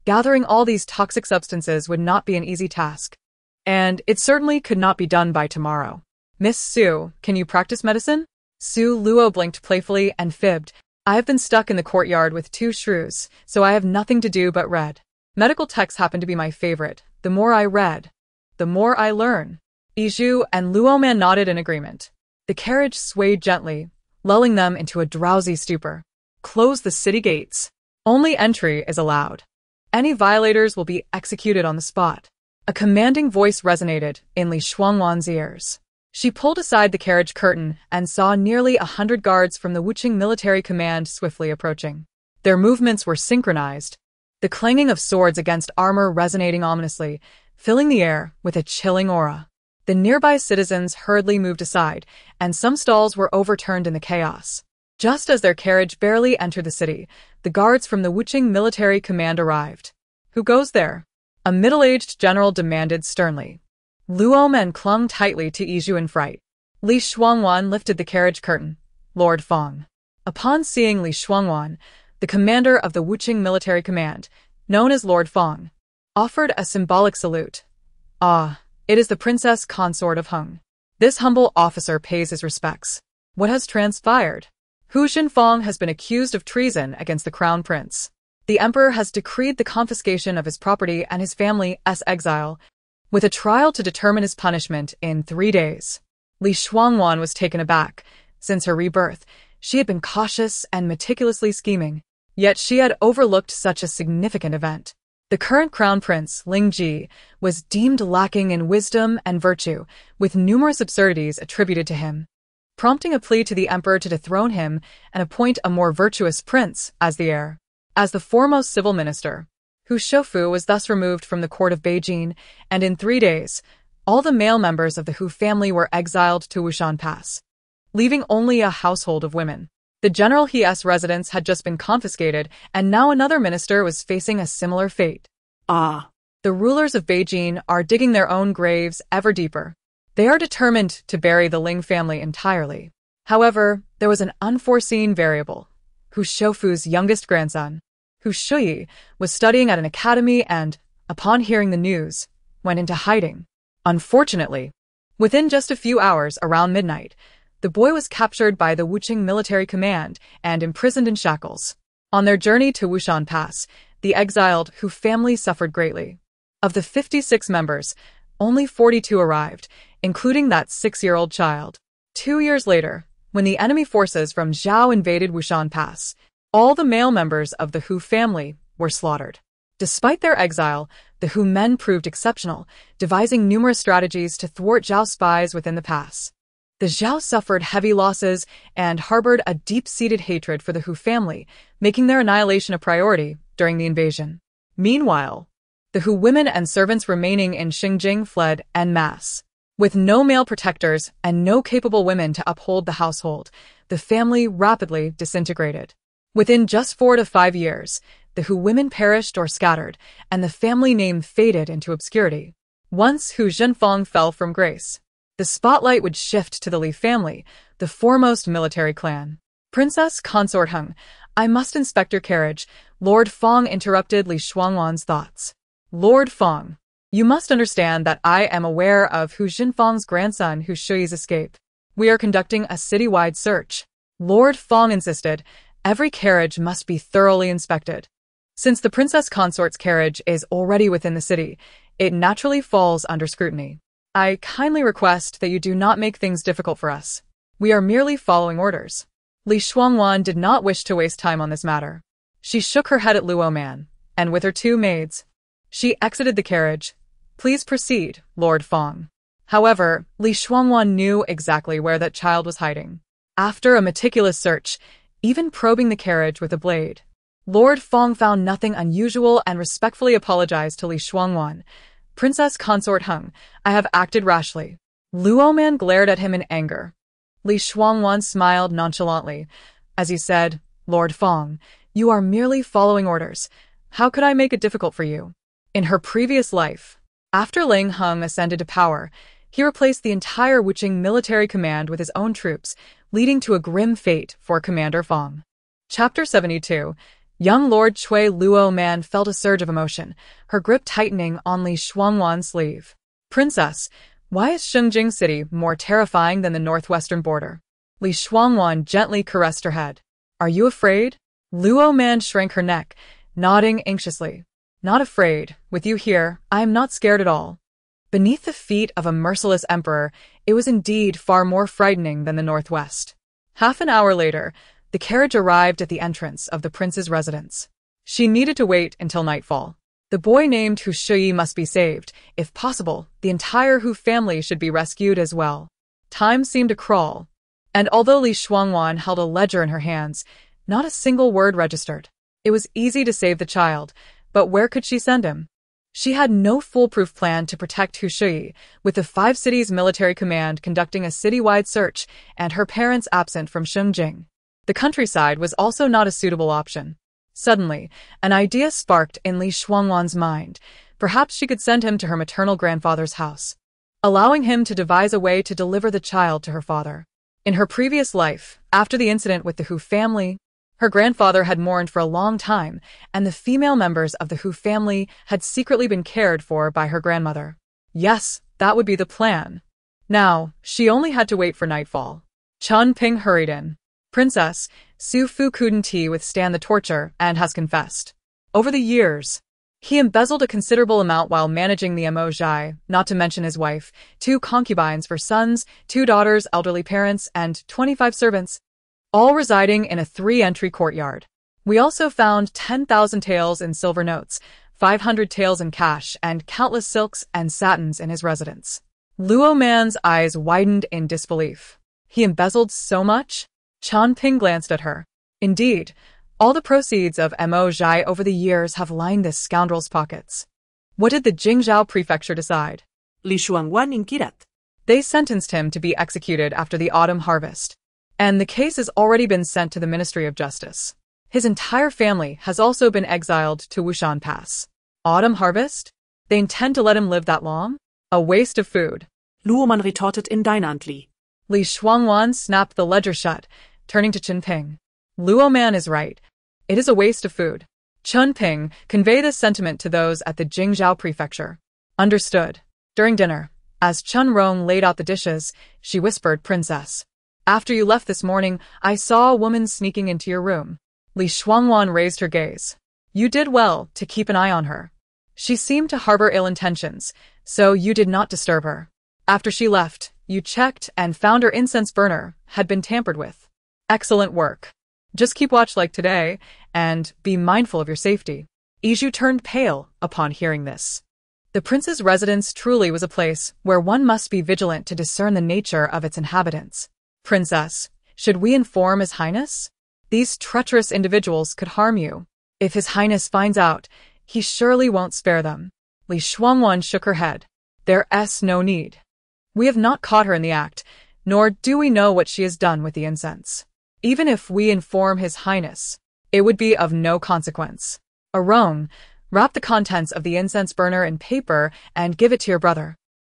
Gathering all these toxic substances would not be an easy task, and it certainly could not be done by tomorrow. Miss Su, can you practice medicine? Su Luo blinked playfully and fibbed. I have been stuck in the courtyard with 2 shrews, so I have nothing to do but read. Medical texts happen to be my favorite. The more I read, the more I learn. Yizhu and Luo Man nodded in agreement. The carriage swayed gently, lulling them into a drowsy stupor. Close the city gates. Only entry is allowed. Any violators will be executed on the spot. A commanding voice resonated in Li Shuangwan's ears. She pulled aside the carriage curtain and saw nearly 100 guards from the Wuqing military command swiftly approaching. Their movements were synchronized, the clanging of swords against armor resonating ominously, filling the air with a chilling aura. The nearby citizens hurriedly moved aside, and some stalls were overturned in the chaos. Just as their carriage barely entered the city, the guards from the Wuqing military command arrived. Who goes there? A middle-aged general demanded sternly. Luo Men clung tightly to Yizhu in fright. Li Shuangwan lifted the carriage curtain. Lord Fong. Upon seeing Li Shuangwan, the commander of the Wuqing military command, known as Lord Fong, offered a symbolic salute. Ah, it is the princess consort of Hung. This humble officer pays his respects. What has transpired? Hu Xinfang has been accused of treason against the crown prince. The emperor has decreed the confiscation of his property and his family's exile, with a trial to determine his punishment in 3 days. Li Shuangwan was taken aback. Since her rebirth, she had been cautious and meticulously scheming. Yet she had overlooked such a significant event. The current crown prince, Ling Ji, was deemed lacking in wisdom and virtue, with numerous absurdities attributed to him, prompting a plea to the emperor to dethrone him and appoint a more virtuous prince as the heir. As the foremost civil minister, Hu Shoufu was thus removed from the court of Beijing, and in 3 days, all the male members of the Hu family were exiled to Wushan Pass, leaving only a household of women. The General He's residence had just been confiscated, and now another minister was facing a similar fate. The rulers of Beijing are digging their own graves ever deeper. They are determined to bury the Ling family entirely. However, there was an unforeseen variable. Hu Shoufu's youngest grandson, Hu Shuyi, was studying at an academy and, upon hearing the news, went into hiding. Unfortunately, within just a few hours around midnight, the boy was captured by the Wuqing military command and imprisoned in shackles. On their journey to Wushan Pass, the exiled Hu family suffered greatly. Of the 56 members, only 42 arrived, including that 6-year-old child. 2 years later, when the enemy forces from Zhao invaded Wushan Pass, all the male members of the Hu family were slaughtered. Despite their exile, the Hu men proved exceptional, devising numerous strategies to thwart Zhao spies within the pass. The Zhao suffered heavy losses and harbored a deep-seated hatred for the Hu family, making their annihilation a priority during the invasion. Meanwhile, the Hu women and servants remaining in Xinjiang fled en masse. With no male protectors and no capable women to uphold the household, the family rapidly disintegrated. Within just 4 to 5 years, the Hu women perished or scattered, and the family name faded into obscurity. Once Hu Zhenfang fell from grace, the spotlight would shift to the Li family, the foremost military clan. Princess Consort Heng, I must inspect your carriage. Lord Fong interrupted Li Shuangwan's thoughts. Lord Fong, you must understand that I am aware of Hu Zhenfang's grandson Hu Shuyi's escape. We are conducting a city-wide search. Lord Fong insisted, every carriage must be thoroughly inspected. Since the princess consort's carriage is already within the city, it naturally falls under scrutiny. I kindly request that you do not make things difficult for us. We are merely following orders. Li Shuangwan did not wish to waste time on this matter. She shook her head at Luo Man, and with her 2 maids, she exited the carriage. Please proceed, Lord Fong. However, Li Shuangwan knew exactly where that child was hiding. After a meticulous search, even probing the carriage with a blade, Lord Fong found nothing unusual and respectfully apologized to Li Shuangwan. Princess Consort Heng, I have acted rashly. Luo Man glared at him in anger. Li Shuangwan smiled nonchalantly. As he said, Lord Fong, you are merely following orders. How could I make it difficult for you? In her previous life, after Ling Heng ascended to power, he replaced the entire Wuqing military command with his own troops, leading to a grim fate for Commander Fong. Chapter 72. Young Lord Cui Luo Man felt a surge of emotion, her grip tightening on Li Shuangwan's sleeve. Princess, why is Xinjiang City more terrifying than the northwestern border? Li Shuangwan gently caressed her head. Are you afraid? Luo Man shrank her neck, nodding anxiously. Not afraid. With you here, I am not scared at all. Beneath the feet of a merciless emperor, it was indeed far more frightening than the northwest. Half an hour later, the carriage arrived at the entrance of the prince's residence. She needed to wait until nightfall. The boy named Hu Shuyi must be saved. If possible, the entire Hu family should be rescued as well. Time seemed to crawl, and although Li Shuangwan held a ledger in her hands, not a single word registered. It was easy to save the child, but where could she send him? She had no foolproof plan to protect Hu Shuyi, with the 5 cities military command conducting a citywide search and her parents absent from Xinjiang. The countryside was also not a suitable option. Suddenly, an idea sparked in Li Shuangwan's mind. Perhaps she could send him to her maternal grandfather's house, allowing him to devise a way to deliver the child to her father. In her previous life, after the incident with the Hu family, her grandfather had mourned for a long time, and the female members of the Hu family had secretly been cared for by her grandmother. Yes, that would be the plan. Now, she only had to wait for nightfall. Chun Ping hurried in. Princess, Su Fu couldn't withstand the torture and has confessed. Over the years, He embezzled a considerable amount while managing the Mo Zhai, not to mention his wife, 2 concubines for sons, 2 daughters, elderly parents, and 25 servants, all residing in a 3-entry courtyard. We also found 10,000 taels in silver notes, 500 taels in cash, and countless silks and satins in his residence. Luo Man's eyes widened in disbelief. He embezzled so much? Chan Ping glanced at her. Indeed, all the proceeds of Mo Zhai over the years have lined this scoundrel's pockets. What did the Jingzhou prefecture decide? Li Shuangwan inquirat. They sentenced him to be executed after the autumn harvest, and the case has already been sent to the Ministry of Justice. His entire family has also been exiled to Wushan Pass. Autumn harvest? They intend to let him live that long? A waste of food. Luoman retorted indignantly. Li Shuangwan snapped the ledger shut, turning to Chen Ping. Luo Man is right. It is a waste of food. Chen Ping, convey this sentiment to those at the Jingzhou prefecture. Understood. During dinner, as Chen Rong laid out the dishes, she whispered, Princess, after you left this morning, I saw a woman sneaking into your room. Li Shuangwan raised her gaze. You did well to keep an eye on her. She seemed to harbor ill intentions, so you did not disturb her. After she left, you checked and found her incense burner had been tampered with. Excellent work. Just keep watch like today, and be mindful of your safety. Iju turned pale upon hearing this. The prince's residence truly was a place where one must be vigilant to discern the nature of its inhabitants. Princess, should we inform His Highness? These treacherous individuals could harm you. If His Highness finds out, he surely won't spare them. Li Shuangwan shook her head. There's no need. We have not caught her in the act, nor do we know what she has done with the incense. Even if we inform His Highness, it would be of no consequence. Arong, wrap the contents of the incense burner in paper and give it to your brother.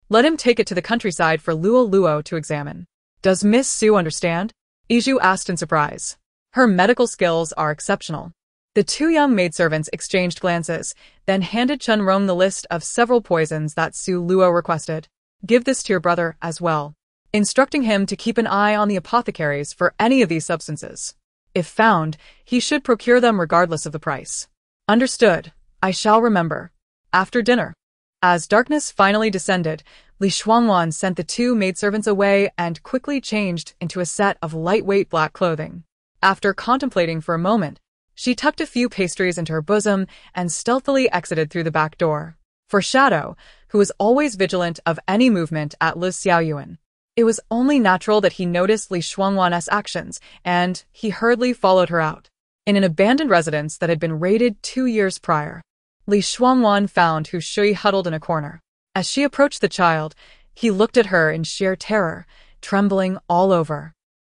Let him take it to the countryside for Luo to examine. Does Miss Su understand? Iju asked in surprise. Her medical skills are exceptional. The 2 young maidservants exchanged glances, then handed Chen Rong the list of several poisons that Su Luo requested. Give this to your brother as well, instructing him to keep an eye on the apothecaries for any of these substances. If found, he should procure them regardless of the price. Understood. I shall remember. After dinner, as darkness finally descended, Li Shuangwan sent the 2 maidservants away and quickly changed into a set of lightweight black clothing. After contemplating for a moment, she tucked a few pastries into her bosom and stealthily exited through the back door. For Shadow, who was always vigilant of any movement at Lu Xiaoyuan, it was only natural that he noticed Li Shuangwan's actions, and he hurriedly followed her out. In an abandoned residence that had been raided 2 years prior, Li Shuangwan found Hu Shui huddled in a corner. As she approached the child, he looked at her in sheer terror, trembling all over.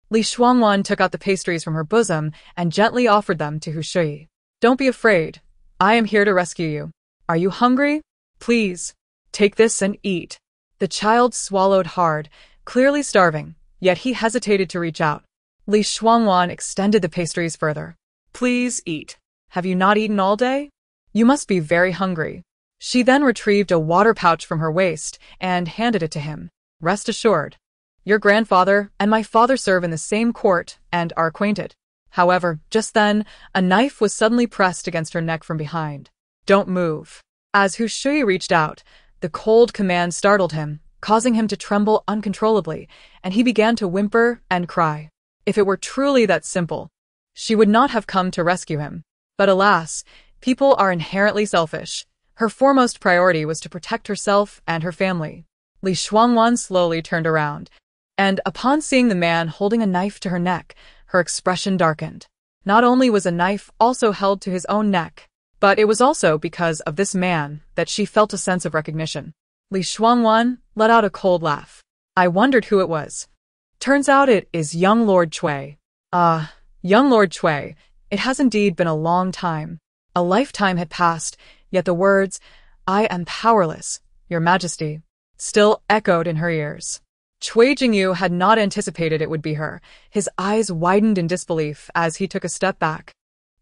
Li Shuangwan took out the pastries from her bosom and gently offered them to Hu Shui. Don't be afraid. I am here to rescue you. Are you hungry? Please, take this and eat. The child swallowed hard, clearly starving, yet he hesitated to reach out. Li Shuangwan extended the pastries further. Please eat. Have you not eaten all day? You must be very hungry. She then retrieved a water pouch from her waist and handed it to him. Rest assured. Your grandfather and my father serve in the same court and are acquainted. However, just then, a knife was suddenly pressed against her neck from behind. Don't move. As Hu Shui reached out, the cold command startled him, causing him to tremble uncontrollably, and he began to whimper and cry. If it were truly that simple, she would not have come to rescue him. But alas, people are inherently selfish. Her foremost priority was to protect herself and her family. Li Shuangwan slowly turned around, and upon seeing the man holding a knife to her neck, her expression darkened. Not only was a knife also held to his own neck, but it was also because of this man that she felt a sense of recognition. Li Shuangwan let out a cold laugh. I wondered who it was. Turns out it is young Lord Cui. Young Lord Cui, it has indeed been a long time. A lifetime had passed, yet the words, I am powerless, Your Majesty, still echoed in her ears. Cui Jingyu had not anticipated it would be her. His eyes widened in disbelief as he took a step back,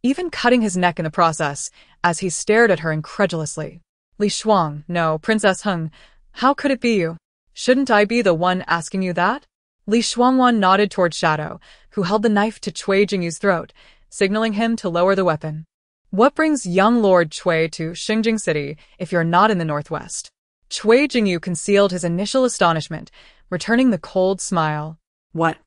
even cutting his neck in the process, as he stared at her incredulously. Li Shuang, no, Princess Heng, how could it be you? Shouldn't I be the one asking you that? Li Shuangwan nodded toward Shadow, who held the knife to Cui Jingyu's throat, signaling him to lower the weapon. What brings young Lord Chui to Xingjing City if you're not in the northwest? Chui Jingyu concealed his initial astonishment, returning the cold smile. What?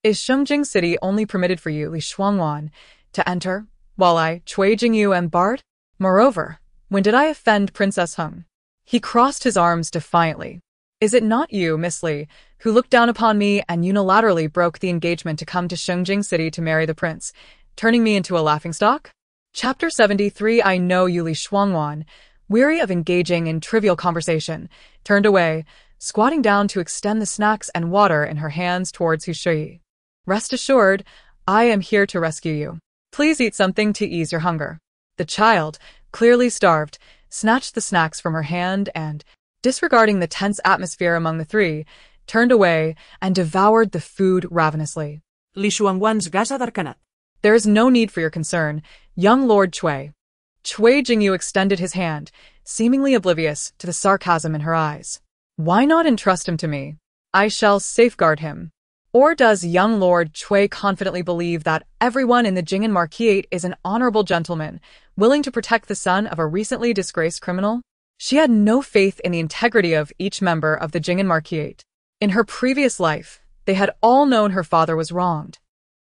Is Xingjing City only permitted for you, Li Shuangwan, to enter, while I, Chui Jingyu, am barred? Moreover, when did I offend Princess Heng? He crossed his arms defiantly. Is it not you, Miss Li, who looked down upon me and unilaterally broke the engagement to come to Xingjing City to marry the prince, turning me into a laughingstock? Chapter 73. I know you, Li Shuangwan, weary of engaging in trivial conversation, turned away, squatting down to extend the snacks and water in her hands towards Hu Shui. Rest assured, I am here to rescue you. Please eat something to ease your hunger. The child, clearly starved, snatched the snacks from her hand and, disregarding the tense atmosphere among the three, turned away and devoured the food ravenously. Li Shuangwan's gasa darkanat. There is no need for your concern, young Lord Chui. Chui Jingyu extended his hand, seemingly oblivious to the sarcasm in her eyes. Why not entrust him to me? I shall safeguard him. Or does young Lord Chui confidently believe that everyone in the Jing'an Marquisate is an honorable gentleman, willing to protect the son of a recently disgraced criminal? She had no faith in the integrity of each member of the Jing'an Marquisate. In her previous life, they had all known her father was wronged.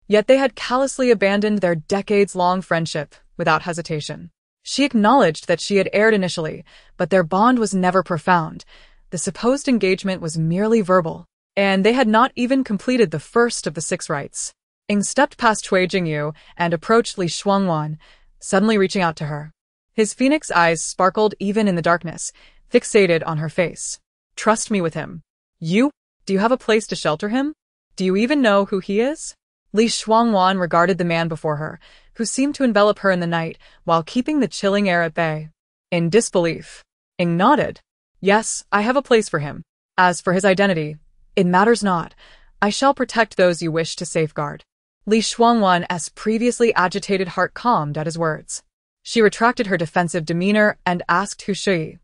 Yet they had callously abandoned their decades-long friendship without hesitation. She acknowledged that she had erred initially, but their bond was never profound. The supposed engagement was merely verbal, and they had not even completed the first of the 6 rites. Ing stepped past Chui Jingyu and approached Li Shuangwan, suddenly reaching out to her. His phoenix eyes sparkled even in the darkness, fixated on her face. Trust me with him. You? Do you have a place to shelter him? Do you even know who he is? Li Shuangwan regarded the man before her, who seemed to envelop her in the night while keeping the chilling air at bay. In disbelief, Ing nodded. Yes, I have a place for him. As for his identity, it matters not. I shall protect those you wish to safeguard. Li Shuangwan's previously agitated heart calmed at his words. She retracted her defensive demeanor and asked Hu Shui,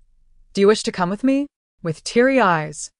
Do you wish to come with me? With teary eyes,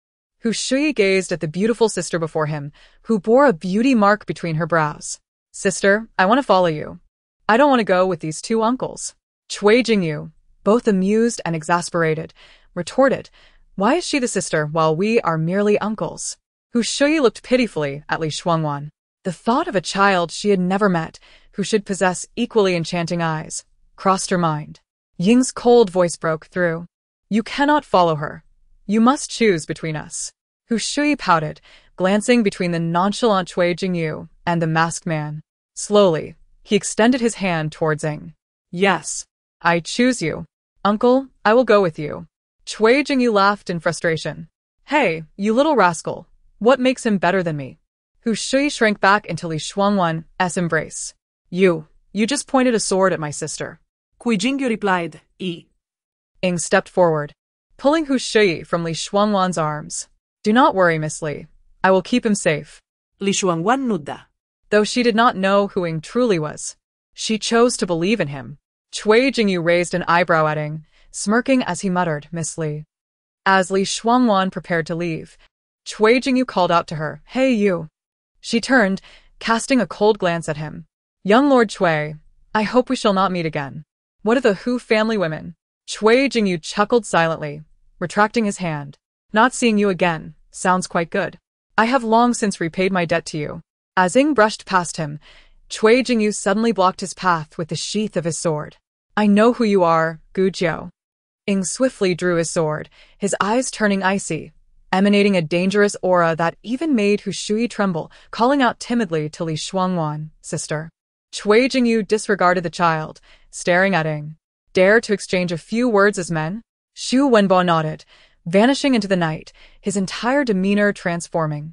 Hu Shui gazed at the beautiful sister before him, who bore a beauty mark between her brows. Sister, I want to follow you. I don't want to go with these 2 uncles. Chui Jingyu, both amused and exasperated, retorted, Why is she the sister while we are merely uncles? Hu Shui looked pitifully at Li Shuangwan. The thought of a child she had never met, who should possess equally enchanting eyes, crossed her mind. Ying's cold voice broke through. You cannot follow her. You must choose between us. Hu Shui pouted, glancing between the nonchalant Chui Jingyu and the masked man. Slowly, he extended his hand towards Ying. Yes, I choose you. Uncle, I will go with you. Chui Jingyu laughed in frustration. Hey, you little rascal. What makes him better than me? Hu Shui shrank back into Li Shuangwan's embrace. You just pointed a sword at my sister. Chui Jingyu replied, Ying stepped forward, pulling Hu Shui from Li Shuangwan's arms. Do not worry, Miss Li. I will keep him safe. Li Shuangwan nudda. Though she did not know who Ying truly was, she chose to believe in him. Chui Jingyu raised an eyebrow at Ying, smirking as he muttered, Miss Li. As Li Shuangwan prepared to leave, Chui Jingyu called out to her, Hey you. She turned, casting a cold glance at him. Young Lord Chui, I hope we shall not meet again. What of the Hu family women? Chui Jingyu chuckled silently, retracting his hand. Not seeing you again, sounds quite good. I have long since repaid my debt to you. As Ying brushed past him, Chui Jingyu suddenly blocked his path with the sheath of his sword. I know who you are, Gu Jiao. Ying swiftly drew his sword, his eyes turning icy, emanating a dangerous aura that even made Hu Shui tremble, calling out timidly to Li Shuangwan, Sister. Chui Jingyu disregarded the child, staring at Ying. Dare to exchange a few words as men? Xu Wenbo nodded, vanishing into the night, his entire demeanor transforming.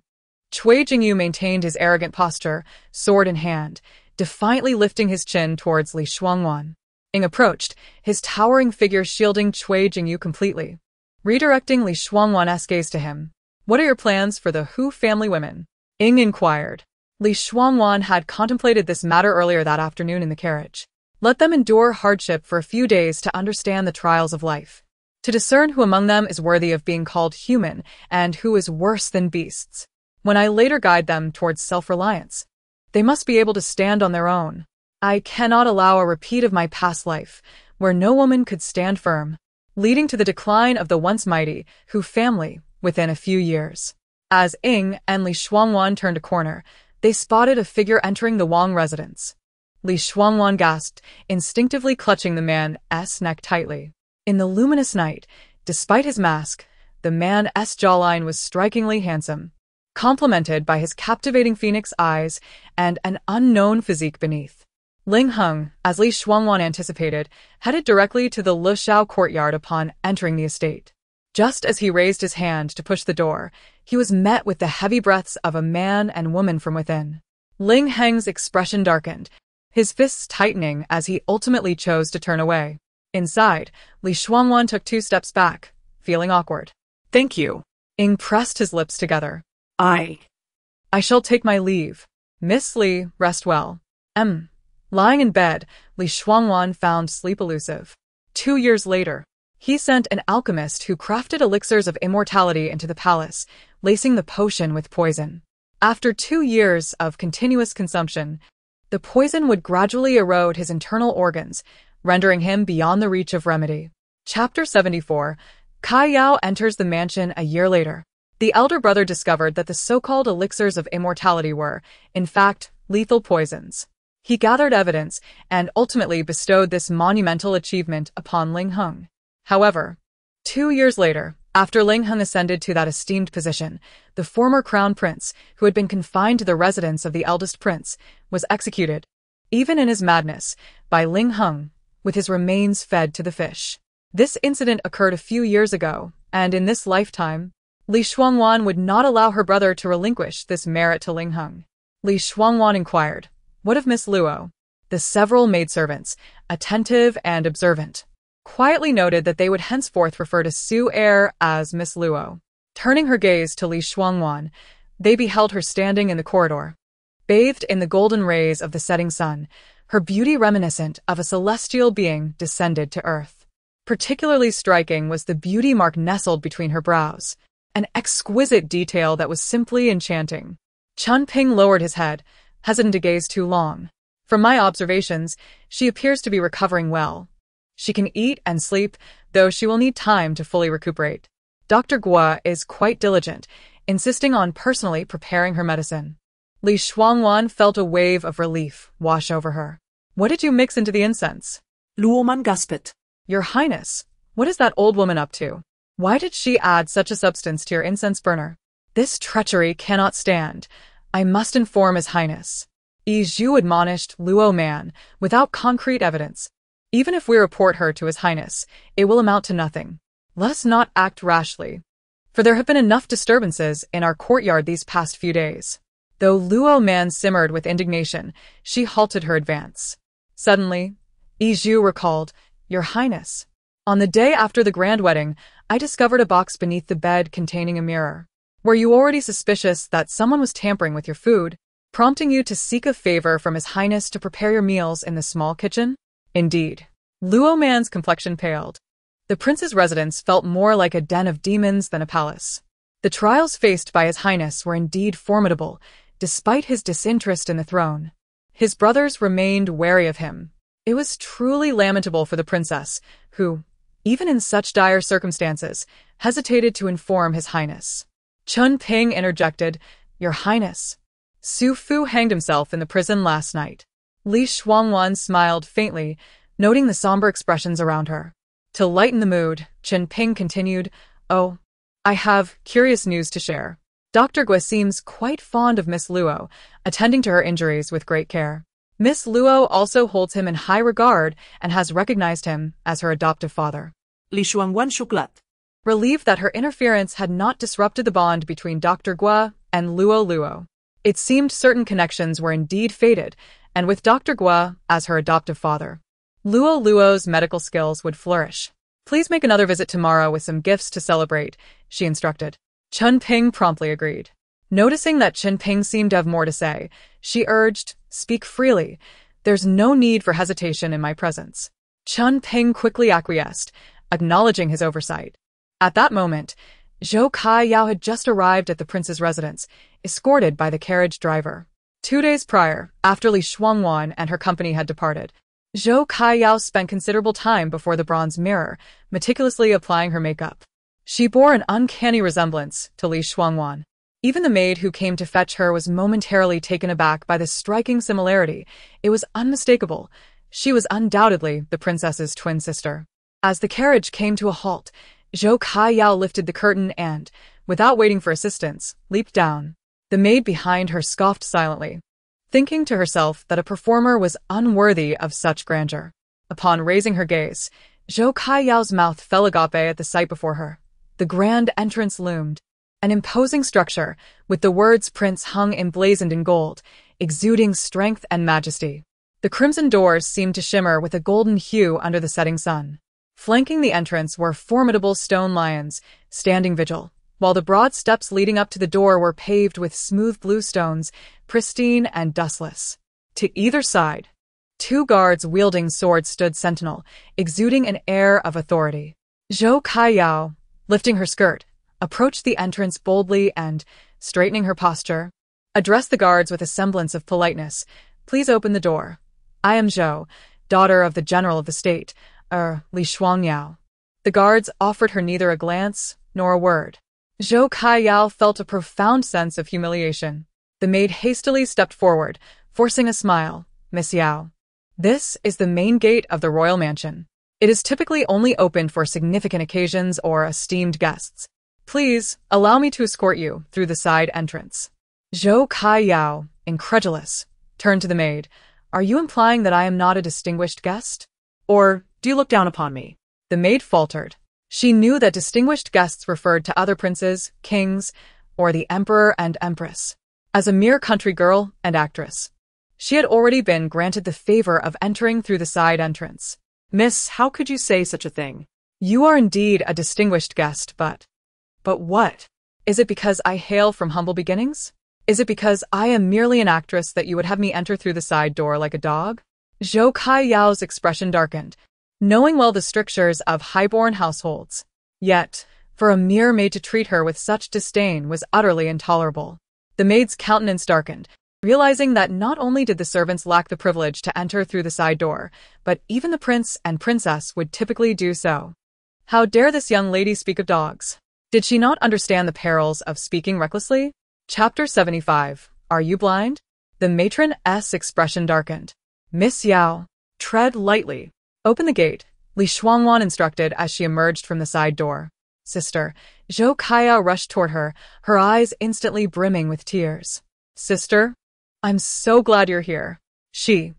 Chui Jingyu maintained his arrogant posture, sword in hand, defiantly lifting his chin towards Li Shuangwan. Ying approached, his towering figure shielding Chui Jingyu completely. Redirecting Li Shuangwan's gaze to him. What are your plans for the Hu family women? Ying inquired. Li Shuangwan had contemplated this matter earlier that afternoon in the carriage. Let them endure hardship for a few days to understand the trials of life. To discern who among them is worthy of being called human and who is worse than beasts. When I later guide them towards self-reliance, they must be able to stand on their own. I cannot allow a repeat of my past life, where no woman could stand firm, leading to the decline of the once mighty Hu family within a few years. As Ying and Li Shuangwan turned a corner, they spotted a figure entering the Wang residence. Li Shuangwan gasped, instinctively clutching the man's neck tightly. In the luminous night, despite his mask, the man's jawline was strikingly handsome, complemented by his captivating phoenix eyes and an unknown physique beneath. Ling Heng, as Li Shuangwan anticipated, headed directly to the Lushao courtyard upon entering the estate. Just as he raised his hand to push the door, he was met with the heavy breaths of a man and woman from within. Ling Heng's expression darkened, his fists tightening as he ultimately chose to turn away. Inside, Li Shuangwan took 2 steps back, feeling awkward. Thank you. Ying pressed his lips together. I shall take my leave. Miss Li, rest well. Lying in bed, Li Shuangwan found sleep elusive. 2 years later, he sent an alchemist who crafted elixirs of immortality into the palace, lacing the potion with poison. After 2 years of continuous consumption, the poison would gradually erode his internal organs, rendering him beyond the reach of remedy. Chapter 74. Kai Yao enters the mansion a year later. The elder brother discovered that the so-called elixirs of immortality were, in fact, lethal poisons. He gathered evidence and ultimately bestowed this monumental achievement upon Ling Heng. However, 2 years later, after Ling Heng ascended to that esteemed position, the former crown prince, who had been confined to the residence of the eldest prince, was executed, even in his madness, by Ling Heng, with his remains fed to the fish. This incident occurred a few years ago, and in this lifetime, Li Shuangwan would not allow her brother to relinquish this merit to Ling Heng. Li Shuangwan inquired, "What of Miss Luo?" The several maidservants, attentive and observant, quietly noted that they would henceforth refer to Su Er as Miss Luo. Turning her gaze to Li Shuangwan, they beheld her standing in the corridor, bathed in the golden rays of the setting sun, her beauty reminiscent of a celestial being descended to earth. Particularly striking was the beauty mark nestled between her brows, an exquisite detail that was simply enchanting. Chun Ping lowered his head, hesitant to gaze too long. From my observations, she appears to be recovering well. She can eat and sleep, though she will need time to fully recuperate. Dr. Gua is quite diligent, insisting on personally preparing her medicine. Li Shuangwan felt a wave of relief wash over her. What did you mix into the incense? Luoman gasped. Your Highness, what is that old woman up to? Why did she add such a substance to your incense burner? This treachery cannot stand. I must inform His Highness. Yi Zhu admonished Luo Man, without concrete evidence. Even if we report her to His Highness, it will amount to nothing. Let us not act rashly, for there have been enough disturbances in our courtyard these past few days. Though Luo Man simmered with indignation, she halted her advance. Suddenly, Yi Zhu recalled, Your Highness, on the day after the grand wedding, I discovered a box beneath the bed containing a mirror. Were you already suspicious that someone was tampering with your food, prompting you to seek a favor from His Highness to prepare your meals in the small kitchen? Indeed. Luo Man's complexion paled. The prince's residence felt more like a den of demons than a palace. The trials faced by His Highness were indeed formidable, despite his disinterest in the throne. His brothers remained wary of him. It was truly lamentable for the princess, who, even in such dire circumstances, hesitated to inform His Highness. Chun Ping interjected, Your Highness, Su Fu hanged himself in the prison last night. Li Shuangwan smiled faintly, noting the somber expressions around her. To lighten the mood, Chun Ping continued, Oh, I have curious news to share. Dr. Gua seems quite fond of Miss Luo, attending to her injuries with great care. Miss Luo also holds him in high regard and has recognized him as her adoptive father. Li Shuangwan shuklat. Relieved that her interference had not disrupted the bond between Dr. Gua and Luo. It seemed certain connections were indeed fated, and with Dr. Gua as her adoptive father, Luo's medical skills would flourish. Please make another visit tomorrow with some gifts to celebrate, she instructed. Chun Ping promptly agreed. Noticing that Chun Ping seemed to have more to say, she urged, Speak freely. There's no need for hesitation in my presence. Chun Ping quickly acquiesced, acknowledging his oversight. At that moment, Zhou Kai Yao had just arrived at the prince's residence, escorted by the carriage driver. 2 days prior, after Li Shuangwan and her company had departed, Zhou Kaiyao spent considerable time before the bronze mirror, meticulously applying her makeup. She bore an uncanny resemblance to Li Shuangwan. Even the maid who came to fetch her was momentarily taken aback by the striking similarity. It was unmistakable. She was undoubtedly the princess's twin sister. As the carriage came to a halt, Zhou Kaiyao lifted the curtain and, without waiting for assistance, leaped down. The maid behind her scoffed silently, thinking to herself that a performer was unworthy of such grandeur. Upon raising her gaze, Zhou Kaiyao's mouth fell agape at the sight before her. The grand entrance loomed, an imposing structure, with the words Prince hung emblazoned in gold, exuding strength and majesty. The crimson doors seemed to shimmer with a golden hue under the setting sun. Flanking the entrance were formidable stone lions, standing vigil, while the broad steps leading up to the door were paved with smooth blue stones, pristine and dustless. To either side, 2 guards wielding swords stood sentinel, exuding an air of authority. Zhou Kaiyao, lifting her skirt, approached the entrance boldly and, straightening her posture, addressed the guards with a semblance of politeness. "Please open the door. I am Zhou, daughter of the general of the state, Li Shuangyao." The guards offered her neither a glance nor a word. Zhou Kaiyao felt a profound sense of humiliation. The maid hastily stepped forward, forcing a smile. "Miss Yao, this is the main gate of the royal mansion. It is typically only opened for significant occasions or esteemed guests. Please allow me to escort you through the side entrance." Zhou Kaiyao, incredulous, turned to the maid. "Are you implying that I am not a distinguished guest? Or do you look down upon me?" The maid faltered. She knew that distinguished guests referred to other princes, kings, or the emperor and empress. As a mere country girl and actress, she had already been granted the favor of entering through the side entrance. "Miss, how could you say such a thing?" "You are indeed a distinguished guest, but what? Is it because I hail from humble beginnings? Is it because I am merely an actress that you would have me enter through the side door like a dog?" Zhou Kaiyao's expression darkened, knowing well the strictures of high-born households. Yet, for a mere maid to treat her with such disdain was utterly intolerable. The maid's countenance darkened, realizing that not only did the servants lack the privilege to enter through the side door, but even the prince and princess would typically do so. How dare this young lady speak of dogs? Did she not understand the perils of speaking recklessly? Chapter 75. Are you blind? The matron's expression darkened. "Miss Yao, tread lightly. Open the gate," Li Shuangwan instructed as she emerged from the side door. "Sister." Zhou Kaiyao rushed toward her, her eyes instantly brimming with tears. "Sister, I'm so glad you're here." She.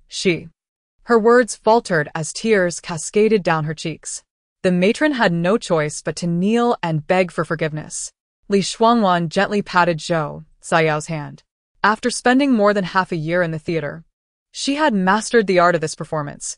Her words faltered as tears cascaded down her cheeks. The matron had no choice but to kneel and beg for forgiveness. Li Shuangwan gently patted Zhou Kaiyao's hand. After spending more than half a year in the theater, she had mastered the art of this performance.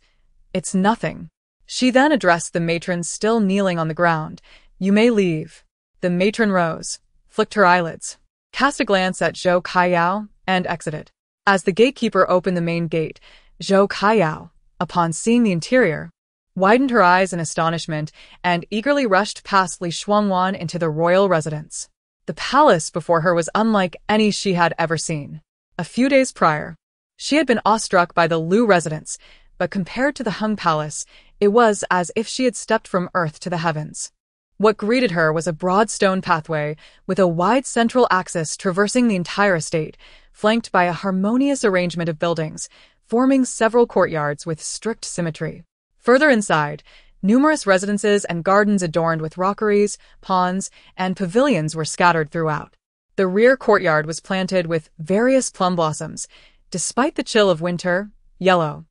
"It's nothing." She then addressed the matron still kneeling on the ground. "You may leave." The matron rose, flicked her eyelids, cast a glance at Zhou Kaiyao, and exited. As the gatekeeper opened the main gate, Zhou Kaiyao, upon seeing the interior, widened her eyes in astonishment and eagerly rushed past Li Shuangwan into the royal residence. The palace before her was unlike any she had ever seen. A few days prior, she had been awestruck by the Lu residence, but compared to the Hung Palace, it was as if she had stepped from earth to the heavens. What greeted her was a broad stone pathway with a wide central axis traversing the entire estate, flanked by a harmonious arrangement of buildings, forming several courtyards with strict symmetry. Further inside, numerous residences and gardens adorned with rockeries, ponds, and pavilions were scattered throughout. The rear courtyard was planted with various plum blossoms. Despite the chill of winter, yellow,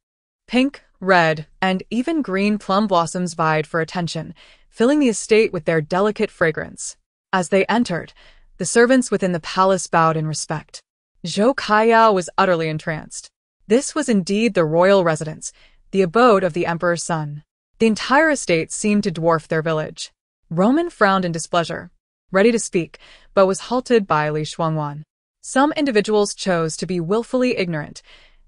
pink, red, and even green plum blossoms vied for attention, filling the estate with their delicate fragrance. As they entered, the servants within the palace bowed in respect. Zhou Kaiyao was utterly entranced. This was indeed the royal residence, the abode of the emperor's son. The entire estate seemed to dwarf their village. Roman frowned in displeasure, ready to speak, but was halted by Li Shuangwan. Some individuals chose to be willfully ignorant.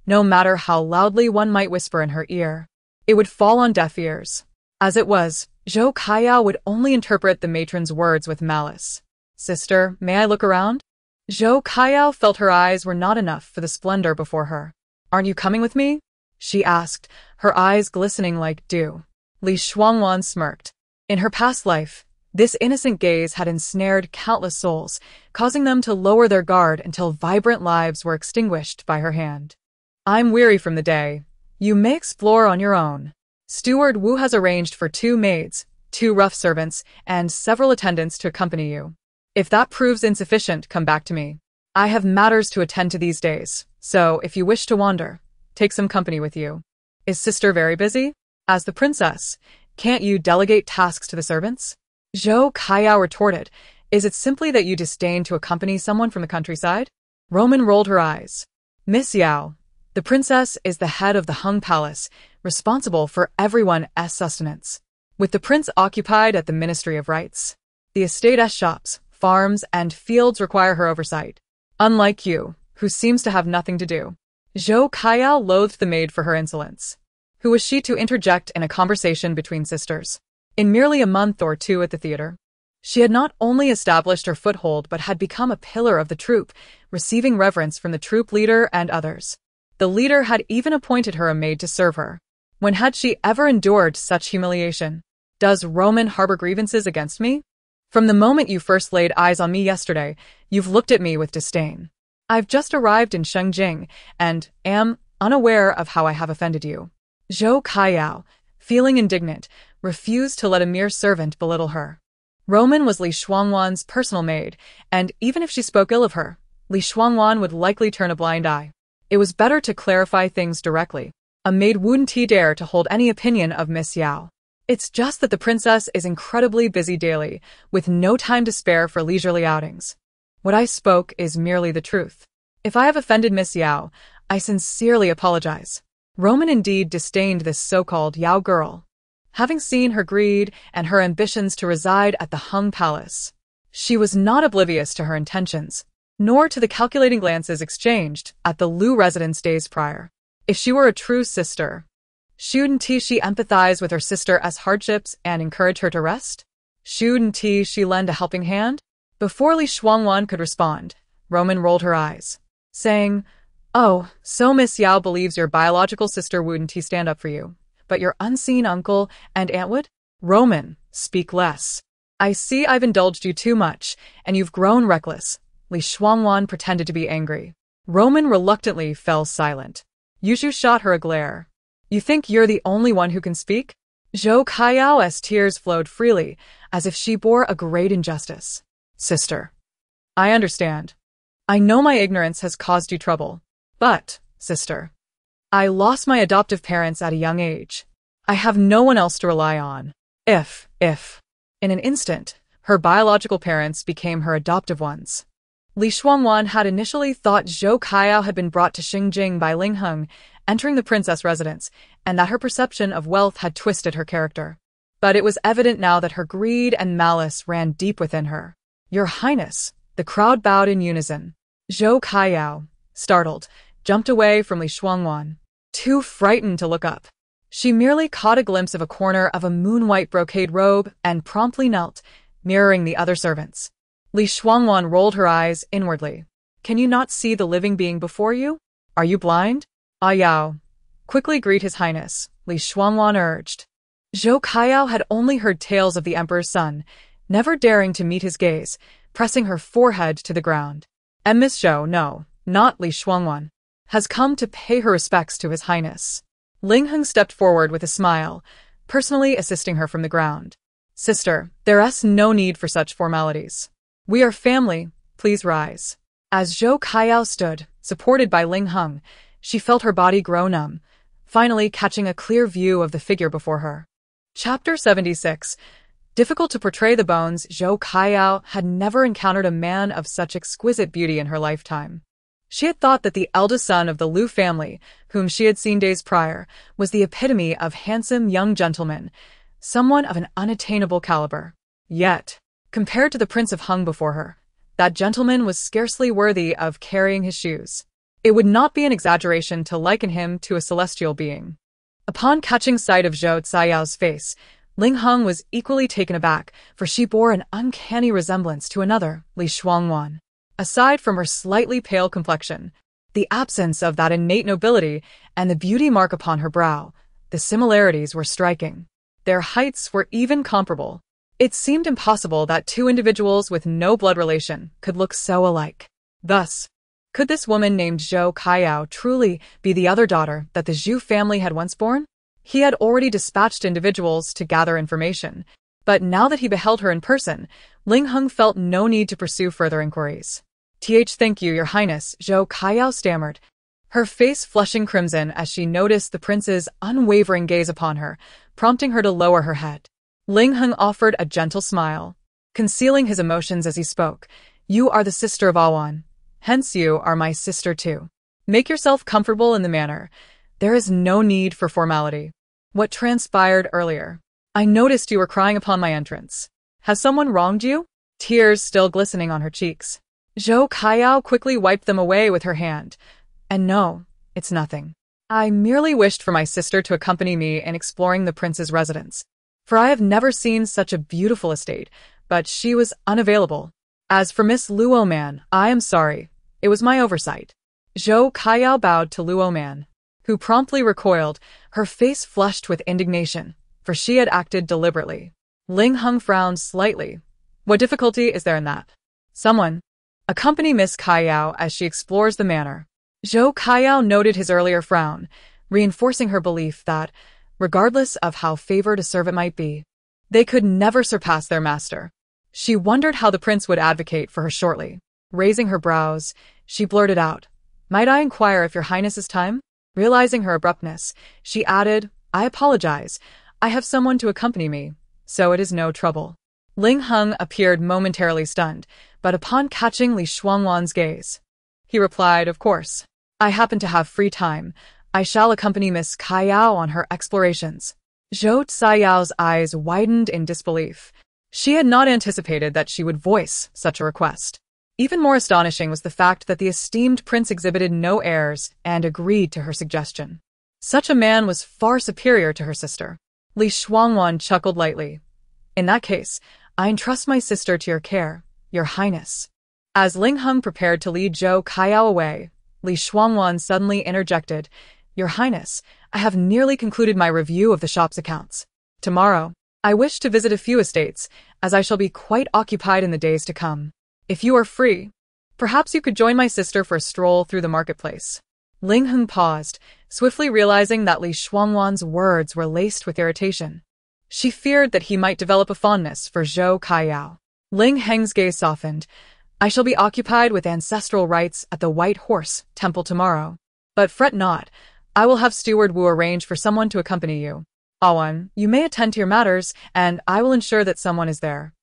No matter how loudly one might whisper in her ear, it would fall on deaf ears. As it was, Zhou Kaiyao would only interpret the matron's words with malice. "Sister, may I look around?" Zhou Kaiyao felt her eyes were not enough for the splendor before her. "Aren't you coming with me?" she asked, her eyes glistening like dew. Li Shuangwan smirked. In her past life, this innocent gaze had ensnared countless souls, causing them to lower their guard until vibrant lives were extinguished by her hand. "I'm weary from the day. You may explore on your own. Steward Wu has arranged for 2 maids, 2 rough servants, and several attendants to accompany you. If that proves insufficient, come back to me. I have matters to attend to these days, so if you wish to wander, take some company with you." "Is sister very busy? As the princess, can't you delegate tasks to the servants?" Zhou Kaiyao retorted. "Is it simply that you disdain to accompany someone from the countryside?" Roman rolled her eyes. "Miss Yao, the princess is the head of the Hung Palace, responsible for everyone's sustenance. With the prince occupied at the Ministry of Rights, the estate's shops, farms, and fields require her oversight. Unlike you, who seems to have nothing to do." Zhou Kaiyao loathed the maid for her insolence. Who was she to interject in a conversation between sisters? In merely a month or 2 at the theater, she had not only established her foothold but had become a pillar of the troupe, receiving reverence from the troupe leader and others. The leader had even appointed her a maid to serve her. When had she ever endured such humiliation? "Does Roman harbor grievances against me? From the moment you first laid eyes on me yesterday, you've looked at me with disdain. I've just arrived in Shengjing and am unaware of how I have offended you." Zhou Kaiyao, feeling indignant, refused to let a mere servant belittle her. Roman was Li Shuangwan's personal maid, and even if she spoke ill of her, Li Shuangwan would likely turn a blind eye. It was better to clarify things directly. A maid wouldn't dare to hold any opinion of Miss Yao. "It's just that the princess is incredibly busy daily, with no time to spare for leisurely outings. What I spoke is merely the truth. If I have offended Miss Yao, I sincerely apologize." Roman indeed disdained this so-called Yao girl. Having seen her greed and her ambitions to reside at the Hung Palace, she was not oblivious to her intentions, nor to the calculating glances exchanged at the Lu residence days prior. If she were a true sister, shouldn't she empathize with her sister's hardships and encourage her to rest? Shouldn't she lend a helping hand? Before Li Shuangwan could respond, Roman rolled her eyes, saying, "Oh, so Miss Yao believes your biological sister wouldn't stand up for you, but your unseen uncle and aunt would?" "Roman, speak less. I see I've indulged you too much, and you've grown reckless." Li Shuangwan pretended to be angry. Roman reluctantly fell silent. Yushu shot her a glare. "You think you're the only one who can speak?" Zhou Kaiyao's tears flowed freely, as if she bore a great injustice. "Sister, I understand. I know my ignorance has caused you trouble. But, sister, I lost my adoptive parents at a young age. I have no one else to rely on. If, in an instant, her biological parents became her adoptive ones." Li Shuangwan had initially thought Zhou Kaiyao had been brought to Xingjing by Ling Heng, entering the princess residence, and that her perception of wealth had twisted her character. But it was evident now that her greed and malice ran deep within her. "Your Highness," the crowd bowed in unison. Zhou Kaiyao, startled, jumped away from Li Shuangwan, too frightened to look up. She merely caught a glimpse of a corner of a moon-white brocade robe and promptly knelt, mirroring the other servants. Li Shuangwan rolled her eyes inwardly. "Can you not see the living being before you? Are you blind?" "Ah Yao, quickly greet His Highness," Li Shuangwan urged. Zhou Kaiyao had only heard tales of the emperor's son, never daring to meet his gaze, pressing her forehead to the ground. "And Miss Zhou, no, not Li Shuangwan, has come to pay her respects to His Highness." Ling Heng stepped forward with a smile, personally assisting her from the ground. "Sister, there's no need for such formalities. We are family, please rise." As Zhou Kaiyao stood, supported by Ling Heng, she felt her body grow numb, finally catching a clear view of the figure before her. Chapter 76. Difficult to portray the bones, Zhou Kaiyao had never encountered a man of such exquisite beauty in her lifetime. She had thought that the eldest son of the Liu family, whom she had seen days prior, was the epitome of handsome young gentleman, someone of an unattainable caliber. Yet, compared to the Prince of Hung before her, that gentleman was scarcely worthy of carrying his shoes. It would not be an exaggeration to liken him to a celestial being. Upon catching sight of Zhou Caiyao's face, Ling Heng was equally taken aback, for she bore an uncanny resemblance to another, Li Shuangwan. Aside from her slightly pale complexion, the absence of that innate nobility, and the beauty mark upon her brow, the similarities were striking. Their heights were even comparable. It seemed impossible that two individuals with no blood relation could look so alike. Thus, could this woman named Zhou Kaiyao truly be the other daughter that the Zhu family had once borne? He had already dispatched individuals to gather information, but now that he beheld her in person, Ling Heng felt no need to pursue further inquiries. Thank you, Your Highness, Zhou Kaiyao stammered, her face flushing crimson as she noticed the prince's unwavering gaze upon her, prompting her to lower her head. Ling Heng offered a gentle smile, concealing his emotions as he spoke. You are the sister of Awan. Hence you are my sister too. Make yourself comfortable in the manner. There is no need for formality. What transpired earlier? I noticed you were crying upon my entrance. Has someone wronged you? Tears still glistening on her cheeks. Zhou Kaiyao quickly wiped them away with her hand. And no, it's nothing. I merely wished for my sister to accompany me in exploring the prince's residence. For I have never seen such a beautiful estate, but she was unavailable. As for Miss Luo Man, I am sorry. It was my oversight. Zhou Kaiyao bowed to Luo Man, who promptly recoiled, her face flushed with indignation, for she had acted deliberately. Ling Heng frowned slightly. What difficulty is there in that? Someone accompany Miss Kaiyao as she explores the manor. Zhou Kaiyao noted his earlier frown, reinforcing her belief that, regardless of how favored a servant might be, they could never surpass their master. She wondered how the prince would advocate for her shortly. Raising her brows, she blurted out, Might I inquire if Your Highness's time? Realizing her abruptness, she added, I apologize. I have someone to accompany me, so it is no trouble. Ling Heng appeared momentarily stunned, but upon catching Li Shuangwan's gaze, he replied, Of course. I happen to have free time. I shall accompany Miss Kaiyao on her explorations. Zhou Caiyao's eyes widened in disbelief. She had not anticipated that she would voice such a request. Even more astonishing was the fact that the esteemed prince exhibited no airs and agreed to her suggestion. Such a man was far superior to her sister. Li Shuangwan chuckled lightly. In that case, I entrust my sister to your care, Your Highness. As Ling Heng prepared to lead Zhou Kaiyao away, Li Shuangwan suddenly interjected, Your Highness, I have nearly concluded my review of the shop's accounts. Tomorrow, I wish to visit a few estates, as I shall be quite occupied in the days to come. If you are free, perhaps you could join my sister for a stroll through the marketplace. Ling Heng paused, swiftly realizing that Li Shuangwan's words were laced with irritation. She feared that he might develop a fondness for Zhou Kaiyao. Ling Heng's gaze softened. I shall be occupied with ancestral rites at the White Horse Temple tomorrow. But fret not, I will have Steward Wu arrange for someone to accompany you. Awan, you may attend to your matters, and I will ensure that someone is there.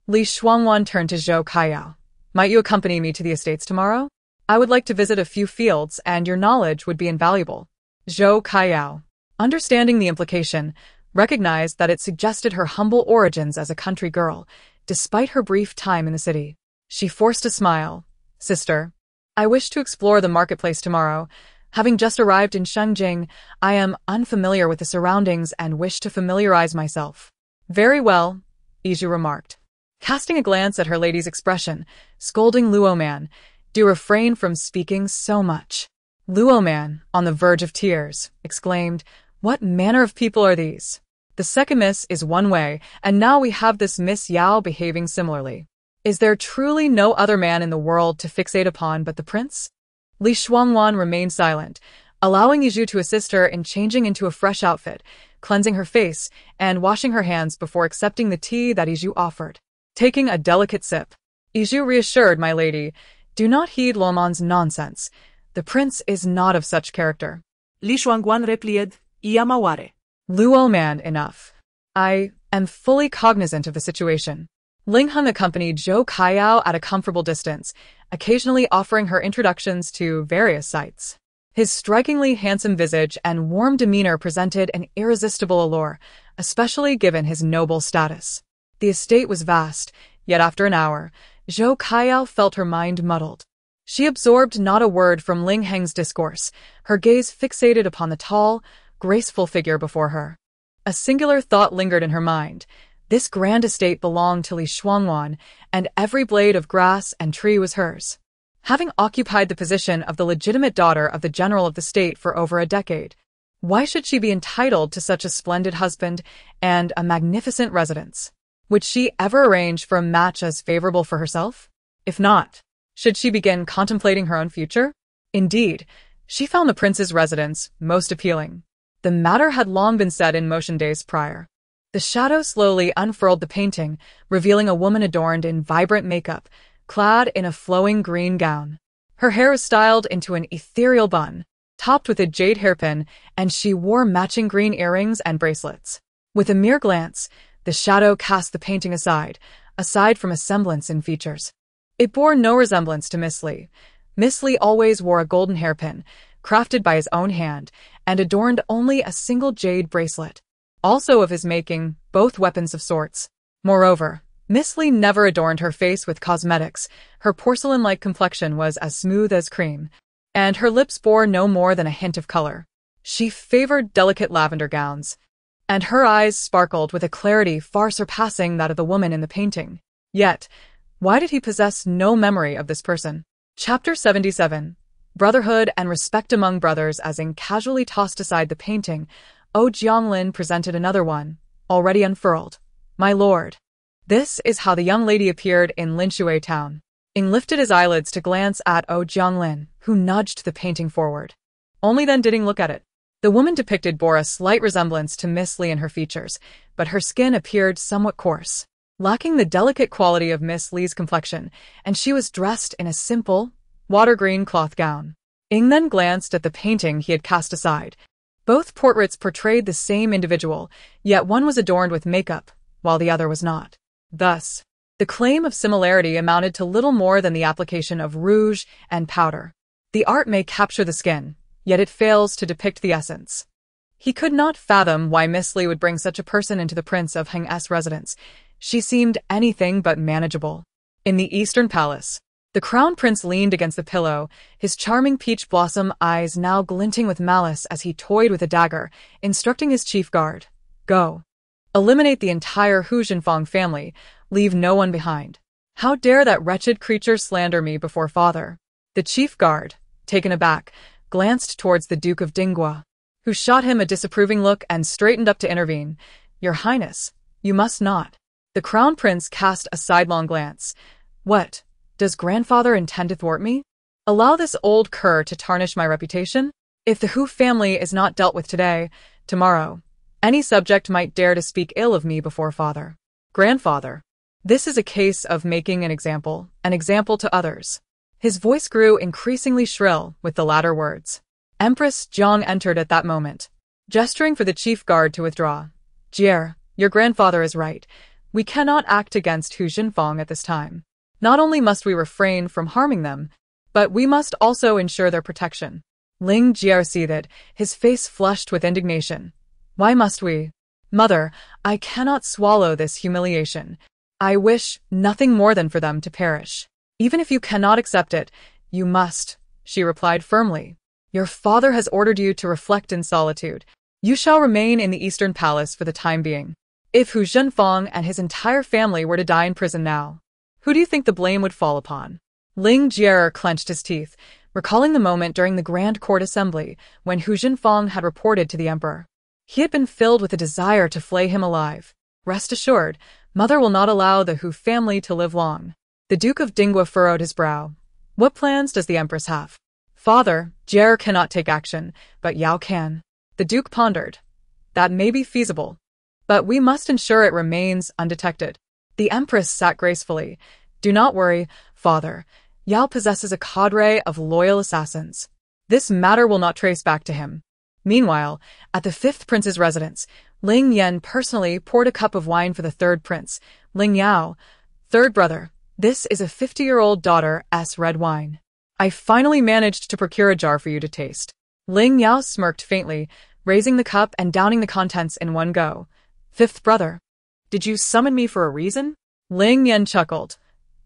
Li Shuangwan turned to Zhou Kaiyao. Might you accompany me to the estates tomorrow? I would like to visit a few fields, and your knowledge would be invaluable. Zhou Kaiyao, understanding the implication, recognized that it suggested her humble origins as a country girl, despite her brief time in the city. She forced a smile. Sister, I wish to explore the marketplace tomorrow. Having just arrived in Shengjing, I am unfamiliar with the surroundings and wish to familiarize myself. Very well, Iju remarked, casting a glance at her lady's expression, scolding Luo Man, do refrain from speaking so much. Luo Man, on the verge of tears, exclaimed, What manner of people are these? The second miss is one way, and now we have this Miss Yao behaving similarly. Is there truly no other man in the world to fixate upon but the prince? Li Shuangwan remained silent, allowing Yizhu to assist her in changing into a fresh outfit, cleansing her face, and washing her hands before accepting the tea that Yizhu offered. Taking a delicate sip, Yizhu reassured my lady, Do not heed Luoman's nonsense. The prince is not of such character. Li Shuangwan replied, Iamaware. Luo Man, enough. I am fully cognizant of the situation. Ling Heng accompanied Zhou Kaiyao at a comfortable distance, occasionally offering her introductions to various sights. His strikingly handsome visage and warm demeanor presented an irresistible allure, especially given his noble status. The estate was vast, yet after an hour, Zhou Kaiyao felt her mind muddled. She absorbed not a word from Ling Heng's discourse, her gaze fixated upon the tall, graceful figure before her. A singular thought lingered in her mind. This grand estate belonged to Li Shuangwan, and every blade of grass and tree was hers. having occupied the position of the legitimate daughter of the general of the state for over a decade. Why should she be entitled to such a splendid husband and a magnificent residence? Would she ever arrange for a match as favorable for herself? If not, should she begin contemplating her own future? Indeed, she found the prince's residence most appealing. The matter had long been set in motion days prior. The shadow slowly unfurled the painting, revealing a woman adorned in vibrant makeup, clad in a flowing green gown. Her hair was styled into an ethereal bun, topped with a jade hairpin, and she wore matching green earrings and bracelets. With a mere glance, the shadow cast the painting aside from a semblance in features. It bore no resemblance to Miss Li. Miss Li always wore a golden hairpin, crafted by his own hand, and adorned only a single jade bracelet, also of his making, both weapons of sorts. Moreover, Miss Li never adorned her face with cosmetics. Her porcelain-like complexion was as smooth as cream, and her lips bore no more than a hint of color. She favored delicate lavender gowns, and her eyes sparkled with a clarity far surpassing that of the woman in the painting. Yet, why did he possess no memory of this person? Chapter 77. Brotherhood and Respect Among Brothers. As Ing casually tossed aside the painting, Jianglin presented another one, already unfurled. My lord. This is how the young lady appeared in Linshui town. Ing lifted his eyelids to glance at Jianglin, who nudged the painting forward. Only then did Ing look at it. The woman depicted bore a slight resemblance to Miss Li in her features, but her skin appeared somewhat coarse, lacking the delicate quality of Miss Li's complexion, and she was dressed in a simple, water-green cloth gown. Ing then glanced at the painting he had cast aside. Both portraits portrayed the same individual, yet one was adorned with makeup, while the other was not. Thus, the claim of similarity amounted to little more than the application of rouge and powder. The art may capture the skin, yet it fails to depict the essence. He could not fathom why Miss Li would bring such a person into the Prince of Heng's residence. She seemed anything but manageable. In the Eastern Palace, the Crown Prince leaned against the pillow, his charming peach blossom eyes now glinting with malice as he toyed with a dagger, instructing his chief guard. Go. Eliminate the entire Hu Jinfang family, leave no one behind. How dare that wretched creature slander me before father? The chief guard, taken aback, glanced towards the Duke of Dinghua, who shot him a disapproving look and straightened up to intervene. Your Highness, you must not. The Crown Prince cast a sidelong glance. What? Does grandfather intend to thwart me? Allow this old cur to tarnish my reputation? If the Hu family is not dealt with today, tomorrow, any subject might dare to speak ill of me before father. Grandfather. This is a case of making an example to others. His voice grew increasingly shrill with the latter words. Empress Jiang entered at that moment, gesturing for the chief guard to withdraw. Jier, your grandfather is right. We cannot act against Hu Jinfang at this time. Not only must we refrain from harming them, but we must also ensure their protection. Ling Jier seethed, his face flushed with indignation. Why must we? Mother, I cannot swallow this humiliation. I wish nothing more than for them to perish. Even if you cannot accept it, you must, she replied firmly. Your father has ordered you to reflect in solitude. You shall remain in the Eastern Palace for the time being. If Hu Jinfang and his entire family were to die in prison now, who do you think the blame would fall upon? Ling Jier clenched his teeth, recalling the moment during the Grand Court Assembly when Hu Jinfang had reported to the Emperor. He had been filled with a desire to flay him alive. Rest assured, Mother will not allow the Hu family to live long. The Duke of Dinghua furrowed his brow. What plans does the Empress have? Father, Jier cannot take action, but Yao can. The Duke pondered. That may be feasible, but we must ensure it remains undetected. The Empress sat gracefully. Do not worry, Father. Yao possesses a cadre of loyal assassins. This matter will not trace back to him. Meanwhile, at the fifth prince's residence, Ling Yan personally poured a cup of wine for the third prince, Ling Yao. Third brother, this is a 50-year-old daughter's red wine. I finally managed to procure a jar for you to taste. Ling Yao smirked faintly, raising the cup and downing the contents in one go. Fifth brother. Did you summon me for a reason? Ling Yan chuckled.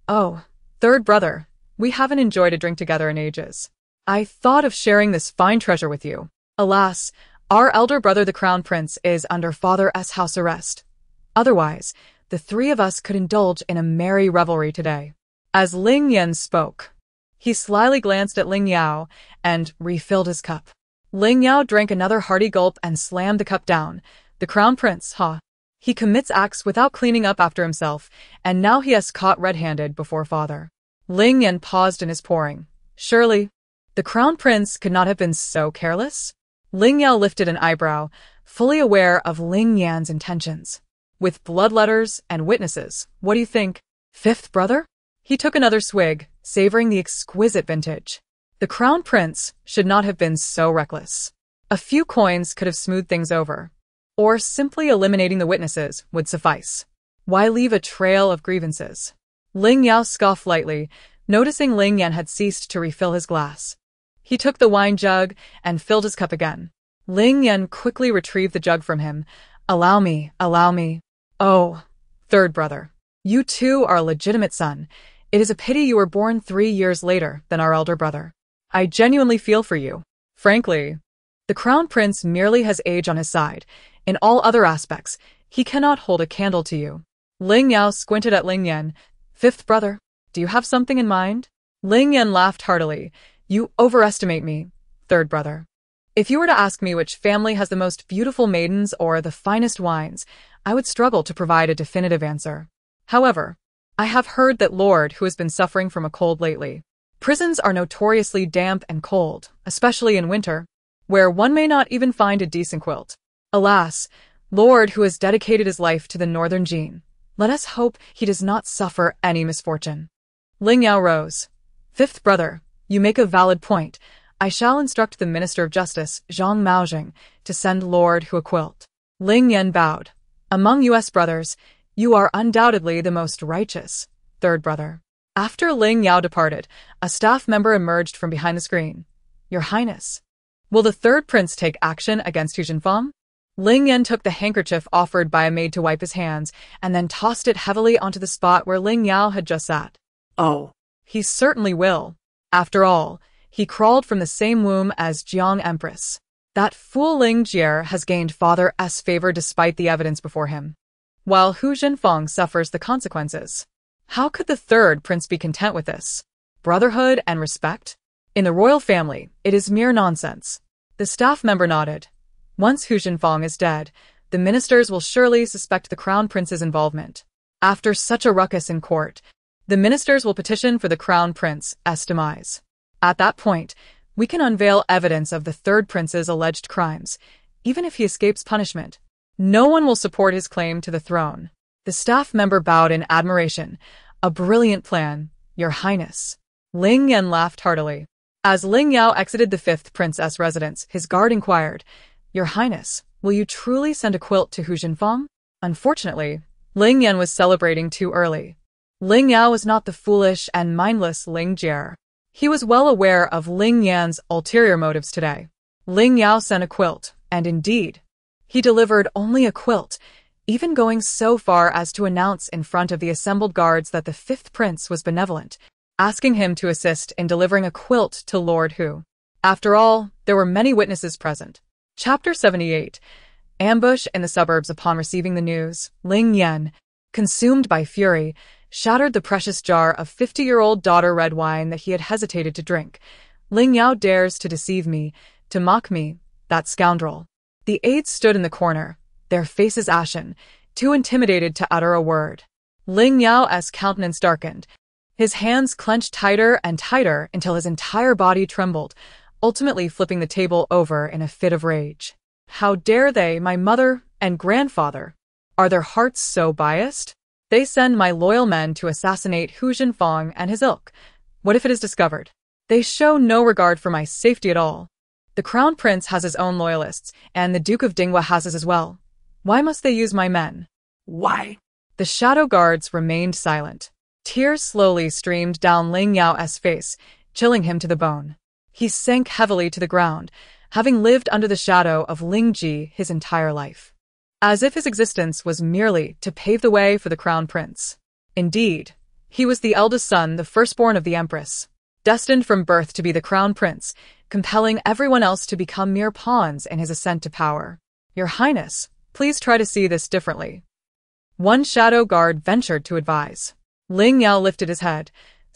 Oh, third brother, we haven't enjoyed a drink together in ages. I thought of sharing this fine treasure with you. Alas, our elder brother the Crown Prince is under father's house arrest. Otherwise, the three of us could indulge in a merry revelry today. As Ling Yan spoke, He slyly glanced at Ling Yao and refilled his cup. Ling Yao drank another hearty gulp and slammed the cup down. The crown prince, huh? He commits acts without cleaning up after himself, and now he has caught red-handed before father. Ling Yan paused in his pouring. Surely, the crown prince could not have been so careless? Ling Yao lifted an eyebrow, fully aware of Ling Yan's intentions. With bloodletters and witnesses, what do you think? Fifth brother? He took another swig, savoring the exquisite vintage. The crown prince should not have been so reckless. A few coins could have smoothed things over. Or simply eliminating the witnesses would suffice. Why leave a trail of grievances? Ling Yao scoffed lightly, noticing Ling Yan had ceased to refill his glass. He took the wine jug and filled his cup again. Ling Yan quickly retrieved the jug from him. Allow me. Oh, third brother. You too are a legitimate son. It is a pity you were born 3 years later than our elder brother. I genuinely feel for you. Frankly, the crown prince merely has age on his side. In all other aspects, he cannot hold a candle to you. Ling Yao squinted at Ling Yan. Fifth brother, do you have something in mind? Ling Yan laughed heartily. You overestimate me, third brother. If you were to ask me which family has the most beautiful maidens or the finest wines, I would struggle to provide a definitive answer. However, I have heard that Lord, who has been suffering from a cold lately. Prisons are notoriously damp and cold, especially in winter, where one may not even find a decent quilt. Alas, Lord, who has dedicated his life to the northern Jin. Let us hope he does not suffer any misfortune. Ling Yao rose. Fifth brother, you make a valid point. I shall instruct the Minister of Justice, Zhang Maojing, to send Lord Hu a quilt. Ling Yan bowed. Among U.S. brothers, you are undoubtedly the most righteous, third brother. After Ling Yao departed, a staff member emerged from behind the screen. Your Highness, will the third prince take action against Hu Jinfeng? Ling Yan took the handkerchief offered by a maid to wipe his hands, and then tossed it heavily onto the spot where Ling Yao had just sat. Oh, he certainly will. After all, he crawled from the same womb as Jiang Empress. That fool Ling Jie has gained father's favor despite the evidence before him, while Hu Jinfeng suffers the consequences. How could the third prince be content with this? Brotherhood and respect? In the royal family, it is mere nonsense. The staff member nodded. Once Hu Jinfeng is dead, the ministers will surely suspect the crown prince's involvement. After such a ruckus in court, the ministers will petition for the crown prince's demise. At that point, we can unveil evidence of the third prince's alleged crimes. Even if he escapes punishment, no one will support his claim to the throne. The staff member bowed in admiration. A brilliant plan, Your Highness. Ling Yan laughed heartily. As Ling Yao exited the fifth prince's residence, his guard inquired, Your Highness, will you truly send a quilt to Hu Jinfeng? Unfortunately, Ling Yan was celebrating too early. Ling Yao was not the foolish and mindless Ling Jie. He was well aware of Ling Yan's ulterior motives today. Ling Yao sent a quilt, and indeed, he delivered only a quilt, even going so far as to announce in front of the assembled guards that the fifth prince was benevolent, asking him to assist in delivering a quilt to Lord Hu. After all, there were many witnesses present. Chapter 78. Ambush in the suburbs. Upon receiving the news, Ling Yan, consumed by fury, shattered the precious jar of 50-year-old daughter red wine that he had hesitated to drink. Ling Yao dares to deceive me, to mock me, that scoundrel. The aides stood in the corner, their faces ashen, too intimidated to utter a word. Ling Yao's countenance darkened. His hands clenched tighter and tighter until his entire body trembled, ultimately flipping the table over in a fit of rage. How dare they, my mother and grandfather? Are their hearts so biased? They send my loyal men to assassinate Hu Jinfeng and his ilk. What if it is discovered? They show no regard for my safety at all. The crown prince has his own loyalists, and the Duke of Dinghua has his as well. Why must they use my men? Why? The shadow guards remained silent. Tears slowly streamed down Ling Yao's face, chilling him to the bone. He sank heavily to the ground, having lived under the shadow of Ling Ji his entire life, as if his existence was merely to pave the way for the crown prince. Indeed, he was the eldest son, the firstborn of the empress, destined from birth to be the crown prince, compelling everyone else to become mere pawns in his ascent to power. Your Highness, please try to see this differently. One shadow guard ventured to advise. Ling Yao lifted his head.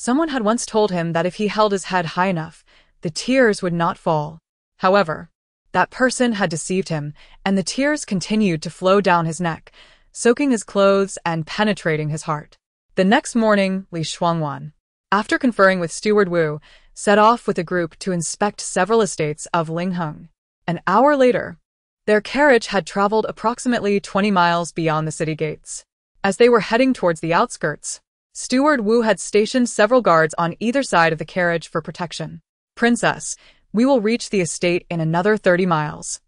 Someone had once told him that if he held his head high enough, the tears would not fall. However, that person had deceived him, and the tears continued to flow down his neck, soaking his clothes and penetrating his heart. The next morning, Li Shuangwan, after conferring with Steward Wu, set off with a group to inspect several estates of Lingheng. An hour later, their carriage had traveled approximately 20 miles beyond the city gates. As they were heading towards the outskirts, Steward Wu had stationed several guards on either side of the carriage for protection. Princess, we will reach the estate in another 30 miles.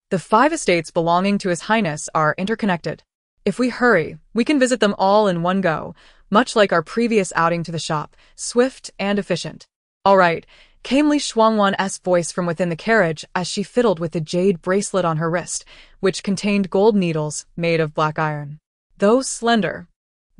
The 5 estates belonging to His Highness are interconnected. If we hurry, we can visit them all in one go, much like our previous outing to the shop, swift and efficient. All right, came Li Shuangwan's voice from within the carriage as she fiddled with the jade bracelet on her wrist, which contained gold needles made of black iron. Though slender,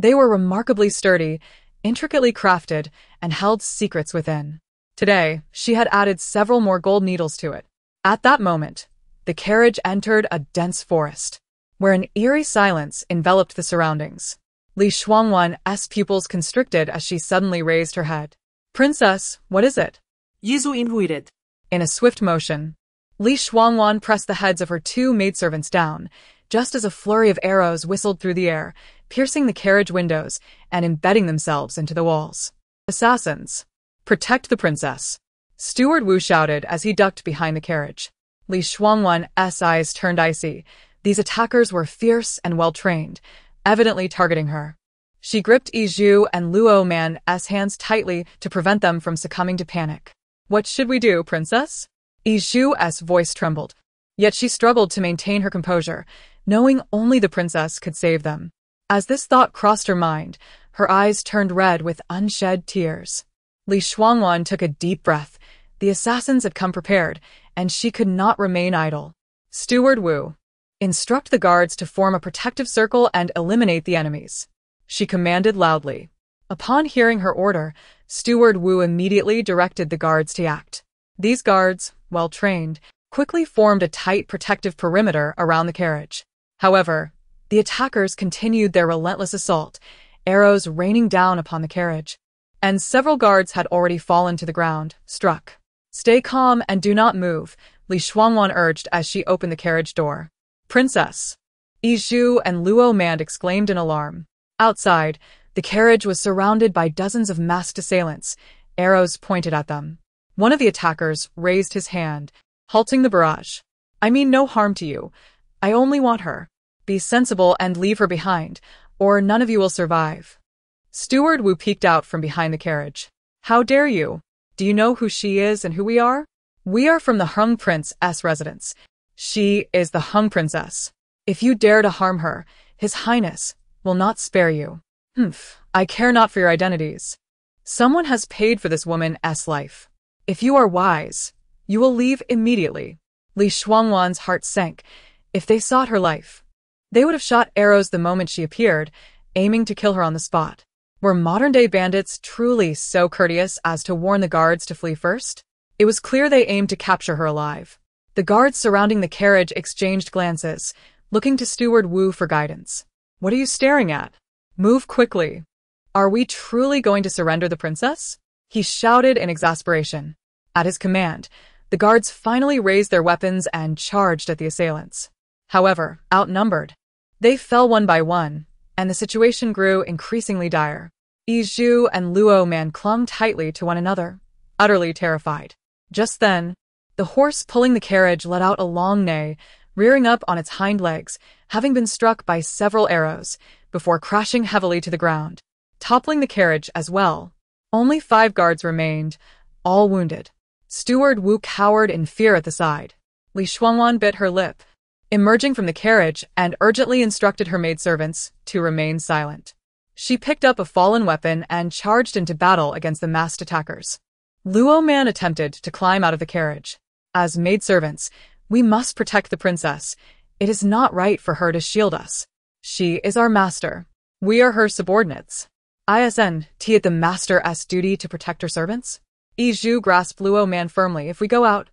they were remarkably sturdy, intricately crafted, and held secrets within. Today, she had added several more gold needles to it. At that moment, the carriage entered a dense forest, where an eerie silence enveloped the surroundings. Li Shuangwan's pupils constricted as she suddenly raised her head. Princess, what is it? Yizu inhuited. In a swift motion, Li Shuangwan pressed the heads of her 2 maidservants down, just as a flurry of arrows whistled through the air, piercing the carriage windows and embedding themselves into the walls. Assassins! Protect the princess! Steward Wu shouted as he ducked behind the carriage. Li Shuangwan's eyes turned icy. These attackers were fierce and well-trained, evidently targeting her. She gripped Yizhu and Luo Man's hands tightly to prevent them from succumbing to panic. What should we do, princess? Yizhu's voice trembled. Yet she struggled to maintain her composure, knowing only the princess could save them. As this thought crossed her mind, her eyes turned red with unshed tears. Li Shuangwan took a deep breath. The assassins had come prepared, and she could not remain idle. Steward Wu, instruct the guards to form a protective circle and eliminate the enemies, she commanded loudly. Upon hearing her order, Steward Wu immediately directed the guards to act. These guards, well trained, quickly formed a tight protective perimeter around the carriage. However, the attackers continued their relentless assault, arrows raining down upon the carriage. And several guards had already fallen to the ground, struck. Stay calm and do not move, Li Shuangwan urged as she opened the carriage door. Princess! Yizhu and Luo Man exclaimed in alarm. Outside, the carriage was surrounded by dozens of masked assailants, arrows pointed at them. One of the attackers raised his hand, halting the barrage. I mean no harm to you. I only want her. Be sensible and leave her behind, or none of you will survive. Steward Wu peeked out from behind the carriage. How dare you? Do you know who she is and who we are? We are from the Hung Prince's residence. She is the Hung Princess. If you dare to harm her, His Highness will not spare you. I care not for your identities. Someone has paid for this woman's life. If you are wise, you will leave immediately. Li Shuangwan's heart sank. If they sought her life, they would have shot arrows the moment she appeared, aiming to kill her on the spot. Were modern-day bandits truly so courteous as to warn the guards to flee first? It was clear they aimed to capture her alive. The guards surrounding the carriage exchanged glances, looking to Steward Wu for guidance. What are you staring at? Move quickly. Are we truly going to surrender the princess? He shouted in exasperation. At his command, the guards finally raised their weapons and charged at the assailants. However, outnumbered, they fell one by one, and the situation grew increasingly dire. Yizhu and Luo Man clung tightly to one another, utterly terrified. Just then, the horse pulling the carriage let out a long neigh, rearing up on its hind legs, having been struck by several arrows, before crashing heavily to the ground, toppling the carriage as well. Only 5 guards remained, all wounded. Steward Wu cowered in fear at the side. Li Shuangwan bit her lip, emerging from the carriage, and urgently instructed her maidservants to remain silent. She picked up a fallen weapon and charged into battle against the masked attackers. Luo Man attempted to climb out of the carriage. As maidservants, we must protect the princess. It is not right for her to shield us. She is our master. We are her subordinates. Isn't it the master's duty to protect her servants? Yizhu grasped Luo Man firmly. If we go out,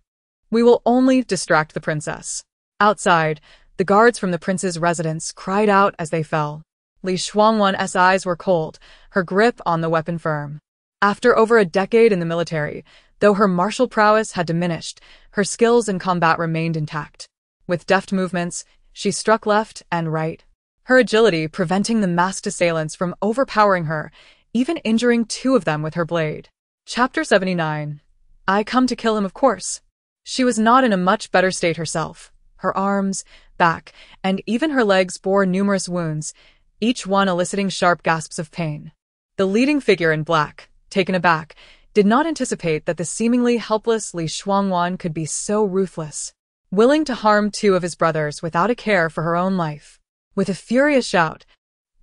we will only distract the princess. Outside, the guards from the prince's residence cried out as they fell. Li Shuangwan's eyes were cold, her grip on the weapon firm. After over a decade in the military, though her martial prowess had diminished, her skills in combat remained intact. With deft movements, she struck left and right, her agility preventing the masked assailants from overpowering her, even injuring two of them with her blade. Chapter 79. I come to kill him, of course. She was not in a much better state herself. Her arms, back, and even her legs bore numerous wounds, each one eliciting sharp gasps of pain. The leading figure in black, taken aback, did not anticipate that the seemingly helpless Shuangwan could be so ruthless, willing to harm two of his brothers without a care for her own life. With a furious shout,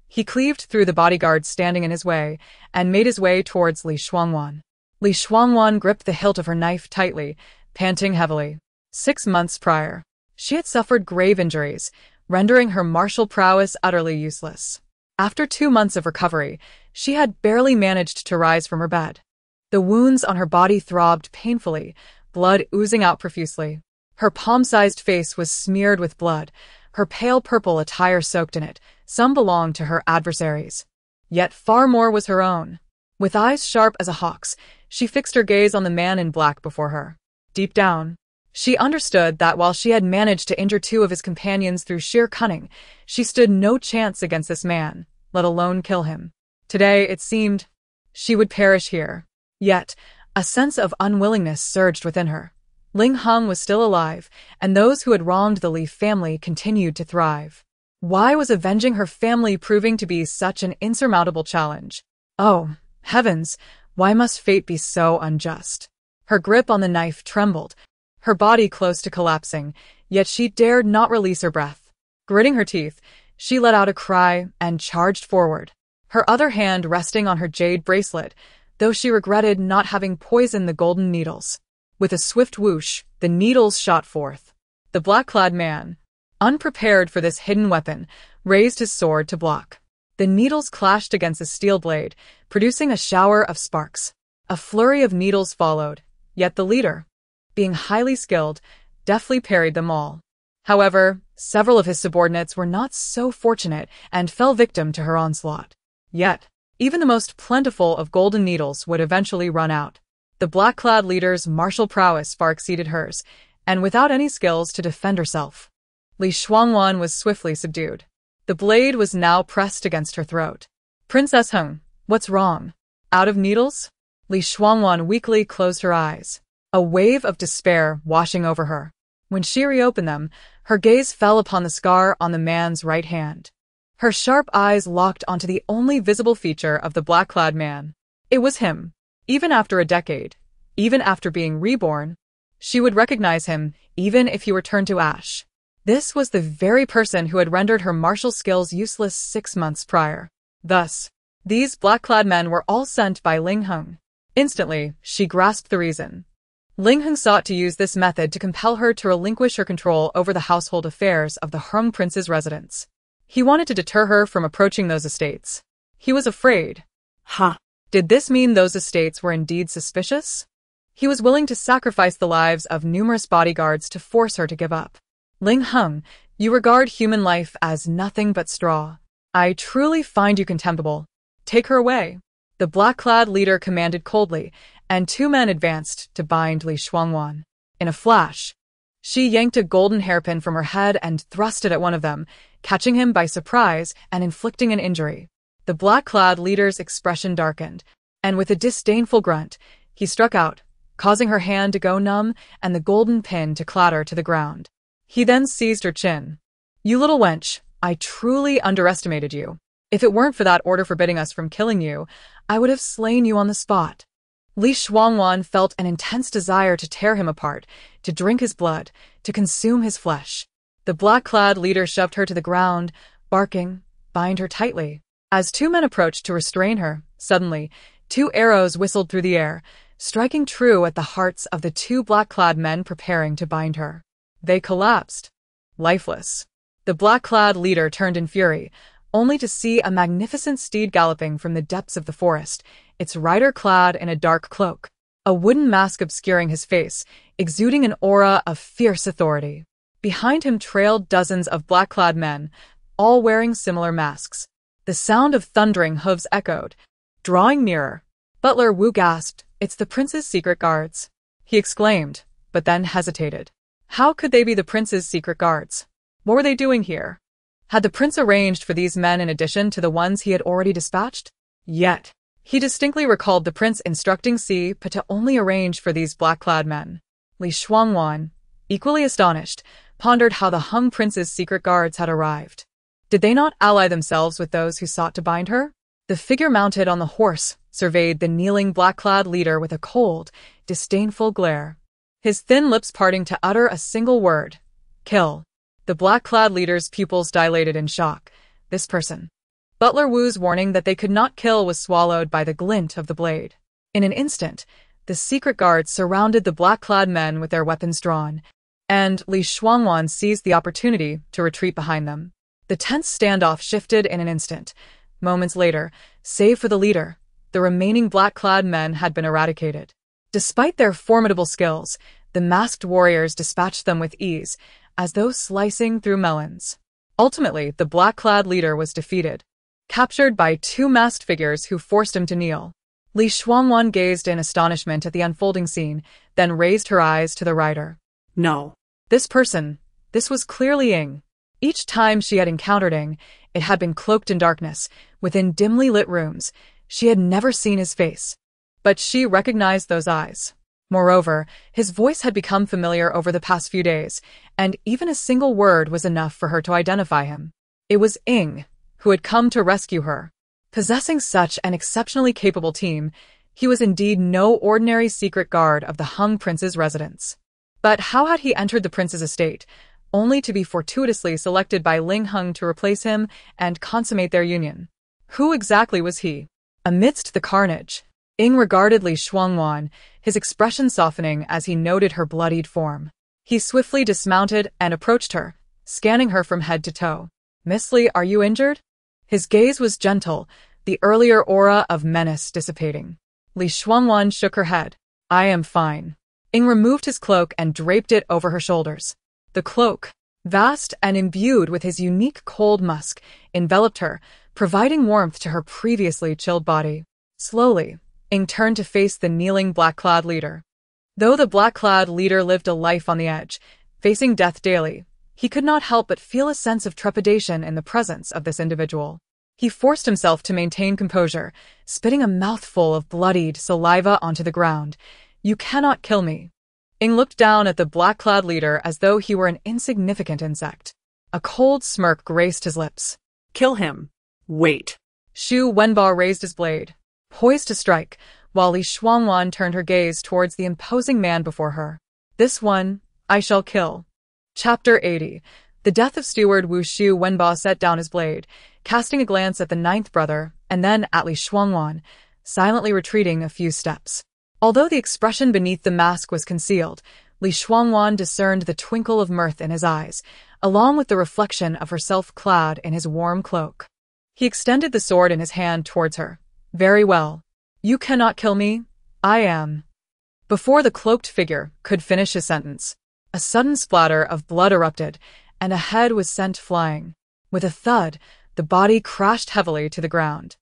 he cleaved through the bodyguards standing in his way and made his way towards Shuangwan. Shuangwan gripped the hilt of her knife tightly, panting heavily. 6 months prior, she had suffered grave injuries, rendering her martial prowess utterly useless. After 2 months of recovery, she had barely managed to rise from her bed. The wounds on her body throbbed painfully, blood oozing out profusely. Her palm-sized face was smeared with blood, her pale purple attire soaked in it. Some belonged to her adversaries. Yet far more was her own. With eyes sharp as a hawk's, she fixed her gaze on the man in black before her. Deep down, she understood that while she had managed to injure two of his companions through sheer cunning, she stood no chance against this man, let alone kill him. Today, it seemed, she would perish here. Yet, a sense of unwillingness surged within her. Ling Hung was still alive, and those who had wronged the Li family continued to thrive. Why was avenging her family proving to be such an insurmountable challenge? Oh, heavens, why must fate be so unjust? Her grip on the knife trembled, her body close to collapsing, yet she dared not release her breath. Gritting her teeth, she let out a cry and charged forward, her other hand resting on her jade bracelet, though she regretted not having poisoned the golden needles. With a swift whoosh, the needles shot forth. The black-clad man, unprepared for this hidden weapon, raised his sword to block. The needles clashed against the steel blade, producing a shower of sparks. A flurry of needles followed, yet the leader, being highly skilled, deftly parried them all. However, several of his subordinates were not so fortunate and fell victim to her onslaught. Yet, even the most plentiful of golden needles would eventually run out. The black-clad leader's martial prowess far exceeded hers, and without any skills to defend herself, Shuangwan was swiftly subdued. The blade was now pressed against her throat. Princess Hung, what's wrong? Out of needles? Shuangwan weakly closed her eyes, a wave of despair washing over her. When she reopened them, her gaze fell upon the scar on the man's right hand. Her sharp eyes locked onto the only visible feature of the black-clad man. It was him. Even after a decade, even after being reborn, she would recognize him even if he were turned to ash. This was the very person who had rendered her martial skills useless 6 months prior. Thus, these black-clad men were all sent by Ling Hung. Instantly, she grasped the reason. Ling Hung sought to use this method to compel her to relinquish her control over the household affairs of the Hung prince's residence. He wanted to deter her from approaching those estates. He was afraid. Did this mean those estates were indeed suspicious? He was willing to sacrifice the lives of numerous bodyguards to force her to give up. Ling Hung, you regard human life as nothing but straw. I truly find you contemptible. Take her away. The black-clad leader commanded coldly, and 2 men advanced to bind Shuangwan. In a flash, she yanked a golden hairpin from her head and thrust it at one of them, catching him by surprise and inflicting an injury. The black-clad leader's expression darkened, and with a disdainful grunt, he struck out, causing her hand to go numb and the golden pin to clatter to the ground. He then seized her chin. You little wench, I truly underestimated you. If it weren't for that order forbidding us from killing you, I would have slain you on the spot. Shuangwan felt an intense desire to tear him apart, to drink his blood, to consume his flesh. The black-clad leader shoved her to the ground, barking, bind her tightly. As 2 men approached to restrain her, suddenly, 2 arrows whistled through the air, striking true at the hearts of the 2 black-clad men preparing to bind her. They collapsed, lifeless. The black-clad leader turned in fury, only to see a magnificent steed galloping from the depths of the forest, its rider clad in a dark cloak, a wooden mask obscuring his face, exuding an aura of fierce authority. Behind him trailed dozens of black-clad men, all wearing similar masks. The sound of thundering hooves echoed, drawing nearer. Butler Wu gasped, "It's the prince's secret guards," he exclaimed, but then hesitated. How could they be the prince's secret guards? What were they doing here? Had the prince arranged for these men in addition to the ones he had already dispatched? Yet, he distinctly recalled the prince instructing Si Pa to only arrange for these black-clad men. Li Shuangwan, equally astonished, pondered how the Hung prince's secret guards had arrived. Did they not ally themselves with those who sought to bind her? The figure mounted on the horse surveyed the kneeling black-clad leader with a cold, disdainful glare, his thin lips parting to utter a single word: kill. The black-clad leader's pupils dilated in shock. This person. Butler Wu's warning that they could not kill was swallowed by the glint of the blade. In an instant, the secret guards surrounded the black-clad men with their weapons drawn, and Li Shuangwan seized the opportunity to retreat behind them. The tense standoff shifted in an instant. Moments later, save for the leader, the remaining black-clad men had been eradicated. Despite their formidable skills, the masked warriors dispatched them with ease, as though slicing through melons. Ultimately, the black-clad leader was defeated, captured by two masked figures who forced him to kneel. Li Shuangwan gazed in astonishment at the unfolding scene, then raised her eyes to the rider. No. This person, this was clearly Ying. Each time she had encountered Ying, it had been cloaked in darkness, within dimly lit rooms. She had never seen his face. But she recognized those eyes. Moreover, his voice had become familiar over the past few days, and even a single word was enough for her to identify him. It was Ying, who had come to rescue her. Possessing such an exceptionally capable team, he was indeed no ordinary secret guard of the Hung Prince's residence. But how had he entered the prince's estate, only to be fortuitously selected by Ling Hung to replace him and consummate their union? Who exactly was he? Amidst the carnage, Ying regarded Li Shuangwan, his expression softening as he noted her bloodied form. He swiftly dismounted and approached her, scanning her from head to toe. "Miss Li, are you injured?" His gaze was gentle, the earlier aura of menace dissipating. Li Shuangwan shook her head. "I am fine." Ying removed his cloak and draped it over her shoulders. The cloak, vast and imbued with his unique cold musk, enveloped her, providing warmth to her previously chilled body. Slowly, Ying turned to face the kneeling black-clad leader. Though the black-clad leader lived a life on the edge, facing death daily, he could not help but feel a sense of trepidation in the presence of this individual. He forced himself to maintain composure, spitting a mouthful of bloodied saliva onto the ground. "You cannot kill me." Ying looked down at the black-clad leader as though he were an insignificant insect. A cold smirk graced his lips. Kill him. Wait. Shu Wenba raised his blade, poised to strike, while Li Shuangwan turned her gaze towards the imposing man before her. "This one, I shall kill." Chapter 80. The death of Steward Wu. Shu Wenba set down his blade, casting a glance at the ninth brother, and then at Li Shuangwan, silently retreating a few steps. Although the expression beneath the mask was concealed, Li Shuangwan discerned the twinkle of mirth in his eyes, along with the reflection of herself clad in his warm cloak. He extended the sword in his hand towards her. "Very well. You cannot kill me. I am." Before the cloaked figure could finish his sentence, a sudden splatter of blood erupted, and a head was sent flying. With a thud, the body crashed heavily to the ground.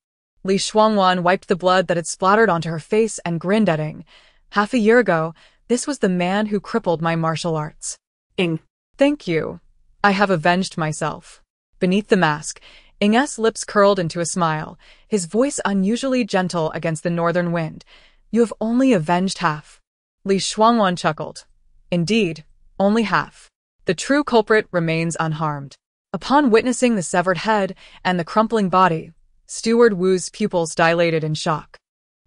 Li Shuangwan wiped the blood that had splattered onto her face and grinned at Ying. "Half a year ago, this was the man who crippled my martial arts." Ying. "Thank you. I have avenged myself." Beneath the mask, Ying's lips curled into a smile, his voice unusually gentle against the northern wind. "You have only avenged half." Li Shuangwan chuckled. "Indeed, only half. The true culprit remains unharmed." Upon witnessing the severed head and the crumpling body, Steward Wu's pupils dilated in shock.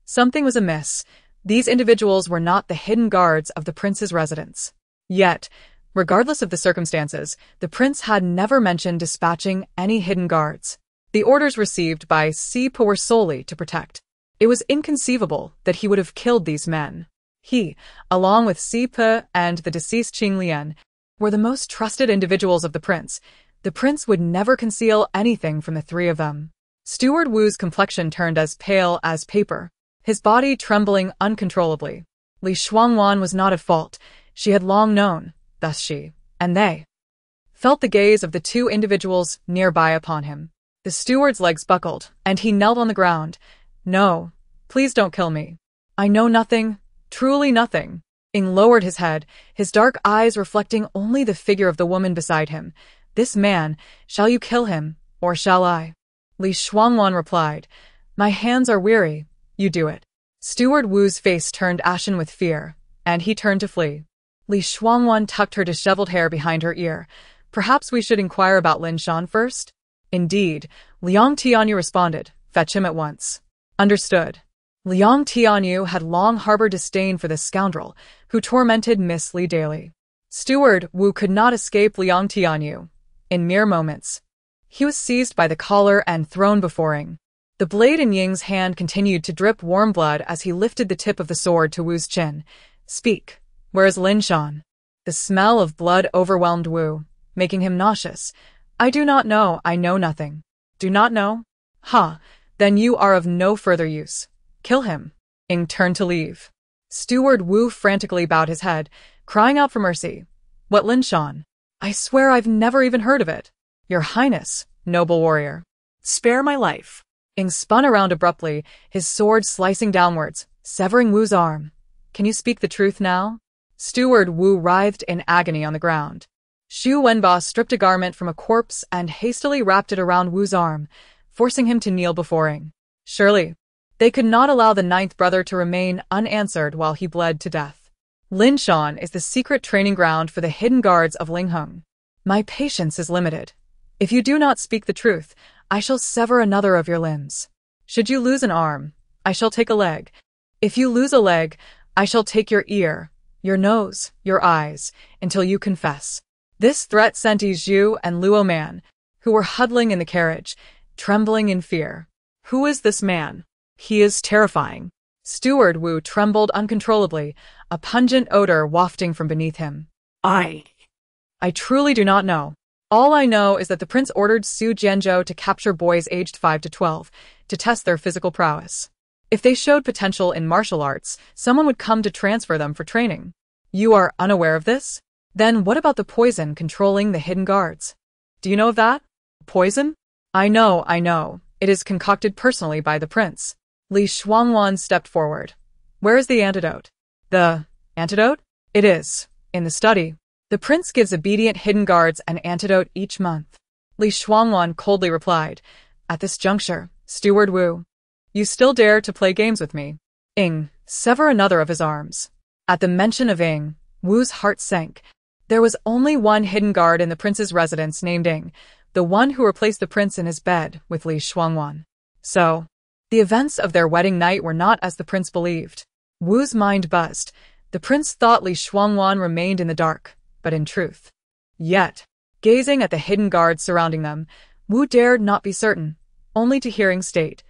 Something was amiss. These individuals were not the hidden guards of the prince's residence. Yet, regardless of the circumstances, the prince had never mentioned dispatching any hidden guards. The orders received by Si Pa were solely to protect. It was inconceivable that he would have killed these men. He, along with Si Pa and the deceased Qing Lian, were the most trusted individuals of the prince. The prince would never conceal anything from the three of them. Steward Wu's complexion turned as pale as paper, his body trembling uncontrollably. Li Shuangwan was not at fault. She had long known, thus she, and they, felt the gaze of the two individuals nearby upon him. The steward's legs buckled, and he knelt on the ground. "No, Please don't kill me. I know nothing, truly nothing. Ing lowered his head, his dark eyes reflecting only the figure of the woman beside him. This man, shall you kill him, or shall I? Li Shuangwan replied, my hands are weary, you do it. Steward Wu's face turned ashen with fear, and he turned to flee. Li Shuangwan tucked her disheveled hair behind her ear. Perhaps we should inquire about Lin Shan first? Indeed, Liang Tianyu responded, fetch him at once. Understood. Liang Tianyu had long harbored disdain for this scoundrel, who tormented Miss Li daily. Steward Wu could not escape Liang Tianyu. In mere moments, he was seized by the collar and thrown before Ing. The blade in Ying's hand continued to drip warm blood as he lifted the tip of the sword to Wu's chin. Speak. Where is Lin Shan? The smell of blood overwhelmed Wu, making him nauseous. I do not know, I know nothing. Do not know? Ha, then you are of no further use. Kill him. Ing turned to leave. Steward Wu frantically bowed his head, crying out for mercy. What Lin Shan? I swear I've never even heard of it. Your Highness, noble warrior. Spare my life. Ing spun around abruptly, his sword slicing downwards, severing Wu's arm. Can you speak the truth now? Steward Wu writhed in agony on the ground. Xu Wenba stripped a garment from a corpse and hastily wrapped it around Wu's arm, forcing him to kneel before Ing. Surely, they could not allow the ninth brother to remain unanswered while he bled to death. Lin Shan is the secret training ground for the hidden guards of Lingheng. My patience is limited. If you do not speak the truth, I shall sever another of your limbs. Should you lose an arm, I shall take a leg. If you lose a leg, I shall take your ear, your nose, your eyes, until you confess. This threat sent Yi Zhu and Luo Man, who were huddling in the carriage, trembling in fear. Who is this man? He is terrifying. Steward Wu trembled uncontrollably, a pungent odor wafting from beneath him. I truly do not know. All I know is that the prince ordered Su Jianzhou to capture boys aged 5 to 12, to test their physical prowess. If they showed potential in martial arts, someone would come to transfer them for training. You are unaware of this? Then what about the poison controlling the hidden guards? Do you know of that? Poison? I know. It is concocted personally by the prince. Li Shuangwan stepped forward. Where is the antidote? The antidote? It is in the study. The prince gives obedient hidden guards an antidote each month. Li Shuangwan coldly replied. At this juncture, Steward Wu, you still dare to play games with me? Ing, sever another of his arms. At the mention of Ing, Wu's heart sank. There was only one hidden guard in the prince's residence named Ing, the one who replaced the prince in his bed with Li Shuangwan. So, the events of their wedding night were not as the prince believed. Wu's mind buzzed. The prince thought Li Shuangwan remained in the dark, but in truth. Yet, gazing at the hidden guards surrounding them, Wu dared not be certain, only to hear Ing state,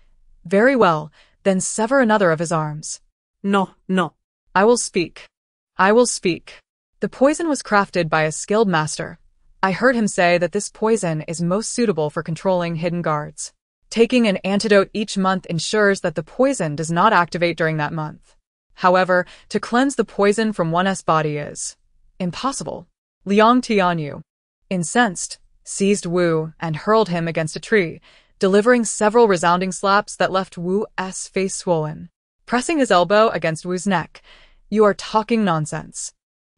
very well, then sever another of his arms. No. I will speak. The poison was crafted by a skilled master. I heard him say that this poison is most suitable for controlling hidden guards. Taking an antidote each month ensures that the poison does not activate during that month. However, to cleanse the poison from one's body is impossible. Liang Tianyu, incensed, seized Wu and hurled him against a tree, delivering several resounding slaps that left Wu's face swollen. Pressing his elbow against Wu's neck, you are talking nonsense.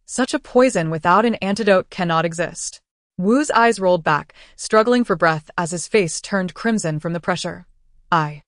Such a poison without an antidote cannot exist. Wu's eyes rolled back, struggling for breath as his face turned crimson from the pressure. I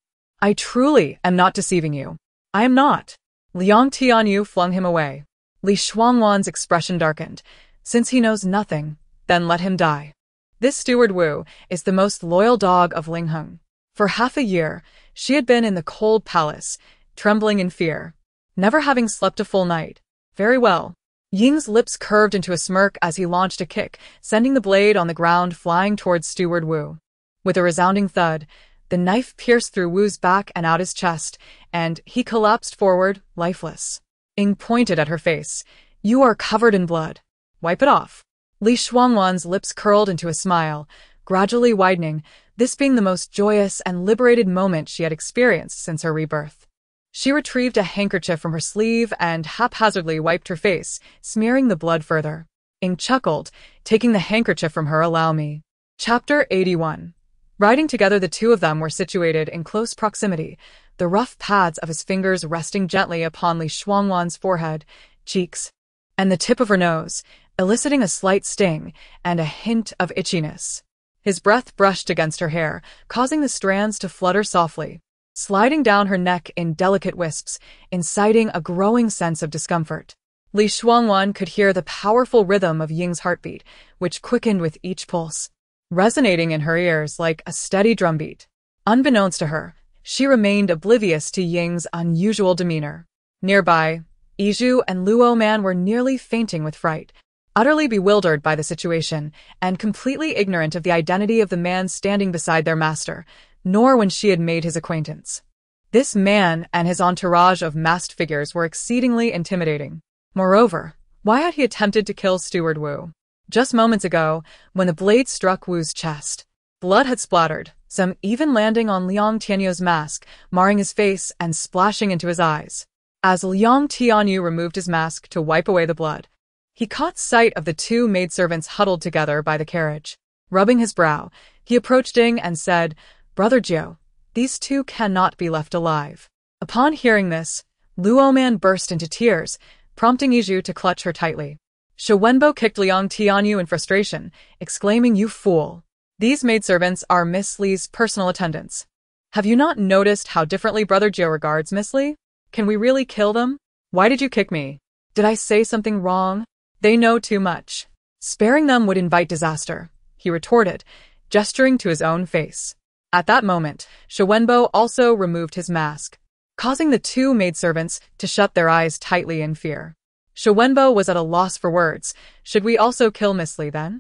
truly am not deceiving you. I am not. Liang Tianyu flung him away. Li Shuangwan's expression darkened. Since he knows nothing, then let him die. This Steward Wu is the most loyal dog of Lingheng. For half a year, she had been in the cold palace, trembling in fear, never having slept a full night. Very well. Ying's lips curved into a smirk as he launched a kick, sending the blade on the ground flying towards Steward Wu. With a resounding thud, the knife pierced through Wu's back and out his chest, and he collapsed forward, lifeless. Ing pointed at her face. You are covered in blood. Wipe it off. Li Shuangwan's lips curled into a smile, gradually widening, this being the most joyous and liberated moment she had experienced since her rebirth. She retrieved a handkerchief from her sleeve and haphazardly wiped her face, smearing the blood further. Ing chuckled, taking the handkerchief from her. Allow me. Chapter 81. Riding together, the two of them were situated in close proximity, the rough pads of his fingers resting gently upon Li Shuangwan's forehead, cheeks, and the tip of her nose, eliciting a slight sting and a hint of itchiness. His breath brushed against her hair, causing the strands to flutter softly, sliding down her neck in delicate wisps, inciting a growing sense of discomfort. Li Shuangwan could hear the powerful rhythm of Ying's heartbeat, which quickened with each pulse, resonating in her ears like a steady drumbeat. Unbeknownst to her, she remained oblivious to Ying's unusual demeanor. Nearby, Yizhu and Luo Man were nearly fainting with fright, utterly bewildered by the situation and completely ignorant of the identity of the man standing beside their master, nor when she had made his acquaintance. This man and his entourage of masked figures were exceedingly intimidating. Moreover, why had he attempted to kill Steward Wu? Just moments ago, when the blade struck Wu's chest, blood had splattered, some even landing on Liang Tianyu's mask, marring his face and splashing into his eyes. As Liang Tianyu removed his mask to wipe away the blood, he caught sight of the two maidservants huddled together by the carriage. Rubbing his brow, he approached Ding and said, "Brother Jiu, these two cannot be left alive." Upon hearing this, Luo Man burst into tears, prompting Yizhu to clutch her tightly. Shuangwan kicked Liang Tianyu in frustration, exclaiming, "You fool! These maidservants are Miss Li's personal attendants. Have you not noticed how differently Brother Jiu regards Miss Li? Can we really kill them? Why did you kick me? Did I say something wrong? They know too much. Sparing them would invite disaster," he retorted, gesturing to his own face. At that moment, Shuangwan also removed his mask, causing the two maidservants to shut their eyes tightly in fear. Shuangwan was at a loss for words. Should we also kill Miss Li then?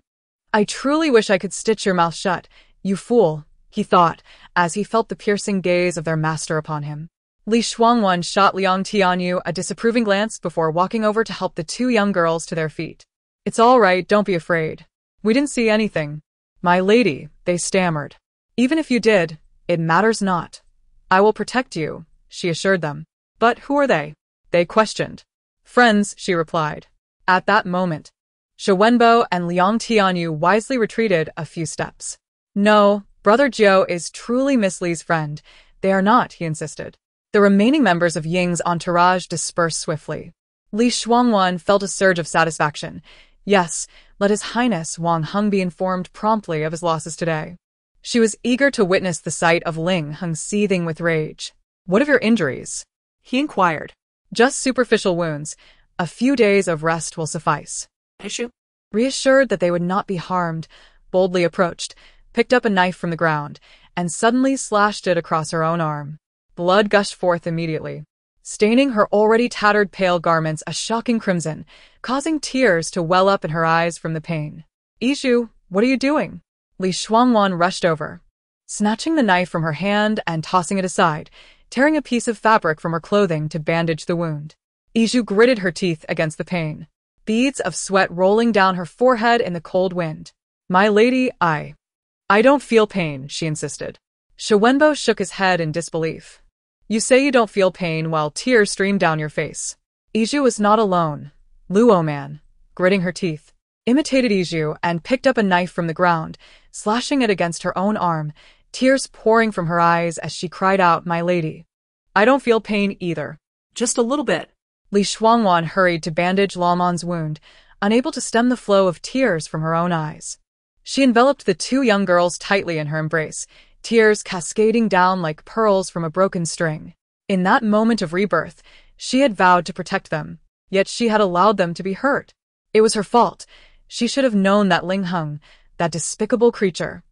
"I truly wish I could stitch your mouth shut, you fool," he thought, as he felt the piercing gaze of their master upon him. Li Shuangwan shot Liang Tianyu a disapproving glance before walking over to help the two young girls to their feet. "It's all right, don't be afraid. We didn't see anything." "My lady," they stammered. "Even if you did, it matters not. I will protect you," she assured them. "But who are they?" they questioned. "Friends," she replied. At that moment, Shuangwan and Liang Tianyu wisely retreated a few steps. "No, Brother Jiu is truly Miss Li's friend. They are not," he insisted. The remaining members of Ying's entourage dispersed swiftly. Li Shuangwan felt a surge of satisfaction. Yes, let His Highness Wang Heng be informed promptly of his losses today. She was eager to witness the sight of Ling Heng seething with rage. "What of your injuries?" he inquired. "Just superficial wounds. A few days of rest will suffice." Issue? Reassured that they would not be harmed, boldly approached, picked up a knife from the ground, and suddenly slashed it across her own arm. Blood gushed forth immediately, staining her already tattered pale garments a shocking crimson, causing tears to well up in her eyes from the pain. "Yizhu, what are you doing?" Li Shuangwan rushed over, snatching the knife from her hand and tossing it aside, tearing a piece of fabric from her clothing to bandage the wound. Yizhu gritted her teeth against the pain, beads of sweat rolling down her forehead in the cold wind. "My lady, I don't feel pain," she insisted. Shuangwan shook his head in disbelief. "You say you don't feel pain while tears stream down your face." Yizhu was not alone. Luo Man, gritting her teeth, imitated Yizhu and picked up a knife from the ground, slashing it against her own arm, tears pouring from her eyes as she cried out, "My lady, I don't feel pain either." Just a little bit. Li Shuangwan hurried to bandage Laoman's wound, unable to stem the flow of tears from her own eyes. She enveloped the two young girls tightly in her embrace, tears cascading down like pearls from a broken string. In that moment of rebirth, she had vowed to protect them, yet she had allowed them to be hurt. It was her fault. She should have known that Ling Heng, that despicable creature,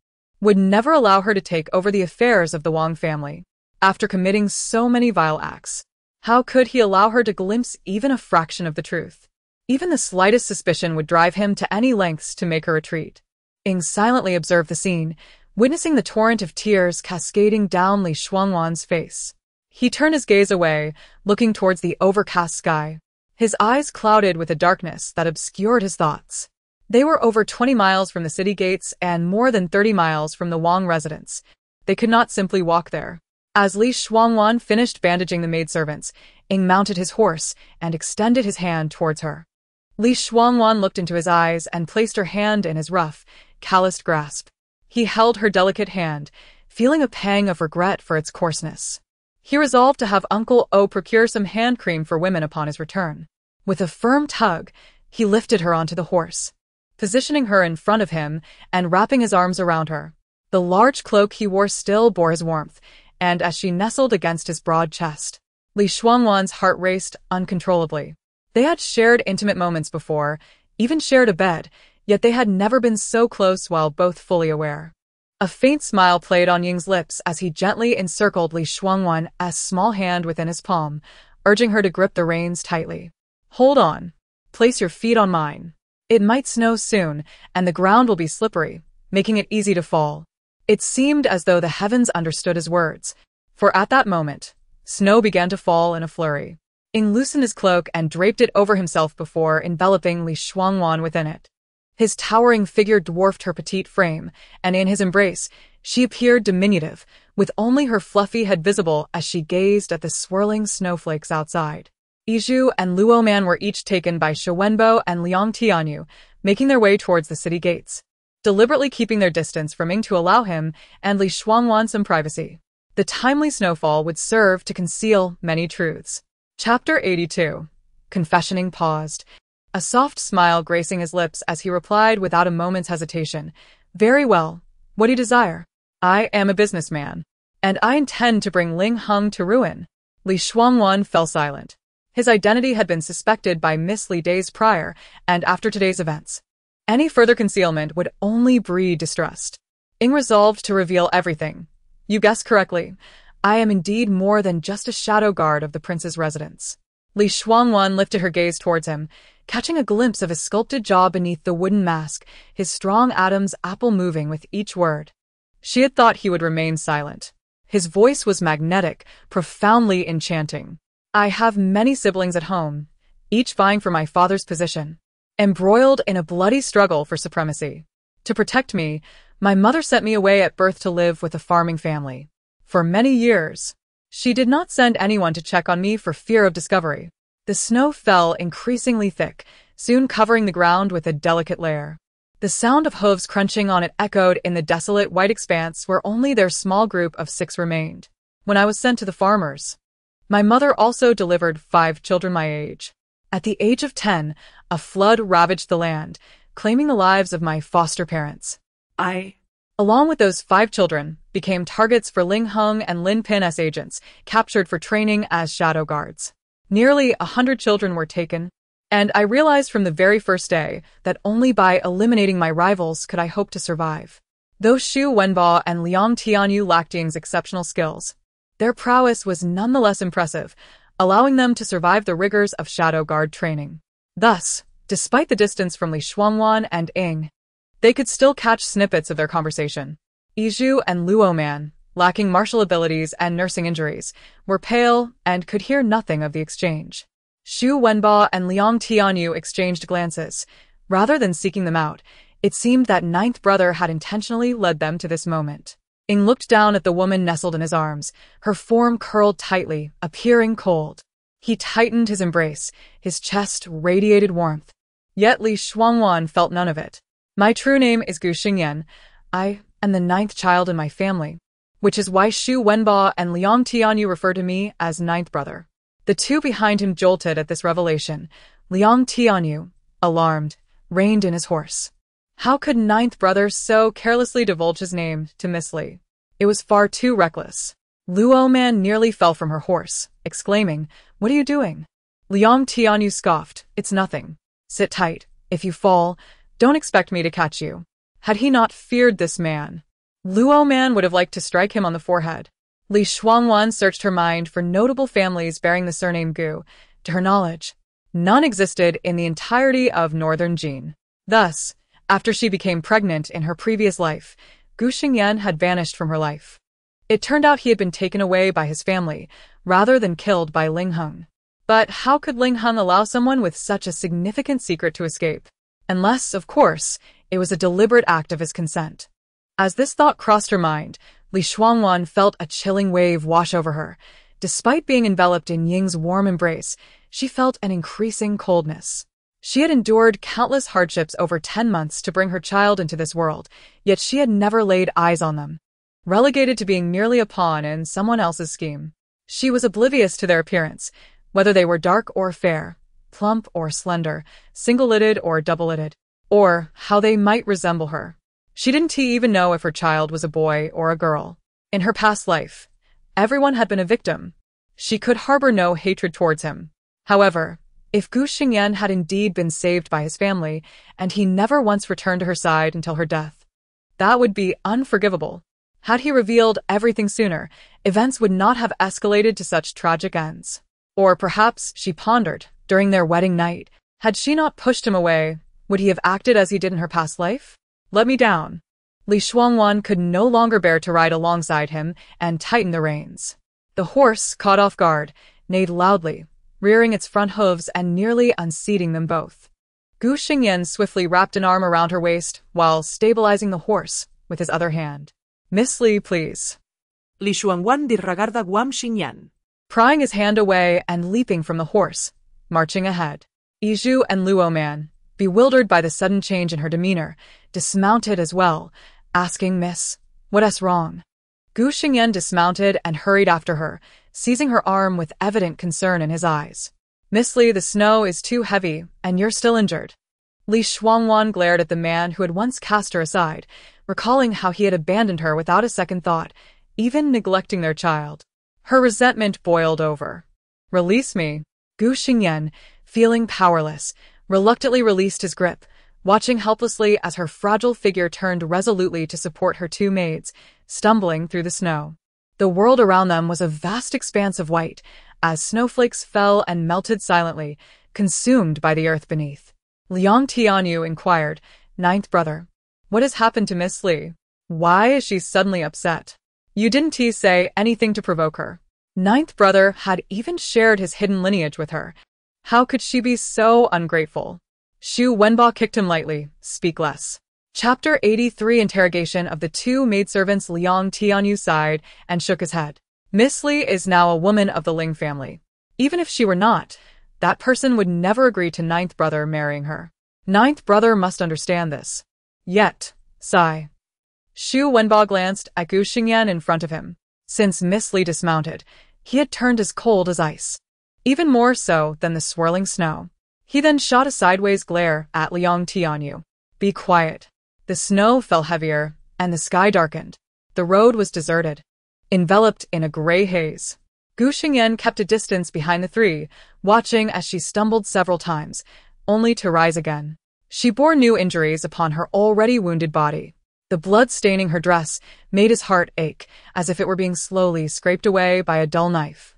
would never allow her to take over the affairs of the Wang family. After committing so many vile acts, how could he allow her to glimpse even a fraction of the truth? Even the slightest suspicion would drive him to any lengths to make her retreat. Ying silently observed the scene, witnessing the torrent of tears cascading down Li Shuangwan's face. He turned his gaze away, looking towards the overcast sky. His eyes clouded with a darkness that obscured his thoughts. They were over 20 miles from the city gates and more than 30 miles from the Wang residence. They could not simply walk there. As Li Shuangwan finished bandaging the maidservants, Ying mounted his horse and extended his hand towards her. Li Shuangwan looked into his eyes and placed her hand in his rough, calloused grasp. He held her delicate hand, feeling a pang of regret for its coarseness. He resolved to have Uncle O procure some hand cream for women upon his return. With a firm tug, he lifted her onto the horse, positioning her in front of him and wrapping his arms around her. The large cloak he wore still bore his warmth, and as she nestled against his broad chest, Li Shuangwan's heart raced uncontrollably. They had shared intimate moments before, even shared a bed, yet they had never been so close while both fully aware. A faint smile played on Ying's lips as he gently encircled Li Shuangwan's small hand within his palm, urging her to grip the reins tightly. Hold on. Place your feet on mine. It might snow soon, and the ground will be slippery, making it easy to fall. It seemed as though the heavens understood his words, for at that moment, snow began to fall in a flurry. Ying loosened his cloak and draped it over himself before enveloping Li Shuangwan within it. His towering figure dwarfed her petite frame, and in his embrace, she appeared diminutive, with only her fluffy head visible as she gazed at the swirling snowflakes outside. Yizhu and Luo Man were each taken by Shuwenbo and Liang Tianyu, making their way towards the city gates, deliberately keeping their distance from Ying to allow him and Li Shuangwan some privacy. The timely snowfall would serve to conceal many truths. Chapter 82. Confessioning paused, a soft smile gracing his lips as he replied without a moment's hesitation. Very well. What do you desire? I am a businessman, and I intend to bring Ling Heng to ruin. Li Shuangwan fell silent. His identity had been suspected by Miss Li days prior, and after today's events, any further concealment would only breed distrust. Ying resolved to reveal everything. You guessed correctly. I am indeed more than just a shadow guard of the prince's residence. Li Shuangwan lifted her gaze towards him, catching a glimpse of his sculpted jaw beneath the wooden mask, his strong Adam's apple moving with each word. She had thought he would remain silent. His voice was magnetic, profoundly enchanting. I have many siblings at home, each vying for my father's position, embroiled in a bloody struggle for supremacy. To protect me, my mother sent me away at birth to live with a farming family. For many years, she did not send anyone to check on me for fear of discovery. The snow fell increasingly thick, soon covering the ground with a delicate layer. The sound of hooves crunching on it echoed in the desolate white expanse where only their small group of 6 remained. When I was sent to the farmers, my mother also delivered 5 children my age. At the age of 10, a flood ravaged the land, claiming the lives of my foster parents. I, along with those 5 children, became targets for Ling Heng and Lin Pin's agents, captured for training as shadow guards. Nearly 100 children were taken, and I realized from the very first day that only by eliminating my rivals could I hope to survive. Though Xu Wenba and Liang Tianyu lacked Ying's exceptional skills, their prowess was nonetheless impressive, allowing them to survive the rigors of shadow guard training. Thus, despite the distance from Li Shuangwan and Ying, they could still catch snippets of their conversation. Yizhu and Luo Man, lacking martial abilities and nursing injuries, were pale and could hear nothing of the exchange. Xu Wenba and Liang Tianyu exchanged glances. Rather than seeking them out, it seemed that ninth brother had intentionally led them to this moment. Ying looked down at the woman nestled in his arms, her form curled tightly, appearing cold. He tightened his embrace, his chest radiated warmth. Yet Li Shuangwan felt none of it. My true name is Gu Xingyan. I am the 9th child in my family, which is why Xu Wenba and Liang Tianyu refer to me as 9th brother. The 2 behind him jolted at this revelation. Liang Tianyu, alarmed, reined in his horse. How could 9th brother so carelessly divulge his name to Miss Li? It was far too reckless. Luo Man nearly fell from her horse, exclaiming, "What are you doing?" Liang Tianyu scoffed, "It's nothing. Sit tight. If you fall, don't expect me to catch you." Had he not feared this man, Luo Man would have liked to strike him on the forehead. Li Shuangwan searched her mind for notable families bearing the surname Gu. To her knowledge, none existed in the entirety of northern Jin. Thus, after she became pregnant in her previous life, Gu Xingyan had vanished from her life. It turned out he had been taken away by his family, rather than killed by Ling Heng. But how could Ling Heng allow someone with such a significant secret to escape? Unless, of course, it was a deliberate act of his consent. As this thought crossed her mind, Li Shuangwan felt a chilling wave wash over her. Despite being enveloped in Ying's warm embrace, she felt an increasing coldness. She had endured countless hardships over 10 months to bring her child into this world, yet she had never laid eyes on them. Relegated to being merely a pawn in someone else's scheme. She was oblivious to their appearance, whether they were dark or fair, plump or slender, single-lidded or double-lidded, or how they might resemble her. She didn't even know if her child was a boy or a girl. In her past life, everyone had been a victim. She could harbor no hatred towards him. However, if Gu Xingyan had indeed been saved by his family, and he never once returned to her side until her death, that would be unforgivable. Had he revealed everything sooner, events would not have escalated to such tragic ends. Or perhaps, she pondered, during their wedding night, had she not pushed him away, would he have acted as he did in her past life? Let me down. Shuangwan could no longer bear to ride alongside him and tighten the reins. The horse, caught off guard, neighed loudly, rearing its front hooves and nearly unseating them both. Gu Xingyan swiftly wrapped an arm around her waist while stabilizing the horse with his other hand. Miss Li, please. Li Shuangwan disregarda Guam Xingyan. Prying his hand away and leaping from the horse, marching ahead. Yizhu and Luo Man, bewildered by the sudden change in her demeanor, dismounted as well, asking Miss, what's wrong? Gu Xingyan dismounted and hurried after her, seizing her arm with evident concern in his eyes. Miss Li, the snow is too heavy, and you're still injured. Li Shuangwan glared at the man who had once cast her aside, recalling how he had abandoned her without a second thought, even neglecting their child. Her resentment boiled over. Release me. Gu Xingyan, feeling powerless, reluctantly released his grip, watching helplessly as her fragile figure turned resolutely to support her two maids, stumbling through the snow. The world around them was a vast expanse of white, as snowflakes fell and melted silently, consumed by the earth beneath. Liang Tianyu inquired, Ninth brother, what has happened to Miss Li? Why is she suddenly upset? You didn't say anything to provoke her. Ninth brother had even shared his hidden lineage with her. How could she be so ungrateful? Shu Wenba kicked him lightly, speak less. Chapter 83 Interrogation of the two maidservants. Liang Tianyu sighed and shook his head. Miss Li is now a woman of the Ling family. Even if she were not, that person would never agree to Ninth brother marrying her. Ninth brother must understand this. Yet, sigh. Shu Wenba glanced at Gu Xingyan in front of him. Since Miss Li dismounted, he had turned as cold as ice. Even more so than the swirling snow. He then shot a sideways glare at Liang Tianyu. Be quiet. The snow fell heavier, and the sky darkened. The road was deserted, enveloped in a gray haze. Gu Xingyan kept a distance behind the three, watching as she stumbled several times, only to rise again. She bore new injuries upon her already wounded body. The blood staining her dress made his heart ache, as if it were being slowly scraped away by a dull knife.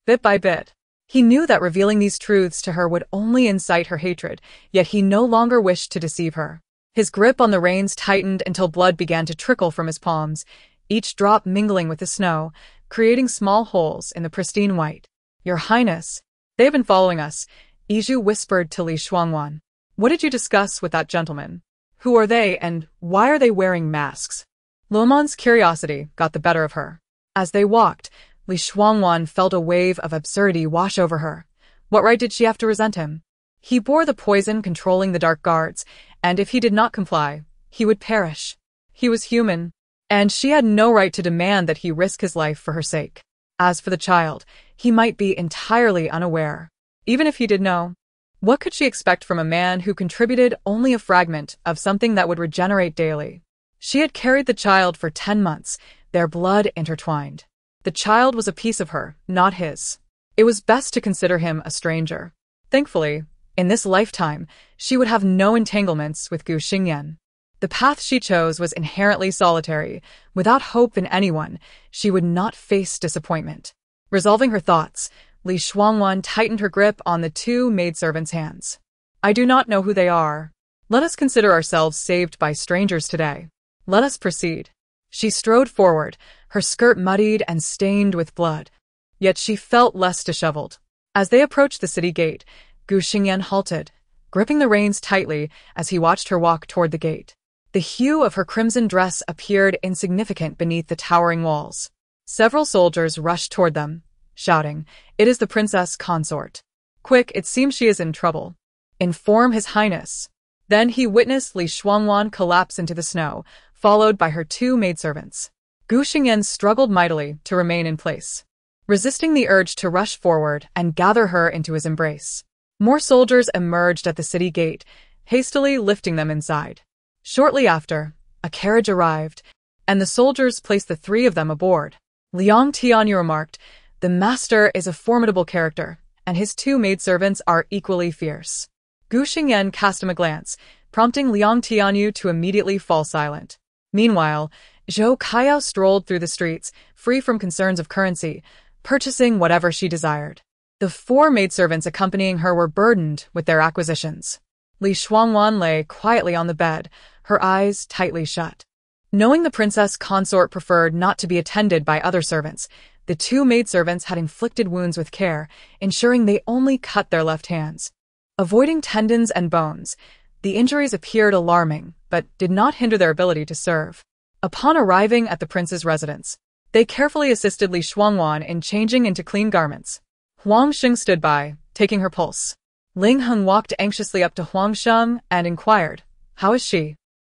Bit by bit, he knew that revealing these truths to her would only incite her hatred, yet he no longer wished to deceive her. His grip on the reins tightened until blood began to trickle from his palms, each drop mingling with the snow, creating small holes in the pristine white. Your Highness, they have been following us, Yizhu whispered to Li Shuangwan. What did you discuss with that gentleman? Who are they, and why are they wearing masks? Luoman's curiosity got the better of her. As they walked, Li Shuangwan felt a wave of absurdity wash over her. What right did she have to resent him? He bore the poison controlling the dark guards, and if he did not comply, he would perish. He was human, and she had no right to demand that he risk his life for her sake. As for the child, he might be entirely unaware. Even if he did know, what could she expect from a man who contributed only a fragment of something that would regenerate daily? She had carried the child for 10 months, their blood intertwined. The child was a piece of her, not his. It was best to consider him a stranger. Thankfully, in this lifetime, she would have no entanglements with Gu Xingyan. The path she chose was inherently solitary. Without hope in anyone, she would not face disappointment. Resolving her thoughts, Li Shuangwan tightened her grip on the two maidservants' hands. I do not know who they are. Let us consider ourselves saved by strangers today. Let us proceed. She strode forward, her skirt muddied and stained with blood. Yet she felt less disheveled. As they approached the city gate, Gu Xingyan halted, gripping the reins tightly as he watched her walk toward the gate. The hue of her crimson dress appeared insignificant beneath the towering walls. Several soldiers rushed toward them, shouting, It is the princess consort. Quick, it seems she is in trouble. Inform His Highness. Then he witnessed Li Shuangwan collapse into the snow, followed by her two maidservants. Gu Xingyan struggled mightily to remain in place, resisting the urge to rush forward and gather her into his embrace. More soldiers emerged at the city gate, hastily lifting them inside. Shortly after, a carriage arrived, and the soldiers placed the three of them aboard. Liang Tianyu remarked, "The master is a formidable character, and his two maidservants are equally fierce." Gu Xingyan cast him a glance, prompting Liang Tianyu to immediately fall silent. Meanwhile, Zhou Kaiyao strolled through the streets, free from concerns of currency, purchasing whatever she desired. The four maidservants accompanying her were burdened with their acquisitions. Li Shuangwan lay quietly on the bed, her eyes tightly shut. Knowing the princess consort preferred not to be attended by other servants, the two maidservants had inflicted wounds with care, ensuring they only cut their left hands. Avoiding tendons and bones, the injuries appeared alarming, but did not hinder their ability to serve. Upon arriving at the prince's residence, they carefully assisted Li Shuangwan in changing into clean garments. Huang Sheng stood by, taking her pulse. Ling Heng walked anxiously up to Huang Sheng and inquired, "How is she?"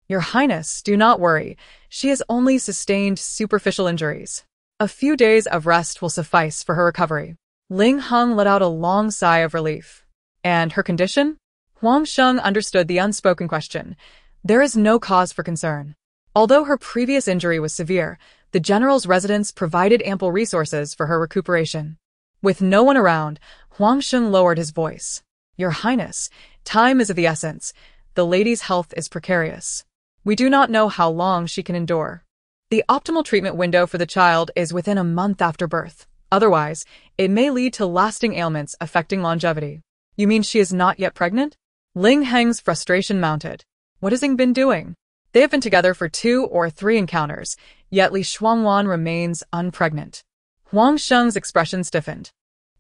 "Your Highness, do not worry. She has only sustained superficial injuries. A few days of rest will suffice for her recovery." Ling Heng let out a long sigh of relief. "And her condition?" Huang Sheng understood the unspoken question. There is no cause for concern. Although her previous injury was severe, the general's residence provided ample resources for her recuperation. With no one around, Huang Sheng lowered his voice. "Your Highness, time is of the essence. The lady's health is precarious. We do not know how long she can endure. The optimal treatment window for the child is within a month after birth. Otherwise, it may lead to lasting ailments affecting longevity." "You mean she is not yet pregnant?" Ling Heng's frustration mounted. What has Ying been doing? They have been together for 2 or 3 encounters, yet Li Shuangwan remains unpregnant. Huang Sheng's expression stiffened.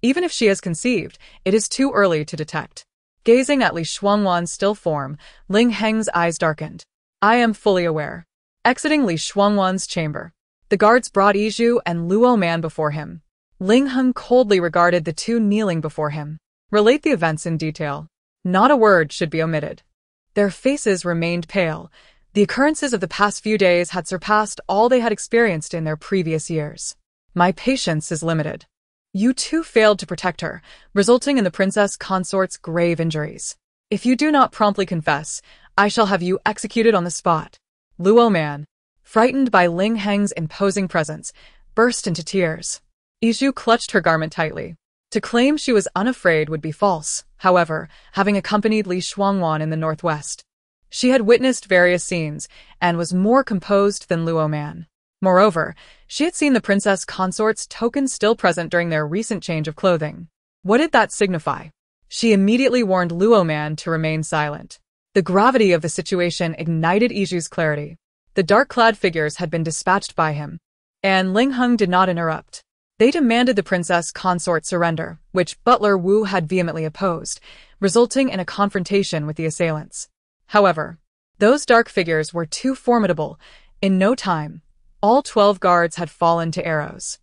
Even if she has conceived, it is too early to detect. Gazing at Li Shuangwan's still form, Ling Heng's eyes darkened. "I am fully aware." Exiting Li Shuangwan's chamber, the guards brought Yizhu and Luo Man before him. Ling Heng coldly regarded the two kneeling before him. "Relate the events in detail. Not a word should be omitted." Their faces remained pale. The occurrences of the past few days had surpassed all they had experienced in their previous years. "My patience is limited. You too failed to protect her, resulting in the princess consort's grave injuries. If you do not promptly confess, I shall have you executed on the spot." Luo Man, frightened by Ling Heng's imposing presence, burst into tears. Yizhu clutched her garment tightly. To claim she was unafraid would be false, however, having accompanied Li Shuangwan in the northwest. She had witnessed various scenes, and was more composed than Luo Man. Moreover, she had seen the princess consort's token still present during their recent change of clothing. What did that signify? She immediately warned Luo Man to remain silent. The gravity of the situation ignited Yizhu's clarity. The dark-clad figures had been dispatched by him, and Ling Heng did not interrupt. They demanded the princess consort surrender, which Butler Wu had vehemently opposed, resulting in a confrontation with the assailants. However, those dark figures were too formidable. In no time, all 12 guards had fallen to arrows.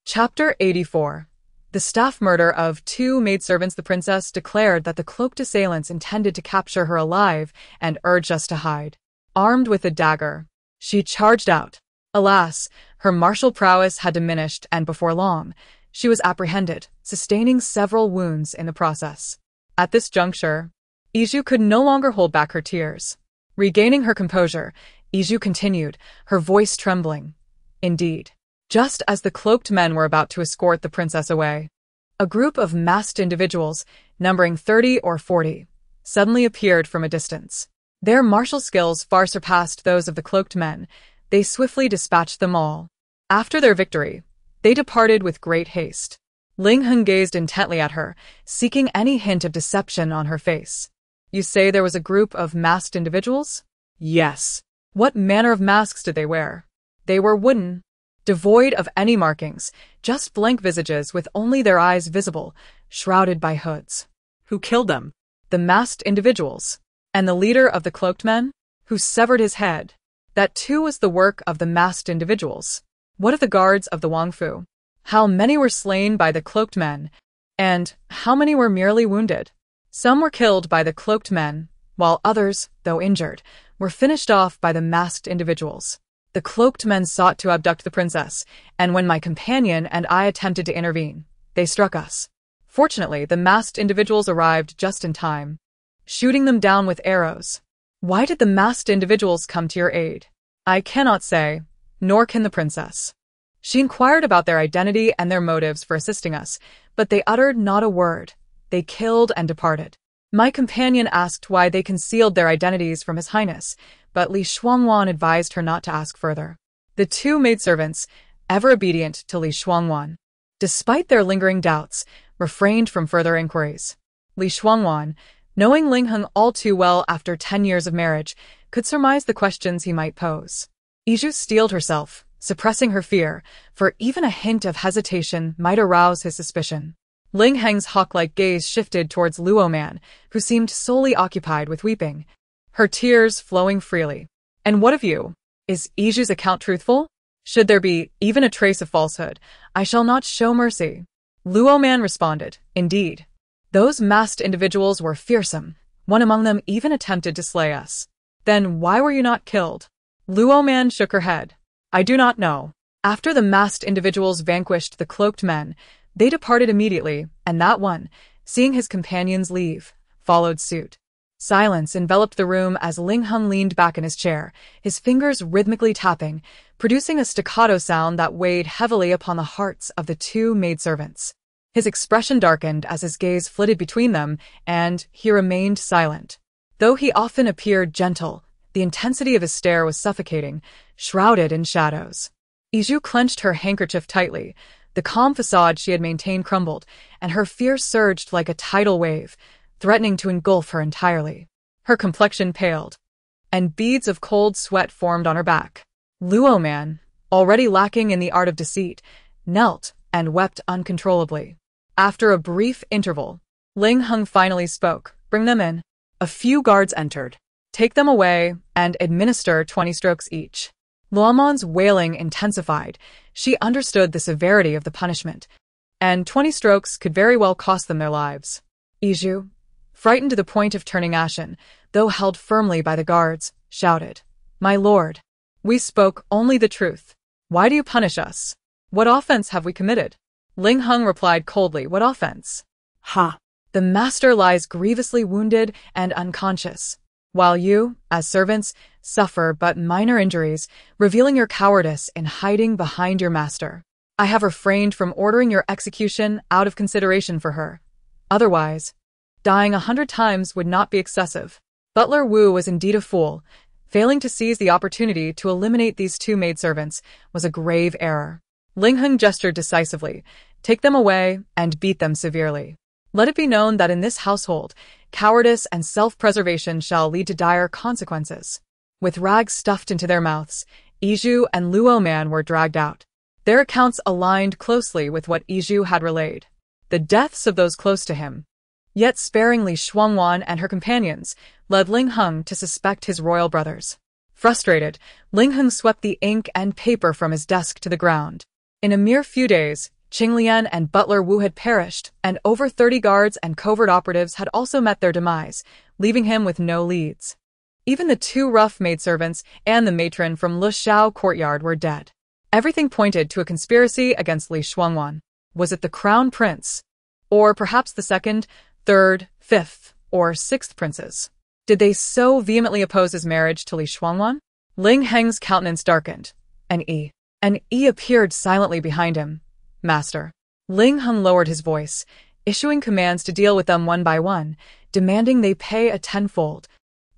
Chapter 84. The staff murder of 2 maidservants. The princess declared that the cloaked assailants intended to capture her alive and urged us to hide. Armed with a dagger, she charged out. Alas, her martial prowess had diminished, and before long, she was apprehended, sustaining several wounds in the process. At this juncture, Yizhu could no longer hold back her tears. Regaining her composure, Yizhu continued, her voice trembling. Indeed, just as the cloaked men were about to escort the princess away, a group of masked individuals, numbering 30 or 40, suddenly appeared from a distance. Their martial skills far surpassed those of the cloaked men. They swiftly dispatched them all. After their victory, they departed with great haste. Ling Heng gazed intently at her, seeking any hint of deception on her face. "You say there was a group of masked individuals?" "Yes." "What manner of masks did they wear?" "They were wooden, devoid of any markings, just blank visages with only their eyes visible, shrouded by hoods." "Who killed them?" "The masked individuals. And the leader of the cloaked men, who severed his head. That too was the work of the masked individuals." "What of the guards of the Wangfu? How many were slain by the cloaked men, and how many were merely wounded?" Some were killed by the cloaked men, while others, though injured, were finished off by the masked individuals. The cloaked men sought to abduct the princess, and when my companion and I attempted to intervene, they struck us. Fortunately, the masked individuals arrived just in time, shooting them down with arrows. Why did the masked individuals come to your aid? I cannot say, nor can the princess. She inquired about their identity and their motives for assisting us, but they uttered not a word. They killed and departed. My companion asked why they concealed their identities from His Highness, but Li Shuangwan advised her not to ask further. The two maidservants, ever obedient to Li Shuangwan, despite their lingering doubts, refrained from further inquiries. Li Shuangwan, knowing Ling Heng all too well after 10 years of marriage, could surmise the questions he might pose. Iju steeled herself, suppressing her fear, for even a hint of hesitation might arouse his suspicion. Ling Heng's hawk-like gaze shifted towards Luo Man, who seemed solely occupied with weeping, her tears flowing freely. And what of you? Is Iju's account truthful? Should there be even a trace of falsehood, I shall not show mercy. Luo Man responded, indeed. Those masked individuals were fearsome. One among them even attempted to slay us. Then why were you not killed? Luo Man shook her head. I do not know. After the masked individuals vanquished the cloaked men, they departed immediately, and that one, seeing his companions leave, followed suit. Silence enveloped the room as Ling Heng leaned back in his chair, his fingers rhythmically tapping, producing a staccato sound that weighed heavily upon the hearts of the two maidservants. His expression darkened as his gaze flitted between them, and he remained silent. Though he often appeared gentle, the intensity of his stare was suffocating, shrouded in shadows. Iju clenched her handkerchief tightly. The calm facade she had maintained crumbled, and her fear surged like a tidal wave, threatening to engulf her entirely. Her complexion paled, and beads of cold sweat formed on her back. Luo Man, already lacking in the art of deceit, knelt and wept uncontrollably. After a brief interval, Ling Heng finally spoke. Bring them in. A few guards entered. Take them away and administer 20 strokes each. Luoman's wailing intensified. She understood the severity of the punishment, and 20 strokes could very well cost them their lives. Iju, frightened to the point of turning ashen, though held firmly by the guards, shouted, My lord, we spoke only the truth. Why do you punish us? What offense have we committed? Ling Heng replied coldly, What offense? Ha! The master lies grievously wounded and unconscious, while you, as servants, suffer but minor injuries, revealing your cowardice in hiding behind your master. I have refrained from ordering your execution out of consideration for her. Otherwise, dying 100 times would not be excessive. Butler Wu was indeed a fool. Failing to seize the opportunity to eliminate these two maidservants was a grave error. Ling Heng gestured decisively. Take them away and beat them severely. Let it be known that in this household, cowardice and self-preservation shall lead to dire consequences. With rags stuffed into their mouths, Iju and Luo Man were dragged out. Their accounts aligned closely with what Iju had relayed. The deaths of those close to him, yet sparingly Shuangwan and her companions, led Ling Heng to suspect his royal brothers. Frustrated, Ling Heng swept the ink and paper from his desk to the ground. In a mere few days, Qinglian and Butler Wu had perished, and over 30 guards and covert operatives had also met their demise, leaving him with no leads. Even the two rough maidservants and the matron from Le Xiao courtyard were dead. Everything pointed to a conspiracy against Li Shuangwan. Was it the crown prince? Or perhaps the second, third, fifth, or sixth princes? Did they so vehemently oppose his marriage to Li Shuangwan? Ling Heng's countenance darkened. An E appeared silently behind him. Master. Ling Heng lowered his voice, issuing commands to deal with them one by one, demanding they pay a 10-fold,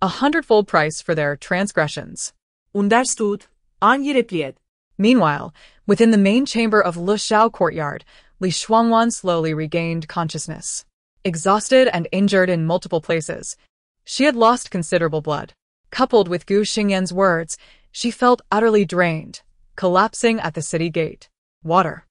100-fold price for their transgressions. Understood. Angireplied. Meanwhile, within the main chamber of Le Xiao courtyard, Li Shuangwan slowly regained consciousness. Exhausted and injured in multiple places, she had lost considerable blood. Coupled with Gu Xingyan's words, she felt utterly drained, collapsing at the city gate. Water.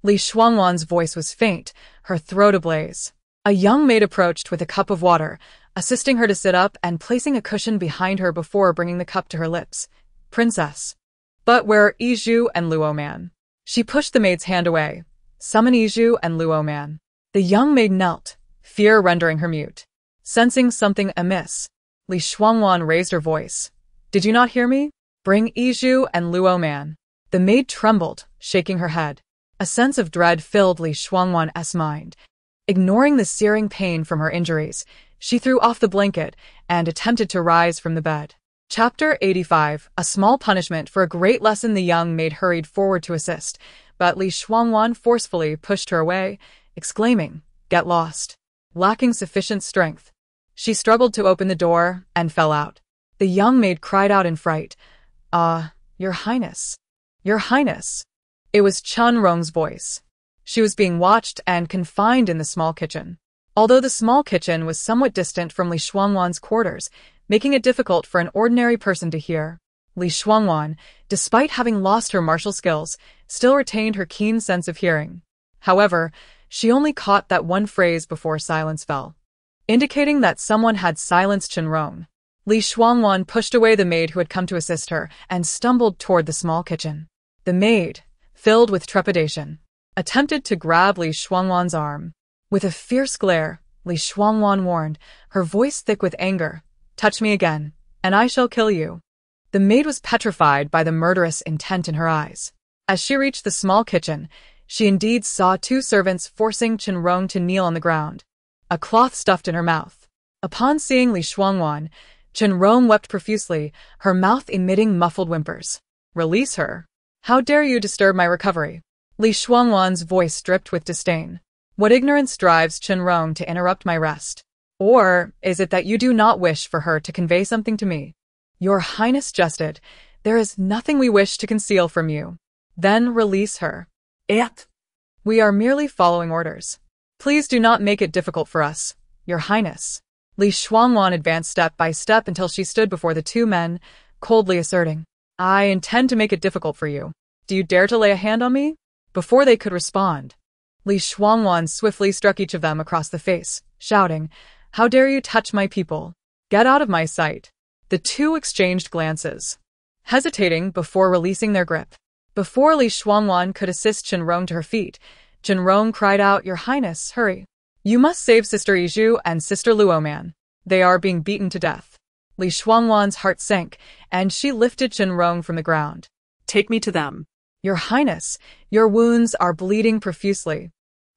Li Shuangwan's voice was faint, her throat ablaze. A young maid approached with a cup of water, assisting her to sit up and placing a cushion behind her before bringing the cup to her lips. Princess. But where are Iju and Luo Man? She pushed the maid's hand away. Summon Iju and Luo Man. The young maid knelt, fear rendering her mute. Sensing something amiss, Li Shuangwan raised her voice. Did you not hear me? Bring Yizhu and Luo Man. The maid trembled, shaking her head. A sense of dread filled Li Shuangwan's mind. Ignoring the searing pain from her injuries, she threw off the blanket and attempted to rise from the bed. Chapter 85. A small punishment for a great lesson. The young maid hurried forward to assist, but Li Shuangwan forcefully pushed her away, exclaiming, "Get lost." Lacking sufficient strength, she struggled to open the door and fell out. The young maid cried out in fright, Your Highness. Your Highness." It was Chun Rong's voice. She was being watched and confined in the small kitchen. Although the small kitchen was somewhat distant from Li Shuangwan's quarters, making it difficult for an ordinary person to hear, Li Shuangwan, despite having lost her martial skills, still retained her keen sense of hearing. However, she only caught that one phrase before silence fell, indicating that someone had silenced Chun Rong. Li Shuangwan pushed away the maid who had come to assist her and stumbled toward the small kitchen. The maid, filled with trepidation, attempted to grab Li Shuangwan's arm. With a fierce glare, Li Shuangwan warned, her voice thick with anger, "Touch me again, and I shall kill you." The maid was petrified by the murderous intent in her eyes. As she reached the small kitchen, she indeed saw two servants forcing Chun Rong to kneel on the ground, a cloth stuffed in her mouth. Upon seeing Li Shuangwan, Chun Rong wept profusely, her mouth emitting muffled whimpers. "Release her. How dare you disturb my recovery?" Li Shuangwan's voice dripped with disdain. "What ignorance drives Chun Rong to interrupt my rest? Or is it that you do not wish for her to convey something to me?" Your Highness jested. "There is nothing we wish to conceal from you." "Then release her." "We are merely following orders. Please do not make it difficult for us, Your Highness." Li Shuangwan advanced step by step until she stood before the two men, coldly asserting, "I intend to make it difficult for you. Do you dare to lay a hand on me?" Before they could respond, Li Shuangwan swiftly struck each of them across the face, shouting, "How dare you touch my people? Get out of my sight." The two exchanged glances, hesitating before releasing their grip. Before Li Shuangwan could assist Chun Rong to her feet, Chun Rong cried out, "Your Highness, hurry. You must save Sister Yizhu and Sister Luo Man. They are being beaten to death." Li Shuangwan's heart sank, and she lifted Chun Rong from the ground. "Take me to them." "Your Highness, your wounds are bleeding profusely."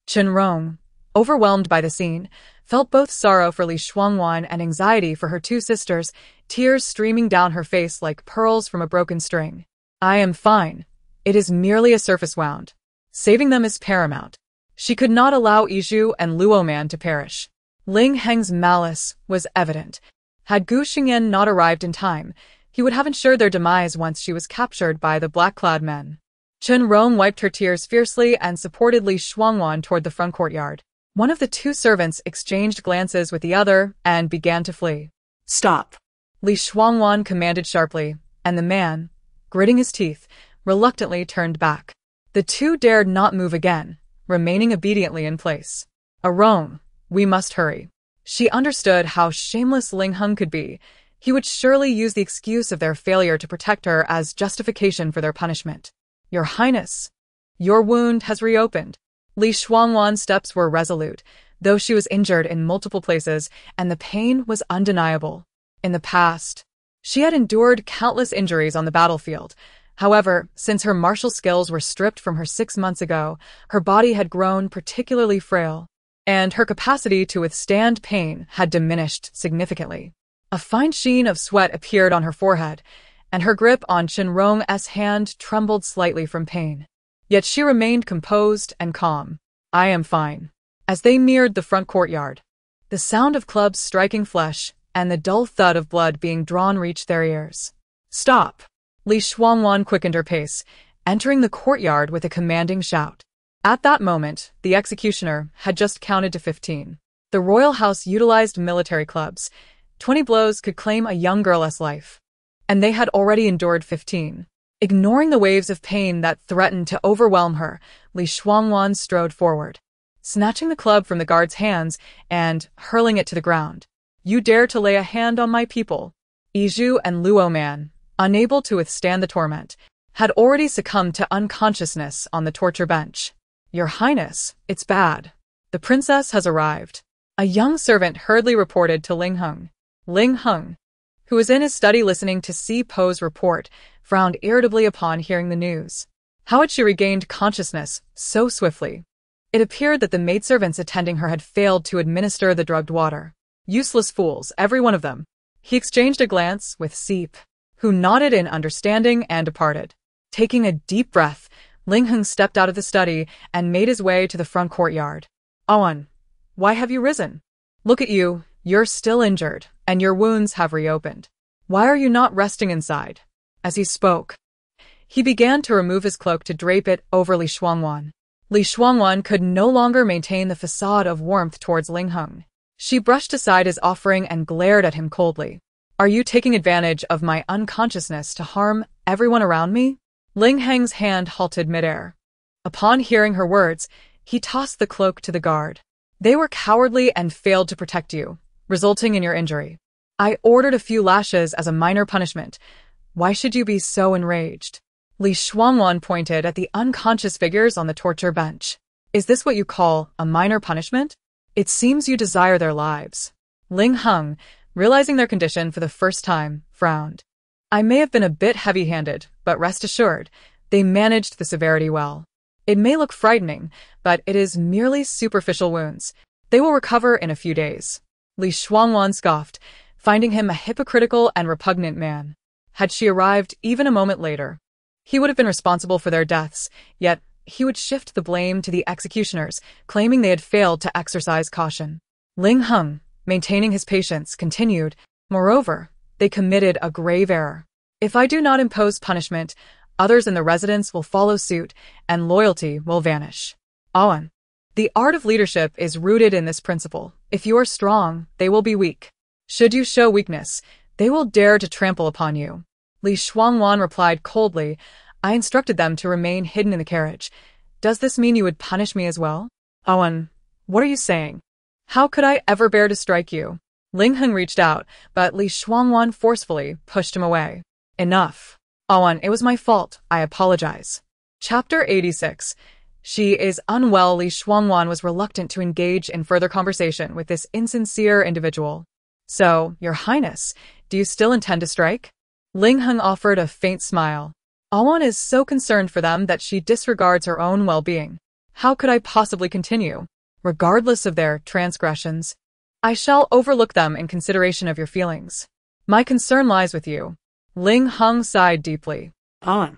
Chun Rong, overwhelmed by the scene, felt both sorrow for Li Shuangwan and anxiety for her two sisters, tears streaming down her face like pearls from a broken string. "I am fine. It is merely a surface wound. Saving them is paramount." She could not allow Yizhu and Luo Man to perish. Ling Heng's malice was evident. Had Gu Xingyan not arrived in time, he would have ensured their demise once she was captured by the black-clad men. Chun Rong wiped her tears fiercely and supported Li Shuangwan toward the front courtyard. One of the two servants exchanged glances with the other and began to flee. "Stop!" Li Shuangwan commanded sharply, and the man, gritting his teeth, reluctantly turned back. The two dared not move again, remaining obediently in place. "Arong, we must hurry." She understood how shameless Ling Heng could be. He would surely use the excuse of their failure to protect her as justification for their punishment. "Your Highness, your wound has reopened." Li Shuangwan's steps were resolute, though she was injured in multiple places, and the pain was undeniable. In the past, she had endured countless injuries on the battlefield. However, since her martial skills were stripped from her 6 months ago, her body had grown particularly frail, and her capacity to withstand pain had diminished significantly. A fine sheen of sweat appeared on her forehead, and her grip on Chun Rong's hand trembled slightly from pain. Yet she remained composed and calm. "I am fine." As they neared the front courtyard, the sound of clubs striking flesh and the dull thud of blood being drawn reached their ears. "Stop!" Li Shuangwan quickened her pace, entering the courtyard with a commanding shout. At that moment, the executioner had just counted to 15. The royal house utilized military clubs. 20 blows could claim a young girl's life, and they had already endured 15. Ignoring the waves of pain that threatened to overwhelm her, Li Shuangwan strode forward, snatching the club from the guard's hands and hurling it to the ground. "You dare to lay a hand on my people?" Yizhu and Luo Man, unable to withstand the torment, had already succumbed to unconsciousness on the torture bench. "Your Highness, it's bad. The princess has arrived." A young servant hurriedly reported to Ling Hung. Ling Hung, who was in his study listening to Si Po's report, frowned irritably upon hearing the news. How had she regained consciousness so swiftly? It appeared that the maidservants attending her had failed to administer the drugged water. Useless fools, every one of them. He exchanged a glance with Si Po, who nodded in understanding and departed. Taking a deep breath, Ling Hung stepped out of the study and made his way to the front courtyard. Awan, why have you risen? Look at you, you're still injured, and your wounds have reopened. Why are you not resting inside? As he spoke, he began to remove his cloak to drape it over Li Shuangwan. Li Shuangwan could no longer maintain the facade of warmth towards Ling Hung. She brushed aside his offering and glared at him coldly. Are you taking advantage of my unconsciousness to harm everyone around me? Ling Hang's hand halted midair. Upon hearing her words, he tossed the cloak to the guard. They were cowardly and failed to protect you, resulting in your injury. I ordered a few lashes as a minor punishment. Why should you be so enraged? Li Shuangwan pointed at the unconscious figures on the torture bench. Is this what you call a minor punishment? It seems you desire their lives. Ling Hung, realizing their condition for the first time, frowned. I may have been a bit heavy-handed, but rest assured, they managed the severity well. It may look frightening, but it is merely superficial wounds. They will recover in a few days. Li Shuangwan scoffed, finding him a hypocritical and repugnant man. Had she arrived even a moment later, he would have been responsible for their deaths, yet he would shift the blame to the executioners, claiming they had failed to exercise caution. Ling Hung, maintaining his patience, continued, moreover, they committed a grave error. If I do not impose punishment, others in the residence will follow suit, and loyalty will vanish. Awan. The art of leadership is rooted in this principle. If you are strong, they will be weak. Should you show weakness, they will dare to trample upon you. Li Shuangwan replied coldly, I instructed them to remain hidden in the carriage. Does this mean you would punish me as well? Awan, what are you saying? How could I ever bear to strike you? Ling Hung reached out, but Li Shuangwan forcefully pushed him away. Enough. Awan, it was my fault. I apologize. Chapter 86. She is unwell. Li Shuangwan was reluctant to engage in further conversation with this insincere individual. So, Your Highness, do you still intend to strike? Ling Hung offered a faint smile. Awan is so concerned for them that she disregards her own well-being. How could I possibly continue? Regardless of their transgressions, I shall overlook them in consideration of your feelings. My concern lies with you. Ling Hung sighed deeply. Awan.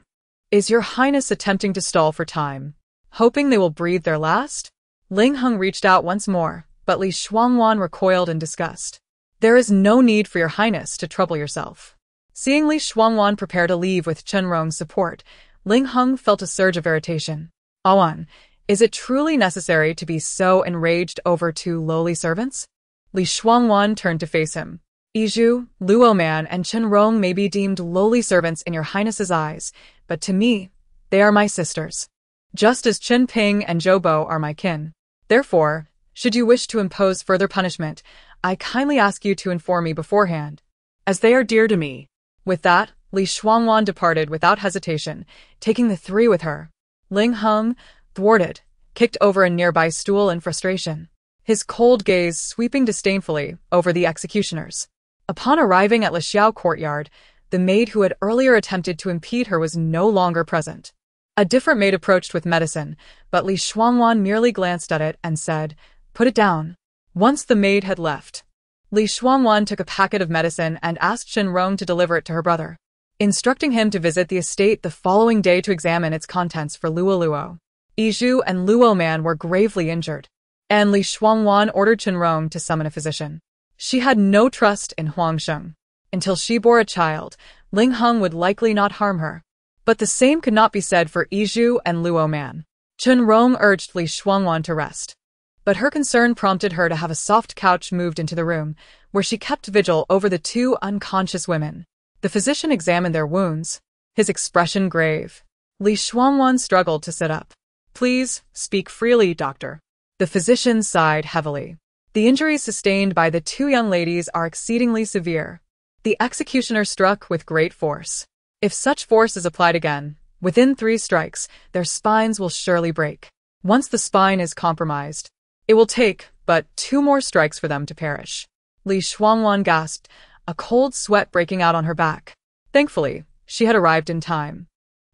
Is Your Highness attempting to stall for time, hoping they will breathe their last? Ling Hung reached out once more, but Li Shuangwan recoiled in disgust. There is no need for Your Highness to trouble yourself. Seeing Li Shuangwan prepare to leave with Chenrong's support, Ling Hung felt a surge of irritation. Awan, is it truly necessary to be so enraged over two lowly servants? Li Shuangwan turned to face him. Iju, Luo Man, and Chenrong may be deemed lowly servants in Your Highness's eyes, but to me, they are my sisters. Just as Chen Ping and Zhou Bo are my kin. Therefore, should you wish to impose further punishment, I kindly ask you to inform me beforehand, as they are dear to me. With that, Li Shuangwan departed without hesitation, taking the three with her. Ling Hung, thwarted, kicked over a nearby stool in frustration, his cold gaze sweeping disdainfully over the executioners. Upon arriving at Lixiao courtyard, the maid who had earlier attempted to impede her was no longer present. A different maid approached with medicine, but Li Shuangwan merely glanced at it and said, Put it down. Once the maid had left, Li Shuangwan took a packet of medicine and asked Chenrong to deliver it to her brother, instructing him to visit the estate the following day to examine its contents for Luo. Iju and Luo Man were gravely injured, and Li Shuangwan ordered Chenrong to summon a physician. She had no trust in Huangsheng. Until she bore a child, Ling Hung would likely not harm her. But the same could not be said for Iju and Luo Man. Chenrong urged Li Shuangwan to rest, but her concern prompted her to have a soft couch moved into the room, where she kept vigil over the two unconscious women. The physician examined their wounds, his expression grave. Li Shuangwan struggled to sit up. Please, speak freely, doctor. The physician sighed heavily. The injuries sustained by the two young ladies are exceedingly severe. The executioner struck with great force. If such force is applied again, within 3 strikes, their spines will surely break. Once the spine is compromised, it will take but 2 more strikes for them to perish. Li Shuangwan gasped, a cold sweat breaking out on her back. Thankfully, she had arrived in time.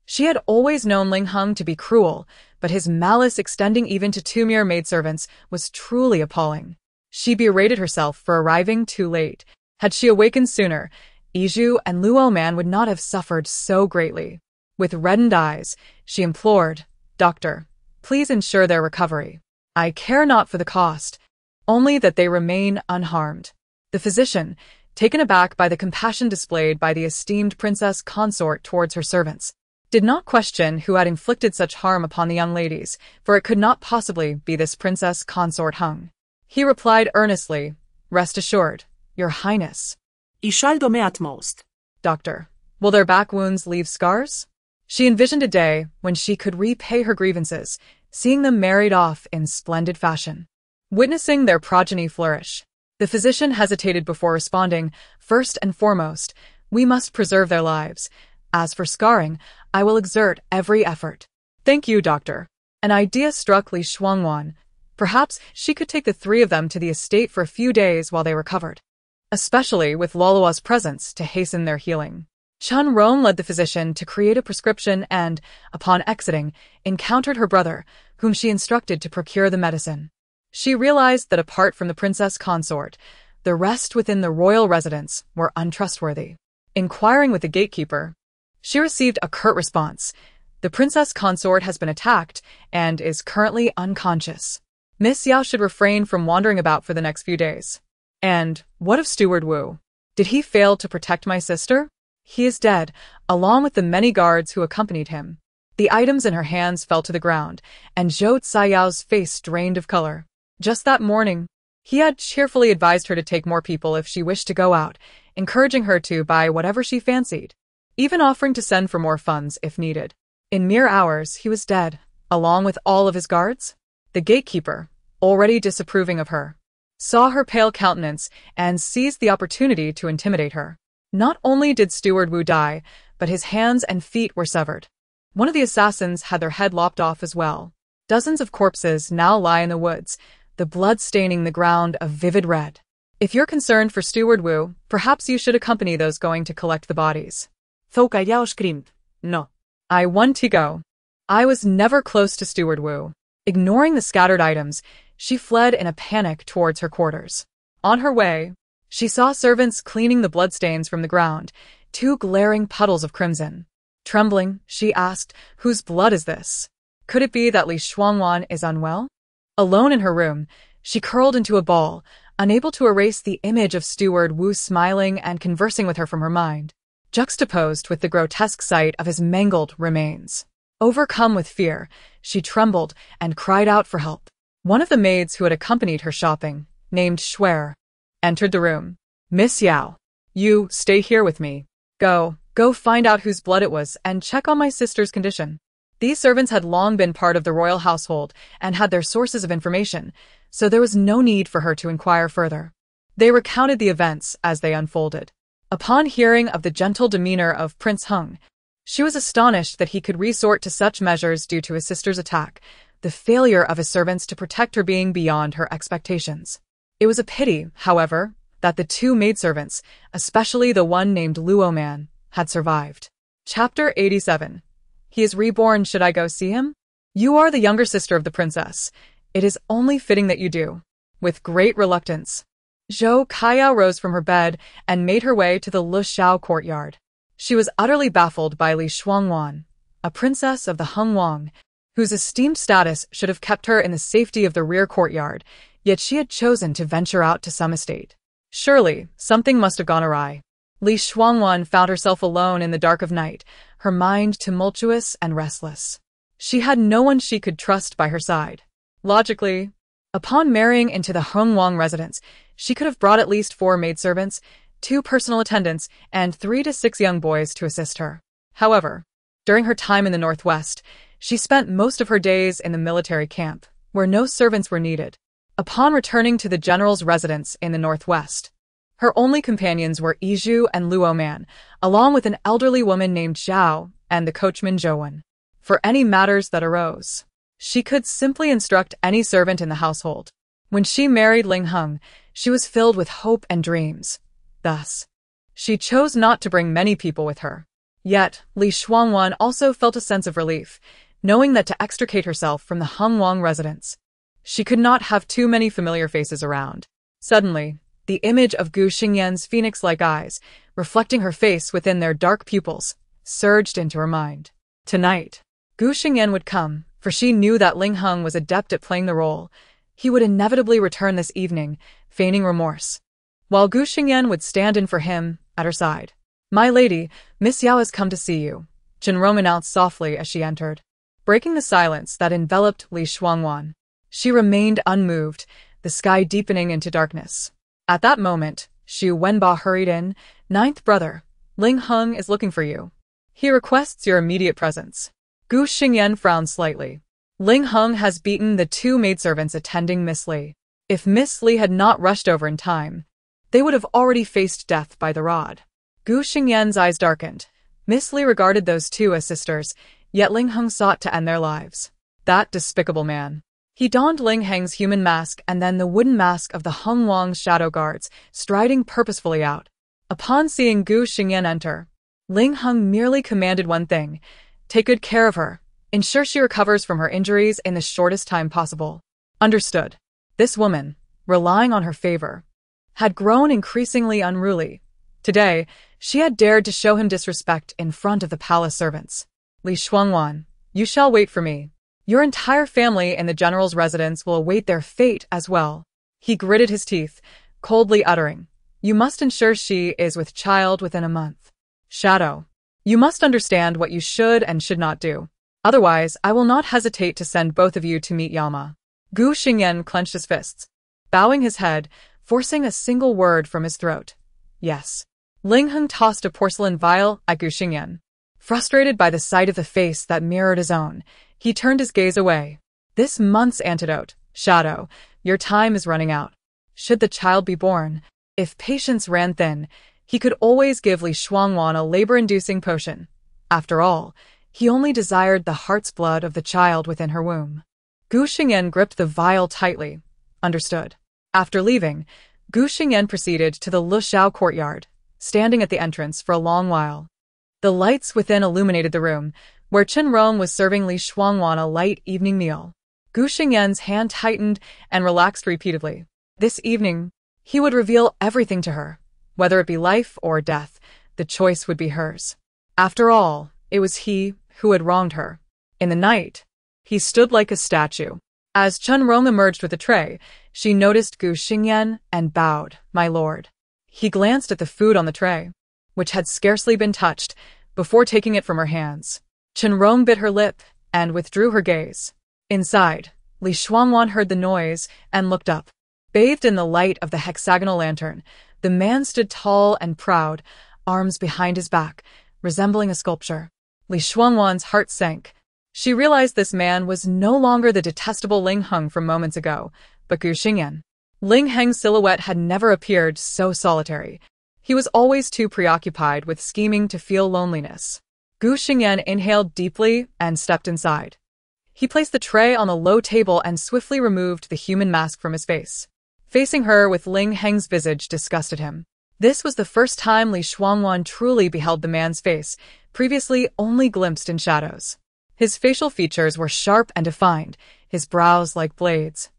She had always known Ling Heng to be cruel, but his malice extending even to 2 mere maidservants was truly appalling. She berated herself for arriving too late. Had she awakened sooner, Yizhu and Luo Man would not have suffered so greatly. With reddened eyes, she implored, "Doctor, please ensure their recovery. I care not for the cost, only that they remain unharmed." The physician, taken aback by the compassion displayed by the esteemed princess consort towards her servants, did not question who had inflicted such harm upon the young ladies, for it could not possibly be this princess consort Heng. He replied earnestly, "Rest assured, Your Highness." Ishal me utmost. "Doctor, will their back wounds leave scars?" She envisioned a day when she could repay her grievances, seeing them married off in splendid fashion. Witnessing their progeny flourish, the physician hesitated before responding, "First and foremost, we must preserve their lives. As for scarring, I will exert every effort." "Thank you, doctor." An idea struck Li Shuangwan. Perhaps she could take the 3 of them to the estate for a few days while they recovered, especially with Lolua's presence to hasten their healing. Chun Rong led the physician to create a prescription and, upon exiting, encountered her brother, whom she instructed to procure the medicine. She realized that apart from the princess consort, the rest within the royal residence were untrustworthy. Inquiring with the gatekeeper, she received a curt response. The princess consort has been attacked and is currently unconscious. Miss Yao should refrain from wandering about for the next few days. And what of Steward Wu? Did he fail to protect my sister? He is dead, along with the many guards who accompanied him. The items in her hands fell to the ground, and Zhou Caiyao's face drained of color. Just that morning, he had cheerfully advised her to take more people if she wished to go out, encouraging her to buy whatever she fancied, even offering to send for more funds if needed. In mere hours, he was dead, along with all of his guards. The gatekeeper, already disapproving of her, saw her pale countenance and seized the opportunity to intimidate her. Not only did Steward Wu die, but his hands and feet were severed. One of the assassins had their head lopped off as well. Dozens of corpses now lie in the woods, the blood staining the ground a vivid red. If you're concerned for Steward Wu, perhaps you should accompany those going to collect the bodies. Zhou Caiyao screamed, "No." "I want to go." I was never close to Steward Wu. Ignoring the scattered items, she fled in a panic towards her quarters. On her way, she saw servants cleaning the bloodstains from the ground, 2 glaring puddles of crimson. Trembling, she asked, "Whose blood is this? Could it be that Li Shuangwan is unwell?" Alone in her room, she curled into a ball, unable to erase the image of Steward Wu smiling and conversing with her from her mind, juxtaposed with the grotesque sight of his mangled remains. Overcome with fear, she trembled and cried out for help. One of the maids who had accompanied her shopping, named Shuer, entered the room. "Miss Yao, you stay here with me. Go find out whose blood it was and check on my sister's condition." These servants had long been part of the royal household and had their sources of information, so there was no need for her to inquire further. They recounted the events as they unfolded. Upon hearing of the gentle demeanor of Prince Heng, she was astonished that he could resort to such measures due to his sister's attack, the failure of his servants to protect her being beyond her expectations. It was a pity, however, that the 2 maidservants, especially the one named Luo Man, had survived. Chapter 87. He is reborn. Should I go see him? You are the younger sister of the princess. It is only fitting that you do. With great reluctance, Zhou Caiyao rose from her bed and made her way to the Lushao courtyard. She was utterly baffled by Li Shuangwan, a princess of the Hengwang, whose esteemed status should have kept her in the safety of the rear courtyard, yet she had chosen to venture out to some estate. Surely, something must have gone awry. Li Shuangwan found herself alone in the dark of night, her mind tumultuous and restless. She had no one she could trust by her side. Logically, upon marrying into the Hengwang residence, she could have brought at least 4 maidservants, 2 personal attendants, and 3 to 6 young boys to assist her. However, during her time in the Northwest, she spent most of her days in the military camp, where no servants were needed. Upon returning to the general's residence in the Northwest, her only companions were Yizhu and Luo Man, along with an elderly woman named Zhao and the coachman Zhouwen. For any matters that arose, she could simply instruct any servant in the household. When she married Ling Heng, she was filled with hope and dreams. Thus, she chose not to bring many people with her. Yet, Li Shuangwan also felt a sense of relief, knowing that to extricate herself from the Hengwang residence, she could not have too many familiar faces around. Suddenly, the image of Gu Xingyan's phoenix-like eyes, reflecting her face within their dark pupils, surged into her mind. Tonight, Gu Xingyan would come, for she knew that Ling Heng was adept at playing the role. He would inevitably return this evening, feigning remorse, while Gu Xingyan would stand in for him, at her side. "My lady, Miss Yao has come to see you," Chenrong announced softly as she entered, breaking the silence that enveloped Li Shuangwan. She remained unmoved, the sky deepening into darkness. At that moment, Xu Wenba hurried in. "Ninth brother, Ling Heng is looking for you. He requests your immediate presence." Gu Xingyan frowned slightly. Ling Heng has beaten the two maidservants attending Miss Li. If Miss Li had not rushed over in time, they would have already faced death by the rod. Gu Xingyan's eyes darkened. Miss Li regarded those two as sisters, yet Ling Heng sought to end their lives. That despicable man. He donned Ling Heng's human mask and then the wooden mask of the Hengwang's shadow guards, striding purposefully out. Upon seeing Gu Xingyan enter, Ling Heng merely commanded one thing: take good care of her. Ensure she recovers from her injuries in the shortest time possible. Understood. This woman, relying on her favor, had grown increasingly unruly. Today, she had dared to show him disrespect in front of the palace servants. "Li Shuangwan, you shall wait for me. Your entire family in the general's residence will await their fate as well." He gritted his teeth, coldly uttering, "You must ensure she is with child within a month. Shadow, you must understand what you should and should not do. Otherwise, I will not hesitate to send both of you to meet Yama." Gu Xingyan clenched his fists, bowing his head, forcing a single word from his throat. "Yes." Ling Heng tossed a porcelain vial at Gu Xingyan. Frustrated by the sight of the face that mirrored his own, he turned his gaze away. "This month's antidote, Shadow, your time is running out. Should the child be born, if patience ran thin, he could always give Li Shuangwan a labor-inducing potion. After all, he only desired the heart's blood of the child within her womb." Gu Xingyan gripped the vial tightly. Understood. After leaving, Gu Xingyan proceeded to the Lushao courtyard, standing at the entrance for a long while. The lights within illuminated the room, where Chenrong was serving Li Shuangwan a light evening meal. Gu Xingyan's hand tightened and relaxed repeatedly. This evening, he would reveal everything to her. Whether it be life or death, the choice would be hers. After all, it was he who had wronged her. In the night, he stood like a statue. As Chenrong emerged with a tray, she noticed Gu Xingyan and bowed, "My lord." He glanced at the food on the tray, which had scarcely been touched, before taking it from her hands. Chenrong bit her lip and withdrew her gaze. Inside, Li Shuangwan heard the noise and looked up. Bathed in the light of the hexagonal lantern, the man stood tall and proud, arms behind his back, resembling a sculpture. Li Shuangwan's heart sank. She realized this man was no longer the detestable Ling Heng from moments ago, but Gu Xingyan. Ling Heng's silhouette had never appeared so solitary. He was always too preoccupied with scheming to feel loneliness. Gu Xingyan inhaled deeply and stepped inside. He placed the tray on a low table and swiftly removed the human mask from his face. Facing her with Ling Heng's visage disgusted him. This was the first time Li Shuangwan truly beheld the man's face, previously only glimpsed in shadows. His facial features were sharp and defined, his brows like blades,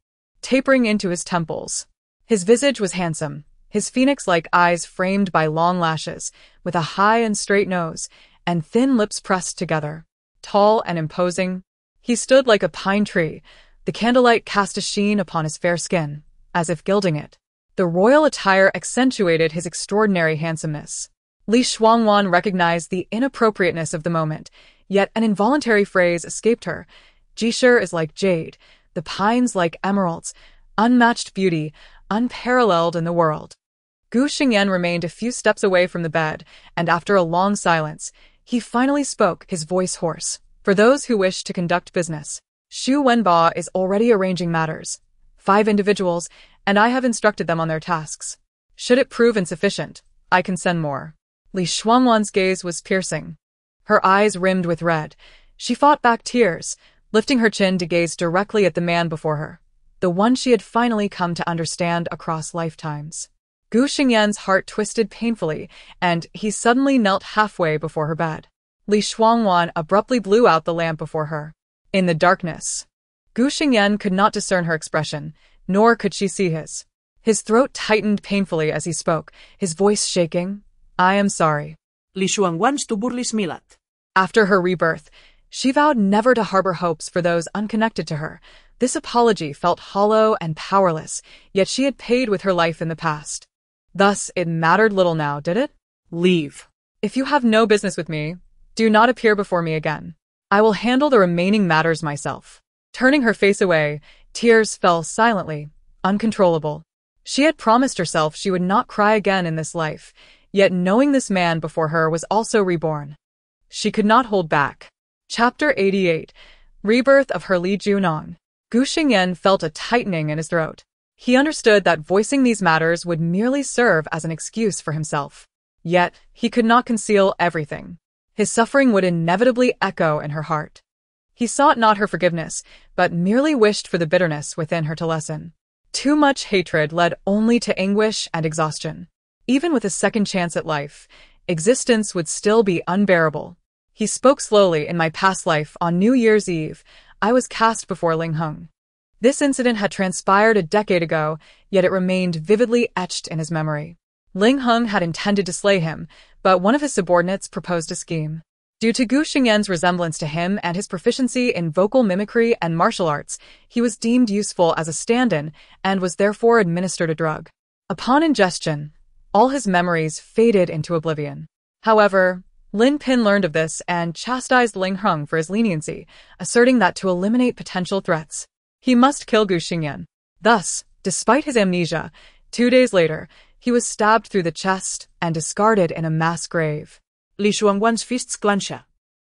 tapering into his temples. His visage was handsome, his phoenix-like eyes framed by long lashes, with a high and straight nose, and thin lips pressed together. Tall and imposing, he stood like a pine tree. The candlelight cast a sheen upon his fair skin, as if gilding it. The royal attire accentuated his extraordinary handsomeness. Li Shuangwan recognized the inappropriateness of the moment, yet an involuntary phrase escaped her. "Jishur is like jade, the pines like emeralds, unmatched beauty, unparalleled in the world." Gu Xingyan remained a few steps away from the bed, and after a long silence, he finally spoke, his voice hoarse. "For those who wish to conduct business, Xu Wenba is already arranging matters. 5 individuals, and I have instructed them on their tasks. Should it prove insufficient, I can send more." Li Shuangwan's gaze was piercing. Her eyes rimmed with red. She fought back tears, lifting her chin to gaze directly at the man before her. the one she had finally come to understand across lifetimes. Gu Xingyan's heart twisted painfully, and he suddenly knelt halfway before her bed. Shuangwan abruptly blew out the lamp before her. In the darkness, Gu Xingyan could not discern her expression, nor could she see his. His throat tightened painfully as he spoke, his voice shaking. I am sorry. Shuangwan stubbornly smiled. After her rebirth, she vowed never to harbor hopes for those unconnected to her. This apology felt hollow and powerless, yet she had paid with her life in the past. Thus, it mattered little now, did it? Leave. If you have no business with me, do not appear before me again. I will handle the remaining matters myself. Turning her face away, tears fell silently, uncontrollable. She had promised herself she would not cry again in this life, yet knowing this man before her was also reborn, she could not hold back. Chapter 88. Rebirth of her Li Junong. Gu Xingyan felt a tightening in his throat. He understood that voicing these matters would merely serve as an excuse for himself. Yet, he could not conceal everything. His suffering would inevitably echo in her heart. He sought not her forgiveness, but merely wished for the bitterness within her to lessen. Too much hatred led only to anguish and exhaustion. Even with a second chance at life, existence would still be unbearable. He spoke slowly. In my past life, on New Year's Eve, I was cast before Ling Heng. This incident had transpired a decade ago, yet it remained vividly etched in his memory. Ling Heng had intended to slay him, but one of his subordinates proposed a scheme. Due to Gu Xingyan's resemblance to him and his proficiency in vocal mimicry and martial arts, he was deemed useful as a stand-in and was therefore administered a drug. Upon ingestion, all his memories faded into oblivion. However, Lin Pin learned of this and chastised Ling Heng for his leniency, asserting that to eliminate potential threats, he must kill Gu Xingyan. Thus, despite his amnesia, 2 days later, he was stabbed through the chest and discarded in a mass grave. Shuangwan's fists clenched.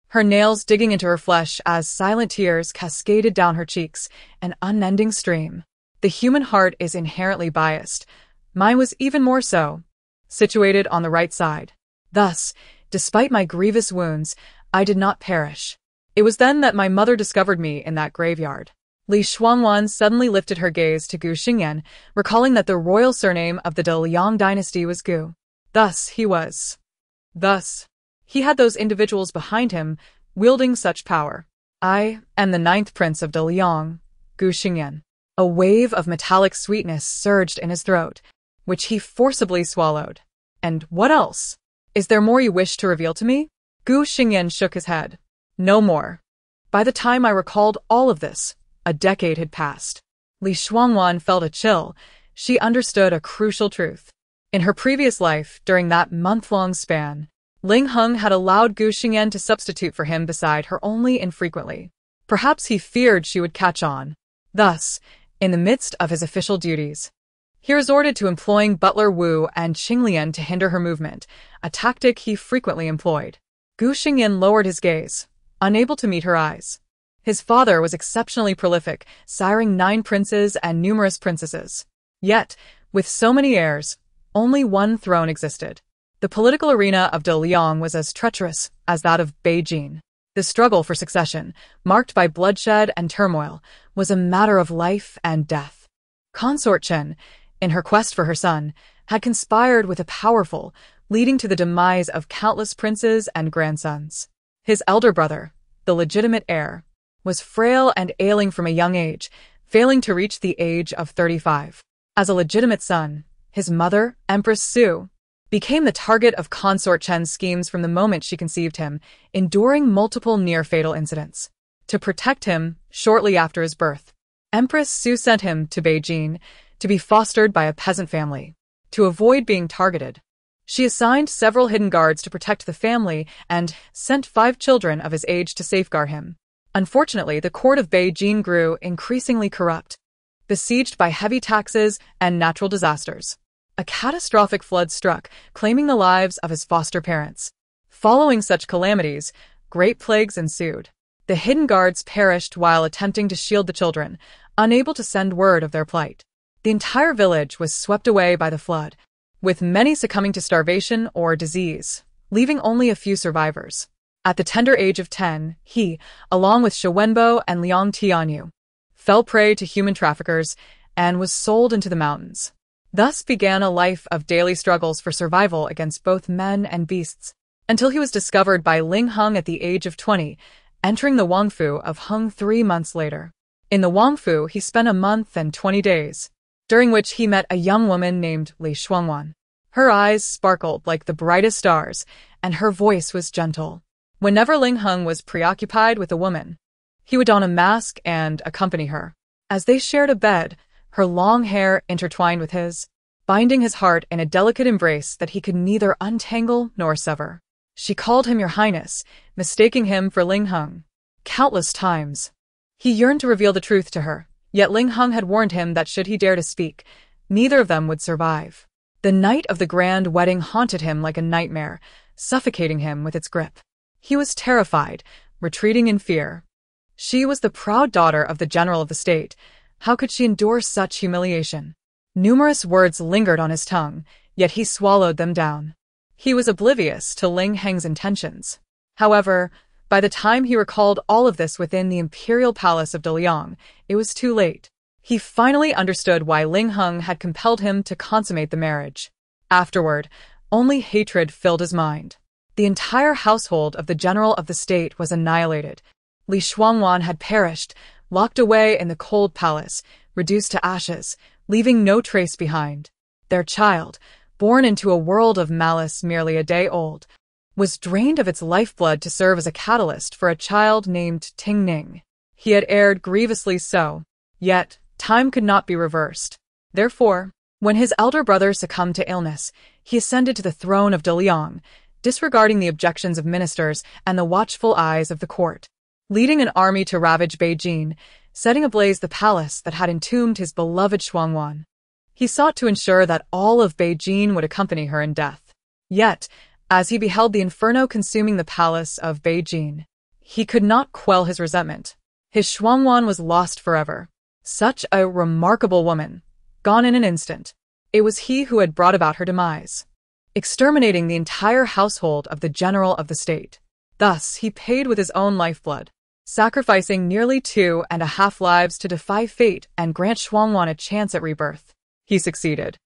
Her nails digging into her flesh as silent tears cascaded down her cheeks, an unending stream. The human heart is inherently biased. Mine was even more so. Situated on the right side. Thus, despite my grievous wounds, I did not perish. It was then that my mother discovered me in that graveyard. Shuangwan suddenly lifted her gaze to Gu Xingyan, recalling that the royal surname of the De Liang dynasty was Gu. Thus, he had those individuals behind him, wielding such power. I am the 9th prince of De Liang, Gu Xingyan. A wave of metallic sweetness surged in his throat, which he forcibly swallowed. And what else? Is there more you wish to reveal to me? Gu Xingyan shook his head. No more. By the time I recalled all of this, a decade had passed. Shuangwan felt a chill. She understood a crucial truth. In her previous life, during that month-long span, Ling Heng had allowed Gu Xingyan to substitute for him beside her only infrequently. Perhaps he feared she would catch on. Thus, in the midst of his official duties, he resorted to employing Butler Wu and Qinglian to hinder her movement, a tactic he frequently employed. Gu Xingyan lowered his gaze, unable to meet her eyes. His father was exceptionally prolific, siring 9 princes and numerous princesses. Yet, with so many heirs, only one throne existed. The political arena of De Liang was as treacherous as that of Beijing. The struggle for succession, marked by bloodshed and turmoil, was a matter of life and death. Consort Chen, in her quest for her son, had conspired with the powerful, leading to the demise of countless princes and grandsons. His elder brother, the legitimate heir, was frail and ailing from a young age, failing to reach the age of 35. As a legitimate son, his mother, Empress Su, became the target of Consort Chen's schemes from the moment she conceived him, enduring multiple near-fatal incidents. To protect him, shortly after his birth, Empress Su sent him to Beijing to be fostered by a peasant family. To avoid being targeted, she assigned several hidden guards to protect the family and sent 5 children of his age to safeguard him. Unfortunately, the court of Beijing grew increasingly corrupt, besieged by heavy taxes and natural disasters. A catastrophic flood struck, claiming the lives of his foster parents. Following such calamities, great plagues ensued. The hidden guards perished while attempting to shield the children, unable to send word of their plight. The entire village was swept away by the flood, with many succumbing to starvation or disease, leaving only a few survivors. At the tender age of 10, he, along with Wenbo and Liang Tianyu, fell prey to human traffickers, and was sold into the mountains. Thus began a life of daily struggles for survival against both men and beasts, until he was discovered by Ling Hung at the age of 20, entering the Wangfu of Hung 3 months later. In the Wangfu, he spent a month and 20 days, during which he met a young woman named Li Shuangwan. Her eyes sparkled like the brightest stars, and her voice was gentle. Whenever Ling Hung was preoccupied with a woman, he would don a mask and accompany her. As they shared a bed, her long hair intertwined with his, binding his heart in a delicate embrace that he could neither untangle nor sever. She called him Your Highness, mistaking him for Ling Hung. Countless times, he yearned to reveal the truth to her, yet Ling Hung had warned him that should he dare to speak, neither of them would survive. The night of the grand wedding haunted him like a nightmare, suffocating him with its grip. He was terrified, retreating in fear. She was the proud daughter of the general of the state. How could she endure such humiliation? Numerous words lingered on his tongue, yet he swallowed them down. He was oblivious to Ling Heng's intentions. However, by the time he recalled all of this within the imperial palace of Daliang, it was too late. He finally understood why Ling Hung had compelled him to consummate the marriage. Afterward, only hatred filled his mind. The entire household of the general of the state was annihilated. Li Shuangwan had perished, locked away in the cold palace, reduced to ashes, leaving no trace behind. Their child, born into a world of malice merely a day old, was drained of its lifeblood to serve as a catalyst for a child named Ting Ning. He had erred grievously so, yet time could not be reversed. Therefore, when his elder brother succumbed to illness, he ascended to the throne of Daliang, disregarding the objections of ministers and the watchful eyes of the court. Leading an army to ravage Beijing, setting ablaze the palace that had entombed his beloved Shuangwan. He sought to ensure that all of Beijing would accompany her in death. Yet, as he beheld the inferno consuming the palace of Beijing, he could not quell his resentment. His Shuangwan was lost forever. Such a remarkable woman, gone in an instant. It was he who had brought about her demise, exterminating the entire household of the general of the state. Thus, he paid with his own lifeblood, sacrificing nearly 2.5 lives to defy fate and grant Shuangwan a chance at rebirth. He succeeded.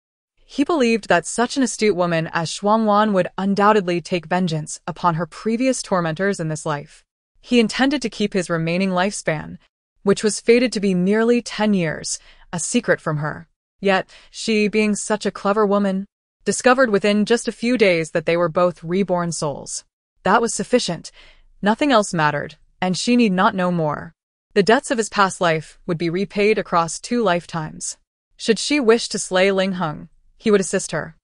He believed that such an astute woman as Shuangwan would undoubtedly take vengeance upon her previous tormentors in this life. He intended to keep his remaining lifespan, which was fated to be merely 10 years, a secret from her. Yet, she, being such a clever woman, discovered within just a few days that they were both reborn souls. That was sufficient. Nothing else mattered, and she need not know more. The debts of his past life would be repaid across 2 lifetimes. Should she wish to slay Ling Hung, he would assist her.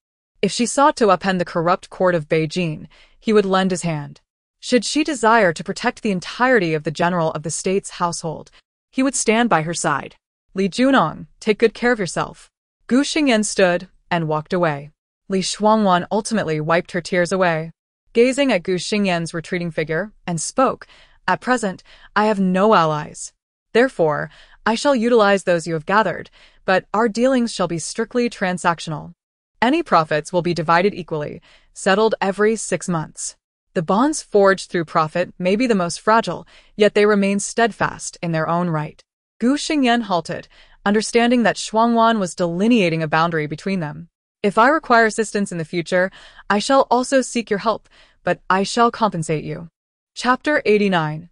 If she sought to upend the corrupt court of Beijing, he would lend his hand. Should she desire to protect the entirety of the general of the state's household, he would stand by her side. Li Junong, take good care of yourself. Gu Xingyan stood and walked away. Li Shuangwan ultimately wiped her tears away, gazing at Gu Xingyan's retreating figure, and spoke, "At present, I have no allies. Therefore, I shall utilize those you have gathered, but our dealings shall be strictly transactional. Any profits will be divided equally, settled every 6 months. The bonds forged through profit may be the most fragile, yet they remain steadfast in their own right." Gu Xingyan halted, understanding that Shuangwan was delineating a boundary between them. "If I require assistance in the future, I shall also seek your help, but I shall compensate you." Chapter 89.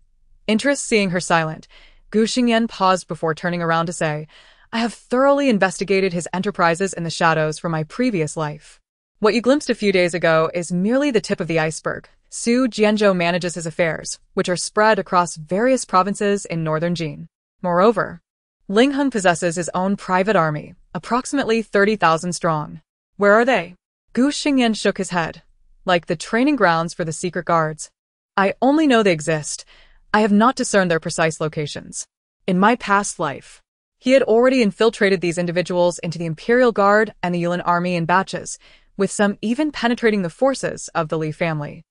Interest. Seeing her silent, Gu Xingyan paused before turning around to say, "I have thoroughly investigated his enterprises in the shadows from my previous life. What you glimpsed a few days ago is merely the tip of the iceberg. Su Jianzhou manages his affairs, which are spread across various provinces in northern Jin. Moreover, Ling Hung possesses his own private army, approximately 30,000 strong. Where are they?" Gu Xingyan shook his head. "Like the training grounds for the secret guards. I only know they exist. I have not discerned their precise locations. In my past life, he had already infiltrated these individuals into the Imperial Guard and the Yulin army in batches, with some even penetrating the forces of the Li family."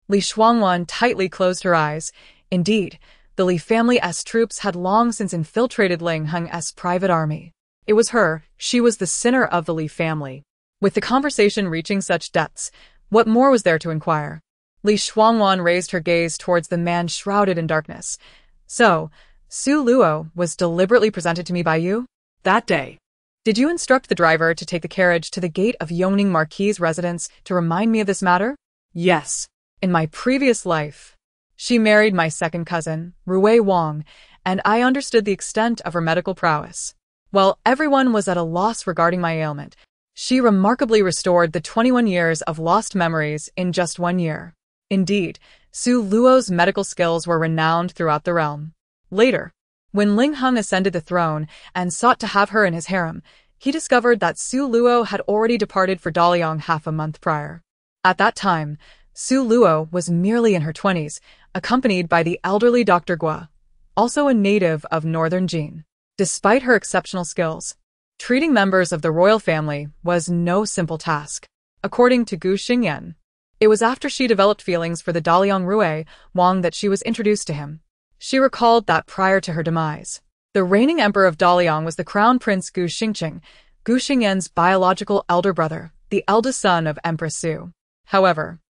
Li Shuangwan tightly closed her eyes. Indeed, the Li family's troops had long since infiltrated Ling Hung's private army. It was her, she was the sinner of the Li family. With the conversation reaching such depths, what more was there to inquire? Li Shuangwan raised her gaze towards the man shrouded in darkness. So Su Luo was deliberately presented to me by you? That day. Did you instruct the driver to take the carriage to the gate of Yongning Marquis' residence to remind me of this matter? Yes. In my previous life, she married my second cousin, Rui Wang, and I understood the extent of her medical prowess. While everyone was at a loss regarding my ailment, she remarkably restored the 21 years of lost memories in just 1 year. Indeed, Su Luo's medical skills were renowned throughout the realm. Later, when Ling Heng ascended the throne and sought to have her in his harem, he discovered that Su Luo had already departed for Daliang half a month prior. At that time, Su Luo was merely in her 20s, accompanied by the elderly Dr. Gua, also a native of northern Jin. Despite her exceptional skills, treating members of the royal family was no simple task. According to Gu Xingyan, it was after she developed feelings for the Daliang Rui Wang that she was introduced to him. She recalled that prior to her demise, the reigning emperor of Daliang was the crown prince Gu Xingqing, Gu Xingyan's biological elder brother, the eldest son of Empress Su. However,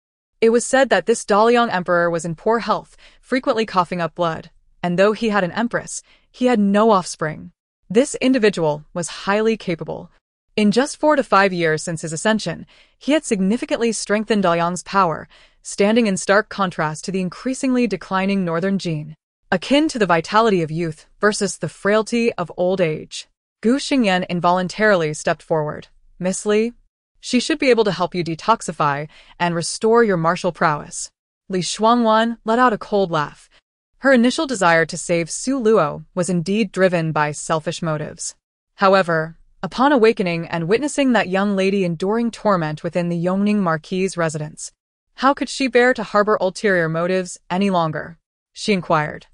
it was said that this Daliang emperor was in poor health, frequently coughing up blood, and though he had an empress, he had no offspring. This individual was highly capable. In just 4 to 5 years since his ascension, he had significantly strengthened Daliang's power, standing in stark contrast to the increasingly declining northern Jin, akin to the vitality of youth versus the frailty of old age. Gu Xingyan involuntarily stepped forward. Miss Li, she should be able to help you detoxify and restore your martial prowess. Li Shuangwan let out a cold laugh. Her initial desire to save Su Luo was indeed driven by selfish motives. However, upon awakening and witnessing that young lady enduring torment within the Yongning Marquis' residence, how could she bear to harbor ulterior motives any longer? She inquired.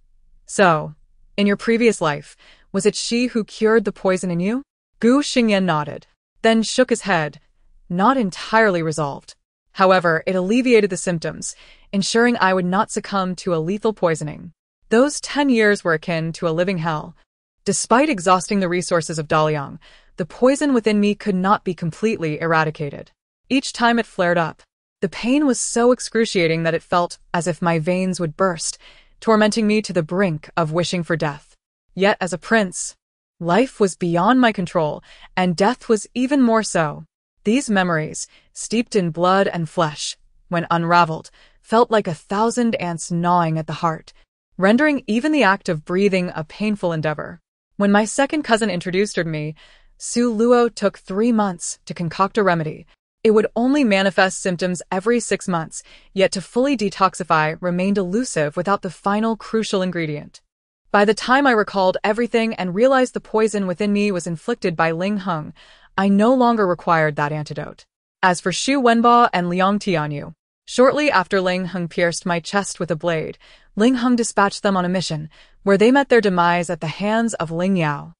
So, in your previous life, was it she who cured the poison in you? Gu Xingyan nodded, then shook his head, not entirely resolved. However, it alleviated the symptoms, ensuring I would not succumb to a lethal poisoning. Those 10 years were akin to a living hell. Despite exhausting the resources of Daliang, the poison within me could not be completely eradicated. Each time it flared up, the pain was so excruciating that it felt as if my veins would burst, tormenting me to the brink of wishing for death. Yet as a prince, life was beyond my control, and death was even more so. These memories, steeped in blood and flesh, when unraveled, felt like 1,000 ants gnawing at the heart, rendering even the act of breathing a painful endeavor. When my second cousin introduced her to me, Su Luo took 3 months to concoct a remedy. It would only manifest symptoms every 6 months, yet to fully detoxify remained elusive without the final crucial ingredient. By the time I recalled everything and realized the poison within me was inflicted by Ling Heng, I no longer required that antidote. As for Xu Wenba and Liang Tianyu, shortly after Ling Heng pierced my chest with a blade, Ling Heng dispatched them on a mission, where they met their demise at the hands of Ling Yao.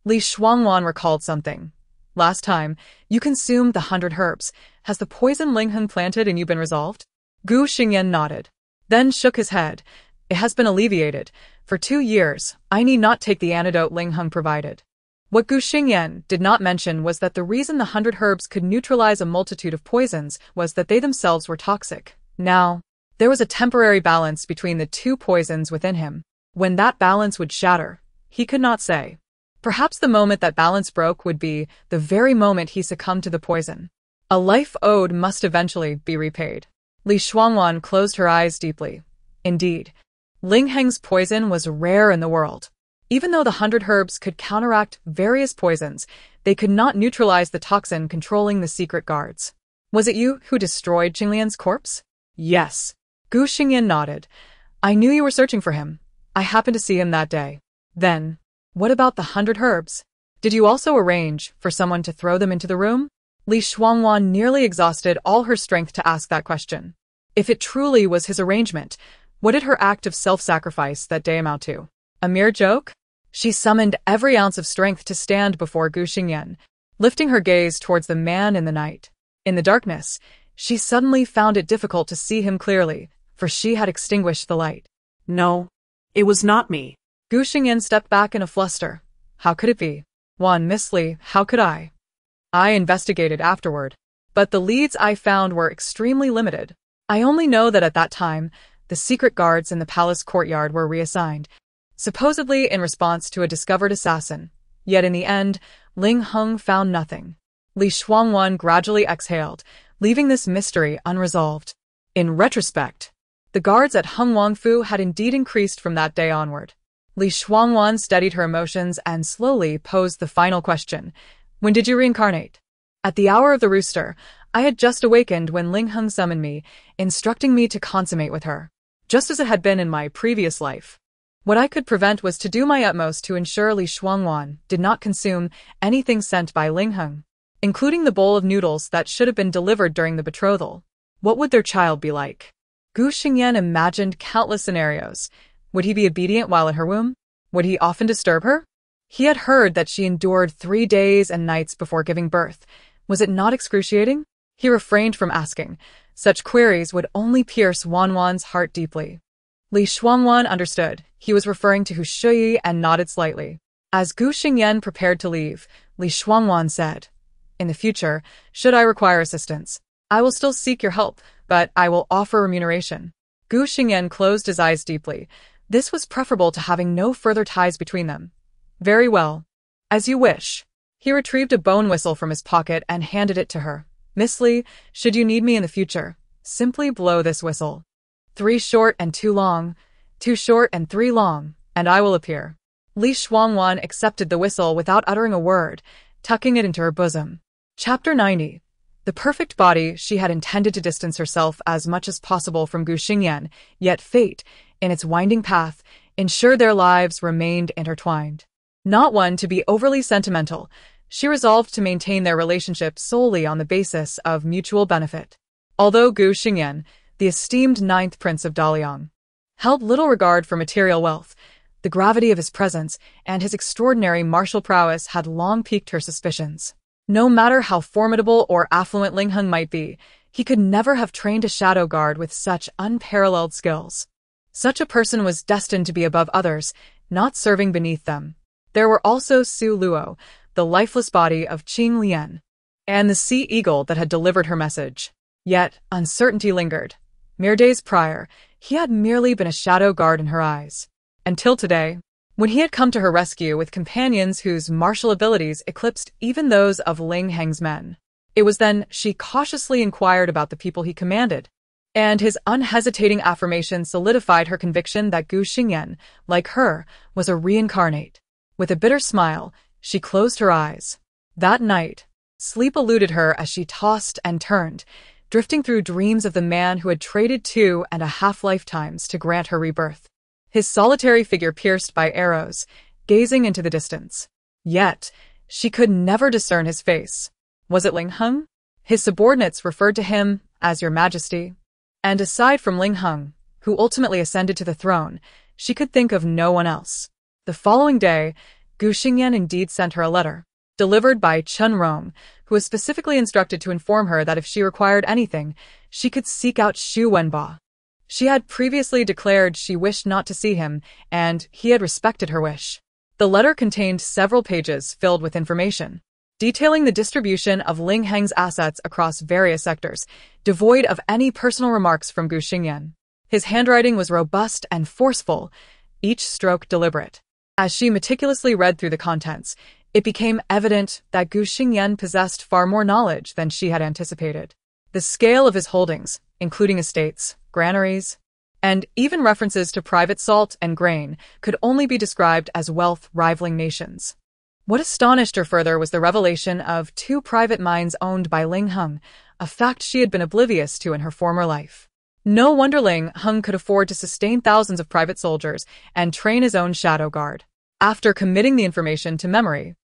Li Shuangwan recalled something. Last time, you consumed the 100 herbs. Has the poison Ling Heng planted in you been resolved? Gu Xingyan nodded, then shook his head. It has been alleviated. For 2 years, I need not take the antidote Ling Heng provided. What Gu Xingyan did not mention was that the reason the 100 herbs could neutralize a multitude of poisons was that they themselves were toxic. Now, there was a temporary balance between the 2 poisons within him. When that balance would shatter, he could not say. Perhaps the moment that balance broke would be the very moment he succumbed to the poison. A life owed must eventually be repaid. Li Shuangwan closed her eyes deeply. Indeed, Ling Heng's poison was rare in the world. Even though the 100 herbs could counteract various poisons, they could not neutralize the toxin controlling the secret guards. Was it you who destroyed Qinglian's corpse? Yes. Gu Xingyan nodded. I knew you were searching for him. I happened to see him that day. Then, what about the 100 herbs? Did you also arrange for someone to throw them into the room? Li Shuangwan nearly exhausted all her strength to ask that question. If it truly was his arrangement, what did her act of self-sacrifice that day amount to? A mere joke? She summoned every ounce of strength to stand before Gu Xingyan, lifting her gaze towards the man in the night. In the darkness, she suddenly found it difficult to see him clearly, for she had extinguished the light. No, it was not me. Gu Xingyan stepped back in a fluster. How could it be? Miss Li, how could I? I investigated afterward, but the leads I found were extremely limited. I only know that at that time, the secret guards in the palace courtyard were reassigned. supposedly in response to a discovered assassin. Yet in the end, Ling Heng found nothing. Li Shuangwan gradually exhaled, leaving this mystery unresolved. In retrospect, the guards at Heng Wangfu had indeed increased from that day onward. Li Shuangwan steadied her emotions and slowly posed the final question. When did you reincarnate? At the hour of the rooster, I had just awakened when Ling Heng summoned me, instructing me to consummate with her, just as it had been in my previous life. What I could prevent was to do my utmost to ensure Li Shuangwan did not consume anything sent by Ling Heng, including the bowl of noodles that should have been delivered during the betrothal. What would their child be like? Gu Xingyan imagined countless scenarios. Would he be obedient while in her womb? Would he often disturb her? He had heard that she endured 3 days and nights before giving birth. Was it not excruciating? He refrained from asking. Such queries would only pierce Wanwan's heart deeply. Li Shuangwan understood. He was referring to Hu Shuyi and nodded slightly. As Gu Xingyan prepared to leave, Li Shuangwan said, "In the future, should I require assistance, I will still seek your help, but I will offer remuneration." Gu Xingyan closed his eyes deeply. This was preferable to having no further ties between them. "Very well. As you wish." He retrieved a bone whistle from his pocket and handed it to her. "Miss Li, should you need me in the future, simply blow this whistle. 3 short and 2 long, 2 short and 3 long, and I will appear." Li Shuangwan accepted the whistle without uttering a word, tucking it into her bosom. Chapter 90. The perfect body. She had intended to distance herself as much as possible from Gu Xingyan, yet fate, in its winding path, ensured their lives remained intertwined. Not one to be overly sentimental, she resolved to maintain their relationship solely on the basis of mutual benefit. Although Gu Xingyan, the esteemed 9th Prince of Daliang, held little regard for material wealth, the gravity of his presence and his extraordinary martial prowess had long piqued her suspicions. No matter how formidable or affluent Ling Heng might be, he could never have trained a shadow guard with such unparalleled skills. Such a person was destined to be above others, not serving beneath them. There were also Su Luo, the lifeless body of Qing Lian, and the sea eagle that had delivered her message. Yet uncertainty lingered. Mere days prior, he had merely been a shadow guard in her eyes. Until today, when he had come to her rescue with companions whose martial abilities eclipsed even those of Ling Heng's men. It was then she cautiously inquired about the people he commanded, and his unhesitating affirmation solidified her conviction that Gu Xingyan, like her, was a reincarnate. With a bitter smile, she closed her eyes. That night, sleep eluded her as she tossed and turned, drifting through dreams of the man who had traded 2.5 lifetimes to grant her rebirth. His solitary figure pierced by arrows, gazing into the distance. Yet, she could never discern his face. Was it Ling Heng? His subordinates referred to him as Your Majesty. And aside from Ling Heng, who ultimately ascended to the throne, she could think of no one else. The following day, Gu Xingyan indeed sent her a letter, delivered by Chen Rong, who was specifically instructed to inform her that if she required anything, she could seek out Xu Wenba. She had previously declared she wished not to see him, and he had respected her wish. The letter contained several pages filled with information, detailing the distribution of Ling Heng's assets across various sectors, devoid of any personal remarks from Gu Xingyan. His handwriting was robust and forceful, each stroke deliberate. As she meticulously read through the contents, it became evident that Gu Xingyan possessed far more knowledge than she had anticipated. The scale of his holdings, including estates, granaries, and even references to private salt and grain, could only be described as wealth rivaling nations. What astonished her further was the revelation of 2 private mines owned by Ling Heng, a fact she had been oblivious to in her former life. No wonder Ling Heng could afford to sustain thousands of private soldiers and train his own shadow guard. After committing the information to memory,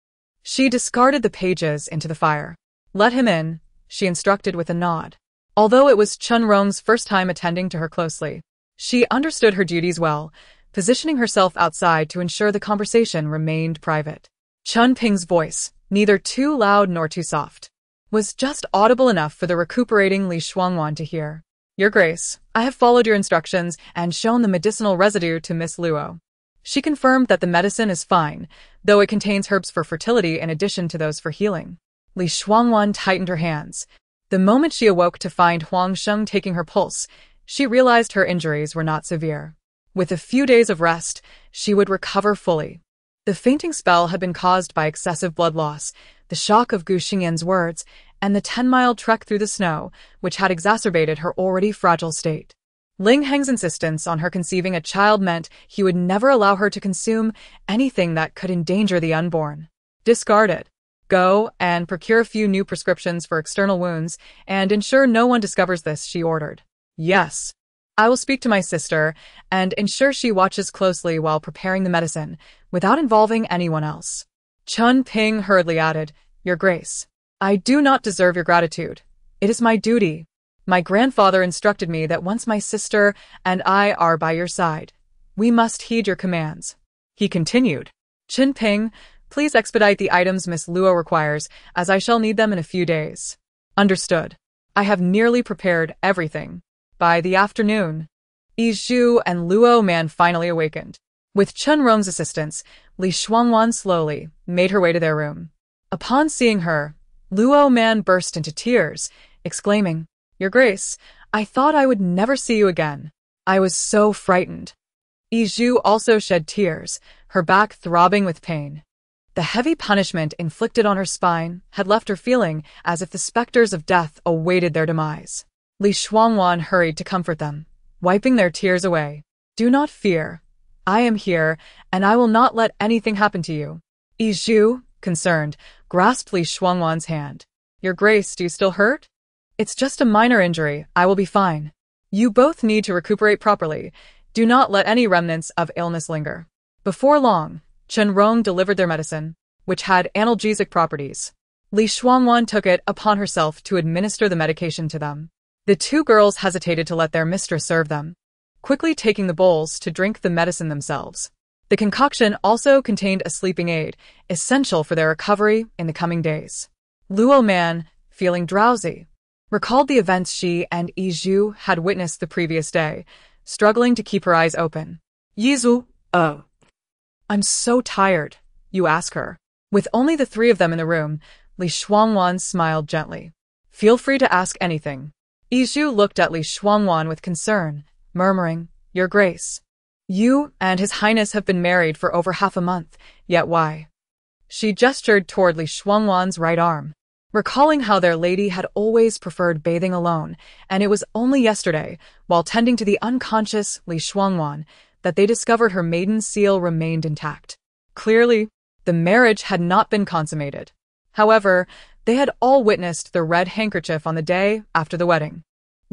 she discarded the pages into the fire. "Let him in," she instructed with a nod. Although it was Chen Rong's first time attending to her closely, she understood her duties well, positioning herself outside to ensure the conversation remained private. Chen Ping's voice, neither too loud nor too soft, was just audible enough for the recuperating Li Shuangwan to hear. "Your Grace, I have followed your instructions and shown the medicinal residue to Miss Luo." She confirmed that the medicine is fine, though it contains herbs for fertility in addition to those for healing. Li Shuangwan tightened her hands. The moment she awoke to find Huang Sheng taking her pulse, she realized her injuries were not severe. With a few days of rest, she would recover fully. The fainting spell had been caused by excessive blood loss, the shock of Gu Xingyan's words, and the 10-mile trek through the snow, which had exacerbated her already fragile state. Ling Heng's insistence on her conceiving a child meant he would never allow her to consume anything that could endanger the unborn. Discard it. Go and procure a few new prescriptions for external wounds, and ensure no one discovers this, she ordered. Yes. I will speak to my sister, and ensure she watches closely while preparing the medicine, without involving anyone else. Chun Ping hurriedly added, Your Grace, I do not deserve your gratitude. It is my duty. My grandfather instructed me that once my sister and I are by your side, we must heed your commands. He continued, Chin Ping, please expedite the items Miss Luo requires, as I shall need them in a few days. Understood. I have nearly prepared everything. By the afternoon, Yi Zhu and Luo Man finally awakened. With Chun Rong's assistance, Li Shuangwan slowly made her way to their room. Upon seeing her, Luo Man burst into tears, exclaiming, Your Grace, I thought I would never see you again. I was so frightened. Yi Zhu also shed tears, her back throbbing with pain. The heavy punishment inflicted on her spine had left her feeling as if the specters of death awaited their demise. Li Shuangwan hurried to comfort them, wiping their tears away. Do not fear. I am here, and I will not let anything happen to you. Yi Zhu, concerned, grasped Li Shuangwan's hand. Your Grace, do you still hurt? It's just a minor injury. I will be fine. You both need to recuperate properly. Do not let any remnants of illness linger. Before long, Chen Rong delivered their medicine, which had analgesic properties. Li Shuangwan took it upon herself to administer the medication to them. The two girls hesitated to let their mistress serve them, quickly taking the bowls to drink the medicine themselves. The concoction also contained a sleeping aid, essential for their recovery in the coming days. Luo Man, feeling drowsy, recalled the events she and Yi Zhu had witnessed the previous day, struggling to keep her eyes open. Yi Zhu, I'm so tired, you ask her. With only the three of them in the room, Li Shuangwan smiled gently. Feel free to ask anything. Yi Zhu looked at Li Shuangwan with concern, murmuring, Your Grace, you and His Highness have been married for over half a month, yet why? She gestured toward Li Shuangwan's right arm, recalling how their lady had always preferred bathing alone, and it was only yesterday, while tending to the unconscious Li Shuangwan, that they discovered her maiden seal remained intact. Clearly, the marriage had not been consummated. However, they had all witnessed the red handkerchief on the day after the wedding.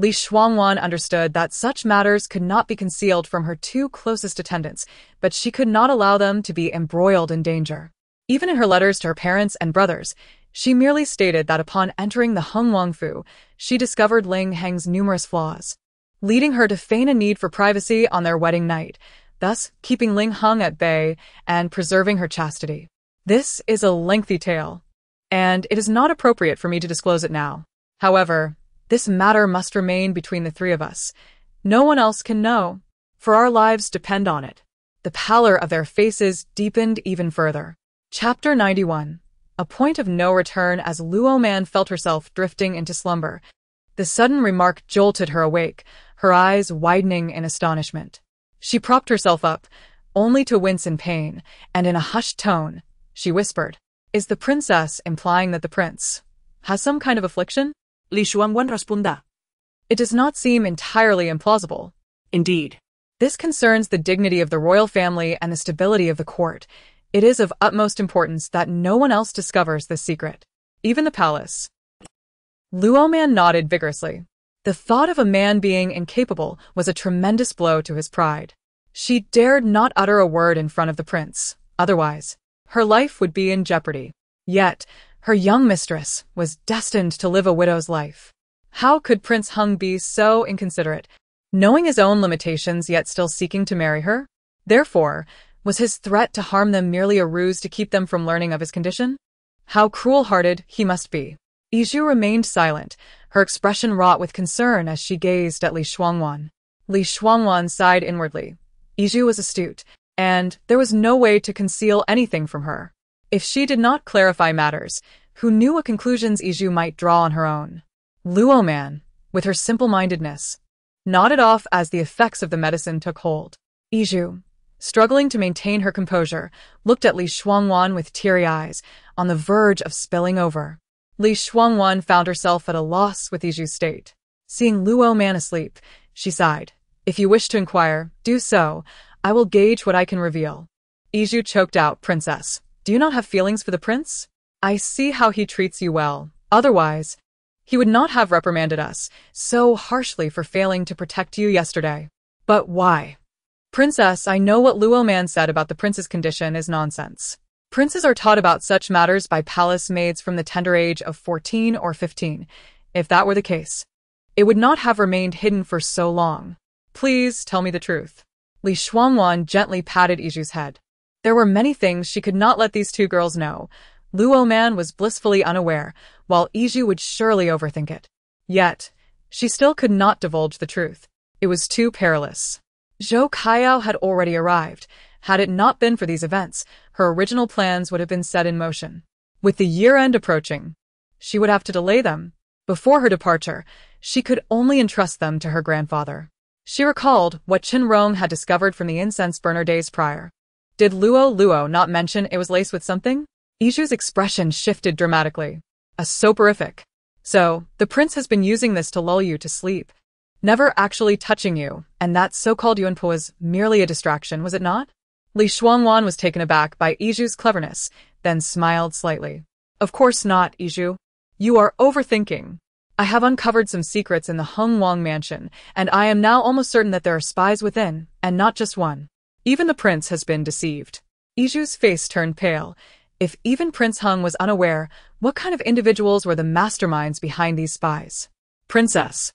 Li Shuangwan understood that such matters could not be concealed from her two closest attendants, but she could not allow them to be embroiled in danger. Even in her letters to her parents and brothers, she merely stated that upon entering the Heng Wangfu, she discovered Ling Heng's numerous flaws, leading her to feign a need for privacy on their wedding night, thus keeping Ling Heng at bay and preserving her chastity. This is a lengthy tale, and it is not appropriate for me to disclose it now. However, this matter must remain between the three of us. No one else can know, for our lives depend on it. The pallor of their faces deepened even further. Chapter 91. A point of no return. As Luo Man felt herself drifting into slumber, the sudden remark jolted her awake, her eyes widening in astonishment. She propped herself up, only to wince in pain, and in a hushed tone, she whispered, Is the princess implying that the prince has some kind of affliction? Li Shuangwan responda. It does not seem entirely implausible. Indeed. This concerns the dignity of the royal family and the stability of the court. It is of utmost importance that no one else discovers this secret, even the palace. Luo Man nodded vigorously. The thought of a man being incapable was a tremendous blow to his pride. She dared not utter a word in front of the prince, otherwise her life would be in jeopardy. Yet, her young mistress was destined to live a widow's life. How could Prince Heng be so inconsiderate, knowing his own limitations yet still seeking to marry her? Therefore, was his threat to harm them merely a ruse to keep them from learning of his condition? How cruel-hearted he must be. Yi Zhu remained silent, her expression wrought with concern as she gazed at Li Shuangwan. Li Shuangwan sighed inwardly. Yi Zhu was astute, and there was no way to conceal anything from her. If she did not clarify matters, who knew what conclusions Yi Zhu might draw on her own? Luo Man, with her simple-mindedness, nodded off as the effects of the medicine took hold. Iju, struggling to maintain her composure, looked at Li Shuangwan with teary eyes, on the verge of spilling over. Li Shuangwan found herself at a loss with Iju's state. Seeing Luo Man asleep, she sighed. If you wish to inquire, do so. I will gauge what I can reveal. Iju choked out, Princess, do you not have feelings for the prince? I see how he treats you well. Otherwise, he would not have reprimanded us so harshly for failing to protect you yesterday. But why? Princess, I know what Luo Man said about the prince's condition is nonsense. Princes are taught about such matters by palace maids from the tender age of 14 or 15. If that were the case, it would not have remained hidden for so long. Please tell me the truth. Li Shuangwan gently patted Iju's head. There were many things she could not let these two girls know. Luo Man was blissfully unaware, while Iju would surely overthink it. Yet, she still could not divulge the truth. It was too perilous. Zhou Kaiao had already arrived. Had it not been for these events, her original plans would have been set in motion. With the year-end approaching, she would have to delay them. Before her departure, she could only entrust them to her grandfather. She recalled what Qin Rong had discovered from the incense burner days prior. Did Luo not mention it was laced with something? Iju's expression shifted dramatically. A soporific. So, the prince has been using this to lull you to sleep. Never actually touching you, and that so-called Yuanpo was merely a distraction, was it not? Li Shuangwan was taken aback by Iju's cleverness, then smiled slightly. Of course not, Iju. You are overthinking. I have uncovered some secrets in the Hengwang mansion, and I am now almost certain that there are spies within, and not just one. Even the prince has been deceived. Iju's face turned pale. If even Prince Heng was unaware, what kind of individuals were the masterminds behind these spies? Princess,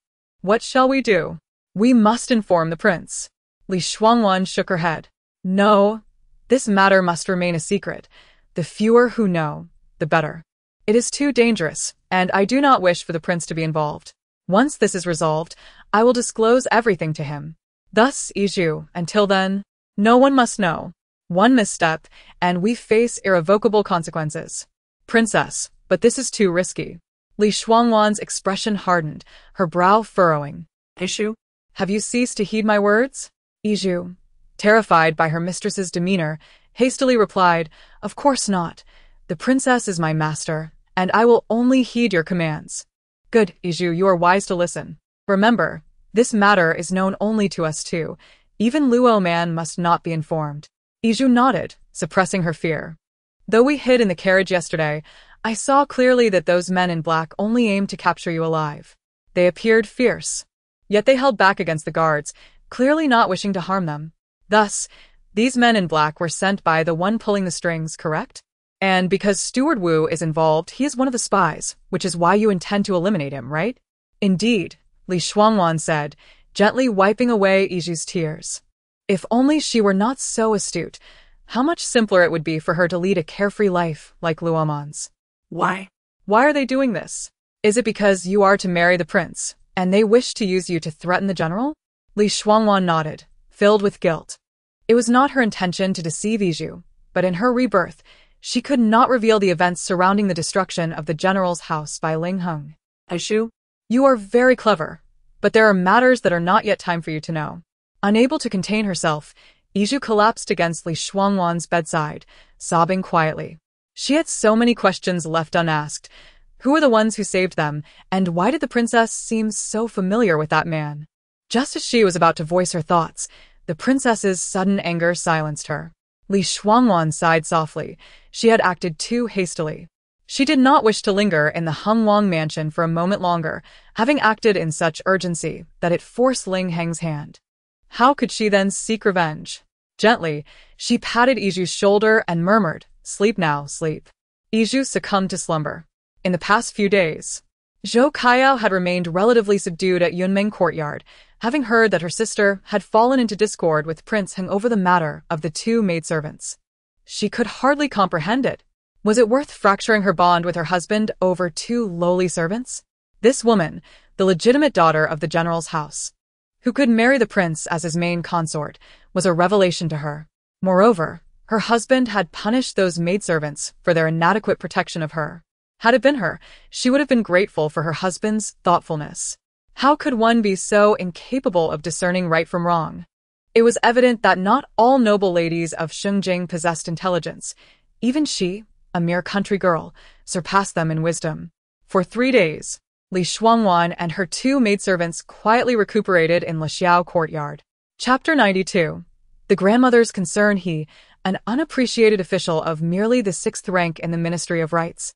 what shall we do? We must inform the prince. Li Shuangwan shook her head. No, this matter must remain a secret. The fewer who know, the better. It is too dangerous, and I do not wish for the prince to be involved. Once this is resolved, I will disclose everything to him. Thus, Iju, until then, no one must know. One misstep, and we face irrevocable consequences. Princess, but this is too risky. Li Shuangwan's expression hardened, her brow furrowing. Iju? Have you ceased to heed my words? Iju, terrified by her mistress's demeanor, hastily replied, Of course not. The princess is my master, and I will only heed your commands. Good, Iju, you are wise to listen. Remember, this matter is known only to us two. Even Luo Man must not be informed. Iju nodded, suppressing her fear. Though we hid in the carriage yesterday, I saw clearly that those men in black only aimed to capture you alive. They appeared fierce. Yet they held back against the guards, clearly not wishing to harm them. Thus, these men in black were sent by the one pulling the strings, correct? And because Steward Wu is involved, he is one of the spies, which is why you intend to eliminate him, right? Indeed, Li Shuangwan said, gently wiping away Iju's tears. If only she were not so astute, how much simpler it would be for her to lead a carefree life like Luoman's. Why? Why are they doing this? Is it because you are to marry the prince, and they wish to use you to threaten the general? Li Shuangwan nodded, filled with guilt. It was not her intention to deceive Iju, but in her rebirth, she could not reveal the events surrounding the destruction of the general's house by Ling Heng. Iju? You are very clever, but there are matters that are not yet time for you to know. Unable to contain herself, Iju collapsed against Li Shuangwan's bedside, sobbing quietly. She had so many questions left unasked. Who were the ones who saved them, and why did the princess seem so familiar with that man? Just as she was about to voice her thoughts, the princess's sudden anger silenced her. Li Shuangwan sighed softly. She had acted too hastily. She did not wish to linger in the Hengwang mansion for a moment longer, having acted in such urgency that it forced Ling Heng's hand. How could she then seek revenge? Gently, she patted Iju's shoulder and murmured, Sleep now, sleep. Iju succumbed to slumber. In the past few days, Zhou Kaiao had remained relatively subdued at Yunmeng courtyard, having heard that her sister had fallen into discord with Prince Heng over the matter of the two maidservants. She could hardly comprehend it. Was it worth fracturing her bond with her husband over two lowly servants? This woman, the legitimate daughter of the general's house, who could marry the prince as his main consort, was a revelation to her. Moreover, her husband had punished those maidservants for their inadequate protection of her. Had it been her, she would have been grateful for her husband's thoughtfulness. How could one be so incapable of discerning right from wrong? It was evident that not all noble ladies of Shengjing possessed intelligence. Even she, a mere country girl, surpassed them in wisdom. For 3 days, Li Shuangwan and her 2 maidservants quietly recuperated in Lixiao courtyard. Chapter 92. The grandmother's concern. He, an unappreciated official of merely the 6th rank in the Ministry of Rights,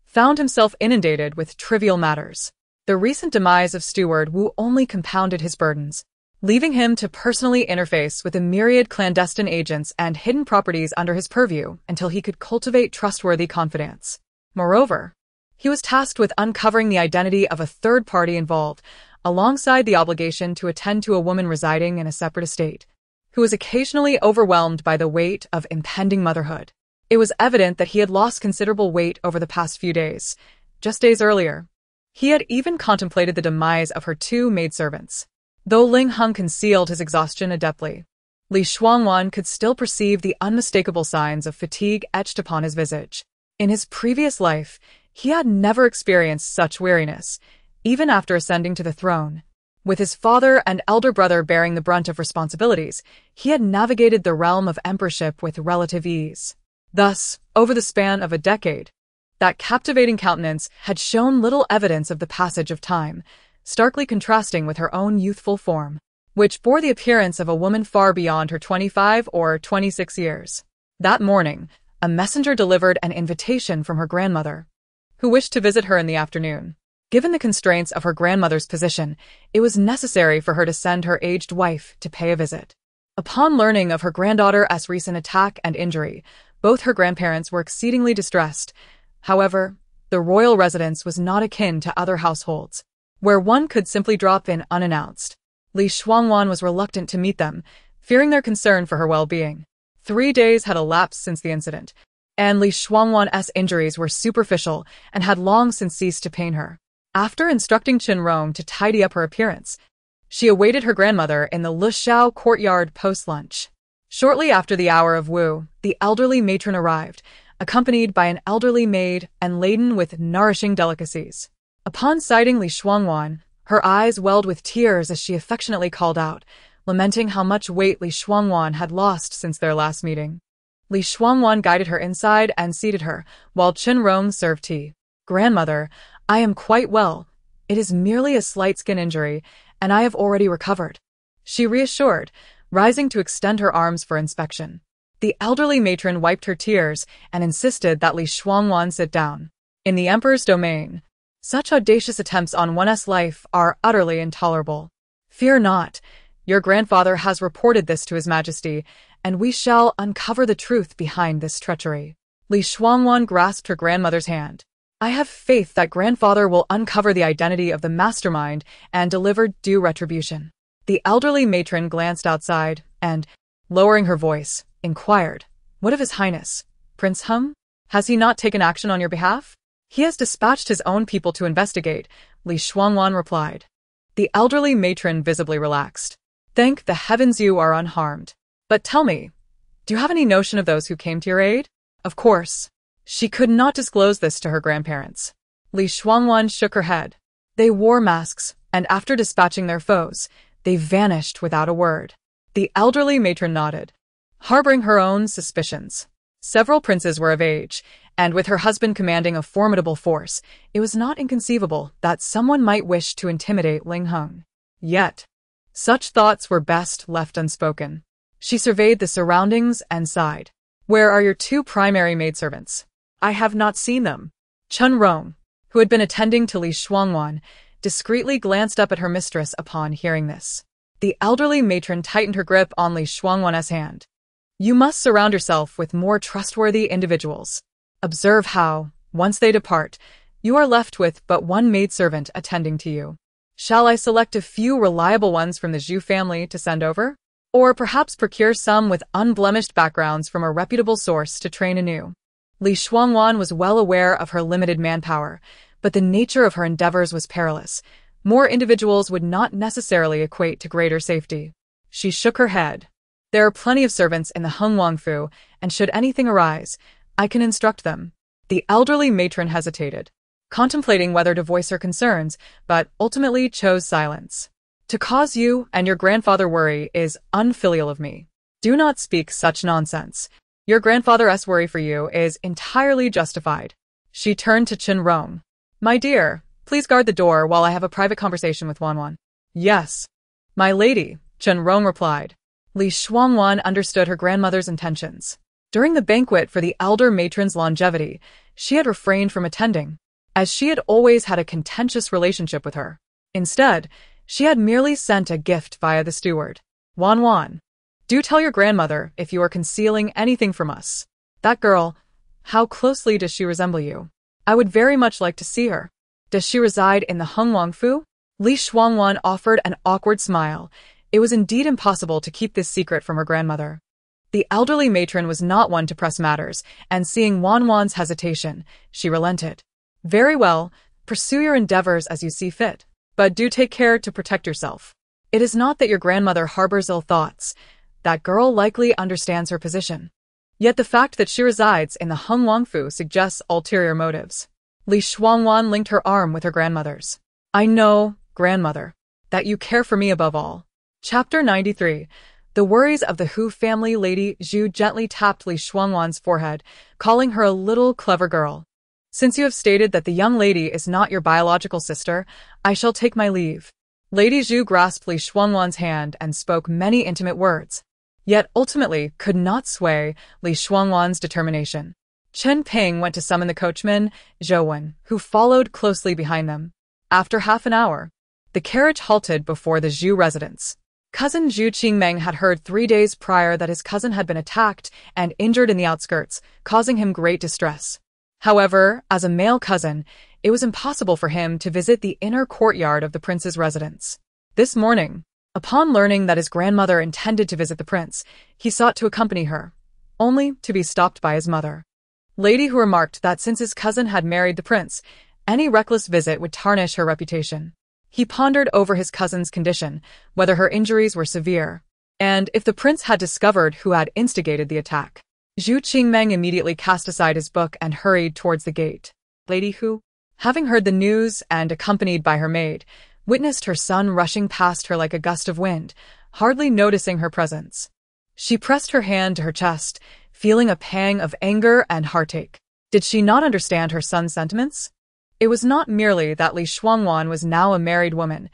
found himself inundated with trivial matters. The recent demise of Steward Wu only compounded his burdens, leaving him to personally interface with a myriad clandestine agents and hidden properties under his purview until he could cultivate trustworthy confidence. Moreover, he was tasked with uncovering the identity of a third party involved, alongside the obligation to attend to a woman residing in a separate estate, who was occasionally overwhelmed by the weight of impending motherhood. It was evident that he had lost considerable weight over the past few days. Just days earlier, he had even contemplated the demise of her 2 maidservants. Though Ling Heng concealed his exhaustion adeptly, Li Shuangwan could still perceive the unmistakable signs of fatigue etched upon his visage. In his previous life, he had never experienced such weariness, even after ascending to the throne. With his father and elder brother bearing the brunt of responsibilities, he had navigated the realm of emperorship with relative ease. Thus, over the span of a decade, that captivating countenance had shown little evidence of the passage of time, starkly contrasting with her own youthful form, which bore the appearance of a woman far beyond her 25 or 26 years. That morning, a messenger delivered an invitation from her grandmother, who wished to visit her in the afternoon. Given the constraints of her grandmother's position, it was necessary for her to send her aged wife to pay a visit. Upon learning of her granddaughter's recent attack and injury, both her grandparents were exceedingly distressed. However, the royal residence was not akin to other households, where one could simply drop in unannounced. Li Shuangwan was reluctant to meet them, fearing their concern for her well-being. 3 days had elapsed since the incident, and Li Shuangwan's injuries were superficial and had long since ceased to pain her. After instructing Qin Rong to tidy up her appearance, she awaited her grandmother in the Lixiao courtyard post-lunch. Shortly after the hour of Wu, the elderly matron arrived, accompanied by an elderly maid and laden with nourishing delicacies. Upon sighting Li Shuangwan, her eyes welled with tears as she affectionately called out, lamenting how much weight Li Shuangwan had lost since their last meeting. Li Shuangwan guided her inside and seated her, while Qin Rong served tea. "Grandmother, I am quite well. It is merely a slight skin injury, and I have already recovered," she reassured, rising to extend her arms for inspection. The elderly matron wiped her tears and insisted that Li Shuangwan sit down. In the emperor's domain, such audacious attempts on one's life are utterly intolerable. "Fear not. Your grandfather has reported this to His Majesty, and we shall uncover the truth behind this treachery." Li Shuangwan grasped her grandmother's hand. "I have faith that grandfather will uncover the identity of the mastermind and deliver due retribution." The elderly matron glanced outside and, lowering her voice, inquired, "What of His Highness, Prince Hung? Has he not taken action on your behalf?" "He has dispatched his own people to investigate," Li Shuangwan replied. The elderly matron visibly relaxed. "Thank the heavens you are unharmed. But tell me, do you have any notion of those who came to your aid?" Of course, she could not disclose this to her grandparents. Li Shuangwan shook her head. "They wore masks, and after dispatching their foes, they vanished without a word." The elderly matron nodded, harboring her own suspicions. Several princes were of age, and with her husband commanding a formidable force, it was not inconceivable that someone might wish to intimidate Ling Heng. Yet, such thoughts were best left unspoken. She surveyed the surroundings and sighed. "Where are your 2 primary maidservants?" "I have not seen them." Qin Rong, who had been attending to Li Shuangwan, discreetly glanced up at her mistress upon hearing this. The elderly matron tightened her grip on Li Shuangwan's hand. "You must surround yourself with more trustworthy individuals. Observe how, once they depart, you are left with but 1 maidservant attending to you. Shall I select a few reliable ones from the Zhu family to send over? Or perhaps procure some with unblemished backgrounds from a reputable source to train anew?" Li Shuangwan was well aware of her limited manpower, but the nature of her endeavors was perilous. More individuals would not necessarily equate to greater safety. She shook her head. "There are plenty of servants in the Hengwangfu, and should anything arise, I can instruct them." The elderly matron hesitated, contemplating whether to voice her concerns, but ultimately chose silence. To cause you and your grandfather worry is unfilial of me. Do not speak such nonsense. Your grandfather's worry for you is entirely justified. She turned to Chen Rong. My dear, please guard the door while I have a private conversation with Wanwan. Yes. My lady, Chen Rong replied. Li Shuangwan understood her grandmother's intentions. During the banquet for the elder matron's longevity, she had refrained from attending, as she had always had a contentious relationship with her. Instead, she had merely sent a gift via the steward. Wanwan, do tell your grandmother if you are concealing anything from us. That girl, how closely does she resemble you? I would very much like to see her. Does she reside in the Hengwangfu? Li Shuangwan offered an awkward smile. It was indeed impossible to keep this secret from her grandmother. The elderly matron was not one to press matters, and seeing Wanwan's hesitation, she relented. Very well, pursue your endeavors as you see fit, but do take care to protect yourself. It is not that your grandmother harbors ill thoughts. That girl likely understands her position. Yet the fact that she resides in the Hengwangfu suggests ulterior motives. Li Shuangwan linked her arm with her grandmother's. I know, grandmother, that you care for me above all. Chapter 93. The worries of the Hu family. Lady Zhu gently tapped Li Shuangwan's forehead, calling her a little clever girl. Since you have stated that the young lady is not your biological sister, I shall take my leave. Lady Zhu grasped Li Shuangwan's hand and spoke many intimate words, yet ultimately could not sway Li Shuangwan's determination. Chen Ping went to summon the coachman, Zhouwen, who followed closely behind them. After half an hour, the carriage halted before the Zhu residence. Cousin Zhu Qingmeng had heard 3 days prior that his cousin had been attacked and injured in the outskirts, causing him great distress. However, as a male cousin, it was impossible for him to visit the inner courtyard of the prince's residence. This morning, upon learning that his grandmother intended to visit the prince, he sought to accompany her, only to be stopped by his mother. Lady Hu remarked that since his cousin had married the prince, any reckless visit would tarnish her reputation. He pondered over his cousin's condition, whether her injuries were severe, and if the prince had discovered who had instigated the attack. Zhu Qingmeng immediately cast aside his book and hurried towards the gate. Lady Hu, having heard the news and accompanied by her maid, witnessed her son rushing past her like a gust of wind, hardly noticing her presence. She pressed her hand to her chest, feeling a pang of anger and heartache. Did she not understand her son's sentiments? It was not merely that Li Shuangwan was now a married woman.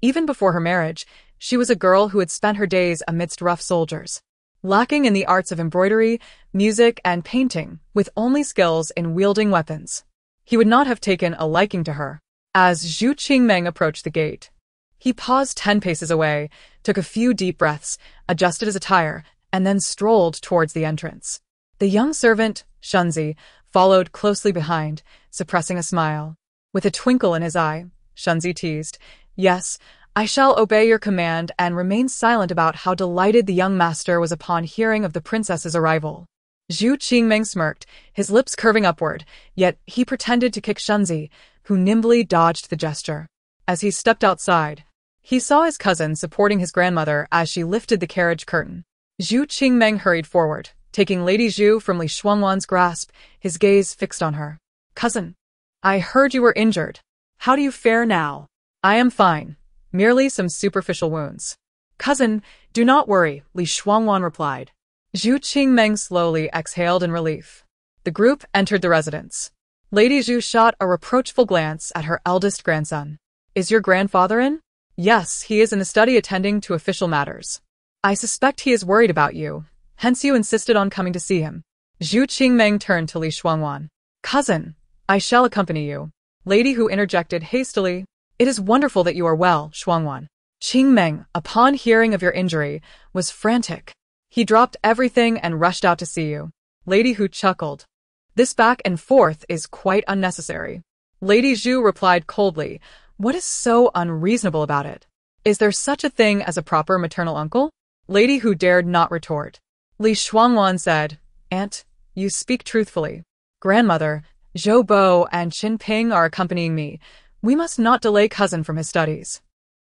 Even before her marriage, she was a girl who had spent her days amidst rough soldiers, lacking in the arts of embroidery, music, and painting, with only skills in wielding weapons. He would not have taken a liking to her. As Zhu Qingmeng approached the gate, he paused 10 paces away, took a few deep breaths, adjusted his attire, and then strolled towards the entrance. The young servant, Shunzi, followed closely behind, suppressing a smile. With a twinkle in his eye, Shunzi teased, Yes, I shall obey your command and remain silent about how delighted the young master was upon hearing of the princess's arrival. Zhu Qingmeng smirked, his lips curving upward, yet he pretended to kick Shunzi, who nimbly dodged the gesture. As he stepped outside, he saw his cousin supporting his grandmother as she lifted the carriage curtain. Zhu Qingmeng hurried forward, taking Lady Zhu from Li Shuangwan's grasp, his gaze fixed on her. Cousin, I heard you were injured. How do you fare now? I am fine. Merely some superficial wounds. Cousin, do not worry, Li Shuangwan replied. Zhu Qingmeng slowly exhaled in relief. The group entered the residence. Lady Zhu shot a reproachful glance at her eldest grandson. Is your grandfather in? Yes, he is in the study attending to official matters. I suspect he is worried about you. Hence you insisted on coming to see him. Zhu Qingmeng turned to Li Shuangwan. Cousin, I shall accompany you. Lady Hu interjected hastily. It is wonderful that you are well, Shuangwan. Qingmeng, upon hearing of your injury, was frantic. He dropped everything and rushed out to see you. Lady Hu chuckled. This back and forth is quite unnecessary. Lady Zhu replied coldly. What is so unreasonable about it? Is there such a thing as a proper maternal uncle? Lady Hu dared not retort. Li Shuangwan said, Aunt, you speak truthfully. Grandmother, Zhou Bo and Qin Ping are accompanying me. We must not delay cousin from his studies.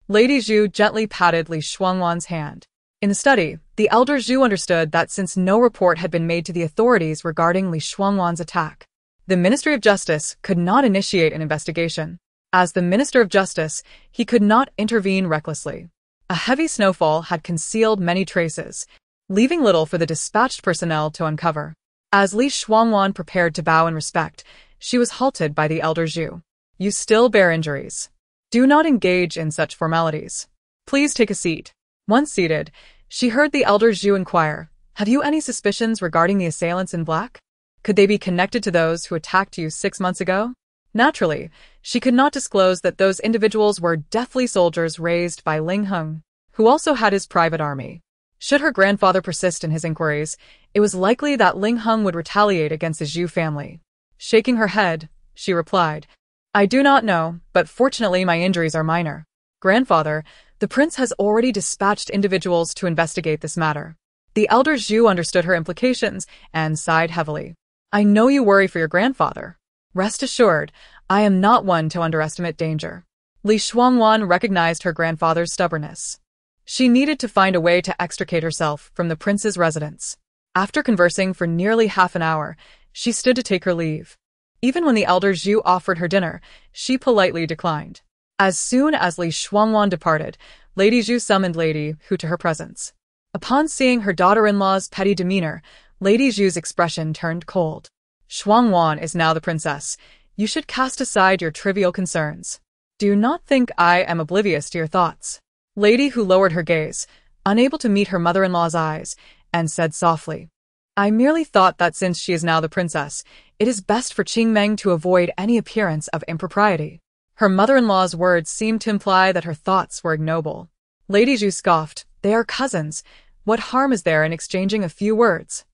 Lady Zhu gently patted Li Shuangwan's hand. In the study, the elder Zhu understood that since no report had been made to the authorities regarding Li Shuangwan's attack, the Ministry of Justice could not initiate an investigation. As the Minister of Justice, he could not intervene recklessly. A heavy snowfall had concealed many traces, leaving little for the dispatched personnel to uncover. As Li Shuangwan prepared to bow in respect, she was halted by the elder Zhu. You still bear injuries. Do not engage in such formalities. Please take a seat. Once seated, she heard the elder Zhu inquire, have you any suspicions regarding the assailants in black? Could they be connected to those who attacked you 6 months ago? Naturally, she could not disclose that those individuals were deathly soldiers raised by Ling Heng, who also had his private army. Should her grandfather persist in his inquiries, it was likely that Ling Heng would retaliate against the Zhu family. Shaking her head, she replied, I do not know, but fortunately my injuries are minor. Grandfather, the prince has already dispatched individuals to investigate this matter. The elder Zhu understood her implications and sighed heavily. I know you worry for your grandfather. Rest assured, I am not one to underestimate danger. Li Shuangwan recognized her grandfather's stubbornness. She needed to find a way to extricate herself from the prince's residence. After conversing for nearly half an hour, she stood to take her leave. Even when the elder Zhu offered her dinner, she politely declined. As soon as Li Shuangwan departed, Lady Zhu summoned Lady Hu to her presence. Upon seeing her daughter-in-law's petty demeanor, Lady Zhu's expression turned cold. Shuangwan is now the princess. You should cast aside your trivial concerns. Do not think I am oblivious to your thoughts. Lady Hu lowered her gaze, unable to meet her mother-in-law's eyes, and said softly, I merely thought that since she is now the princess, it is best for Qingmeng to avoid any appearance of impropriety. Her mother-in-law's words seemed to imply that her thoughts were ignoble. Lady Zhu scoffed, they are cousins. What harm is there in exchanging a few words?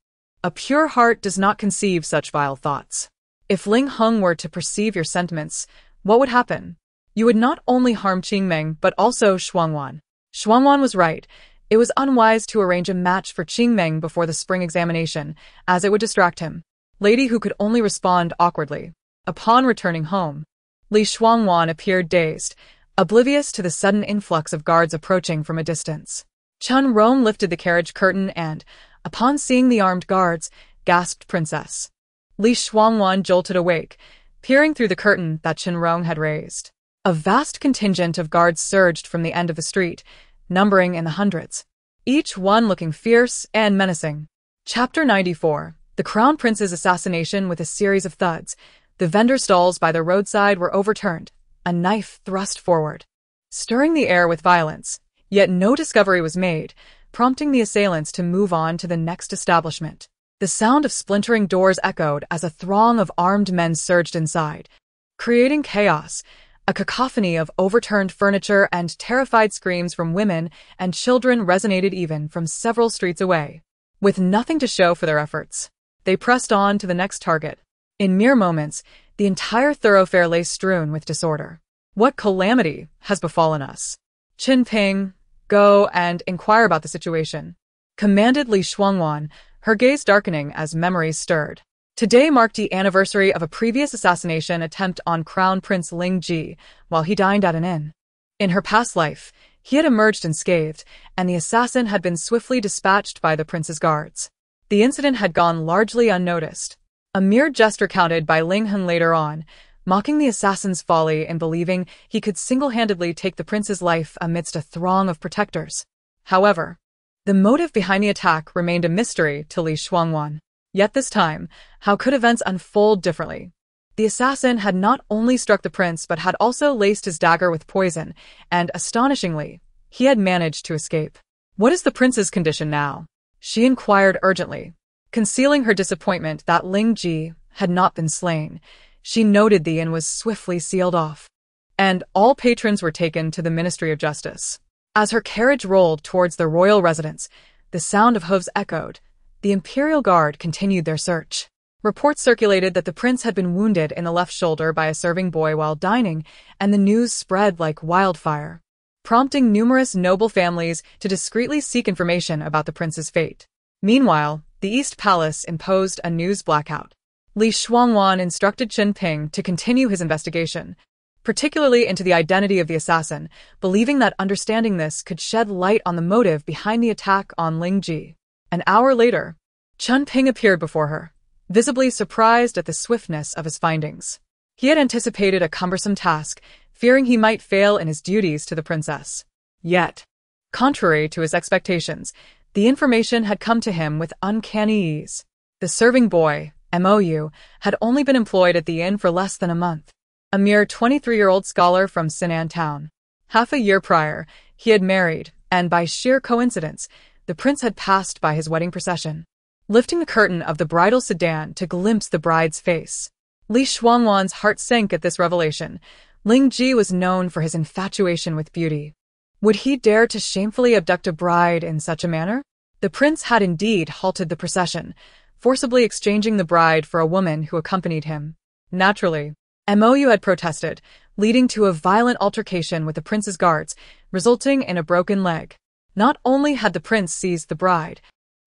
A pure heart does not conceive such vile thoughts. If Ling Heng were to perceive your sentiments, what would happen? You would not only harm Qingmeng, but also Shuangwan. Shuangwan was right. It was unwise to arrange a match for Qingmeng before the spring examination, as it would distract him. Lady Hu could only respond awkwardly. Upon returning home, Li Shuangwan appeared dazed, oblivious to the sudden influx of guards approaching from a distance. Chen Rong lifted the carriage curtain and, upon seeing the armed guards, gasped Princess. Li Shuangwan jolted awake, peering through the curtain that Chen Rong had raised. A vast contingent of guards surged from the end of the street, numbering in the hundreds, each one looking fierce and menacing. Chapter 94. The Crown Prince's assassination. With a series of thuds, the vendor stalls by the roadside were overturned, a knife thrust forward, stirring the air with violence. Yet no discovery was made, prompting the assailants to move on to the next establishment. The sound of splintering doors echoed as a throng of armed men surged inside, creating chaos. A cacophony of overturned furniture and terrified screams from women and children resonated even from several streets away. With nothing to show for their efforts, they pressed on to the next target. In mere moments, the entire thoroughfare lay strewn with disorder. What calamity has befallen us? Qin Ping, go and inquire about the situation, commanded Li Shuangwan, her gaze darkening as memories stirred. Today marked the anniversary of a previous assassination attempt on Crown Prince Ling Ji while he dined at an inn. In her past life, he had emerged unscathed, and the assassin had been swiftly dispatched by the prince's guards. The incident had gone largely unnoticed, a mere jest recounted by Ling Heng later on, mocking the assassin's folly in believing he could single-handedly take the prince's life amidst a throng of protectors. However, the motive behind the attack remained a mystery to Li Shuangwan. Yet this time, how could events unfold differently? The assassin had not only struck the prince but had also laced his dagger with poison, and, astonishingly, he had managed to escape. What is the prince's condition now? She inquired urgently. Concealing her disappointment that Ling Ji had not been slain, she noted the inn was swiftly sealed off, and all patrons were taken to the Ministry of Justice. As her carriage rolled towards the royal residence, the sound of hooves echoed. The Imperial Guard continued their search. Reports circulated that the prince had been wounded in the left shoulder by a serving boy while dining, and the news spread like wildfire, prompting numerous noble families to discreetly seek information about the prince's fate. Meanwhile, the East Palace imposed a news blackout. Li Shuangwan instructed Qin Ping to continue his investigation, particularly into the identity of the assassin, believing that understanding this could shed light on the motive behind the attack on Ling Ji. An hour later, Qin Ping appeared before her, visibly surprised at the swiftness of his findings. He had anticipated a cumbersome task, fearing he might fail in his duties to the princess. Yet, contrary to his expectations, the information had come to him with uncanny ease. The serving boy, Mou, had only been employed at the inn for less than a month. A mere 23-year-old scholar from Sinan town. Half a year prior, he had married, and by sheer coincidence, the prince had passed by his wedding procession, lifting the curtain of the bridal sedan to glimpse the bride's face. Li Shuangwan's heart sank at this revelation. Ling Ji was known for his infatuation with beauty. Would he dare to shamefully abduct a bride in such a manner? The prince had indeed halted the procession, forcibly exchanging the bride for a woman who accompanied him. Naturally, Mou had protested, leading to a violent altercation with the prince's guards, resulting in a broken leg. Not only had the prince seized the bride,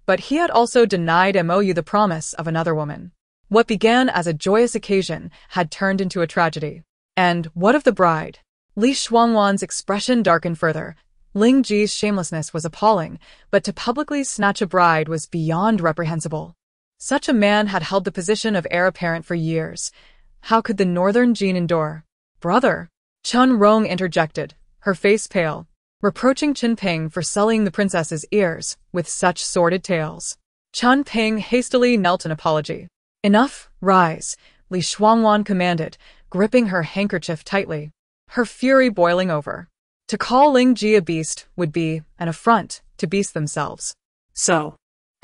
but he had also denied Mou the promise of another woman. What began as a joyous occasion had turned into a tragedy. And what of the bride? Li Shuangwan's expression darkened further. Ling Ji's shamelessness was appalling, but to publicly snatch a bride was beyond reprehensible. Such a man had held the position of heir apparent for years. How could the northern Jin endure? Brother! Chun Rong interjected, her face pale, reproaching Chen Ping for sullying the princess's ears with such sordid tales. Chun Ping hastily knelt in apology. Enough, rise, Li Shuangwan commanded, gripping her handkerchief tightly, her fury boiling over. To call Ling Ji a beast would be an affront to beasts themselves. So,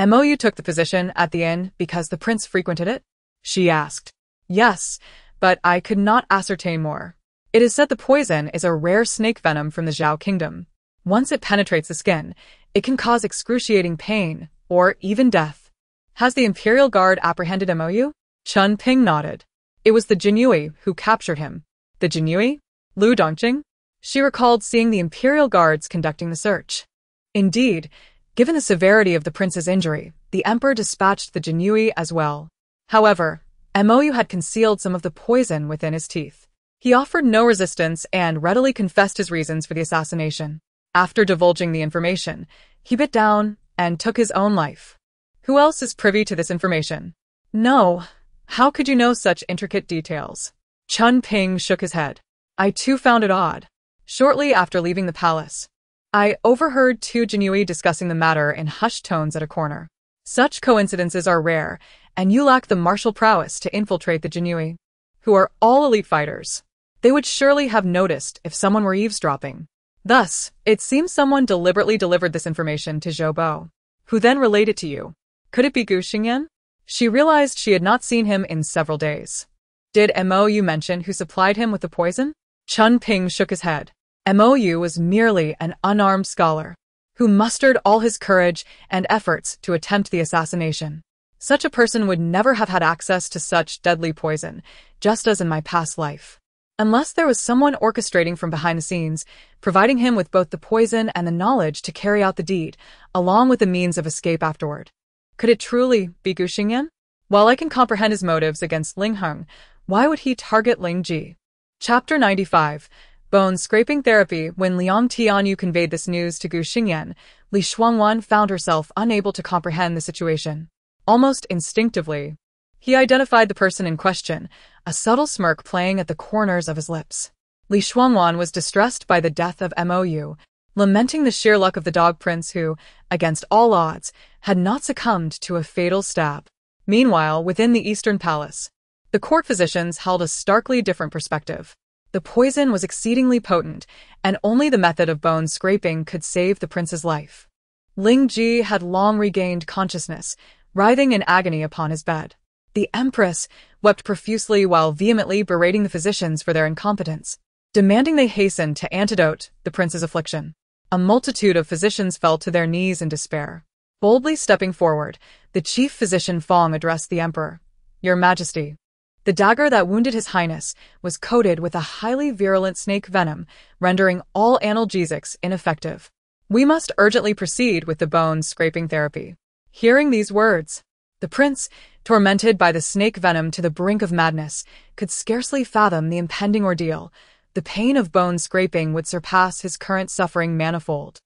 Mou took the position at the inn because the prince frequented it? She asked. Yes, but I could not ascertain more. It is said the poison is a rare snake venom from the Zhao kingdom. Once it penetrates the skin, it can cause excruciating pain, or even death. Has the Imperial Guard apprehended Mou? Chun Ping nodded. It was the Jinyue who captured him. The Jinyue? Lu Dongqing? She recalled seeing the Imperial Guards conducting the search. Indeed, given the severity of the prince's injury, the emperor dispatched the Jinyue as well. However, Mou had concealed some of the poison within his teeth. He offered no resistance and readily confessed his reasons for the assassination. After divulging the information, he bit down and took his own life. Who else is privy to this information? No. How could you know such intricate details? Chun Ping shook his head. I too found it odd. Shortly after leaving the palace, I overheard two Jinyue discussing the matter in hushed tones at a corner. Such coincidences are rare, and you lack the martial prowess to infiltrate the Jinyue, who are all elite fighters. They would surely have noticed if someone were eavesdropping. Thus, it seems someone deliberately delivered this information to Zhou Bo, who then relayed it to you. Could it be Gu Xingyan? She realized she had not seen him in several days. Did Mou mention who supplied him with the poison? Chun Ping shook his head. Mou was merely an unarmed scholar, who mustered all his courage and efforts to attempt the assassination. Such a person would never have had access to such deadly poison, just as in my past life. Unless there was someone orchestrating from behind the scenes, providing him with both the poison and the knowledge to carry out the deed, along with the means of escape afterward. Could it truly be Gu Xingyan? While I can comprehend his motives against Ling Heng, why would he target Ling Ji? Chapter 95. Bone Scraping Therapy. When Liang Tianyu conveyed this news to Gu Xingyan, Li Shuangwan found herself unable to comprehend the situation. Almost instinctively, he identified the person in question, a subtle smirk playing at the corners of his lips. Li Shuangwan was distressed by the death of Mou, lamenting the sheer luck of the dog prince who, against all odds, had not succumbed to a fatal stab. Meanwhile, within the Eastern Palace, the court physicians held a starkly different perspective. The poison was exceedingly potent, and only the method of bone scraping could save the prince's life. Ling Ji had long regained consciousness, writhing in agony upon his bed. The empress wept profusely while vehemently berating the physicians for their incompetence, demanding they hasten to antidote the prince's affliction. A multitude of physicians fell to their knees in despair. Boldly stepping forward, the chief physician Fong addressed the emperor. Your Majesty, the dagger that wounded His Highness was coated with a highly virulent snake venom, rendering all analgesics ineffective. We must urgently proceed with the bone scraping therapy. Hearing these words, the prince, tormented by the snake venom to the brink of madness, could scarcely fathom the impending ordeal. The pain of bone scraping would surpass his current suffering manifold.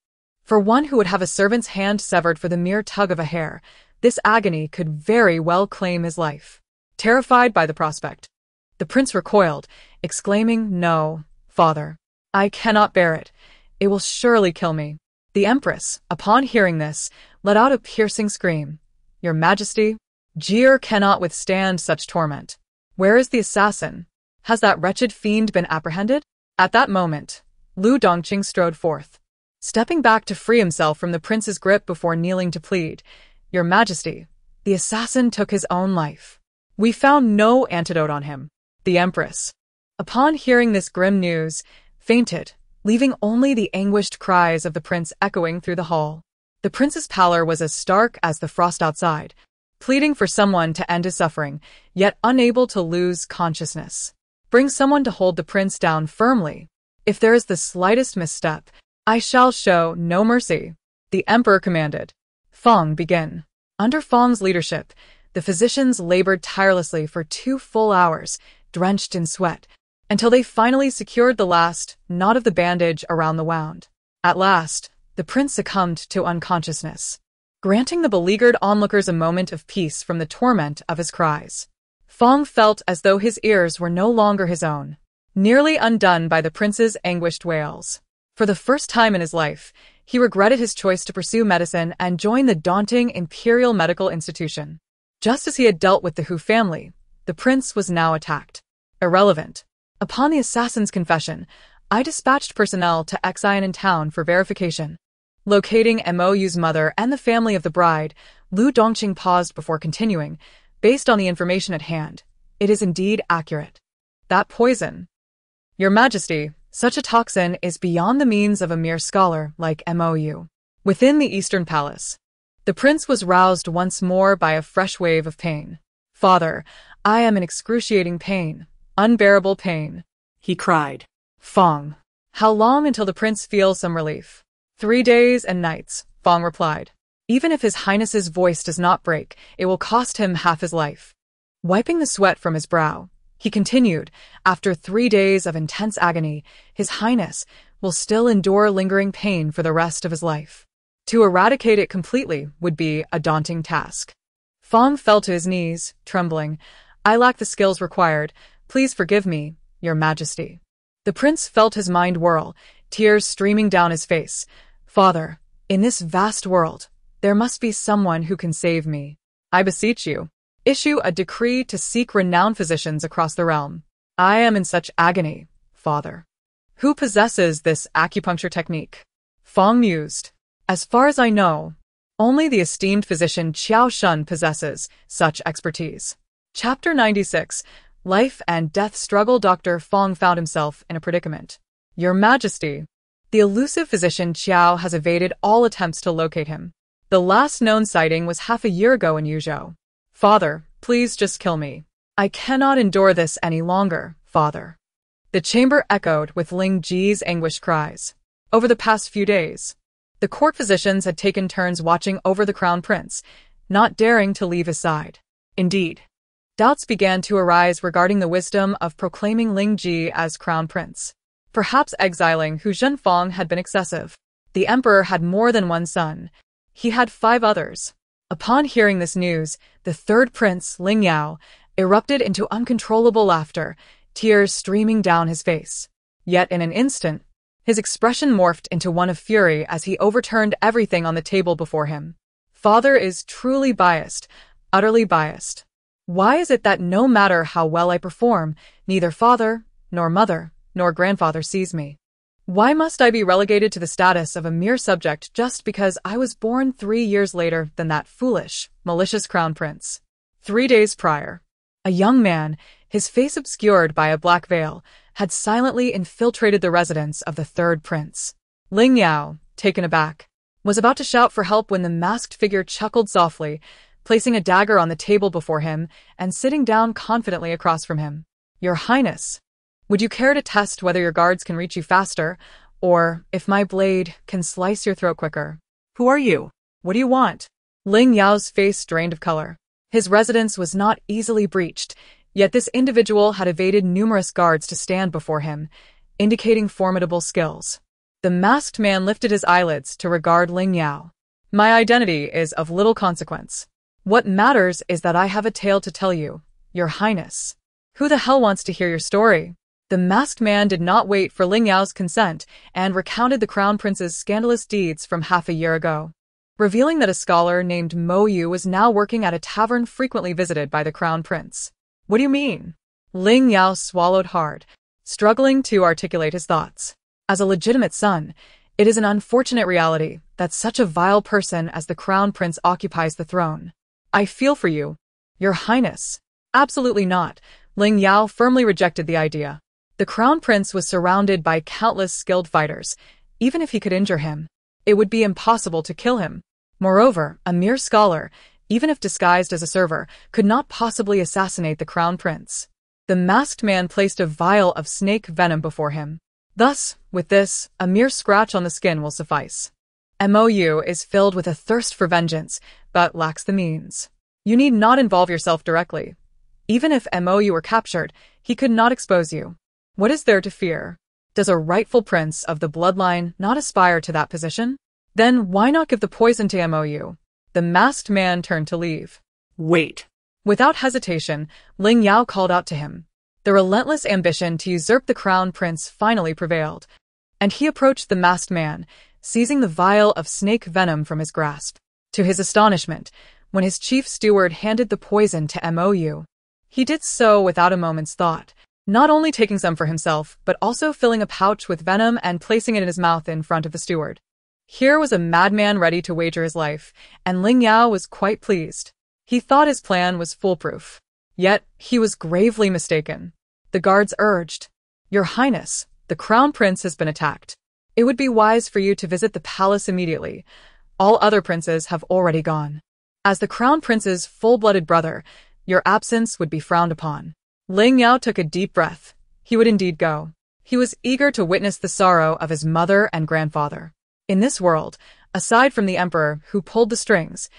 For one who would have a servant's hand severed for the mere tug of a hair, this agony could very well claim his life. Terrified by the prospect, the prince recoiled, exclaiming, No, Father, I cannot bear it. It will surely kill me. The Empress, upon hearing this, let out a piercing scream. Your Majesty, Jir cannot withstand such torment. Where is the assassin? Has that wretched fiend been apprehended? At that moment, Lu Dongqing strode forth, stepping back to free himself from the prince's grip before kneeling to plead. Your Majesty, the assassin took his own life. We found no antidote on him. The Empress, upon hearing this grim news, fainted, leaving only the anguished cries of the prince echoing through the hall. The prince's pallor was as stark as the frost outside, pleading for someone to end his suffering, yet unable to lose consciousness. Bring someone to hold the prince down firmly. If there is the slightest misstep, I shall show no mercy. The emperor commanded. Feng, begin. Under Feng's leadership, the physicians labored tirelessly for 2 full hours, drenched in sweat, until they finally secured the last knot of the bandage around the wound. At last, the prince succumbed to unconsciousness, granting the beleaguered onlookers a moment of peace from the torment of his cries. Feng felt as though his ears were no longer his own, nearly undone by the prince's anguished wails. For the first time in his life, he regretted his choice to pursue medicine and join the daunting imperial medical institution. Just as he had dealt with the Hu family, the prince was now attacked. Irrelevant. Upon the assassin's confession, I dispatched personnel to Xian in town for verification. Locating Mou's mother and the family of the bride, Lu Dongqing paused before continuing. Based on the information at hand, it is indeed accurate. That poison. Your Majesty, such a toxin is beyond the means of a mere scholar like Mou. Within the Eastern Palace, the prince was roused once more by a fresh wave of pain. Father, I am in excruciating pain, unbearable pain, he cried. Feng, how long until the prince feels some relief? 3 days and nights, Feng replied. Even if His Highness's voice does not break, it will cost him half his life. Wiping the sweat from his brow, he continued, after 3 days of intense agony, His Highness will still endure lingering pain for the rest of his life. To eradicate it completely would be a daunting task. Feng fell to his knees, trembling. I lack the skills required. Please forgive me, Your Majesty. The prince felt his mind whirl, tears streaming down his face. Father, in this vast world, there must be someone who can save me. I beseech you, issue a decree to seek renowned physicians across the realm. I am in such agony, Father. Who possesses this acupuncture technique? Feng mused. As far as I know, only the esteemed physician Qiao Shun possesses such expertise. Chapter 96. Life and Death Struggle. Dr. Feng found himself in a predicament. Your Majesty, the elusive physician Qiao has evaded all attempts to locate him. The last known sighting was half a year ago in Yuzhou. Father, please just kill me. I cannot endure this any longer, Father. The chamber echoed with Ling Ji's anguished cries. Over the past few days, the court physicians had taken turns watching over the crown prince, not daring to leave his side. Indeed, doubts began to arise regarding the wisdom of proclaiming Ling Ji as crown prince. Perhaps exiling Hu Zhenfang had been excessive. The emperor had more than one son. He had 5 others. Upon hearing this news, the third prince, Ling Yao, erupted into uncontrollable laughter, tears streaming down his face. Yet in an instant, his expression morphed into one of fury as he overturned everything on the table before him. Father is truly biased, utterly biased. Why is it that no matter how well I perform, neither father, nor mother, nor grandfather sees me? Why must I be relegated to the status of a mere subject just because I was born 3 years later than that foolish, malicious crown prince? 3 days prior, a young man, his face obscured by a black veil, had silently infiltrated the residence of the third prince. Ling Yao, taken aback, was about to shout for help when the masked figure chuckled softly, placing a dagger on the table before him and sitting down confidently across from him. Your Highness, would you care to test whether your guards can reach you faster, or if my blade can slice your throat quicker? Who are you? What do you want? Ling Yao's face drained of color. His residence was not easily breached, yet this individual had evaded numerous guards to stand before him, indicating formidable skills. The masked man lifted his eyelids to regard Ling Yao. My identity is of little consequence. What matters is that I have a tale to tell you, Your Highness. Who the hell wants to hear your story? The masked man did not wait for Ling Yao's consent and recounted the crown prince's scandalous deeds from half a year ago, revealing that a scholar named Mo Yu was now working at a tavern frequently visited by the crown prince. What do you mean? Ling Yao swallowed hard, struggling to articulate his thoughts. As a legitimate son, it is an unfortunate reality that such a vile person as the crown prince occupies the throne. I feel for you, Your Highness. Absolutely not. Ling Yao firmly rejected the idea. The crown prince was surrounded by countless skilled fighters. Even if he could injure him, it would be impossible to kill him. Moreover, a mere scholar, even if disguised as a server, could not possibly assassinate the crown prince. The masked man placed a vial of snake venom before him. Thus, with this, a mere scratch on the skin will suffice. MOU is filled with a thirst for vengeance, but lacks the means. You need not involve yourself directly. Even if MOU were captured, he could not expose you. What is there to fear? Does a rightful prince of the bloodline not aspire to that position? Then why not give the poison to MOU? The masked man turned to leave. Wait. Without hesitation, Ling Yao called out to him. The relentless ambition to usurp the crown prince finally prevailed, and he approached the masked man, seizing the vial of snake venom from his grasp. To his astonishment, when his chief steward handed the poison to MOU, he did so without a moment's thought, not only taking some for himself, but also filling a pouch with venom and placing it in his mouth in front of the steward. Here was a madman ready to wager his life, and Ling Yao was quite pleased. He thought his plan was foolproof. Yet, he was gravely mistaken. The guards urged, Your Highness, the crown prince has been attacked. It would be wise for you to visit the palace immediately. All other princes have already gone. As the crown prince's full-blooded brother, your absence would be frowned upon. Ling Yao took a deep breath. He would indeed go. He was eager to witness the sorrow of his mother and grandfather. In this world, aside from the emperor who pulled the strings,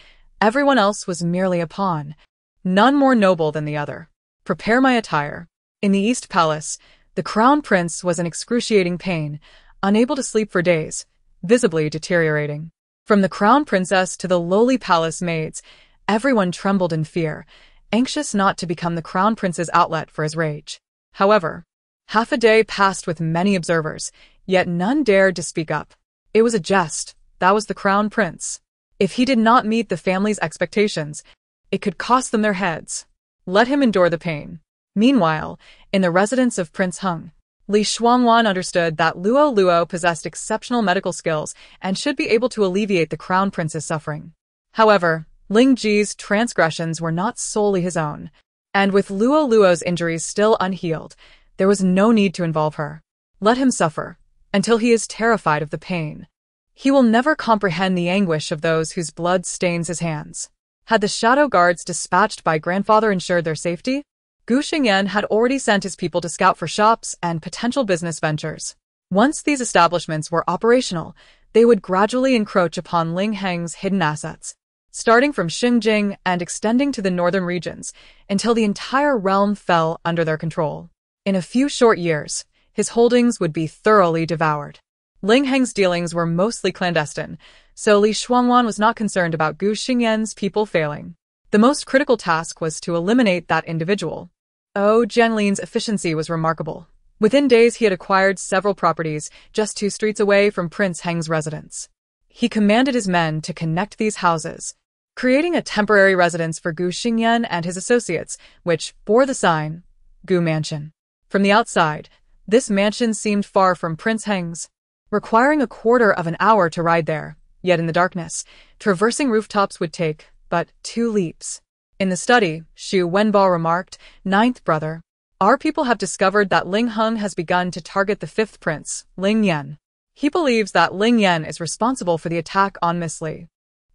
everyone else was merely a pawn, none more noble than the other. Prepare my attire. In the East Palace, the crown prince was in excruciating pain, unable to sleep for days, visibly deteriorating. From the crown princess to the lowly palace maids, everyone trembled in fear, anxious not to become the crown prince's outlet for his rage. However, half a day passed with many observers, yet none dared to speak up. It was a jest. That was the crown prince. If he did not meet the family's expectations, it could cost them their heads. Let him endure the pain. Meanwhile, in the residence of Prince Hung, Li Shuangwan understood that Luo Luo possessed exceptional medical skills and should be able to alleviate the crown prince's suffering. However, Ling Ji's transgressions were not solely his own, and with Luo Luo's injuries still unhealed, there was no need to involve her. Let him suffer, until he is terrified of the pain. He will never comprehend the anguish of those whose blood stains his hands. Had the shadow guards dispatched by grandfather ensured their safety? Gu Xingyan had already sent his people to scout for shops and potential business ventures. Once these establishments were operational, they would gradually encroach upon Ling Heng's hidden assets, starting from Xingjing and extending to the northern regions, until the entire realm fell under their control. In a few short years, his holdings would be thoroughly devoured. Ling Heng's dealings were mostly clandestine, so Li Shuangwan was not concerned about Gu Xingyan's people failing. The most critical task was to eliminate that individual. Jianlin's efficiency was remarkable. Within days he had acquired several properties just 2 streets away from Prince Heng's residence. He commanded his men to connect these houses, creating a temporary residence for Gu Xingyan and his associates, which bore the sign, Gu Mansion. From the outside, this mansion seemed far from Prince Heng's, requiring a quarter of an hour to ride there, yet in the darkness, traversing rooftops would take but 2 leaps. In the study, Xu Wenbo remarked, "Ninth brother, our people have discovered that Ling Heng has begun to target the 5th prince, Ling Yan. He believes that Ling Yan is responsible for the attack on Miss Li."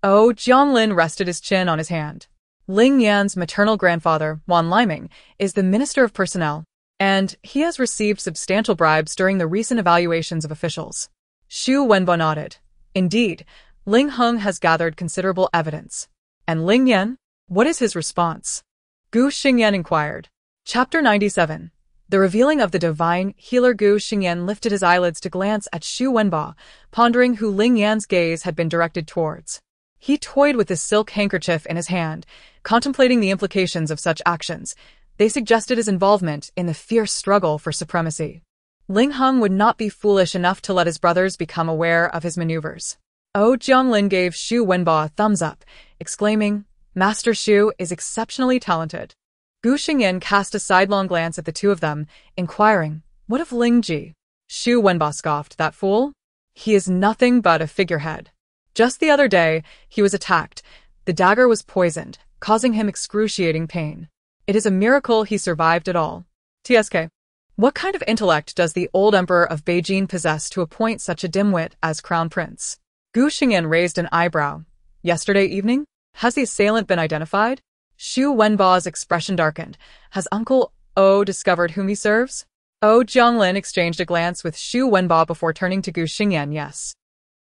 Jianlin rested his chin on his hand. Ling Yan's maternal grandfather, Wan Liming, is the Minister of Personnel, and he has received substantial bribes during the recent evaluations of officials. Xu Wenbo nodded. Indeed, Ling Heng has gathered considerable evidence. And Ling Yan? What is his response? Gu Xingyan inquired. Chapter 97. The revealing of the divine healer. Gu Xingyan lifted his eyelids to glance at Xu Wenbo, pondering who Ling Yan's gaze had been directed towards. He toyed with the silk handkerchief in his hand, contemplating the implications of such actions. They suggested his involvement in the fierce struggle for supremacy. Ling Heng would not be foolish enough to let his brothers become aware of his maneuvers. Jianglin gave Shu Wenba a thumbs up, exclaiming, "Master Shu is exceptionally talented." Gu Xingyan cast a sidelong glance at the two of them, inquiring, "What of Ling Ji?" Shu Wenba scoffed, "That fool? He is nothing but a figurehead. Just the other day, he was attacked. The dagger was poisoned, causing him excruciating pain. It is a miracle he survived at all." TSK. What kind of intellect does the old emperor of Beijing possess to appoint such a dimwit as crown prince? Gu Xingyan raised an eyebrow. Yesterday evening? Has the assailant been identified? Shu Wenba's expression darkened. Has Uncle O discovered whom he serves? Jianglin exchanged a glance with Shu Wenba before turning to Gu Xingyan. Yes.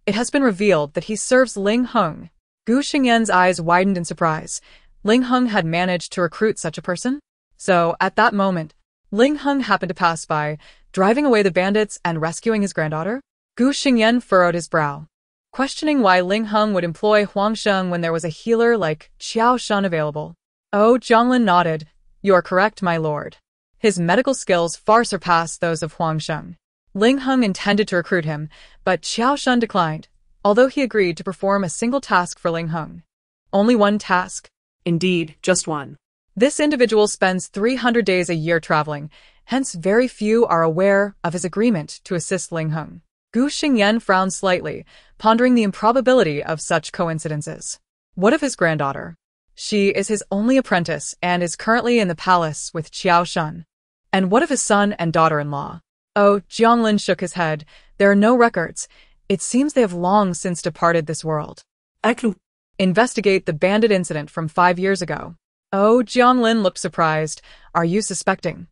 It has been revealed that he serves Ling Heng. Gu Xingyan's eyes widened in surprise. Ling Heng had managed to recruit such a person? So, at that moment, Ling Heng happened to pass by, driving away the bandits and rescuing his granddaughter? Gu Xingyan furrowed his brow, questioning why Ling Heng would employ Huang Sheng when there was a healer like Qiao Shan available. Jianglin nodded. "You are correct, my lord. His medical skills far surpass those of Huang Sheng. Ling Heng intended to recruit him, but Qiao Shan declined, although he agreed to perform a single task for Ling Heng." "Only one task?" Indeed, just one. "This individual spends 300 days a year traveling, hence very few are aware of his agreement to assist Ling Heng." Gu Xingyan frowned slightly, pondering the improbability of such coincidences. "What of his granddaughter?" "She is his only apprentice and is currently in the palace with Qiao Shan." "And what of his son and daughter-in-law?" Jianglin shook his head. "There are no records. It seems they have long since departed this world." Aclu. "Investigate the bandit incident from 5 years ago." Jianglin looked surprised. "Are you suspecting?"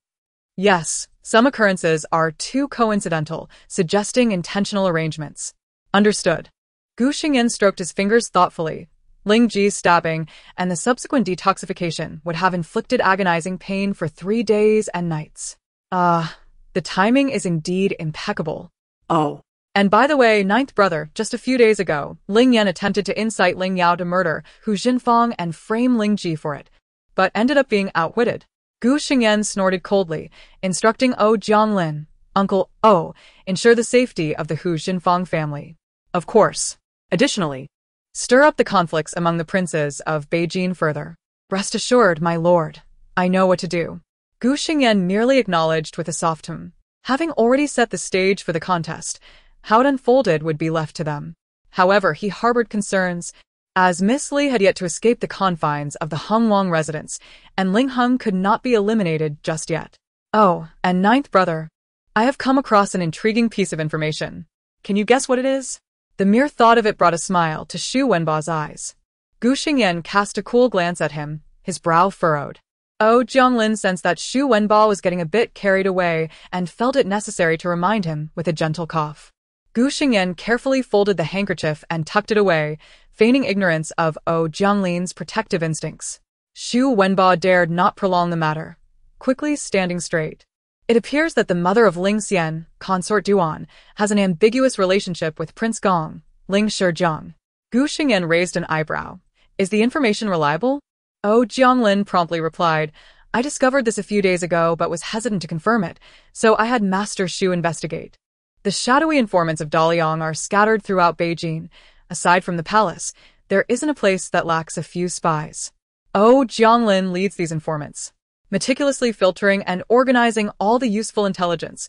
"Yes, some occurrences are too coincidental, suggesting intentional arrangements." "Understood." Gu Xingyan stroked his fingers thoughtfully. Ling Ji's stabbing and the subsequent detoxification would have inflicted agonizing pain for 3 days and nights. The timing is indeed impeccable. Oh. And by the way, ninth brother, just a few days ago, Ling Yan attempted to incite Ling Yao to murder Hu Jinfang and frame Ling Ji for it, but ended up being outwitted. Gu Xingyan snorted coldly, instructing Jianglin, "Uncle O, ensure the safety of the Hu Jinfang family." "Of course." "Additionally, stir up the conflicts among the princes of Beijing further." "Rest assured, my lord, I know what to do." Gu Xingyan merely acknowledged with a soft hum. Having already set the stage for the contest, how it unfolded would be left to them. However, he harbored concerns, as Miss Li had yet to escape the confines of the Shuangwan residence, and Ling Heng could not be eliminated just yet. And ninth brother, I have come across an intriguing piece of information. Can you guess what it is? The mere thought of it brought a smile to Shu Wenba's eyes. Gu Xingyan cast a cool glance at him, his brow furrowed. Jianglin sensed that Shu Wenba was getting a bit carried away and felt it necessary to remind him with a gentle cough. Gu Xingyan carefully folded the handkerchief and tucked it away, feigning ignorance of Jianglin's protective instincts. Shu Wenba dared not prolong the matter, quickly standing straight. "It appears that the mother of Ling Xian, consort Duan, has an ambiguous relationship with Prince Gong, Ling Shizhong." Gu Xingyan raised an eyebrow. "Is the information reliable?" Jianglin promptly replied, "I discovered this a few days ago but was hesitant to confirm it, so I had Master Shu investigate. The shadowy informants of Daliang are scattered throughout Beijing. Aside from the palace, there isn't a place that lacks a few spies. Jianglin leads these informants, meticulously filtering and organizing all the useful intelligence,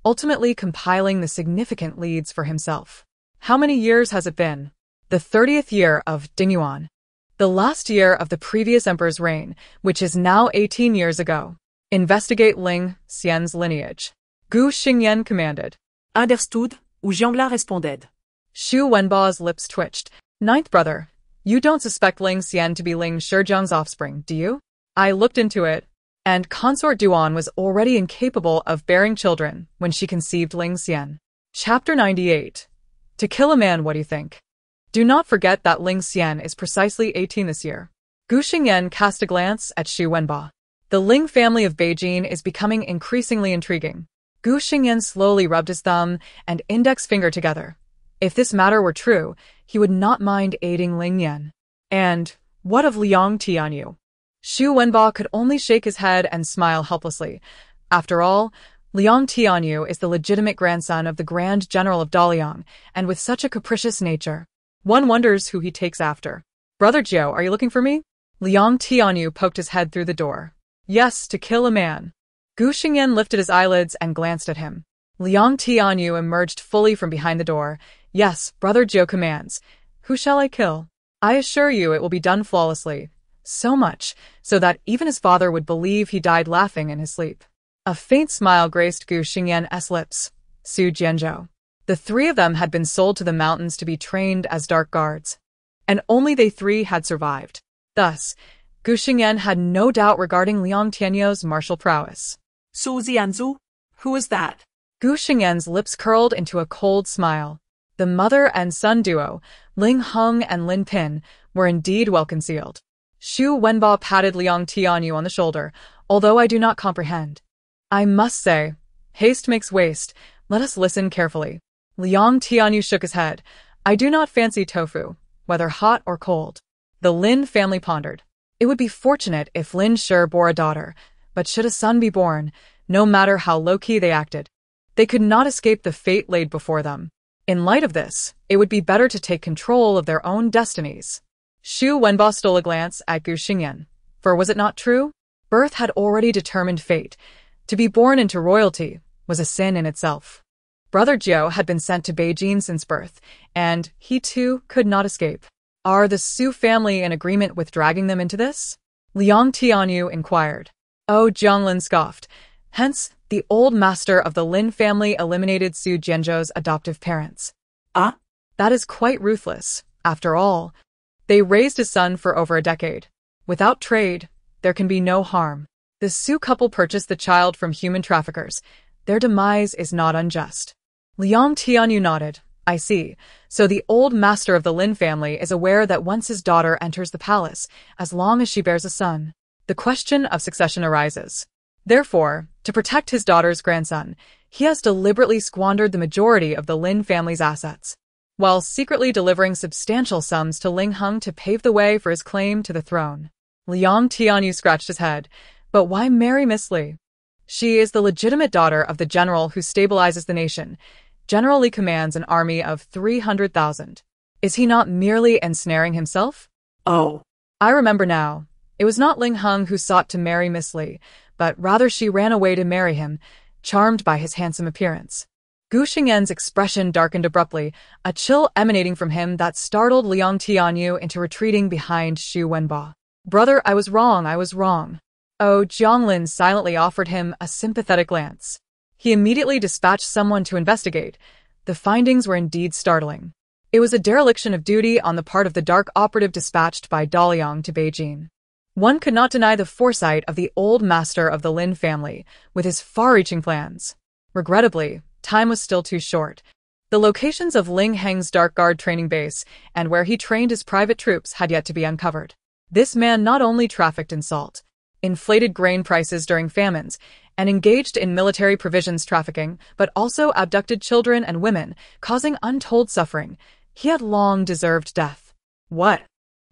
ultimately compiling the significant leads for himself. How many years has it been? The 30th year of Dingyuan. The last year of the previous emperor's reign, which is now 18 years ago. Investigate Ling Xian's lineage." Gu Xingyan commanded. Understood, Jianglin responded. Shu Wenba's lips twitched. "Ninth brother, you don't suspect Ling Xian to be Ling Shizhong's offspring, do you?" "I looked into it, and consort Duan was already incapable of bearing children when she conceived Ling Xian." Chapter 98. To kill a man, what do you think? Do not forget that Ling Xian is precisely 18 this year. Gu Xingyan cast a glance at Shu Wenba. The Ling family of Beijing is becoming increasingly intriguing. Gu Xingyan slowly rubbed his thumb and index finger together. If this matter were true, he would not mind aiding Ling Yan. "And what of Liang Tianyu?" Shu Wenba could only shake his head and smile helplessly. After all, Liang Tianyu is the legitimate grandson of the Grand General of Daliang, and with such a capricious nature, one wonders who he takes after. Brother Jiao, are you looking for me? Liang Tianyu poked his head through the door. Yes, to kill a man. Gu Xingyan lifted his eyelids and glanced at him. Liang Tianyu emerged fully from behind the door. Yes, Brother Jiao commands. Who shall I kill? I assure you it will be done flawlessly. So much, so that even his father would believe he died laughing in his sleep. A faint smile graced Gu Xingyan's lips. Su Jianzhou. The three of them had been sold to the mountains to be trained as dark guards. And only they three had survived. Thus, Gu Xingyan had no doubt regarding Liang Tianyu's martial prowess. Su Jianzhou? Who is that? Gu Xingyan's lips curled into a cold smile. The mother and son duo, Ling Heng and Lin Pin, were indeed well concealed. Shu Wenba patted Liang Tianyu on the shoulder, although I do not comprehend. I must say, haste makes waste. Let us listen carefully. Liang Tianyu shook his head. I do not fancy tofu, whether hot or cold. The Lin family pondered. It would be fortunate if Lin Shi bore a daughter, but should a son be born, no matter how low-key they acted, they could not escape the fate laid before them. In light of this, it would be better to take control of their own destinies. Shu Wenba stole a glance at Gu Xingyan, for was it not true? Birth had already determined fate. To be born into royalty was a sin in itself. Brother Jiao had been sent to Beijing since birth, and he too could not escape. Are the Su family in agreement with dragging them into this? Liang Tianyu inquired. Oh, Jianglin scoffed. Hence, the old master of the Lin family eliminated Su Jianzhou's adoptive parents. Ah? That is quite ruthless. After all, they raised his son for over a decade. Without trade, there can be no harm. The Su couple purchased the child from human traffickers. Their demise is not unjust. Liang Tianyu nodded. I see. So the old master of the Lin family is aware that once his daughter enters the palace, as long as she bears a son, the question of succession arises. Therefore, to protect his daughter's grandson, he has deliberately squandered the majority of the Lin family's assets, while secretly delivering substantial sums to Ling Heng to pave the way for his claim to the throne. Liang Tianyu scratched his head. But why marry Miss Li? She is the legitimate daughter of the general who stabilizes the nation. General Li commands an army of 300,000. Is he not merely ensnaring himself? Oh. I remember now. It was not Ling Heng who sought to marry Miss Li, but rather she ran away to marry him, charmed by his handsome appearance. Gu Xingyan's expression darkened abruptly, a chill emanating from him that startled Liang Tianyu into retreating behind Shu Wenba. Brother, I was wrong. Oh, Jianglin silently offered him a sympathetic glance. He immediately dispatched someone to investigate. The findings were indeed startling. It was a dereliction of duty on the part of the dark operative dispatched by Daliang to Beijing. One could not deny the foresight of the old master of the Lin family, with his far-reaching plans. Regrettably, time was still too short. The locations of Ling Heng's Dark Guard training base and where he trained his private troops had yet to be uncovered. This man not only trafficked in salt, inflated grain prices during famines, and engaged in military provisions trafficking, but also abducted children and women, causing untold suffering. He had long deserved death. What?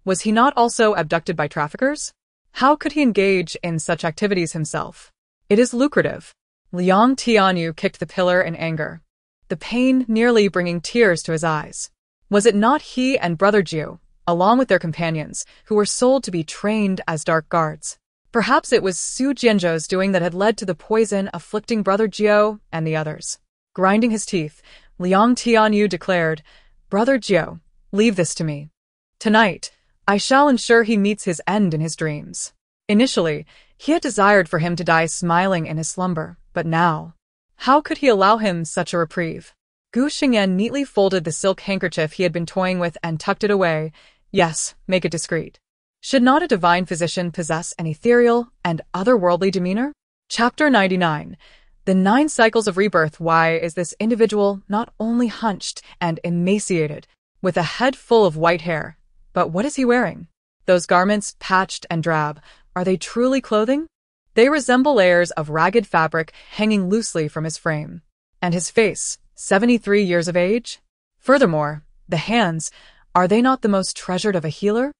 Was he not also abducted by traffickers? How could he engage in such activities himself? It is lucrative. Liang Tianyu kicked the pillar in anger, the pain nearly bringing tears to his eyes. Was it not he and Brother Jiao, along with their companions, who were sold to be trained as dark guards? Perhaps it was Su Jianzhou's doing that had led to the poison afflicting Brother Jiao and the others. Grinding his teeth, Liang Tianyu declared, Brother Jiao, leave this to me. Tonight, I shall ensure he meets his end in his dreams. Initially, he had desired for him to die smiling in his slumber, but now, how could he allow him such a reprieve? Gu Xingyan neatly folded the silk handkerchief he had been toying with and tucked it away. Yes, make it discreet. Should not a divine physician possess an ethereal and otherworldly demeanor? Chapter 99. The 9 cycles of rebirth. Why is this individual not only hunched and emaciated, with a head full of white hair, but what is he wearing? Those garments, patched and drab, are they truly clothing? They resemble layers of ragged fabric hanging loosely from his frame. And his face, 73 years of age? Furthermore, the hands, are they not the most treasured of a healer?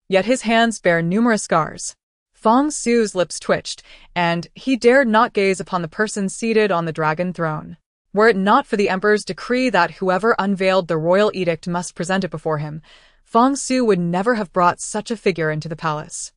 Yet his hands bear numerous scars. Feng Su's lips twitched, and he dared not gaze upon the person seated on the dragon throne. Were it not for the emperor's decree that whoever unveiled the royal edict must present it before him, Feng Su would never have brought such a figure into the palace.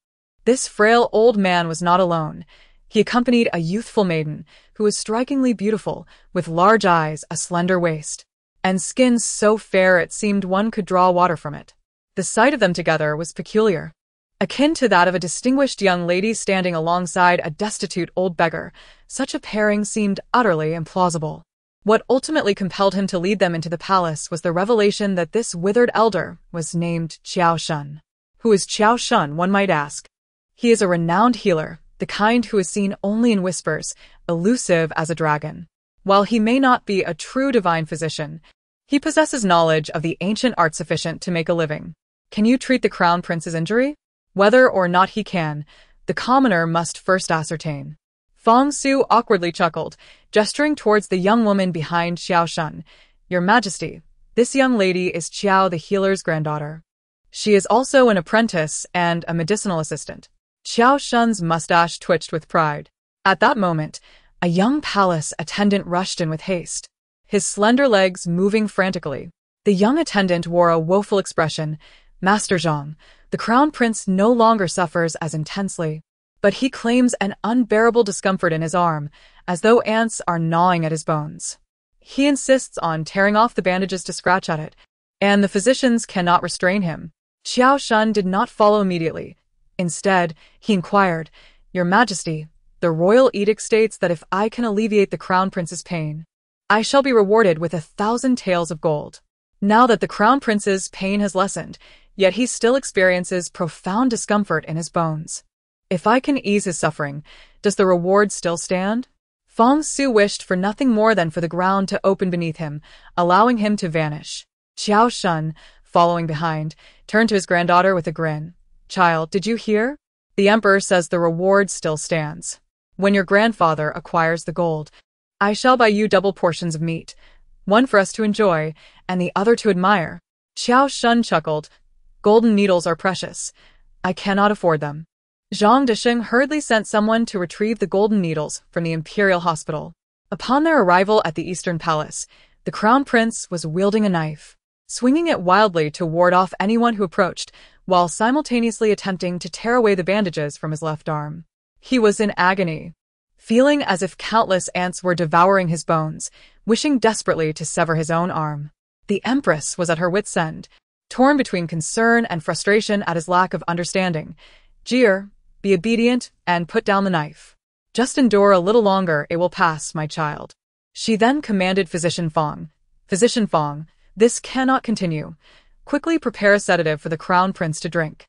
This frail old man was not alone. He accompanied a youthful maiden who was strikingly beautiful, with large eyes, a slender waist, and skin so fair it seemed one could draw water from it. The sight of them together was peculiar, akin to that of a distinguished young lady standing alongside a destitute old beggar. Such a pairing seemed utterly implausible. What ultimately compelled him to lead them into the palace was the revelation that this withered elder was named Qiao Shun. Who is Qiao Shun, one might ask? He is a renowned healer, the kind who is seen only in whispers, elusive as a dragon. While he may not be a true divine physician, he possesses knowledge of the ancient art sufficient to make a living. Can you treat the crown prince's injury? Whether or not he can, the commoner must first ascertain. Feng Su awkwardly chuckled, gesturing towards the young woman behind Qiao Shun. Your Majesty, this young lady is Qiao the healer's granddaughter. She is also an apprentice and a medicinal assistant. Qiao Shun's mustache twitched with pride. At that moment, a young palace attendant rushed in with haste, his slender legs moving frantically. The young attendant wore a woeful expression. Master Zhang, the crown prince no longer suffers as intensely, but he claims an unbearable discomfort in his arm, as though ants are gnawing at his bones. He insists on tearing off the bandages to scratch at it, and the physicians cannot restrain him. Qiao Shun did not follow immediately. Instead, he inquired, Your Majesty, the royal edict states that if I can alleviate the crown prince's pain, I shall be rewarded with 1,000 taels of gold. Now that the crown prince's pain has lessened, yet he still experiences profound discomfort in his bones. If I can ease his suffering, does the reward still stand? Feng Su wished for nothing more than for the ground to open beneath him, allowing him to vanish. Qiao Shun, following behind, turned to his granddaughter with a grin. Child, did you hear? The emperor says the reward still stands. When your grandfather acquires the gold, I shall buy you double portions of meat, one for us to enjoy, and the other to admire. Qiao Shun chuckled. Golden needles are precious. I cannot afford them. Zhang Disheng hurriedly sent someone to retrieve the golden needles from the imperial hospital. Upon their arrival at the Eastern Palace, the crown prince was wielding a knife, swinging it wildly to ward off anyone who approached, while simultaneously attempting to tear away the bandages from his left arm. He was in agony, feeling as if countless ants were devouring his bones, wishing desperately to sever his own arm. The empress was at her wit's end, torn between concern and frustration at his lack of understanding. Jeer, be obedient and put down the knife. Just endure a little longer, it will pass, my child. She then commanded Physician Feng. Physician Feng, this cannot continue. Quickly prepare a sedative for the crown prince to drink.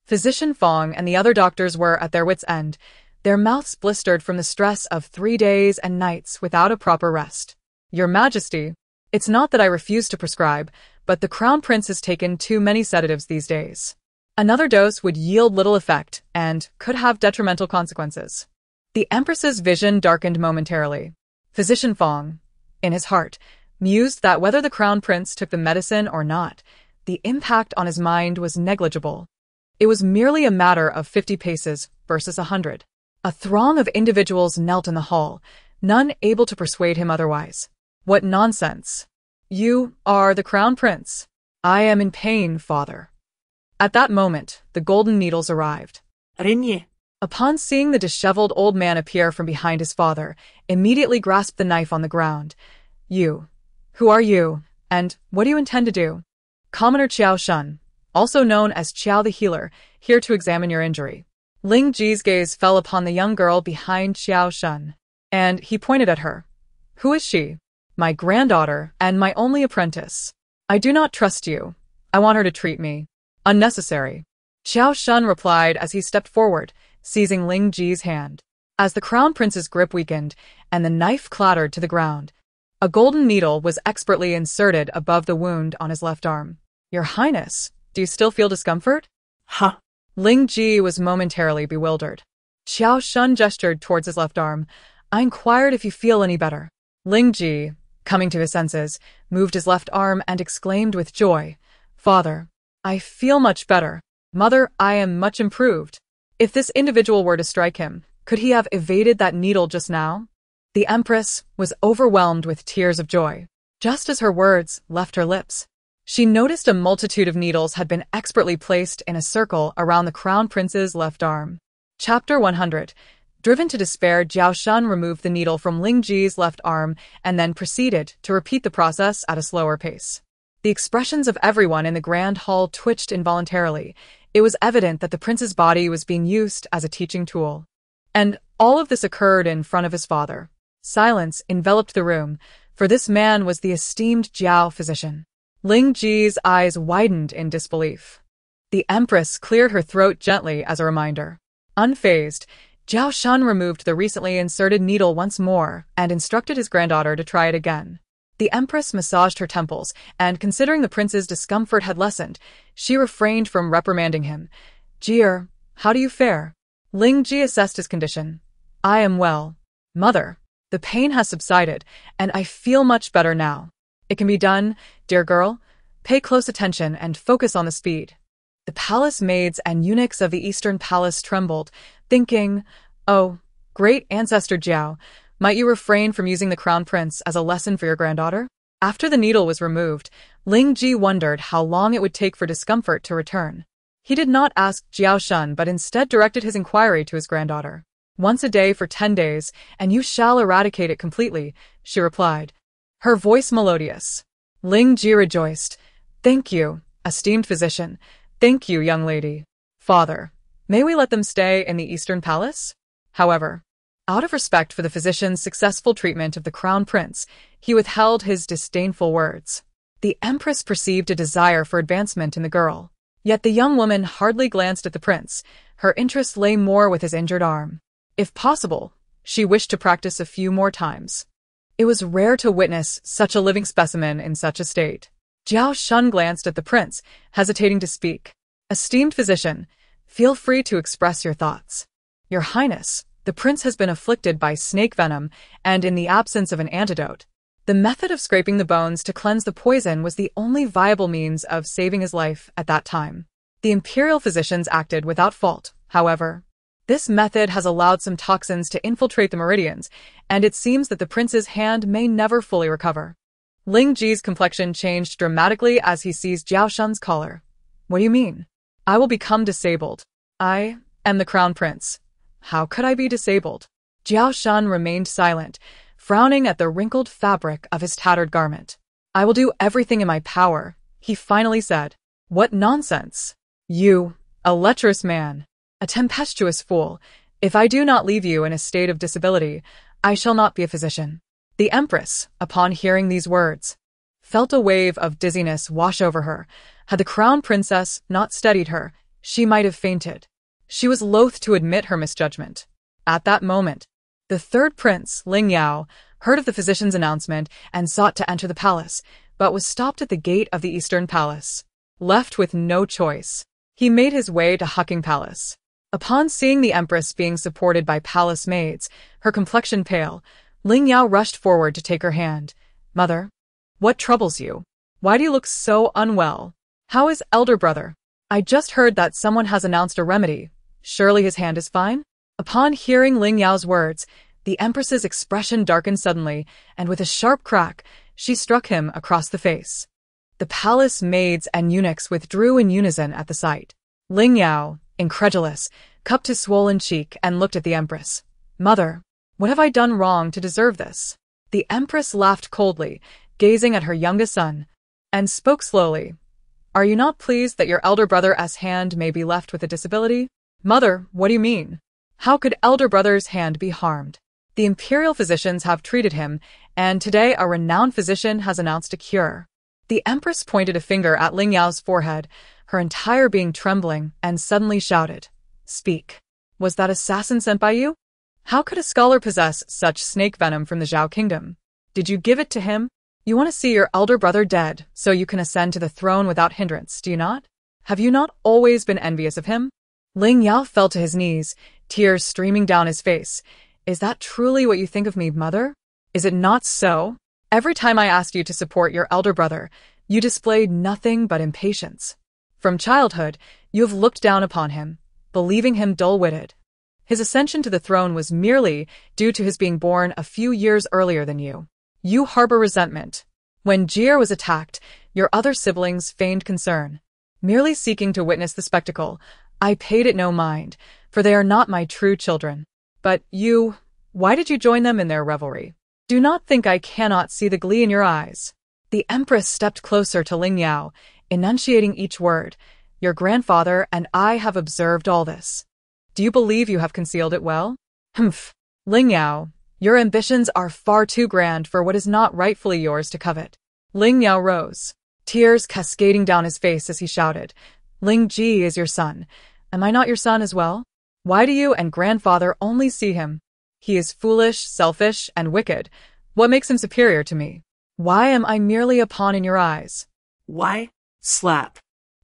Physician Feng and the other doctors were at their wits' end, their mouths blistered from the stress of 3 days and nights without a proper rest. Your Majesty, it's not that I refuse to prescribe, but the crown prince has taken too many sedatives these days. Another dose would yield little effect and could have detrimental consequences. The empress's vision darkened momentarily. Physician Feng, in his heart, mused that whether the crown prince took the medicine or not, the impact on his mind was negligible. It was merely a matter of 50 paces versus 100. A throng of individuals knelt in the hall, none able to persuade him otherwise. What nonsense! You are the crown prince. I am in pain, father. At that moment, the golden needles arrived. Renier. Upon seeing the disheveled old man appear from behind his father, immediately grasped the knife on the ground. You. Who are you, and what do you intend to do? Commoner Qiao Shun, also known as Qiao the Healer, here to examine your injury. Ling Ji's gaze fell upon the young girl behind Qiao Shun, and he pointed at her. Who is she? My granddaughter and my only apprentice. I do not trust you. I want her to treat me. Unnecessary. Qiao Shun replied as he stepped forward, seizing Ling Ji's hand. As the crown prince's grip weakened and the knife clattered to the ground, a golden needle was expertly inserted above the wound on his left arm. Your Highness, do you still feel discomfort? Huh. Ling Ji was momentarily bewildered. Qiao Shun gestured towards his left arm. I inquired if you feel any better. Ling Ji, coming to his senses, moved his left arm and exclaimed with joy, Father, I feel much better. Mother, I am much improved. If this individual were to strike him, could he have evaded that needle just now? The Empress was overwhelmed with tears of joy. Just as her words left her lips, she noticed a multitude of needles had been expertly placed in a circle around the Crown Prince's left arm. Chapter 100. Driven to despair, Jiao Shun removed the needle from Ling Ji's left arm and then proceeded to repeat the process at a slower pace. The expressions of everyone in the grand hall twitched involuntarily. It was evident that the prince's body was being used as a teaching tool. And all of this occurred in front of his father. Silence enveloped the room, for this man was the esteemed Jiao physician. Ling Ji's eyes widened in disbelief. The Empress cleared her throat gently as a reminder. Unfazed, Jiao Shun removed the recently inserted needle once more and instructed his granddaughter to try it again. The Empress massaged her temples, and considering the prince's discomfort had lessened, she refrained from reprimanding him. "Jie, how do you fare?" Ling Ji assessed his condition. "I am well, mother. The pain has subsided, and I feel much better now. It can be done, dear girl. Pay close attention and focus on the speed." The palace maids and eunuchs of the Eastern Palace trembled, thinking, "Oh, great ancestor Jiao, might you refrain from using the Crown Prince as a lesson for your granddaughter?" After the needle was removed, Ling Ji wondered how long it would take for discomfort to return. He did not ask Jiao Shun but instead directed his inquiry to his granddaughter. "Once a day for 10 days, and you shall eradicate it completely," she replied, her voice melodious. Ling Ji rejoiced. "Thank you, esteemed physician. Thank you, young lady. Father, may we let them stay in the Eastern Palace?" However, out of respect for the physician's successful treatment of the Crown Prince, he withheld his disdainful words. The Empress perceived a desire for advancement in the girl. Yet the young woman hardly glanced at the prince. Her interest lay more with his injured arm. If possible, she wished to practice a few more times. It was rare to witness such a living specimen in such a state. Jiao Shun glanced at the prince, hesitating to speak. "Esteemed physician, feel free to express your thoughts." "Your Highness, the prince has been afflicted by snake venom, and in the absence of an antidote, the method of scraping the bones to cleanse the poison was the only viable means of saving his life at that time. The imperial physicians acted without fault, however. This method has allowed some toxins to infiltrate the meridians, and it seems that the prince's hand may never fully recover." Ling Ji's complexion changed dramatically as he seized Jiao Shun's collar. "What do you mean? I will become disabled. I am the Crown Prince. How could I be disabled?" Jiao Shun remained silent, frowning at the wrinkled fabric of his tattered garment. "I will do everything in my power," he finally said. "What nonsense! You, a lecherous man, a tempestuous fool. If I do not leave you in a state of disability, I shall not be a physician." The Empress, upon hearing these words, felt a wave of dizziness wash over her. Had the Crown Princess not steadied her, she might have fainted. She was loath to admit her misjudgment. At that moment, the third prince, Ling Yao, heard of the physician's announcement and sought to enter the palace, but was stopped at the gate of the Eastern Palace. Left with no choice, he made his way to Hucking Palace. Upon seeing the Empress being supported by palace maids, her complexion pale, Ling Yao rushed forward to take her hand. "Mother, what troubles you? Why do you look so unwell? How is elder brother? I just heard that someone has announced a remedy. Surely his hand is fine?" Upon hearing Ling Yao's words, the Empress's expression darkened suddenly, and with a sharp crack, she struck him across the face. The palace maids and eunuchs withdrew in unison at the sight. Ling Yao, incredulous, cupped his swollen cheek and looked at the Empress. "Mother, what have I done wrong to deserve this?" The Empress laughed coldly, gazing at her youngest son, and spoke slowly. "Are you not pleased that your elder brother's hand may be left with a disability?" "Mother, what do you mean? How could elder brother's hand be harmed? The imperial physicians have treated him, and today a renowned physician has announced a cure." The Empress pointed a finger at Ling Yao's forehead, her entire being trembling, and suddenly shouted, "Speak. Was that assassin sent by you? How could a scholar possess such snake venom from the Zhao kingdom? Did you give it to him? You want to see your elder brother dead so you can ascend to the throne without hindrance, do you not? Have you not always been envious of him?" Ling Yao fell to his knees, tears streaming down his face. "Is that truly what you think of me, mother? Is it not so? Every time I asked you to support your elder brother, you displayed nothing but impatience. From childhood, you have looked down upon him. believing him dull-witted. His ascension to the throne was merely due to his being born a few years earlier than you. You harbor resentment. When Jie was attacked, your other siblings feigned concern. Merely seeking to witness the spectacle, I paid it no mind, for they are not my true children. But you, why did you join them in their revelry? Do not think I cannot see the glee in your eyes. The Empress stepped closer to Ling Yao, enunciating each word. Your grandfather and I have observed all this. Do you believe you have concealed it well? Humph. Ling Yao, your ambitions are far too grand for what is not rightfully yours to covet. Ling Yao rose, tears cascading down his face as he shouted, Ling Ji is your son. Am I not your son as well? Why do you and grandfather only see him? He is foolish, selfish, and wicked. What makes him superior to me? Why am I merely a pawn in your eyes? Why? Slap.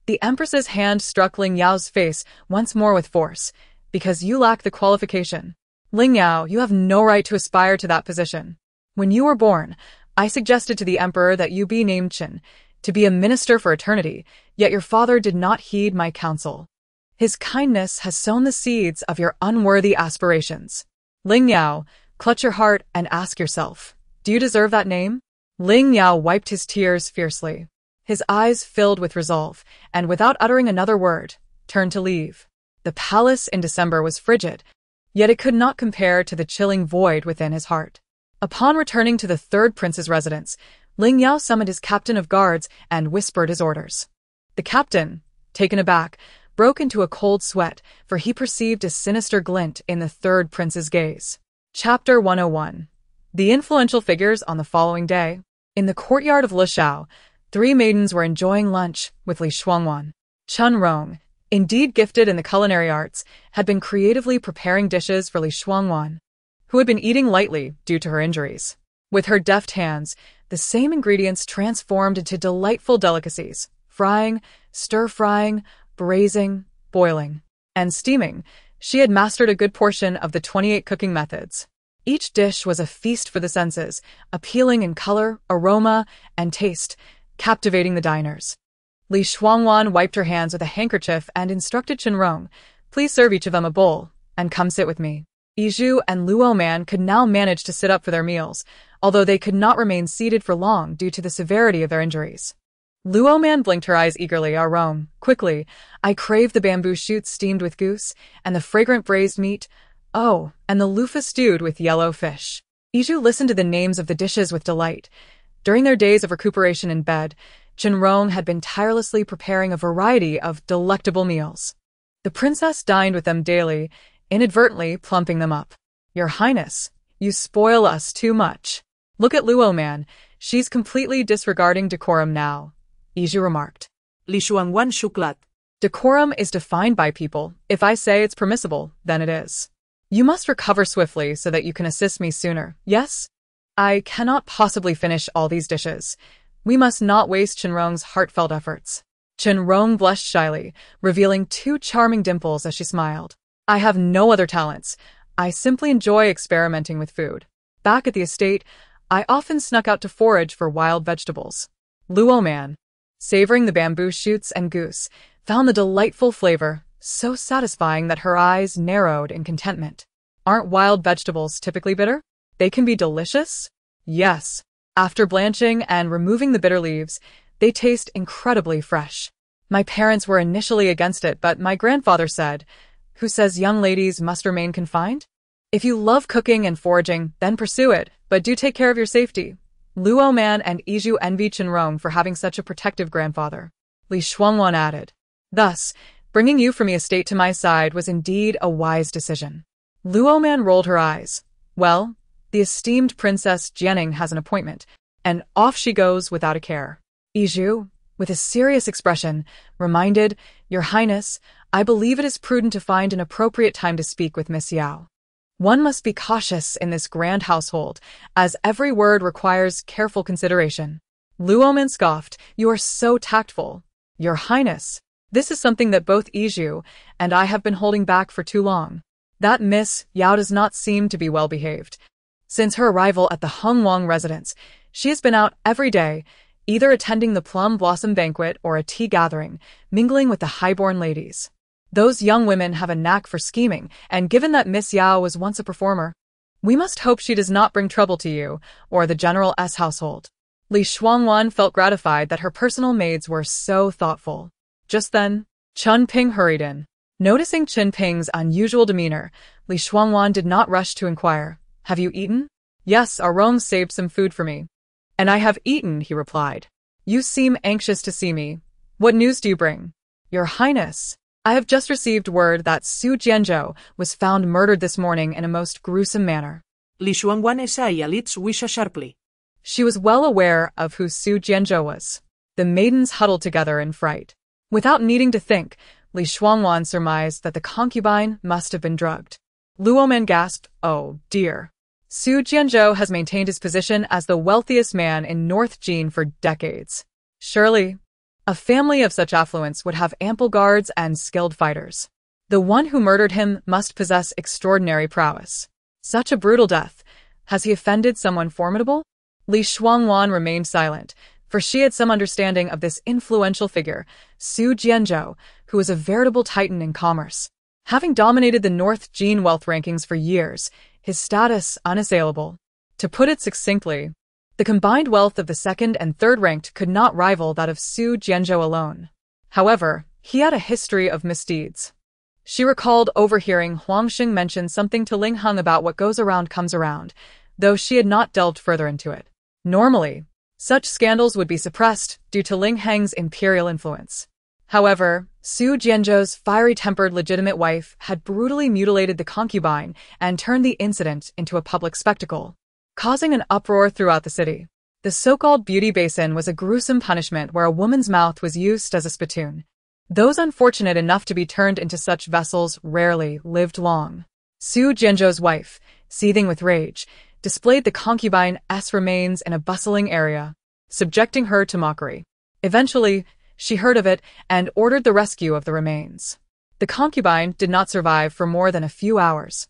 The Empress's hand struck Ling Yao's face once more with force. Because you lack the qualification. Ling Yao, you have no right to aspire to that position. When you were born, I suggested to the Emperor that you be named Qin, to be a minister for eternity, yet your father did not heed my counsel. His kindness has sown the seeds of your unworthy aspirations. Ling Yao, clutch your heart and ask yourself, do you deserve that name? Ling Yao wiped his tears fiercely. His eyes filled with resolve, and without uttering another word, turned to leave. The palace in December was frigid, yet it could not compare to the chilling void within his heart. Upon returning to the third prince's residence, Ling Yao summoned his captain of guards and whispered his orders. The captain, taken aback, broke into a cold sweat, for he perceived a sinister glint in the third prince's gaze. Chapter 101. The influential figures on the following day. In the courtyard of Lishao, 3 maidens were enjoying lunch with Li Shuangwan. Chun Rong, indeed gifted in the culinary arts, had been creatively preparing dishes for Li Shuangwan, who had been eating lightly due to her injuries. With her deft hands, the same ingredients transformed into delightful delicacies, frying, stir-frying, braising, boiling, and steaming. She had mastered a good portion of the 28 cooking methods. Each dish was a feast for the senses, appealing in color, aroma, and taste, captivating the diners. Li Shuangwan wiped her hands with a handkerchief and instructed Chenrong, please serve each of them a bowl, and come sit with me. Yizhu and Luo Man could now manage to sit up for their meals, although they could not remain seated for long due to the severity of their injuries. Luo Man blinked her eyes eagerly. Rome, quickly, I crave the bamboo shoots steamed with goose, and the fragrant braised meat, oh, and the loofah stewed with yellow fish. Yizhu listened to the names of the dishes with delight. During their days of recuperation in bed, Chenrong had been tirelessly preparing a variety of delectable meals. The princess dined with them daily, inadvertently plumping them up. Your Highness, you spoil us too much. Look at Luo Man, she's completely disregarding decorum now, Yizhu remarked. Li Shuangwan shuklat. Decorum is defined by people. If I say it's permissible, then it is. You must recover swiftly so that you can assist me sooner, yes? I cannot possibly finish all these dishes. We must not waste Chenrong's heartfelt efforts. Chenrong blushed shyly, revealing 2 charming dimples as she smiled. I have no other talents. I simply enjoy experimenting with food. Back at the estate, I often snuck out to forage for wild vegetables. Luo Man, savoring the bamboo shoots and goose, found the delightful flavor so satisfying that her eyes narrowed in contentment. Aren't wild vegetables typically bitter? They can be delicious? Yes. After blanching and removing the bitter leaves, they taste incredibly fresh. My parents were initially against it, but my grandfather said, who says young ladies must remain confined? If you love cooking and foraging, then pursue it, but do take care of your safety. Luo Man and Yizhu envy Chenrong for having such a protective grandfather. Li Shuangwan added. Thus, bringing you from the estate to my side was indeed a wise decision. Luo Man rolled her eyes. Well, the esteemed Princess Jianing has an appointment, and off she goes without a care. Yizhu, with a serious expression, reminded, Your Highness, I believe it is prudent to find an appropriate time to speak with Miss Yao. One must be cautious in this grand household, as every word requires careful consideration. Luo Man scoffed, You are so tactful. Your Highness, this is something that both Yizhu and I have been holding back for too long. That Miss Yao does not seem to be well behaved. Since her arrival at the Hongwang residence, she has been out every day, either attending the plum blossom banquet or a tea gathering, mingling with the highborn ladies. Those young women have a knack for scheming, and given that Miss Yao was once a performer, we must hope she does not bring trouble to you or the General S household. Li Shuangwan felt gratified that her personal maids were so thoughtful. Just then, Chun Ping hurried in. Noticing Chen Ping's unusual demeanor, Li Shuangwan did not rush to inquire, "Have you eaten?" "Yes, our Rong saved some food for me." "And I have eaten," he replied. "You seem anxious to see me. What news do you bring?" "Your Highness, I have just received word that Su Jianzhou was found murdered this morning in a most gruesome manner." Li Shuangwan wished sharply. She was well aware of who Su Jianzhou was. The maidens huddled together in fright. Without needing to think, Li Shuangwan surmised that the concubine must have been drugged. Luomen gasped, "Oh, dear." Su Jianzhou has maintained his position as the wealthiest man in North Jin for decades. Surely, a family of such affluence would have ample guards and skilled fighters. The one who murdered him must possess extraordinary prowess. Such a brutal death. Has he offended someone formidable? Li Shuangwan remained silent, for she had some understanding of this influential figure, Su Jianzhou, who was a veritable titan in commerce. Having dominated the North Jin wealth rankings for years, his status unassailable. To put it succinctly, the combined wealth of the second and third ranked could not rival that of Su Jianzhou alone. However, he had a history of misdeeds. She recalled overhearing Huang Xing mention something to Ling Heng about what goes around comes around, though she had not delved further into it. Normally, such scandals would be suppressed due to Ling Heng's imperial influence. However, Su Jianzhou's fiery-tempered legitimate wife had brutally mutilated the concubine and turned the incident into a public spectacle, causing an uproar throughout the city. The so-called beauty basin was a gruesome punishment where a woman's mouth was used as a spittoon. Those unfortunate enough to be turned into such vessels rarely lived long. Su Jianzhou's wife, seething with rage, displayed the concubine's remains in a bustling area, subjecting her to mockery. Eventually, she heard of it and ordered the rescue of the remains. The concubine did not survive for more than a few hours.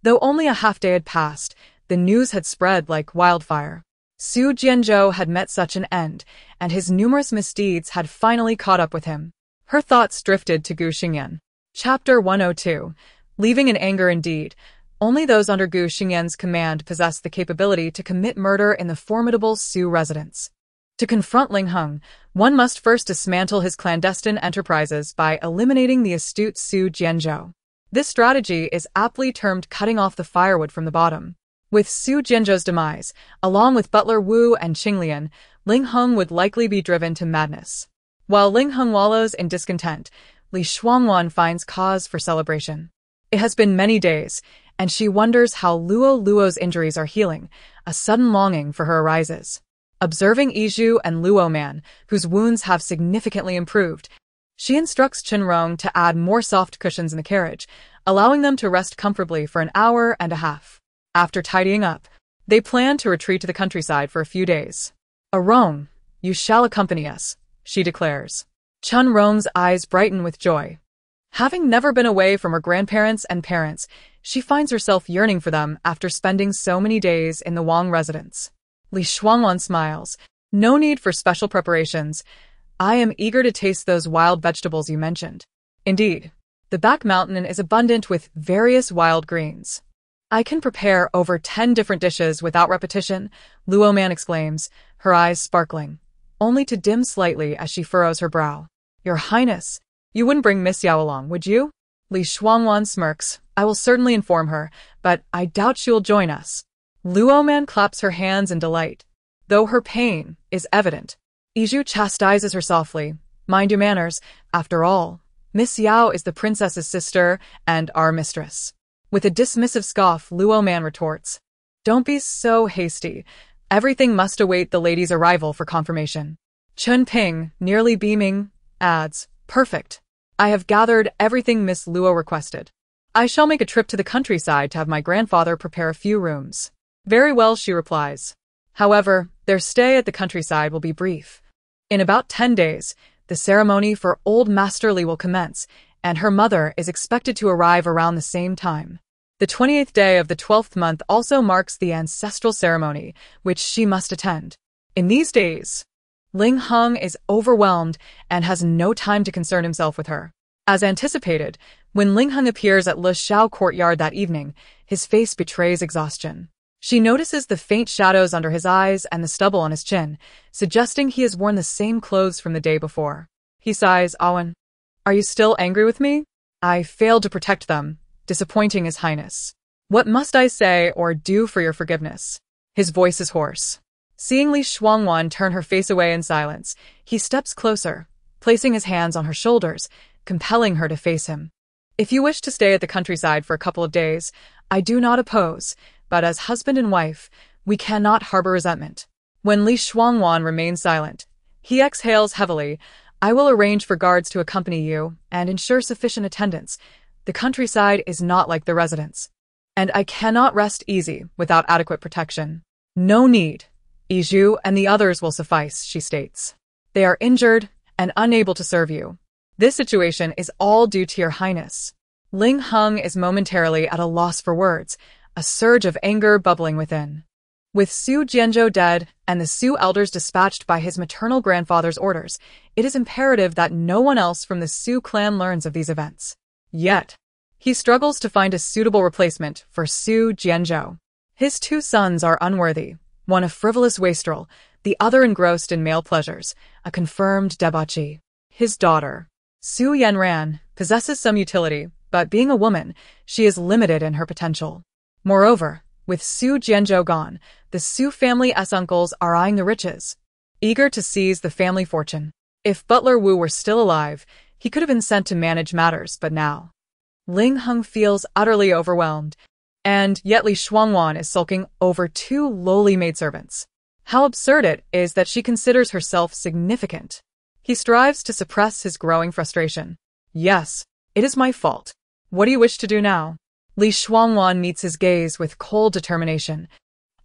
Though only a half-day had passed, the news had spread like wildfire. Su Jianzhou had met such an end, and his numerous misdeeds had finally caught up with him. Her thoughts drifted to Gu Xingyan. Chapter 102. Leaving in anger indeed. Only those under Gu Xingyan's command possessed the capability to commit murder in the formidable Su residence. To confront Ling Heng, one must first dismantle his clandestine enterprises by eliminating the astute Su Jianzhou. This strategy is aptly termed cutting off the firewood from the bottom. With Su Jianzhou's demise, along with Butler Wu and Qinglian, Ling Heng would likely be driven to madness. While Ling Heng wallows in discontent, Li Shuangwan finds cause for celebration. It has been many days, and she wonders how Luo's injuries are healing. A sudden longing for her arises. Observing Yizhu and Luoman, whose wounds have significantly improved, she instructs Qinrong to add more soft cushions in the carriage, allowing them to rest comfortably for an hour and a half. After tidying up, they plan to retreat to the countryside for a few days. "Rong, you shall accompany us," she declares. Qinrong's eyes brighten with joy. Having never been away from her grandparents and parents, she finds herself yearning for them after spending so many days in the Wang residence. Li Shuangwan smiles. "No need for special preparations. I am eager to taste those wild vegetables you mentioned." Indeed, the back mountain is abundant with various wild greens. "I can prepare over 10 different dishes without repetition," Luoman exclaims, her eyes sparkling, only to dim slightly as she furrows her brow. "Your Highness, you wouldn't bring Miss Yao along, would you?" Li Shuangwan smirks. "I will certainly inform her, but I doubt she will join us." Luoman claps her hands in delight, though her pain is evident. Yizhu chastises her softly. "Mind your manners. After all, Miss Yao is the princess's sister and our mistress." With a dismissive scoff, Luoman retorts, "Don't be so hasty. Everything must await the lady's arrival for confirmation." Chun Ping, nearly beaming, adds, "Perfect. I have gathered everything Miss Luo requested. I shall make a trip to the countryside to have my grandfather prepare a few rooms." "Very well," she replies. However, their stay at the countryside will be brief. In about 10 days, the ceremony for Old Master Li will commence, and her mother is expected to arrive around the same time. The 28th day of the 12th month also marks the ancestral ceremony, which she must attend. In these days, Ling Heng is overwhelmed and has no time to concern himself with her. As anticipated, when Ling Heng appears at Le Xiao courtyard that evening, his face betrays exhaustion. She notices the faint shadows under his eyes and the stubble on his chin, suggesting he has worn the same clothes from the day before. He sighs, Awen, are you still angry with me? I failed to protect them, disappointing His Highness. What must I say or do for your forgiveness? His voice is hoarse. Seeing Li Shuangwan turn her face away in silence, he steps closer, placing his hands on her shoulders, compelling her to face him. If you wish to stay at the countryside for a couple of days, I do not oppose, but as husband and wife, we cannot harbor resentment. When Li Shuangwan remains silent, he exhales heavily. I will arrange for guards to accompany you and ensure sufficient attendance. The countryside is not like the residence, and I cannot rest easy without adequate protection. No need. Iju and the others will suffice, she states. They are injured and unable to serve you. This situation is all due to your highness. Ling Heng is momentarily at a loss for words, a surge of anger bubbling within. With Su Jianzhou dead and the Su elders dispatched by his maternal grandfather's orders, it is imperative that no one else from the Su clan learns of these events. Yet, he struggles to find a suitable replacement for Su Jianzhou. His two sons are unworthy, one a frivolous wastrel, the other engrossed in male pleasures, a confirmed debauchee. His daughter, Su Yanran, possesses some utility, but being a woman, she is limited in her potential. Moreover, with Su Jianzhou gone, the Su family's uncles are eyeing the riches, eager to seize the family fortune. If Butler Wu were still alive, he could have been sent to manage matters, but now Ling Heng feels utterly overwhelmed, and yet Li Shuangwan is sulking over two lowly maidservants. How absurd it is that she considers herself significant. He strives to suppress his growing frustration. Yes, it is my fault. What do you wish to do now? Li Shuangwan meets his gaze with cold determination.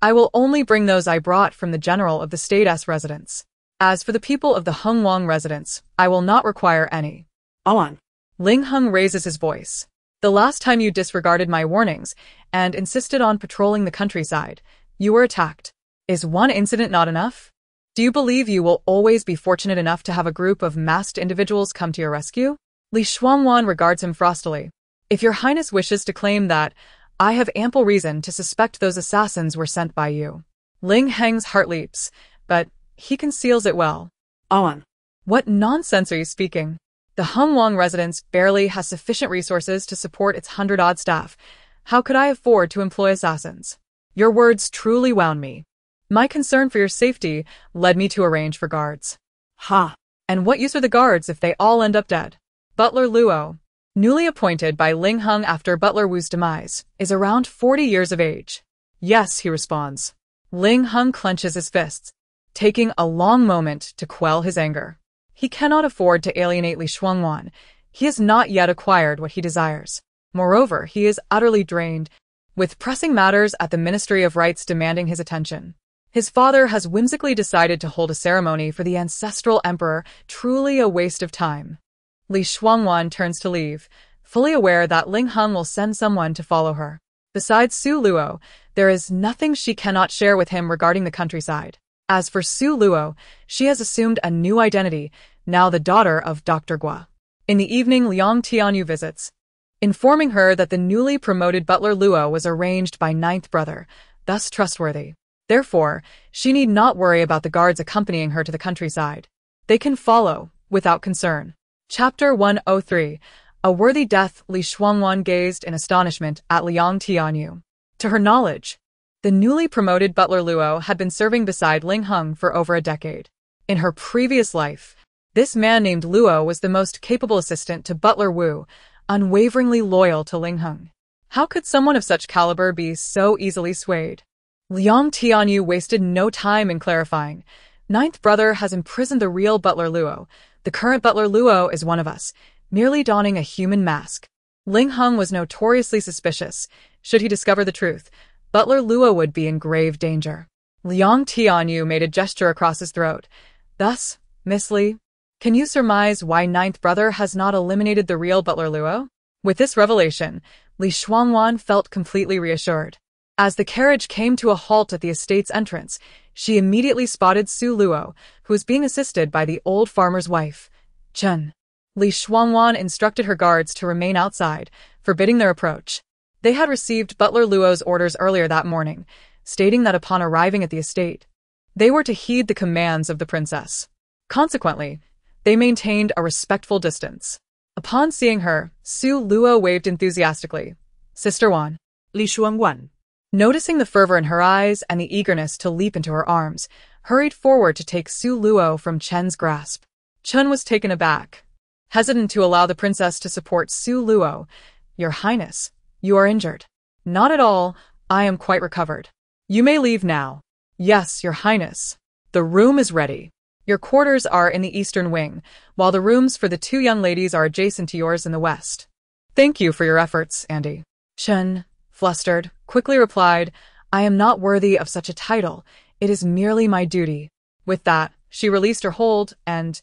I will only bring those I brought from the general of the state's residence. As for the people of the Hengwang residence, I will not require any. Awen. Ling Heng raises his voice. The last time you disregarded my warnings and insisted on patrolling the countryside, you were attacked. Is one incident not enough? Do you believe you will always be fortunate enough to have a group of masked individuals come to your rescue? Li Shuangwan regards him frostily. If your highness wishes to claim that, I have ample reason to suspect those assassins were sent by you. Ling Heng's heart leaps, but he conceals it well. Awen. What nonsense are you speaking? The Hengwang residence barely has sufficient resources to support its 100-odd staff. How could I afford to employ assassins? Your words truly wound me. My concern for your safety led me to arrange for guards. Ha! And what use are the guards if they all end up dead? Butler Luo, newly appointed by Ling Heng after Butler Wu's demise, is around 40 years of age. Yes, he responds. Ling Heng clenches his fists, taking a long moment to quell his anger. He cannot afford to alienate Li Shuangwan. He has not yet acquired what he desires. Moreover, he is utterly drained, with pressing matters at the Ministry of Rites demanding his attention. His father has whimsically decided to hold a ceremony for the ancestral emperor, truly a waste of time. Li Shuangwan turns to leave, fully aware that Ling Heng will send someone to follow her. Besides Su Luo, there is nothing she cannot share with him regarding the countryside. As for Su Luo, she has assumed a new identity, now the daughter of Dr. Gua. In the evening, Liang Tianyu visits, informing her that the newly promoted Butler Luo was arranged by ninth brother, thus trustworthy. Therefore, she need not worry about the guards accompanying her to the countryside. They can follow, without concern. Chapter 103. A worthy death. Li Shuangwan gazed in astonishment at Liang Tianyu. To her knowledge, the newly promoted Butler Luo had been serving beside Ling Heng for over a decade. In her previous life, this man named Luo was the most capable assistant to Butler Wu, unwaveringly loyal to Ling Heng. How could someone of such caliber be so easily swayed? Liang Tianyu wasted no time in clarifying. Ninth brother has imprisoned the real Butler Luo. The current Butler Luo is one of us, merely donning a human mask. Ling Heng was notoriously suspicious. Should he discover the truth, Butler Luo would be in grave danger. Liang Tianyu made a gesture across his throat. Thus, Miss Li, can you surmise why ninth brother has not eliminated the real Butler Luo? With this revelation, Li Shuangwan felt completely reassured. As the carriage came to a halt at the estate's entrance, she immediately spotted Su Luo, who was being assisted by the old farmer's wife, Chen. Li Shuangwan instructed her guards to remain outside, forbidding their approach. They had received Butler Luo's orders earlier that morning, stating that upon arriving at the estate, they were to heed the commands of the princess. Consequently, they maintained a respectful distance. Upon seeing her, Su Luo waved enthusiastically. Sister Wan. Li Shuangwan. Noticing the fervor in her eyes and the eagerness to leap into her arms, hurried forward to take Su Luo from Chen's grasp. Chen was taken aback, hesitant to allow the princess to support Su Luo. Your Highness, you are injured. Not at all, I am quite recovered. You may leave now. Yes, Your Highness. The room is ready. Your quarters are in the eastern wing, while the rooms for the two young ladies are adjacent to yours in the west. Thank you for your efforts, Andy. Chen, flustered, quickly replied, I am not worthy of such a title. It is merely my duty. With that, she released her hold and,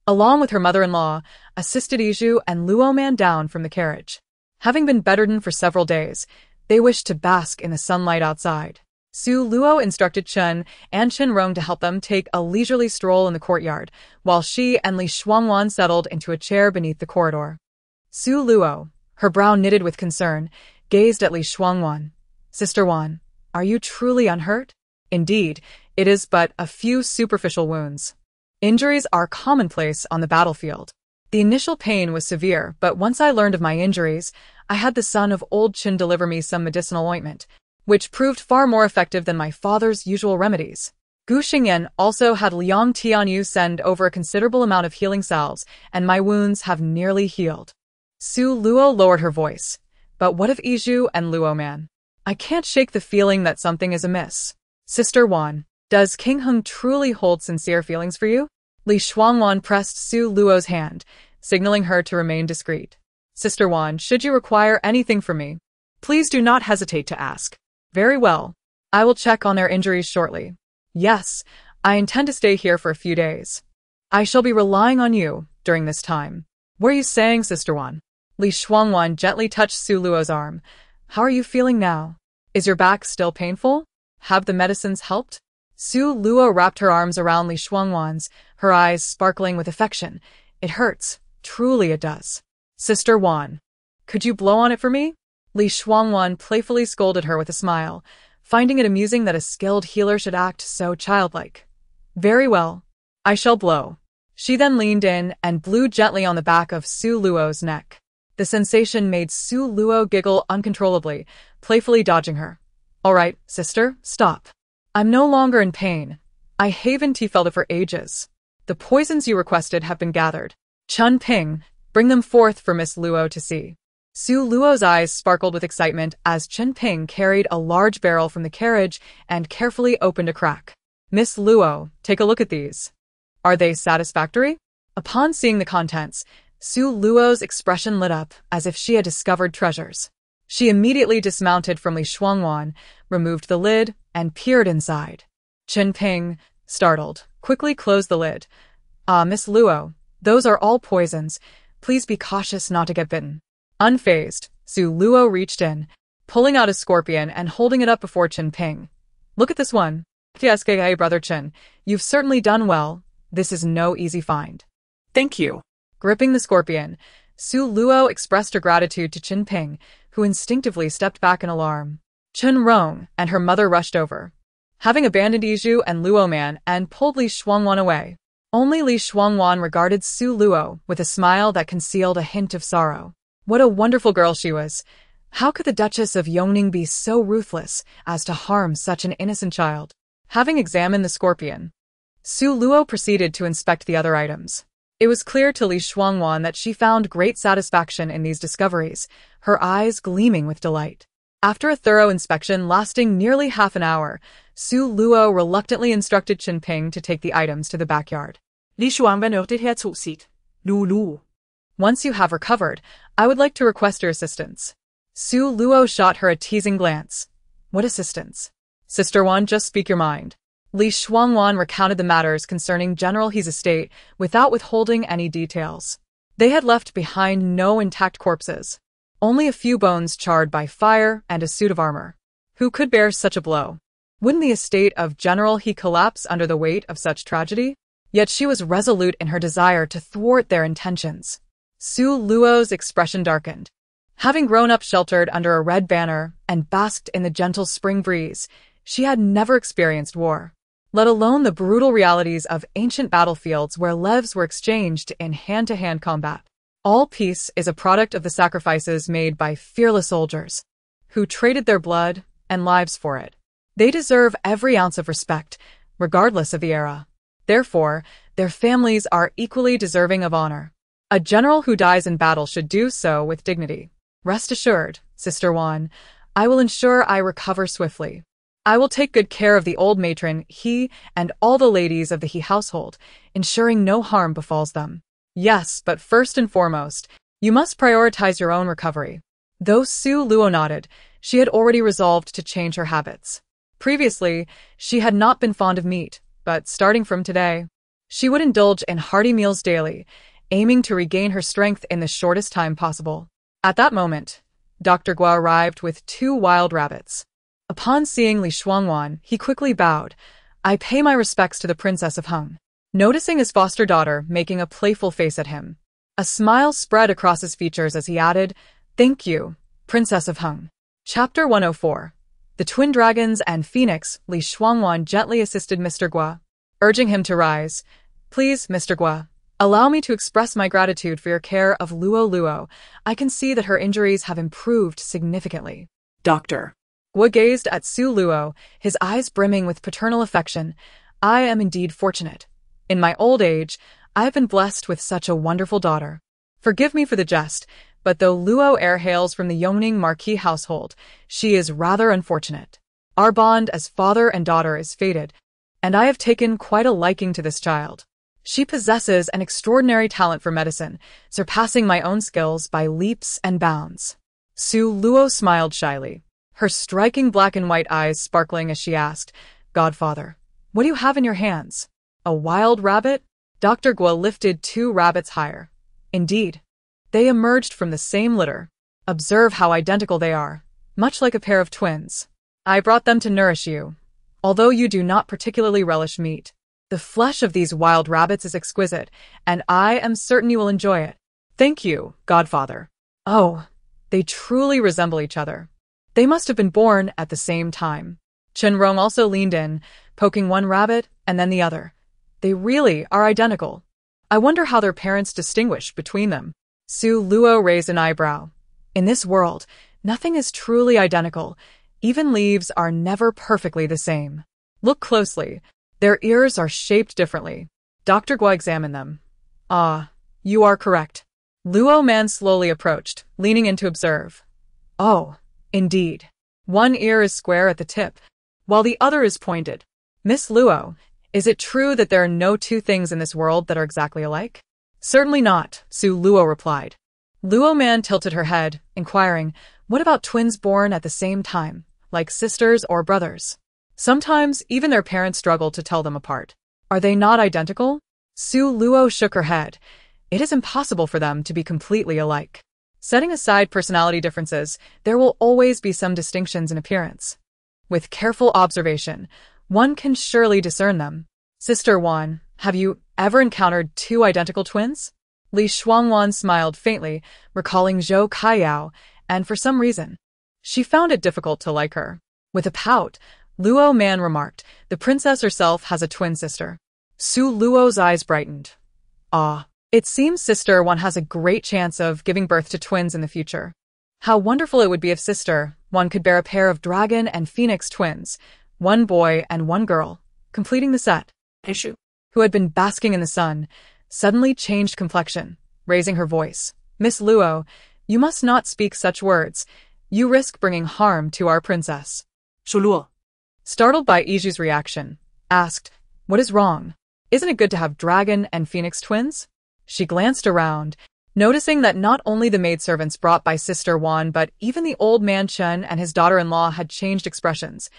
along with her mother-in-law, assisted Iju and Luo Man down from the carriage. Having been bedridden for several days, they wished to bask in the sunlight outside. Su Luo instructed Chen and Chen Rong to help them take a leisurely stroll in the courtyard, while she and Li Shuangwan settled into a chair beneath the corridor. Su Luo, her brow knitted with concern, gazed at Li Shuangwan. Sister Wan, are you truly unhurt? Indeed, it is but a few superficial wounds. Injuries are commonplace on the battlefield. The initial pain was severe, but once I learned of my injuries, I had the son of old Qin deliver me some medicinal ointment, which proved far more effective than my father's usual remedies. Gu Xingyan also had Liang Tianyu send over a considerable amount of healing salves, and my wounds have nearly healed. Su Luo lowered her voice. But what of Iju and Luo Man? I can't shake the feeling that something is amiss. Sister Wan, does King Hung truly hold sincere feelings for you? Li Shuangwan pressed Su Luo's hand, signaling her to remain discreet. Sister Wan, should you require anything from me, please do not hesitate to ask. Very well. I will check on their injuries shortly. Yes, I intend to stay here for a few days. I shall be relying on you during this time. What are you saying, Sister Wan? Li Shuangwan gently touched Su Luo's arm. How are you feeling now? Is your back still painful? Have the medicines helped? Su Luo wrapped her arms around Li Shuangwan's, her eyes sparkling with affection. It hurts. Truly it does. Sister Wan, could you blow on it for me? Li Shuangwan playfully scolded her with a smile, finding it amusing that a skilled healer should act so childlike. Very well. I shall blow. She then leaned in and blew gently on the back of Su Luo's neck. The sensation made Su Luo giggle uncontrollably, playfully dodging her. All right, sister, stop. I'm no longer in pain. I haven't felt it for ages. The poisons you requested have been gathered. Chun Ping, bring them forth for Miss Luo to see. Su Luo's eyes sparkled with excitement as Chen Ping carried a large barrel from the carriage and carefully opened a crack. Miss Luo, take a look at these. Are they satisfactory? Upon seeing the contents, Su Luo's expression lit up as if she had discovered treasures. She immediately dismounted from Li Shuangwan, removed the lid, and peered inside. Chen Ping, startled, quickly closed the lid. Miss Luo, those are all poisons. Please be cautious not to get bitten. Unfazed, Su Luo reached in, pulling out a scorpion and holding it up before Chen Ping. Look at this one. Yes, Brother Chen, you've certainly done well. This is no easy find. Thank you. Gripping the scorpion, Su Luo expressed her gratitude to Chen Ping, who instinctively stepped back in alarm. Chen Rong and her mother rushed over, having abandoned Iju and Luo Man and pulled Li Shuangwan away. Only Li Shuangwan regarded Su Luo with a smile that concealed a hint of sorrow. What a wonderful girl she was. How could the Duchess of Yongning be so ruthless as to harm such an innocent child? Having examined the scorpion, Su Luo proceeded to inspect the other items. It was clear to Li Shuangwan that she found great satisfaction in these discoveries, her eyes gleaming with delight. After a thorough inspection lasting nearly half an hour, Su Luo reluctantly instructed Chen Ping to take the items to the backyard. Li Shuangwan hørte her to sit. Lulu. Once you have recovered, I would like to request your assistance. Su Luo shot her a teasing glance. What assistance? Sister Wan, just speak your mind. Li Shuangwan recounted the matters concerning General He's estate without withholding any details. They had left behind no intact corpses, only a few bones charred by fire and a suit of armor. Who could bear such a blow? Wouldn't the estate of General He collapse under the weight of such tragedy? Yet she was resolute in her desire to thwart their intentions. Su Luo's expression darkened. Having grown up sheltered under a red banner and basked in the gentle spring breeze, she had never experienced war, let alone the brutal realities of ancient battlefields where lives were exchanged in hand-to-hand combat. All peace is a product of the sacrifices made by fearless soldiers, who traded their blood and lives for it. They deserve every ounce of respect, regardless of the era. Therefore, their families are equally deserving of honor. A general who dies in battle should do so with dignity. Rest assured, Sister Wan, I will ensure I recover swiftly. I will take good care of the old matron, He, and all the ladies of the He household, ensuring no harm befalls them. Yes, but first and foremost, you must prioritize your own recovery. Though Su Luo nodded, she had already resolved to change her habits. Previously, she had not been fond of meat, but starting from today, she would indulge in hearty meals daily, aiming to regain her strength in the shortest time possible. At that moment, Dr. Gua arrived with 2 wild rabbits. Upon seeing Li Shuangwan, he quickly bowed. I pay my respects to the Princess of Heng. Noticing his foster daughter making a playful face at him, a smile spread across his features as he added, Thank you, Princess of Heng. Chapter 104. The twin dragons and phoenix. Li Shuangwan gently assisted Mr. Gua, urging him to rise. Please, Mr. Gua, allow me to express my gratitude for your care of Luo Luo. I can see that her injuries have improved significantly. Doctor. Gua gazed at Su Luo, his eyes brimming with paternal affection. I am indeed fortunate. In my old age, I have been blessed with such a wonderful daughter. Forgive me for the jest, but though Luo heir hails from the Yongning Marquis household, she is rather unfortunate. Our bond as father and daughter is fated, and I have taken quite a liking to this child. She possesses an extraordinary talent for medicine, surpassing my own skills by leaps and bounds. Su Luo smiled shyly, her striking black and white eyes sparkling as she asked, Godfather, what do you have in your hands? A wild rabbit? Dr. Gua lifted 2 rabbits higher. Indeed, they emerged from the same litter. Observe how identical they are, much like a pair of twins. I brought them to nourish you. Although you do not particularly relish meat, the flesh of these wild rabbits is exquisite, and I am certain you will enjoy it. Thank you, Godfather. Oh, they truly resemble each other. They must have been born at the same time. Chen Rong also leaned in, poking one rabbit and then the other. They really are identical. I wonder how their parents distinguish between them. Su Luo raised an eyebrow. In this world, nothing is truly identical. Even leaves are never perfectly the same. Look closely. Their ears are shaped differently. Dr. Gua examined them. Ah, you are correct. Luo Man slowly approached, leaning in to observe. Oh, indeed. One ear is square at the tip, while the other is pointed. Miss Luo, is it true that there are no 2 things in this world that are exactly alike? Certainly not, Su Luo replied. Luo Man tilted her head, inquiring, what about twins born at the same time, like sisters or brothers? Sometimes even their parents struggle to tell them apart. Are they not identical? Su Luo shook her head. It is impossible for them to be completely alike. Setting aside personality differences, there will always be some distinctions in appearance. With careful observation, one can surely discern them. Sister Wan, have you ever encountered 2 identical twins? Li Shuangwan smiled faintly, recalling Zhou Kaiyao, and for some reason, she found it difficult to like her. With a pout, Luo Man remarked, the princess herself has a twin sister. Su Luo's eyes brightened. Ah, it seems Sister Wan has a great chance of giving birth to twins in the future. How wonderful it would be if Sister Wan could bear a pair of dragon and phoenix twins, 1 boy and 1 girl, completing the set. Issue. Who had been basking in the sun, suddenly changed complexion, raising her voice. Miss Luo, you must not speak such words. You risk bringing harm to our princess. Su Luo. Startled by Iju's reaction, asked, what is wrong? Isn't it good to have dragon and phoenix twins? She glanced around, noticing that not only the maidservants brought by Sister Wan but even the old man Chen and his daughter-in-law had changed expressions.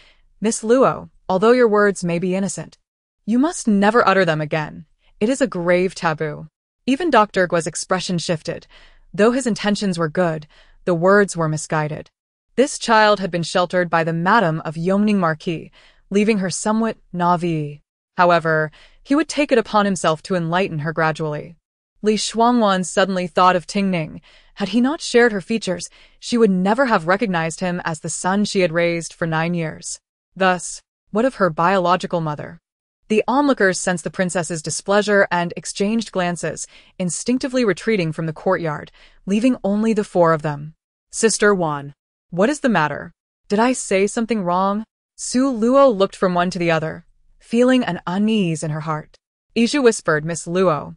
Miss Luo, although your words may be innocent, you must never utter them again. It is a grave taboo. Even Dr. Gua's expression shifted. Though his intentions were good, the words were misguided. This child had been sheltered by the Madam of Yongning Marquis, leaving her somewhat naive. However, he would take it upon himself to enlighten her gradually. Li Shuangwan suddenly thought of Tingning. Had he not shared her features, she would never have recognized him as the son she had raised for 9 years. Thus, what of her biological mother? The onlookers sensed the princess's displeasure and exchanged glances, instinctively retreating from the courtyard, leaving only the 4 of them. Sister Wan. What is the matter? Did I say something wrong? Su Luo looked from one to the other, feeling an unease in her heart. Iju whispered, Miss Luo.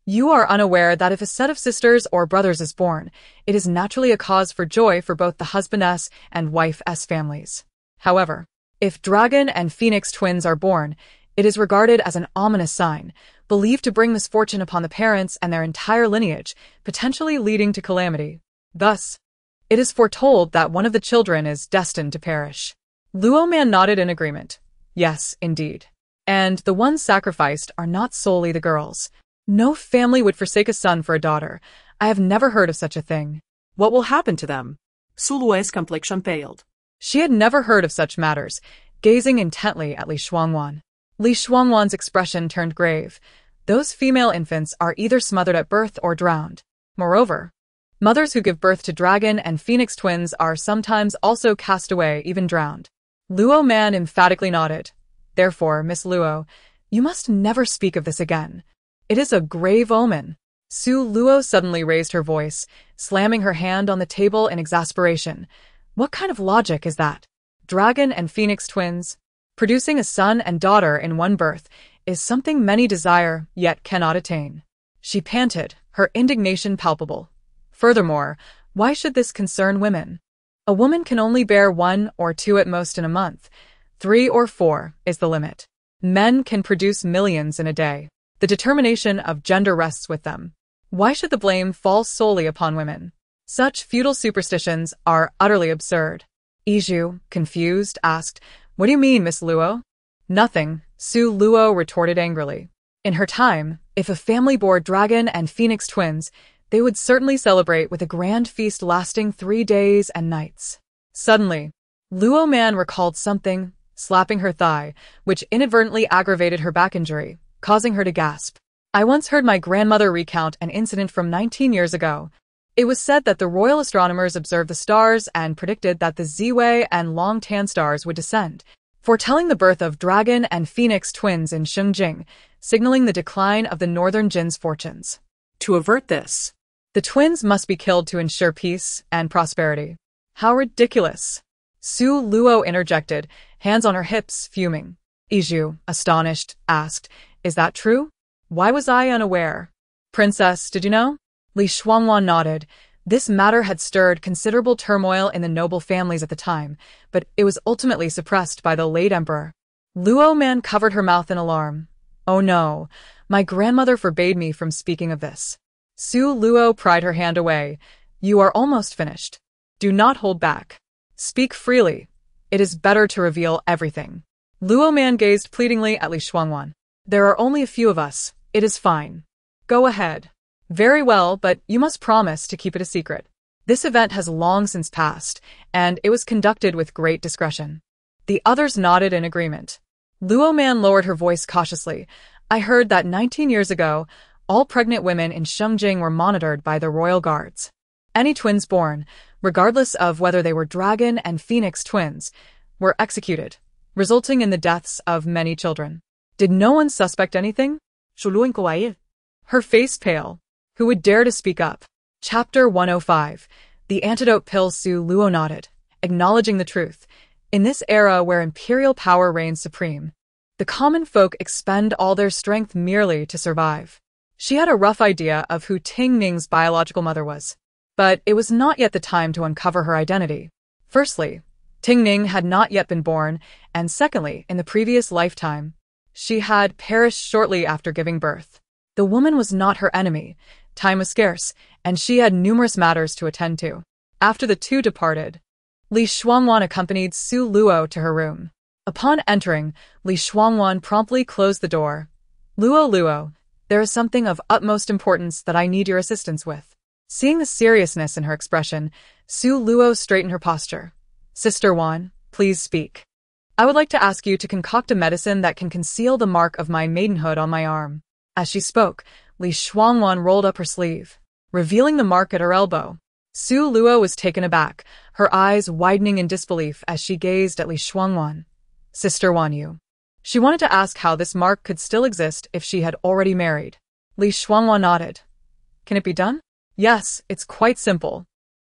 You are unaware that if a set of sisters or brothers is born, it is naturally a cause for joy for both the husbandess and wife's families. However, if dragon and phoenix twins are born, it is regarded as an ominous sign, believed to bring misfortune upon the parents and their entire lineage, potentially leading to calamity. Thus, it is foretold that one of the children is destined to perish. Luo Man nodded in agreement. Yes, indeed. And the ones sacrificed are not solely the girls. No family would forsake a son for a daughter. I have never heard of such a thing. What will happen to them? Su Luo's complexion paled. She had never heard of such matters, gazing intently at Li Shuangwan. Li Shuangwan's expression turned grave. Those female infants are either smothered at birth or drowned. Moreover, mothers who give birth to dragon and phoenix twins are sometimes also cast away, even drowned. Luo Man emphatically nodded. Therefore, Miss Luo, you must never speak of this again. It is a grave omen. Su Luo suddenly raised her voice, slamming her hand on the table in exasperation. What kind of logic is that? Dragon and phoenix twins? Producing a son and daughter in one birth is something many desire, yet cannot attain. She panted, her indignation palpable. Furthermore, why should this concern women? A woman can only bear 1 or 2 at most in a month. 3 or 4 is the limit. Men can produce millions in a day. The determination of gender rests with them. Why should the blame fall solely upon women? Such feudal superstitions are utterly absurd. Iju, confused, asked, What do you mean, Miss Luo? Nothing, Su Luo retorted angrily. In her time, if a family bore dragon and phoenix twins, they would certainly celebrate with a grand feast lasting 3 days and nights. Suddenly, Luo Man recalled something, slapping her thigh, which inadvertently aggravated her back injury, causing her to gasp. I once heard my grandmother recount an incident from 19 years ago. It was said that the royal astronomers observed the stars and predicted that the Ziwei and Long Tan stars would descend, foretelling the birth of dragon and phoenix twins in Shengjing, signaling the decline of the northern Jin's fortunes. To avert this, the twins must be killed to ensure peace and prosperity. How ridiculous! Su Luo interjected, hands on her hips, fuming. Iju, astonished, asked, Is that true? Why was I unaware? Princess, did you know? Li Shuangwan nodded. This matter had stirred considerable turmoil in the noble families at the time, but it was ultimately suppressed by the late emperor. Luo Man covered her mouth in alarm. Oh no, my grandmother forbade me from speaking of this. Su Luo pried her hand away. You are almost finished. Do not hold back. Speak freely. It is better to reveal everything. Luo Man gazed pleadingly at Li Shuangwan. There are only a few of us. It is fine. Go ahead. Very well, but you must promise to keep it a secret. This event has long since passed, and it was conducted with great discretion. The others nodded in agreement. Luo Man lowered her voice cautiously. I heard that 19 years ago, all pregnant women in Shengjing were monitored by the royal guards. Any twins born, regardless of whether they were dragon and phoenix twins, were executed, resulting in the deaths of many children. Did no one suspect anything? Her face pale. Who would dare to speak up? Chapter 105. The Antidote Pill. Su Luo nodded, acknowledging the truth. In this era where imperial power reigns supreme, the common folk expend all their strength merely to survive. She had a rough idea of who Ting Ning's biological mother was, but it was not yet the time to uncover her identity. Firstly, Ting Ning had not yet been born, and secondly, in the previous lifetime, she had perished shortly after giving birth. The woman was not her enemy. Time was scarce, and she had numerous matters to attend to. After the two departed, Li Shuangwan accompanied Su Luo to her room. Upon entering, Li Shuangwan promptly closed the door. Luo, there is something of utmost importance that I need your assistance with. Seeing the seriousness in her expression, Su Luo straightened her posture. Sister Wan, please speak. I would like to ask you to concoct a medicine that can conceal the mark of my maidenhood on my arm. As she spoke, Li Shuangwan rolled up her sleeve, revealing the mark at her elbow. Su Luo was taken aback, her eyes widening in disbelief as she gazed at Li Shuangwan. Sister Wan Yu. She wanted to ask how this mark could still exist if she had already married. Li Shuangwan nodded. Can it be done? Yes, it's quite simple.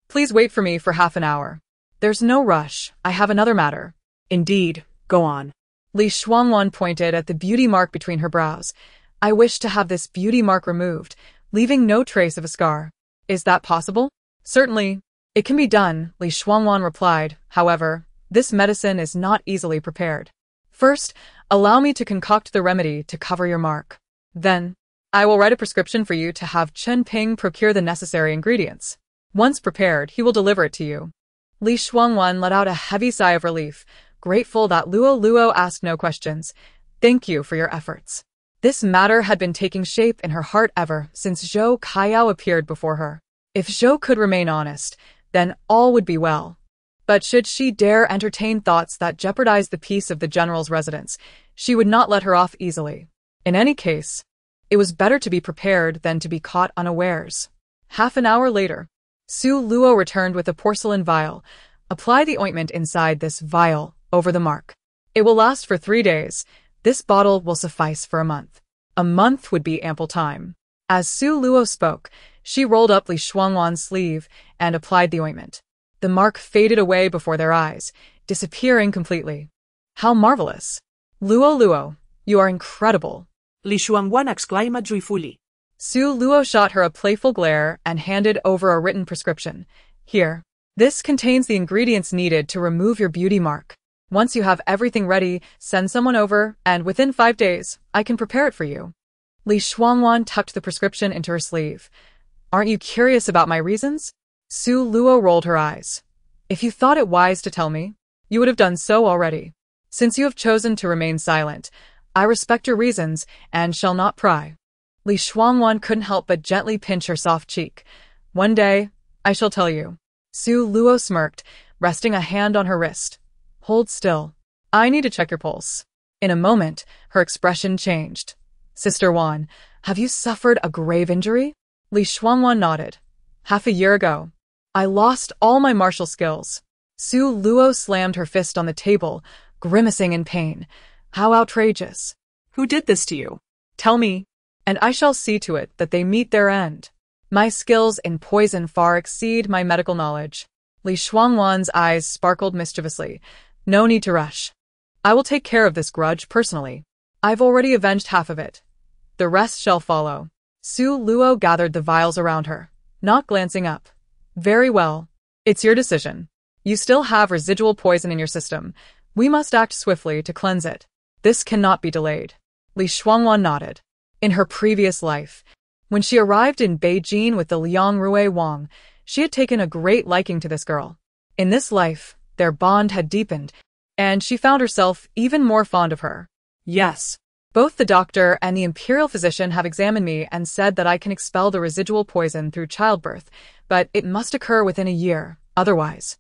Please wait for me for half an hour. There's no rush, I have another matter. Indeed, go on. Li Shuangwan pointed at the beauty mark between her brows. I wish to have this beauty mark removed, leaving no trace of a scar. Is that possible? Certainly. It can be done, Li Shuangwan replied. However, this medicine is not easily prepared. First, allow me to concoct the remedy to cover your mark. Then, I will write a prescription for you to have Chen Ping procure the necessary ingredients. Once prepared, he will deliver it to you. Li Shuangwan let out a heavy sigh of relief, grateful that Luo asked no questions. Thank you for your efforts. This matter had been taking shape in her heart ever since Zhou Kaiyao appeared before her. If Zhou could remain honest, then all would be well. But should she dare entertain thoughts that jeopardized the peace of the general's residence, she would not let her off easily. In any case, it was better to be prepared than to be caught unawares. Half an hour later, Su Luo returned with a porcelain vial. Apply the ointment inside this vial over the mark. It will last for 3 days. This bottle will suffice for a month. A month would be ample time. As Su Luo spoke, she rolled up Li Shuangwan's sleeve and applied the ointment. The mark faded away before their eyes, disappearing completely. How marvelous! Luo, you are incredible! Li Shuangwan exclaimed joyfully. Su Luo shot her a playful glare and handed over a written prescription. Here. This contains the ingredients needed to remove your beauty mark. Once you have everything ready, send someone over, and within 5 days, I can prepare it for you. Li Shuangwan tucked the prescription into her sleeve. Aren't you curious about my reasons? Su Luo rolled her eyes. If you thought it wise to tell me, you would have done so already. Since you have chosen to remain silent, I respect your reasons and shall not pry. Li Shuangwan couldn't help but gently pinch her soft cheek. One day, I shall tell you. Su Luo smirked, resting a hand on her wrist. Hold still. I need to check your pulse. In a moment, her expression changed. Sister Wan, have you suffered a grave injury? Li Shuangwan nodded. Half a year ago, I lost all my martial skills. Su Luo slammed her fist on the table, grimacing in pain. How outrageous. Who did this to you? Tell me, and I shall see to it that they meet their end. My skills in poison far exceed my medical knowledge. Li Shuangwan's eyes sparkled mischievously. No need to rush. I will take care of this grudge personally. I've already avenged half of it. The rest shall follow. Su Luo gathered the vials around her, not glancing up. Very well. It's your decision. You still have residual poison in your system. We must act swiftly to cleanse it. This cannot be delayed. Li Shuangwan nodded. In her previous life, when she arrived in Beijing with the Liang Rui Wang, she had taken a great liking to this girl. In this life, their bond had deepened, and she found herself even more fond of her. Yes. Both the doctor and the imperial physician have examined me and said that I can expel the residual poison through childbirth, but it must occur within a year, otherwise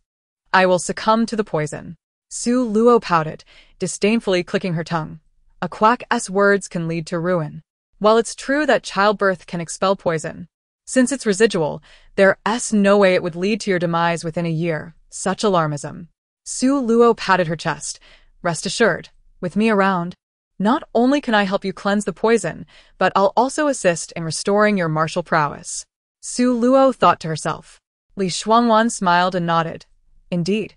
I will succumb to the poison. Su Luo pouted, disdainfully clicking her tongue. A quack's words can lead to ruin. While it's true that childbirth can expel poison, since it's residual, there's no way it would lead to your demise within a year. Such alarmism. Su Luo patted her chest. Rest assured, with me around, not only can I help you cleanse the poison, but I'll also assist in restoring your martial prowess. Su Luo thought to herself. Li Shuangwan smiled and nodded. Indeed,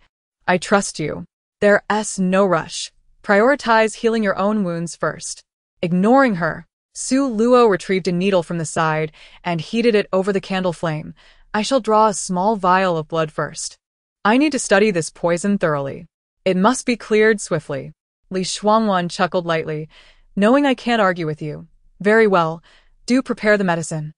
I trust you. There's no rush. Prioritize healing your own wounds first. Ignoring her, Su Luo retrieved a needle from the side and heated it over the candle flame. I shall draw a small vial of blood first. I need to study this poison thoroughly. It must be cleared swiftly. Li Shuangwan chuckled lightly. Knowing I can't argue with you. Very well. Do prepare the medicine.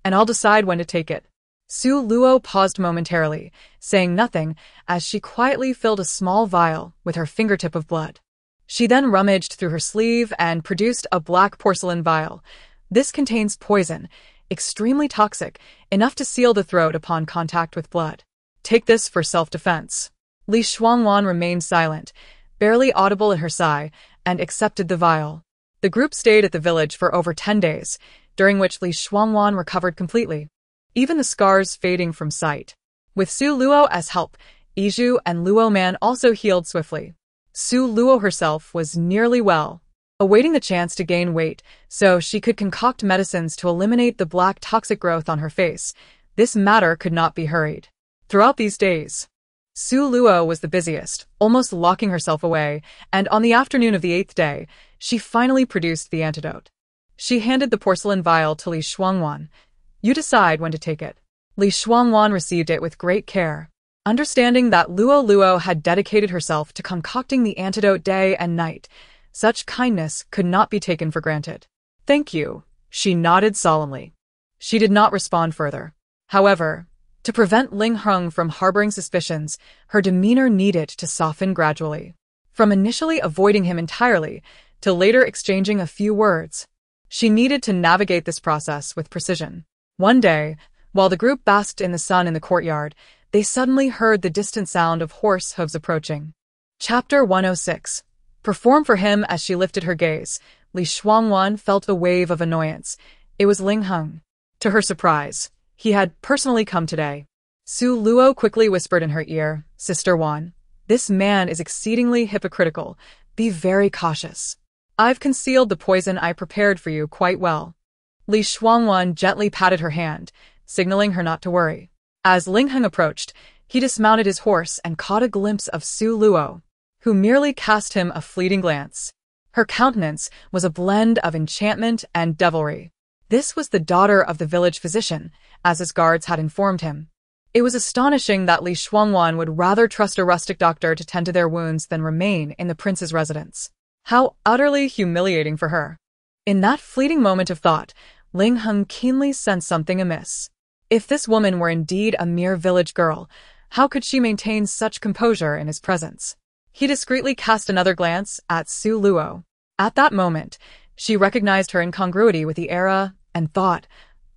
And I'll decide when to take it. Su Luo paused momentarily, saying nothing, as she quietly filled a small vial with her fingertip of blood. She then rummaged through her sleeve and produced a black porcelain vial. This contains poison, extremely toxic, enough to seal the throat upon contact with blood. Take this for self-defense. Li Shuangwan remained silent, barely audible in her sigh, and accepted the vial. The group stayed at the village for over 10 days, during which Li Shuangwan recovered completely, even the scars fading from sight. With Su Luo's help, Yizhu and Luo Man also healed swiftly. Su Luo herself was nearly well, awaiting the chance to gain weight so she could concoct medicines to eliminate the black toxic growth on her face. This matter could not be hurried. Throughout these days, Su Luo was the busiest, almost locking herself away, and on the afternoon of the 8th day, she finally produced the antidote. She handed the porcelain vial to Li Shuangwan. You decide when to take it. Li Shuangwan received it with great care, understanding that Luo had dedicated herself to concocting the antidote day and night. Such kindness could not be taken for granted. Thank you, she nodded solemnly. She did not respond further. However, to prevent Ling Heng from harboring suspicions, her demeanor needed to soften gradually. From initially avoiding him entirely, to later exchanging a few words, she needed to navigate this process with precision. One day, while the group basked in the sun in the courtyard, they suddenly heard the distant sound of horse hooves approaching. Chapter 106. Perform for him. As she lifted her gaze, Li Shuangwan felt a wave of annoyance. It was Ling Heng. To her surprise, he had personally come today. Su Luo quickly whispered in her ear, Sister Wan, this man is exceedingly hypocritical. Be very cautious. I've concealed the poison I prepared for you quite well. Li Shuangwan gently patted her hand, signaling her not to worry. As Ling Heng approached, he dismounted his horse and caught a glimpse of Su Luo, who merely cast him a fleeting glance. Her countenance was a blend of enchantment and devilry. This was the daughter of the village physician, as his guards had informed him. It was astonishing that Li Shuangwan would rather trust a rustic doctor to tend to their wounds than remain in the prince's residence. How utterly humiliating for her. In that fleeting moment of thought, Ling Heng keenly sensed something amiss. If this woman were indeed a mere village girl, how could she maintain such composure in his presence? He discreetly cast another glance at Su Luo. At that moment, she recognized her incongruity with the era and thought,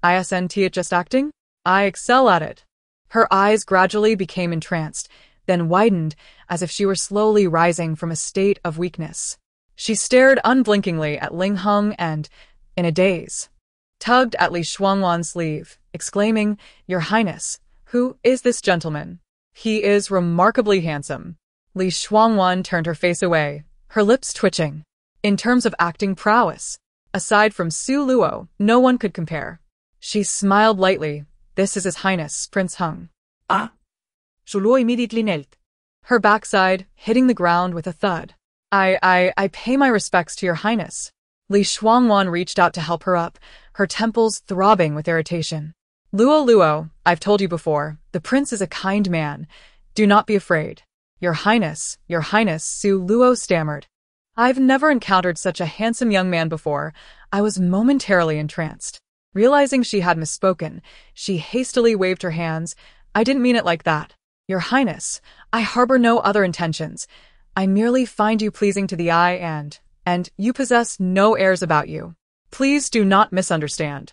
Isn't it just acting? I excel at it. Her eyes gradually became entranced, then widened as if she were slowly rising from a state of weakness. She stared unblinkingly at Ling Heng and, in a daze, tugged at Li Shuangwan's sleeve, exclaiming, Your Highness, who is this gentleman? He is remarkably handsome. Li Shuangwan turned her face away, her lips twitching. In terms of acting prowess, aside from Su Luo, no one could compare. She smiled lightly. This is His Highness, Prince Heng. Ah. Su Luo immediately knelt, her backside hitting the ground with a thud. I pay my respects to Your Highness. Li Shuangwan reached out to help her up, her temples throbbing with irritation. Luo, I've told you before, the prince is a kind man. Do not be afraid. Your Highness, Su Luo stammered. I've never encountered such a handsome young man before. I was momentarily entranced. Realizing she had misspoken, she hastily waved her hands. I didn't mean it like that. Your Highness, I harbor no other intentions. I merely find you pleasing to the eye and you possess no airs about you. Please do not misunderstand.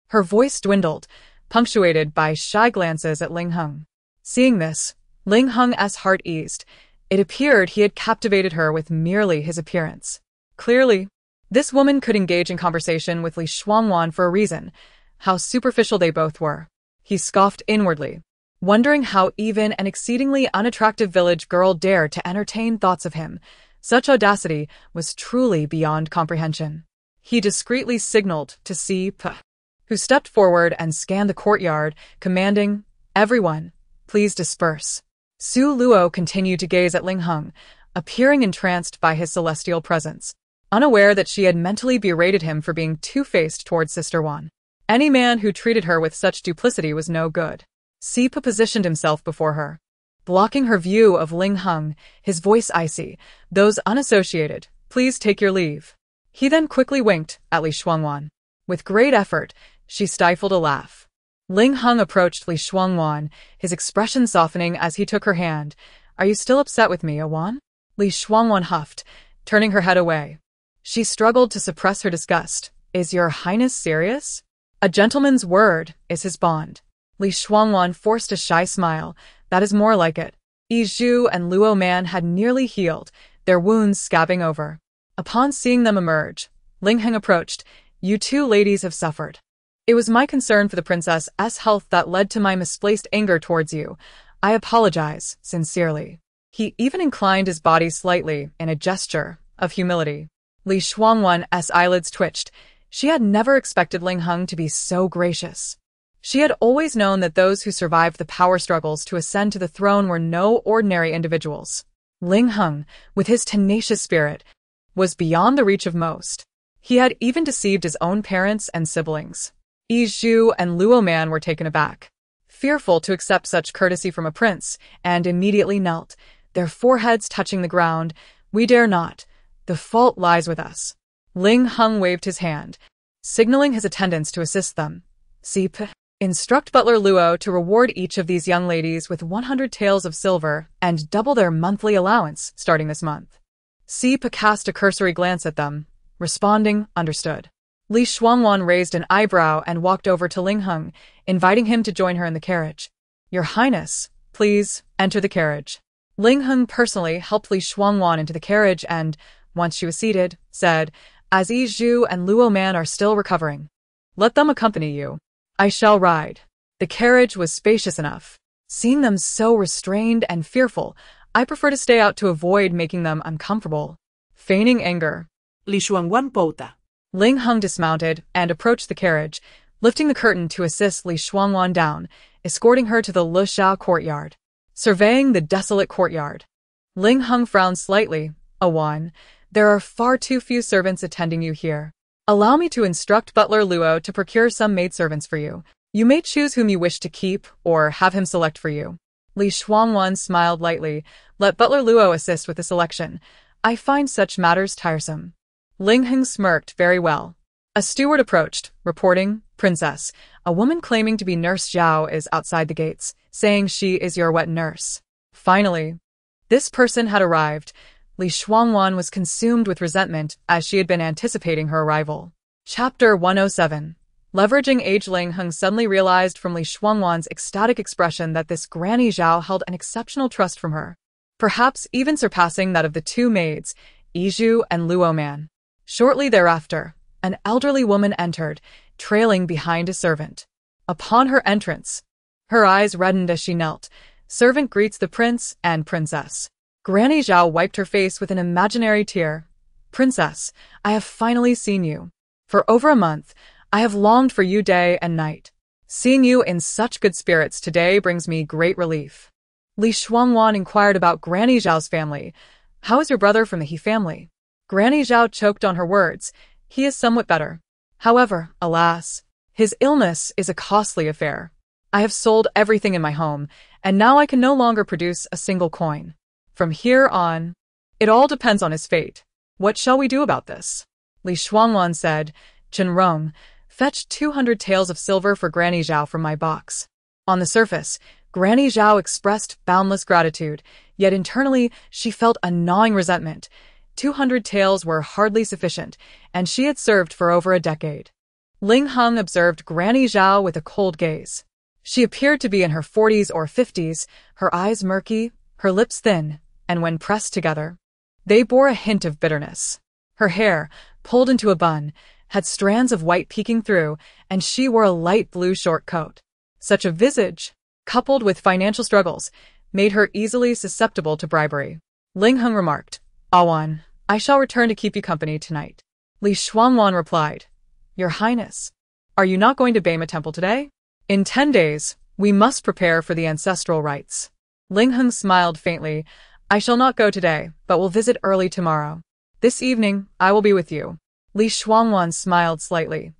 Her voice dwindled, punctuated by shy glances at Ling Heng. Seeing this, Ling Heng's heart eased. It appeared he had captivated her with merely his appearance. Clearly, this woman could engage in conversation with Li Shuangwan for a reason. How superficial they both were. He scoffed inwardly, wondering how even an exceedingly unattractive village girl dared to entertain thoughts of him. Such audacity was truly beyond comprehension. He discreetly signaled to Si-Pe, who stepped forward and scanned the courtyard, commanding, Everyone, please disperse. Su Luo continued to gaze at Ling Heng, appearing entranced by his celestial presence, unaware that she had mentally berated him for being two-faced towards Sister Wan. Any man who treated her with such duplicity was no good. Si-Pe positioned himself before her, blocking her view of Ling Heng, his voice icy. Those unassociated, please take your leave. He then quickly winked at Li Shuangwan. With great effort, she stifled a laugh. Ling Heng approached Li Shuangwan, his expression softening as he took her hand. Are you still upset with me, Wan? Li Shuangwan huffed, turning her head away. She struggled to suppress her disgust. Is Your Highness serious? A gentleman's word is his bond. Li Shuangwan forced a shy smile. That is more like it. Yizhu and Luo Man had nearly healed, their wounds scabbing over. Upon seeing them emerge, Ling Heng approached. You two ladies have suffered. It was my concern for the princess's health that led to my misplaced anger towards you. I apologize, sincerely. He even inclined his body slightly in a gesture of humility. Li Shuangwan's eyelids twitched. She had never expected Ling Heng to be so gracious. She had always known that those who survived the power struggles to ascend to the throne were no ordinary individuals. Ling Heng, with his tenacious spirit, was beyond the reach of most. He had even deceived his own parents and siblings. Yi Zhu and Luo Man were taken aback, fearful to accept such courtesy from a prince, and immediately knelt, their foreheads touching the ground. We dare not. The fault lies with us. Ling Heng waved his hand, signaling his attendants to assist them. Instruct Butler Luo to reward each of these young ladies with 100 taels of silver and double their monthly allowance starting this month. Cast a cursory glance at them, responding, understood. Li Shuangwan raised an eyebrow and walked over to Ling Heng, inviting him to join her in the carriage. Your Highness, please, enter the carriage. Ling Heng personally helped Li Shuangwan into the carriage and, once she was seated, said, as Yi Zhu and Luo Man are still recovering, let them accompany you. I shall ride. The carriage was spacious enough. Seeing them so restrained and fearful, I prefer to stay out to avoid making them uncomfortable. Feigning anger, Li Shuangwan Pota. Ling Heng dismounted and approached the carriage, lifting the curtain to assist Li Shuangwan down, escorting her to the Luxiao courtyard. Surveying the desolate courtyard, Ling Heng frowned slightly. Awan, there are far too few servants attending you here. Allow me to instruct Butler Luo to procure some maidservants for you. You may choose whom you wish to keep or have him select for you. Li Shuangwan smiled lightly. Let Butler Luo assist with the selection. I find such matters tiresome. Ling Heng smirked. Very well. A steward approached, reporting, Princess, a woman claiming to be Nurse Zhao is outside the gates, saying she is your wet nurse. Finally, this person had arrived. Li Shuangwan was consumed with resentment as she had been anticipating her arrival. Chapter 107. Leveraging age. Ling Heng suddenly realized from Li Shuangwan's ecstatic expression that this Granny Zhao held an exceptional trust from her, perhaps even surpassing that of the two maids, Yi Zhu and Luo Man. Shortly thereafter, an elderly woman entered, trailing behind a servant. Upon her entrance, her eyes reddened as she knelt. Servant greets the prince and princess. Granny Zhao wiped her face with an imaginary tear. Princess, I have finally seen you. For over a month, I have longed for you day and night. Seeing you in such good spirits today brings me great relief. Li Shuangwan inquired about Granny Zhao's family. How is your brother from the He family? Granny Zhao choked on her words. He is somewhat better. However, alas, his illness is a costly affair. I have sold everything in my home, and now I can no longer produce a single coin. From here on, it all depends on his fate. What shall we do about this? Li Shuangwan said, Chenrong, fetch 200 taels of silver for Granny Zhao from my box. On the surface, Granny Zhao expressed boundless gratitude, yet internally she felt a gnawing resentment. 200 taels were hardly sufficient, and she had served for over a decade. Ling Heng observed Granny Zhao with a cold gaze. She appeared to be in her 40s or 50s, her eyes murky, her lips thin, and when pressed together, they bore a hint of bitterness. Her hair, pulled into a bun, had strands of white peeking through, and she wore a light blue short coat. Such a visage, coupled with financial struggles, made her easily susceptible to bribery. Ling Heng remarked, Awan, I shall return to keep you company tonight. Li Shuangwan replied, Your Highness, are you not going to Beima Temple today? In 10 days, we must prepare for the ancestral rites. Ling Heng smiled faintly. I shall not go today, but will visit early tomorrow. This evening, I will be with you. Li Shuangwan smiled slightly.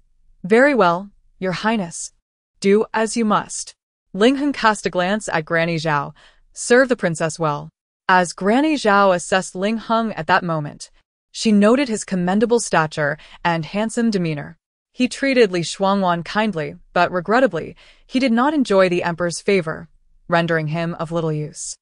Very well, Your Highness. Do as you must. Ling Heng cast a glance at Granny Zhao. Serve the princess well. As Granny Zhao assessed Ling Heng at that moment, she noted his commendable stature and handsome demeanor. He treated Li Shuangwan kindly, but regrettably, he did not enjoy the emperor's favor, rendering him of little use.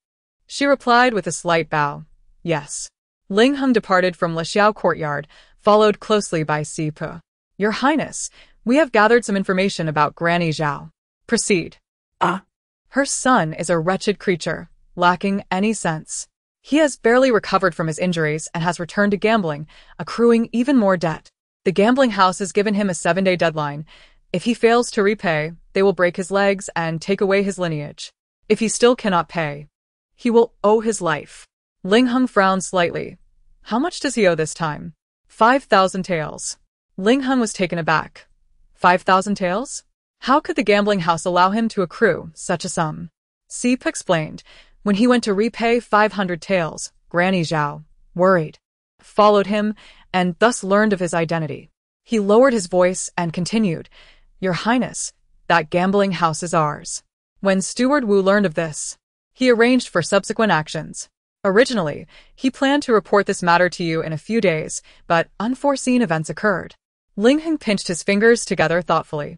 She replied with a slight bow. Yes. Ling Heng departed from Luxiao courtyard, followed closely by Si Pu. Your Highness, we have gathered some information about Granny Zhao. Proceed. Ah. Her son is a wretched creature, lacking any sense. He has barely recovered from his injuries and has returned to gambling, accruing even more debt. The gambling house has given him a 7-day deadline. If he fails to repay, they will break his legs and take away his lineage. If he still cannot pay, he will owe his life. Ling Heng frowned slightly. How much does he owe this time? 5,000 taels. Ling Heng was taken aback. 5,000 taels? How could the gambling house allow him to accrue such a sum? Seep explained. When he went to repay 500 taels, Granny Zhao, worried, followed him and thus learned of his identity. He lowered his voice and continued, Your Highness, that gambling house is ours. When Steward Wu learned of this, he arranged for subsequent actions. Originally, he planned to report this matter to you in a few days, but unforeseen events occurred. Ling Heng pinched his fingers together thoughtfully.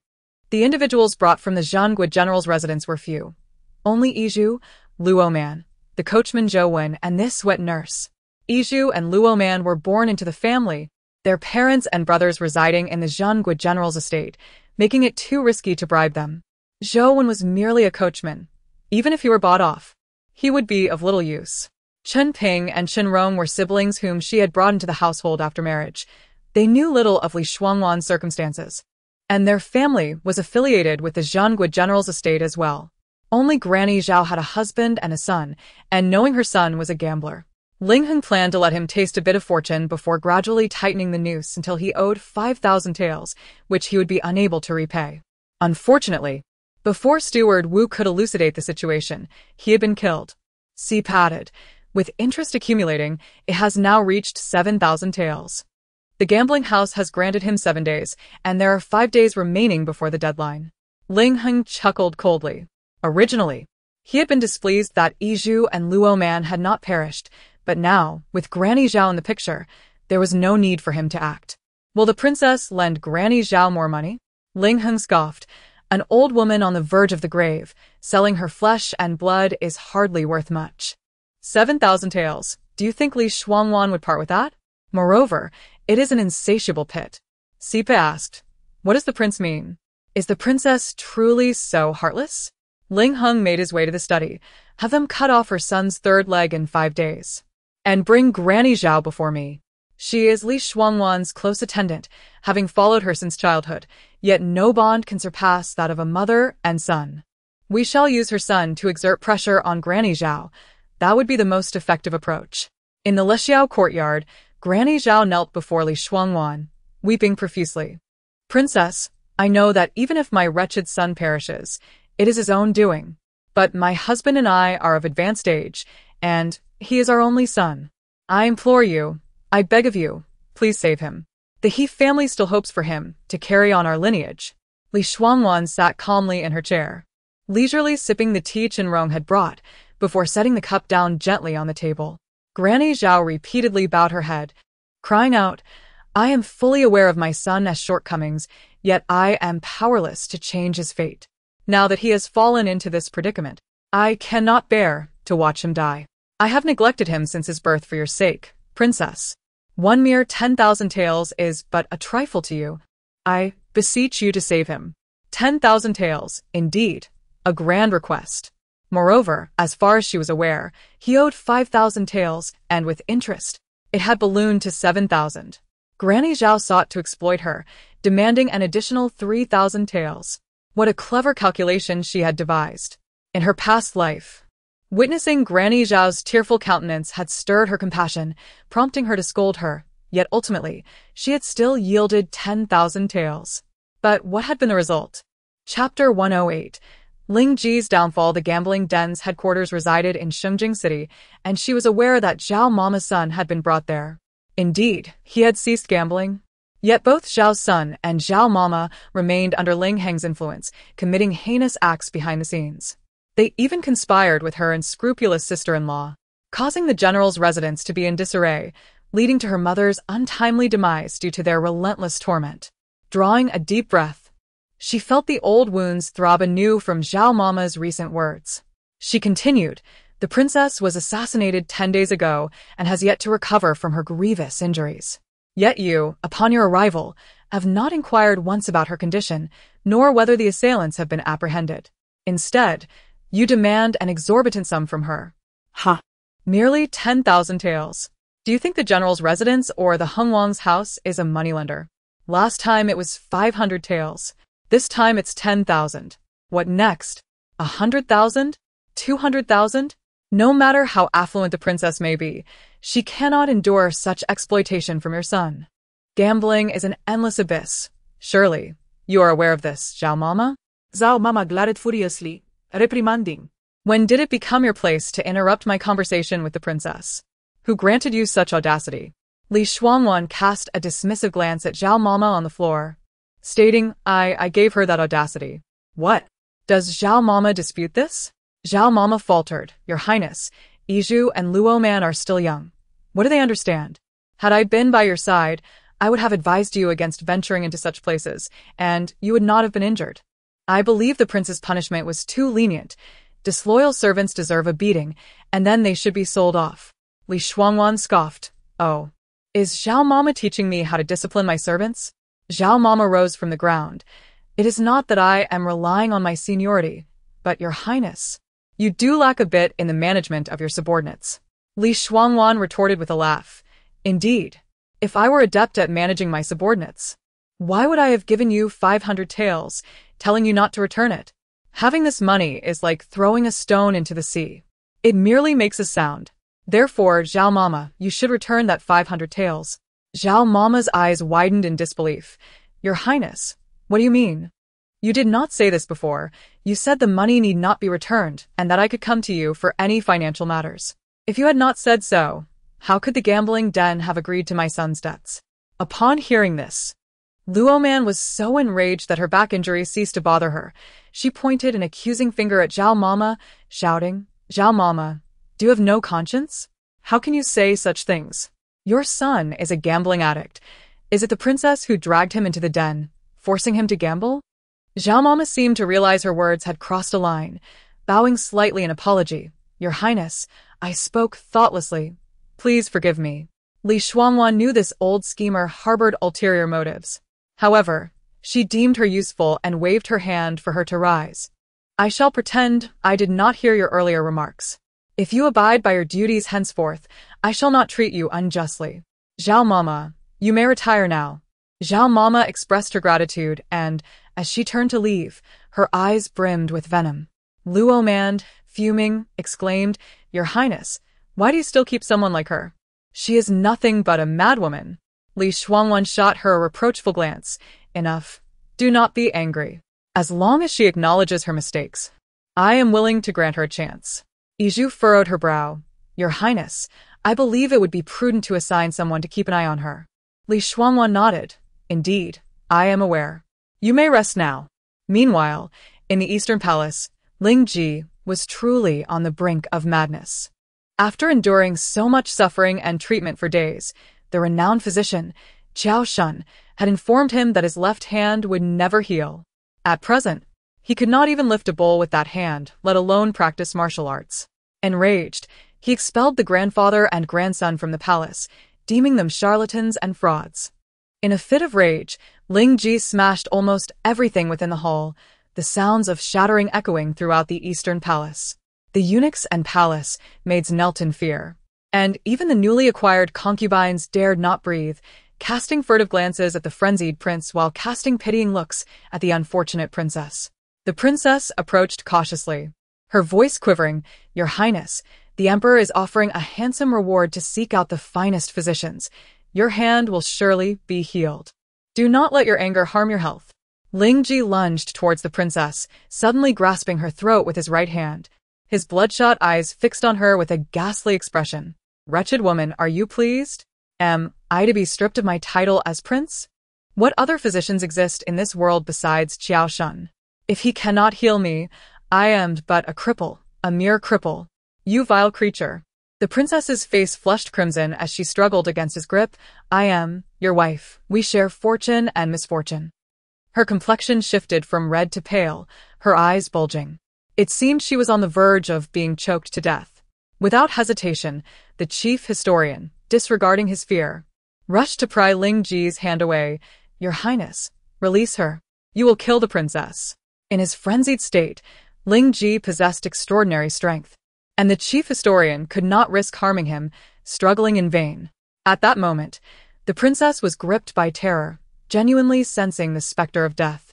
The individuals brought from the Zhangguo general's residence were few. Only Yizhu, Luo Man, the coachman Zhou Wen, and this wet nurse. Yizhu and Luo Man were born into the family, their parents and brothers residing in the Zhangguo general's estate, making it too risky to bribe them. Zhou Wen was merely a coachman. Even if he were bought off, he would be of little use. Chen Ping and Chen Rong were siblings whom she had brought into the household after marriage. They knew little of Li Shuangwan's circumstances, and their family was affiliated with the Zhangguo general's estate as well. Only Granny Zhao had a husband and a son, and knowing her son was a gambler, Ling Heng planned to let him taste a bit of fortune before gradually tightening the noose until he owed 5,000 taels, which he would be unable to repay. Unfortunately, before Steward Wu could elucidate the situation, he had been killed. Seep added, with interest accumulating, it has now reached 7,000 taels. The gambling house has granted him 7 days, and there are 5 days remaining before the deadline. Ling Heng chuckled coldly. Originally, he had been displeased that Yizhu and Luo Man had not perished, but now, with Granny Zhao in the picture, there was no need for him to act. Will the princess lend Granny Zhao more money? Ling Heng scoffed. An old woman on the verge of the grave, selling her flesh and blood is hardly worth much. 7,000 taels. Do you think Li Shuangwan would part with that? Moreover, it is an insatiable pit. Sipa asked, What does the prince mean? Is the princess truly so heartless? Ling Heng made his way to the study. Have them cut off her son's 3rd leg in 5 days. And bring Granny Zhao before me. She is Li Shuangwan's close attendant, having followed her since childhood, yet no bond can surpass that of a mother and son. We shall use her son to exert pressure on Granny Zhao. That would be the most effective approach. In the Lexiao courtyard, Granny Zhao knelt before Li Shuangwan, weeping profusely. Princess, I know that even if my wretched son perishes, it is his own doing. But my husband and I are of advanced age, and he is our only son. I implore you, I beg of you, please save him. The He family still hopes for him to carry on our lineage. Li Shuangwan sat calmly in her chair, leisurely sipping the tea Chen Rong had brought, before setting the cup down gently on the table. Granny Zhao repeatedly bowed her head, crying out, I am fully aware of my son's shortcomings, yet I am powerless to change his fate. Now that he has fallen into this predicament, I cannot bear to watch him die. I have neglected him since his birth for your sake, princess. One mere 10,000 taels is but a trifle to you. I beseech you to save him. 10,000 taels, indeed, a grand request. Moreover, as far as she was aware, he owed 5,000 taels, and with interest, it had ballooned to 7,000. Granny Zhao sought to exploit her, demanding an additional 3,000 taels. What a clever calculation she had devised. In her past life, witnessing Granny Zhao's tearful countenance had stirred her compassion, prompting her to scold her, yet ultimately, she had still yielded 10,000 taels. But what had been the result? Chapter 108. Ling Ji's downfall. The gambling den's headquarters resided in Shengjing City, and she was aware that Zhao Mama's son had been brought there. Indeed, he had ceased gambling. Yet both Zhao's son and Zhao Mama remained under Ling Heng's influence, committing heinous acts behind the scenes. They even conspired with her unscrupulous sister-in-law, causing the general's residence to be in disarray, leading to her mother's untimely demise due to their relentless torment. Drawing a deep breath, she felt the old wounds throb anew from Zhao Mama's recent words. She continued, The princess was assassinated 10 days ago and has yet to recover from her grievous injuries. Yet you, upon your arrival, have not inquired once about her condition, nor whether the assailants have been apprehended. Instead, you demand an exorbitant sum from her. Ha! Merely 10,000 taels. Do you think the general's residence or the Hengwang's house is a moneylender? Last time it was 500 taels. This time it's 10,000. What next? 100,000? 200,000? No matter how affluent the princess may be, she cannot endure such exploitation from your son. Gambling is an endless abyss. Surely, you are aware of this, Zhao Mama? Zhao Mama glared furiously, reprimanding. When did it become your place to interrupt my conversation with the princess? Who granted you such audacity? Li Shuangwan cast a dismissive glance at Zhao Mama on the floor, stating, I gave her that audacity. What? Does Zhao Mama dispute this? Zhao Mama faltered, Your Highness, Yizhu and Luo Man are still young. What do they understand? Had I been by your side, I would have advised you against venturing into such places, and you would not have been injured. I believe the prince's punishment was too lenient. Disloyal servants deserve a beating, and then they should be sold off. Li Shuangwan scoffed. Oh. Is Zhao Mama teaching me how to discipline my servants? Zhao Mama rose from the ground. It is not that I am relying on my seniority, but Your Highness. You do lack a bit in the management of your subordinates. Li Shuangwan retorted with a laugh. Indeed. If I were adept at managing my subordinates, why would I have given you 500 taels, telling you not to return it? Having this money is like throwing a stone into the sea. It merely makes a sound. Therefore, Zhao Mama, you should return that 500 taels. Zhao Mama's eyes widened in disbelief. Your Highness, what do you mean? You did not say this before. You said the money need not be returned, and that I could come to you for any financial matters. If you had not said so, how could the gambling den have agreed to my son's debts? Upon hearing this, Luo Man was so enraged that her back injury ceased to bother her. She pointed an accusing finger at Zhao Mama, shouting, Zhao Mama, do you have no conscience? How can you say such things? Your son is a gambling addict. Is it the princess who dragged him into the den, forcing him to gamble? Zhao Mama seemed to realize her words had crossed a line, bowing slightly in apology. Your Highness, I spoke thoughtlessly. Please forgive me. Li Shuangwan knew this old schemer harbored ulterior motives. However, she deemed her useful and waved her hand for her to rise. I shall pretend I did not hear your earlier remarks. If you abide by your duties henceforth, I shall not treat you unjustly. Zhao Mama, you may retire now. Zhao Mama expressed her gratitude and, as she turned to leave, her eyes brimmed with venom. Luo Man, fuming, exclaimed, Your Highness, why do you still keep someone like her? She is nothing but a madwoman. Li Shuangwan shot her a reproachful glance. Enough. Do not be angry. As long as she acknowledges her mistakes, I am willing to grant her a chance. Yizhu furrowed her brow. Your Highness, I believe it would be prudent to assign someone to keep an eye on her. Li Shuangwan nodded. Indeed, I am aware. You may rest now. Meanwhile, in the Eastern Palace, Ling Ji was truly on the brink of madness. After enduring so much suffering and treatment for days, the renowned physician, Qiao Shun, had informed him that his left hand would never heal. At present, he could not even lift a bowl with that hand, let alone practice martial arts. Enraged, he expelled the grandfather and grandson from the palace, deeming them charlatans and frauds. In a fit of rage, Ling Ji smashed almost everything within the hall, the sounds of shattering echoing throughout the Eastern Palace. The eunuchs and palace maids knelt in fear, and even the newly acquired concubines dared not breathe, casting furtive glances at the frenzied prince while casting pitying looks at the unfortunate princess. The princess approached cautiously, her voice quivering, Your Highness, the emperor is offering a handsome reward to seek out the finest physicians. Your hand will surely be healed. Do not let your anger harm your health. Ling Ji lunged towards the princess, suddenly grasping her throat with his right hand, his bloodshot eyes fixed on her with a ghastly expression. Wretched woman, are you pleased? Am I to be stripped of my title as prince? What other physicians exist in this world besides Qiao Shun? If he cannot heal me, I am but a cripple, a mere cripple. You vile creature. The princess's face flushed crimson as she struggled against his grip. I am your wife. We share fortune and misfortune. Her complexion shifted from red to pale, her eyes bulging. It seemed she was on the verge of being choked to death. Without hesitation, the chief historian, disregarding his fear, rushed to pry Ling Ji's hand away. Your Highness, release her. You will kill the princess. In his frenzied state, Ling Ji possessed extraordinary strength. and the chief historian could not risk harming him, struggling in vain. At that moment, the princess was gripped by terror, genuinely sensing the specter of death,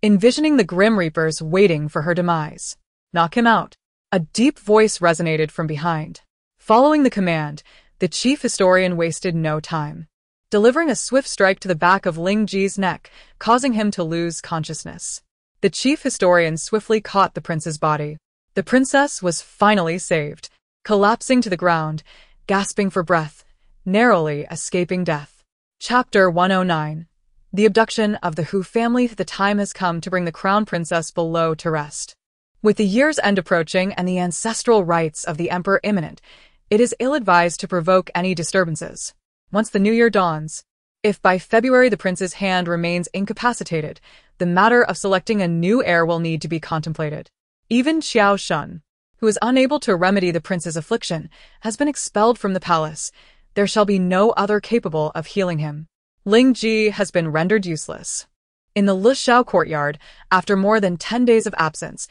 envisioning the grim reapers waiting for her demise. Knock him out. A deep voice resonated from behind. Following the command, the chief historian wasted no time, delivering a swift strike to the back of Ling Ji's neck, causing him to lose consciousness. The chief historian swiftly caught the prince's body. The princess was finally saved, collapsing to the ground, gasping for breath, narrowly escaping death. Chapter 109. The abduction of the Hu family. The time has come to bring the crown princess below to rest. With the year's end approaching and the ancestral rites of the emperor imminent, it is ill-advised to provoke any disturbances. Once the new year dawns, if by February the prince's hand remains incapacitated, the matter of selecting a new heir will need to be contemplated. Even Xiao Shun, who is unable to remedy the prince's affliction, has been expelled from the palace. There shall be no other capable of healing him. Ling Ji has been rendered useless. In the Lushao courtyard, after more than 10 days of absence,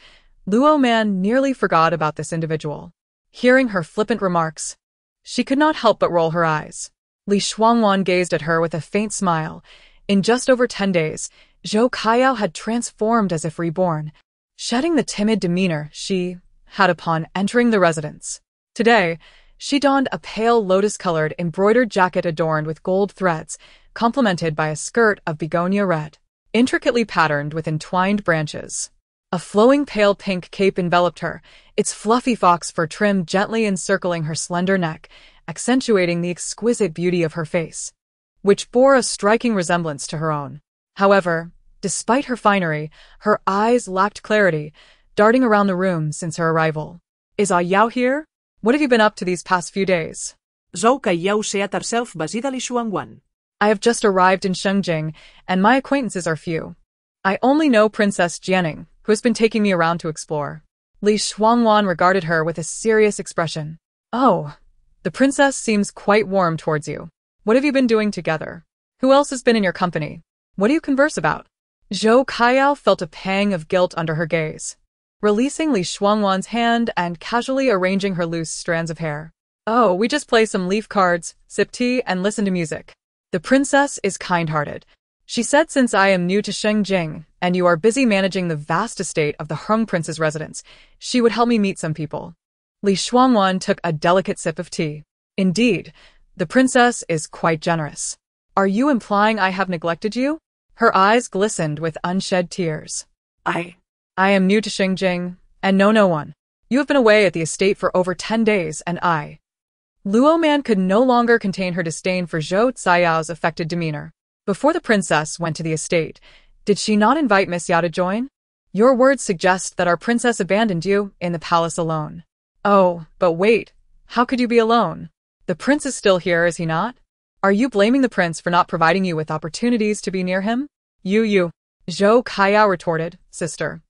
Luo Man nearly forgot about this individual. Hearing her flippant remarks, she could not help but roll her eyes. Li Shuangwan gazed at her with a faint smile. In just over 10 days, Zhou Kaiyao had transformed as if reborn, shedding the timid demeanor she had upon entering the residence. Today, she donned a pale lotus-colored embroidered jacket adorned with gold threads, complemented by a skirt of begonia red, intricately patterned with entwined branches. A flowing pale pink cape enveloped her, its fluffy fox fur trim gently encircling her slender neck, accentuating the exquisite beauty of her face, which bore a striking resemblance to her own. However, despite her finery, her eyes lacked clarity, darting around the room since her arrival. Is Yao here? What have you been up to these past few days? Zhou Kaiyao sat herself beside Li Shuangwan. I have just arrived in Shengjing, and my acquaintances are few. I only know Princess Jianing, who has been taking me around to explore. Li Shuangwan regarded her with a serious expression. Oh, the princess seems quite warm towards you. What have you been doing together? Who else has been in your company? What do you converse about? Zhou Kaiyao felt a pang of guilt under her gaze, releasing Li Shuangwan's hand and casually arranging her loose strands of hair. Oh, we just play some leaf cards, sip tea, and listen to music. The princess is kind-hearted. She said, since I am new to Shengjing, and you are busy managing the vast estate of the Hung Prince's residence, she would help me meet some people. Li Shuangwan took a delicate sip of tea. Indeed, the princess is quite generous. Are you implying I have neglected you? Her eyes glistened with unshed tears. I am new to Shengjing, and know no one. You have been away at the estate for over 10 days, and Luo Man could no longer contain her disdain for Zhou Caiyao's affected demeanor. Before the princess went to the estate, did she not invite Miss Yao to join? Your words suggest that our princess abandoned you in the palace alone. Oh, but wait, how could you be alone? The prince is still here, is he not? Are you blaming the prince for not providing you with opportunities to be near him? You. Zhou Kaiyao retorted, sister.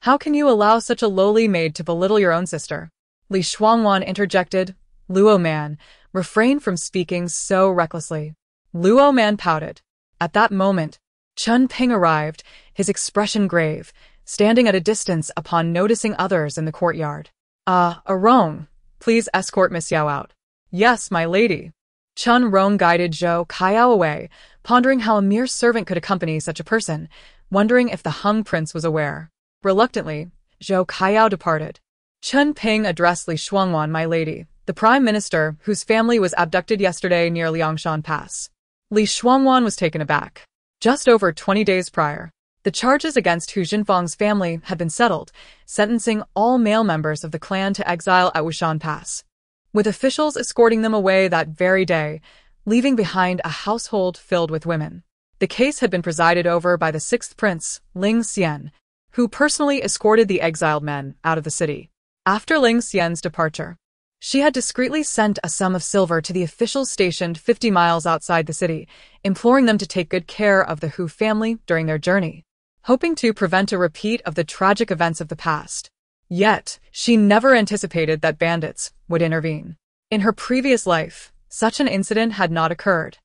How can you allow such a lowly maid to belittle your own sister? Li Shuangwan interjected. Luo Man, refrain from speaking so recklessly. Luo Man pouted. At that moment, Chun Ping arrived, his expression grave, standing at a distance upon noticing others in the courtyard. Rong, please escort Miss Yao out. Yes, my lady. Chun Rong guided Zhou Kaiyao away, pondering how a mere servant could accompany such a person, wondering if the Hung Prince was aware. Reluctantly, Zhou Kaiyao departed. Chun Ping addressed Li Shuangwan, my lady, the prime minister whose family was abducted yesterday near Liangshan Pass. Li Shuangwan was taken aback. Just over 20 days prior, the charges against Hu Jinfang's family had been settled, sentencing all male members of the clan to exile at Wushan Pass, with officials escorting them away that very day, leaving behind a household filled with women. The case had been presided over by the sixth prince, Ling Xian, who personally escorted the exiled men out of the city. After Ling Xian's departure, she had discreetly sent a sum of silver to the officials stationed 50 miles outside the city, imploring them to take good care of the Hu family during their journey, hoping to prevent a repeat of the tragic events of the past. Yet, she never anticipated that bandits would intervene. In her previous life, such an incident had not occurred.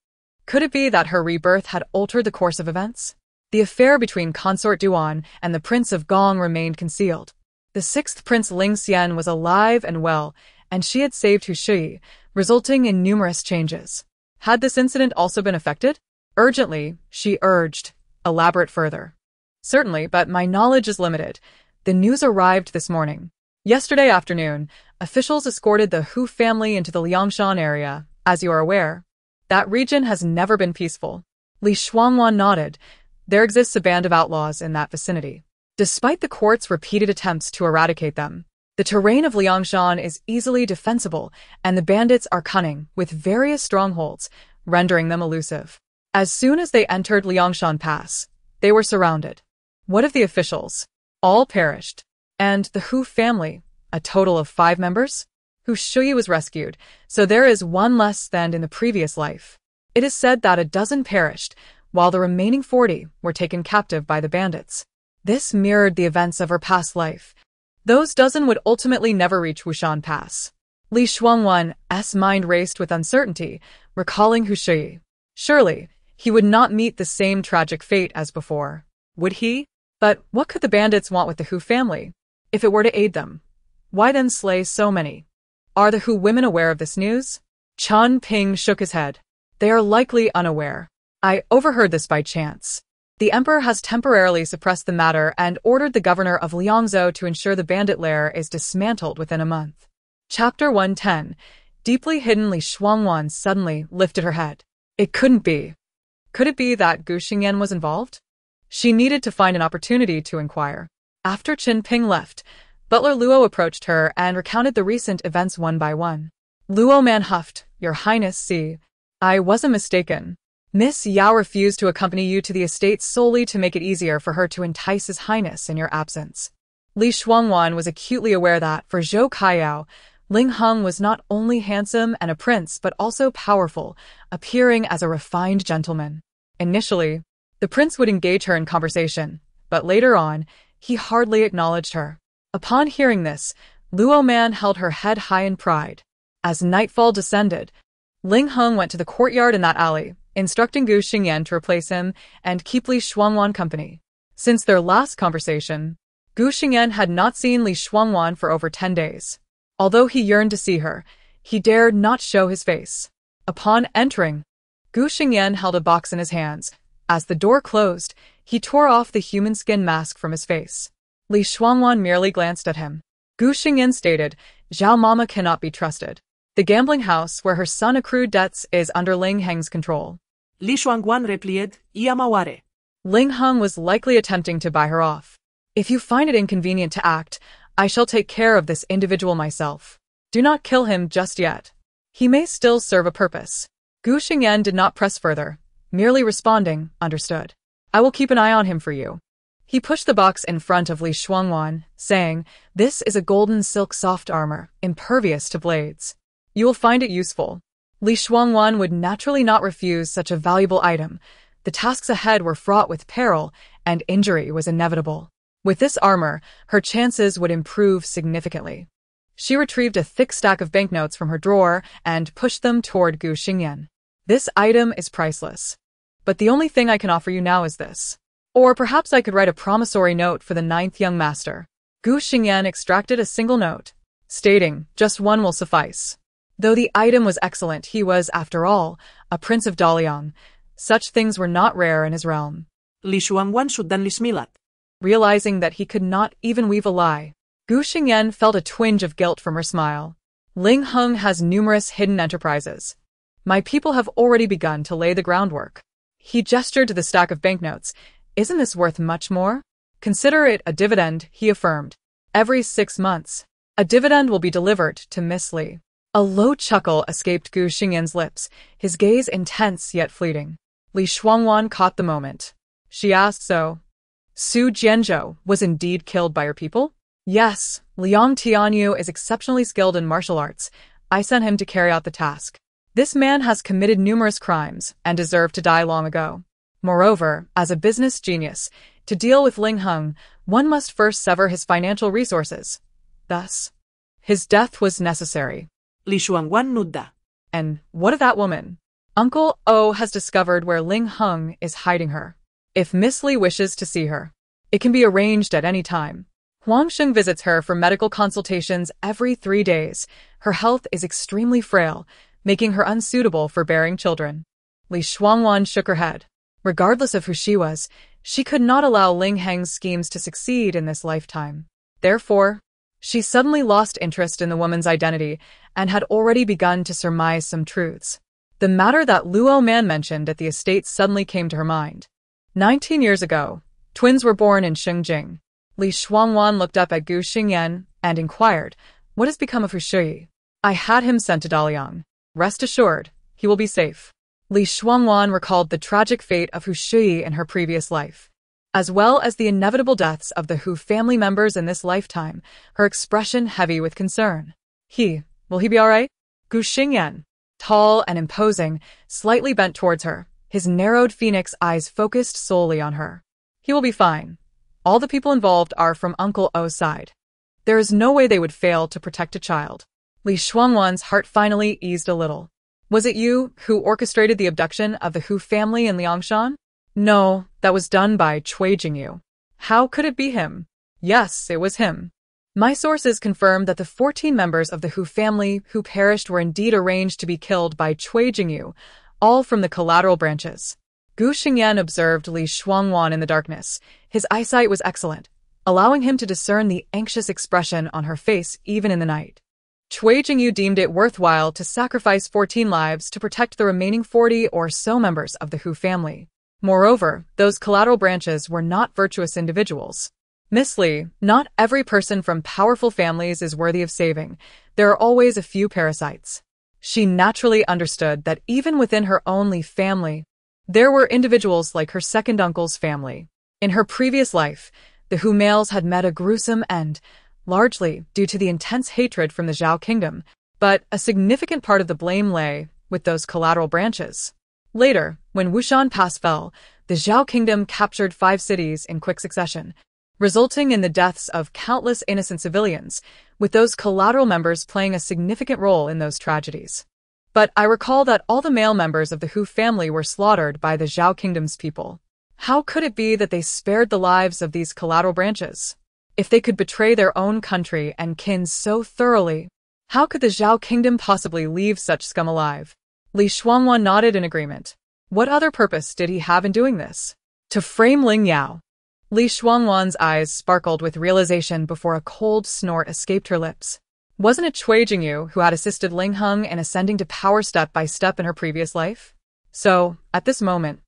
Could it be that her rebirth had altered the course of events? The affair between Consort Duan and the Prince of Gong remained concealed, The sixth prince Ling Xian was alive and well, and she had saved Hu Shui, resulting in numerous changes. Had this incident also been affected? Urgently, she urged. Elaborate further. Certainly, but my knowledge is limited. The news arrived this morning. Yesterday afternoon, officials escorted the Hu family into the Liangshan area, as you are aware. That region has never been peaceful. Li Shuangwan nodded. There exists a band of outlaws in that vicinity. Despite the court's repeated attempts to eradicate them, the terrain of Liangshan is easily defensible, and the bandits are cunning, with various strongholds, rendering them elusive. As soon as they entered Liangshan Pass, they were surrounded. What of the officials? All perished. And the Hu family, a total of 5 members? Hu Shui was rescued, so there is one less than in the previous life. It is said that a dozen perished, while the remaining 40 were taken captive by the bandits. This mirrored the events of her past life. Those dozen would ultimately never reach Wushan Pass. Li Shuangwan's mind raced with uncertainty, recalling Hu Shui. Surely, he would not meet the same tragic fate as before. Would he? But what could the bandits want with the Hu family? If it were to aid them, why then slay so many? Are the Hu women aware of this news? Chen Ping shook his head. They are likely unaware. I overheard this by chance. The emperor has temporarily suppressed the matter and ordered the governor of Liangzhou to ensure the bandit lair is dismantled within a month. Chapter 110. Deeply hidden Li Shuangwan suddenly lifted her head. It couldn't be. Could it be that Gu Xingyan was involved? She needed to find an opportunity to inquire. After Qin Ping left, Butler Luo approached her and recounted the recent events one by one. Luo man huffed, Your Highness, see. I wasn't mistaken. Miss Yao refused to accompany you to the estate solely to make it easier for her to entice His Highness in your absence. Li Shuangwan was acutely aware that, for Zhou Kaiyao, Ling Heng was not only handsome and a prince but also powerful, appearing as a refined gentleman. Initially, the prince would engage her in conversation, but later on, he hardly acknowledged her. Upon hearing this, Luo Man held her head high in pride. As nightfall descended, Ling Heng went to the courtyard in that alley, instructing Gu Xingyan to replace him and keep Li Shuangwan company. Since their last conversation, Gu Xingyan had not seen Li Shuangwan for over 10 days. Although he yearned to see her, he dared not show his face. Upon entering, Gu Xingyan held a box in his hands. As the door closed, he tore off the human skin mask from his face. Li Shuangwan merely glanced at him. Gu Xingyan stated, Zhao Mama cannot be trusted. The gambling house where her son accrued debts is under Ling Heng's control. Li Shuangwan replied, Iamaware. Ling Heng was likely attempting to buy her off. If you find it inconvenient to act, I shall take care of this individual myself. Do not kill him just yet. He may still serve a purpose. Gu Xingyan did not press further, merely responding, understood. I will keep an eye on him for you. He pushed the box in front of Li Shuangwan, saying, This is a golden silk soft armor, impervious to blades. You will find it useful. Li Shuangwan would naturally not refuse such a valuable item. The tasks ahead were fraught with peril, and injury was inevitable. With this armor, her chances would improve significantly. She retrieved a thick stack of banknotes from her drawer and pushed them toward Gu Xingyan. This item is priceless. But the only thing I can offer you now is this. Or perhaps I could write a promissory note for the 9th young master. Gu Xingyan extracted a single note, stating, Just one will suffice. Though the item was excellent, he was, after all, a prince of Daliang. Such things were not rare in his realm. Li Shuangwan sudan lismilat. Realizing that he could not even weave a lie, Gu Xingyan felt a twinge of guilt from her smile. Ling Heng has numerous hidden enterprises. My people have already begun to lay the groundwork. He gestured to the stack of banknotes. Isn't this worth much more? Consider it a dividend, he affirmed. Every 6 months, a dividend will be delivered to Miss Li. A low chuckle escaped Gu Xingyan's lips, his gaze intense yet fleeting. Li Shuangwan caught the moment. She asked, So, Su Jianzhou was indeed killed by her people? Yes, Liang Tianyu is exceptionally skilled in martial arts. I sent him to carry out the task. This man has committed numerous crimes and deserved to die long ago. Moreover, as a business genius, to deal with Ling Heng, one must first sever his financial resources. Thus, his death was necessary. Li Shuangwan nudda. And what of that woman? Uncle O has discovered where Ling Heng is hiding her. If Miss Li wishes to see her, it can be arranged at any time. Sheng visits her for medical consultations every 3 days. Her health is extremely frail, making her unsuitable for bearing children. Shuangwan shook her head. Regardless of who she was, she could not allow Ling Heng's schemes to succeed in this lifetime. Therefore, she suddenly lost interest in the woman's identity and had already begun to surmise some truths. The matter that Luo Man mentioned at the estate suddenly came to her mind. 19 years ago, twins were born in Shengjing. Shuangwan looked up at Gu Xingyan and inquired, "What has become of Hu Shui?" "I had him sent to Daliang. Rest assured, he will be safe." Shuangwan recalled the tragic fate of Hu Shui in her previous life, as well as the inevitable deaths of the Hu family members in this lifetime, her expression heavy with concern. Will he be all right?" Gu Xingyan, tall and imposing, slightly bent towards her, his narrowed phoenix eyes focused solely on her. "He will be fine. All the people involved are from Uncle O's side. There is no way they would fail to protect a child." Shuangwan's heart finally eased a little. "Was it you who orchestrated the abduction of the Hu family in Liangshan?" "No, that was done by Cui Jingyu." "How could it be him?" "Yes, it was him. My sources confirm that the 14 members of the Hu family who perished were indeed arranged to be killed by Cui Jingyu, all from the collateral branches." Gu Xingyan observed Shuangwan in the darkness. His eyesight was excellent, allowing him to discern the anxious expression on her face even in the night. Cui Jingyu deemed it worthwhile to sacrifice 14 lives to protect the remaining 40 or so members of the Hu family. Moreover, those collateral branches were not virtuous individuals. "Miss Li, not every person from powerful families is worthy of saving. There are always a few parasites." She naturally understood that even within her own Li family, there were individuals like her second uncle's family. In her previous life, the Hu males had met a gruesome end, largely due to the intense hatred from the Zhao kingdom, but a significant part of the blame lay with those collateral branches. Later, when Wushan Pass fell, the Zhao kingdom captured 5 cities in quick succession, resulting in the deaths of countless innocent civilians, with those collateral members playing a significant role in those tragedies. But I recall that all the male members of the Hu family were slaughtered by the Zhao kingdom's people. How could it be that they spared the lives of these collateral branches? If they could betray their own country and kin so thoroughly, how could the Zhao kingdom possibly leave such scum alive? Shuangwan nodded in agreement. What other purpose did he have in doing this? To frame Ling Yao. Shuangwan's eyes sparkled with realization before a cold snort escaped her lips. Wasn't it Cui Jingyu who had assisted Ling Heng in ascending to power step by step in her previous life? So, at this moment,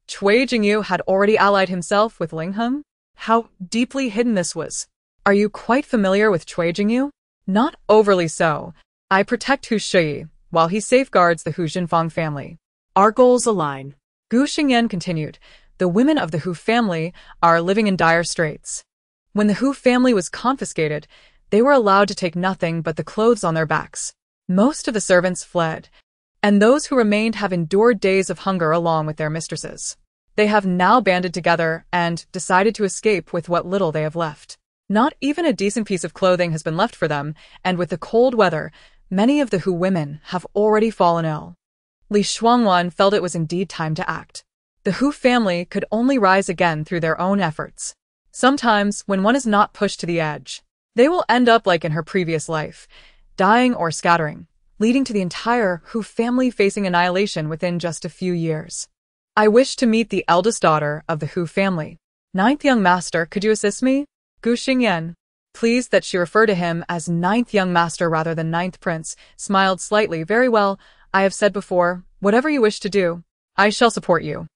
Cui Jingyu had already allied himself with Ling Heng? How deeply hidden this was. "Are you quite familiar with Cui Jingyu?" "Not overly so. I protect Hu Shui, while he safeguards the Hu Jinfang family." Our goals align. Gu Xingyan continued. "The women of the Hu family are living in dire straits. When the Hu family was confiscated, they were allowed to take nothing but the clothes on their backs. Most of the servants fled, and those who remained have endured days of hunger along with their mistresses. They have now banded together and decided to escape with what little they have left. Not even a decent piece of clothing has been left for them, and with the cold weather, many of the Hu women have already fallen ill." Shuangwan felt it was indeed time to act. The Hu family could only rise again through their own efforts. Sometimes, when one is not pushed to the edge, they will end up like in her previous life, dying or scattering, leading to the entire Hu family facing annihilation within just a few years. "I wish to meet the eldest daughter of the Hu family. 9th young master, could you assist me?" Gu Xingyan, pleased that she referred to him as 9th young master rather than 9th prince, smiled slightly. "Very well, I have said before, whatever you wish to do, I shall support you."